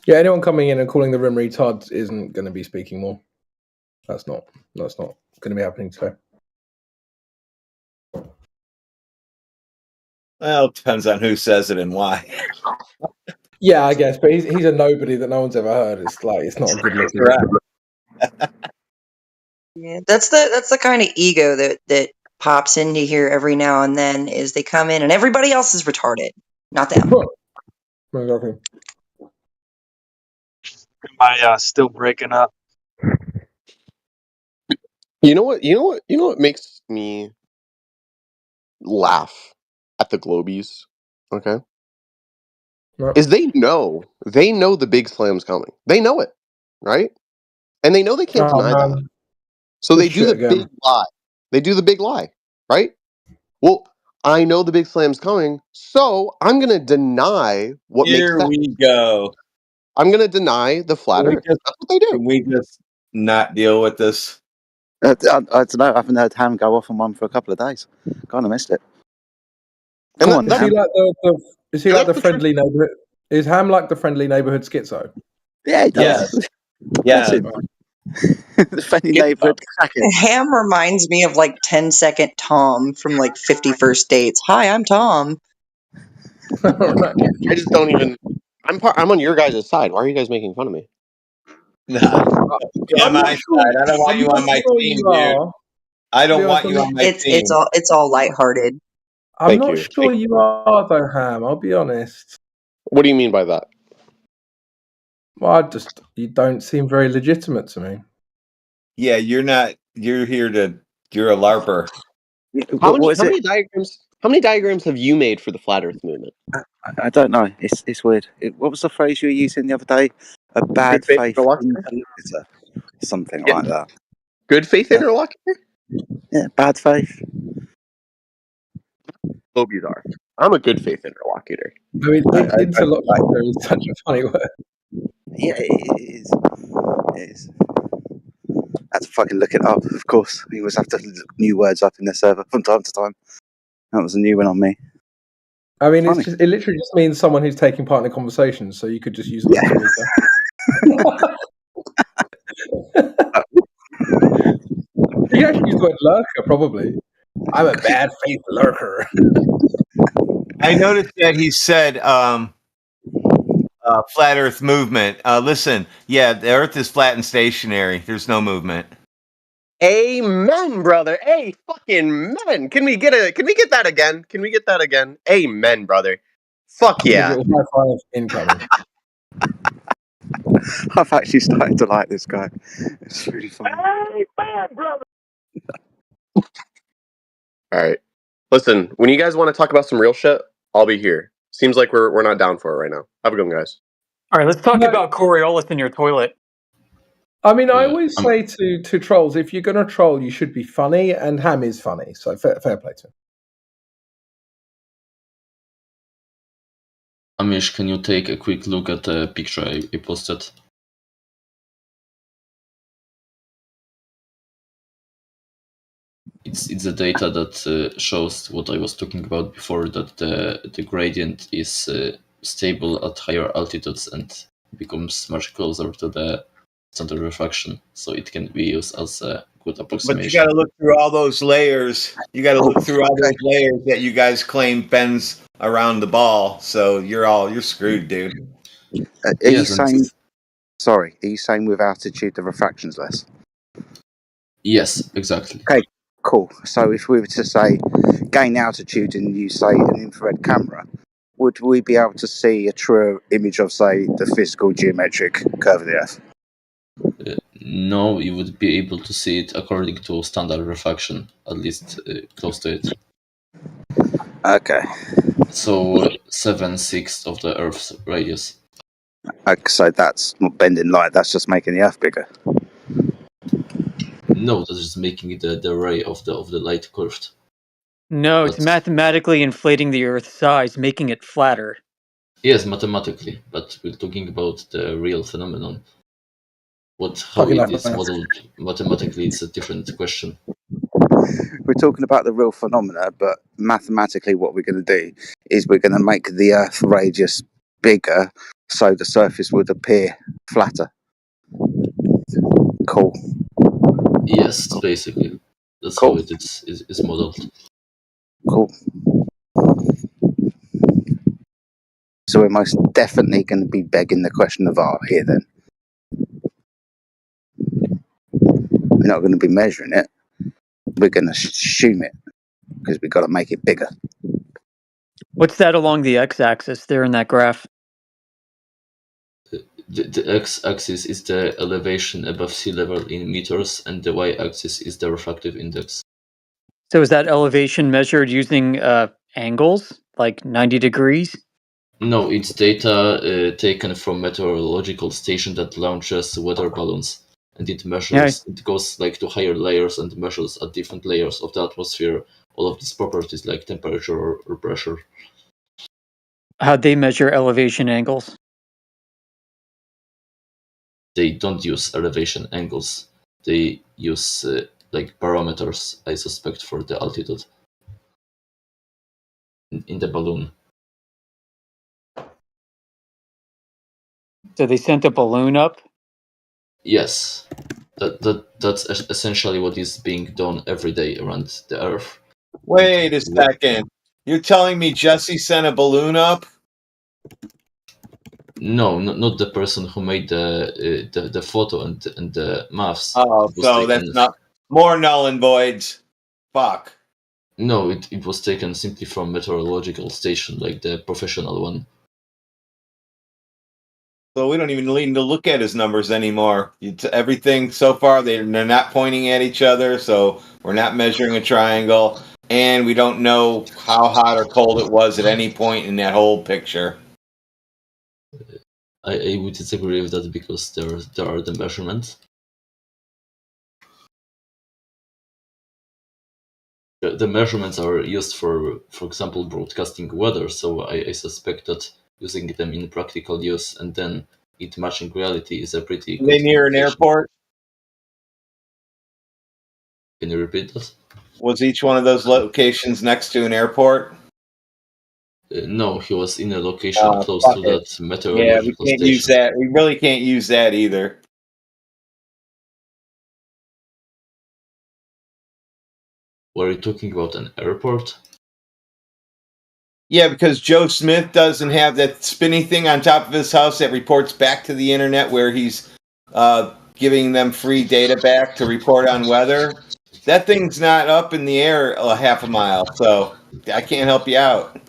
Yeah. Anyone coming in and calling the room retards isn't going to be speaking more. That's not going to be happening today. Well, it depends on who says it and why. Yeah, I guess, but he's a nobody that no one's ever heard. It's like it's not a good look. Yeah, that's the kind of ego that pops into here every now and then. Is they come in and everybody else is retarded, not them. Exactly. Am I still breaking up? You know what makes me laugh at the Globies, okay? What? Is they know the big slam's coming. They know it, right? And they know they can't Oh, deny man. that. So Good they do shit the again. big lie. They do the big lie, right? Well, I know the big slam's coming, so I'm gonna deny what Here makes we sense. go. I'm gonna deny the flat Earth. That's what they do. Can we just not deal with this? I don't know. I haven't heard Ham go off on one for a couple of days. Kind of missed it. And Come on, Is he Ham. like is he like the friendly neighborhood? Is Ham like the friendly neighborhood schizo? Yeah, he does. Yeah. That's it. The friendly neighborhood crackhead. Ham reminds me of like 10-second Tom from like 50 First Dates. Hi, I'm Tom. I just don't even. I'm on your guys' side. Why are you guys making fun of me? Nah. Be on I'm not my sure- side. I don't want I'm you not on my sure team, you dude. are. I don't To be want honest, you on my team. It's all lighthearted. I'm Thank not you. sure you are though, Ham. I'll be honest. What do you mean by that? Well, you don't seem very legitimate to me. Yeah, you're not. You're here to. You're a LARPer. How many diagrams have you made for the flat Earth movement? I don't know. It's weird. What was the phrase you were using the other day? A bad faith faith interlocutor? interlocutor. Something Yeah. like that. Good faith interlocutor? Yeah, bad faith. Globies are. I'm a good faith interlocutor. I mean, I interlocutor is such a funny word. Yeah, it is. It is. I had to fucking look it up, of course. We always have to look new words up in the server from time to time. That was a new one on me. I mean, Funny. it literally just means someone who's taking part in a conversation, so you could just use it on speaker. You can actually use the word lurker, probably. I'm a bad faith lurker. I noticed that he said flat Earth movement. Listen, yeah, the Earth is flat and stationary. There's no movement. Amen, brother. Hey, fucking men. Can we get that again? Can we get that again? Amen, brother. Fuck yeah. High five incoming. I've actually started to like this guy. It's really funny. Hey, man, brother. All right. Listen, when you guys want to talk about some real shit, I'll be here. Seems like we're not down for it right now. Have a good one, guys. All right, let's talk about Coriolis in your toilet. I mean, I always say to trolls, if you're going to troll, you should be funny, and Ham is funny, so fair play to him. Amish, can you take a quick look at the picture I posted? It's the data that shows what I was talking about before, that the gradient is stable at higher altitudes and becomes much closer to the standard refraction, so it can be used as a good approximation. But you got to look through all those layers. You got to look through all those layers that you guys claim bends around the ball. So you're screwed, dude. Are you saying? Sorry, are you saying with altitude the refraction's less? Yes, exactly. Okay, cool. So if we were to say gain altitude and you say an infrared camera, would we be able to see a true image of, say, the physical geometric curve of the Earth? No, you would be able to see it according to standard refraction, at least close to it. Okay. So 7/6 of the Earth's radius. Okay, so that's not bending light, that's just making the Earth bigger. No, that's just making the ray of the light curved. No, it's mathematically inflating the Earth's size, making it flatter. Yes, mathematically, but we're talking about the real phenomenon. How it is modeled mathematically, it's a different question. We're talking about the real phenomena, but mathematically what we're going to do is we're going to make the Earth radius bigger so the surface would appear flatter. Cool. Yes, basically. That's how it is modeled. Cool. So we're most definitely going to be begging the question of R here then. We're not going to be measuring it. We're going to assume it because we've got to make it bigger. What's that along the x-axis there in that graph? The x-axis is the elevation above sea level in meters, and the y-axis is the refractive index. So is that elevation measured using angles, like 90 degrees? No, it's data taken from meteorological station that launches weather balloons, and it measures. It goes like to higher layers and measures at different layers of the atmosphere all of these properties like temperature or pressure. How'd they measure elevation angles? They don't use elevation angles. They use like parameters, I suspect, for the altitude in the balloon. So they sent a balloon up? Yes, that's essentially what is being done every day around the Earth. Wait a second. You're telling me Jesse sent a balloon up? No, not the person who made the photo and the maths. Oh, so that's not more null and voids. Fuck. No, it was taken simply from meteorological station, like the professional one. So we don't even need to look at his numbers anymore. Everything so far, they're not pointing at each other, so we're not measuring a triangle, and we don't know how hot or cold it was at any point in that whole picture. I would disagree with that because there are the measurements. the measurements are used for example, broadcasting weather. So I suspect that using them in practical use and then it matching reality is a pretty Are they good near an communication. airport? Can you repeat that? Was each one of those locations next to an airport? No, he was in a location close Fuck to it. that Yeah, we meteorological can't use station. that. We really can't use that either. Were you talking about an airport? Yeah, because Joe Smith doesn't have that spinny thing on top of his house that reports back to the internet where he's giving them free data back to report on weather. That thing's not up in the air a half a mile, so I can't help you out.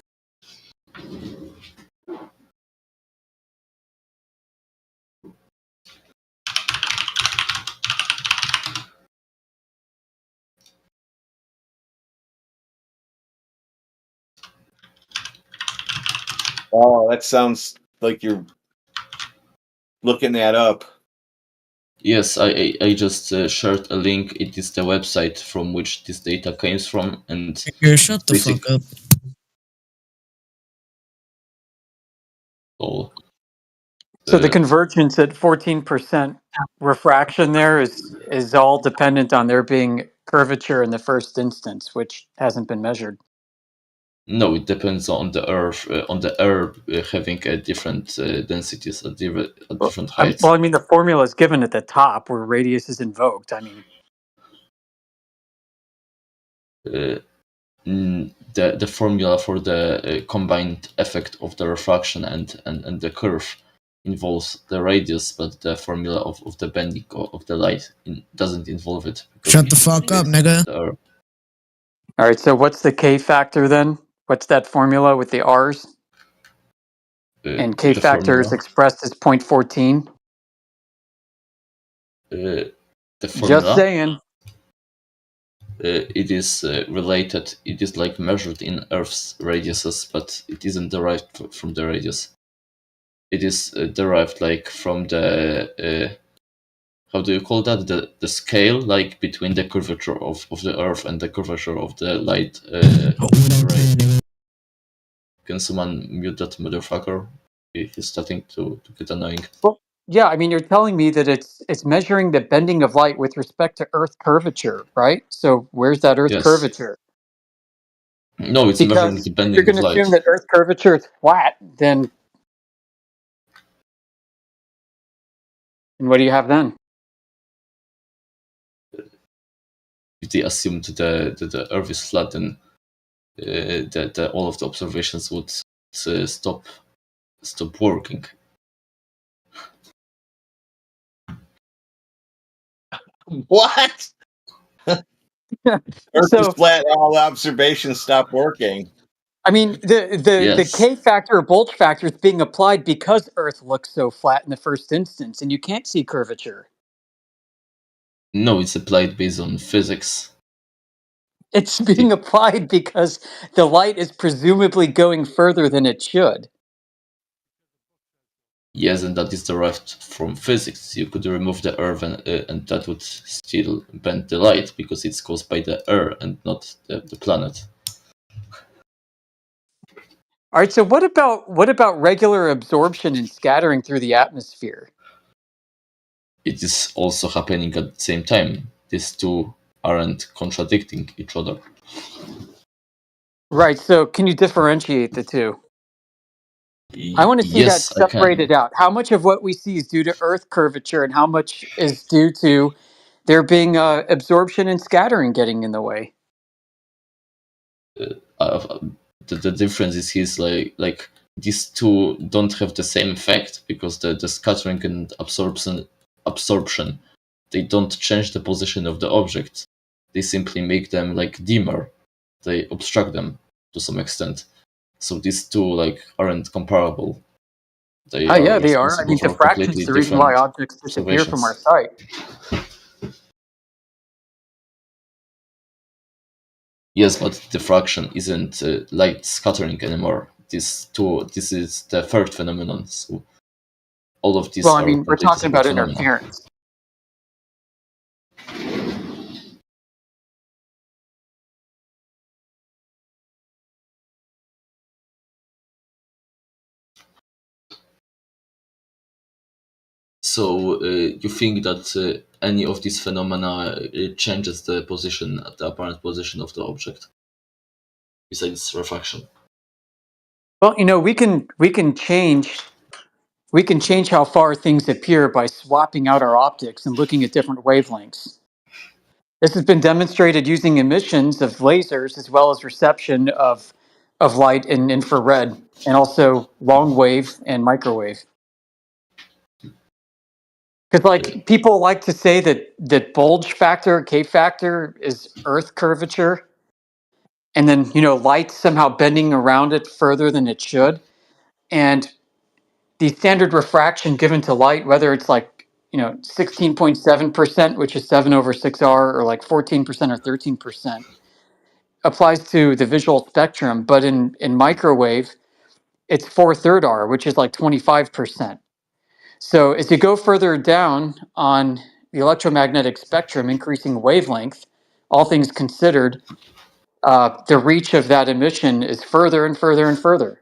Oh, that sounds like you're looking that up. Yes, I just shared a link. It is the website from which this data came from, and Shut the fuck up. Oh, So the convergence at 14% refraction there is all dependent on there being curvature in the first instance, which hasn't been measured. No, it depends on the Earth, on the air having a different densities at different heights. Well, I mean, the formula is given at the top where radius is invoked. I mean, The formula for the combined effect of the refraction and the curve involves the radius, but the formula of the bending of the light doesn't involve it. Shut the fuck up, nigga. all right. So what's the K factor then? What's that formula with the R's? And K the factor is formula? expressed as 0.14. The formula. Just saying. It is related. It is like measured in Earth's radiuses, but it isn't derived from the radius. It is derived like from the how do you call that? The scale, like between the curvature of the Earth and the curvature of the light ray. Can someone mute that motherfucker? He's starting to get annoying. Well, yeah. I mean, you're telling me that it's measuring the bending of light with respect to Earth curvature, right? So where's that Earth Yes. curvature? No, it's measuring Because the if bending you're of going to light. assume that Earth curvature is flat, then what do you have then? If they assumed the Earth is flat, then that all of the observations would stop working. What? Earth So- is flat. All observations stop working. I mean, the Yes. K factor or bulge factor is being applied because Earth looks so flat in the first instance, and you can't see curvature. No, it's applied based on physics. It's being applied because the light is presumably going further than it should. Yes, and that is derived from physics. You could remove the Earth, and that would still bend the light because it's caused by the air and not the planet. All right. So what about regular absorption and scattering through the atmosphere? It is also happening at the same time. These two aren't contradicting each other. Right. So can you differentiate the two? I want to see Yes, that I can. separated out. How much of what we see is due to Earth curvature, and how much is due to there being absorption and scattering getting in the way? The difference is like these two don't have the same effect because the scattering and absorption they don't change the position of the object. They simply make them like dimmer. They obstruct them to some extent. So these two like aren't comparable. They Oh yeah, they are. I responsible mean, for diffraction completely is the reason why different objects disappear from our sight. Yes, but diffraction isn't light scattering anymore. This is the third phenomenon. So all of these Well, I are mean, we're completely talking about separate phenomena. interference. So you think that any of these phenomena changes the position, the apparent position of the object, besides refraction? Well, we can change how far things appear by swapping out our optics and looking at different wavelengths. This has been demonstrated using emissions of lasers as well as reception of light in infrared and also long wave and microwave. Because people like to say that bulge factor, K factor, is Earth curvature, and then light somehow bending around it further than it should, and the standard refraction given to light, whether it's 16.7%, which is 7/6R, or 14% or 13%, applies to the visual spectrum. But in microwave, it's 4/3 R, which is 25%. So as you go further down on the electromagnetic spectrum, increasing wavelength, all things considered, the reach of that emission is further and further and further.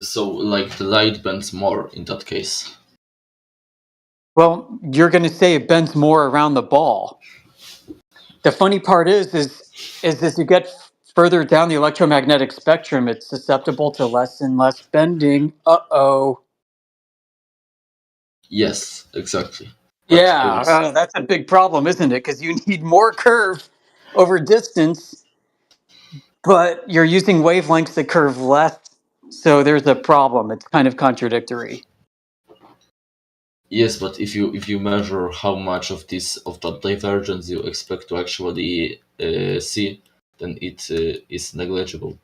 So, the light bends more in that case. Well, you're going to say it bends more around the ball. The funny part is as you get further down the electromagnetic spectrum, it's susceptible to less and less bending. Uh-oh. Yes, exactly. Yeah, that's a big problem, isn't it? Because you need more curve over distance, but you're using wavelengths that curve less, so there's a problem. It's kind of contradictory. Yes, but if you measure how much of that divergence you expect to actually see, then it is negligible.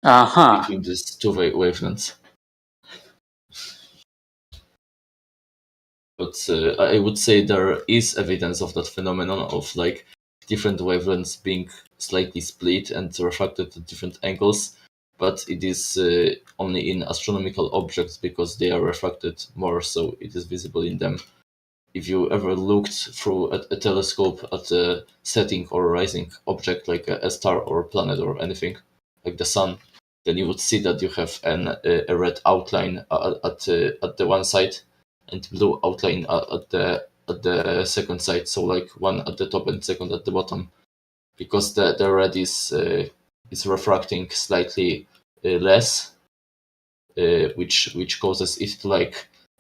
Between these two wavelengths. But I would say there is evidence of that phenomenon of different wavelengths being slightly split and refracted at different angles, but it is only in astronomical objects because they are refracted more, so it is visible in them. If you ever looked through a telescope at a setting or rising object like a star or a planet or anything, like the sun, then you would see that you have a red outline at the one side and blue outline at the second side, so one at the top and second at the bottom, because the red is refracting slightly less, which causes it to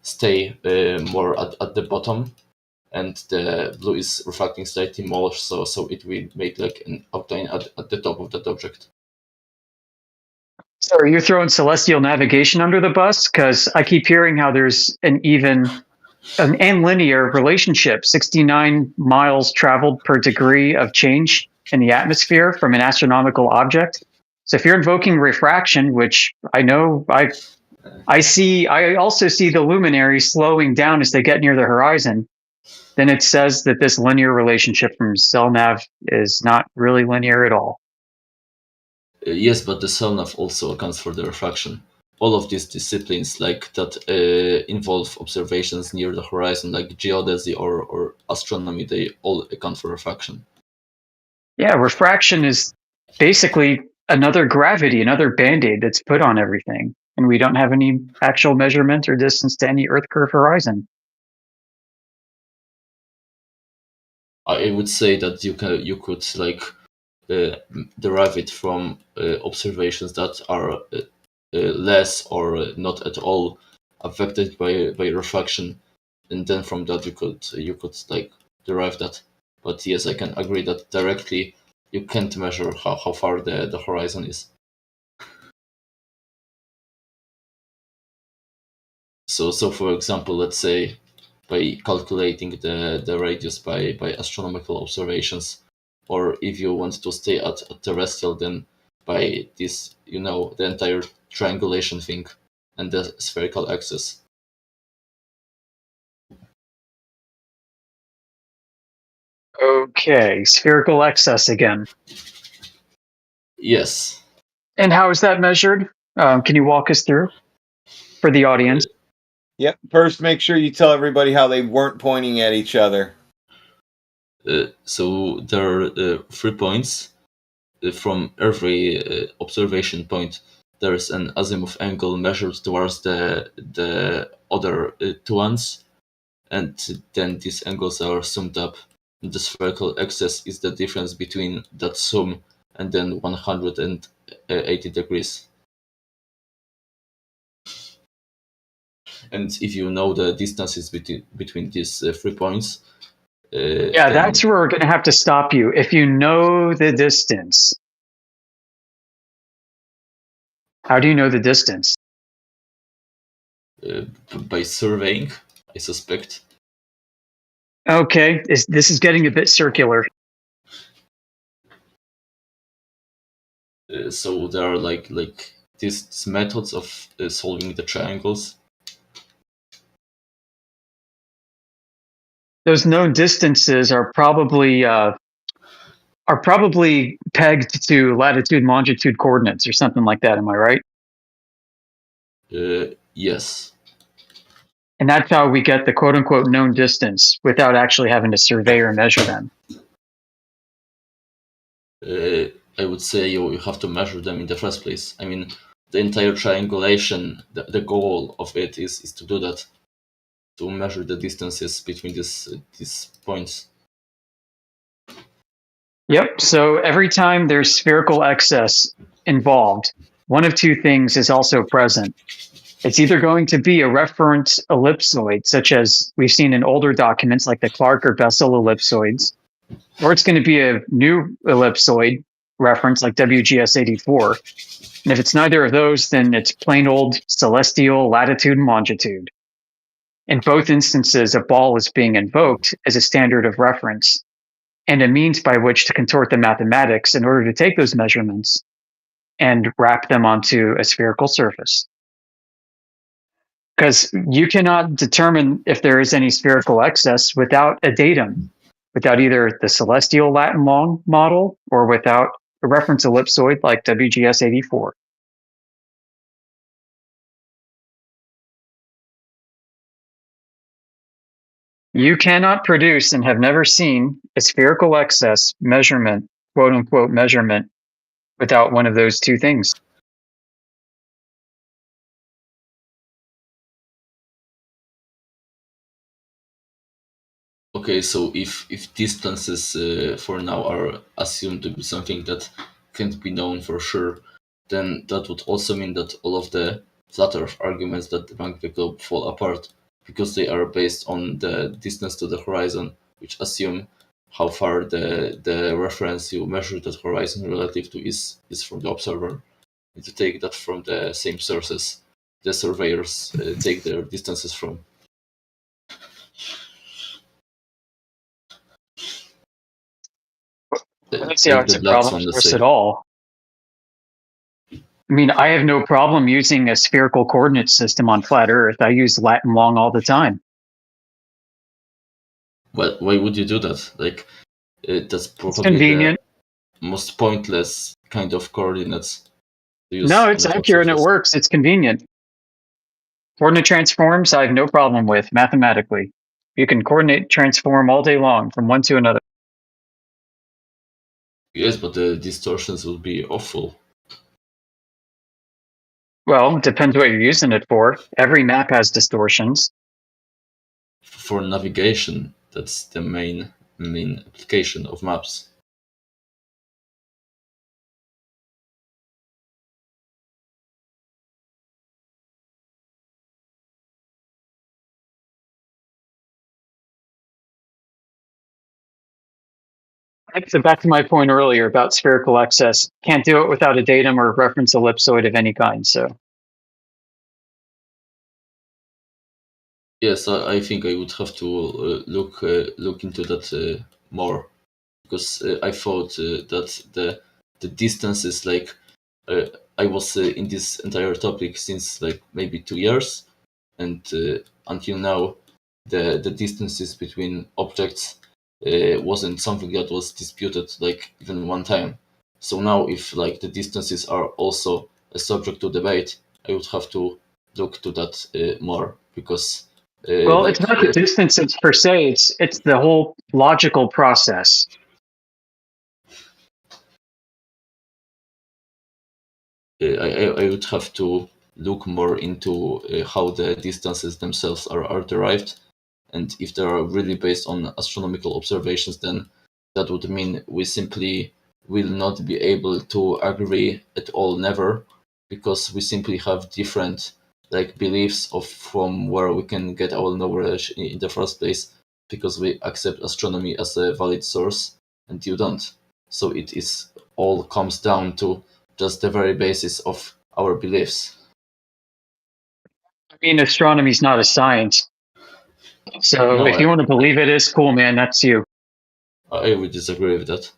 stay more at the bottom, and the blue is refracting slightly more, so it will make an outline at the top of that object. So are you throwing celestial navigation under the bus? Because I keep hearing how there's an linear relationship, 69 miles traveled per degree of change in the atmosphere from an astronomical object. So if you're invoking refraction, which I know I also see the luminaries slowing down as they get near the horizon, then it says that this linear relationship from CELNAV is not really linear at all. Yes, but the CELNAV also accounts for the refraction. All of these disciplines that involve observations near the horizon, like geodesy or astronomy, they all account for refraction. Yeah, refraction is basically another gravity, another band-aid that's put on everything. And we don't have any actual measurement or distance to any Earth curve horizon. I would say that you could derive it from observations that are less or not at all affected by refraction, and then from that you could derive that. But yes, I can agree that directly you can't measure how far the horizon is. So for example, let's say by calculating the radius by astronomical observations, or if you want to stay at terrestrial, then by this, the entire triangulation thing and the spherical axis. Okay, spherical excess again. Yes. And how is that measured? Can you walk us through for the audience? Yep. First, make sure you tell everybody how they weren't pointing at each other. So there are 3 points from every observation point. there is an azimuth angle measured towards the other two ones, and then these angles are summed up. The spherical axis is the difference between that sum and then 180 degrees. And if you know the distances between these 3 points, Yeah, that's where we're going to have to stop you. If you know the distance, how do you know the distance? By surveying, I suspect. Okay, this is getting a bit circular. So there are like these methods of solving the triangles. Those known distances are probably pegged to latitude and longitude coordinates or something like that. Am I right? Yes. And that's how we get the quote-unquote known distance without actually having to survey or measure them. I would say you have to measure them in the first place. I mean, the entire triangulation, the goal of it is to do that, to measure the distances between these points. Yep. So every time there's spherical excess involved, one of two things is also present. It's either going to be a reference ellipsoid, such as we've seen in older documents like the Clark or Bessel ellipsoids, or it's going to be a new ellipsoid reference like WGS 84. And if it's neither of those, then it's plain old celestial latitude and longitude. In both instances, a ball is being invoked as a standard of reference and a means by which to contort the mathematics in order to take those measurements and wrap them onto a spherical surface. Because you cannot determine if there is any spherical excess without a datum, without either the celestial Latin long model or without a reference ellipsoid like WGS 84. You cannot produce and have never seen a spherical excess measurement, quote unquote measurement, without one of those two things. Okay, so if distances for now are assumed to be something that can't be known for sure, then that would also mean that all of the flat Earth arguments that debunk the globe fall apart, because they are based on the distance to the horizon, which assume how far the reference you measure that horizon relative to is from the observer. And to take that from the same sources the surveyors take their distances from. I don't see how it's a problem for us at all. I mean, I have no problem using a spherical coordinate system on flat Earth. I use Latin long all the time. But why would you do that? Like, that's probably convenient. The most pointless kind of coordinates to use. No, it's accurate and it works. It's convenient. Coordinate transforms, I have no problem with mathematically. You can coordinate transform all day long from one to another. Yes, but the distortions would be awful. Well, it depends what you're using it for. Every map has distortions. For navigation, that's the main application of maps. So back to my point earlier about spherical excess. Can't do it without a datum or reference ellipsoid of any kind. So yes, I think I would have to look into that more, because I thought that the distance is like I was in this entire topic since like maybe 2 years, and until now the distances between objects wasn't something that was disputed like even one time. So now if like the distances are also a subject to debate, I would have to look to that more, because well, it's not the distances per se, it's the whole logical process. I would have to look more into how the distances themselves are derived, and if they are really based on astronomical observations, then that would mean we simply will not be able to agree at all, never, because we simply have different beliefs of from where we can get our knowledge in the first place, because we accept astronomy as a valid source and you don't. So it is all comes down to just the very basis of our beliefs. I mean, astronomy is not a science. So No, if you want to believe it is, cool, man, that's you. I would disagree with that.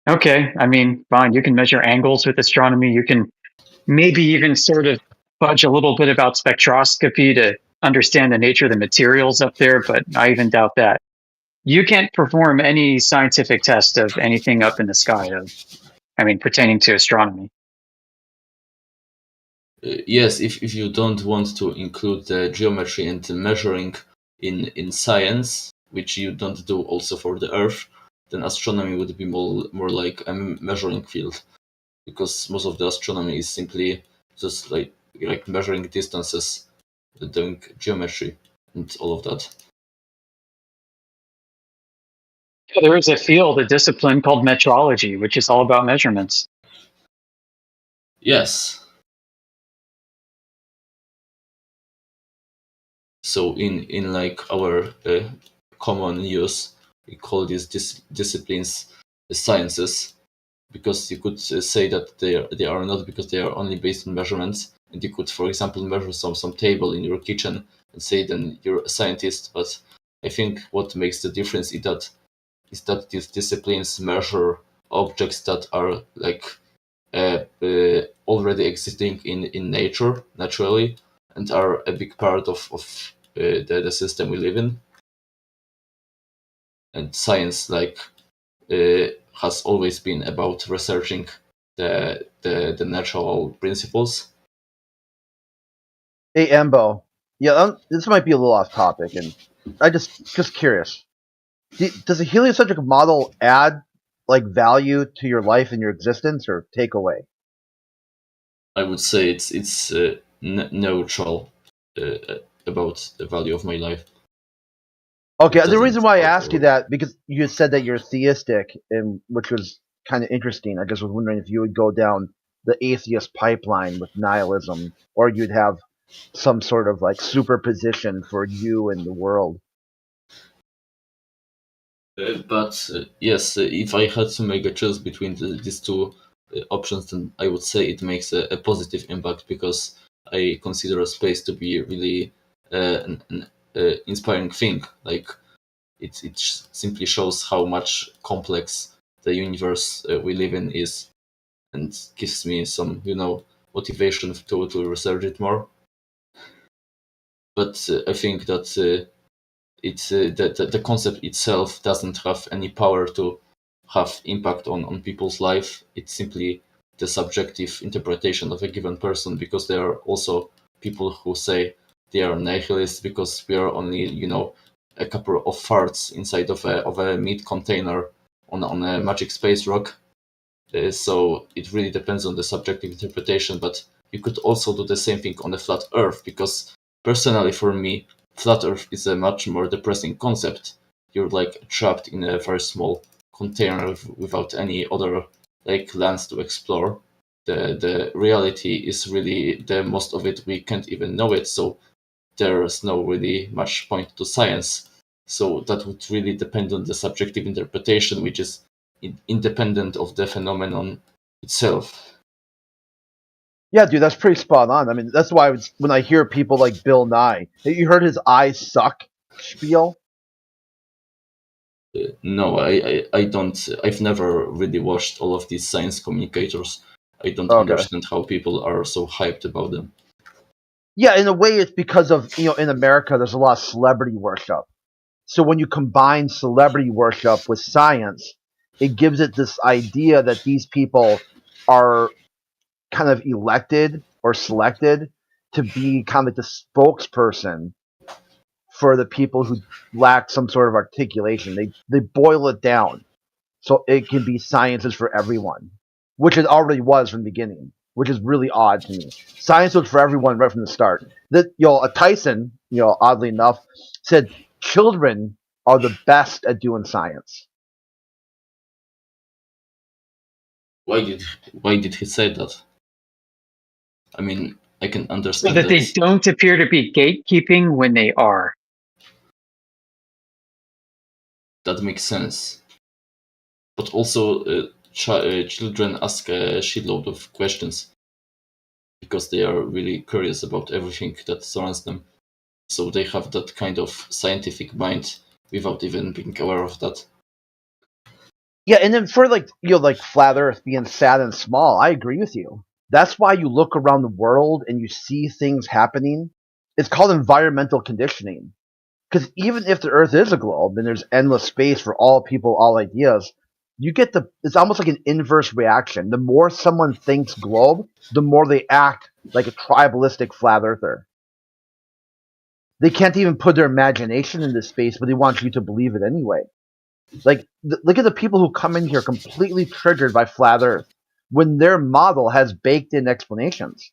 Okay, I mean, fine, you can measure angles with astronomy. You can maybe even sort of fudge a little bit about spectroscopy to understand the nature of the materials up there, but I even doubt that. You can't perform any scientific test of anything up in the sky, pertaining to astronomy. Yes, if you don't want to include the geometry and the measuring in science, which you don't do also for the Earth, then astronomy would be more like a measuring field, because most of the astronomy is simply just like measuring distances, doing geometry and all of that. There is a field, a discipline called metrology, which is all about measurements. Yes. So in our common use, we call these disciplines sciences, because you could say that they are not, because they are only based on measurements. And you could, for example, measure some table in your kitchen and say then you're a scientist. But I think what makes the difference is that these disciplines measure objects that are already existing in nature naturally, and are a big part of the system we live in. And science has always been about researching the natural principles. Hey, Embo. Yeah, this might be a little off topic, and I just curious. Does a heliocentric model add value to your life and your existence, or take away? I would say it's neutral about the value of my life. Okay, the reason why I asked you that, because you said that you're theistic, and which was kind of interesting. I just was wondering if you would go down the atheist pipeline with nihilism, or you'd have some sort of superposition for you and the world. But yes, if I had to make a choice between these two options, then I would say it makes a positive impact, because I consider space to be really an inspiring thing. It simply shows how much complex the universe we live in is, and gives me some motivation to research it more. But I think that the concept itself doesn't have any power to have impact on people's life. It's simply the subjective interpretation of a given person, because there are also people who say they are nihilists because we are only a couple of farts inside of a meat container on a magic space rock. So it really depends on the subjective interpretation. But you could also do the same thing on a flat Earth, because personally for me, flat Earth is a much more depressing concept. You're trapped in a very small container without any other lands to explore. The reality is really the most of it we can't even know it, so there's no really much point to science. So that would really depend on the subjective interpretation, which is independent of the phenomenon itself. Yeah, dude, that's pretty spot on. I mean, that's why when I hear people like Bill Nye, you heard his "eyes suck" spiel. No, I don't. I've never really watched all of these science communicators. I don't Okay. understand how people are so hyped about them. Yeah, in a way, it's because of in America, there's a lot of celebrity worship. So when you combine celebrity worship with science, it gives it this idea that these people are kind of elected or selected to be kind of the spokesperson for the people who lack some sort of articulation. They boil it down so it can be sciences for everyone, which it already was from the beginning. which is really odd to me. Science was for everyone right from the start. Tyson, oddly enough, said children are the best at doing science. Why did he say that? I mean, I can So understand that they don't appear to be gatekeeping when they are. That makes sense. But also, children ask a shitload of questions because they are really curious about everything that surrounds them. So they have that kind of scientific mind without even being aware of that. Yeah, and then for like flat Earth being sad and small, I agree with you. That's why you look around the world and you see things happening. It's called environmental conditioning. Because even if the Earth is a globe and there's endless space for all people, all ideas, it's almost like an inverse reaction. The more someone thinks globe, the more they act like a tribalistic flat earther. They can't even put their imagination into space, but they want you to believe it anyway. Like, look at the people who come in here completely triggered by flat Earth when their model has baked in explanations.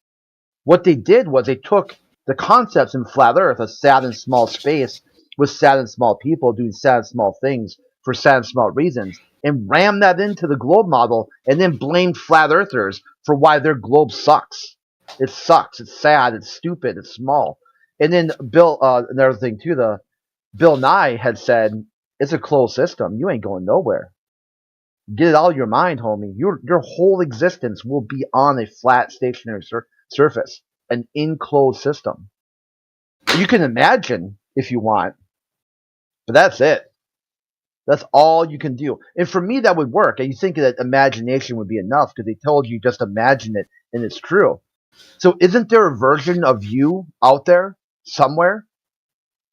What they did was they took the concepts in flat Earth, a sad and small space with sad and small people doing sad and small things for sad and small reasons, and rammed that into the globe model, and then blamed flat earthers for why their globe sucks. It sucks. It's sad. It's stupid. It's small. And then another thing too, Bill Nye had said, it's a closed system. You ain't going nowhere. Get it out of your mind, homie. Your whole existence will be on a flat stationary surface, an enclosed system. You can imagine if you want, but that's it. That's all you can do. And for me, that would work. And you think that imagination would be enough because they told you just imagine it and it's true. So isn't there a version of you out there somewhere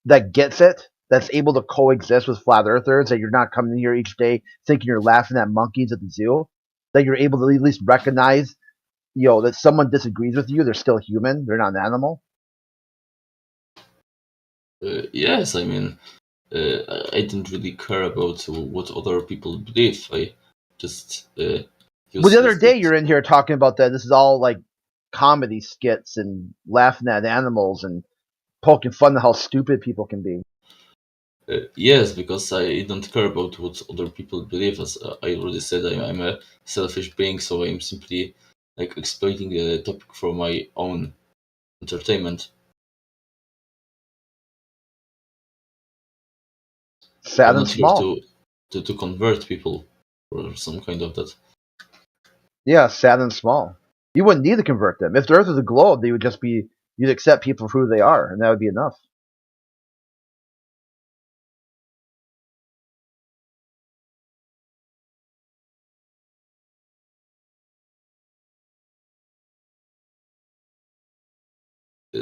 that gets it, that's able to coexist with flat earthers, that you're not coming here each day thinking you're laughing at monkeys at the zoo, that you're able to at least recognize, that someone disagrees with you, they're still human, they're not an animal? Yes, I mean, I don't really care about what other people believe. I just Well, the other day you're in here talking about that this is all like comedy skits and laughing at animals and poking fun at how stupid people can be. Yes, because I don't care about what other people believe. As I already said, I'm a selfish being, so I'm simply like exploiting the topic for my own entertainment. Sad I'm and not small. here to convert people or some kind of that. Yeah, sad and small. You wouldn't need to convert them. If the Earth was a globe, they would just be, you'd accept people for who they are, and that would be enough. I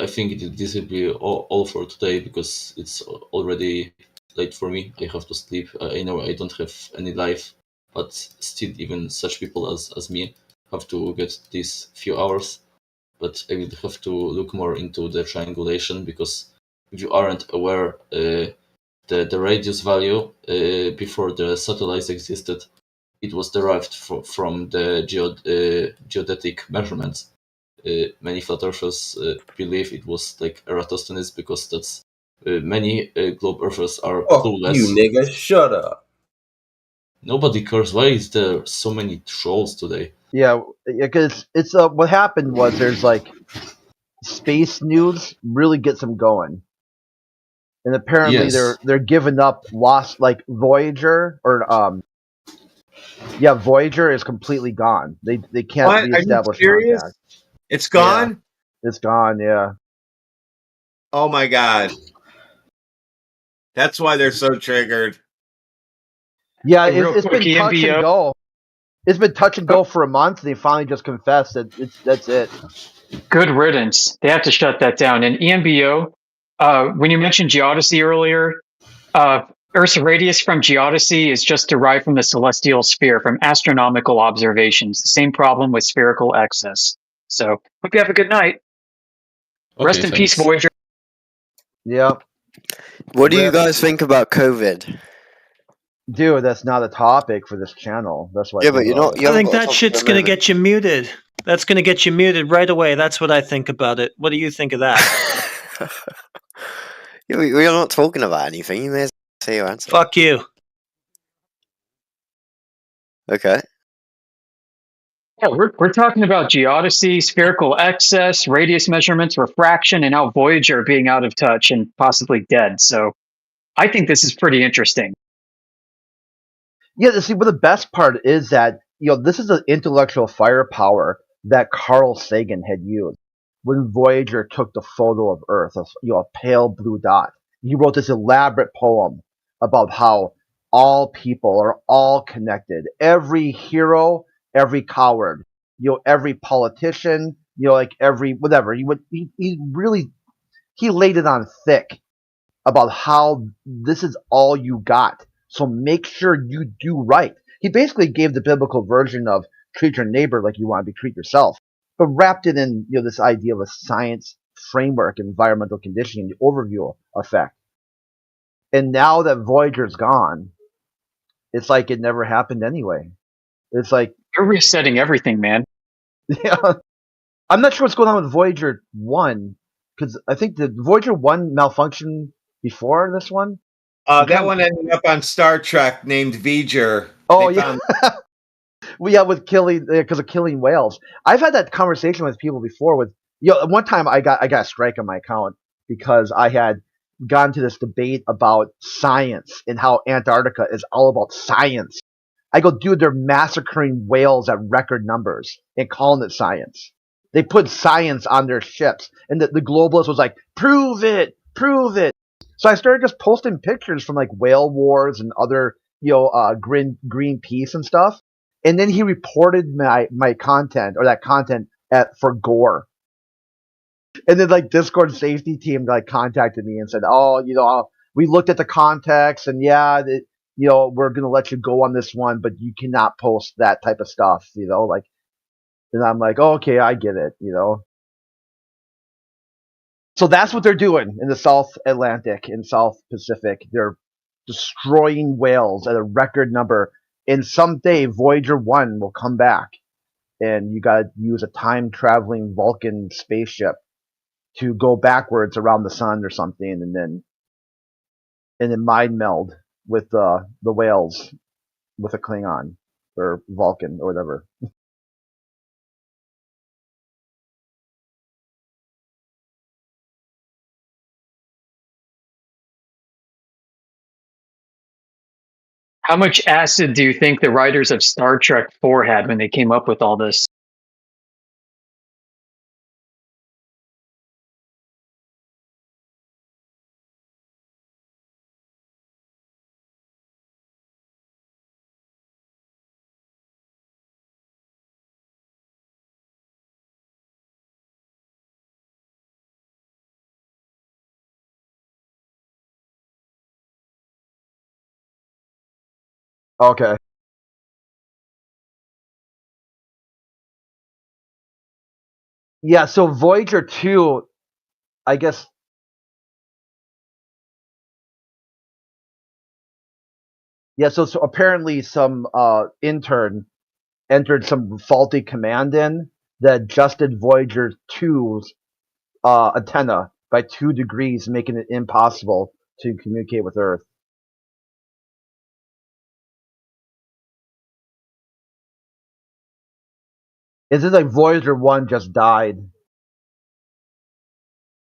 think this will be all for today because it's already late for me. I have to sleep. I know I don't have any life, but still, even such people as me have to get these few hours. But I will have to look more into the triangulation because if you aren't aware, the radius value before the satellites existed, it was derived from the geodetic measurements. Many flat earthers believe it was like Eratosthenes because that's many globe earthers are Fuck clueless. you, nigga. Shut up. Nobody cares. Why is there so many trolls today? Yeah, because it's what happened was there's like space news really gets them going, and apparently Yes. they're giving up lost like Voyager or Voyager is completely gone. They can't What? Are you reestablish serious? contact. It's gone? It's gone. Yeah. Oh my god. That's why they're so triggered. Yeah, Hey, real it's quick, been touch EMBO. and go. It's been touch and go for a month, and they finally just confessed that that's it. Good riddance. They have to shut that down. And EMBO, when you mentioned geodesy earlier, Earth's radius from geodesy is just derived from the celestial sphere from astronomical observations. The same problem with spherical excess. So, hope you have a good night. Rest in peace, Voyager. Yep. What do you Rip. guys think about COVID? Dude, that's not a topic for this channel. That's what Yeah, I but think you're about not. it. You I haven't think got a that topic shit's at the gonna moment. get you muted. That's gonna get you muted right away. That's what I think about it. What do you think of that? We're not talking about anything. You may as well say your answer. Fuck you. Okay. Yeah, we're talking about geodesy, spherical excess, radius measurements, refraction, and now Voyager being out of touch and possibly dead. So I think this is pretty interesting. Yeah, see, but the best part is that this is the intellectual firepower that Carl Sagan had used when Voyager took the photo of Earth, a pale blue dot. He wrote this elaborate poem about how all people are all connected. Every hero, every coward, every politician, like every whatever. He really laid it on thick about how this is all you got. So make sure you do right. He basically gave the biblical version of treat your neighbor like you want to be treated yourself, but wrapped it in this idea of a science framework, environmental conditioning, the overview effect. And now that Voyager's gone, it's like it never happened anyway. It's like You're resetting everything, man. yeah, I'm not sure what's going on with Voyager 1 because I think the Voyager 1 malfunctioned before this one. That one ended up on Star Trek named V'ger. Oh They yeah, found- with killing because of killing whales. I've had that conversation with people before. With one time I got a strike on my account because I had gone to this debate about science and how Antarctica is all about science. I go, dude, they're massacring whales at record numbers and calling it science. They put science on their ships, and the globalist was like, prove it, prove it. So I started just posting pictures from like whale wars and other, Greenpeace and stuff. And then he reported my content or that content for gore. And then like Discord safety team like contacted me and said, oh, we looked at the context and yeah, we're gonna let you go on this one, but you cannot post that type of stuff, like. And I'm like, oh, okay, I get it, So that's what they're doing in the South Atlantic and South Pacific. They're destroying whales at a record number. And someday Voyager 1 will come back and you gotta use a time traveling Vulcan spaceship to go backwards around the sun or something and then mind meld with the whales with a Klingon or Vulcan or whatever. How much acid do you think the writers of Star Trek 4 had when they came up with all this? Okay. Yeah, so Voyager 2, I guess. Yeah, so apparently some intern entered some faulty command in that adjusted Voyager 2's antenna by 2 degrees, making it impossible to communicate with Earth. It's just like Voyager 1 just died.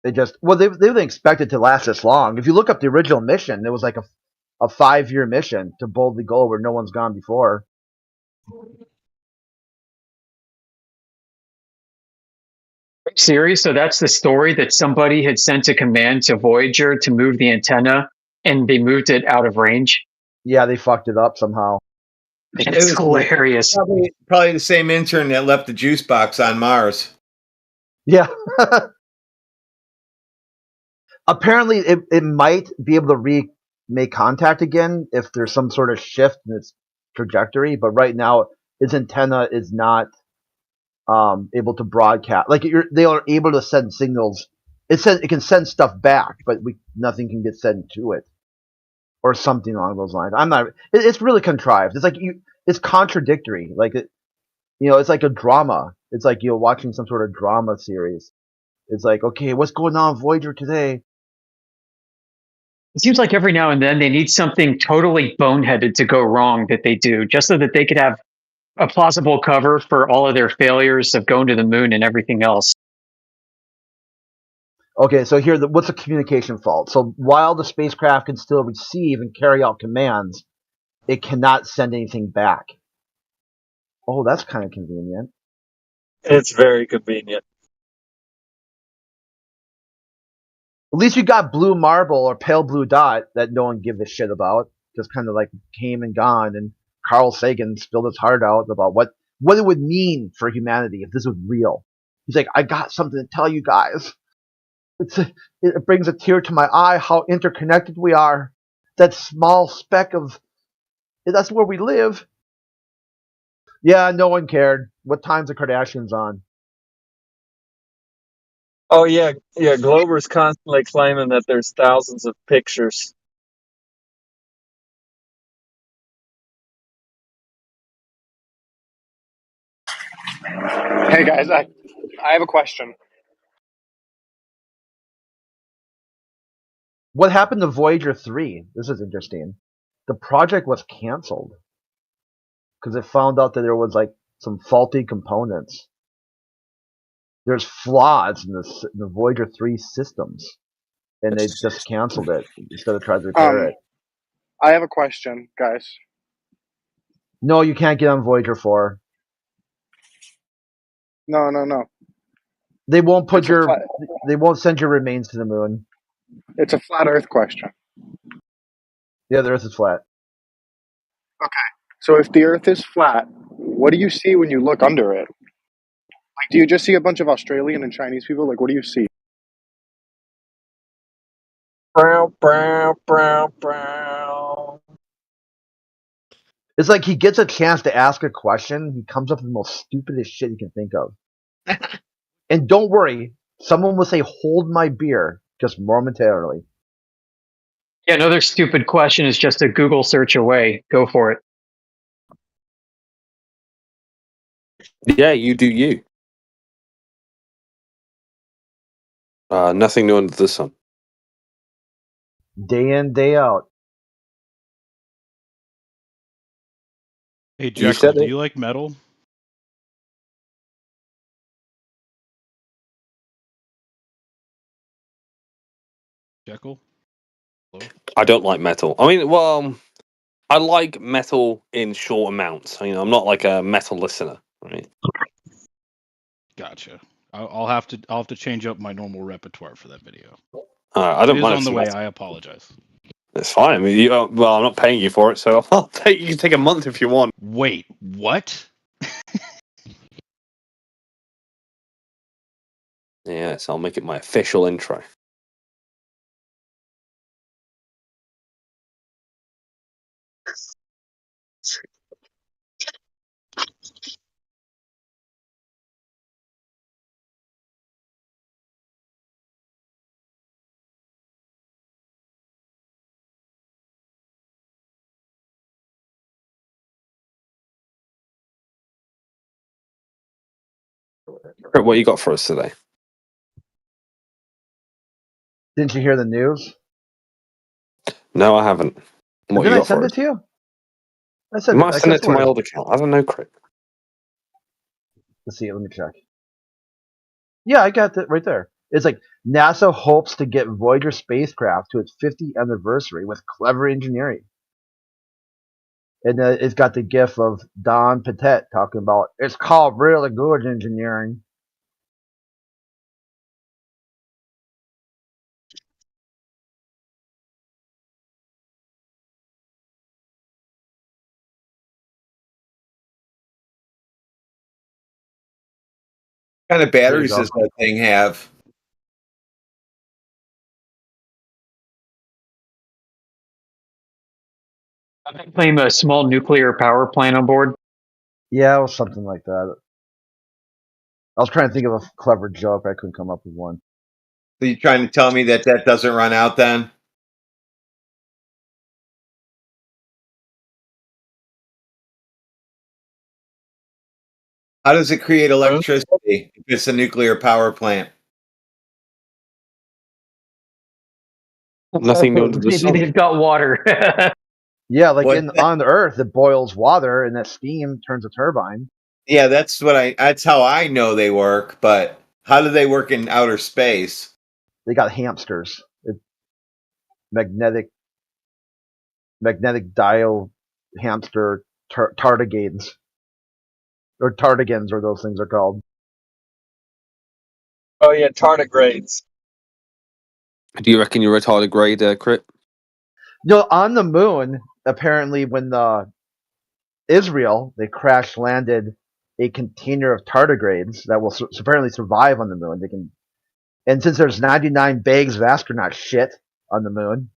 They didn't expect it to last this long. If you look up the original mission, it was like a 5-year mission to boldly go where no one's gone before. Serious? So that's the story that somebody had sent a command to Voyager to move the antenna and they moved it out of range? Yeah, they fucked it up somehow. It's hilarious. Probably the same intern that left the juice box on Mars. Yeah. Apparently, it might be able to make contact again if there's some sort of shift in its trajectory. But right now, its antenna is not able to broadcast. Like they are able to send signals. It says it can send stuff back, but nothing can get sent to it, or something along those lines. I'm not. It's really contrived. It's like it's contradictory. Like it's like a drama. It's like you're watching some sort of drama series. It's like, okay, what's going on Voyager today? It seems like every now and then they need something totally boneheaded to go wrong that they do, just so that they could have a plausible cover for all of their failures of going to the moon and everything else. Okay, so here, what's a communication fault? So while the spacecraft can still receive and carry out commands, it cannot send anything back. Oh, that's kind of convenient. It's very convenient. At least you got Blue Marble or Pale Blue Dot that no one gives a shit about. Just kind of like came and gone, and Carl Sagan spilled his heart out about what it would mean for humanity if this was real. He's like, I got something to tell you guys. It brings a tear to my eye how interconnected we are. That small speck of... That's where we live. Yeah, no one cared. What time's the Kardashians on? Oh yeah. Glober's constantly claiming that there's thousands of pictures. Hey guys, I have a question. What happened to Voyager 3? This is interesting. The project was canceled because it found out that there was like some faulty components. There's flaws in the Voyager 3 systems, and they just canceled it instead of trying to repair it. I have a question, guys. No, you can't get on Voyager 4. No. They won't they won't send your remains to the moon. It's a flat Earth question. Yeah, the Earth is flat. Okay. So if the Earth is flat, what do you see when you look under it? Like, do you just see a bunch of Australian and Chinese people? Like, what do you see? Brow, brow, brow, brow. It's like he gets a chance to ask a question. He comes up with the most stupidest shit you can think of. And don't worry, someone will say, hold my beer, just momentarily. Yeah, another stupid question is just a Google search away. Go for it. Yeah, you do you. Nothing new under the sun. Day in, day out. Hey, You Jekyll, said do it. you like metal? Jekyll? Hello? I don't like metal. I mean, well, I like metal in short amounts. You know, I'm not like a metal listener. Right? Gotcha. I'll have to change up my normal repertoire for that video. I don't It is mind on if the it's way. metal. I apologize. It's fine. I mean, well, I'm not paying you for it, so you can take a month if you want. Wait, what? Yes, I'll make it my official intro. What you got for us today? Didn't you hear the news? No, I haven't. What Didn't you I got for send us? it to you? I You said might have sent it to my swear. old account. I don't know, Craig. Let's see. Let me check. Yeah, I got that right there. It's like NASA hopes to get Voyager spacecraft to its 50th anniversary with clever engineering. And it's got the gif of Don Patet talking about, it's called really good engineering. What kind of There you batteries go. does that thing have? Claim a small nuclear power plant on board. Yeah, it was something like that. I was trying to think of a clever joke. I couldn't come up with one. So you trying to tell me that doesn't run out then? How does it create electricity if it's a nuclear power plant? Nothing new under the Maybe sun. they've got water. Yeah, like What? on Earth, it boils water, and that steam turns a turbine. Yeah, that's how I know they work, but how do they work in outer space? They got hamsters. Magnetic dial hamster tardigrades. Or tardigans, or those things are called. Oh yeah, tardigrades. Do you reckon you're a tardigrade, Crit? On the moon, apparently, when Israel, they crash landed a container of tardigrades that will apparently survive on the moon. And since there's 99 bags of astronaut shit on the moon,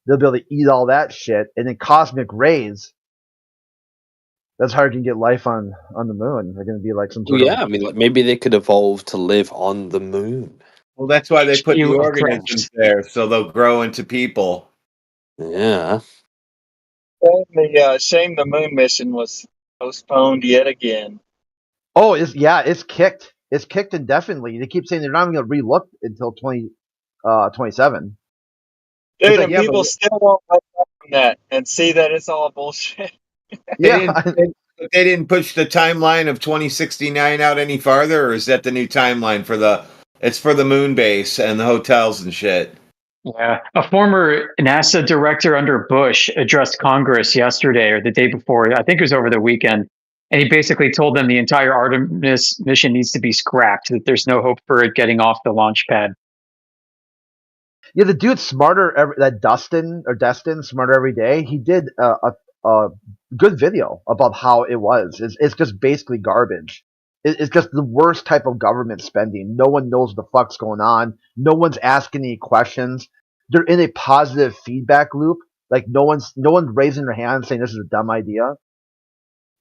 they'll be able to eat all that shit. And then cosmic rays, that's how you can get life on the moon. They're going to be like some sort of... Yeah, I mean, like maybe they could evolve to live on the moon. Well, that's why they put the HQ of organisms there, so they'll grow into people. Yeah. Shame the moon mission was postponed yet again. Oh, it's kicked. It's kicked indefinitely. They keep saying they're not even going to relook until 2027. Dude, like, and yeah, people but- still won't wake up from that and see that it's all bullshit. They didn't push the timeline of 2069 out any farther, or is that the new timeline for it's for the moon base and the hotels and shit? Yeah. A former NASA director under Bush addressed Congress yesterday or the day before. I think it was over the weekend. And he basically told them the entire Artemis mission needs to be scrapped, that there's no hope for it getting off the launch pad. Yeah, the dude smarter Destin Smarter Every Day. He did a good video about how it was. It's just basically garbage. It's just the worst type of government spending. No one knows what the fuck's going on. No one's asking any questions. They're in a positive feedback loop. Like no one's raising their hand saying this is a dumb idea.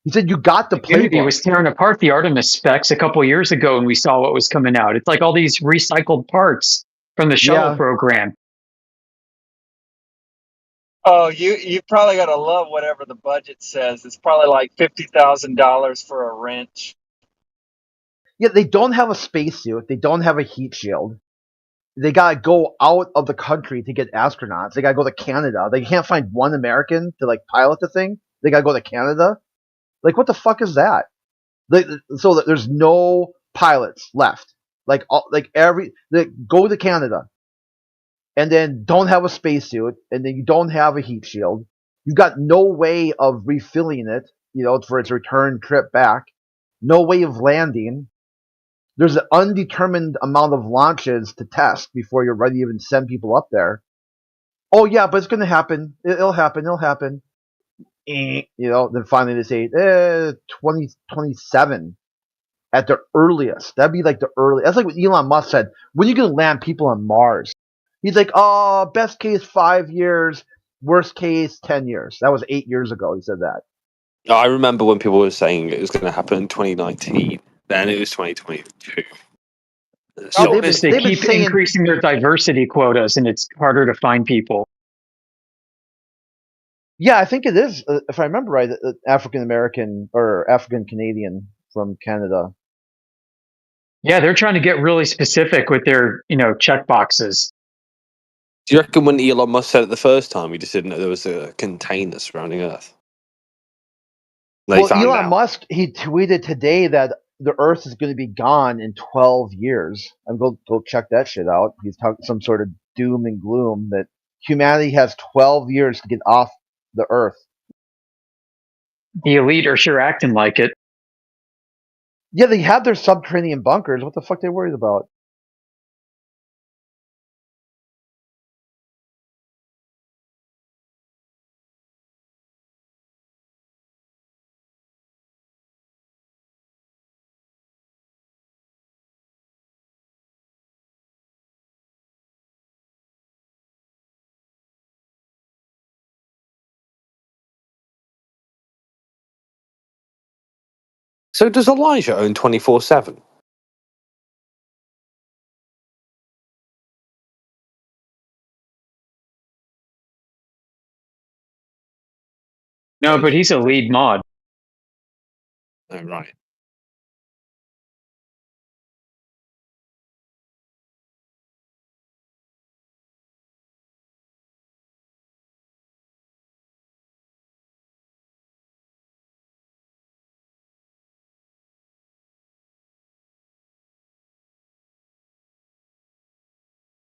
He said you got the Community playbook. was tearing apart the Artemis specs a couple years ago, and we saw what was coming out. It's like all these recycled parts from the shuttle Yeah. program. Oh, you probably gotta love whatever the budget says. It's probably like $50,000 for a wrench. Yeah, they don't have a spacesuit. They don't have a heat shield. They gotta go out of the country to get astronauts. They gotta go to Canada. They can't find one American to like pilot the thing. They gotta go to Canada. Like, what the fuck is that? So that there's no pilots left. Go to Canada, and then don't have a spacesuit, and then you don't have a heat shield. You got no way of refilling it, for its return trip back. No way of landing. There's an undetermined amount of launches to test before you're ready to even send people up there. Oh yeah, but it's gonna happen. It'll happen. Then finally they say 2027 at the earliest. That'd be like the early. That's like what Elon Musk said. When are you gonna land people on Mars? He's like, best case 5 years, worst case 10 years. That was 8 years ago. He said that. I remember when people were saying it was going to happen in 2019. Then it was 2022. So they keep increasing their diversity quotas, and it's harder to find people. Yeah, I think it is. If I remember right, African American or African Canadian from Canada. Yeah, they're trying to get really specific with their, check boxes. Do you reckon when Elon Musk said it the first time, he just didn't know there was a container surrounding Earth? Elon Musk, he tweeted today that the Earth is going to be gone in 12 years. I'm going to go check that shit out. He's talking some sort of doom and gloom that humanity has 12 years to get off the Earth. The elite are sure acting like it. Yeah, they have their subterranean bunkers. What the fuck are they worried about? So does Elijah own 24/7? No, but he's a lead mod. Oh, right.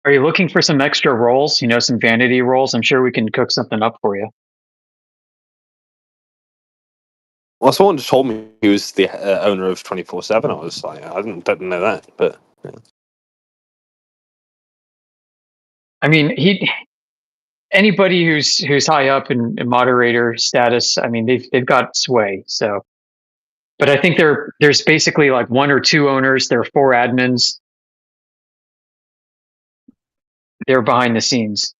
Are you looking for some extra rolls? You know, some vanity rolls? I'm sure we can cook something up for you. Well, someone just told me he was the owner of 24/7. I was like, I didn't know that, but yeah. I mean, anybody who's high up in moderator status, I mean, they've got sway. So, but I think there's basically like 1 or 2 owners. There are 4 admins. They're behind the scenes.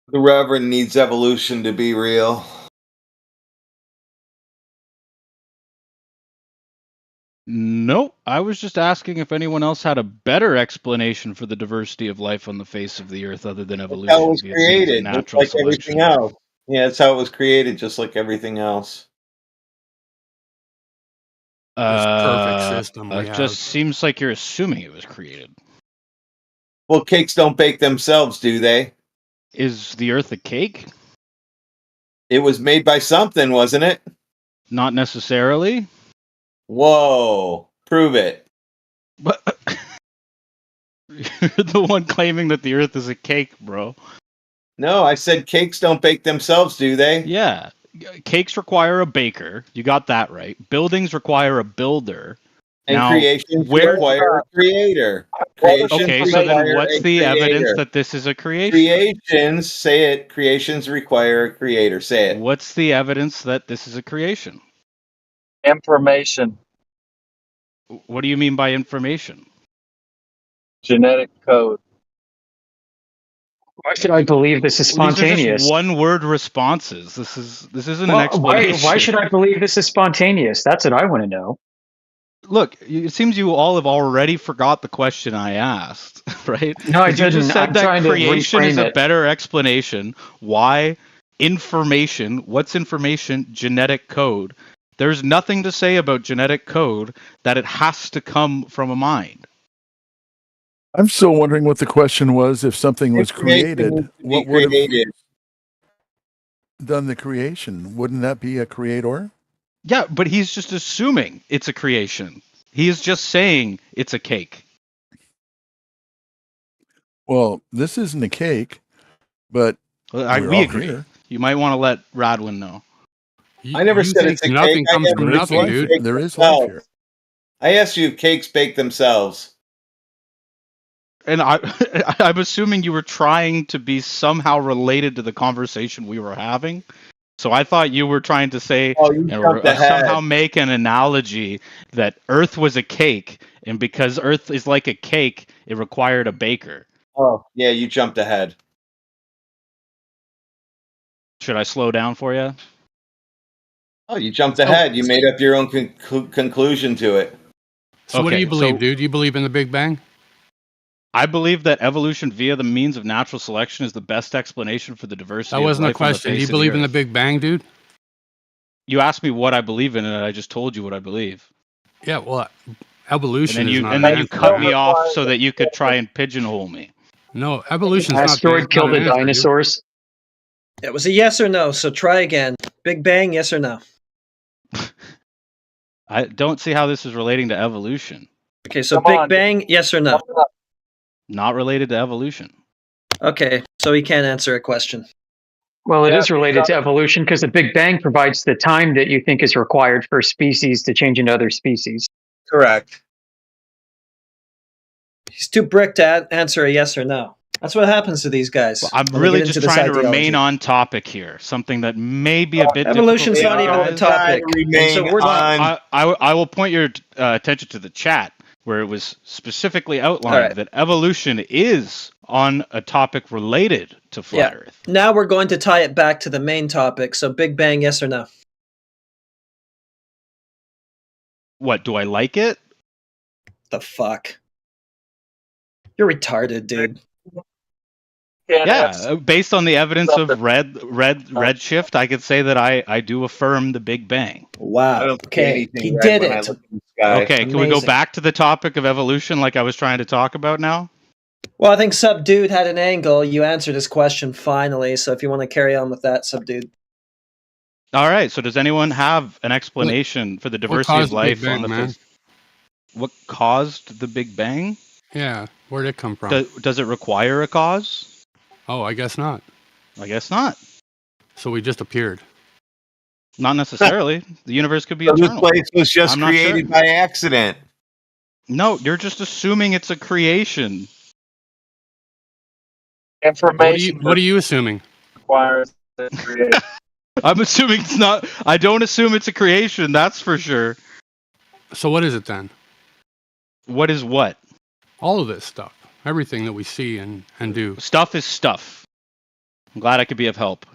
The Reverend needs evolution to be real. Nope. I was just asking if anyone else had a better explanation for the diversity of life on the face of the earth other than evolution. That's how it was via means of created, just natural like selection. everything else. Yeah, that's how it was created, just like everything else. Perfect system we It have. just seems like you're assuming it was created. Well, cakes don't bake themselves, do they? Is the earth a cake? It was made by something, wasn't it? Not necessarily. Whoa. Prove it. But you're the one claiming that the earth is a cake, bro. No, I said cakes don't bake themselves, do they? Yeah. Cakes require a baker. You got that right. Buildings require a builder. And now, creations where require a creator. Creations okay, so then require what's a the evidence creator. that this is a creation? Creations, say it, creations require a creator. Say it. What's the evidence that this is a creation? Information. What do you mean by information? Genetic code. Why should I believe this is Well, these are spontaneous? just one-word responses. This isn't an Well, explanation. why should I believe this is spontaneous? That's what I want to know. Look, it seems you all have already forgot the question I asked, right? No, I 'Cause you didn't. just said I'm that trying to creation is reframe a it. better explanation. Why information? What's information? Genetic code. There's nothing to say about genetic code that it has to come from a mind. I'm still wondering what the question was. If something was Information created, needs to be what would have created. done the creation? Wouldn't that be a creator? Yeah, but he's just assuming it's a creation. He is just saying it's a cake. Well, this isn't a cake, but Well, we agree. You might want to let Radwin know. I never said it's a nothing cake. comes I from asked nothing, you if dude. cakes There bake is life themselves. here. I asked you if cakes bake themselves. And I'm assuming you were trying to be somehow related to the conversation we were having. So I thought you were trying to say, you or jumped ahead. somehow make an analogy that Earth was a cake, and because Earth is like a cake, it required a baker. Oh, yeah, you jumped ahead. Should I slow down for you? Oh, you jumped ahead. You made up your own conclusion to it. So what do Okay, you believe, so- dude? You believe in the Big Bang? I believe that evolution via the means of natural selection is the best explanation for the diversity. That wasn't of a life on the question. Do face you of the believe in the Earth. Big Bang, dude? You asked me what I believe in, and I just told you what I believe. Yeah, well, evolution And then is you not and an then you answer, cut dude. me off so that you could try and pigeonhole me. No, evolution's not Asteroid killed the dinosaurs. It was a yes or no, so try again. Big Bang, yes or no? I don't see how this is relating to evolution. Okay, so Big Bang, yes or no? Not related to evolution. Okay, so he can't answer a question. Well, it is related to evolution because the Big Bang provides the time that you think is required for species to change into other species. Correct. He's too brick to answer a yes or no. That's what happens to these guys. I'm when they really get just into this trying to ideology. remain on topic here. Something that may be a bit Evolution's difficult not for even you the guys. topic. And so we're I will point your attention to the chat where it was specifically outlined Alright. that evolution is on a topic related to flat Earth. Now we're going to tie it back to the main topic. So Big Bang, yes or no? What, do I like it? The fuck? You're retarded, dude. Yeah, based on the evidence of redshift, I could say that I do affirm the Big Bang. Wow. Okay, he did it. guy. Okay, can we go Amazing. back to the topic of evolution like I was trying to talk about now? Well, I think Subdued had an angle. You answered his question finally, so if you want to carry on with that, Subdued. All right, so does anyone have an explanation for the diversity caused of the Big life Bang, on the man? face? What caused the Big Bang? Yeah, where'd it come from? Does it require a cause? Oh, I guess not. I guess not. So we just appeared. Not necessarily. The universe could be So this eternal. place was just I'm not created sure. by accident. No, you're just assuming it's a creation. Information What are you assuming? requires the creation. I'm assuming it's not. I don't assume it's a creation. That's for sure. So what is it then? What is what? All of this stuff. Everything that we see and do. Stuff is stuff. I'm glad I could be of help.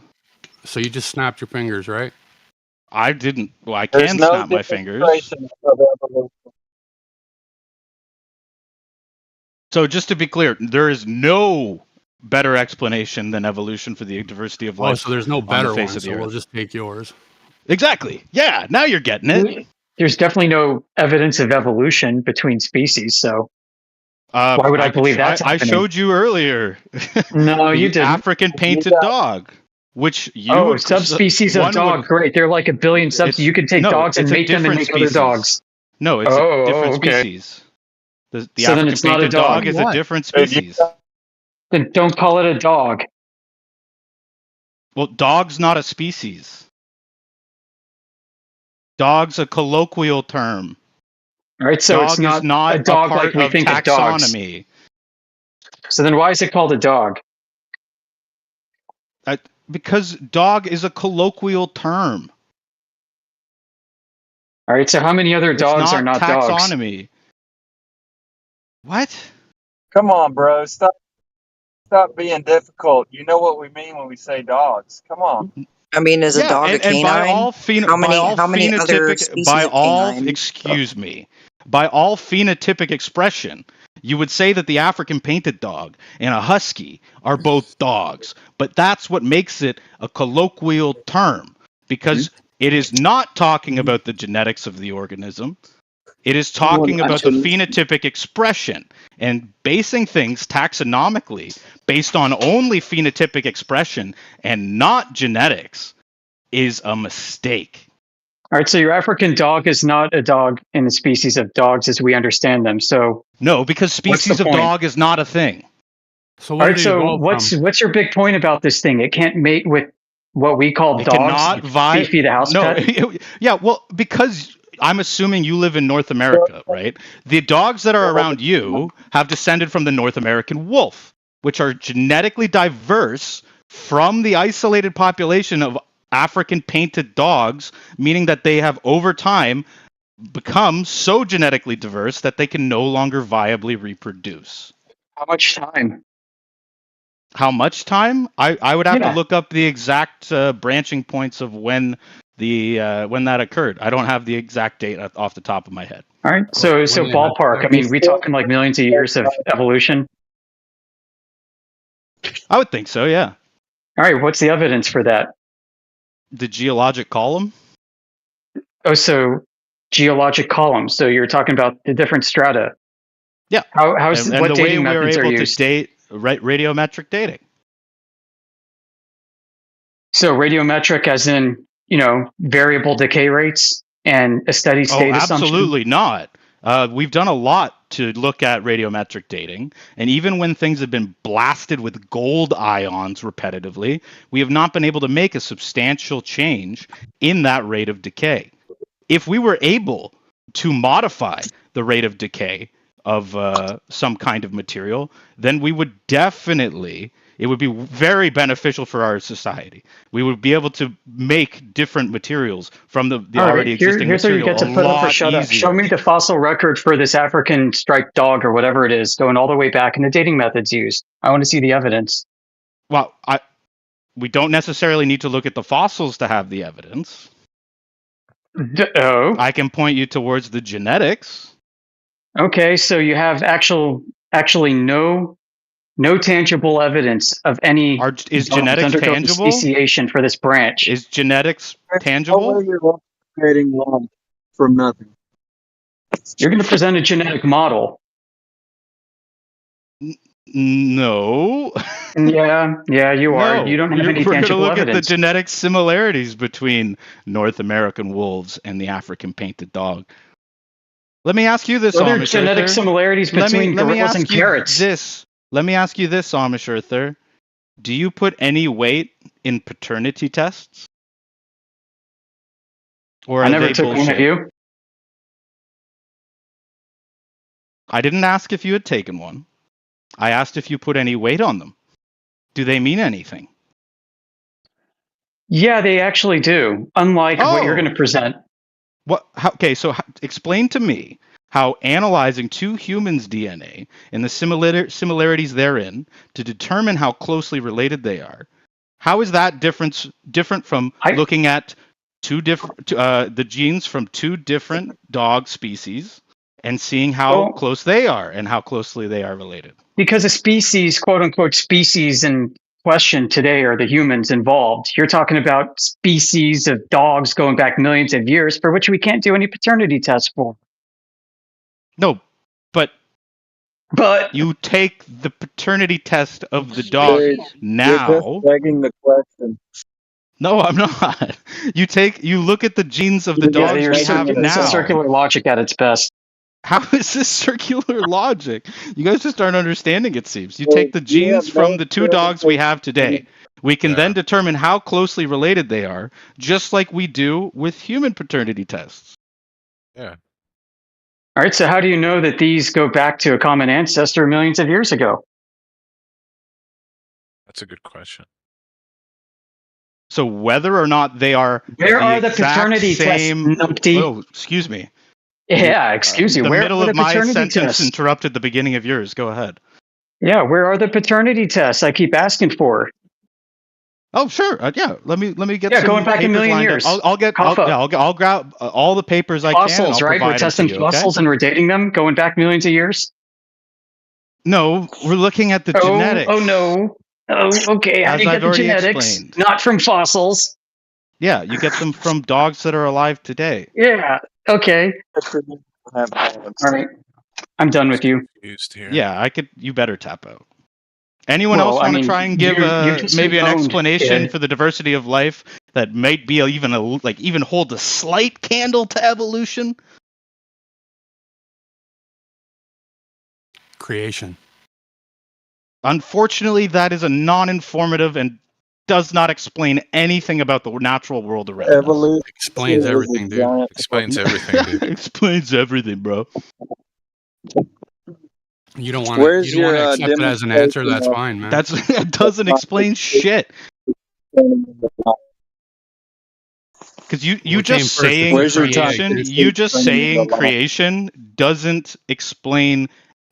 So you just snapped your fingers, right? I didn't. Well, I There's can no snap my fingers. demonstration of evolution. So just to be clear, there is no better explanation than evolution for the diversity of life. Oh, so there's no on better the face one, of the so we'll earth. just take yours. Exactly. Yeah, now you're getting it. There's definitely no evidence of evolution between species, so why would I could believe sh- that's I happening? showed you earlier. No, you The didn't. African painted dog, which you Oh, would- subspecies of one dog. would- Great. There are like a billion subs. You could take no, dogs and it's a mate them and different make other species. dogs. No, it's Oh, a different okay. species. The So then African it's not a painted dog. dog is a What? different species. Then don't call it a dog. Well, dog's not a species. Dog's a colloquial term. All right, so Dog it's not, is not a dog part like we of think of dogs. taxonomy. So then why is it called a dog? Because dog is a colloquial term. All right, so how many other dogs it's are not dogs? taxonomy. What? Come on, bro. Stop being difficult. You know what we mean when we say dogs. Come on. I mean, is a dog a and canine? by all how many other phenotypic, species by of all, canine? excuse me, by all phenotypic expression, you would say that the African painted dog and a husky are both dogs, but that's what makes it a colloquial term because it is not talking about the genetics of the organism. It is talking about the phenotypic expression, and basing things taxonomically based on only phenotypic expression and not genetics is a mistake. All right, so your African dog is not a dog in the species of dogs as we understand them. So no, because what's the species of point? dog is not a thing. So All right, so what's your big point about this thing? It can't mate with what we call It dogs. cannot vie. Fifi the house No, pet. yeah, well, because I'm assuming you live in North America, right? The dogs that are around you have descended from the North American wolf, which are genetically diverse from the isolated population of African painted dogs, meaning that they have over time become so genetically diverse that they can no longer viably reproduce. How much time? How much time? I would have Yeah. to look up the exact branching points of when that occurred. I don't have the exact date off the top of my head. All right, so ballpark. I mean, we talking like millions of years of evolution. I would think so, yeah. All right, what's the evidence for that? The geologic column? Oh, so geologic columns. So you're talking about the different strata. Yeah. How's and what the way dating we were methods are able to used? date radiometric dating. So radiometric, as in variable decay rates and a steady state assumption. Absolutely not. We've done a lot to look at radiometric dating, and even when things have been blasted with gold ions repetitively, we have not been able to make a substantial change in that rate of decay. If we were able to modify the rate of decay of some kind of material, then we would definitely, it would be very beneficial for our society. We would be able to make different materials from the All right, already existing here's where you material get to a put up or lot shut up. easier. Show me the fossil record for this African striped dog or whatever it is, going all the way back, and the dating methods used. I want to see the evidence. Well, we don't necessarily need to look at the fossils to have the evidence. Oh. I can point you towards the genetics. Okay, so you have actually no tangible evidence of any. Is dogs genetics undergoing tangible? speciation for this branch. Is genetics No tangible? way you're creating life from nothing. You're going to present a genetic model. No. Yeah, you are. No. You don't have any We're going to tangible look at the evidence. genetic similarities between North American wolves and the African painted dog. Let me ask you this, Are there Amish genetic Earther. similarities between gorillas and carrots? Let me ask you this, Amish Earther. Do you put any weight in paternity tests? Or I are never they took bullshit? one of you. I didn't ask if you had taken one. I asked if you put any weight on them. Do they mean anything? Yeah, they actually do. Unlike what you're going to present. Explain to me how analyzing two humans' DNA and the similarities therein to determine how closely related they are, how is that different from looking at the genes from two different dog species and seeing how close they are and how closely they are related? Because a species, quote unquote, species in question today are the humans involved. You're talking about species of dogs going back millions of years for which we can't do any paternity tests for. No, but you take the paternity test of the dog now. You're just begging the question. No, I'm not. You look at the genes of the dogs we have now. It's a circular logic at its best. How is this circular logic? You guys just aren't understanding, it seems. You take the genes from the two dogs we have today. We can then determine how closely related they are, just like we do with human paternity tests. Yeah. All right, so how do you know that these go back to a common ancestor millions of years ago? That's a good question. So whether or not they are Where are the exact paternity same... tests, numpty? Oh, excuse me. Yeah, excuse you. The Where middle are the of my paternity sentence tests? interrupted the beginning of yours. Go ahead. Yeah, where are the paternity tests I keep asking for? Oh, sure. Yeah, let me get. Yeah, some going back a papers million lined years. up. I'll grab all the papers I can. Fossils, I'll right? provide We're them testing to you, fossils okay? and we're dating them, going back millions of years. No, we're looking at the genetics. Oh no. Oh, okay. How As do you I've get the already genetics? explained. Not from fossils. Yeah, you get them from dogs that are alive today. Yeah. Okay. All right. I'm done with you. Yeah, you better tap out. Anyone else want to try and give just maybe an owned, explanation kid. for the diversity of life that might be even hold a slight candle to evolution? Creation. Unfortunately, that is a non-informative and does not explain anything about the natural world around Evolution explains is a everything, dude. giant- Explains everything, dude. Explains everything, bro. You don't want to. Where's You don't want to your, accept it as an answer. demonstration That's of- fine, man. That doesn't explain shit. Because you What just came first, saying Where's your time? creation, you just saying creation doesn't explain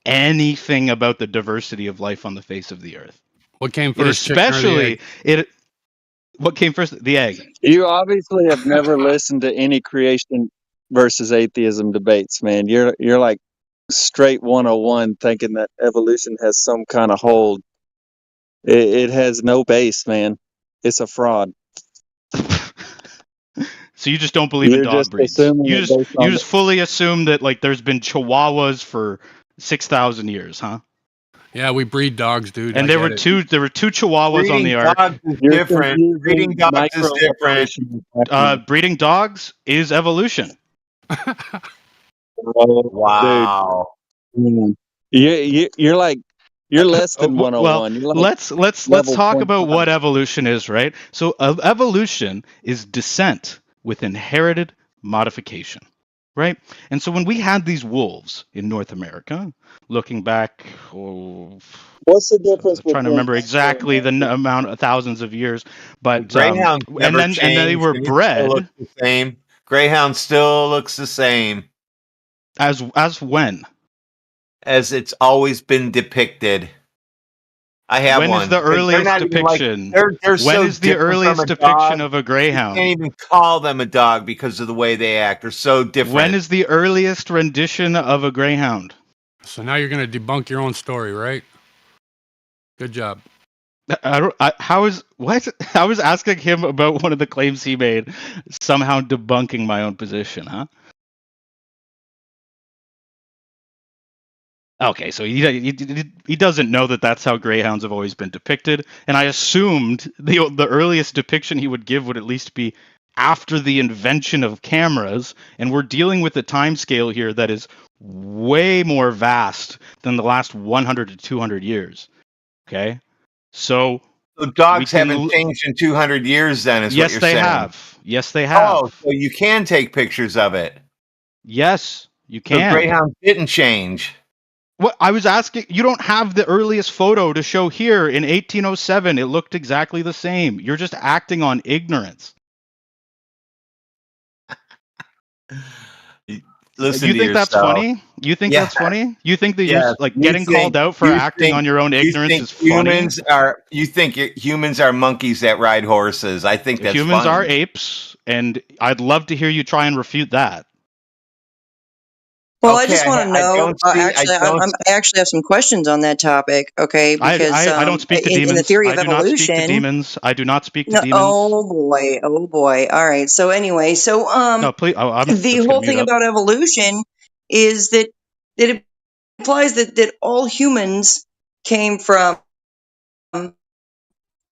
anything about the diversity of life on the face of the earth. What came It first, chicken or the egg? what came first? The egg. You obviously have never listened to any creation versus atheism debates, man. You're like straight 101 thinking that evolution has some kind of hold. It has no base, man. It's a fraud. So you just don't believe in You're dog just breeds. assuming You it just based on you just fully assume that like there's been Chihuahuas for 6,000 years, huh? Yeah, we breed dogs, dude. And I there get were it. two Chihuahuas on the ark. dogs is You're different. confusing Breeding dogs is different. microevolution. Breeding dogs is evolution. Wow. Dude. You're like you're less than 101. Well, You're like let's level talk 0.5. about what evolution is, right? So evolution is descent with inherited modification, right? And so when we had these wolves in North America, looking back, What's the difference trying to between remember exactly the amount of thousands of years, but Greyhound and then they were It still bred looks the same. Greyhound still looks the same as when? as it's always been depicted. I have When one. is the They're earliest not even like- depiction? they're When so is the different from earliest a depiction dog. of a You greyhound? can't even call them a dog because of the way they act. They're so different. When is the earliest rendition of a greyhound? So now you're going to debunk your own story, right? Good job. How is asking him about one of the claims he made somehow debunking my own position, huh? Okay, so he doesn't know that that's how greyhounds have always been depicted, and I assumed the earliest depiction he would give would at least be after the invention of cameras, and we're dealing with a time scale here that is way more vast than the last 100 to 200 years. Okay, so dogs haven't changed in 200 years. Then is what you're saying? Yes, they have. Oh, so you can take pictures of it. Yes, you So can. greyhounds didn't change. What I was asking, you don't have the earliest photo to show here in 1807. It looked exactly the same. You're just acting on ignorance. Listen you to think that's yourself. funny? You think Yeah. that's funny? You think that Yeah. you're like You getting think- called out for you acting think- on your own you ignorance think is funny? You think humans are monkeys that ride horses? I think that's Humans funny. are apes, and I'd love to hear you try and refute that. Well, I just want to know. I actually have some questions on that topic. Okay, because I don't speak to in demons. the theory of I do not speak to evolution. demons. I do not speak to No, demons. oh boy. All right. So anyway, No, please. I'm the just whole gonna thing mute up. about evolution is that it implies that all humans came from an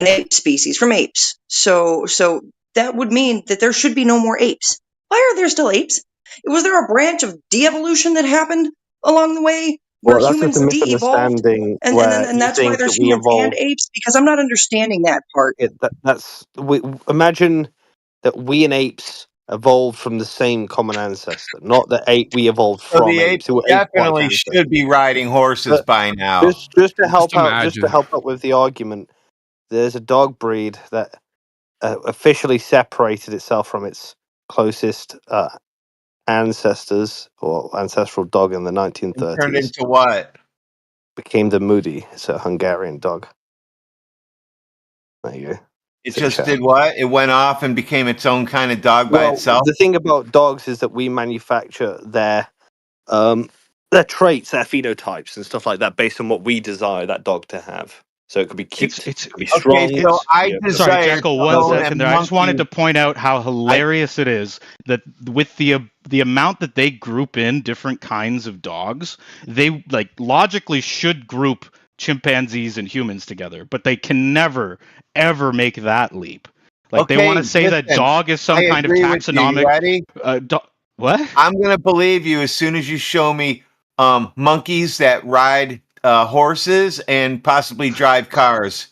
ape species, from apes. So that would mean that there should be no more apes. Why are there still apes? Was there a branch of de-evolution that happened along the way where Well, that's humans just a de-evolved? misunderstanding And where you that's why think there's that we humans and evolved. apes? Because I'm not understanding that part. Imagine that we and apes evolved from the same common ancestor, not that we evolved So from the apes. apes Who were ape-like definitely ancestors. should be riding horses But by now. Just to help out, imagine. with the argument, there's a dog breed that officially separated itself from its closest ancestors or ancestral dog in the 1930s. Turned into what? Became the Moody. It's a Hungarian dog. There you go. It just did what? It went off and became its own kind of dog by Well, itself. the thing about dogs is that we manufacture their traits, their phenotypes, and stuff like that based on what we desire that dog to have. So it could be cute, it could be strong. Okay, so I Sorry, Jekyll, 1 stone second and there. I just wanted to monkey. point out how hilarious it is that with the amount that they group in different kinds of dogs, they like logically should group chimpanzees and humans together, but they can never ever make that leap. Like they want to say that listen, dog is some I kind of agree with you. taxonomic. Ready? What? I'm gonna believe you as soon as you show me monkeys that ride horses and possibly drive cars.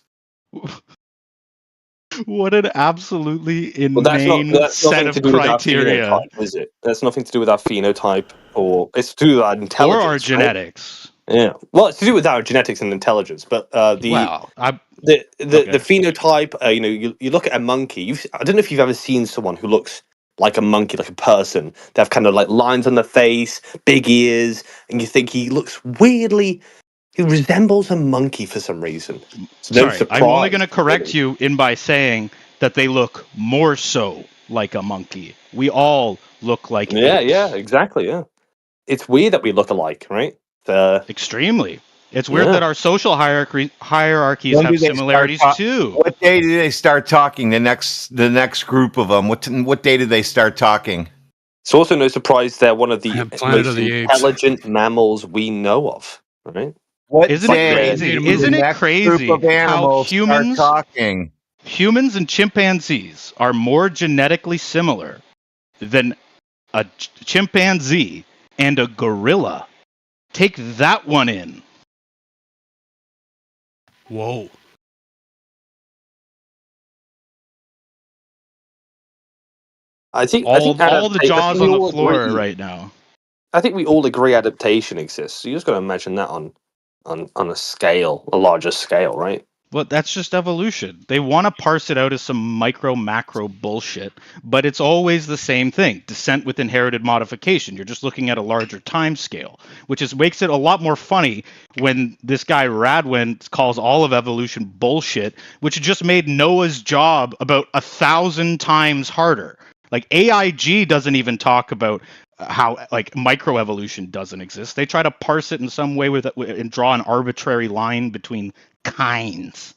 What an absolutely Well, that's inane set nothing of to do with our criteria. phenotype, is it? That's nothing to do with our phenotype, or it's to do with our intelligence, Or our right? genetics. Yeah, well, it's to do with our genetics and intelligence, but the Okay. phenotype, you look at a monkey. I don't know if you've ever seen someone who looks like a monkey, like a person. They have kind of like lines on the face, big ears, and you think he looks weirdly. He resembles a monkey for some reason. It's no Sorry, I'm only surprise. going to correct you by saying that they look more so like a monkey. We all look like apes. Yeah, exactly. Yeah, it's weird that we look alike, right? Extremely. It's weird Yeah. that our social hierarchies When do have they start similarities too. What day do they start talking? The next group of them. What day do they start talking? It's also no surprise they're one of the Planet most of the Apes. intelligent mammals we know of, right? Isn't it crazy? Isn't it crazy how humans and chimpanzees are more genetically similar than a chimpanzee and a gorilla? Take that one in. Whoa. I think All the adaptation- jaws we on the all floor agree- right now. I think we all agree adaptation exists. So you just got to imagine that on a scale, a larger scale, right? Well, that's just evolution. They want to parse it out as some micro macro bullshit, but it's always the same thing. Descent with inherited modification. You're just looking at a larger time scale, which makes it a lot more funny when this guy Radwin calls all of evolution bullshit, which just made Noah's job about 1,000 times harder. Like AIG doesn't even talk about how like microevolution doesn't exist. They try to parse it in some way and draw an arbitrary line between kinds.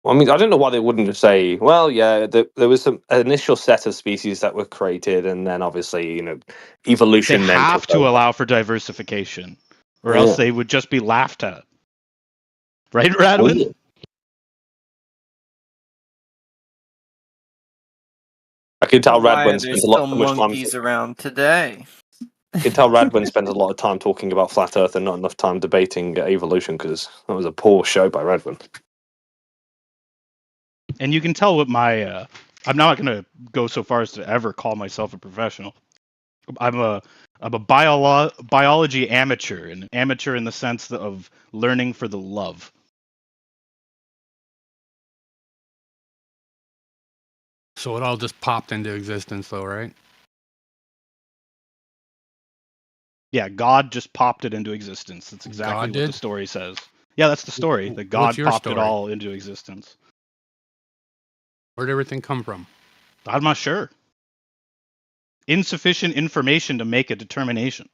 I mean, I don't know why they wouldn't just say, well, yeah, there was some initial set of species that were created, and then obviously, They evolution then have took to over. allow for diversification, or Yeah. else they would just be laughed at. Right, Radwin? I can tell Why are Radwin there spends a lot still too much time. monkeys around today? I can tell Radwin spends a lot of time talking about flat Earth and not enough time debating evolution, because that was a poor show by Radwin. And you can tell what my I'm not going to go so far as to ever call myself a professional. I'm a biology amateur, an amateur in the sense of learning for the love. So it all just popped into existence, though, right? Yeah, God just popped it into existence. That's exactly God what the did? story says. Yeah, that's the story. That God What's your popped it story? all into existence. Where'd everything come from? I'm not sure. Insufficient information to make a determination.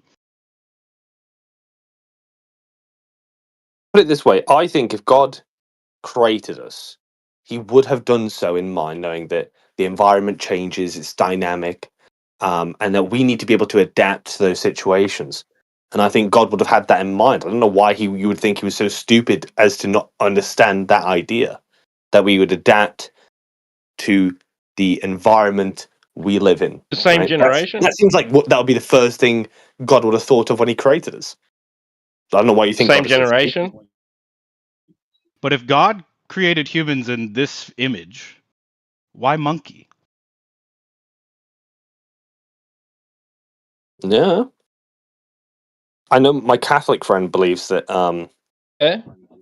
Put it this way, I think if God created us, he would have done so in mind, knowing that the environment changes, it's dynamic, and that we need to be able to adapt to those situations. And I think God would have had that in mind. I don't know why you would think he was so stupid as to not understand that idea, that we would adapt to the environment we live in. The same right? generation? That seems like that would be the first thing God would have thought of when he created us. I don't know why you think Same God is so stupid. generation? But if God created humans in this image, why monkey? Yeah. I know my Catholic friend believes that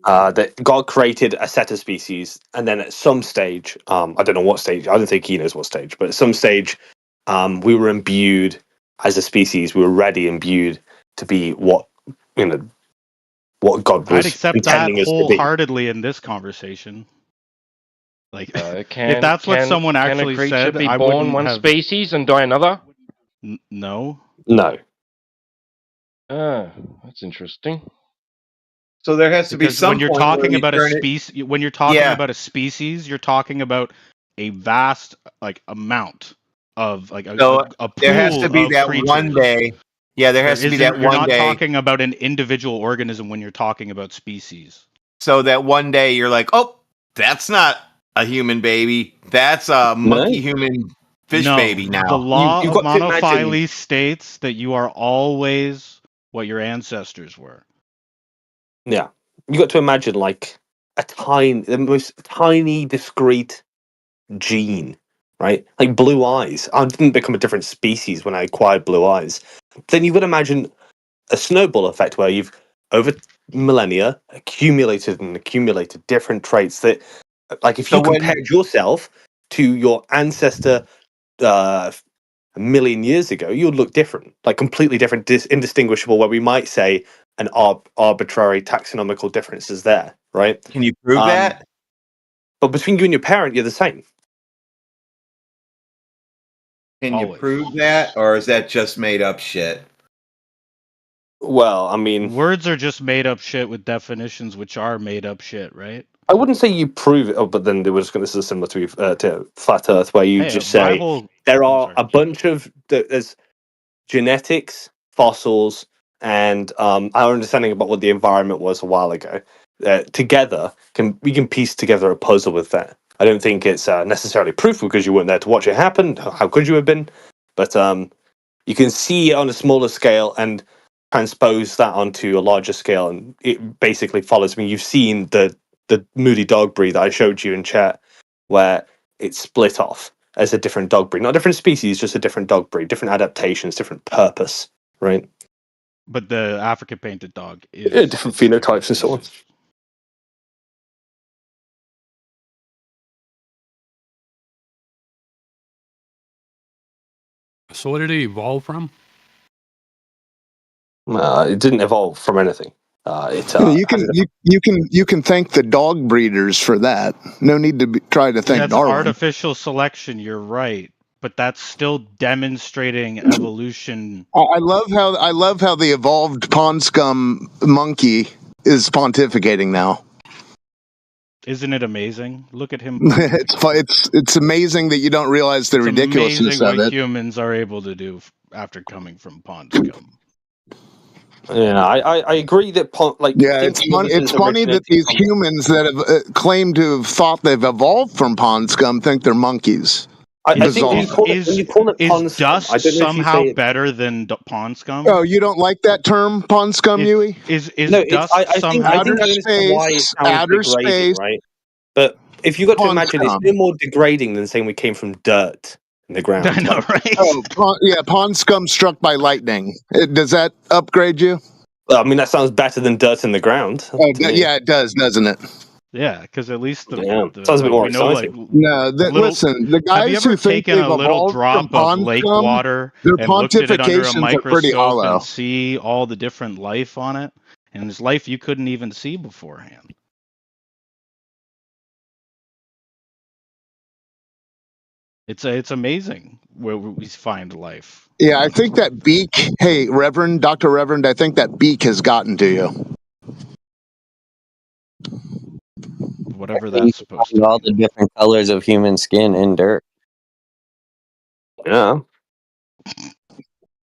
that God created a set of species, and then at some stage, I don't know what stage, I don't think he knows what stage, but at some stage, we were imbued as a species, we were ready, imbued to be what God I'd was accept that intending us to be. wholeheartedly in this conversation. Like, if that's what someone can actually a creature said, be I born wouldn't one have. species and die another? No. No. Ah, that's interesting. So there has to be Because some when you're point where talking we about a turn it. species, when you're talking Yeah. about a species, you're talking about a vast amount of So a there has to pool be of that creatures. one day. Yeah, there has to be that You're one not day. talking about an individual organism when you're talking about species. So that one day you're like, oh, that's not a human baby. That's a monkey human fish No, baby now. the law You've of got to imagine. monophyly states that you are always what your ancestors were. Yeah. You got to imagine like the most tiny, discrete gene, right? Like blue eyes. I didn't become a different species when I acquired blue eyes. Then you would imagine a snowball effect where you've, over millennia, accumulated different traits that, like, if you So when- compared yourself to your ancestor a million years ago, you would look different, like completely different, indistinguishable, where we might say an arbitrary taxonomical difference is there, right? Can you prove that? But between you and your parent, you're the same. Can you prove that, or is that just made up shit? Well, I mean, words are just made up shit with definitions, which are made up shit, right? I wouldn't say you prove it, but then they were just going. This is similar to flat Earth, where you Hey, just my say whole- there are a bunch of there's genetics, fossils, and our understanding about what the environment was a while ago. Together, we can piece together a puzzle with that. I don't think it's necessarily proof because you weren't there to watch it happen. How could you have been? But you can see it on a smaller scale and transpose that onto a larger scale, and it basically follows. I mean, you've seen the Moody dog breed that I showed you in chat, where it's split off as a different dog breed, not a different species, just a different dog breed, different adaptations, different purpose, right? But the African painted dog is different phenotypes and so on. So what did it evolve from? It didn't evolve from anything. You can thank the dog breeders for that. No need to try to thank That's Darwin. artificial selection. You're right, but that's still demonstrating evolution. I love how the evolved pond scum monkey is pontificating now. Isn't it amazing? Look at him. It's amazing that you don't realize the It's ridiculousness amazing of what it. humans are able to do after coming from pond scum. Yeah, I agree that Yeah, think it's funny that these humans that have claimed to have thought they've evolved from pond scum think they're monkeys. I think when Bizarre. you call it pond scum, Dust I don't know if you somehow say it. better than pond scum? Oh, you don't like that term, pond scum, Yui? Is No, it's dust I think somehow? I Outer think I understand why it space, sounds outer degrading, space, right? But if you got to pond imagine, it's scum. no more degrading than saying we came from dirt in the ground. I know, right? Oh, pond scum struck by lightning. Does that upgrade you? Well, I mean, that sounds better than dirt in the ground. Oh, to me. yeah, it does, doesn't it? Yeah, because at least Yeah, sounds a bit more we know, exciting. No, have listen, the you guys ever who think taken they've a little evolved from drop of pond lake scum, water their and looked at it under a pontifications are pretty microscope hollow. and see all the different life on it? And there's life you couldn't even see beforehand. It's amazing where we find life. Yeah, I think that beak. Hey, Reverend, Dr. Reverend, I think that beak has gotten to you. Whatever that's supposed to all the different colors of human skin in dirt. Yeah.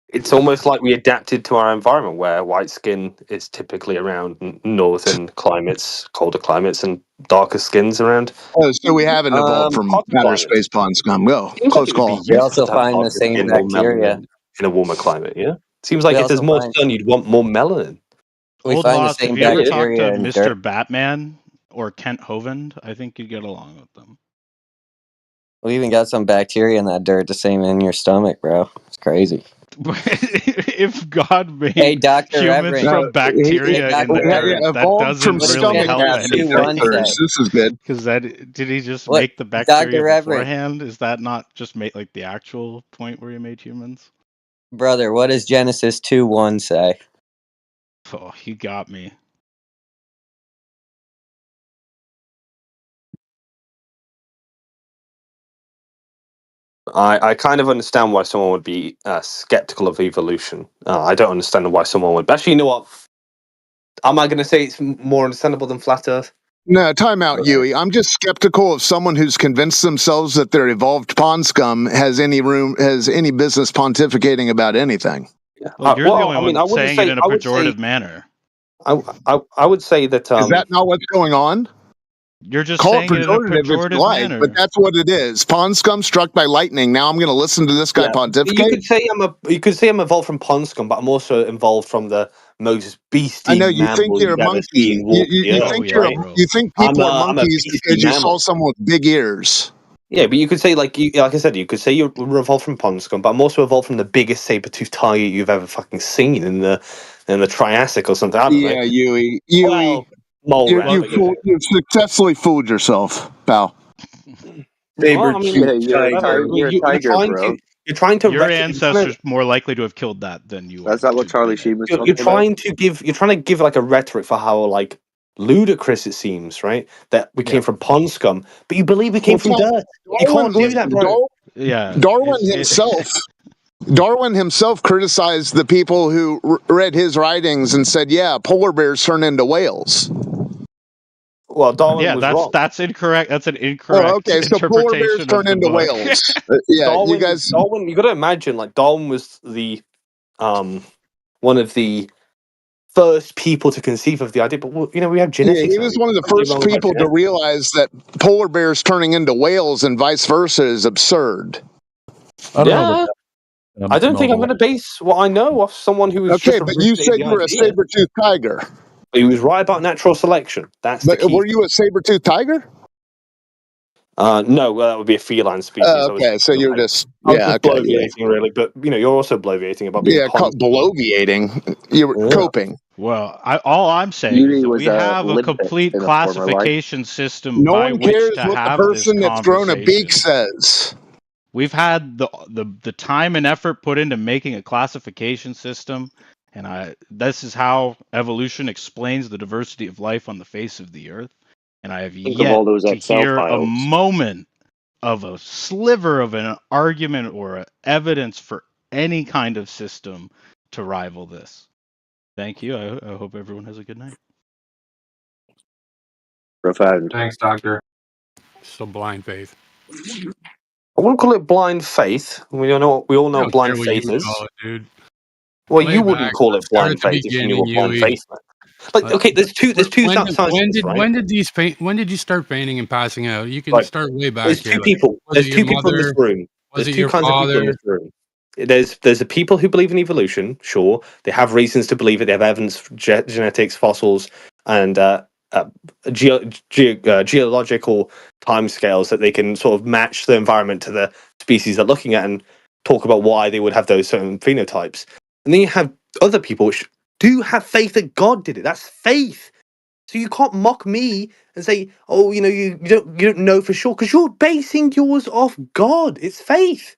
It's almost like we adapted to our environment where white skin is typically around northern climates, colder climates, and darker skins around. Oh, so we haven't evolved from hot outer climates. space pond scum. Well, Seems close like it would call. be useful to have find the darker same skin, more bacteria. melanin in a warmer climate, yeah? Seems like We if there's also more find- sun, you'd want more melanin. Old find the Lost, same have you ever talked bacteria to in Mr. dirt. Batman or Kent Hovind? I think you'd get along with them. We even got some bacteria in that dirt the same in your stomach, bro. It's crazy. If God made Hey, Dr. humans Reverend. from bacteria Hey, in the Dr. dirt, Reverend. that Evolved doesn't from What does really stomach help Genesis anything. 2:1 say? This is good. Because did he just What? make the bacteria Dr. Reverend. beforehand? Is that not just make like the actual point where he made humans? Brother, what does Genesis 2:1 say? Oh, you got me. I kind of understand why someone would be skeptical of evolution. I don't understand why someone would. But actually, you know what? Am I going to say it's more understandable than flat Earth? No, time out, Yui. I'm just skeptical of someone who's convinced themselves that their evolved pond scum has any business pontificating about anything. Well, you're the only one I wouldn't saying say- it in a I would say- pejorative manner. I would say that. Is that not what's going on? You're just Call it saying it in a pejorative if you pejorative like, manner. but that's what it is. Pond scum struck by lightning. Now I'm going to listen to this guy You pontificate. could say I'm evolved from pond scum, but I'm also involved from the most beastie I know you think mammal you're a you've ever monkey. seen walk the You earth, think right? you think people I'm are a monkeys beastie because you saw mammal. someone with big ears. Yeah, but you could say like I said, you could say you're evolved from pond scum, but I'm also evolved from the biggest saber-toothed tiger you've ever fucking seen in the Triassic or something. I don't know. Yeah, Yui. Well, mole rat, but you know. You've successfully fooled yourself, pal. Well, I mean, Your you're trying to ancestors more likely to have killed that than you are. That's not what Charlie Sheen was You're trying to give like a rhetoric for how like ludicrous it seems, right? That we came from pond scum, but you believe we came from dirt. You can't do that, bro. Darwin himself criticized the people who read his writings and said, "Yeah, polar bears turn into whales." Well, Darwin was wrong. That's incorrect. That's an incorrect okay, so polar bears interpretation turn of the into book. whales. Yeah, Darwin, you guys. Darwin, you got to imagine like Darwin was the one of the first people to conceive of the idea. But we have Yeah, genetics. he was one of the first people to realize that polar bears turning into whales and vice versa is absurd. I don't think I'm going to base what I know off someone who was Okay, just but you said you were a saber-toothed tiger. He was right about natural selection. That's the key. Were you a saber-toothed tiger? No, that would be a feline species. Okay, so you're just I was just bloviating, really. But you're also bloviating about being bloviating. You were coping. Well, all I'm saying is that we have a complete classification system No by one which cares to what the have person this that's grown a conversation. beak says. We've had the time and effort put into making a classification system, and this is how evolution explains the diversity of life on the face of the earth. And I have Think yet of all those to Excel hear a files. moment of a sliver of an argument or evidence for any kind of system to rival this. Thank you. I hope everyone has a good night. Profound. Thanks, Doctor. So blind faith. I wouldn't call it blind faith. We all know I what don't care blind what you faith would is. call it, dude. Well, Lay you wouldn't back. call it Let's start blind at the faith if you knew beginning, what blind Yui. faith meant. Like, okay, there's two sides to this, right? When did these when did you start painting and passing out? You can Right. start way back There's here. two Like, people. was There's it your two people in this mother? room. Was There's it two your kinds of people in father? this room. There's the people who believe in evolution. Sure, they have reasons to believe it. They have evidence, genetics, fossils, and geological timescales that they can sort of match the environment to the species they're looking at and talk about why they would have those certain phenotypes. And then you have other people which do have faith that God did it. That's faith. So you can't mock me and say, "Oh, you don't know for sure," because you're basing yours off God. It's faith,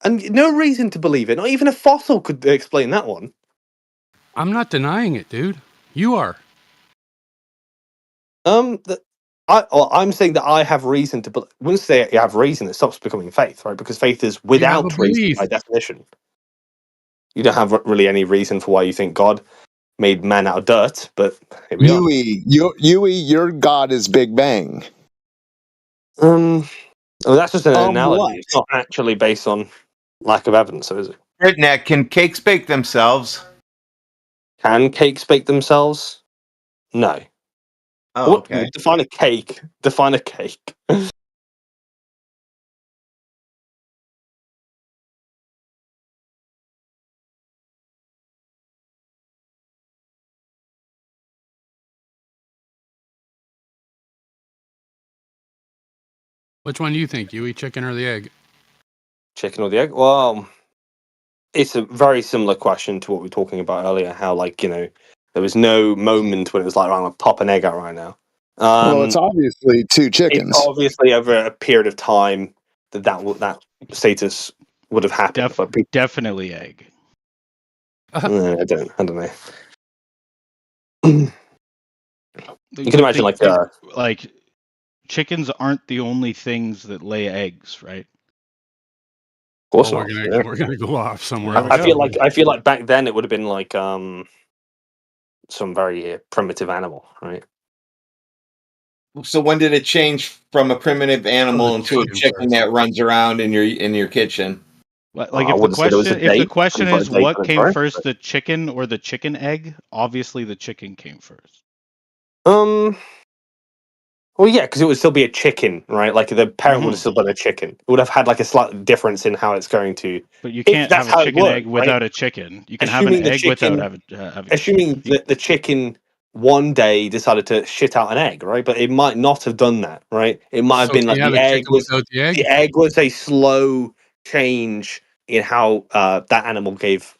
and no reason to believe it. Not even a fossil could explain that one. I'm not denying it, dude. You are. I'm saying that I have reason to. Once you have reason, it stops becoming faith, right? Because faith is You have a without reason belief. by definition. You don't have really any reason for why you think God made man out of dirt, but here we are. Yui, your God is Big Bang. Well, that's just an analogy. What? It's not actually based on lack of evidence, so is it? Redneck, can cakes bake themselves? Can cakes bake themselves? No. Oh, okay. Define a cake. Define a cake. Which one do you think? You eat chicken or the egg? Chicken or the egg? Well, it's a very similar question to what we were talking about earlier. How, there was no moment when it was like, I'm going to pop an egg out right now. Well, it's obviously two It's chickens. obviously over a period of time that status would have happened. Definitely egg. I don't know. You can imagine like chickens aren't the only things that lay eggs, right? Of course Well, not. we're gonna go off somewhere. I feel like back then it would have been like some very primitive animal, right? So when did it change from a primitive animal into a chicken that runs around in your kitchen? Like if the question is what came first, the chicken or the chicken egg? Obviously, the chicken came first. Well, yeah, because it would still be a chicken, right? Like the parent would have still been a chicken. It would have had like a slight difference in how it's going to. But you can't have a chicken egg without a chicken. You can have an egg without having. Assuming that the chicken one day decided to shit out an egg, right? But it might not have done that, right? It might have So been can like you have the a egg chicken was without the egg? the egg was a slow change in how that animal gave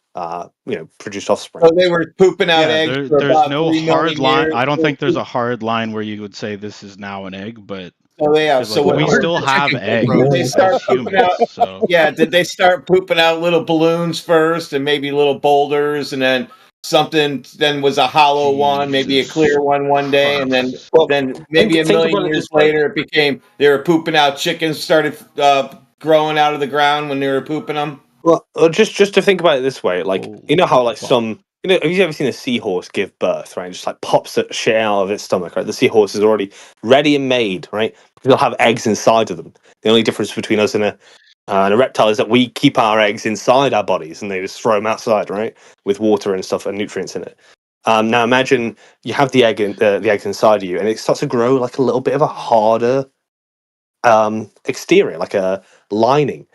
produced offspring. So they were pooping out eggs for there's about no 3 hard million line. years. I don't think there's a hard line where you would say this is now an egg, but So yeah, 'cause, so like, we where'd still the have chicken eggs come from? Did they start as pooping humans. out? So Yeah, did they start pooping out little balloons first, and maybe little boulders, and then something? Then was a hollow one, maybe a clear one day, and then maybe a think about million it years this way. later, it became they were pooping out. Chickens started growing out of the ground when they were pooping them. Well, just to think about it this way, like you know how like some have you ever seen a seahorse give birth, right? It just like pops the shit out of its stomach, right? The seahorse is already ready and made, right? They'll have eggs inside of them. The only difference between us and a reptile is that we keep our eggs inside our bodies and they just throw them outside, right? With water and stuff and nutrients in it. Now imagine you have the eggs inside of you, and it starts to grow like a little bit of a harder exterior, like a lining,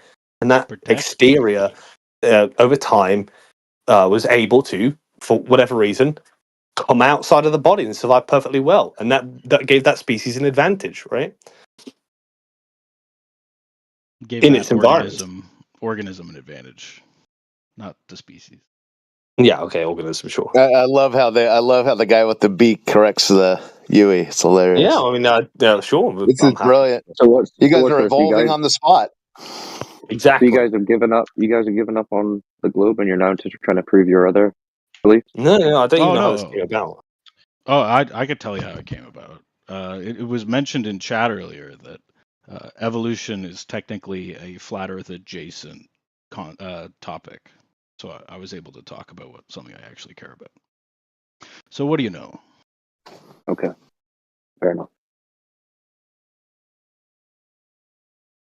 and that exterior over time was able to, for whatever reason, come outside of the body and survive perfectly well, and that gave that species an advantage, right? gave In that its environment. organism an advantage, not the species. Yeah, okay, organism, sure. I love how the guy with the beak corrects the Yui. It's hilarious. Yeah, I mean, sure. This is brilliant. So You guys what's are this? evolving on the spot. Exactly. So you guys have given up. You guys have given up on the globe, and you're now just trying to prove your other beliefs. No, I don't even know how this came about. Oh, I could tell you how it came about. It was mentioned in chat earlier that evolution is technically a flat Earth adjacent topic. So I was able to talk about something I actually care about. So what do you know? Okay. Fair enough.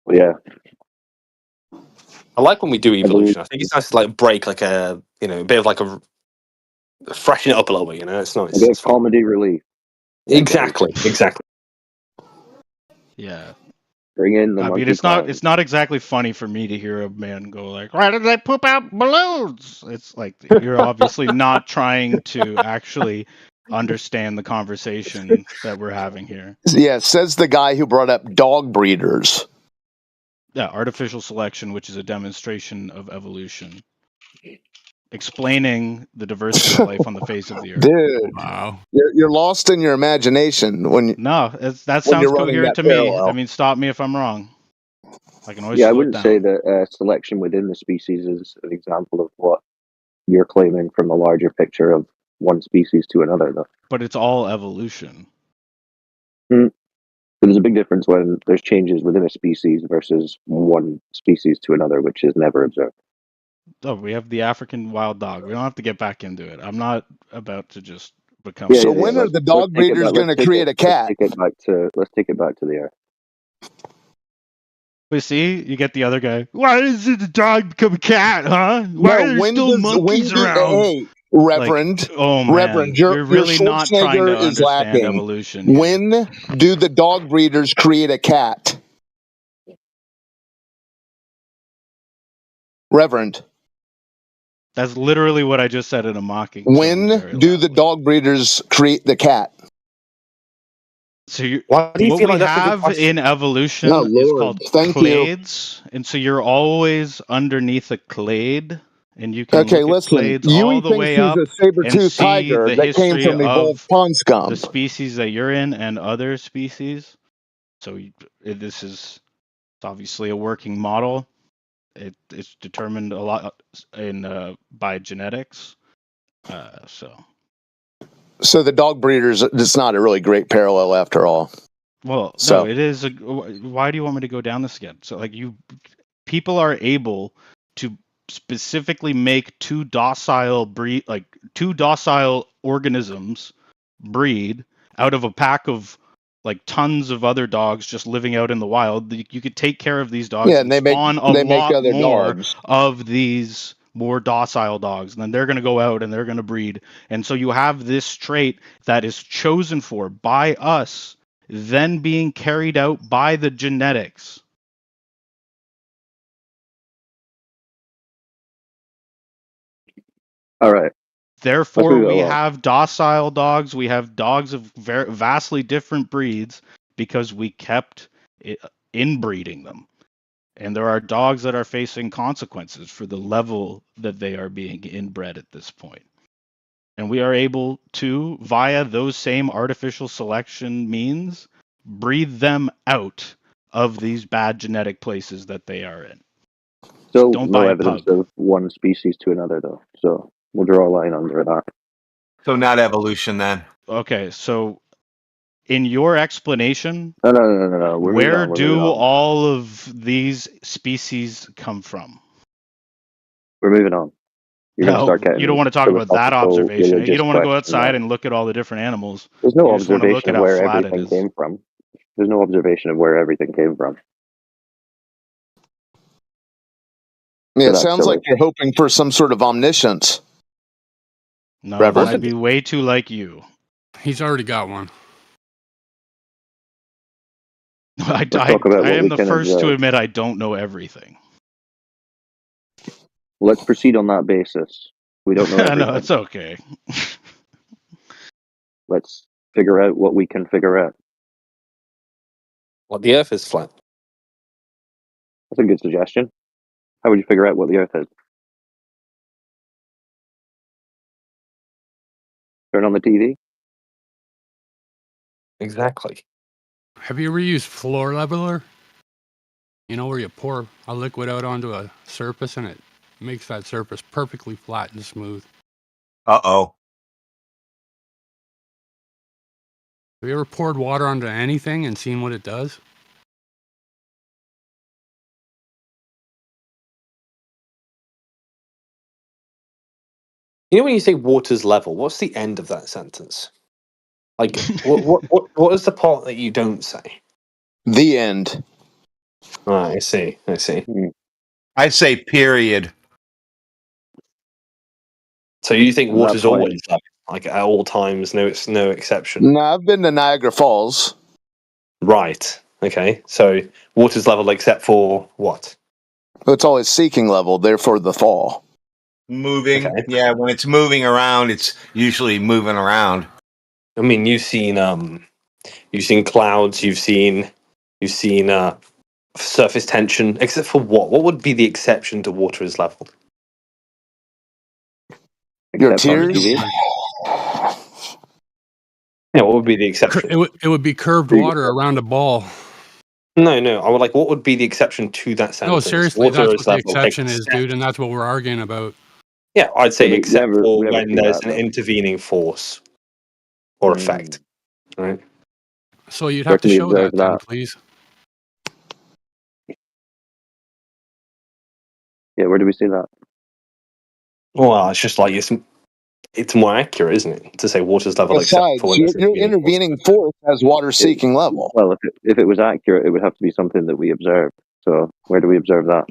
Well, yeah. I like when we do evolution. Evolution. I think it's nice to like break like a a bit of like a freshen it up a little bit. It's A nice. bit It's of fun. comedy relief. Exactly. Exactly. Yeah. Bring in the I mean, monkey clown. it's not exactly funny for me to hear a man go like, "Why did they poop out balloons?" It's like you're obviously not trying to actually understand the conversation that we're having here. Yeah, says the guy who brought up dog breeders. Yeah, artificial selection, which is a demonstration of evolution, explaining the diversity of life on the face of the earth. Dude, Wow. you're lost in your imagination when No, that when you're sounds running coherent that to me. parallel. I mean, stop me if I'm wrong. I can always Yeah, I slow it wouldn't say down. that selection within the species is an example of what you're claiming from a larger picture of one species to another, though. But it's all evolution. But there's a big difference when there's changes within a species versus one species to another, which is never observed. Oh, we have the African wild dog. We don't have to get back into it. I'm not about to just become. Yeah, So yeah, yeah. when are the Let's dog take it breeders back. going to create a cat? Let's take it back to the earth. But see, you get the other guy. Why doesn't the dog become a cat, huh? Why are there still monkeys around? Hey, Reverend, Like, oh Reverend, man, you're your really not trying Schwarzenegger to is understand lacking. evolution here. When do the dog breeders create a cat? Reverend, That's literally what I just said in a mocking tone. when do the dog breeders create the cat? So you, Why do you what feel we like that's a good have question? in evolution Oh, is Lord. called Thank you. clades, and so you're always underneath a clade, and you can Okay, look at listen. clades Yui all the thinks way he's up a and saber-toothed see tiger the that came history from evolved of pond scum. the species that you're in and other species. So this is obviously a working model. It's determined a lot in by genetics. So So the dog breeders, it's not a really great parallel after all. well, So- no, it is. Why do you want me to go down this again? So like people are able to specifically make two docile organisms breed out of a pack of like tons of other dogs just living out in the wild. You could take care of these dogs Yeah, and and they spawn a make lot other more dogs. of these more docile dogs, and then they're going to go out and they're going to breed. And so you have this trait that is chosen for by us, then being carried out by the genetics. All right. Therefore, move it we along. have docile dogs. We have dogs of vastly different breeds because we kept inbreeding them. And there are dogs that are facing consequences for the level that they are being inbred at this point. And we are able to, via those same artificial selection means, breed them out of these bad genetic places that they are in. Still Don't no buy a evidence pug. of one species to another, though. So we'll draw a line under that. So not evolution then. Okay, so in your explanation, No. We're moving where on. We're do moving on. all of these species come from? We're moving on. You're going to No, start you getting don't want to talk about that philosophical, observation. You religious don't want to go questions outside now. and look at all the different animals. There's no You just want to look observation at of how where flat it everything is. came from. There's no observation of where everything came from. Yeah, So it that's sounds silly. like you're hoping for some sort of omniscience. No, then Reverend. I'd be way too like you. He's already got one. Let's talk about I what am we the can first to observe. admit I don't know everything. Let's proceed on that basis. We don't know No, everything. it's okay. Let's figure out what we can figure out. Well, the Earth is flat. That's a good suggestion. How would you figure out what the Earth is? Turn on the TV? Exactly. Have you ever used floor leveler? You know, where you pour a liquid out onto a surface and it makes that surface perfectly flat and smooth. Uh-oh. Have you ever poured water onto anything and seen what it does? You know when you say water's level, what's the end of that sentence? Like, what is the part that you don't say? The end. Right, I see. I say period. So you think At that water's point- always level, like at all times, no exception? No, I've been to Niagara Falls. Right. Okay. So water's level except for what? It's always seeking level, therefore the fall. Moving. Okay. Yeah, when it's moving around, it's usually moving around. I mean, you've seen clouds, you've seen surface tension, except for what? What would be the exception to water is level? Your Except on tears? TV. Yeah, what would be the exception? It would be curved water around a ball. No. I would like. What would be the exception to that sentence? No, seriously, Water that's is what the level exception is, except- dude, and that's what we're arguing about. Yeah, I'd say Yeah, but except never- for never when see there's that, an though. intervening force or effect. Right. So you'd Where have to can we show that observe then, that? please. Yeah, where do we see that? Well, it's just like it's more accurate, isn't it, to say water's level except Besides, for when your, there's your intervening force. intervening force has water seeking level. Well, if it was accurate, it would have to be something that we observed. So where do we observe that?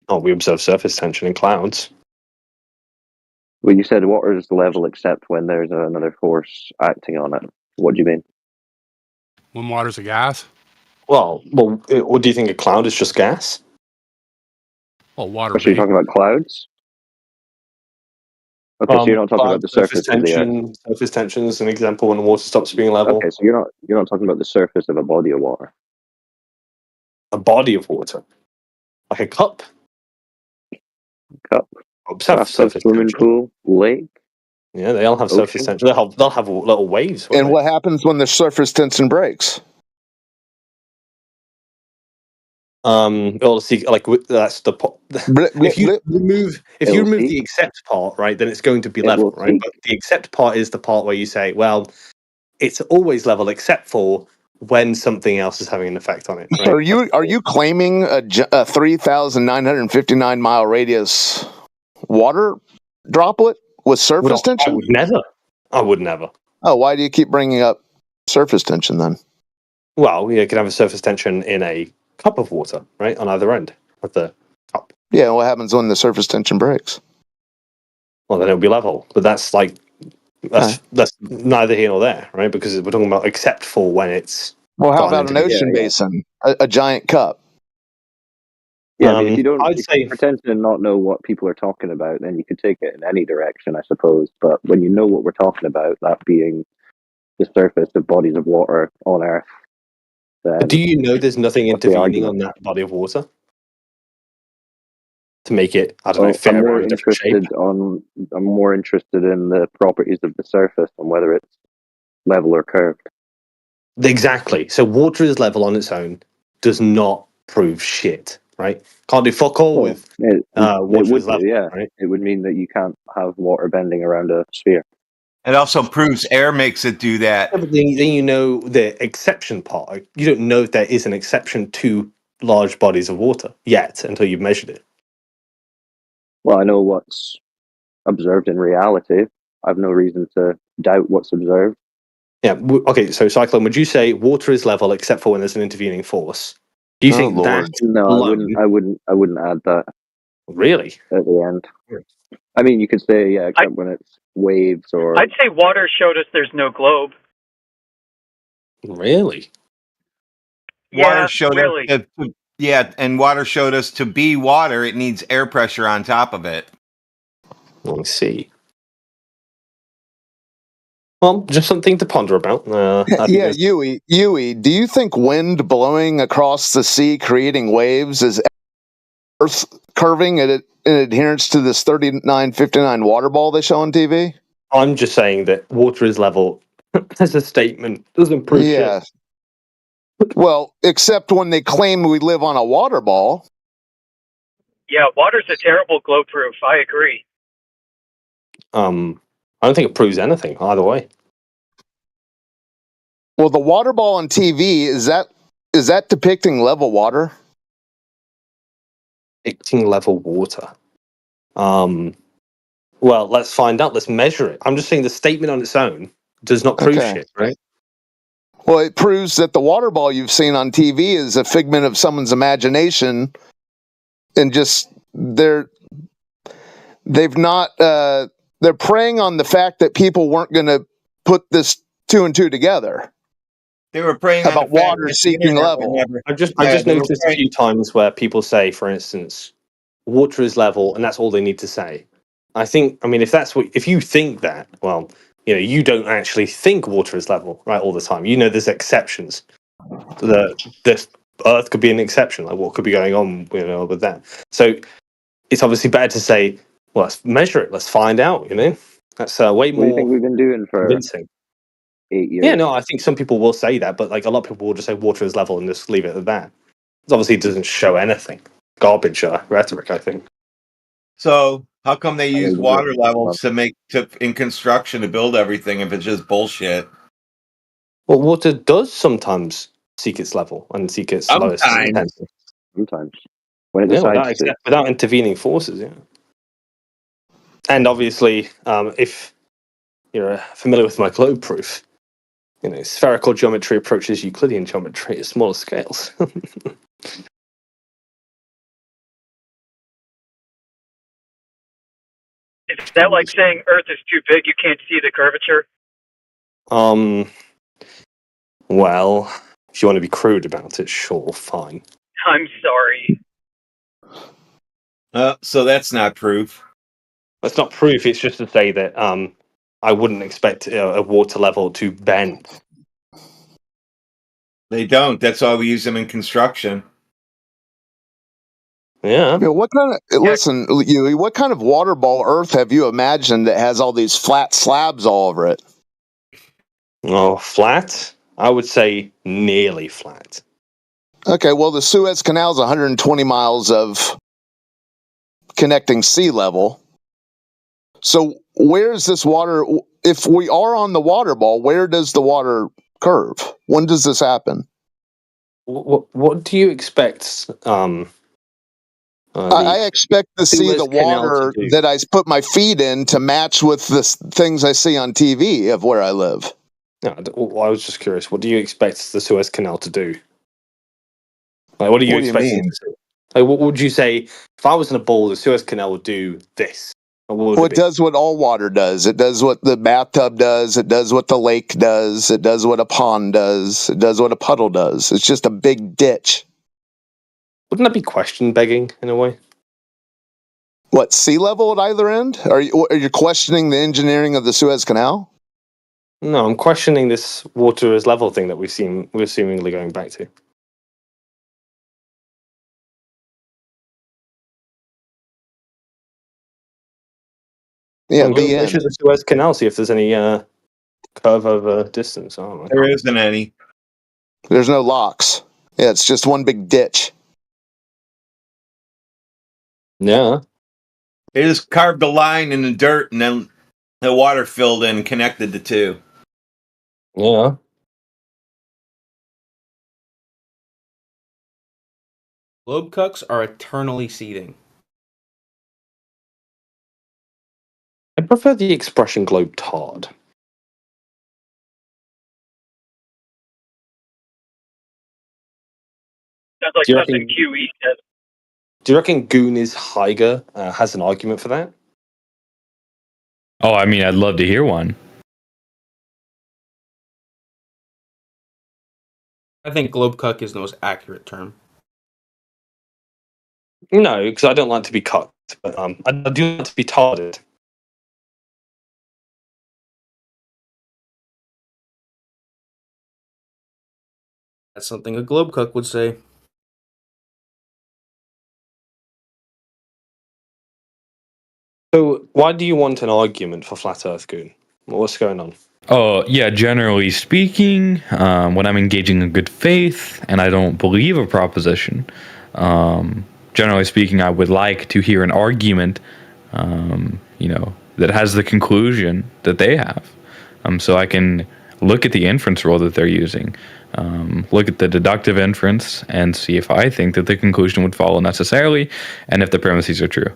Oh, we observe surface tension in clouds. Well, you said water is level except when there's another force acting on it. What do you mean? When water's a gas? Well, what do you think a cloud is just gas? Well, water So you're talking about clouds? Okay, so you're not talking about the surface of the earth. tension. Surface tension is an example when water stops being level. Okay, so you're not talking about the surface of a body of water. A body of water, like a cup. Cup, Cups have bathtub, surface swimming tension. pool, lake. Yeah, they all have surface Ocean. tension. They'll have little waves. won't And they? what happens when the surface tension breaks? You'll see, like that's the part. If you remove the accept part, right, then it's going to be It level, will right? seek. But the accept part is the part where you say, well, it's always level except for when something else is having an effect on it. Right? So are you claiming a 3,959 mile radius water droplet with surface tension? I would never. Oh, why do you keep bringing up surface tension then? Well, you can have a surface tension in a cup of water, right, on either end of the cup. Yeah, what happens when the surface tension breaks? Well, then it'll be level. But that's neither here nor there, right? Because we're talking about except for when it's. Well, how gone about an into the- ocean basin, a giant cup? Yeah, I mean, if you don't, I'd if say you pretend to not know what people are talking about, then you could take it in any direction, I suppose. But when you know what we're talking about, that being the surface of bodies of water on Earth, then Do you know there's nothing what's the intervening argument? on that body of water to make it, I don't know, Well, fit I'm more around a different shape? I'm more interested in the properties of the surface and whether it's level or curved. Exactly. So water is level on its own does not prove shit, right? Can't do fuck all with It water would is level, do, yeah. right? It would mean that you can't have water bending around a sphere. It also proves air makes it do that. Yeah, but then you know the exception part. You don't know if there is an exception to large bodies of water yet until you've measured it. Well, I know what's observed in reality. I've no reason to doubt what's observed. Yeah. Okay. So, Cyclone, would you say water is level except for when there's an intervening force? Do you think that? No, alone, I wouldn't add that. Really? At the end. I mean, you could say, yeah, except when it's waves or. I'd say water showed us there's no globe. Really? Water Yeah, showed really. us. And water showed us to be water, it needs air pressure on top of it. Let me see. Well, just something to ponder about. Yeah, Yui, do you think wind blowing across the sea creating waves is Earth curving in adherence to this 3959 water ball they show on TV? I'm just saying that water is level as a statement doesn't prove Yeah. shit. Well, except when they claim we live on a water ball. Yeah, water's a terrible globe proof. I agree. I don't think it proves anything either way. Well, the water ball on TV, is that depicting level water? Depicting level water. Well, let's find out. Let's measure it. I'm just saying the statement on its own does not prove Okay. shit, right? Well, it proves that the water ball you've seen on TV is a figment of someone's imagination, and just they've not they're preying on the fact that people weren't going to put this 2 and 2 together. They were praying on the About fact that water the seeking internet would level. never. I've just Yeah, they were noticed a praying. few times where people say, for instance, water is level, and that's all they need to say. I mean, if you think that, well, you don't actually think water is level, right, all the time. There's exceptions. The Earth could be an exception, like what could be going on, with that. So it's obviously better to say, well, let's measure it, let's find out. That's way What do you think more we've been doing for convincing. 8 years? Yeah, no, I think some people will say that, but like a lot of people will just say water is level and just leave it at that. It obviously doesn't show anything. Garbage rhetoric, I think. So how come they I use think water we're- levels in construction to build everything if it's just bullshit? Well, water does sometimes seek its level and seek its lowest Sometimes. intensity. Sometimes. When it Yeah, decides to. without intervening forces, yeah. And obviously, if you're familiar with my globe proof, spherical geometry approaches Euclidean geometry at smaller scales. Is that like saying Earth is too big, you can't see the curvature? Well, if you want to be crude about it, sure, fine. I'm sorry. So that's not proof. That's not proof. It's just to say that I wouldn't expect a water level to bend. They don't. That's why we use them in construction. Yeah. What kind of listen, Yui? What kind of water ball Earth have you imagined that has all these flat slabs all over it? Oh, flat? I would say nearly flat. Okay, well, the Suez Canal is 120 miles of connecting sea level. So where's this water? If we are on the water ball, where does the water curve? When does this happen? What do you expect? I expect to see the water that I put my feet in to match with the things I see on TV of where I live. No, I was just curious. What do you expect the Suez Canal to do? Like, what are you What do you expecting mean? it to do? Like, what would you say if I was in a bowl? The Suez Canal would do this. What would Well, it it be? does what all water does. It does what the bathtub does. It does what the lake does. It does what a pond does. It does what a puddle does. It's just a big ditch. Wouldn't that be question begging in a way? What, sea level at either end? Are you questioning the engineering of the Suez Canal? No, I'm questioning this water as level thing that we're seemingly going back to. Yeah, go the measure end. the Suez Canal, see if there's any curve over distance. I don't know. There isn't any. There's no locks. Yeah, it's just one big ditch. Yeah. They just carved a line in the dirt and then the water filled in and connected the two. Yeah. Globe cucks are eternally seething. I prefer the expression globe tard. Sounds like Do you something reckon- QE says. Do you reckon Goon is Heiger has an argument for that? Oh, I mean, I'd love to hear one. I think globe cuck is the most accurate term. No, because I don't like to be cut, but I do like to be tarded. That's something a globe cuck would say. So, why do you want an argument for flat Earth, Goon? What's going on? Oh, yeah, generally speaking, when I'm engaging in good faith and I don't believe a proposition, generally speaking, I would like to hear an argument, that has the conclusion that they have. So I can look at the inference rule that they're using, look at the deductive inference, and see if I think that the conclusion would follow necessarily, and if the premises are true.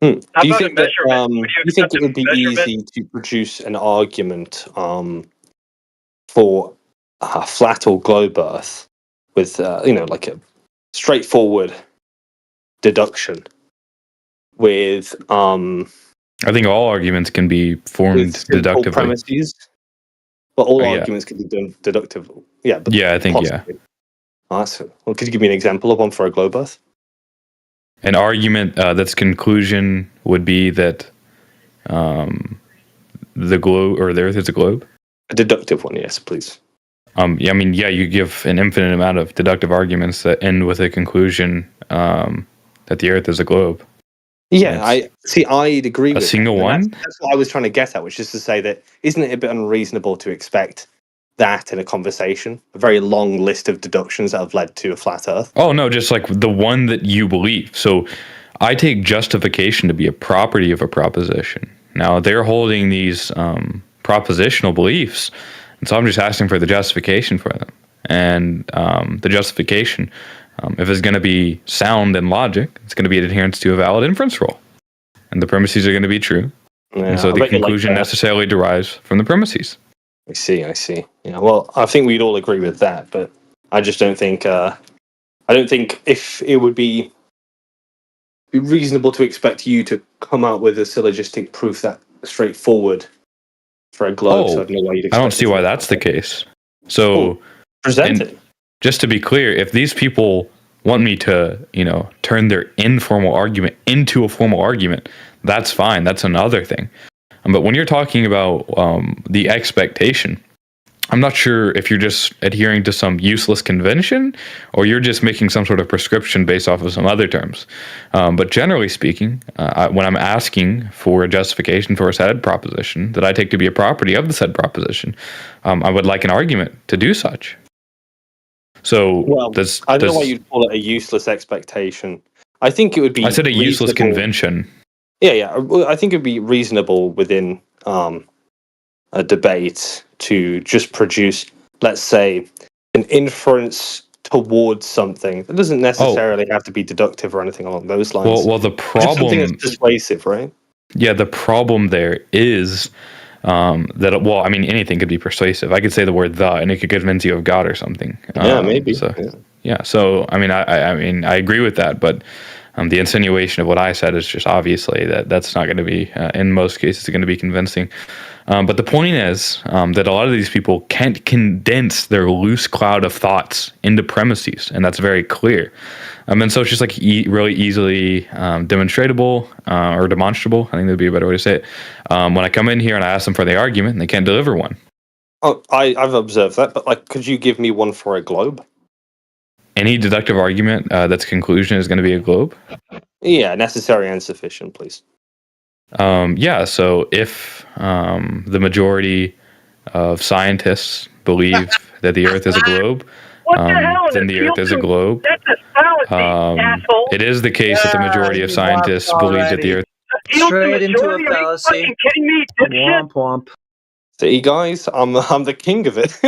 Do How you about a think that measurement? Would you you think accept it a would be measurement? easy to produce an argument for flat or globe Earth with like a straightforward deduction with I think all arguments can be formed simple deductively. premises, but all Yeah. arguments can be done deductively. Yeah, but Yeah, I think possibly. Well, could you give me an example of one for a globe Earth? An argument that's conclusion would be that the globe or the Earth is a globe. A deductive one, yes, please. You give an infinite amount of deductive arguments that end with a conclusion that the Earth is a globe. Yeah, I'd agree with a single that. one. That's what I was trying to get at, which is to say that isn't it a bit unreasonable to expect that in a conversation? A very long list of deductions that have led to a flat Earth. Oh no, just like the one that you believe. So I take justification to be a property of a proposition. Now they're holding these propositional beliefs, and so I'm just asking for the justification for them. And the justification, if it's going to be sound and logic, it's going to be adherence to a valid inference rule, and the premises are going to be true. Yeah, and so I the bet you like conclusion that. necessarily derives from the premises. I see. Yeah, well, I think we'd all agree with that, but I just don't think. I don't think if it would be reasonable to expect you to come out with a syllogistic proof that straightforward for a globe. So I don't know why you'd expect I don't see why that's the case. So present and it. Just to be clear, if these people want me to, turn their informal argument into a formal argument, that's fine. That's another thing. But when you're talking about the expectation, I'm not sure if you're just adhering to some useless convention or you're just making some sort of prescription based off of some other terms. But generally speaking, when I'm asking for a justification for a said proposition that I take to be a property of the said proposition, I would like an argument to do such. So I don't know why you'd call it a useless expectation. I think it would be. I said a useless reasonable- convention. Yeah. Well, I think it'd be reasonable within a debate to just produce, let's say, an inference towards something. That doesn't necessarily have to be deductive or anything along those lines. Well, the Just something that's problem. persuasive, right? Yeah, the problem there is anything could be persuasive. I could say the word "the" and it could convince you of God or something. Maybe. So, So I agree with that, but the insinuation of what I said is just obviously that's not going to be, in most cases, going to be convincing. But the point is that a lot of these people can't condense their loose cloud of thoughts into premises, and that's very clear. And so it's just like really easily demonstrable or demonstrable. I think that'd be a better way to say it. When I come in here and I ask them for the argument, and they can't deliver one. Oh, I've observed that, but could you give me one for a globe? Any deductive argument that's conclusion is going to be a globe? Yeah, necessary and sufficient, please. So if the majority of scientists believe that the Earth is a globe, then the Earth is a globe. It is the case that the majority of scientists believe that the Earth. Straight into a fallacy. Womp womp. See, guys, I'm the king of it.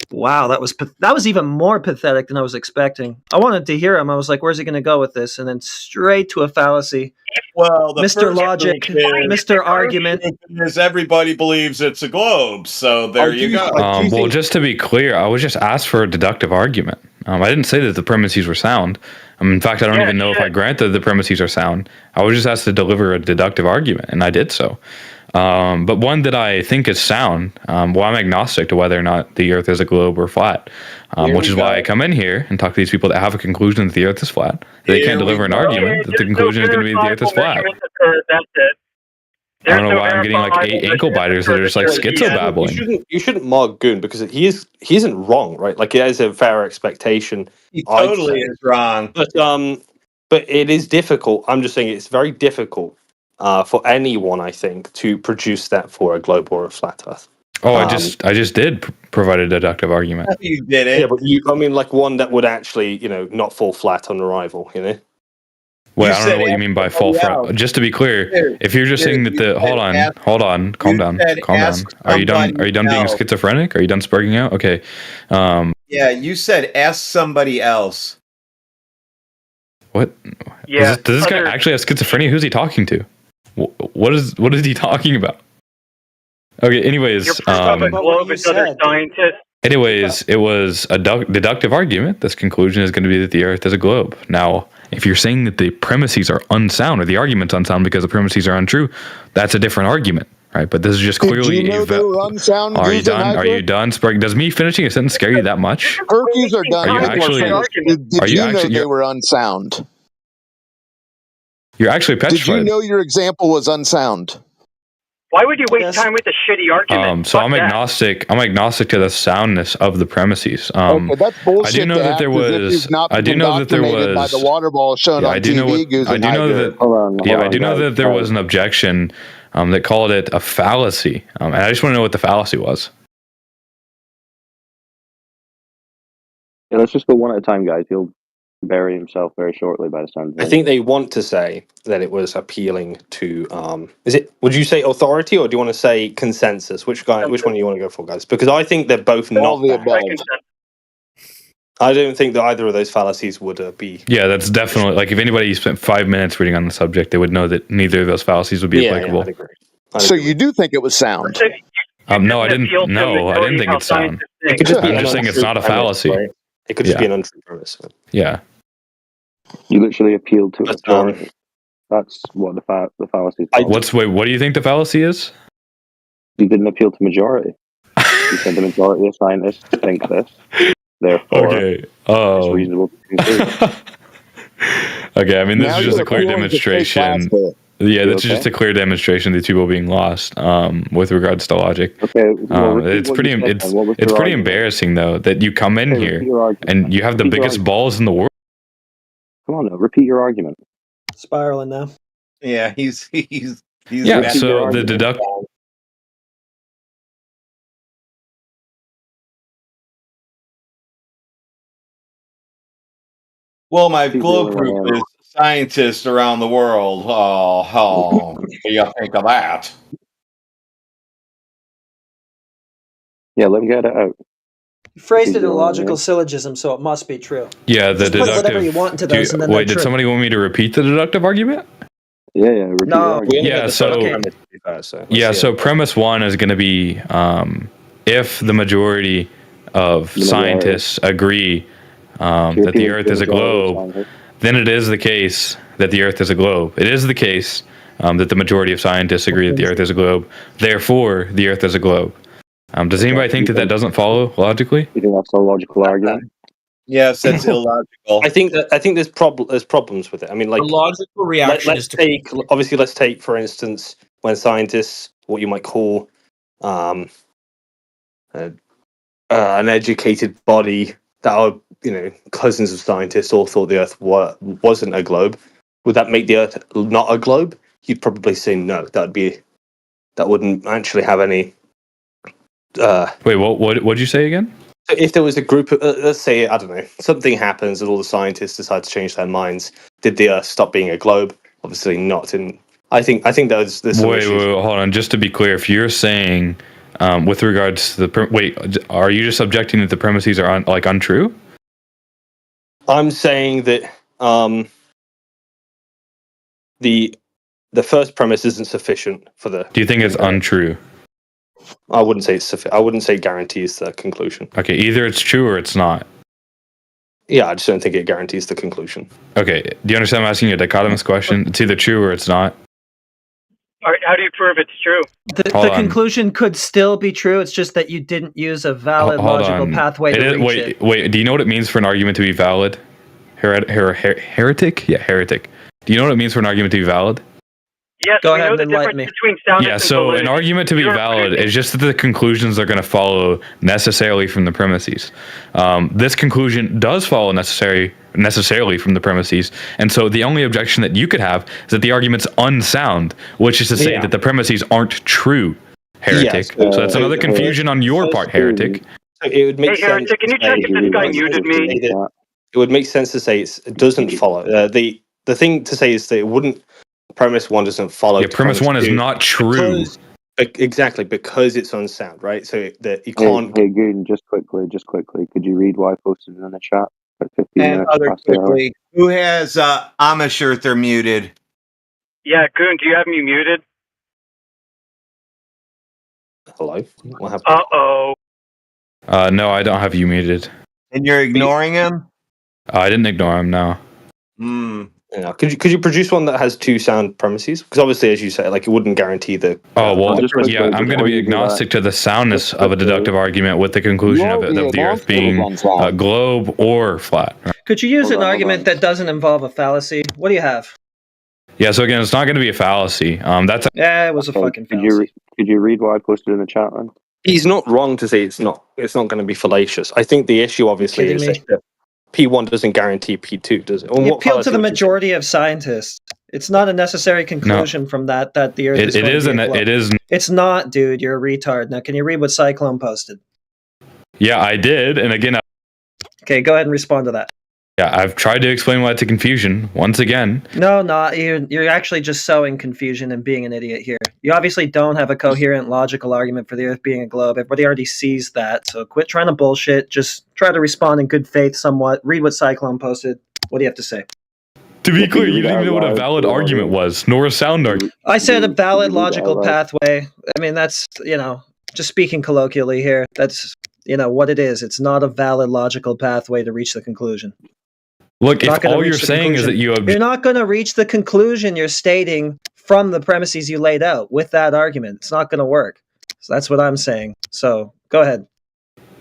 Wow, that was even more pathetic than I was expecting. I wanted to hear him. I was like, "Where's he going to go with this?" And then straight to a fallacy. Well, the Mr. first Logic, proof is- Mr. Argument. is everybody believes it's a globe. So there you go. Well, just to be clear, I was just asked for a deductive argument. I didn't say that the premises were sound. In fact, I don't even know if I granted the premises are sound. I was just asked to deliver a deductive argument, and I did so. But one that I think is sound. I'm agnostic to whether or not the Earth is a globe or flat, which is why I come in here and talk to these people that have a conclusion that the Earth is flat. They can't deliver an argument that the conclusion is going to be the Earth is flat. That's it. I don't know why I'm getting like 8 ankle biters that are just like schizo babbling. You shouldn't mock Goon because he isn't wrong, right? Like it is a fair expectation. He totally is wrong. But it is difficult. I'm just saying it's very difficult for anyone, I think, to produce that for a globe or a flat Earth. Oh, I just did provide a deductive argument. You did it. Yeah, but like one that would actually, not fall flat on arrival, Wait, I don't know what you mean by fall flat. Just to be clear, if you're just saying that hold on, calm down. Are you done being schizophrenic? Are you done sparking out? Okay. Yeah, you said ask somebody else. What? Yeah. Does this guy actually have schizophrenia? Who's he talking to? What is he talking about? Okay. Anyways, Your proof of a globe is other scientists. Anyways, it was a deductive argument. This conclusion is going to be that the Earth is a globe. Now, if you're saying that the premises are unsound or the argument's unsound because the premises are untrue, that's a different argument, right? But this is just clearly. Did you know they were unsound? Are you Goose and done? Are Hydra? you done, Sprague? Does me finishing a sentence scare you that much? Turkeys are done. Are you actually? Did Are you you know actually? they were unsound? You're actually Did petrified. you know your example was unsound? Why would you waste time with a shitty argument? So Fuck I'm that. agnostic. I'm agnostic to the soundness of the premises. Okay, that's bullshit. I do know to that act there as if was. you've not I do been know that there indoctrinated by was. the water ball shown Yeah, on I do know TV. what. Goose I and do know Hydra. that. Hold Yeah, on, I do know guys, that there was an objection that called it a fallacy, and I just want to know what the fallacy was. Yeah, let's just go one at a time, guys. He'll bury himself very shortly by the sound of I things. think they want to say that it was appealing to. Is it? Would you say authority or do you want to say consensus? Which one do you want to go for, guys? Because I think they're both All not the bad. above. I don't think that either of those fallacies would be. Yeah, that's definitely like if anybody spent 5 minutes reading on the subject, they would know that neither of those fallacies would be applicable. I'd agree. So you do think it was sound? No, I didn't. No, I didn't think it's sound. It could just be I'm an just saying it's untrue not a premise, fallacy. right? It could just be Yeah. an untrue premise. Yeah. You literally appealed to a majority. That's what the fallacy is called. What do you think the fallacy is? You didn't appeal to majority. You said the majority of scientists think this. Therefore, Okay. it's reasonable to conclude. Okay, I mean, this Now is just you're a clear appealing to fake demonstration. facts. Yeah, You that's okay? just a clear demonstration that people being lost with regards to logic. Okay, well, repeat It's what pretty. you said It's then. What was it's your pretty argument? embarrassing though that you come in Okay, here repeat your argument. and you have the Repeat your biggest argument. balls in the world. Come on now, repeat your argument. Spiraling now. Yeah, he's Yeah. back. So the deduct. Well, my globe group is scientists around the world. What do you think of that? Yeah, let me get it out. You phrased it in a logical syllogism, so it must be true. Yeah, the Just put deductive. whatever you want into do you- those, and then wait, they're did true. somebody want me to repeat the deductive argument? Yeah, repeat No. your argument. Yeah. So premise one is going to be if the majority of scientists agree that the Earth is a globe, then it is the case that the Earth is a globe. It is the case that the majority of scientists agree that the Earth is a globe. Therefore, the Earth is a globe. Does anybody think that doesn't follow logically? You think that's a logical argument? Yes, that's illogical. I think there's problems with it. I mean, like The logical reaction let's is to let's take for instance when scientists, what you might call an educated body that are cousins of scientists all thought the Earth wasn't a globe. Would that make the Earth not a globe? You'd probably say no. That wouldn't actually have any. Wait, what'd you say again? So if there was a group of, let's say, I don't know, something happens and all the scientists decide to change their minds, did the Earth stop being a globe? Obviously not. And I think there's some Wait, issues. hold on. Just to be clear, if you're saying with regards to the are you just objecting that the premises are untrue? I'm saying that the first premise isn't sufficient for the. Do you think it's untrue? I wouldn't say it's sufficient. I wouldn't say it guarantees the conclusion. Okay, either it's true or it's not. Yeah, I just don't think it guarantees the conclusion. Okay, do you understand I'm asking you a dichotomous question? It's either true or it's not. All right, how do you prove it's true? The conclusion could still be true. It's just that you didn't use a valid Hold logical on. pathway to reach it. Wait. Do you know what it means for an argument to be valid? Heretic? Yeah, heretic. Do you know what it means for an argument to be valid? Yes, Go we ahead know the and enlighten difference me. between soundness Yeah, and so validity. an argument to be valid is just that the conclusions are going to follow necessarily from the premises. This conclusion does follow necessarily from the premises, and so the only objection that you could have is that the argument's unsound, which is to say that the premises aren't true. Heretic. Yes. So that's another confusion on your part, heretic. So it would make Hey, sense. Heretic, can you check if this guy muted me? It would make sense to say it doesn't follow. The thing to say is that it wouldn't. Premise one doesn't follow. Yeah, premise one is two not true. Exactly, because it's unsound, right? So that you Hey, can't. hey, Goon, just quickly, could you read what I posted in the chat at 15 And minutes other past the hour? quickly, who has Amish Earther muted? Yeah, Goon, do you have me muted? Hello. What happened? Uh-oh. No, I don't have you muted. And you're ignoring him? I didn't ignore him. No. Yeah. Could you produce one that has two sound premises? Because obviously, as you say, like it wouldn't guarantee the. Oh well, the yeah. I'm going to be agnostic to the soundness of a deductive argument with the conclusion of the Earth being a globe or flat. Could you use an argument that doesn't involve a fallacy? What do you have? Yeah. So again, it's not going to be a fallacy. That's Yeah, it was a fucking fallacy. Could you read what I posted in the chat then? He's not wrong to say it's not going to be fallacious. I think the issue obviously is that P1 doesn't guarantee P2, does it? You appeal to the majority of scientists. It's not a necessary conclusion from that the Earth is. It is. It's not, dude. You're a retard. Now, can you read what Cyclone posted? Yeah, I did, and again. Okay, go ahead and respond to that. Yeah, I've tried to explain why it's a confusion once again. No, not you're actually just sowing confusion and being an idiot here. You obviously don't have a coherent, logical argument for the Earth being a globe. Everybody already sees that, so quit trying to bullshit. Just try to respond in good faith somewhat. Read what Cyclone posted. What do you have to say? To be clear, you didn't even know what a valid argument was, nor a sound argument. I said a valid, logical pathway. I mean, that's, just speaking colloquially here, that's, what it is. It's not a valid, logical pathway to reach the conclusion. Look, if all you're saying is that you're not going to reach the conclusion you're stating from the premises you laid out with that argument. It's not going to work. So that's what I'm saying. So go ahead.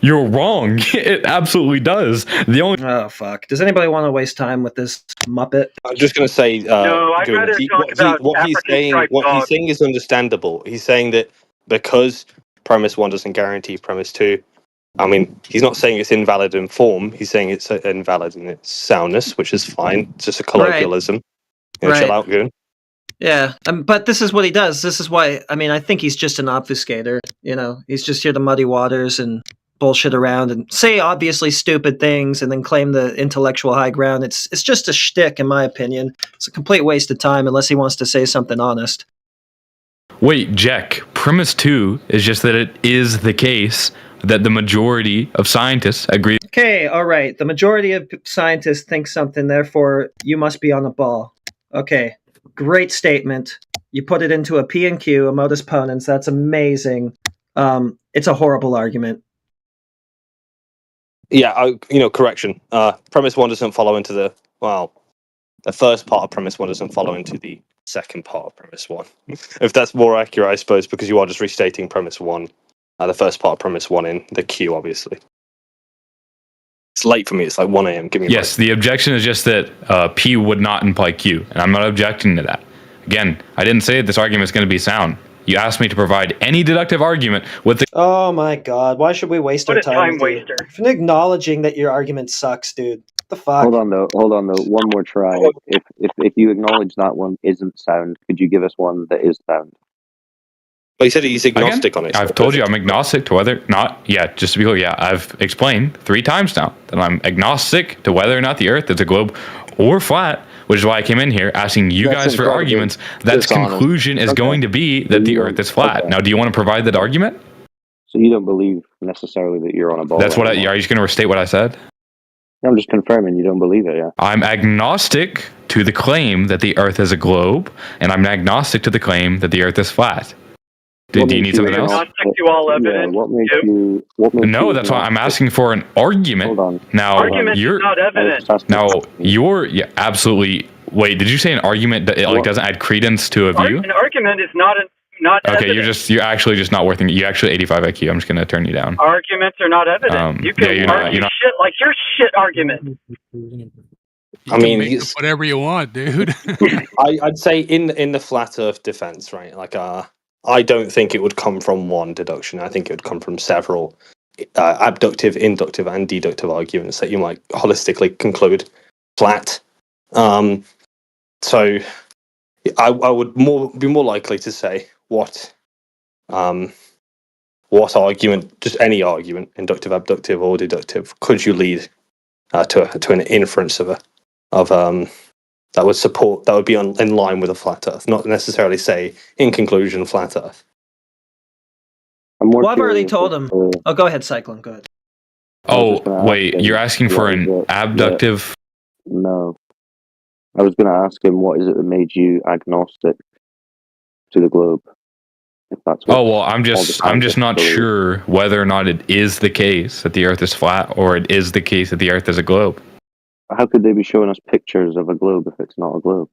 You're wrong. It absolutely does. Oh, fuck. Does anybody want to waste time with this Muppet? I'm just going to say, No, I'd rather talk about what he's saying is understandable. He's saying that because premise 1 doesn't guarantee premise 2. I mean, he's not saying it's invalid in form. He's saying it's invalid in its soundness, which is fine. It's just a colloquialism. Right. Chill out, Goon. Yeah, but this is what he does. This is why, I think he's just an obfuscator. He's just here to muddy waters and bullshit around and say obviously stupid things and then claim the intellectual high ground. It's just a shtick, in my opinion. It's a complete waste of time unless he wants to say something honest. Wait, Jack, premise 2 is just that it is the case that the majority of scientists agree. Okay, all right. The majority of scientists think something, therefore you must be on the ball. Okay, great statement. You put it into a P and Q, a modus ponens. That's amazing. It's a horrible argument. Yeah, correction. Premise 1 doesn't follow into the first part of premise 1 doesn't follow into the second part of premise 1. If that's more accurate, I suppose, because you are just restating premise 1. The first part of premise 1 in the queue, obviously. It's late for me. It's like 1 a.m. Give me a Yes, the objection is just that P would not imply Q, and I'm not objecting to that. Again, I didn't say that this argument is going to be sound. You asked me to provide any deductive argument with the... Oh my god, why should we waste our time? What a time waster. For acknowledging that your argument sucks, dude. What the fuck? Hold on though. One more try. If you acknowledge that one isn't sound, could you give us one that is sound? Well, he said he's agnostic on it. I've told you I'm agnostic to whether not. Yeah, just to be clear, I've explained 3 times now that I'm agnostic to whether or not the Earth is a globe or flat, which is why I came in here asking you guys for arguments. That conclusion is going to be that the Earth is flat. Now, do you want to provide that argument? So you don't believe necessarily that you're on a ball? That's what are you just going to restate what I said? I'm just confirming you don't believe it, yeah? I'm agnostic to the claim that the Earth is a globe, and I'm agnostic to the claim that the Earth is flat. Do you need something else? To all evidence. No, that's why I'm asking for an argument. Hold on. Now, Argument is not evidence. You're absolutely... Wait, did you say an argument that doesn't add credence to a view? An argument is not okay, evidence. you're actually just not worth it. You're actually 85 IQ. I'm just going to turn you down. Arguments are not evidence. You can argue shit like your shit argument. You can make up whatever you want, dude. I'd say in the flat Earth defense, right? Like I don't think it would come from one deduction. I think it would come from several abductive, inductive, and deductive arguments that you might holistically conclude flat. So I would be more likely to say what argument, just any argument, inductive, abductive, or deductive, could you lead to an inference of that would be in line with a flat Earth, not necessarily say in conclusion flat Earth. Well, I've already told him. Oh, go ahead, Cyclone. Go ahead. Oh, wait, you're asking for an abductive? No. I was going to ask him, what is it that made you agnostic to the globe? If that's what Oh well, I'm all the just scientists not believe. sure whether or not it is the case that the Earth is flat, or it is the case that the Earth is a globe. How could they be showing us pictures of a globe if it's not a globe?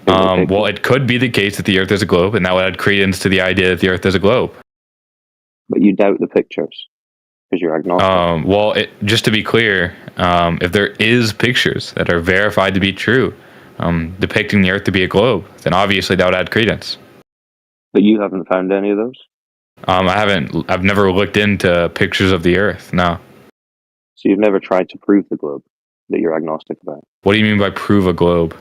Well, it could be the case that the Earth is a globe, and that would add credence to the idea that the Earth is a globe. But you doubt the pictures because you're agnostic. Well, just to be clear, if there is pictures that are verified to be true, depicting the Earth to be a globe, then obviously that would add credence. But you haven't found any of those? I've never looked into pictures of the Earth, no. So you've never tried to prove the globe that you're agnostic about? What do you mean by prove a globe?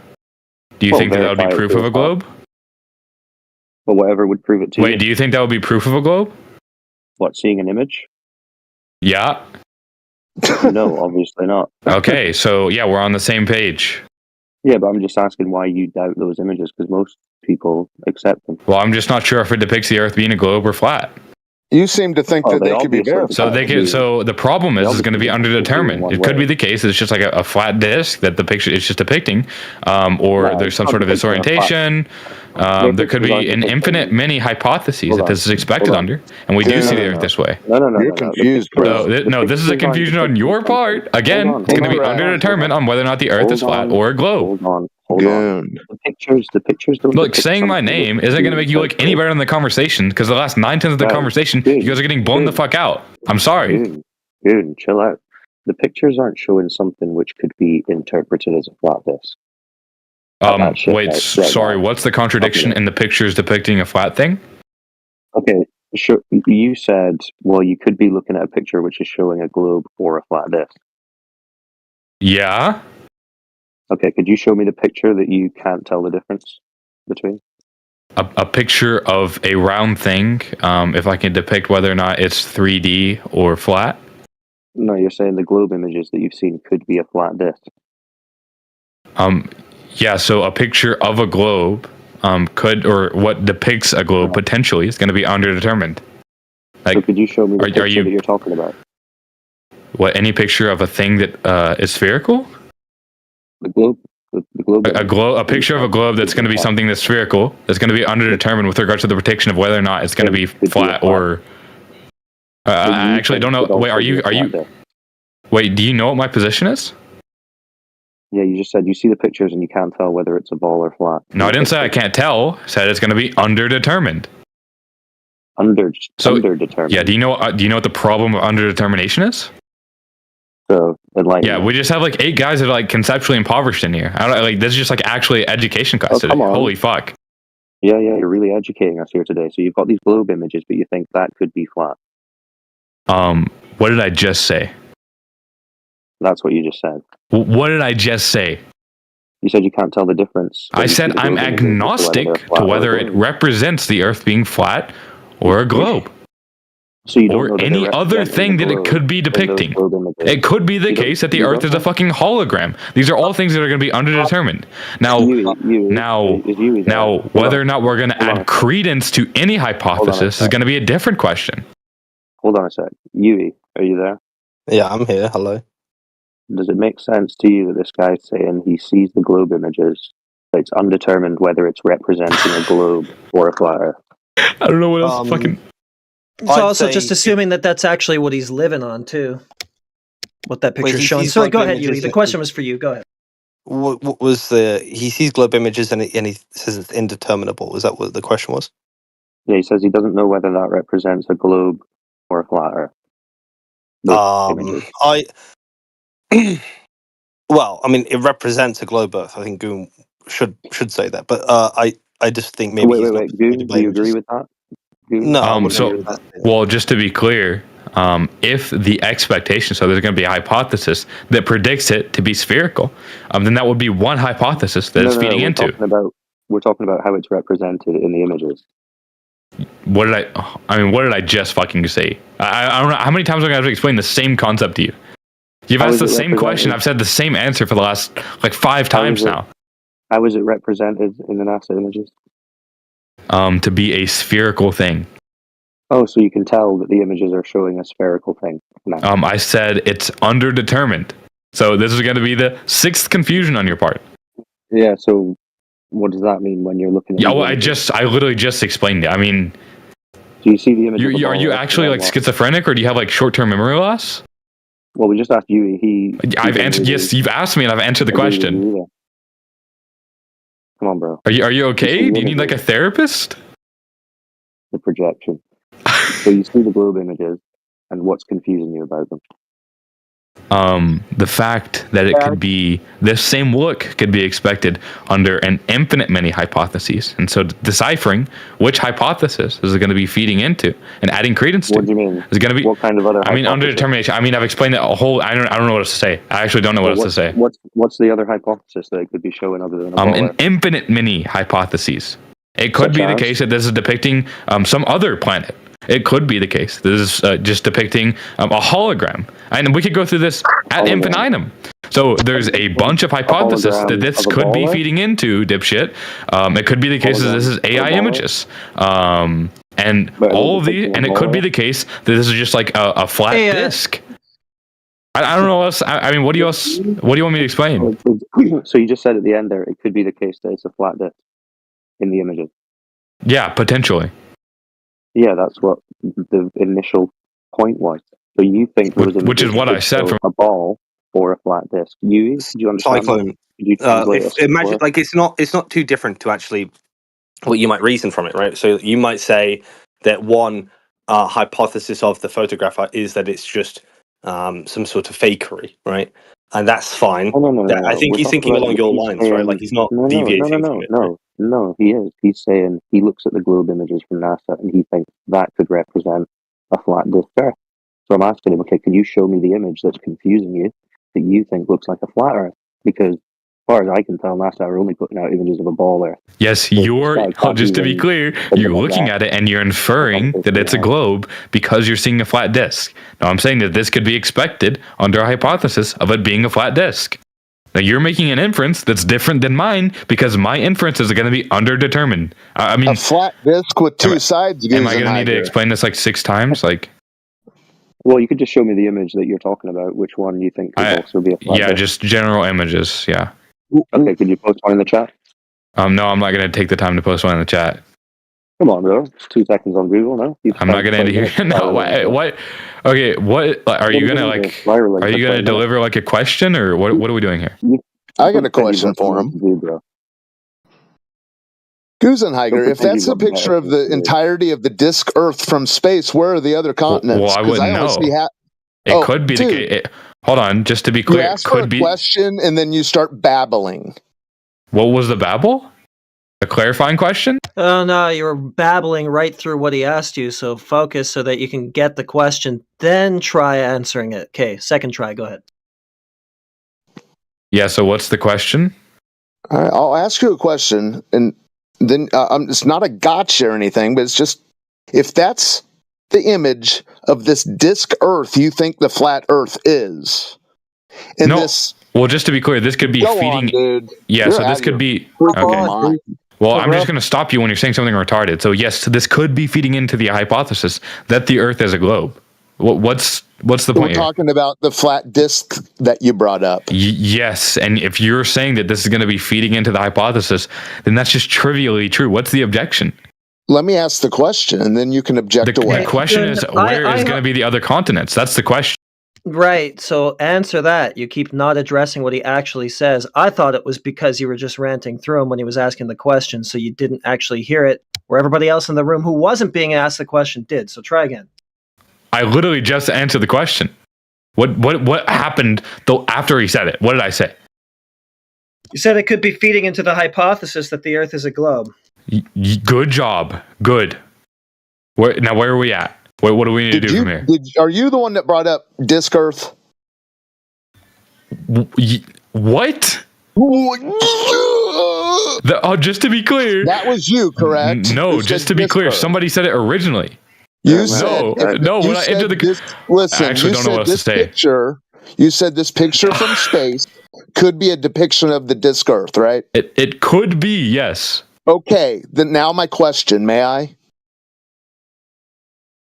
Do you Well, think that would be verify it proof to of a a globe? But whatever would prove it to you. Wait, do you think that would be proof of a globe? What, seeing an image? Yeah. No, obviously not. Okay, so yeah, we're on the same page. Yeah, but I'm just asking why you doubt those images, because most people accept them. Well, I'm just not sure if it depicts the Earth being a globe or flat. You seem to think that they could be verified. So the problem is going to be underdetermined. It could be the case that it's just like a flat disk that the picture is just depicting, or there's some sort of disorientation. There could be an infinite many hypotheses that this is expected under, and we do see the Earth this way. No. You're confused, bro. No, this is a confusion on your part. Again, it's going to be underdetermined on whether or not the Earth is flat or a globe. Hold on. The pictures don't Look, depict saying my something name that's isn't going to make you look any true. better in the conversation, because the last 9/10 of the conversation, you guys are getting blown the fuck out. I'm sorry. Dude, chill out. The pictures aren't showing something which could be interpreted as a flat disk. Wait, sorry, what's the contradiction in the pictures depicting a flat thing? Okay, sure. You said, well, you could be looking at a picture which is showing a globe or a flat disk. Yeah? Okay, could you show me the picture that you can't tell the difference between? A picture of a round thing, if I can depict whether or not it's 3D or flat? No, you're saying the globe images that you've seen could be a flat disk. Yeah, so a picture of a globe could, or what depicts a globe potentially, is going to be underdetermined. Like, so could you show me the picture you, that you're talking about? What, any picture of a thing that is spherical? The globe? The globe? A picture of a globe that's going to be something that's spherical, that's going to be underdetermined with regards to the prediction of whether or not it's going to be flat or... I actually don't know. Wait, Wait, do you know what my position is? Yeah, you just said you see the pictures and you can't tell whether it's a ball or flat. No, I didn't say I can't tell. I said it's going to be underdetermined. Underdetermined. Yeah, do you know what the problem of underdetermination is? So, yeah, we just have like 8 guys that are like conceptually impoverished in here. I don't like this is just like actually education class today. come on. Holy fuck. Yeah, you're really educating us here today. So you've got these globe images, but you think that could be flat. What did I just say? That's what you just said. What did I just say? You said you can't tell the difference. I said I'm agnostic to whether it represents the Earth being flat or a globe. So you don't or know that any they're other representing thing the that it globe could be in those depicting. globe images. It could be the case that the Earth is a fucking hologram. These are all things that are going to be underdetermined. Now, whether or not we're going to add credence to any hypothesis is going to be a different question. Hold on a sec. Yui, are you there? Yeah, I'm here. Hello. Does it make sense to you that this guy's saying he sees the globe images, but it's undetermined whether it's representing a globe or a flat Earth? I don't know what else fucking... It's also just assuming that that's actually what he's living on, too. What that picture's showing. sees So go globe ahead, Yui. images The question was for you. Go ahead. What was the? He sees globe images and he says it's indeterminable. Is that what the question was? Yeah, he says he doesn't know whether that represents a globe or a flat Earth. Well, I mean, it represents a globe Earth. I think Goon should say that, but I just think maybe. Wait, Goon, do you agree with that? Goon? No. I wouldn't agree So, with that. well, just to be clear, if the expectation, so there's going to be a hypothesis that predicts it to be spherical, then that would be one hypothesis that it's feeding into. We're talking about how it's represented in the images. What did what did I just fucking say? I don't know how many times I'm going to have to explain the same concept to you. You've How asked is the it same question. represented? I've said the same answer for the last like 5 times now. How is it represented in the NASA images? To be a spherical thing. Oh, so you can tell that the images are showing a spherical thing. No. I said it's underdetermined. So this is going to be the 6th confusion on your part. Yeah, so what does that mean when you're looking at Yeah, these well, images? I literally just explained it. I mean, So you see the image. Are you actually like schizophrenic, or do you have like short-term memory loss? Well, we just asked you. I've answered. Yes, you've asked me, and I've answered the question. Come on, bro. Are you okay? Do you need like a therapist? The projection. So you see the globe images, and what's confusing you about them? The fact that it could be this same look could be expected under an infinite many hypotheses, and so deciphering which hypothesis is it going to be feeding into and adding credence to. What do you mean? Is it going to be what kind of other? I mean, under determination. I mean, I've explained it a whole. I don't know what else to say. I actually don't know what else to say. What's the other hypothesis that it could be showing other than an infinite many hypotheses. It could be the case that this is depicting some other planet. It could be the case. This is just depicting a hologram. And we could go through this ad infinitum. So there's a bunch of hypotheses that this could be feeding into, dipshit. It could be the case that this is AI images. And all of these, and it could be the case that this is just like a flat disk. I don't know what else. I mean, what do you want me to explain? So you just said at the end there, it could be the case that it's a flat disk in the images. Yeah, potentially. Yeah, that's what the initial point was. So you think there was which is what I said from a ball or a flat disk. Do you understand? Cyclone. Imagine like it's not too different to actually what you might reason from it, right? So you might say that one hypothesis of the photograph is that it's just some sort of fakery, right? And that's fine. No. I think he's thinking along your lines, right? Like he's not deviating from it. No, he is. He's saying he looks at the globe images from NASA and he thinks that could represent a flat disk Earth. So I'm asking him, okay, can you show me the image that's confusing you that you think looks like a flat Earth? Because as far as I can tell, NASA are only putting out images of a ball Earth. Yes, just to be clear, you're looking at it and you're inferring that it's a globe because you're seeing a flat disk. Now, I'm saying that this could be expected under a hypothesis of it being a flat disk. Now, you're making an inference that's different than mine because my inferences are going to be underdetermined. I mean, a flat disk with two sides. Am I going to need to explain this like 6 times? Like, well, you could just show me the image that you're talking about. Which one you think could also be a flat disk? Just general images. Yeah. Okay, could you post one in the chat? No, I'm not going to take the time to post one in the chat. Come on, bro. It's 2 seconds on Google now. I'm not going to hear. No, what? Okay, what are you going to like? Are you going to deliver like a question or what? What are we doing here? I got a question for him. Gusenheiger, if that's a picture of the entirety of the disk Earth from space, where are the other continents? Well, I wouldn't know. It could be the case. Hold on, just to be clear, you ask for a question and then you start babbling. What was the babble? A clarifying question? Oh no, you were babbling right through what he asked you, so focus so that you can get the question, then try answering it. Okay, second try, go ahead. Yeah, so what's the question? All right, I'll ask you a question, and then it's not a gotcha or anything, but it's just, if that's the image of this disk Earth you think the flat Earth is. And no. Well, just to be clear, this could be feeding. Dude. Yeah, so this could be. Okay. Well, I'm just going to stop you when you're saying something retarded. So yes, this could be feeding into the hypothesis that the Earth is a globe. What's the point? We're talking about the flat disk that you brought up. Yes, and if you're saying that this is going to be feeding into the hypothesis, then that's just trivially true. What's the objection? Let me ask the question, and then you can object away. The question is, where is going to be the other continents? That's the question. Right, so answer that. You keep not addressing what he actually says. I thought it was because you were just ranting through him when he was asking the question, so you didn't actually hear it, where everybody else in the room who wasn't being asked the question did. So try again. I literally just answered the question. What happened though after he said it? What did I say? You said it could be feeding into the hypothesis that the Earth is a globe. Good job. Good. Where are we at? What do we need to do from here? Are you the one that brought up disk Earth? What? Just to be clear. That was you, correct? No, just to be clear. Somebody said it originally. You said no. When I entered the listen, I actually don't know what else to say. You said this picture from space could be a depiction of the disk Earth, right? It could be, yes. Okay, then now my question, may I?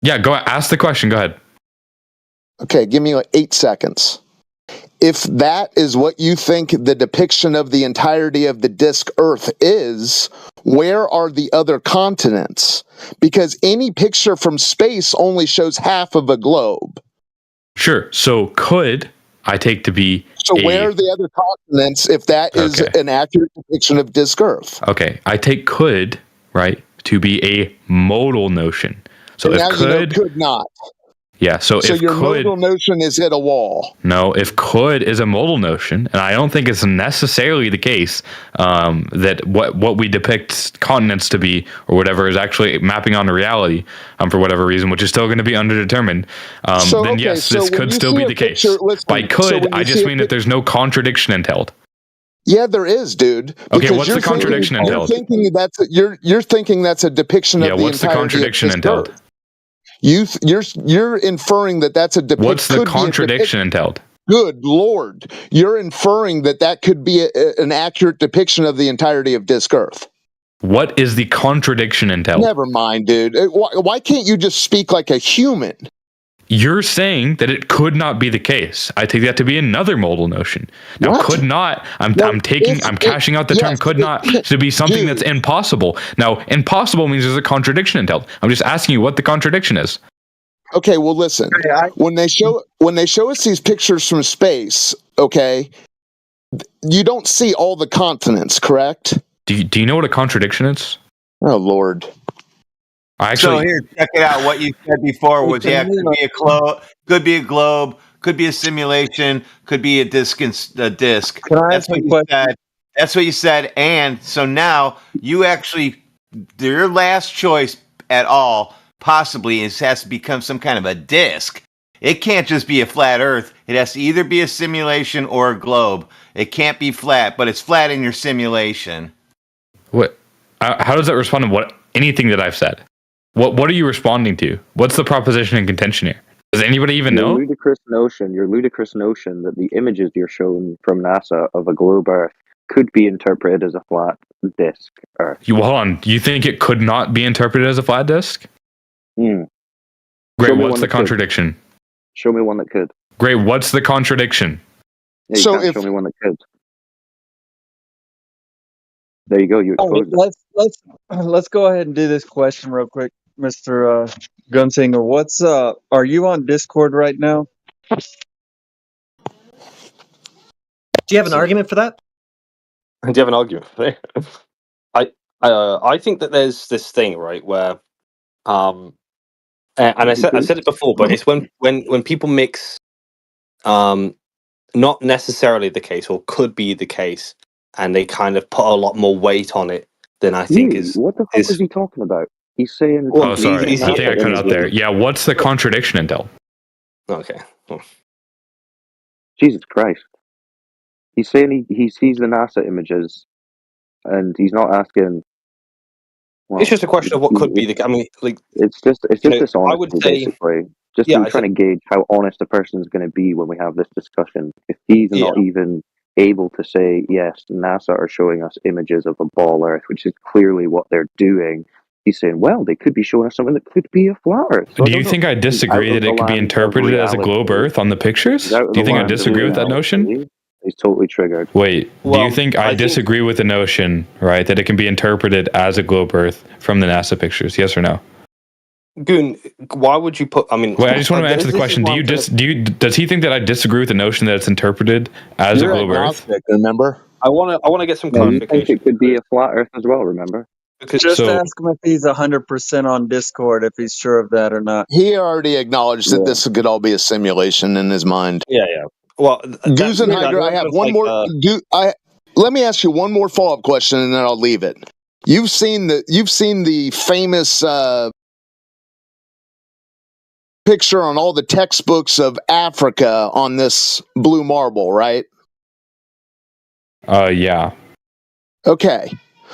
Yeah, go ask the question. Go ahead. Okay, give me like 8 seconds. if that is what you think the depiction of the entirety of the disk Earth is, where are the other continents? Because any picture from space only shows half of a globe. Sure. So could I take to be So where are the other continents if that is Okay. an accurate depiction of disk Earth? Okay, I take could, right, to be a modal notion. So And if now could not. yeah, so if your could, modal notion is hit a wall. no, if could is a modal notion, and I don't think it's necessarily the case that what we depict continents to be or whatever is actually mapping onto reality for whatever reason, which is still going to be underdetermined. Then yes, this could still be the case. By could, I just mean that there's no contradiction entailed. Yeah, there is, dude. Okay, Because what's the contradiction entailed? You're thinking that's a depiction Yeah, of the what's the entirety contradiction of disk entailed? Earth. You're inferring that that's a depiction. What's the contradiction entailed? Good Lord, you're inferring that could be an accurate depiction of the entirety of disk Earth. What is the contradiction entailed? Never mind, dude. Why can't you just speak like a human? You're saying that it could not be the case. I take that to be another modal notion. Now, What? could not, I'm cashing out the term could not to be something that's impossible. Now, impossible means there's a contradiction entailed. I'm just asking you what the contradiction is. Okay, well, listen. When they show us these pictures from space, okay, you don't see all the continents, correct? Do you know what a contradiction is? Oh Lord. So here, check it out. What you said before was, yeah, could be a globe, could be a simulation, could be a disk. That's what you said. That's what you said. And so now you actually, your last choice at all possibly has to become some kind of a disk. It can't just be a flat Earth. It has to either be a simulation or a globe. It can't be flat, but it's flat in your simulation. What? How does that respond to anything that I've said? What are you responding to? What's the proposition in contention here? Does anybody even know? Your ludicrous notion that the images you're shown from NASA of a globe Earth could be interpreted as a flat disk Earth. Hold on. You think it could not be interpreted as a flat disk? Hmm. Great. What's the contradiction? Show me one that could. Great. What's the contradiction? Yeah, you can't show me one that could. There you go. You exposed it. Let's go ahead and do this question real quick, Mr. Gunsinger. What's are you on Discord right now? Do you have an argument for that? Do you have an argument for it? I think that there's this thing, right, where and I said it before, but it's when people mix not necessarily the case or could be the case, and they kind of put a lot more weight on it than I think is. What the fuck is he talking about? He's saying. Oh, sorry. I think I cut out there. Yeah, what's the contradiction entailed? Okay. Jesus Christ. He's saying he sees the NASA images, and he's not asking. Well, It's just a question of what could be the. I mean, like it's just dishonesty, I would say, basically. Just yeah, trying to gauge how honest a person is going to be when we have this discussion. If he's not even able to say, yes, NASA are showing us images of a ball Earth, which is clearly what they're doing. He's saying, well, they could be showing us something that could be a flat Earth. So Do you think I disagree that it could be interpreted as a globe Earth on the pictures? Do you think I disagree with that notion? He's totally triggered. Wait, do you think I disagree with the notion, right, that it can be interpreted as a globe Earth from the NASA pictures? Yes or no? Goon, why would you put? I mean, wait, I just want to answer the question. Does he think that I disagree with the notion that it's interpreted as a globe Earth? Remember? I want to get some You clarification. think it could be a flat Earth as well? Remember? Just ask him if he's 100% on Discord, if he's sure of that or not. He already acknowledged that this could all be a simulation in his mind. Yeah. Well, Goose and Hydra, I have one more. Let me ask you one more follow-up question, and then I'll leave it. You've seen the famous picture on all the textbooks of Africa on this blue marble, right? Yeah. Okay.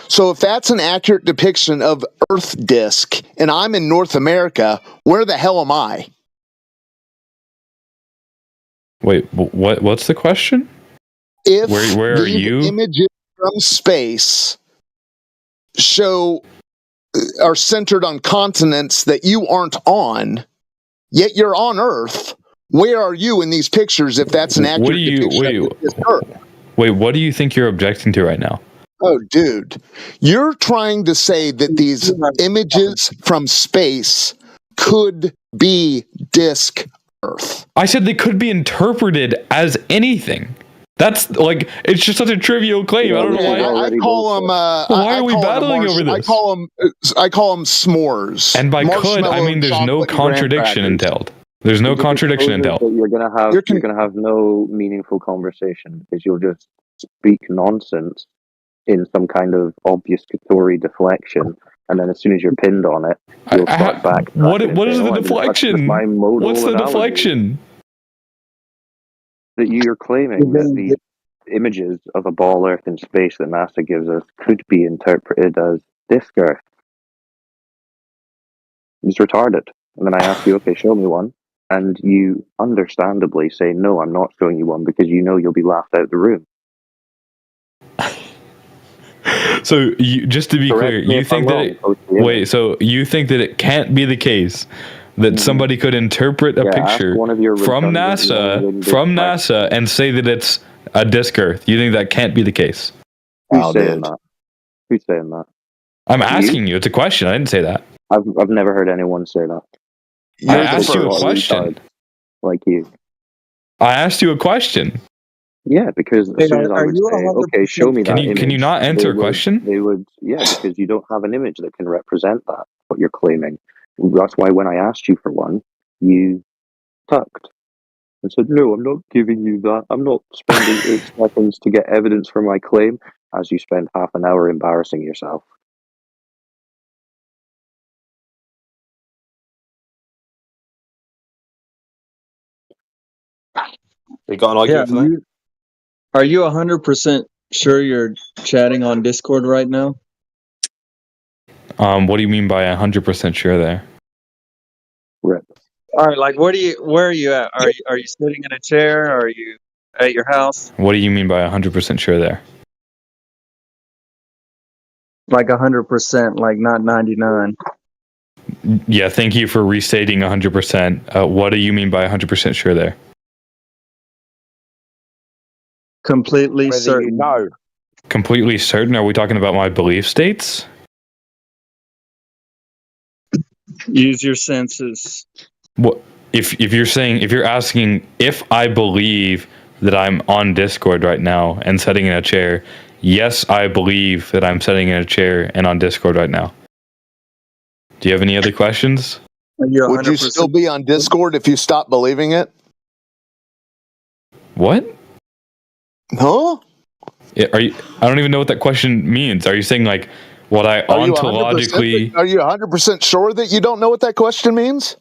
So if that's an accurate depiction of Earth disk, and I'm in North America, where the hell am I? Wait, what's the question? If where are you? Images from space are centered on continents that you aren't on, yet you're on Earth, Where are you in these pictures if that's an accurate depiction of this Earth? Wait, what do you think you're objecting to right now? Oh, dude. You're trying to say that these images from space could be disk Earth. I said they could be interpreted as anything. That's like, it's just such a trivial claim. I don't know why. I call them. Why are we battling over this? I call them s'mores. And by could, I mean there's no contradiction entailed. There's no contradiction entailed. You're gonna have no meaningful conversation because you'll just speak nonsense in some kind of obfuscatory deflection, and then as soon as you're pinned on it, you'll start back. What is the deflection? What's the deflection? That you're claiming that the images of a ball Earth in space that NASA gives us could be interpreted as disk Earth. It's retarded. And then I ask you, okay, show me one. And you understandably say, no, I'm not showing you one because you know you'll be laughed out of the room. So, just to be clear, you think that wait, so you think that it can't be the case that somebody could interpret a picture from NASA and say that it's a disk Earth? You think that can't be the case? Who's saying that? Who's saying that? I'm asking you. It's a question. I didn't say that. I've never heard anyone say that. I asked you a question. Like you. I asked you a question. Yeah, because as soon as I would say, okay, show me that image. Can you not answer a question? They would, yeah, because you don't have an image that can represent that, what you're claiming. That's why when I asked you for one, you tucked and said, no, I'm not giving you that. I'm not spending 8 seconds to get evidence for my claim, as you spend half an hour embarrassing yourself. You got an argument for that? Are you 100% sure you're chatting on Discord right now? What do you mean by 100% sure there? Rip. All right, like where are you at? Are you sitting in a chair? Are you at your house? What do you mean by 100% sure there? Like 100%, like not 99. Yeah, thank you for restating 100%. What do you mean by 100% sure there? Completely certain. No. Completely certain? Are we talking about my belief states? Use your senses. What if you're asking if I believe that I'm on Discord right now and sitting in a chair? Yes, I believe that I'm sitting in a chair and on Discord right now. Do you have any other questions? Would you still be on Discord if you stopped believing it? What? Huh? Are you? I don't even know what that question means. Are you saying like what I ontologically? Are you 100% sure that you don't know what that question means?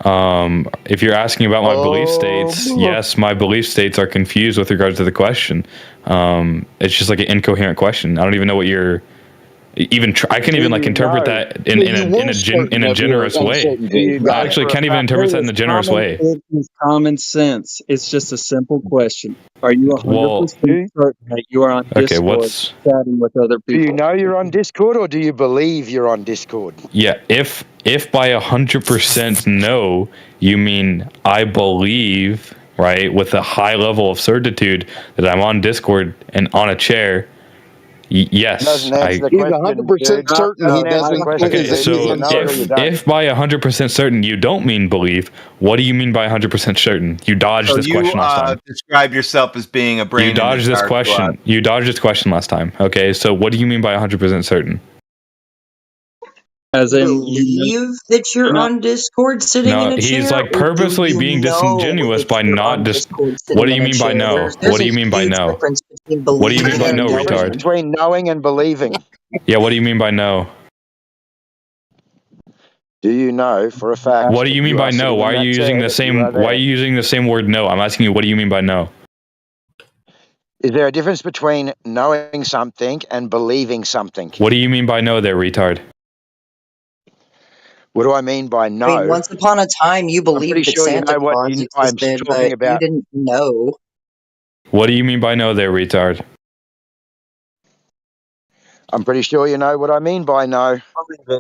If you're asking about my belief states, yes, my belief states are confused with regards to the question. It's just like an incoherent question. I don't even know what you're. I can't even like interpret that in a generous way. I actually can't even interpret that in a generous way. It's common sense. It's just a simple question. Are you 100% certain that you are on Discord chatting with other people? Do you know you're on Discord, or do you believe you're on Discord? Yeah, if by 100% no, you mean I believe, right, with a high level of certitude that I'm on Discord and on a chair. Yes, he's 100% certain he doesn't. Okay, so if by 100% certain you don't mean believe, what do you mean by 100% certain? You dodged this question last time. Describe yourself as being a brain. You dodged this question. You dodged this question last time. Okay, so what do you mean by 100% certain? As in, believe that you're on Discord sitting in a chair? He's like purposely being disingenuous by not just. What do you mean by no? What do you mean by no? What do you mean by no, retard? Between knowing and believing. Yeah, what do you mean by no? Do you know for a fact? What do you mean by no? Why are you using the same? Why are you using the same word no? I'm asking you. What do you mean by no? Is there a difference between knowing something and believing something? What do you mean by no, there, retard? What do I mean by no? I mean, once upon a time, you believed that sure Santa Claus existed, but you didn't know. What do you mean by no, there, retard? I'm pretty sure you know what I mean by no.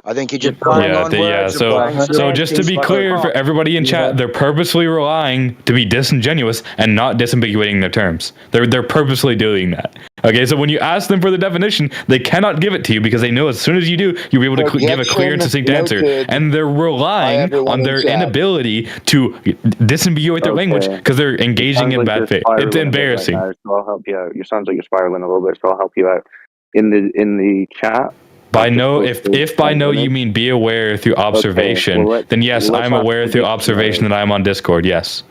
I think you're just playing on words. So just to be clear for everybody in chat, they're purposely relying to be disingenuous and not disambiguating their terms. They're purposely doing that. Okay, so when you ask them for the definition, they cannot give it to you because they know as soon as you do, you'll be able to give a clear and succinct answer. And they're relying on their inability to disambiguate their language because they're engaging in bad faith. It's embarrassing. Right now, so I'll help you out. It sounds like you're spiraling a little bit, so I'll help you out. In the chat. By no, if by no you mean be aware through observation, then yes, I'm aware through observation that I'm on Discord. Yes.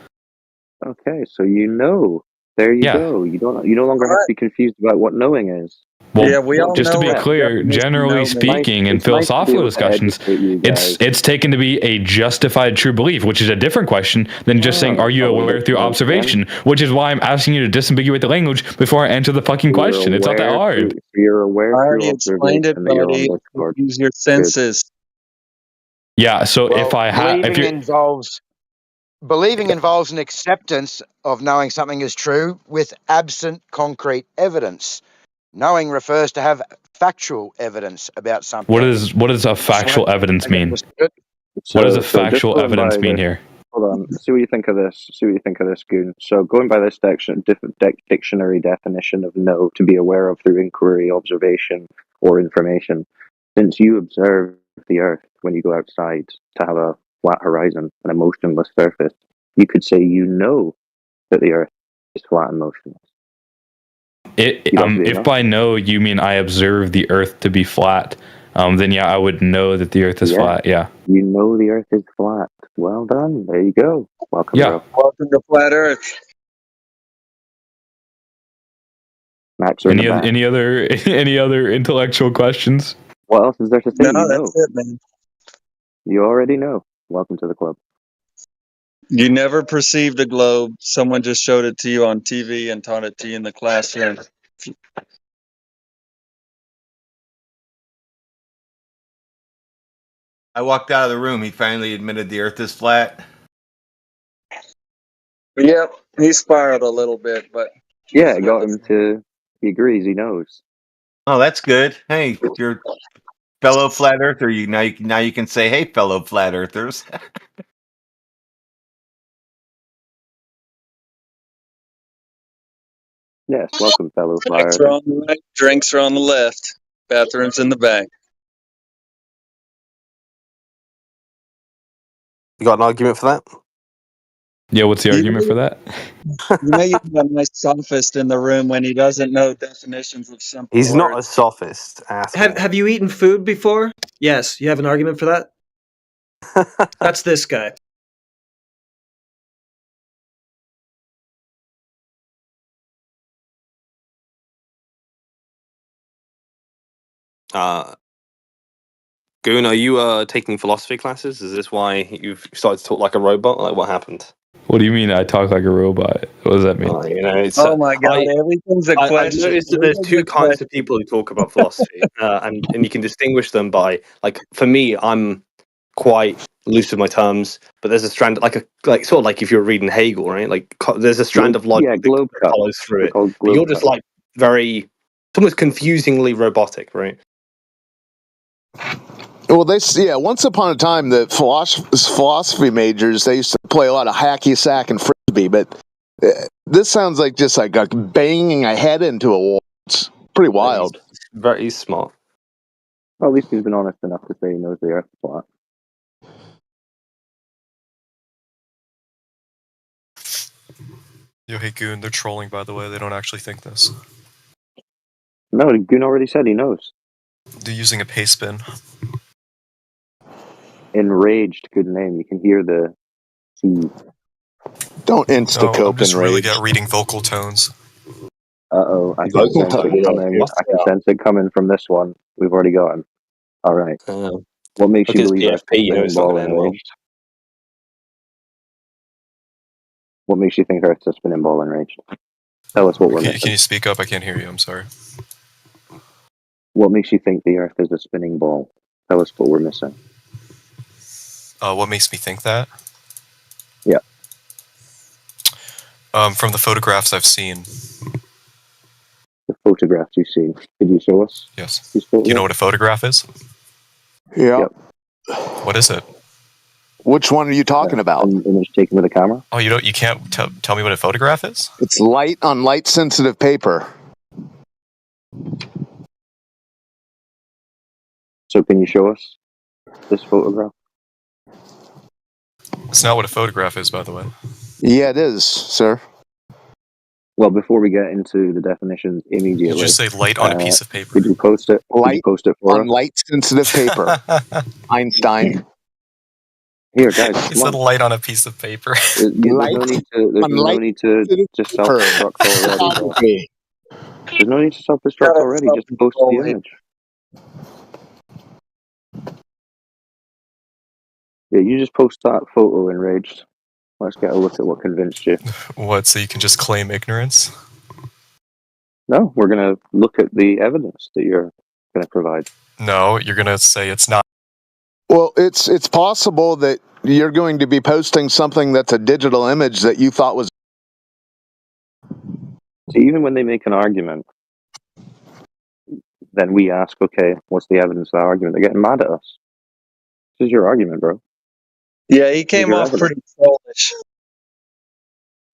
Okay, so you know. There you go. You no longer have to be confused about what knowing is. Well, just to be clear, generally speaking, in philosophical discussions, it's taken to be a justified true belief, which is a different question than just saying, are you aware through observation? Which is why I'm asking you to disambiguate the language before I answer the fucking question. It's not that hard. You're aware I already explained it, buddy. Use your senses. Yeah, so if I have... Believing involves an acceptance of knowing something is true with absent concrete evidence. Knowing refers to have factual evidence about something. What does a factual evidence mean? What does a factual evidence mean here? Hold on. See what you think of this. Goon. So going by this dictionary definition of know, to be aware of through inquiry, observation, or information, since you observe the Earth when you go outside to have a flat horizon and a motionless surface, you could say you know that the Earth is flat and motionless. If by know you mean I observe the Earth to be flat, then yeah, I would know that the Earth is flat. Yeah. You know the Earth is flat. Well done. There you go. Welcome, bro. Welcome to Flat Earth. Max, any other intellectual questions? What else is there to say? No, that's it, man. You already know. Welcome to the club. You never perceived a globe. Someone just showed it to you on TV and taught it to you in the classroom. I walked out of the room. He finally admitted the Earth is flat. Yep, he spiraled a little bit, but yeah, it got him to. He agrees. He knows. Oh, that's good. Hey, you're fellow flat earther. Now you can say, "Hey, fellow flat earthers." Yes, welcome, fellow flat Drinks are on the right, drinks are on the left, bathrooms in the back. You got an argument for that? Yeah, what's the argument for that? You know you have a nice sophist in the room when he doesn't know definitions of simple He's words. not a sophist. Have you eaten food before? Yes. You have an argument for that? That's this guy. Goon, are you taking philosophy classes? Is this why you've started to talk like a robot? Like, what happened? What do you mean I talk like a robot? What does that mean? Oh my god, everything's a question. I've noticed that there's two kinds of people who talk about philosophy, and you can distinguish them by, like, for me, I'm quite loose with my terms, but there's a strand, like sort of like if you're reading Hegel, right? Like, there's a strand of logic that follows through it. But you're just like very, it's almost confusingly robotic, right? Well, once upon a time, the philosophy majors, they used to play a lot of hacky sack and frisbee, but this sounds like just like banging a head into a wall. It's pretty wild. Very smart. Well, at least he's been honest enough to say he knows the Earth is flat. Yo, hey Goon, they're trolling, by the way. They don't actually think this. No, Goon already said he knows. They're using a paste bin. Enraged, good name. You can hear the C. Don't insta-cope I'm just really enraged. reading vocal tones. Uh-oh, I can sense it coming. I can sense it coming from this one. We've already got him. All right. What makes you believe that's spinning ball enraged? What makes you think Earth's a spinning ball enraged? Tell us what we're missing. Can you speak up? I can't hear you. I'm sorry. What makes you think the Earth is a spinning ball? Tell us what we're missing. What makes me think that? Yeah. From the photographs I've seen. The photographs you've seen. Could you show us? Yes. these Do you know photographs? what a photograph is? Yeah. What is it? Which one are you talking about? An image taken with a camera. Oh, you can't tell me what a photograph is? It's light on light sensitive paper. So can you show us this photograph? It's not what a photograph is, by the way. Yeah, it is, sir. Well, before we get into the definitions immediately, You just say light on a piece of paper. Could you post it? Could you Light post it for on us? light sensitive paper. Einstein. Here, guys, He come said on. light on a piece of paper. There's no Light need to. There's on no light need to just self-destruct already. Bro. photography. There's no need to self-destruct already. Just post the image. Yeah, you just post that photo Enraged. Let's get a look at what convinced you. What, so you can just claim ignorance? No, we're gonna look at the evidence that you're gonna provide. No, you're gonna say it's not. Well, it's possible that you're going to be posting something that's a digital image that you thought was. So even when they make an argument, then we ask, okay, what's the evidence of that argument? They're getting mad at us. This is your argument, bro. Yeah, he came your off evidence. pretty trollish.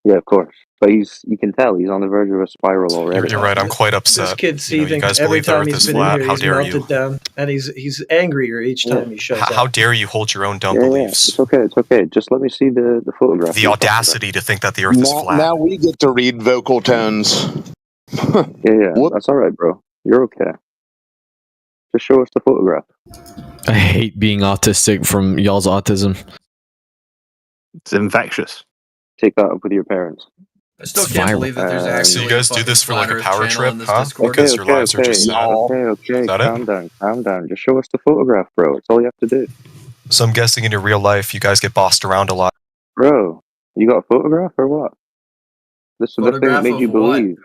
Yeah, of course. But you can tell he's on the verge of a spiral already. You're right. I'm quite This upset. kid's You know, seething. you guys Every believe the time Earth he's is been flat. in here, How he's dare melted you? down, and he's angrier each time he shows How up. dare you hold your own dumb Yeah, beliefs? it's okay. It's okay. Just let me see the photograph. The audacity to think that the Earth is flat. Now we get to read vocal tones. Yeah, that's all right, bro. You're okay. Just show us the photograph. I hate being autistic from y'all's autism. It's infectious. Take that up with your parents. I still can't believe that there's actually So you guys do this for like a Flat Earth power channel trip, in this huh? Discord. Because your lives are just sad. Okay. Is that it? Calm down. Just show us the photograph, bro. That's all you have to do. So I'm guessing in your real life, you guys get bossed around a lot. Bro, you got a photograph or what? This is the thing that Photograph made you of what? believe.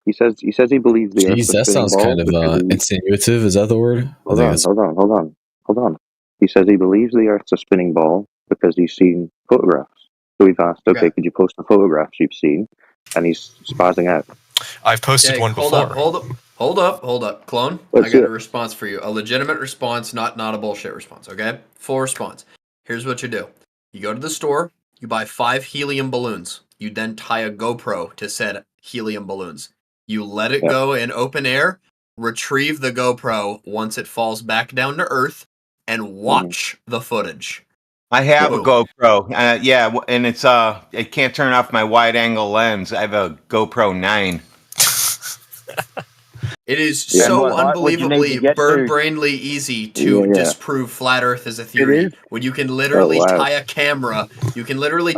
He says he believes the Earth Jeez, is that spinning sounds ball kind of because insinuative. Is that the word? Hold on. He says he believes the Earth's a spinning ball because he's seen photographs. So we've asked, okay, could you post the photographs you've seen? And he's spazzing out. I've posted Okay, one hold before. Hold up, clone. Let's I see got a it. response for you. A legitimate response, not a bullshit response, okay? Full response. Here's what you do. You go to the store, you buy 5 helium balloons. You then tie a GoPro to said helium balloons. You let it go in open air, retrieve the GoPro once it falls back down to Earth, and watch the footage. I have Boom. a GoPro. And it's it can't turn off my wide angle lens. I have a GoPro 9. It is Yeah. so What height would you need to unbelievably get to? bird-brainly easy to Yeah. disprove flat Earth as a theory. is? When you can literally Oh, wow. tie a camera, Oh,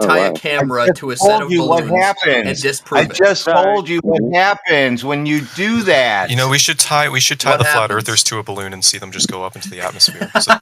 wow. camera I just to a set of told you what balloons and happens. disprove I it. just told you what happens when you do that. You know, we should tie What the flat happens? earthers to a balloon and see them just go up into the atmosphere. So,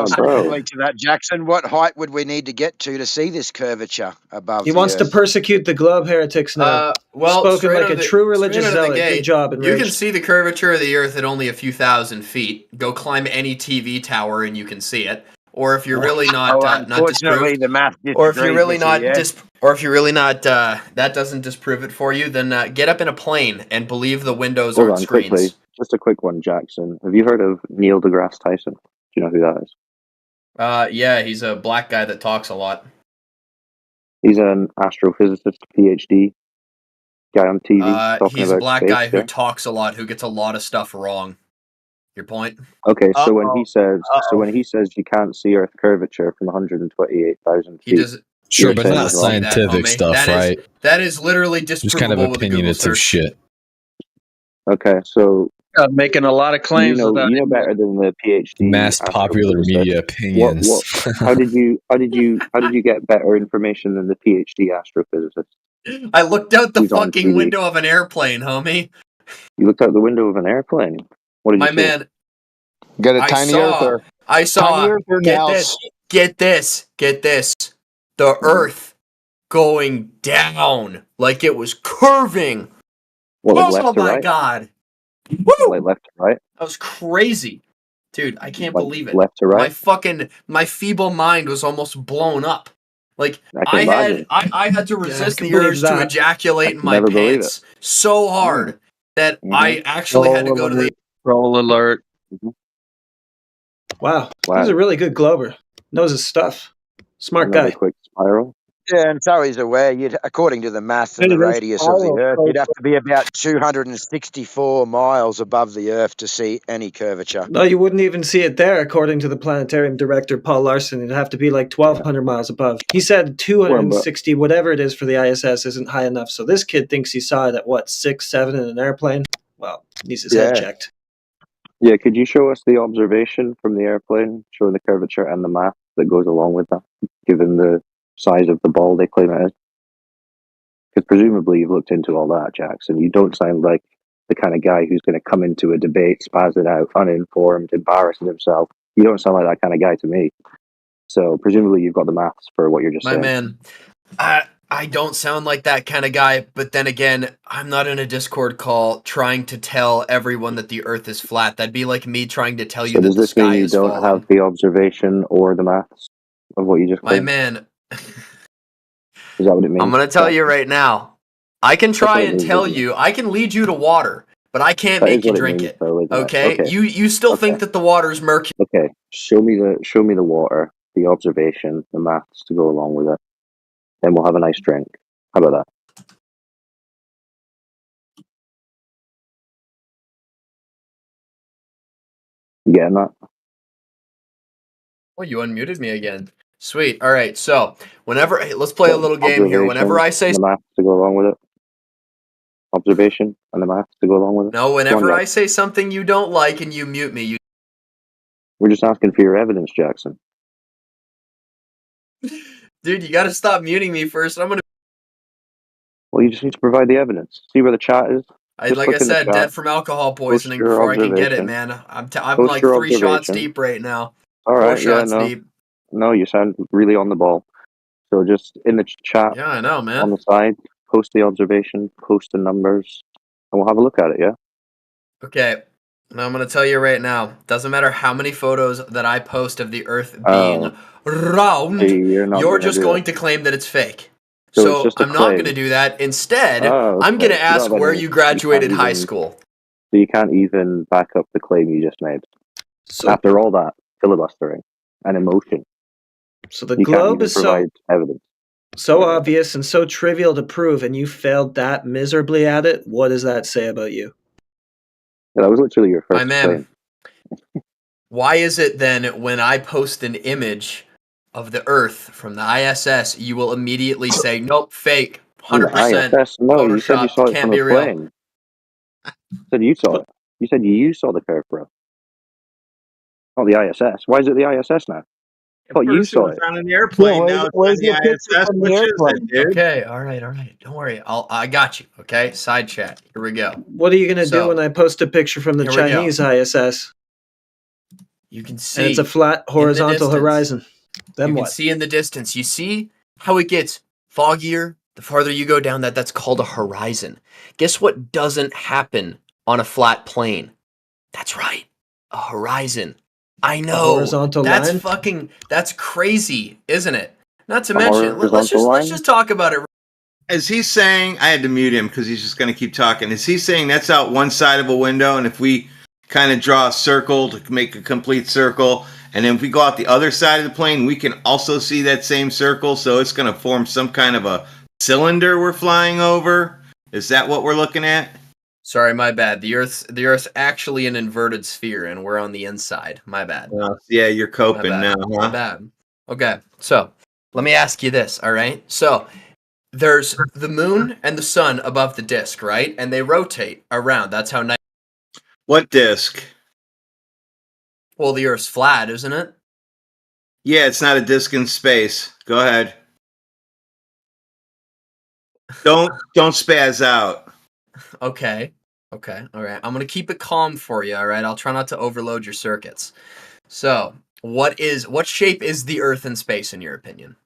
Secondly to that, Jackson, what height would we need to get to see this curvature above He the wants to Earth? persecute the globe heretics now. Spoken straight like out a of the- true straight religious out of the zealot. gate, Good job, You can Enraged. see the curvature of the Earth at only a few thousand feet. Go climb any TV tower and you can see it. Or if you're really not not unfortunately, disproved, the math or if you're disagrees really with you, not yeah. or if you're really not that doesn't disprove it for you, then get up in a plane and believe the windows Hold aren't on, screens. quickly. Just a quick one, Jackson. Have you heard of Neil deGrasse Tyson? Do you know who that is? Yeah, he's a black guy that talks a lot. He's an astrophysicist, PhD guy on TV talking He's a about black space. guy who yeah? talks a lot, who gets a lot of stuff wrong. Your point? Okay, so when he says you can't see Earth curvature from 128,000 He feet, does. Sure, you're but saying not he's wrong. scientific stuff, That is- right? That is literally Just disprovable kind of with a Google opinionative search. shit. Okay, so Making a lot of claims you know without better than the PhD. Mass popular astrophysicist. media opinions. How did you get better information than the PhD astrophysicist? I looked out the Who's on fucking TV? window of an airplane, homie. You looked out the window of an airplane. What did My you see? man, Got a I tiny saw. earther. I saw. Tiny earther Get now. this. Get this. Get this. The Earth going down like it was curving. What, like Oh left to my right? god. Like left to right? That was crazy. Dude, I can't Like believe it. left to right? My feeble mind was almost blown up. Like I can imagine. I had to resist can the believe urge to that. ejaculate in I my never believe pants so hard that I actually had to go to the. Roll alert. Wow. Wow. He's a really good glober. Knows his stuff. Smart Another guy. quick spiral. Yeah, and so he's aware. According to the math and Hey, the this radius of the spiral Earth, so you'd have to be about 264 miles above the Earth to see any curvature. No, you wouldn't even see it there, according to the planetarium director, Paul Larson. It'd have to be like 1,200 miles above. He said 260, whatever it is for the ISS, isn't high enough. So this kid thinks he saw it at, what, 6, 7 in an airplane? Well, needs his head Yeah. checked. Yeah, could you show us the observation from the airplane, showing the curvature and the math that goes along with that, given the size of the ball they claim it is? Because presumably you've looked into all that, Jackson. You don't sound like the kind of guy who's going to come into a debate, spaz it out, uninformed, embarrassing himself. You don't sound like that kind of guy to me. So presumably you've got the maths for what you're just My saying. man, I don't sound like that kind of guy, but then again, I'm not in a Discord call trying to tell everyone that the Earth is flat. That'd be like me trying to tell you So that does the this mean sky you is don't falling. have the observation or the maths of what you just My claimed? man, Is that what it means? I'm gonna tell you right now. I can try what it and means, tell isn't it? you. I can lead you to water, but I can't That make is you what it drink means, it. though, isn't it? Okay? Okay. You still think that the water's murky. Okay, show me the water, the observation, the maths to go along with it. Then we'll have a nice drink. How about that? You getting that? Oh, you unmuted me again. Sweet. All right. So whenever let's play a little game here. Whenever I say and the maths to go along with it. Observation and the maths to go along with it. no, Come on, whenever guys. I say something you don't like and you mute me, We're just asking for your evidence, Jackson. dude, you got to stop muting me first. I'm gonna. Well, you just need to provide the evidence. See where the chat is. Just Like I click in the said, chat. dead from alcohol poisoning your before I can get it, observation. man. I'm Post like your 3 shots observation. deep right now. All 4 right, yeah, shots no, deep. no, you sound really on the ball. So just in the chat Yeah, I know, on man. the side, post the observation, post the numbers, and we'll have a look at it. Yeah. Okay. Now I'm gonna tell you right now. Doesn't matter how many photos that I post of the Earth being round, See, you're not you're gonna just do going it. to claim that it's fake. So it's So just a I'm not claim. gonna do that. Instead, Oh, I'm okay. gonna You don't ask have where any- you can't graduated high even- school. So you can't even back up the claim you just made. So, After all that filibustering and emotion, so the you can't globe even is so provide evidence. obvious and so trivial to prove, and you failed that miserably at it. What does that say about you? Yeah, that was literally your My first man, claim. why is it then when I post an image of the Earth from the ISS, you will immediately say, nope, fake, From the 100% ISS? No, you said you Photoshop, saw it can't from be a real. plane. You said you saw it. You said you saw the curve, bro. Not the ISS. Why is it the ISS now? I thought you First it saw was it. on an airplane, now it's on the ISS. Which is it, dude? Okay, all right. Don't worry. I got you. Okay, side chat. Here we go. What are you gonna do So, when I post a picture from the here we go. Chinese ISS You can see and it's a flat in the horizontal distance. horizon? Then You what? can see in the distance. You see how it gets foggier the farther you go down that. That's called a horizon. Guess what doesn't happen on a flat plane? That's right, a horizon. I know. horizontal That's line? that's crazy, isn't it? Not to A mention, let's horizontal line? just talk about it. Is he saying, I had to mute him because he's just going to keep talking. Is he saying that's out one side of a window, and if we kind of draw a circle to make a complete circle, and then if we go out the other side of the plane, we can also see that same circle, so it's going to form some kind of a cylinder we're flying over? Is that what we're looking at? Sorry, my bad. The Earth's actually an inverted sphere, and we're on the inside. My bad. Yeah, you're coping My now, bad. huh? My bad. Okay, so let me ask you this. All right, so there's the moon and the sun above the disk, right? And they rotate around. That's how nice. What disk? Well, the Earth's flat, isn't it? Yeah, it's not a disk in space. Go ahead. Don't spaz out. Okay. All right. I'm gonna keep it calm for you. All right. I'll try not to overload your circuits. So, what shape is the Earth in space, in your opinion?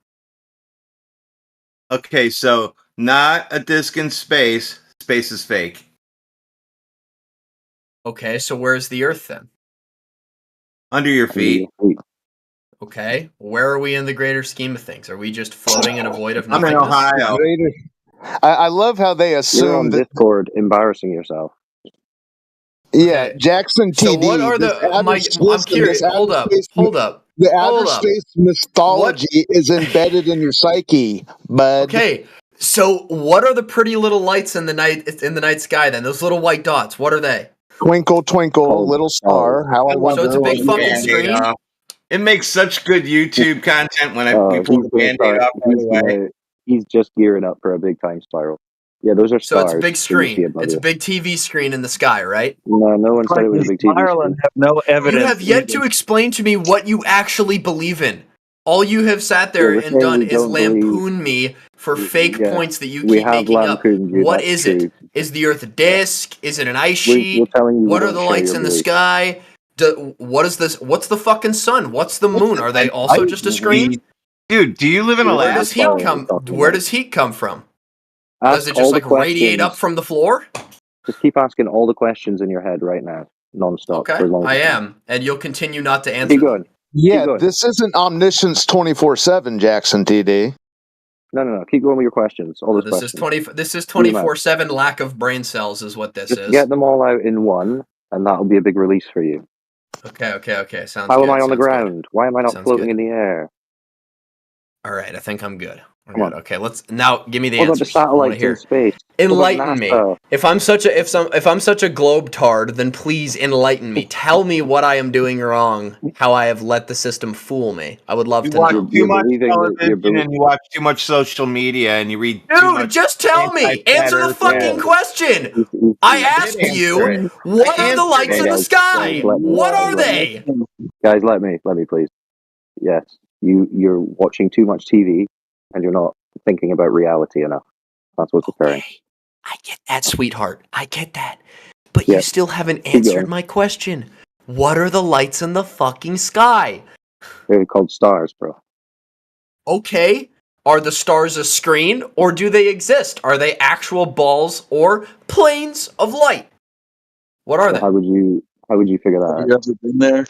Okay, so not a disk in space. Space is fake. Okay. So where's the Earth then? Under your feet. Okay. Where are we in the greater scheme of things? Are we just floating in a void of I'm in nothingness? Ohio. I love how they You're on assume that. Discord embarrassing yourself. Yeah, Jackson TD. So what are this the outer, I'm curious. Hold up. The outer space mythology is embedded in your psyche, bud. Okay. So what are the pretty little lights in the night sky then? Those little white dots. What are they? Twinkle, twinkle, little star. How I wonder. So it's a big fucking Band-Aid screen. off. It makes such good YouTube content when we pull the He's gonna Band-Aid start. off right away. He's just gearing up for a big time spiral. Yeah, those are So stars. it's a big that you see screen. above It's a you. big TV screen in the sky, right? No, no one said it was a big TV screen. have no evidence. You have yet to explain to me what you actually believe in. All you have sat Yeah, there we're and saying done we is don't believe. lampoon me for fake Yeah, points that you we keep have making up. lampooned you. What That's is true. it? Is the Earth a disk? Is it an ice We're sheet? telling you we What are don't the share lights your in the belief. sky? What is this? What's the fucking sun? What's the moon? Are they also just a screen? Dude, do you live in Where does heat Alaska? come? Where does heat come from? Does Ask it all just the like radiate up questions. from the floor? Just keep asking all the questions in your head right now, non-stop, Okay, for as long as I you can. am, and you'll continue not to answer Keep them. going. Yeah, going. this isn't omniscience 24/7, Jackson TD. No. Keep going with your questions. All those This is questions. This is Read 'em out. 24/7 lack of brain cells is what this Just is. get them all out in one, and that'll be a big release for you. Okay. Sounds How good. am I on the sounds good. ground? Why am I not Sounds floating good. in the air? All right, I think I'm good. We're Come good. on. Okay, let's now give me the What about the answers. I want to satellites in hear. space? Enlighten me. NASA? If I'm such a globe-tard, then please enlighten me. Tell me what I am doing wrong. How I have let the system fool me. I would love You to watch know. too much television and you watch too much social media and you read too Dude, much. just tell me. Answer the fucking question. I asked you, what are the lights in the sky? What are they? Guys, let me please. Yes, you're watching too much TV, and you're not thinking about reality enough. That's what's occurring. I get that, sweetheart. I get that. But you still haven't Keep answered going. my question. What are the lights in the fucking sky? They're called stars, bro. Okay. Are the stars a screen or do they exist? Are they actual balls or planes of light? What are So they? how would you figure that out? Have you ever been there?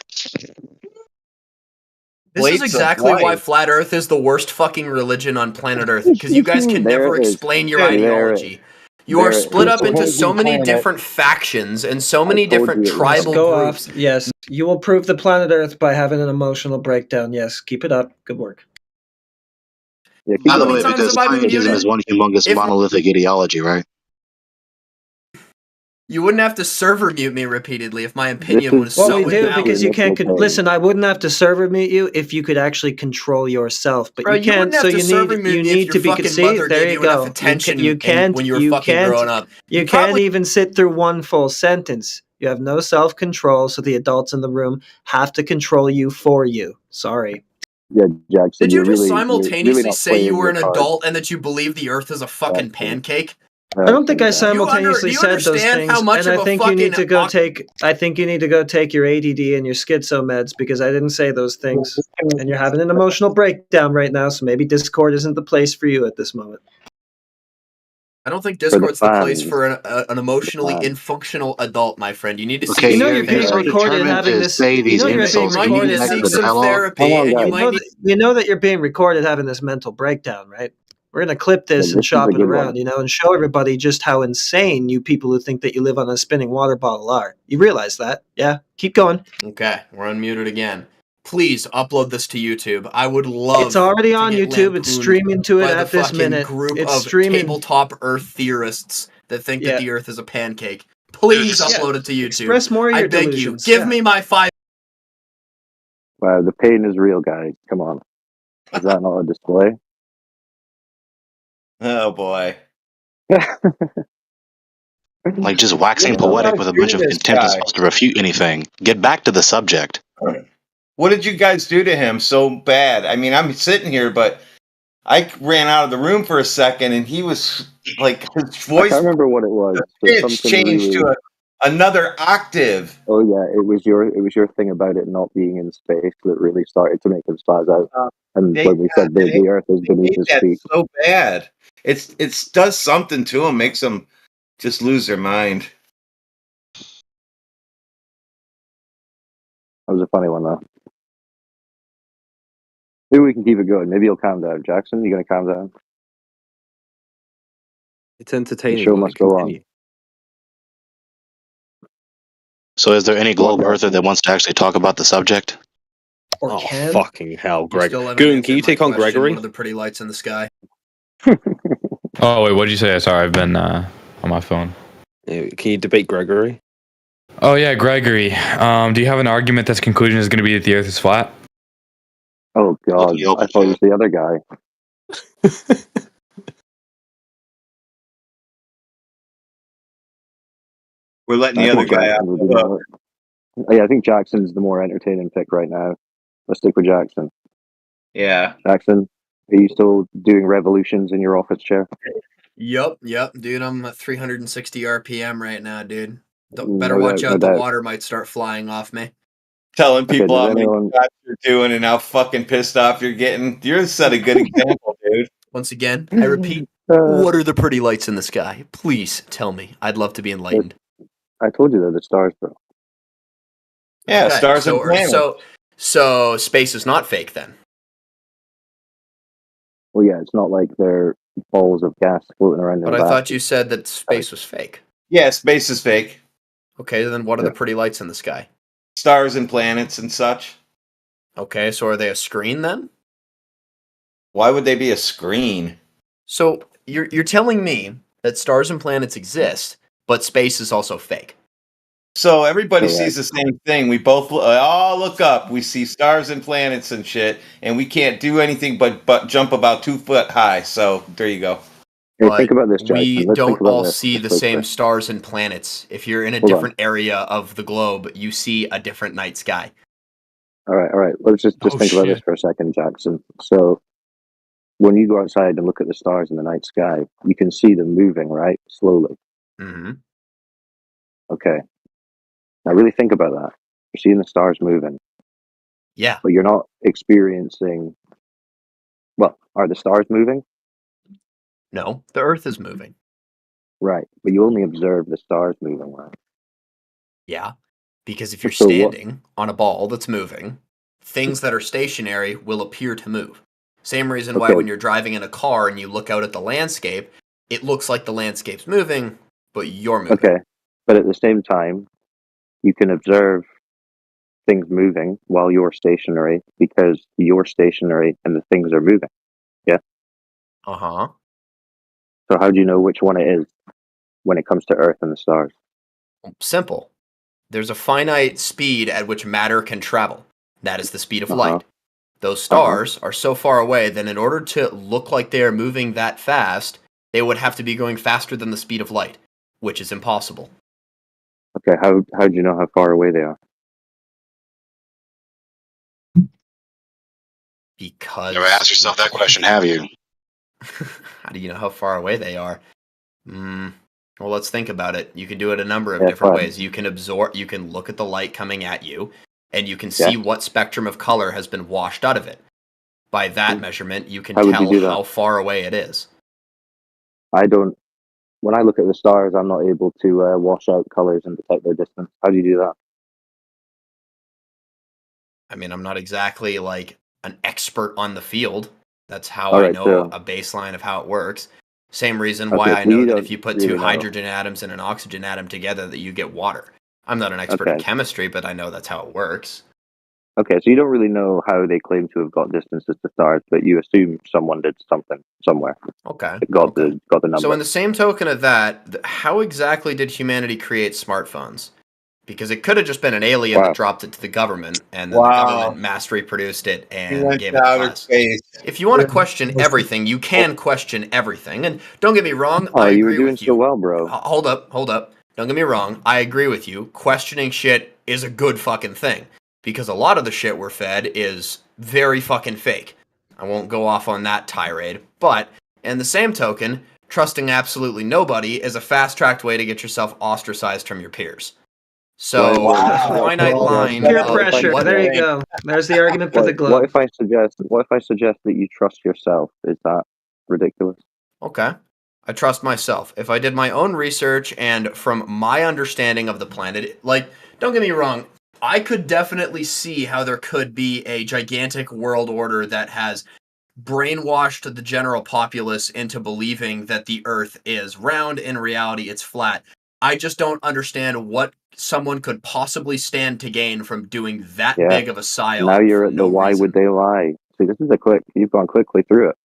This is exactly why flat Earth is the worst fucking religion on planet Earth because you guys can There never it is. explain your There it ideology. is. You are There it split is. up into so many Planet. different factions and so many told different you it was tribal Go groups. off. Yes, you will prove the planet Earth by having an emotional breakdown. Yes, keep it up. Good work. Yeah, How By the many way, times because have I been scientism muted? is one humongous monolithic ideology, right? You wouldn't have to server mute me repeatedly if my opinion was Well, so we do invalid. because you can't listen. I wouldn't have to server mute you if you could actually control yourself, but Bro, you you can't. wouldn't have So to you server need mute you me if need your to be. fucking See, mother there gave you you enough go. attention You can't. when you were You fucking can't. growing up. You can't even sit through one full sentence. You have no self control, so the adults in the room have to control you for you. Sorry. Yeah, Jackson. Did you you're just really, simultaneously you're really not say you playing were your an cards. adult and that you believe the Earth is a fucking pancake? I don't think I Do simultaneously you said those understand things, how much and of I a think you need fucking to go take. I think you need to go take your ADD and your schizo meds because I didn't say those things, and you're having an emotional breakdown right now. So maybe Discord isn't the place for you at this moment. I don't think the Discord's the place fans. for an emotionally infunctional adult, my friend. You need to Okay, seek you're being so recorded determined having to this. say these You're being insults. Can you recorded. get back to the some dialogue? therapy, and you might need. You know that you're being recorded having this mental breakdown, right? We're gonna clip this and This is shop a it good around, one. and show everybody just how insane you people who think that you live on a spinning water bottle are. You realize that? Yeah. Keep going. Okay, we're unmuted again. Please upload this to YouTube. I would love. It's already to on get YouTube. It's lampooned streaming to it by the at this fucking minute. group It's of streaming. tabletop Earth theorists that think Yeah. that the Earth is a pancake. Please Yeah. upload it to YouTube. Express more of I your beg delusions. you. Give Yeah. me my 5. Wow, the pain is real, guys. Come on. Is that not a display? Oh boy. Like just waxing poetic with a bunch of contempt is supposed to refute anything. Get back to the subject. What did you guys do to him so bad? I mean, I'm sitting here, but I ran out of the room for a second, and he was like, his I voice can't remember what it was. But pitch something changed really. to another octave. Oh yeah, it was your thing about it not being in space that really started to make him spaz out. And when we said the Earth is beneath his That's feet, so bad. It's does something to them, makes them just lose their mind. that was a funny one though. Maybe we can keep it going. Maybe you'll calm down, Jackson. You gonna calm down? It's entertaining. The show Let it must go on. continue. So, is there any globe Well, earther that wants to actually talk about the subject? Or Oh, can? fucking hell, You Greg. still haven't Goon, answered can you my take on question. Gregory? What are the pretty lights in the sky? Oh wait, what did you say? Sorry, I've been on my phone. Can you debate Gregory? Oh yeah, Gregory. Do you have an argument that's conclusion is going to be that the Earth is flat? Oh God, I thought it was the other guy. We're letting the I other think guy out. Jackson would be more. Yeah, I think Jackson's the more entertaining pick right now. Let's stick with Jackson. Yeah. Jackson, are you still doing revolutions in your office chair? Yep, dude. I'm at 360 RPM right now, dude. Better No watch doubt, no out. The doubt. water might start flying off me. Telling people does how many anyone- shots you're doing and how fucking pissed off you're getting. You're set a good example, dude. Once again, I repeat, what are the pretty lights in the sky? Please tell me. I'd love to be enlightened. I told you they're the stars, bro. Yeah, Okay, stars so, and planets. So space is not fake then. Well, yeah, it's not like they're balls of gas floating around in But a I bath. thought you said that space was fake. Yeah, space is fake. Okay, then what are the pretty lights in the sky? Stars and planets and such. Okay, so are they a screen then? Why would they be a screen? So you're telling me that stars and planets exist, but space is also fake. So everybody Correct. sees the same thing. We both all look up. We see stars and planets and shit, and we can't do anything but jump about 2 foot high. So there you go. Hey, But think about this, Jackson. we Let's think don't about all this. see the Let's same this. stars and planets. If you're in a Hold on. different area of the globe, you see a different night sky. All right. Let's just Oh, think about this shit. for a second, Jackson. So, when you go outside and look at the stars in the night sky, you can see them moving, right? Slowly. Mm-hmm. Okay. Now, really think about that. You're seeing the stars moving, Yeah. but you're not experiencing. Well, are the stars moving? No, the Earth is moving. Right, but you only observe the stars moving, right? Yeah. Because if you're So what- standing on a ball that's moving, things that are stationary will appear to move. Same reason why Okay. when you're driving in a car and you look out at the landscape, it looks like the landscape's moving, but you're moving. Okay, but at the same time, you can observe things moving while you're stationary because you're stationary and the things are moving. Yeah. Uh-huh. So how do you know which one it is when it comes to Earth and the stars? Simple. There's a finite speed at which matter can travel. That is the speed of Uh-huh. light. Those stars are so far away that in order to look like they are moving that fast, they would have to be going faster than the speed of light, which is impossible. Okay, how do you know how far away they are? Because Never asked yourself that question, have you? how do you know how far away they are? Well, let's think about it. You can do it a number of Yeah, different fine. ways. You can look at the light coming at you, and you can see Yeah. what spectrum of color has been washed out of it. By that measurement, you can How would you tell do that? how far away it is. When I look at the stars, I'm not able to wash out colors and detect their distance. How do you do that? I mean, I'm not exactly like an expert on the field. That's how All I right, know so- a baseline of how it works. Same reason Okay, why I so know you that don't if you put really two know. hydrogen atoms and an oxygen atom together that you get water. I'm not an expert in Okay. chemistry, but I know that's how it works. Okay, so you don't really know how they claim to have got distances to stars, but you assume someone did something somewhere. Okay. It got the number. So in the same token of that, how exactly did humanity create smartphones? Because it could have just been an alien Wow. that dropped it to the government, and then Wow. the government mass reproduced it He and went gave to it to outer us. space. If you want to question everything, you can question everything. And don't get me wrong, Oh, I you were agree doing with you. so well, bro. Hold up. Don't get me wrong, I agree with you. Questioning shit is a good fucking thing. Because a lot of the shit we're fed is very fucking fake. I won't go off on that tirade. But, in the same token, trusting absolutely nobody is a fast-tracked way to get yourself ostracized from your peers. So, Wow. there's a finite line Peer of pressure. what There you go. There's the argument for the What globe. if I suggest that you trust yourself? Is that ridiculous? Okay. I trust myself. If I did my own research and from my understanding of the planet, like, don't get me wrong, I could definitely see how there could be a gigantic world order that has brainwashed the general populace into believing that the Earth is round. In reality, it's flat. I just don't understand what someone could possibly stand to gain from doing that Yeah. big of a psyop. Now you're for at no the why reason. would they lie? See, this is you've gone quickly through it.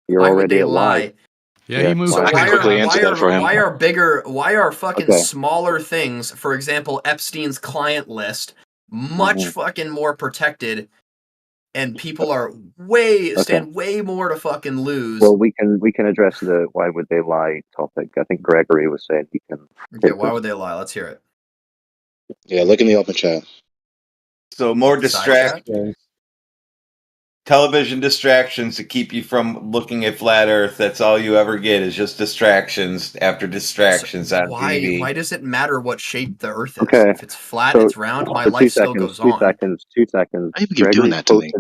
You're Why would already they at why. lie? Yeah, he moved So I can why quickly are answer that for him. why are fucking Okay. smaller things, for example, Epstein's client list, much Mhm. fucking more protected, and people are Okay. stand way more to fucking lose? Well, we can address the why would they lie topic. I think Gregory was saying he can. Okay, take why this. would they lie? Let's hear it. Yeah, look in the open chat. So more Side distractions. Television distractions to keep you from looking at flat Earth. That's all you ever get is just distractions after distractions on TV. Why does it matter what shape the Earth is? Okay. If it's flat, So, it's round. My so life still goes on. 2 seconds. Why you keep doing that to me?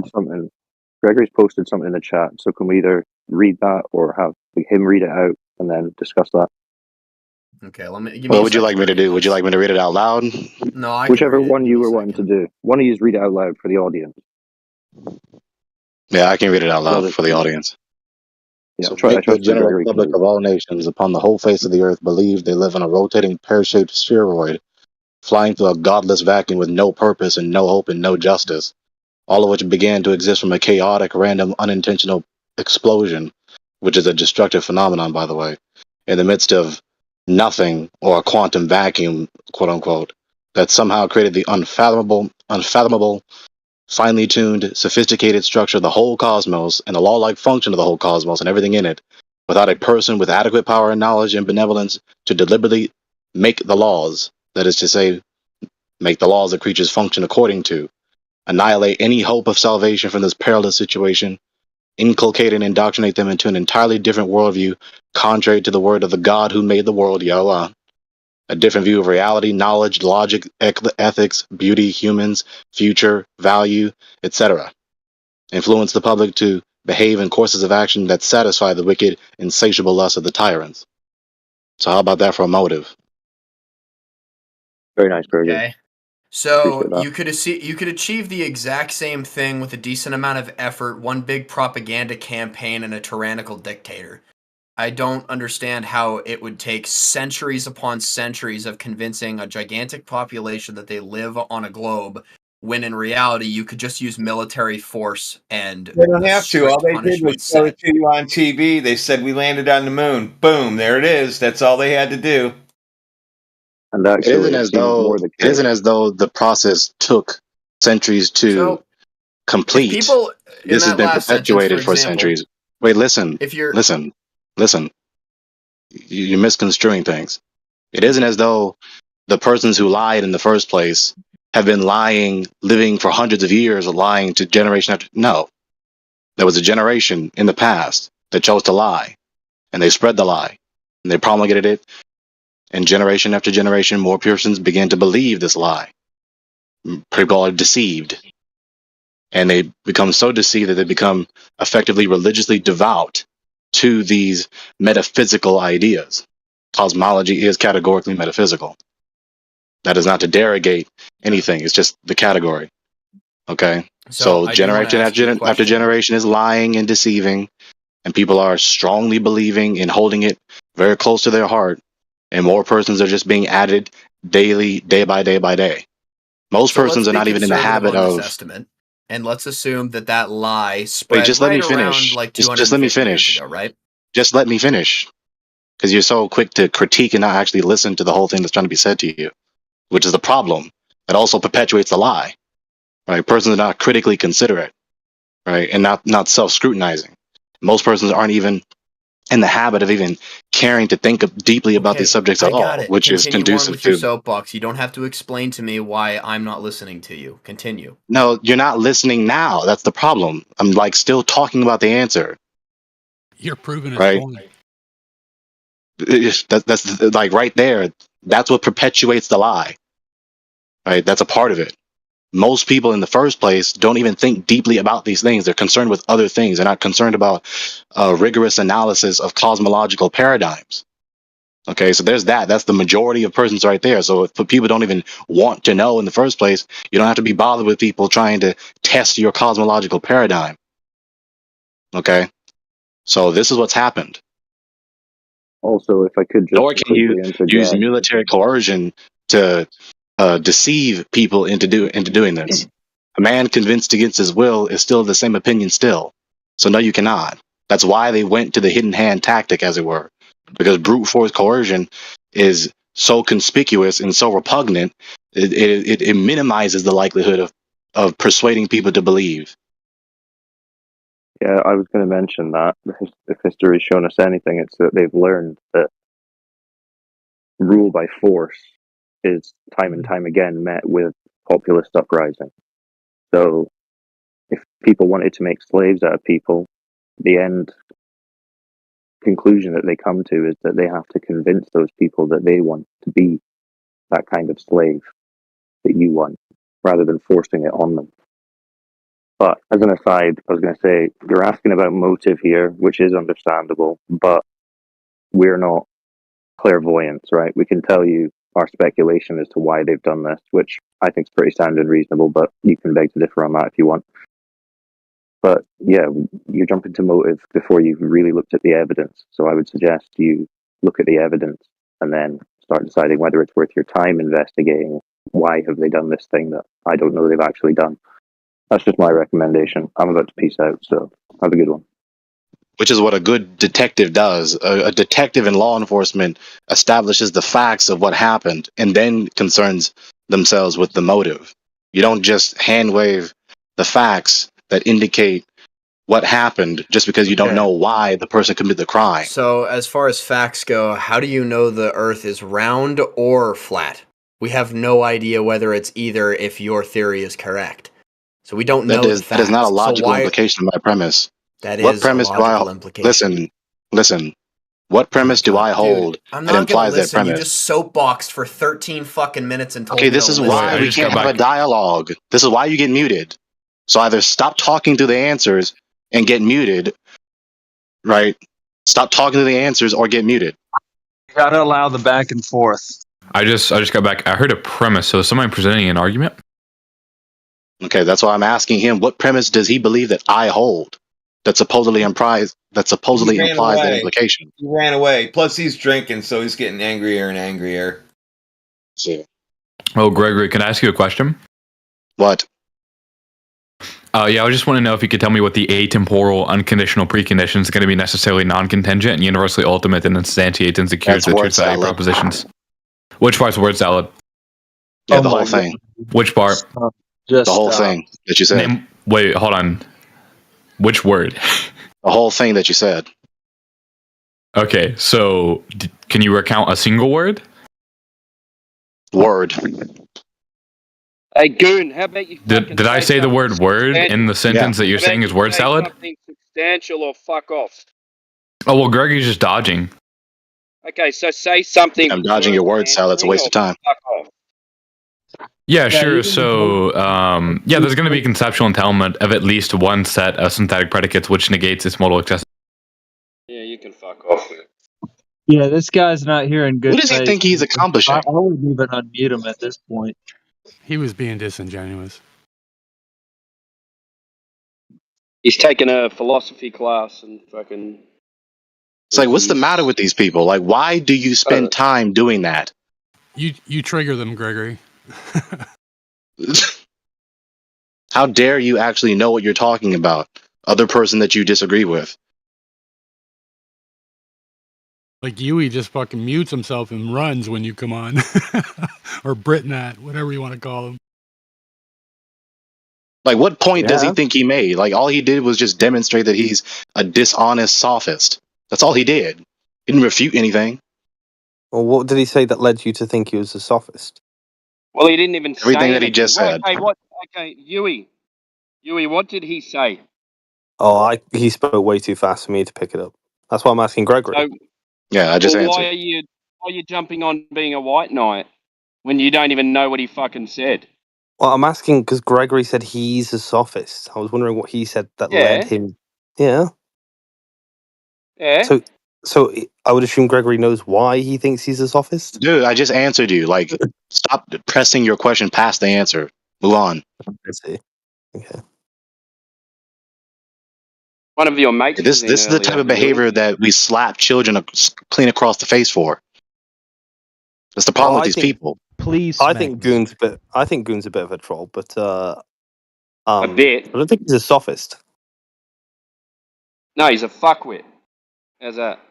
Gregory's posted something in the chat. So can we either read that or have him read it out and then discuss that? Okay, let me. Give me What a would you second like me to do? Would you like me to read it out loud? No, I Whichever can read it. one you were wanting to do. One of you read it out loud for the audience. Yeah, I can read it out Well, loud for the audience. Yeah, So I make the trust general Gregory can public read. of all nations upon the whole face of the earth believe they live in a rotating pear-shaped spheroid, flying through a godless vacuum with no purpose and no hope and no justice, all of which began to exist from a chaotic, random, unintentional explosion, which is a destructive phenomenon, by the way, in the midst of nothing or a quantum vacuum, quote unquote, that somehow created the unfathomable, finely tuned, sophisticated structure of the whole cosmos and the law-like function of the whole cosmos and everything in it, without a person with adequate power and knowledge and benevolence to deliberately make the laws, that is to say, make the laws that creatures function according to, annihilate any hope of salvation from this perilous situation, inculcate and indoctrinate them into an entirely different worldview, contrary to the word of the God who made the world, Yahweh. A different view of reality, knowledge, logic, ethics, beauty, humans, future, value, etc. Influence the public to behave in courses of action that satisfy the wicked, insatiable lust of the tyrants. So how about that for a motive? Very nice, Gregory. Okay. So Appreciate that. you could achieve the exact same thing with a decent amount of effort, one big propaganda campaign, and a tyrannical dictator. I don't understand how it would take centuries upon centuries of convincing a gigantic population that they live on a globe, when in reality you could just use military force and They don't have to. All they did was punishment show set. it to you on TV. They said we landed on the moon. Boom, there it is. That's all they had to do. And It isn't as though the process took centuries to complete. People in This has that been last sentence, for perpetuated for example, centuries. Wait, listen. if you're Listen. You're misconstruing things. It isn't as though the persons who lied in the first place have been lying, living for hundreds of years, or lying to generation after. No. There was a generation in the past that chose to lie, and they spread the lie, and they promulgated it, and generation after generation, more persons began to believe this lie. People are deceived, and they become so deceived that they become effectively religiously devout to these metaphysical ideas. Cosmology is categorically metaphysical. That is not to derogate anything. It's just the category. Okay? So I do wanna generation ask you a after question. generation is lying and deceiving, and people are strongly believing and holding it very close to their heart, and more persons are just being added daily, day by day by day. Most So persons let's are be not even in the conservative habit on this of. estimate, and let's assume that lie spread Wait, just let right me around finish. like Just let me 250 years finish. ago, right? Just let me finish. Because you're so quick to critique and not actually listen to the whole thing that's trying to be said to you, which is the problem. That also perpetuates the lie. Right? Persons are not critically considerate, right? And not self-scrutinizing. Most persons aren't even in the habit of even caring to think deeply about these subjects I at got all, it. which is Continue on conducive with your to. soapbox. You don't have to explain to me why I'm not listening to you. Continue. No, you're not listening now. That's the problem. I'm like still talking about the answer. You're proving his Right? point. That's like right there. That's what perpetuates the lie. Right? That's a part of it. Most people in the first place don't even think deeply about these things. They're concerned with other things. They're not concerned about rigorous analysis of cosmological paradigms. Okay, so there's that. That's the majority of persons right there. So if people don't even want to know in the first place, you don't have to be bothered with people trying to test your cosmological paradigm. Okay, so this is what's happened. Also, if I could just Nor can you quickly use interject. military coercion to deceive people into doing this. A man convinced against his will is still the same opinion still. So no, you cannot. That's why they went to the hidden hand tactic, as it were, because brute force coercion is so conspicuous and so repugnant. It minimizes the likelihood of persuading people to believe. Yeah, I was going to mention that if history has shown us anything, it's that they've learned that rule by force is time and time again met with populist uprising. So if people wanted to make slaves out of people, the end conclusion that they come to is that they have to convince those people that they want to be that kind of slave that you want, rather than forcing it on them. But as an aside, I was going to say, you're asking about motive here, which is understandable, but we're not clairvoyants, right? We can tell you our speculation as to why they've done this, which I think is pretty sound and reasonable, but you can beg to differ on that if you want. But yeah, you jump into motive before you've really looked at the evidence. So I would suggest you look at the evidence and then start deciding whether it's worth your time investigating why have they done this thing that I don't know they've actually done. That's just my recommendation. I'm about to peace out, so have a good one. Which is what a good detective does. A detective in law enforcement establishes the facts of what happened and then concerns themselves with the motive. You don't just hand wave the facts that indicate what happened just because you don't know why the person committed the crime. So, as far as facts go, how do you know the Earth is round or flat? We have no idea whether it's either if your theory is correct. So we don't know the facts. That is not a logical implication of my premise. That what is premise a logical implication. Listen. What premise do I hold I'm that not gonna implies that listen. You premise? just soapboxed for 13 fucking minutes and told Okay, me this to is listen. why we can't have a dialogue. This is why you get muted. So either stop talking to the answers and get muted, right? Stop talking to the answers or get muted. You gotta allow the back and forth. I just got back. I heard a premise. So is somebody presenting an argument? Okay, that's why I'm asking him. What premise does he believe that I hold? That supposedly implies that implication. He ran away. Plus, he's drinking, so he's getting angrier and angrier. See. Oh, Gregory, can I ask you a question? What? Yeah, I just want to know if you could tell me what the atemporal unconditional precondition is going to be necessarily non-contingent and universally ultimate and instantiates and secures the truth value propositions. Which part's word salad? Yeah, the whole thing. Which part? The whole thing that you said. Wait, hold on. Which word? The whole thing that you said. Okay, so can you recount a single word? Word. Hey, Goon, how about you? Did I say the word word in the sentence that you're saying is word salad? Something substantial or fuck off. Oh, well, Gregory's just dodging. Okay, so say something. I'm dodging your word salad. It's a waste of time. Fuck off. Yeah, sure. So, there's going to be a conceptual entailment of at least one set of synthetic predicates, which negates its modal accessibility. Yeah, you can fuck off. Yeah, this guy's not here in good What does he think he's accomplishing? I wouldn't even unmute him at this point. He was being disingenuous. He's taking a philosophy class and fucking. It's like, what's the matter with these people? Like, why do you spend time doing that? You trigger them, Gregory. How dare you actually know what you're talking about? Other person that you disagree with. Like Yui just fucking mutes himself and runs when you come on. Or Britnat, whatever you want to call him. Like, what point does he think he made? Like, all he did was just demonstrate that he's a dishonest sophist. That's all he did. He didn't refute anything. Well, what did he say that led you to think he was a sophist? Well, he didn't even say everything that he just said. Okay, Yui, what did he say? Oh, he spoke way too fast for me to pick it up. That's why I'm asking Gregory. So, yeah, I just answered. Why are you jumping on being a white knight when you don't even know what he fucking said? Well, I'm asking because Gregory said he's a sophist. I was wondering what he said that led him. Yeah. Yeah. So I would assume Gregory knows why he thinks he's a sophist. Dude, I just answered you. Like, stop pressing your question past the answer. Move on. Let's see. Okay. One of your mates. This is the type of behavior that we slap children clean across the face for. That's the problem with these people. Please. I smack think me. Goon's a bit. I think Goon's a bit of a troll, but A I bit. don't think he's a sophist. No, he's a fuckwit. How's that? Is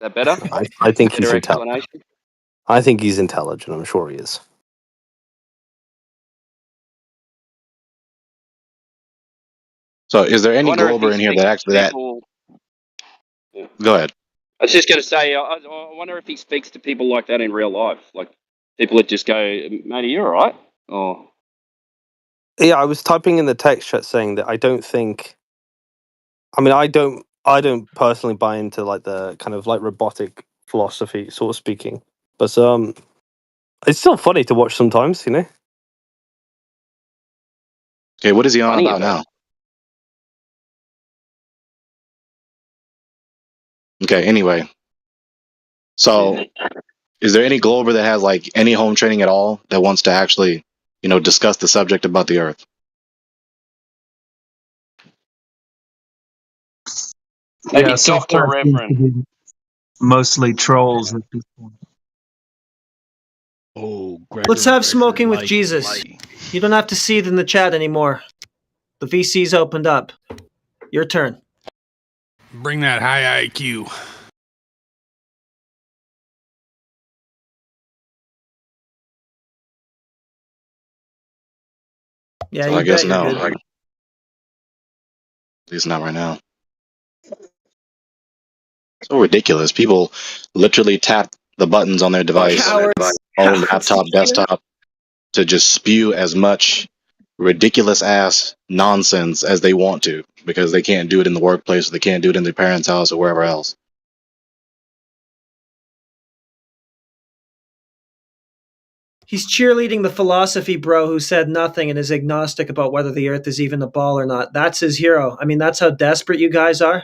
that better? I think he's Better intelligent. explanation. I think he's intelligent. I'm sure he is. So, is there I any wonder if he Glober in here speaks that to actually that? people. Yeah. Go ahead. I was just going to say, I wonder if he speaks to people like that in real life, like people that just go, "Mate, are you all right?" Or Yeah, I was typing in the text chat saying that I don't think. I mean, I don't personally buy into like the kind of like robotic philosophy sort of speaking, but it's still funny to watch sometimes, you know. Okay, what is he on funny about about now? Okay, anyway. So, is there any Glober that has like any home training at all that wants to actually, discuss the subject about the Earth? maybe Yeah, so Doctor far seems to Reverend. be mostly trolls at this point. Oh, Let's have smoking with Jesus. You don't have to see it in the chat anymore. The VC's opened up. Your turn. Bring that high IQ. Yeah, So you I guess bet you're no. good. At least not right now. So ridiculous. People literally tap the buttons on their device, Cowards. phone, laptop, desktop, to just spew as much ridiculous ass nonsense as they want to because they can't do it in the workplace or they can't do it in their parents' house or wherever else. He's cheerleading the philosophy bro who said nothing and is agnostic about whether the Earth is even a ball or not. That's his hero. I mean, that's how desperate you guys are.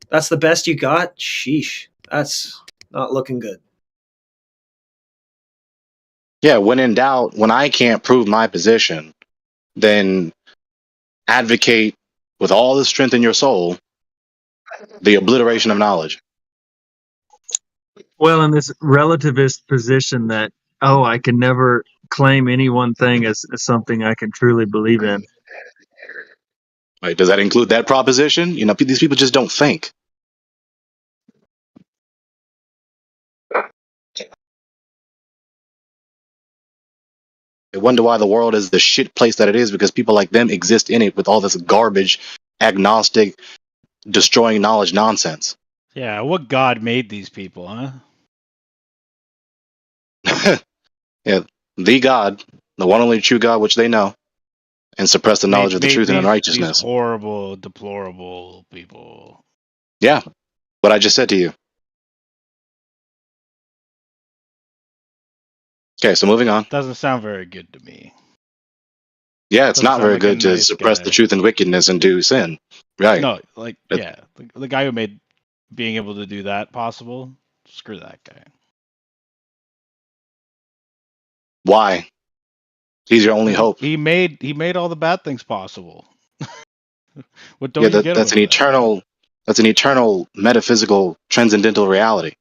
That's the best you got? Sheesh. That's not looking good. Yeah, when in doubt, when I can't prove my position, then advocate with all the strength in your soul the obliteration of knowledge. Well, in this relativist position that, I can never claim any one thing as something I can truly believe in. Right? Does that include that proposition? These people just don't think. They wonder why the world is the shit place that it is because people like them exist in it with all this garbage, agnostic, destroying knowledge nonsense. Yeah, what god made these people, huh? Yeah, the God, the one only true God which they know, and suppress the knowledge of the truth and These unrighteousness. horrible, deplorable people. Yeah, what I just said to you. Okay, so moving on. Doesn't sound very good to me. Yeah, it's Doesn't not sound very like a good to nice suppress guy. the truth and wickedness and do sin. Right. No, like, yeah, the guy who made being able to do that possible, screw that guy. Why? He's your only hope. He made all the bad things possible. What don't Yeah, you get that's about an eternal metaphysical transcendental reality.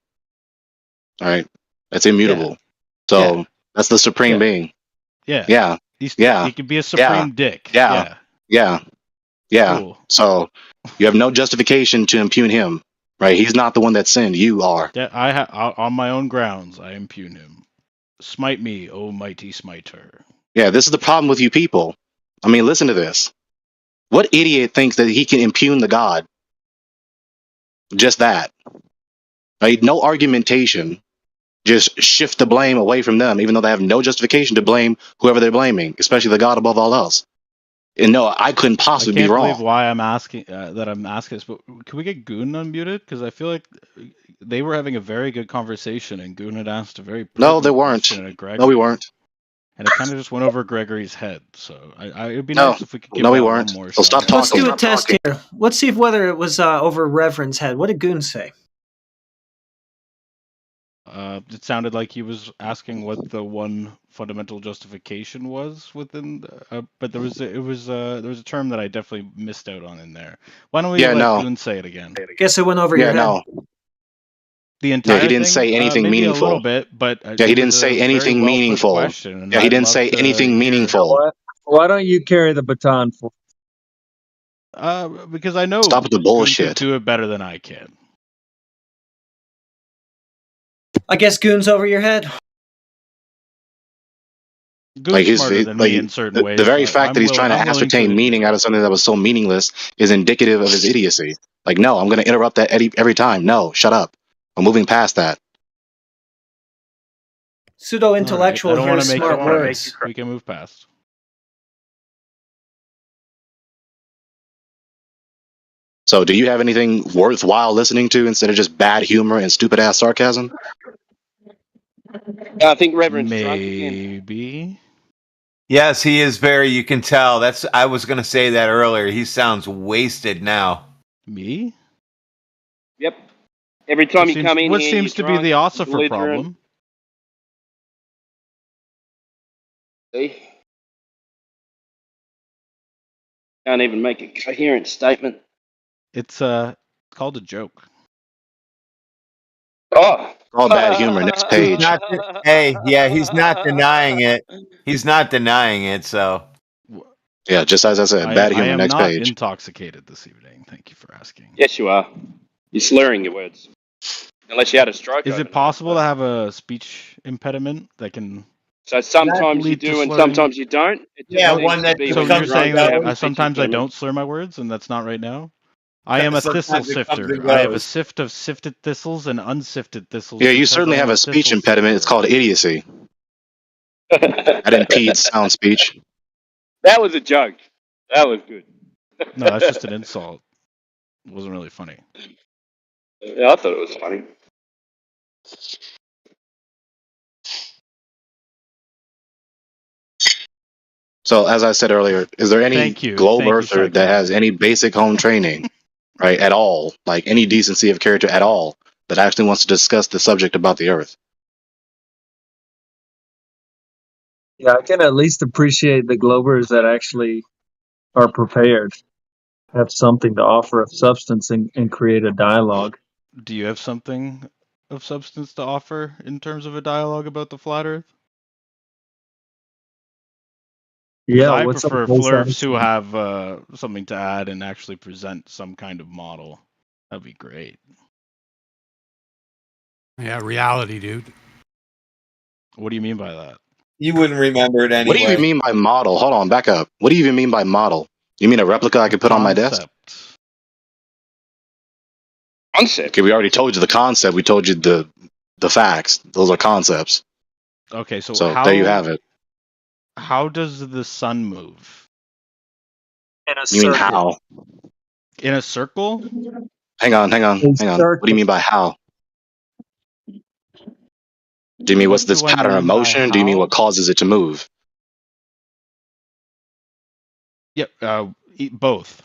All right, that's immutable. So that's the supreme being. Yeah. Yeah. He could be a supreme dick. Yeah. Cool. So you have no justification to impugn him, right? He's not the one that sinned. You are. Yeah, on my own grounds, I impugn him. Smite me, O mighty smiter. Yeah, this is the problem with you people. I mean, listen to this. What idiot thinks that he can impugn the God? Just that. Right? No argumentation. Just shift the blame away from them, even though they have no justification to blame whoever they're blaming, especially the God above all else. And no, I couldn't possibly I can't be wrong. believe why I'm asking this, but can we get Goon unmuted? Because I feel like they were having a very good conversation, and Goon had asked a very No, they pertinent weren't. question at Gregory. No, we weren't. And it kind of just went over Gregory's head. So it'd be No, nice if we could give no, we that weren't. one more So shot. stop talking. Let's do a test here. Let's see whether it was over Reverend's head. What did Goon say? It sounded like he was asking what the one fundamental justification was within, but there was a term that I definitely missed out on in there. Why don't we let Goon say it again? Guess it went over your head. No. The entire he didn't thing, say anything maybe a little meaningful. bit, but Yeah, he it didn't was a say very anything well put meaningful. question, and Yeah, he I'd didn't love say to anything hear. meaningful. Why don't you carry the baton for? Because I know Stop with the Goon could bullshit. do it better than I can. I guess Goon's over your head. Goon's Like smarter than me in certain ways. the very but fact that he's trying to I'm willing ascertain to. meaning out of something that was so meaningless is indicative of his idiocy. Like, no, I'm going to interrupt that every time. No, shut up. I'm moving past that. Pseudo All right, intellectual I don't want hears to make smart it words. we can move past. So, do you have anything worthwhile listening to instead of just bad humor and stupid ass sarcasm? I think Reverend's drunk again. Maybe. Yes, he is very. You can tell. I was going to say that earlier. He sounds wasted now. Me? Yep. Every time you come in What here, seems to you're be drunk, the Ossifer belligerent. problem? See? Can't even make a coherent statement. It's called a joke. Oh. All bad humor. Next page. He's not denying it. He's not denying it. So Yeah, just as I said, bad I humor. am Next not page. intoxicated this evening. Thank you for asking. Yes, you are. You're slurring your words. Unless you had a stroke. Is it possible to have a speech impediment that can? So sometimes you lead to do and slurring? sometimes you don't. It just Yeah, seems one to that be So when you're you're saying drunk, you have that a speech sometimes I impediment. don't slur my words, and that's not right now. I am a thistle Sometimes it comes sifter. and I have a goes. sift of sifted thistles and unsifted thistles. Yeah, you because certainly I have am a speech thistle impediment. It's sifter. called idiocy. That impedes sound speech. That was a joke. That was good. No, that's just an insult. It wasn't really funny. Yeah, I thought it was funny. So, as I said earlier, is there any Thank you. globe Thank you, earther that has any basic home training, right, at all, like any decency of character at all, that actually wants to discuss the subject about the Earth? Yeah, I can at least appreciate the Globers that actually are prepared, have something to offer of substance, and create a dialogue. Do you have something of substance to offer in terms of a dialogue about the flat Earth? 'Cause Yeah, I what's up, prefer Voice flurfs who Addison? have something to add and actually present some kind of model. That'd be great. Yeah, reality, dude. What do you mean by that? you wouldn't remember it What do you even anyway. mean by model? Hold on, back up. What do you even mean by model? You mean a replica I could put on my desk? Concept. Okay, we already told you the concept. We told you the facts. Those are concepts. Okay, so there you have it. How does the sun move? In a You mean circuit. how? In a circle? Hang on. What do you mean by how? Do you mean what's What this do I pattern of mean by motion? Do you mean how? what causes it to move? Yep, both.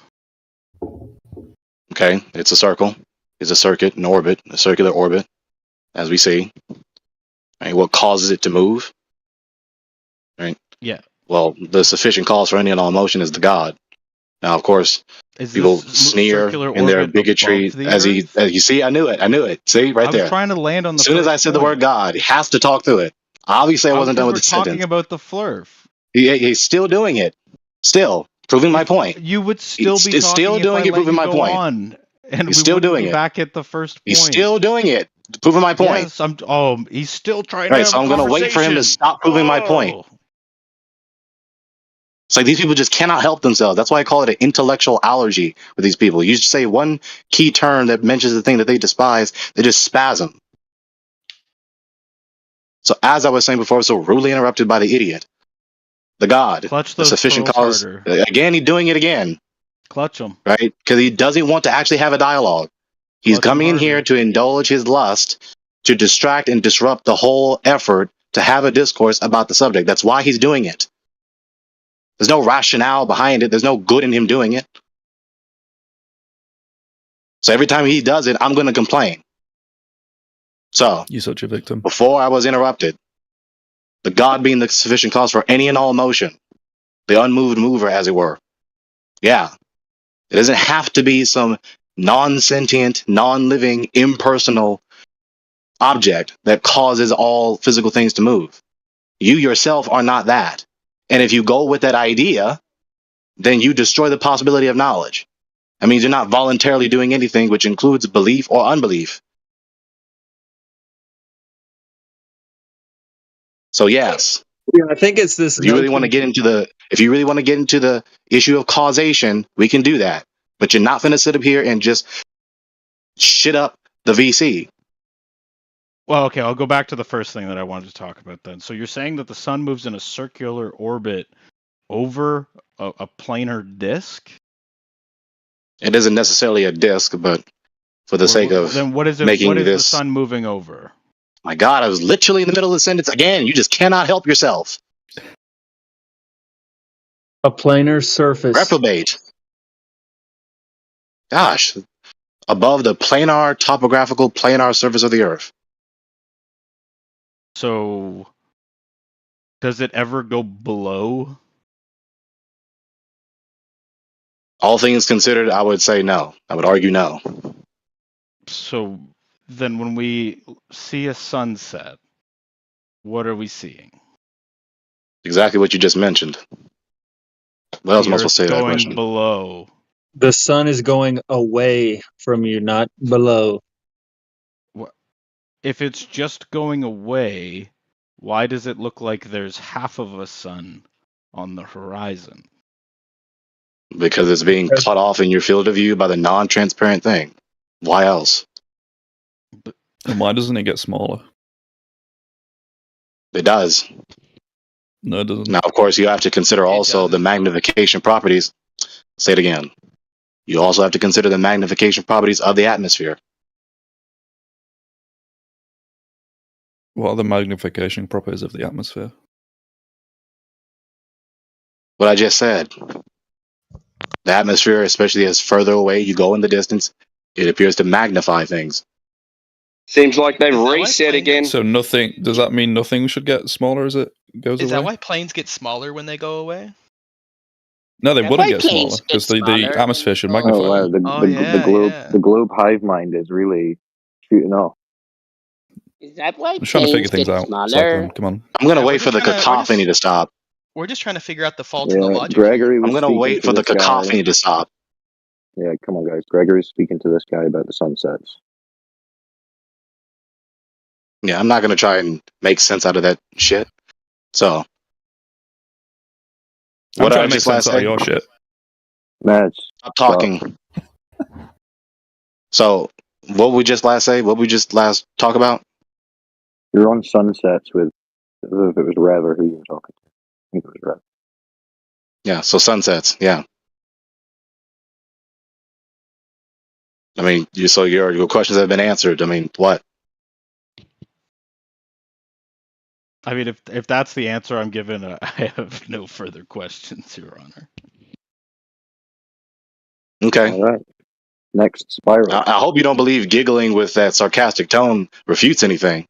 Okay, it's a circle. It's a circuit, an orbit, a circular orbit, as we see. Right, what causes it to move? Right. Yeah. Well, the sufficient cause for any and all motion is the God. Now, of course, Is people this sneer circular in their orbit bigotry above the as you see. I knew it. See, right I there. was trying to land on the As soon as I first said the word point. God, he has to talk through it. Obviously, I wasn't done with the Because we're talking sentence. about the flurf. He's still doing it. Still proving my point. You would still He's be talking still if doing I it, let proving you my go point. on, and He's we still wouldn't doing be it. back at the first point. He's still doing it, proving my point. Yes, he's still trying to Right, have so a I'm going to wait for him to conversation. stop proving my point. It's like these people just cannot help themselves. That's why I call it an intellectual allergy with these people. You just say one key term that mentions the thing that they despise, they just spasm. So as I was saying before, I was so rudely interrupted by the idiot, the God, Clutch the those sufficient pearls cause. harder. Again, he's doing it again, Clutch them. right? Because he doesn't want to actually have a dialogue. He's Clutch 'em coming in here harder. to indulge his lust, to distract and disrupt the whole effort to have a discourse about the subject. That's why he's doing it. There's no rationale behind it. There's no good in him doing it. So every time he does it, I'm going to complain. So You're such a victim. before I was interrupted, the God being the sufficient cause for any and all motion, the unmoved mover, as it were. Yeah, it doesn't have to be some non-sentient, non-living, impersonal object that causes all physical things to move. You yourself are not that. And if you go with that idea, then you destroy the possibility of knowledge. That means you're not voluntarily doing anything, which includes belief or unbelief. So yes, Yeah, I think it's this if you really want to notion. get into the issue of causation, we can do that. But you're not going to sit up here and just shit up the VC. Well, okay, I'll go back to the first thing that I wanted to talk about then. So you're saying that the sun moves in a circular orbit over a planar disk? It isn't necessarily a disk, but for the sake of Then what is it? making What is the this, sun moving over? my God, I was literally in the middle of the sentence again. You just cannot help yourself. A planar surface. Reprobate. Gosh, above the planar topographical planar surface of the Earth. So does it ever go below? All things considered, I would say no. I would argue no. So then when we see a sunset, what are we seeing? Exactly what you just mentioned. What else The am I supposed Earth to say to that going question? below. The sun is going away from you, not below. If it's just going away, why does it look like there's half of a sun on the horizon? Because it's being cut off in your field of view by the non-transparent thing. Why else? And why doesn't it get smaller? It does. No, it doesn't. Now, of course, you have to consider also the magnification properties. Say it again. You also have to consider the magnification properties of the atmosphere. What are the magnification properties of the atmosphere? What I just said. The atmosphere, especially as further away you go in the distance, it appears to magnify things. Seems like they've reset again. So nothing. Does that mean nothing should get smaller as it goes Is away? that why planes get smaller when they go away? No, they That's wouldn't why get planes smaller because get the smaller. atmosphere should Oh magnify. wow, the globe hive mind is really shooting off. Is that why I'm just trying to figure planes things get out. smaller? Cyclone, come on. I'm gonna Yeah, wait for the cacophony to stop. We're just trying to figure out the fault in the Yeah, logic. Gregory was I'm gonna speaking wait to for the this guy. cacophony to stop. Yeah, come on, guys. Gregory was speaking to this guy about the sunsets. Yeah, I'm not gonna try and make sense out of that shit. So, I'm what trying I to make just sense last out of your shit. Matt, stop talking. So, what we just last say? What we just last talk about? You're on sunsets with, I don't know if it was Rev or who you were talking to. I think it was Rev. Yeah, so sunsets. Yeah. I mean, so your questions have been answered. I mean, what? I mean, if that's the answer I'm given, I have no further questions, Your Honor. Okay. All right. Next spiral. I hope you don't believe giggling with that sarcastic tone refutes anything.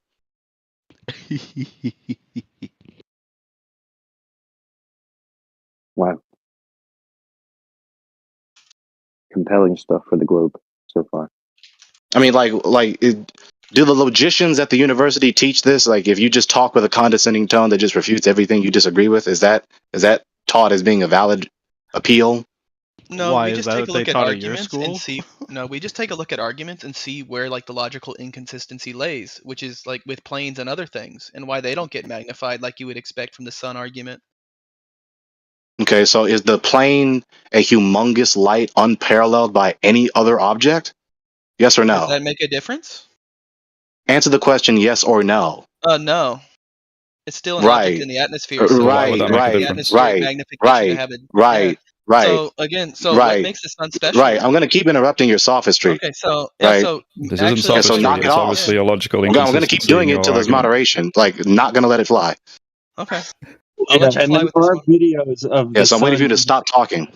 Wow. Compelling stuff for the globe so far. I mean, do the logicians at the university teach this? Like, if you just talk with a condescending tone that just refutes everything you disagree with, is that taught as being a valid appeal? No, Why we is just that take what a they look at taught at your arguments school? and see. No, we just take a look at arguments and see where like the logical inconsistency lays, which is like with planes and other things, and why they don't get magnified like you would expect from the sun argument. Okay, so is the plane a humongous light unparalleled by any other object? Yes or Does no? that make a difference? Answer the question yes or no. No. It's still an object Right. in the atmosphere, so Right, you right, the atmospheric magnification to right, have it. right, Yeah. right, So again, what right, makes the sun special? right. I'm going to keep interrupting your sophistry. Okay, so yeah, Right. so This isn't actually, Yeah, so sophistry. knock it It's off. obviously a logical I'm going to inconsistency keep doing in it your till there's argument. moderation. Like, not going to let it fly. okay, I'll Yeah, let you and fly there with this are one. videos of Yeah, the so I'm waiting for you to sun. stop talking.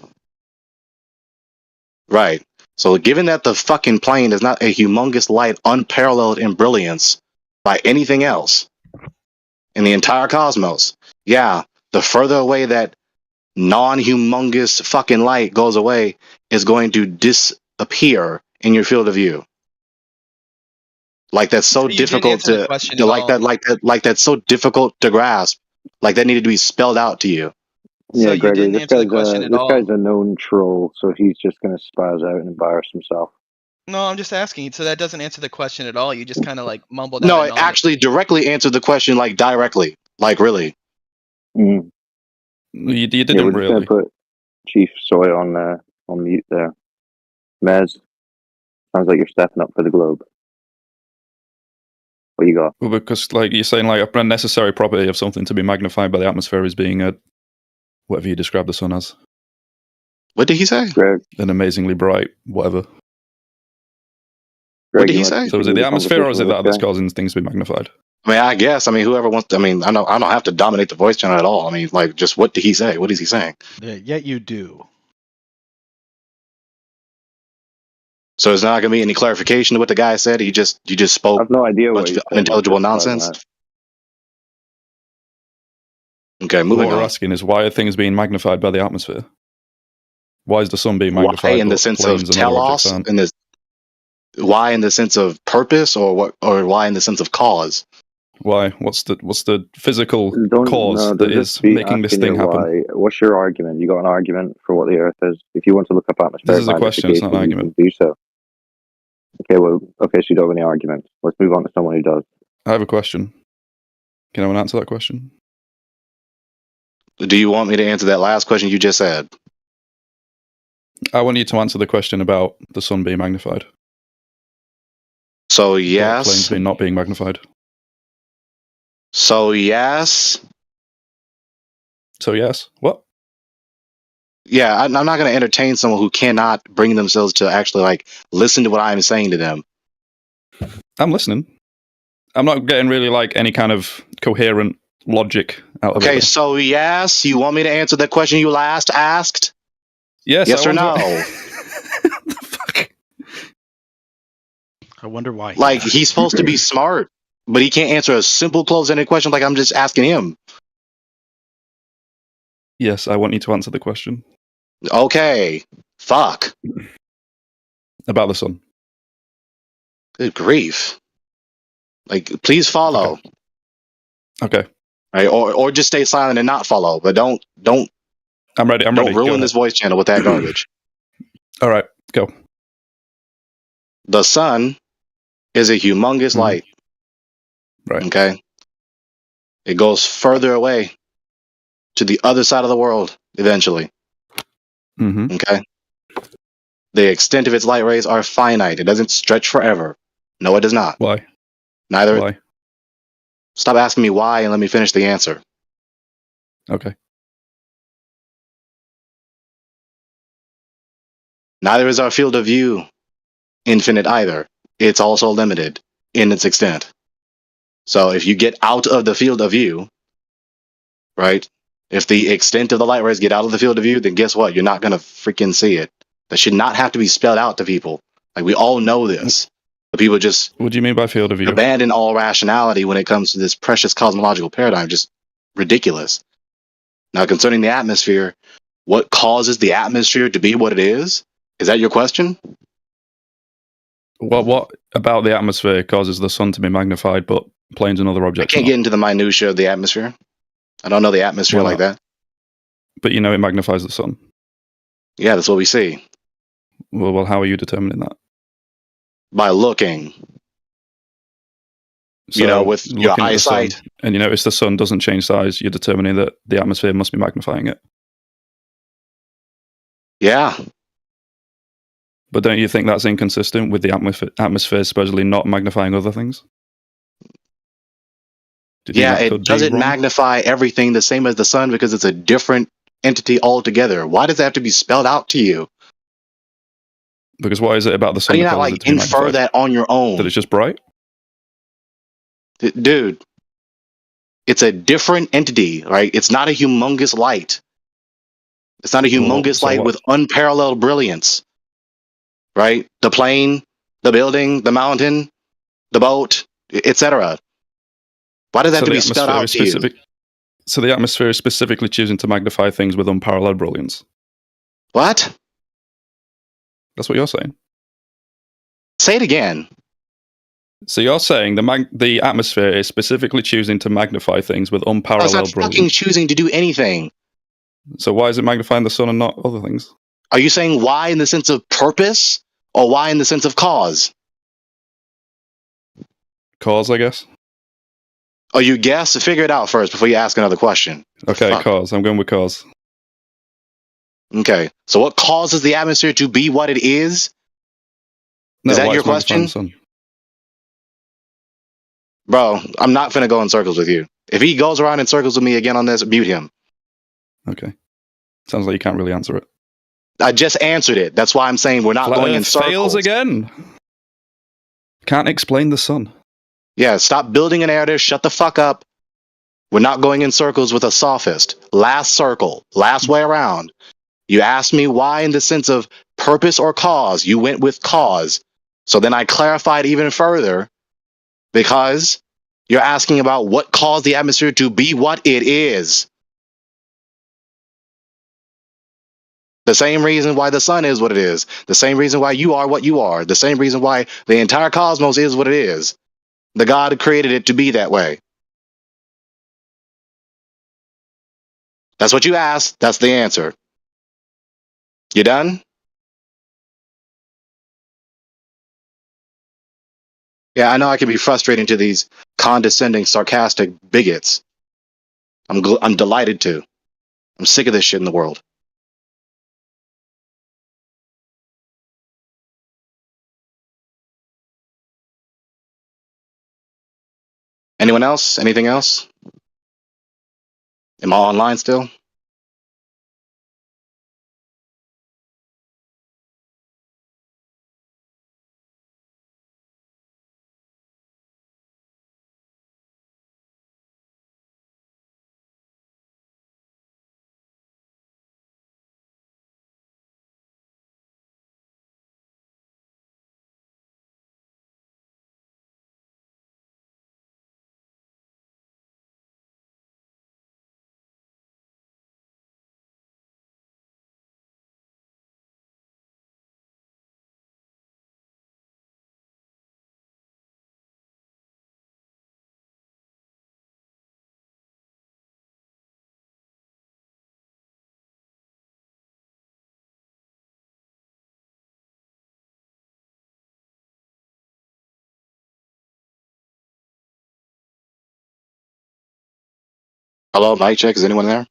Right. So given that the fucking plane is not a humongous light unparalleled in brilliance by anything else in the entire cosmos, yeah, the further away that non-humongous fucking light goes away is going to disappear in your field of view. Like that's so So you didn't difficult answer the to, question to at like all. that like that like that's so difficult to grasp. Like that needed to be spelled out to you. So Yeah, you Gregory, didn't this answer the guy's question a at this all. guy's a known troll, so he's just going to spaz out and embarrass himself. No, I'm just asking. So that doesn't answer the question at all. You just kind of like mumbled No, out a it actually directly answered the question, like directly, like really. Mm. You Yeah, didn't we're just going really. to put Chief Soy on mute there. Mez, sounds like you're stepping up for the globe. What you got? Well, because like you're saying, like a necessary property of something to be magnified by the atmosphere is being a whatever you describe the sun as. What did he say? Greg, An amazingly bright whatever. What Greg, did you he want to say? So is it continue the the atmosphere or is conversation it with that this that's guy? causing things to be magnified? I mean, I guess. I mean, whoever wants. I mean, I don't have to dominate the voice channel at all. I mean, like, just what did he say? What is he saying? Yet you do. So there's not going to be any clarification to what the guy said. You just spoke I've no idea a what bunch he of said. He's unintelligible just nonsense. spazzing out. Okay, What moving we're on. asking is why are things being magnified by the atmosphere? Why is the sun being Why, magnified in the but sense of planes and other objects telos, aren't? in this, why in the sense of purpose, or what, or why in the sense of cause? Why? What's the physical Don't cause that just is be making this asking thing you happen? why. What's your argument? You got an argument for what the Earth is? If you want to look up This atmospheric is a question, it's not an magnification, you argument. can do so. Okay, so you don't have any arguments. Let's move on to someone who does. I have a question. Can anyone answer that question? Do you want me to answer that last question you just said? I want you to answer the question about the sun being magnified. So But planes yes. being not being magnified. So yes. So yes. What? Yeah, I'm not going to entertain someone who cannot bring themselves to actually like listen to what I'm saying to them. I'm listening. I'm not getting really like any kind of coherent logic out of it. Okay, though. so yes, you want me to answer the question you last asked? Yes. Yes I or want no? I wonder why. Like he's supposed to be smart, but he can't answer a simple closed-ended question like I'm just asking him. Yes, I want you to answer the question Okay, fuck. about the sun. Good grief. Like, please follow, Okay. right? Or just stay silent and not follow, but don't I'm ready. I'm ready. ruin Go this ahead. voice channel with that garbage. All right. Go. The sun is a humongous light. Right. Okay. It goes further away to the other side of the world eventually. Mm-hmm. Okay. The extent of its light rays are finite. It doesn't stretch forever. No, it does not. Why? Neither. Why? Stop asking me why and let me finish the answer. Okay. Neither is our field of view infinite either. It's also limited in its extent. So if you get out of the field of view, right? If the extent of the light rays get out of the field of view, then guess what? You're not going to freaking see it. That should not have to be spelled out to people. Like, we all know this. But people just What do you mean by field of view? abandon all rationality when it comes to this precious cosmological paradigm. Just ridiculous. Now, concerning the atmosphere, what causes the atmosphere to be what it is? Is that your question? What about the atmosphere causes the sun to be magnified, but planes and other I objects can't not? get into the minutiae of the atmosphere. I don't know the atmosphere Why like not? that. But you know it magnifies the sun. Yeah, that's what we see. Well, how are you determining that? By looking. You know, with your looking at the sun, eyesight. and you notice the sun doesn't change size, you're determining that the atmosphere must be magnifying it. Yeah. But don't you think that's inconsistent with the atmosphere supposedly not magnifying other things? Do you think Yeah, that it could be doesn't wrong? magnify everything the same as the sun because it's a different entity altogether. Why does that have to be spelled out to you? Because what is it about the How sun do you that not causes it like to be infer magnified? that on your own? That it's just bright? Dude, it's a different entity, right? It's not a humongous light. It's not a humongous so light what? with unparalleled brilliance, right? The plane, the building, the mountain, the boat, etc. Why does that have to be spelled out to you? So the atmosphere is specifically choosing to magnify things with unparalleled brilliance. What? That's what you're saying. Say it again. So you're saying the atmosphere is specifically choosing to magnify things with Oh, it's unparalleled not fucking brilliance. choosing to do anything. So why is it magnifying the sun and not other things? Are you saying why in the sense of purpose or why in the sense of cause? Cause, I guess. Oh, you guess? Figure it out first before you ask another question. Okay, fuck? cause. I'm going with cause. Okay. So what causes the atmosphere to be what it is? No, Is that why your it's magnifying question? the sun. Bro, I'm not finna go in circles with you. If he goes around in circles with me again on this, mute him. Okay. Sounds like you can't really answer it. I just answered it. That's why I'm saying we're not Flat going in Earth circles. fails again. Can't explain the sun. Yeah, stop building a narrative. Shut the fuck up. We're not going in circles with a sophist. Last circle, last way around. You asked me why in the sense of purpose or cause. You went with cause. So then I clarified even further because you're asking about what caused the atmosphere to be what it is. The same reason why the sun is what it is. The same reason why you are what you are. The same reason why the entire cosmos is what it is. The God who created it to be that way. That's what you asked. That's the answer. You done? Yeah, I know I can be frustrating to these condescending, sarcastic bigots. I'm delighted to. I'm sick of this shit in the world. Anyone else? Anything else? Am I online still? Hello, mic check. Is anyone there?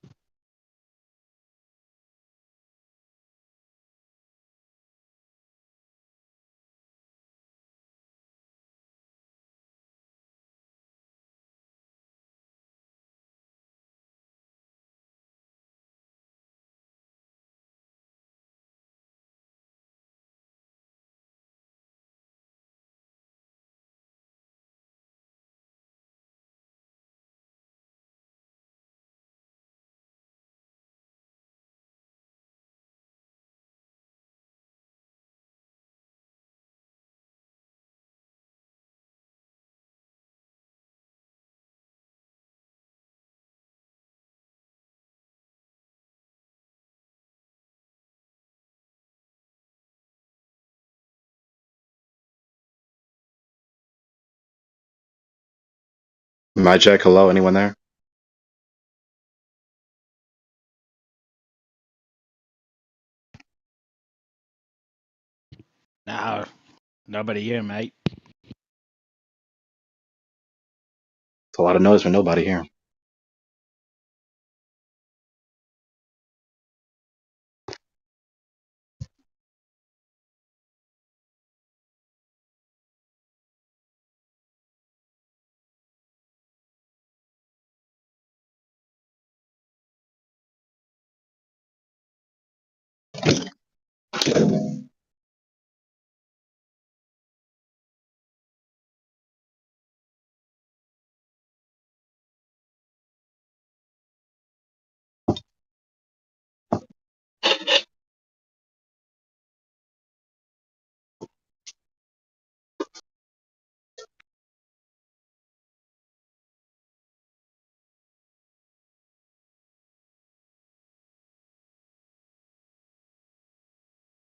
Mic check. Hello, anyone there? No, nobody here, mate. It's a lot of noise for nobody here.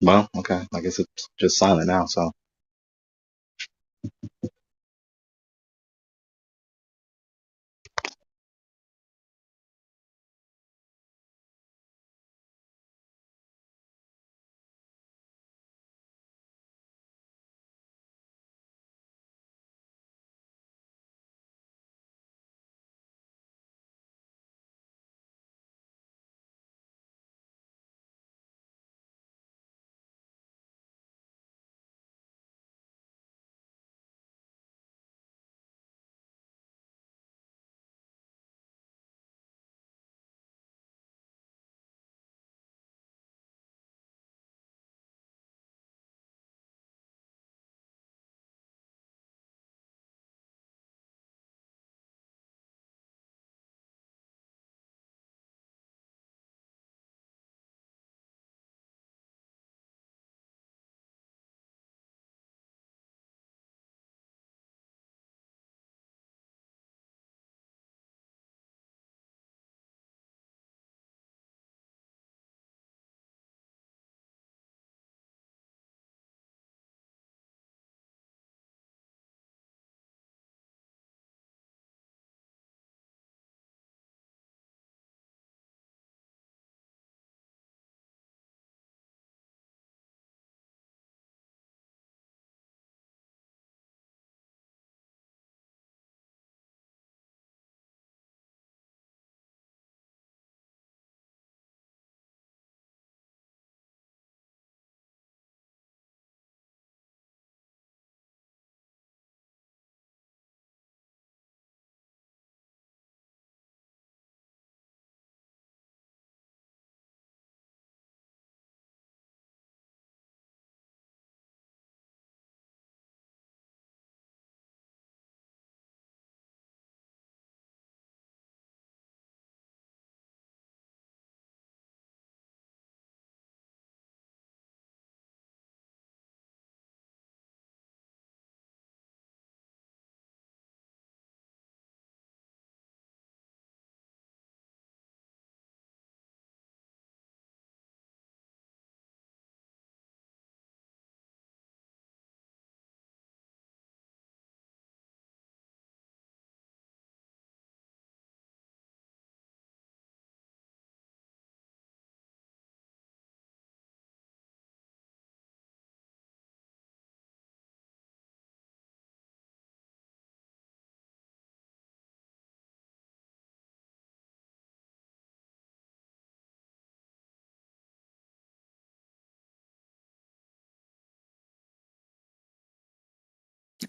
Well, okay. I guess it's just silent now, so.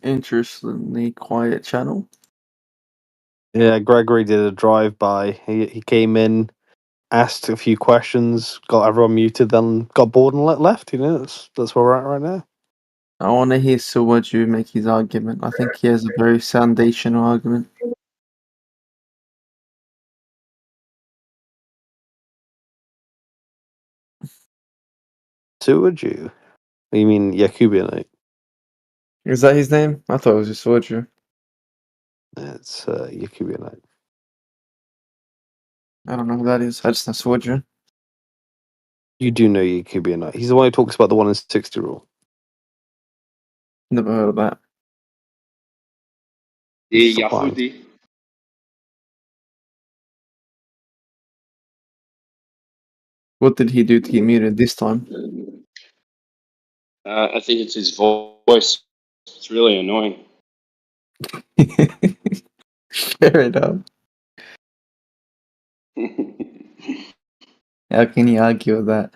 interestingly quiet channel. Yeah, Gregory did a drive-by. He came in, asked a few questions, got everyone muted, then got bored and left. You know, that's where we're at right now. I want to hear Suwaju make his argument. I think he has a very foundational argument. Suwaju? You mean Yakubianite? Is that his name? I thought it was just Suwaju. It's Yakubianite. I don't know who that is. I just know Suwaju. You do know Yakubianite. He's the one who talks about the 1 in 60 rule. Never heard of that. Yeah, Fine. Yahudi. What did he do to get muted this time? I think it's his voice. It's really annoying. Fair enough. How can you argue with that?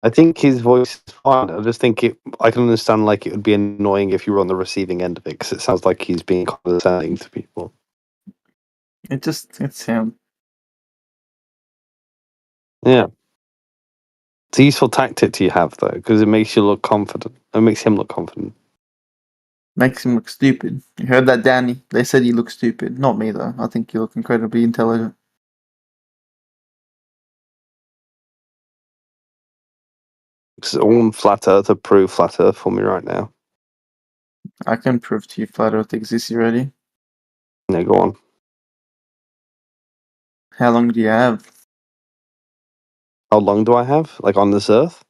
I think his voice is fine. I just think I can understand like it would be annoying if you were on the receiving end of it because it sounds like he's being condescending to people. It's him. Yeah. It's a useful tactic to have though because it makes you look confident. It makes him look confident. Makes him look stupid. You heard that, Danny? They said you look stupid. Not me though. I think you look incredibly intelligent. It's all flat earth prove flat earth for me right now. I can prove to you flat Earth exists already. Yeah, go on. How long do you have? How long do I have? Like on this earth?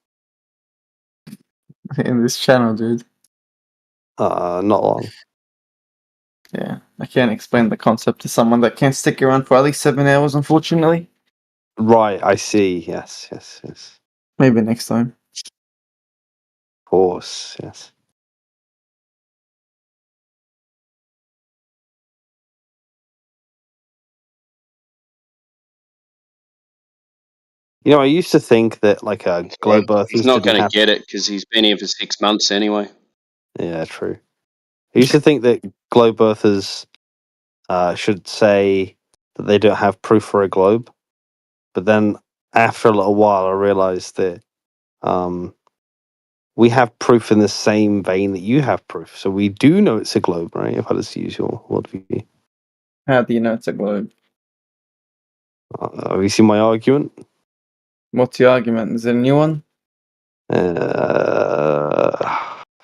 In this channel, dude. Not long. Yeah, I can't explain the concept to someone that can't stick around for at least 7 hours, unfortunately. Right, I see. Yes. Maybe next time. Of course, yes. You know, I used to think that like globe Right. He's earthers not didn't going to have. get it because he's been here for 6 months anyway. Yeah, true. I used to think that globe earthers should say that they don't have proof for a globe, but then after a little while, I realized that we have proof in the same vein that you have proof. So we do know it's a globe, right? If I just use your worldview. How do you know it's a globe? Have you seen my argument? What's the argument? Is it a new one?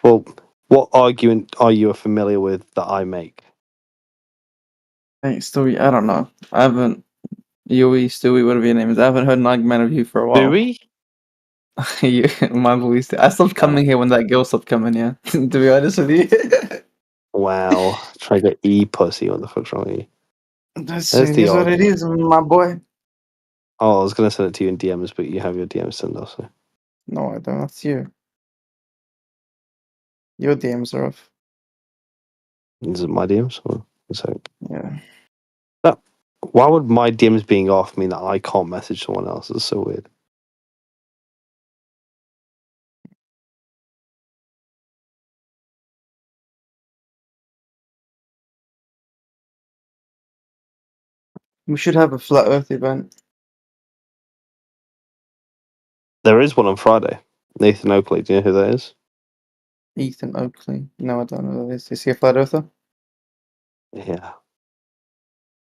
Well, what argument are you familiar with that I make? Hey, Stewie, I don't know. I haven't. Yui, Stewie, whatever your name is. I haven't heard an argument of you for a while. Stewie? You, my voice. I stopped coming here when that girl stopped coming here. To be honest with you. Wow. Try to E pussy. What the fuck's wrong with you? That's There's it the is what it argument. is, my boy. Oh, I was going to send it to you in DMs, but you have your DMs sent also. No, I don't. That's you. Your DMs are off. Is it my DMs? Or so? Yeah. Why would my DMs being off mean that I can't message someone else? It's so weird. We should have a flat Earth event. There is one on Friday. Nathan Oakley. Do you know who that is? Ethan Oakley. No, I don't know who that is. Is he a flat Earther? Yeah.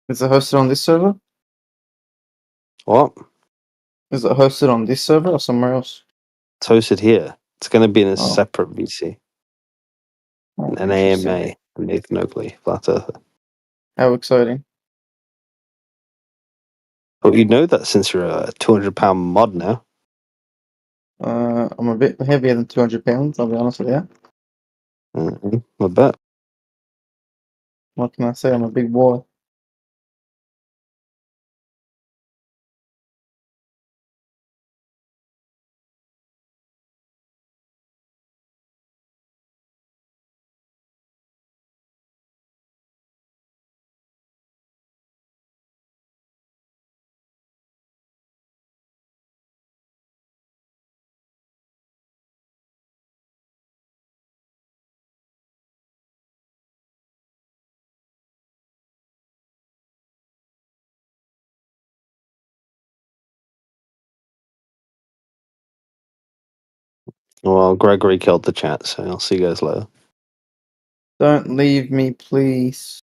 Is it hosted on this server? What? Is it hosted on this server or somewhere else? It's hosted here. It's going to be in a Oh. separate VC. Oh, An interesting. AMA. Nathan Oakley. Flat Earther. How exciting. But you know that since you're a 200-pound mod now. I'm a bit heavier than 200 pounds, I'll be honest with you. I bet. What can I say? I'm a big boy. Well, Gregory killed the chat, so I'll see you guys later. Don't leave me, please.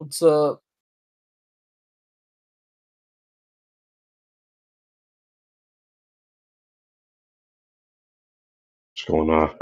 What's up? What's going on?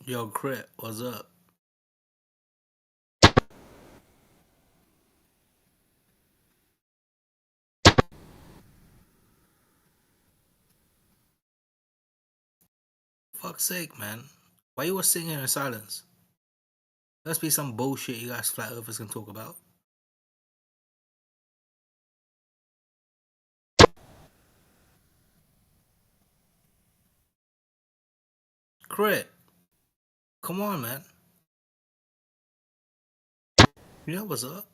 Yo, Crit, what's up? Fuck's sake, man. Why you all sitting here in silence? Must be some bullshit you guys flat earthers can talk about. Crit, come on, man. You know what's up?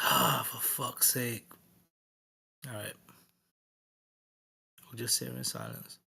Ah, for fuck's sake. Alright. We'll just sit here in silence.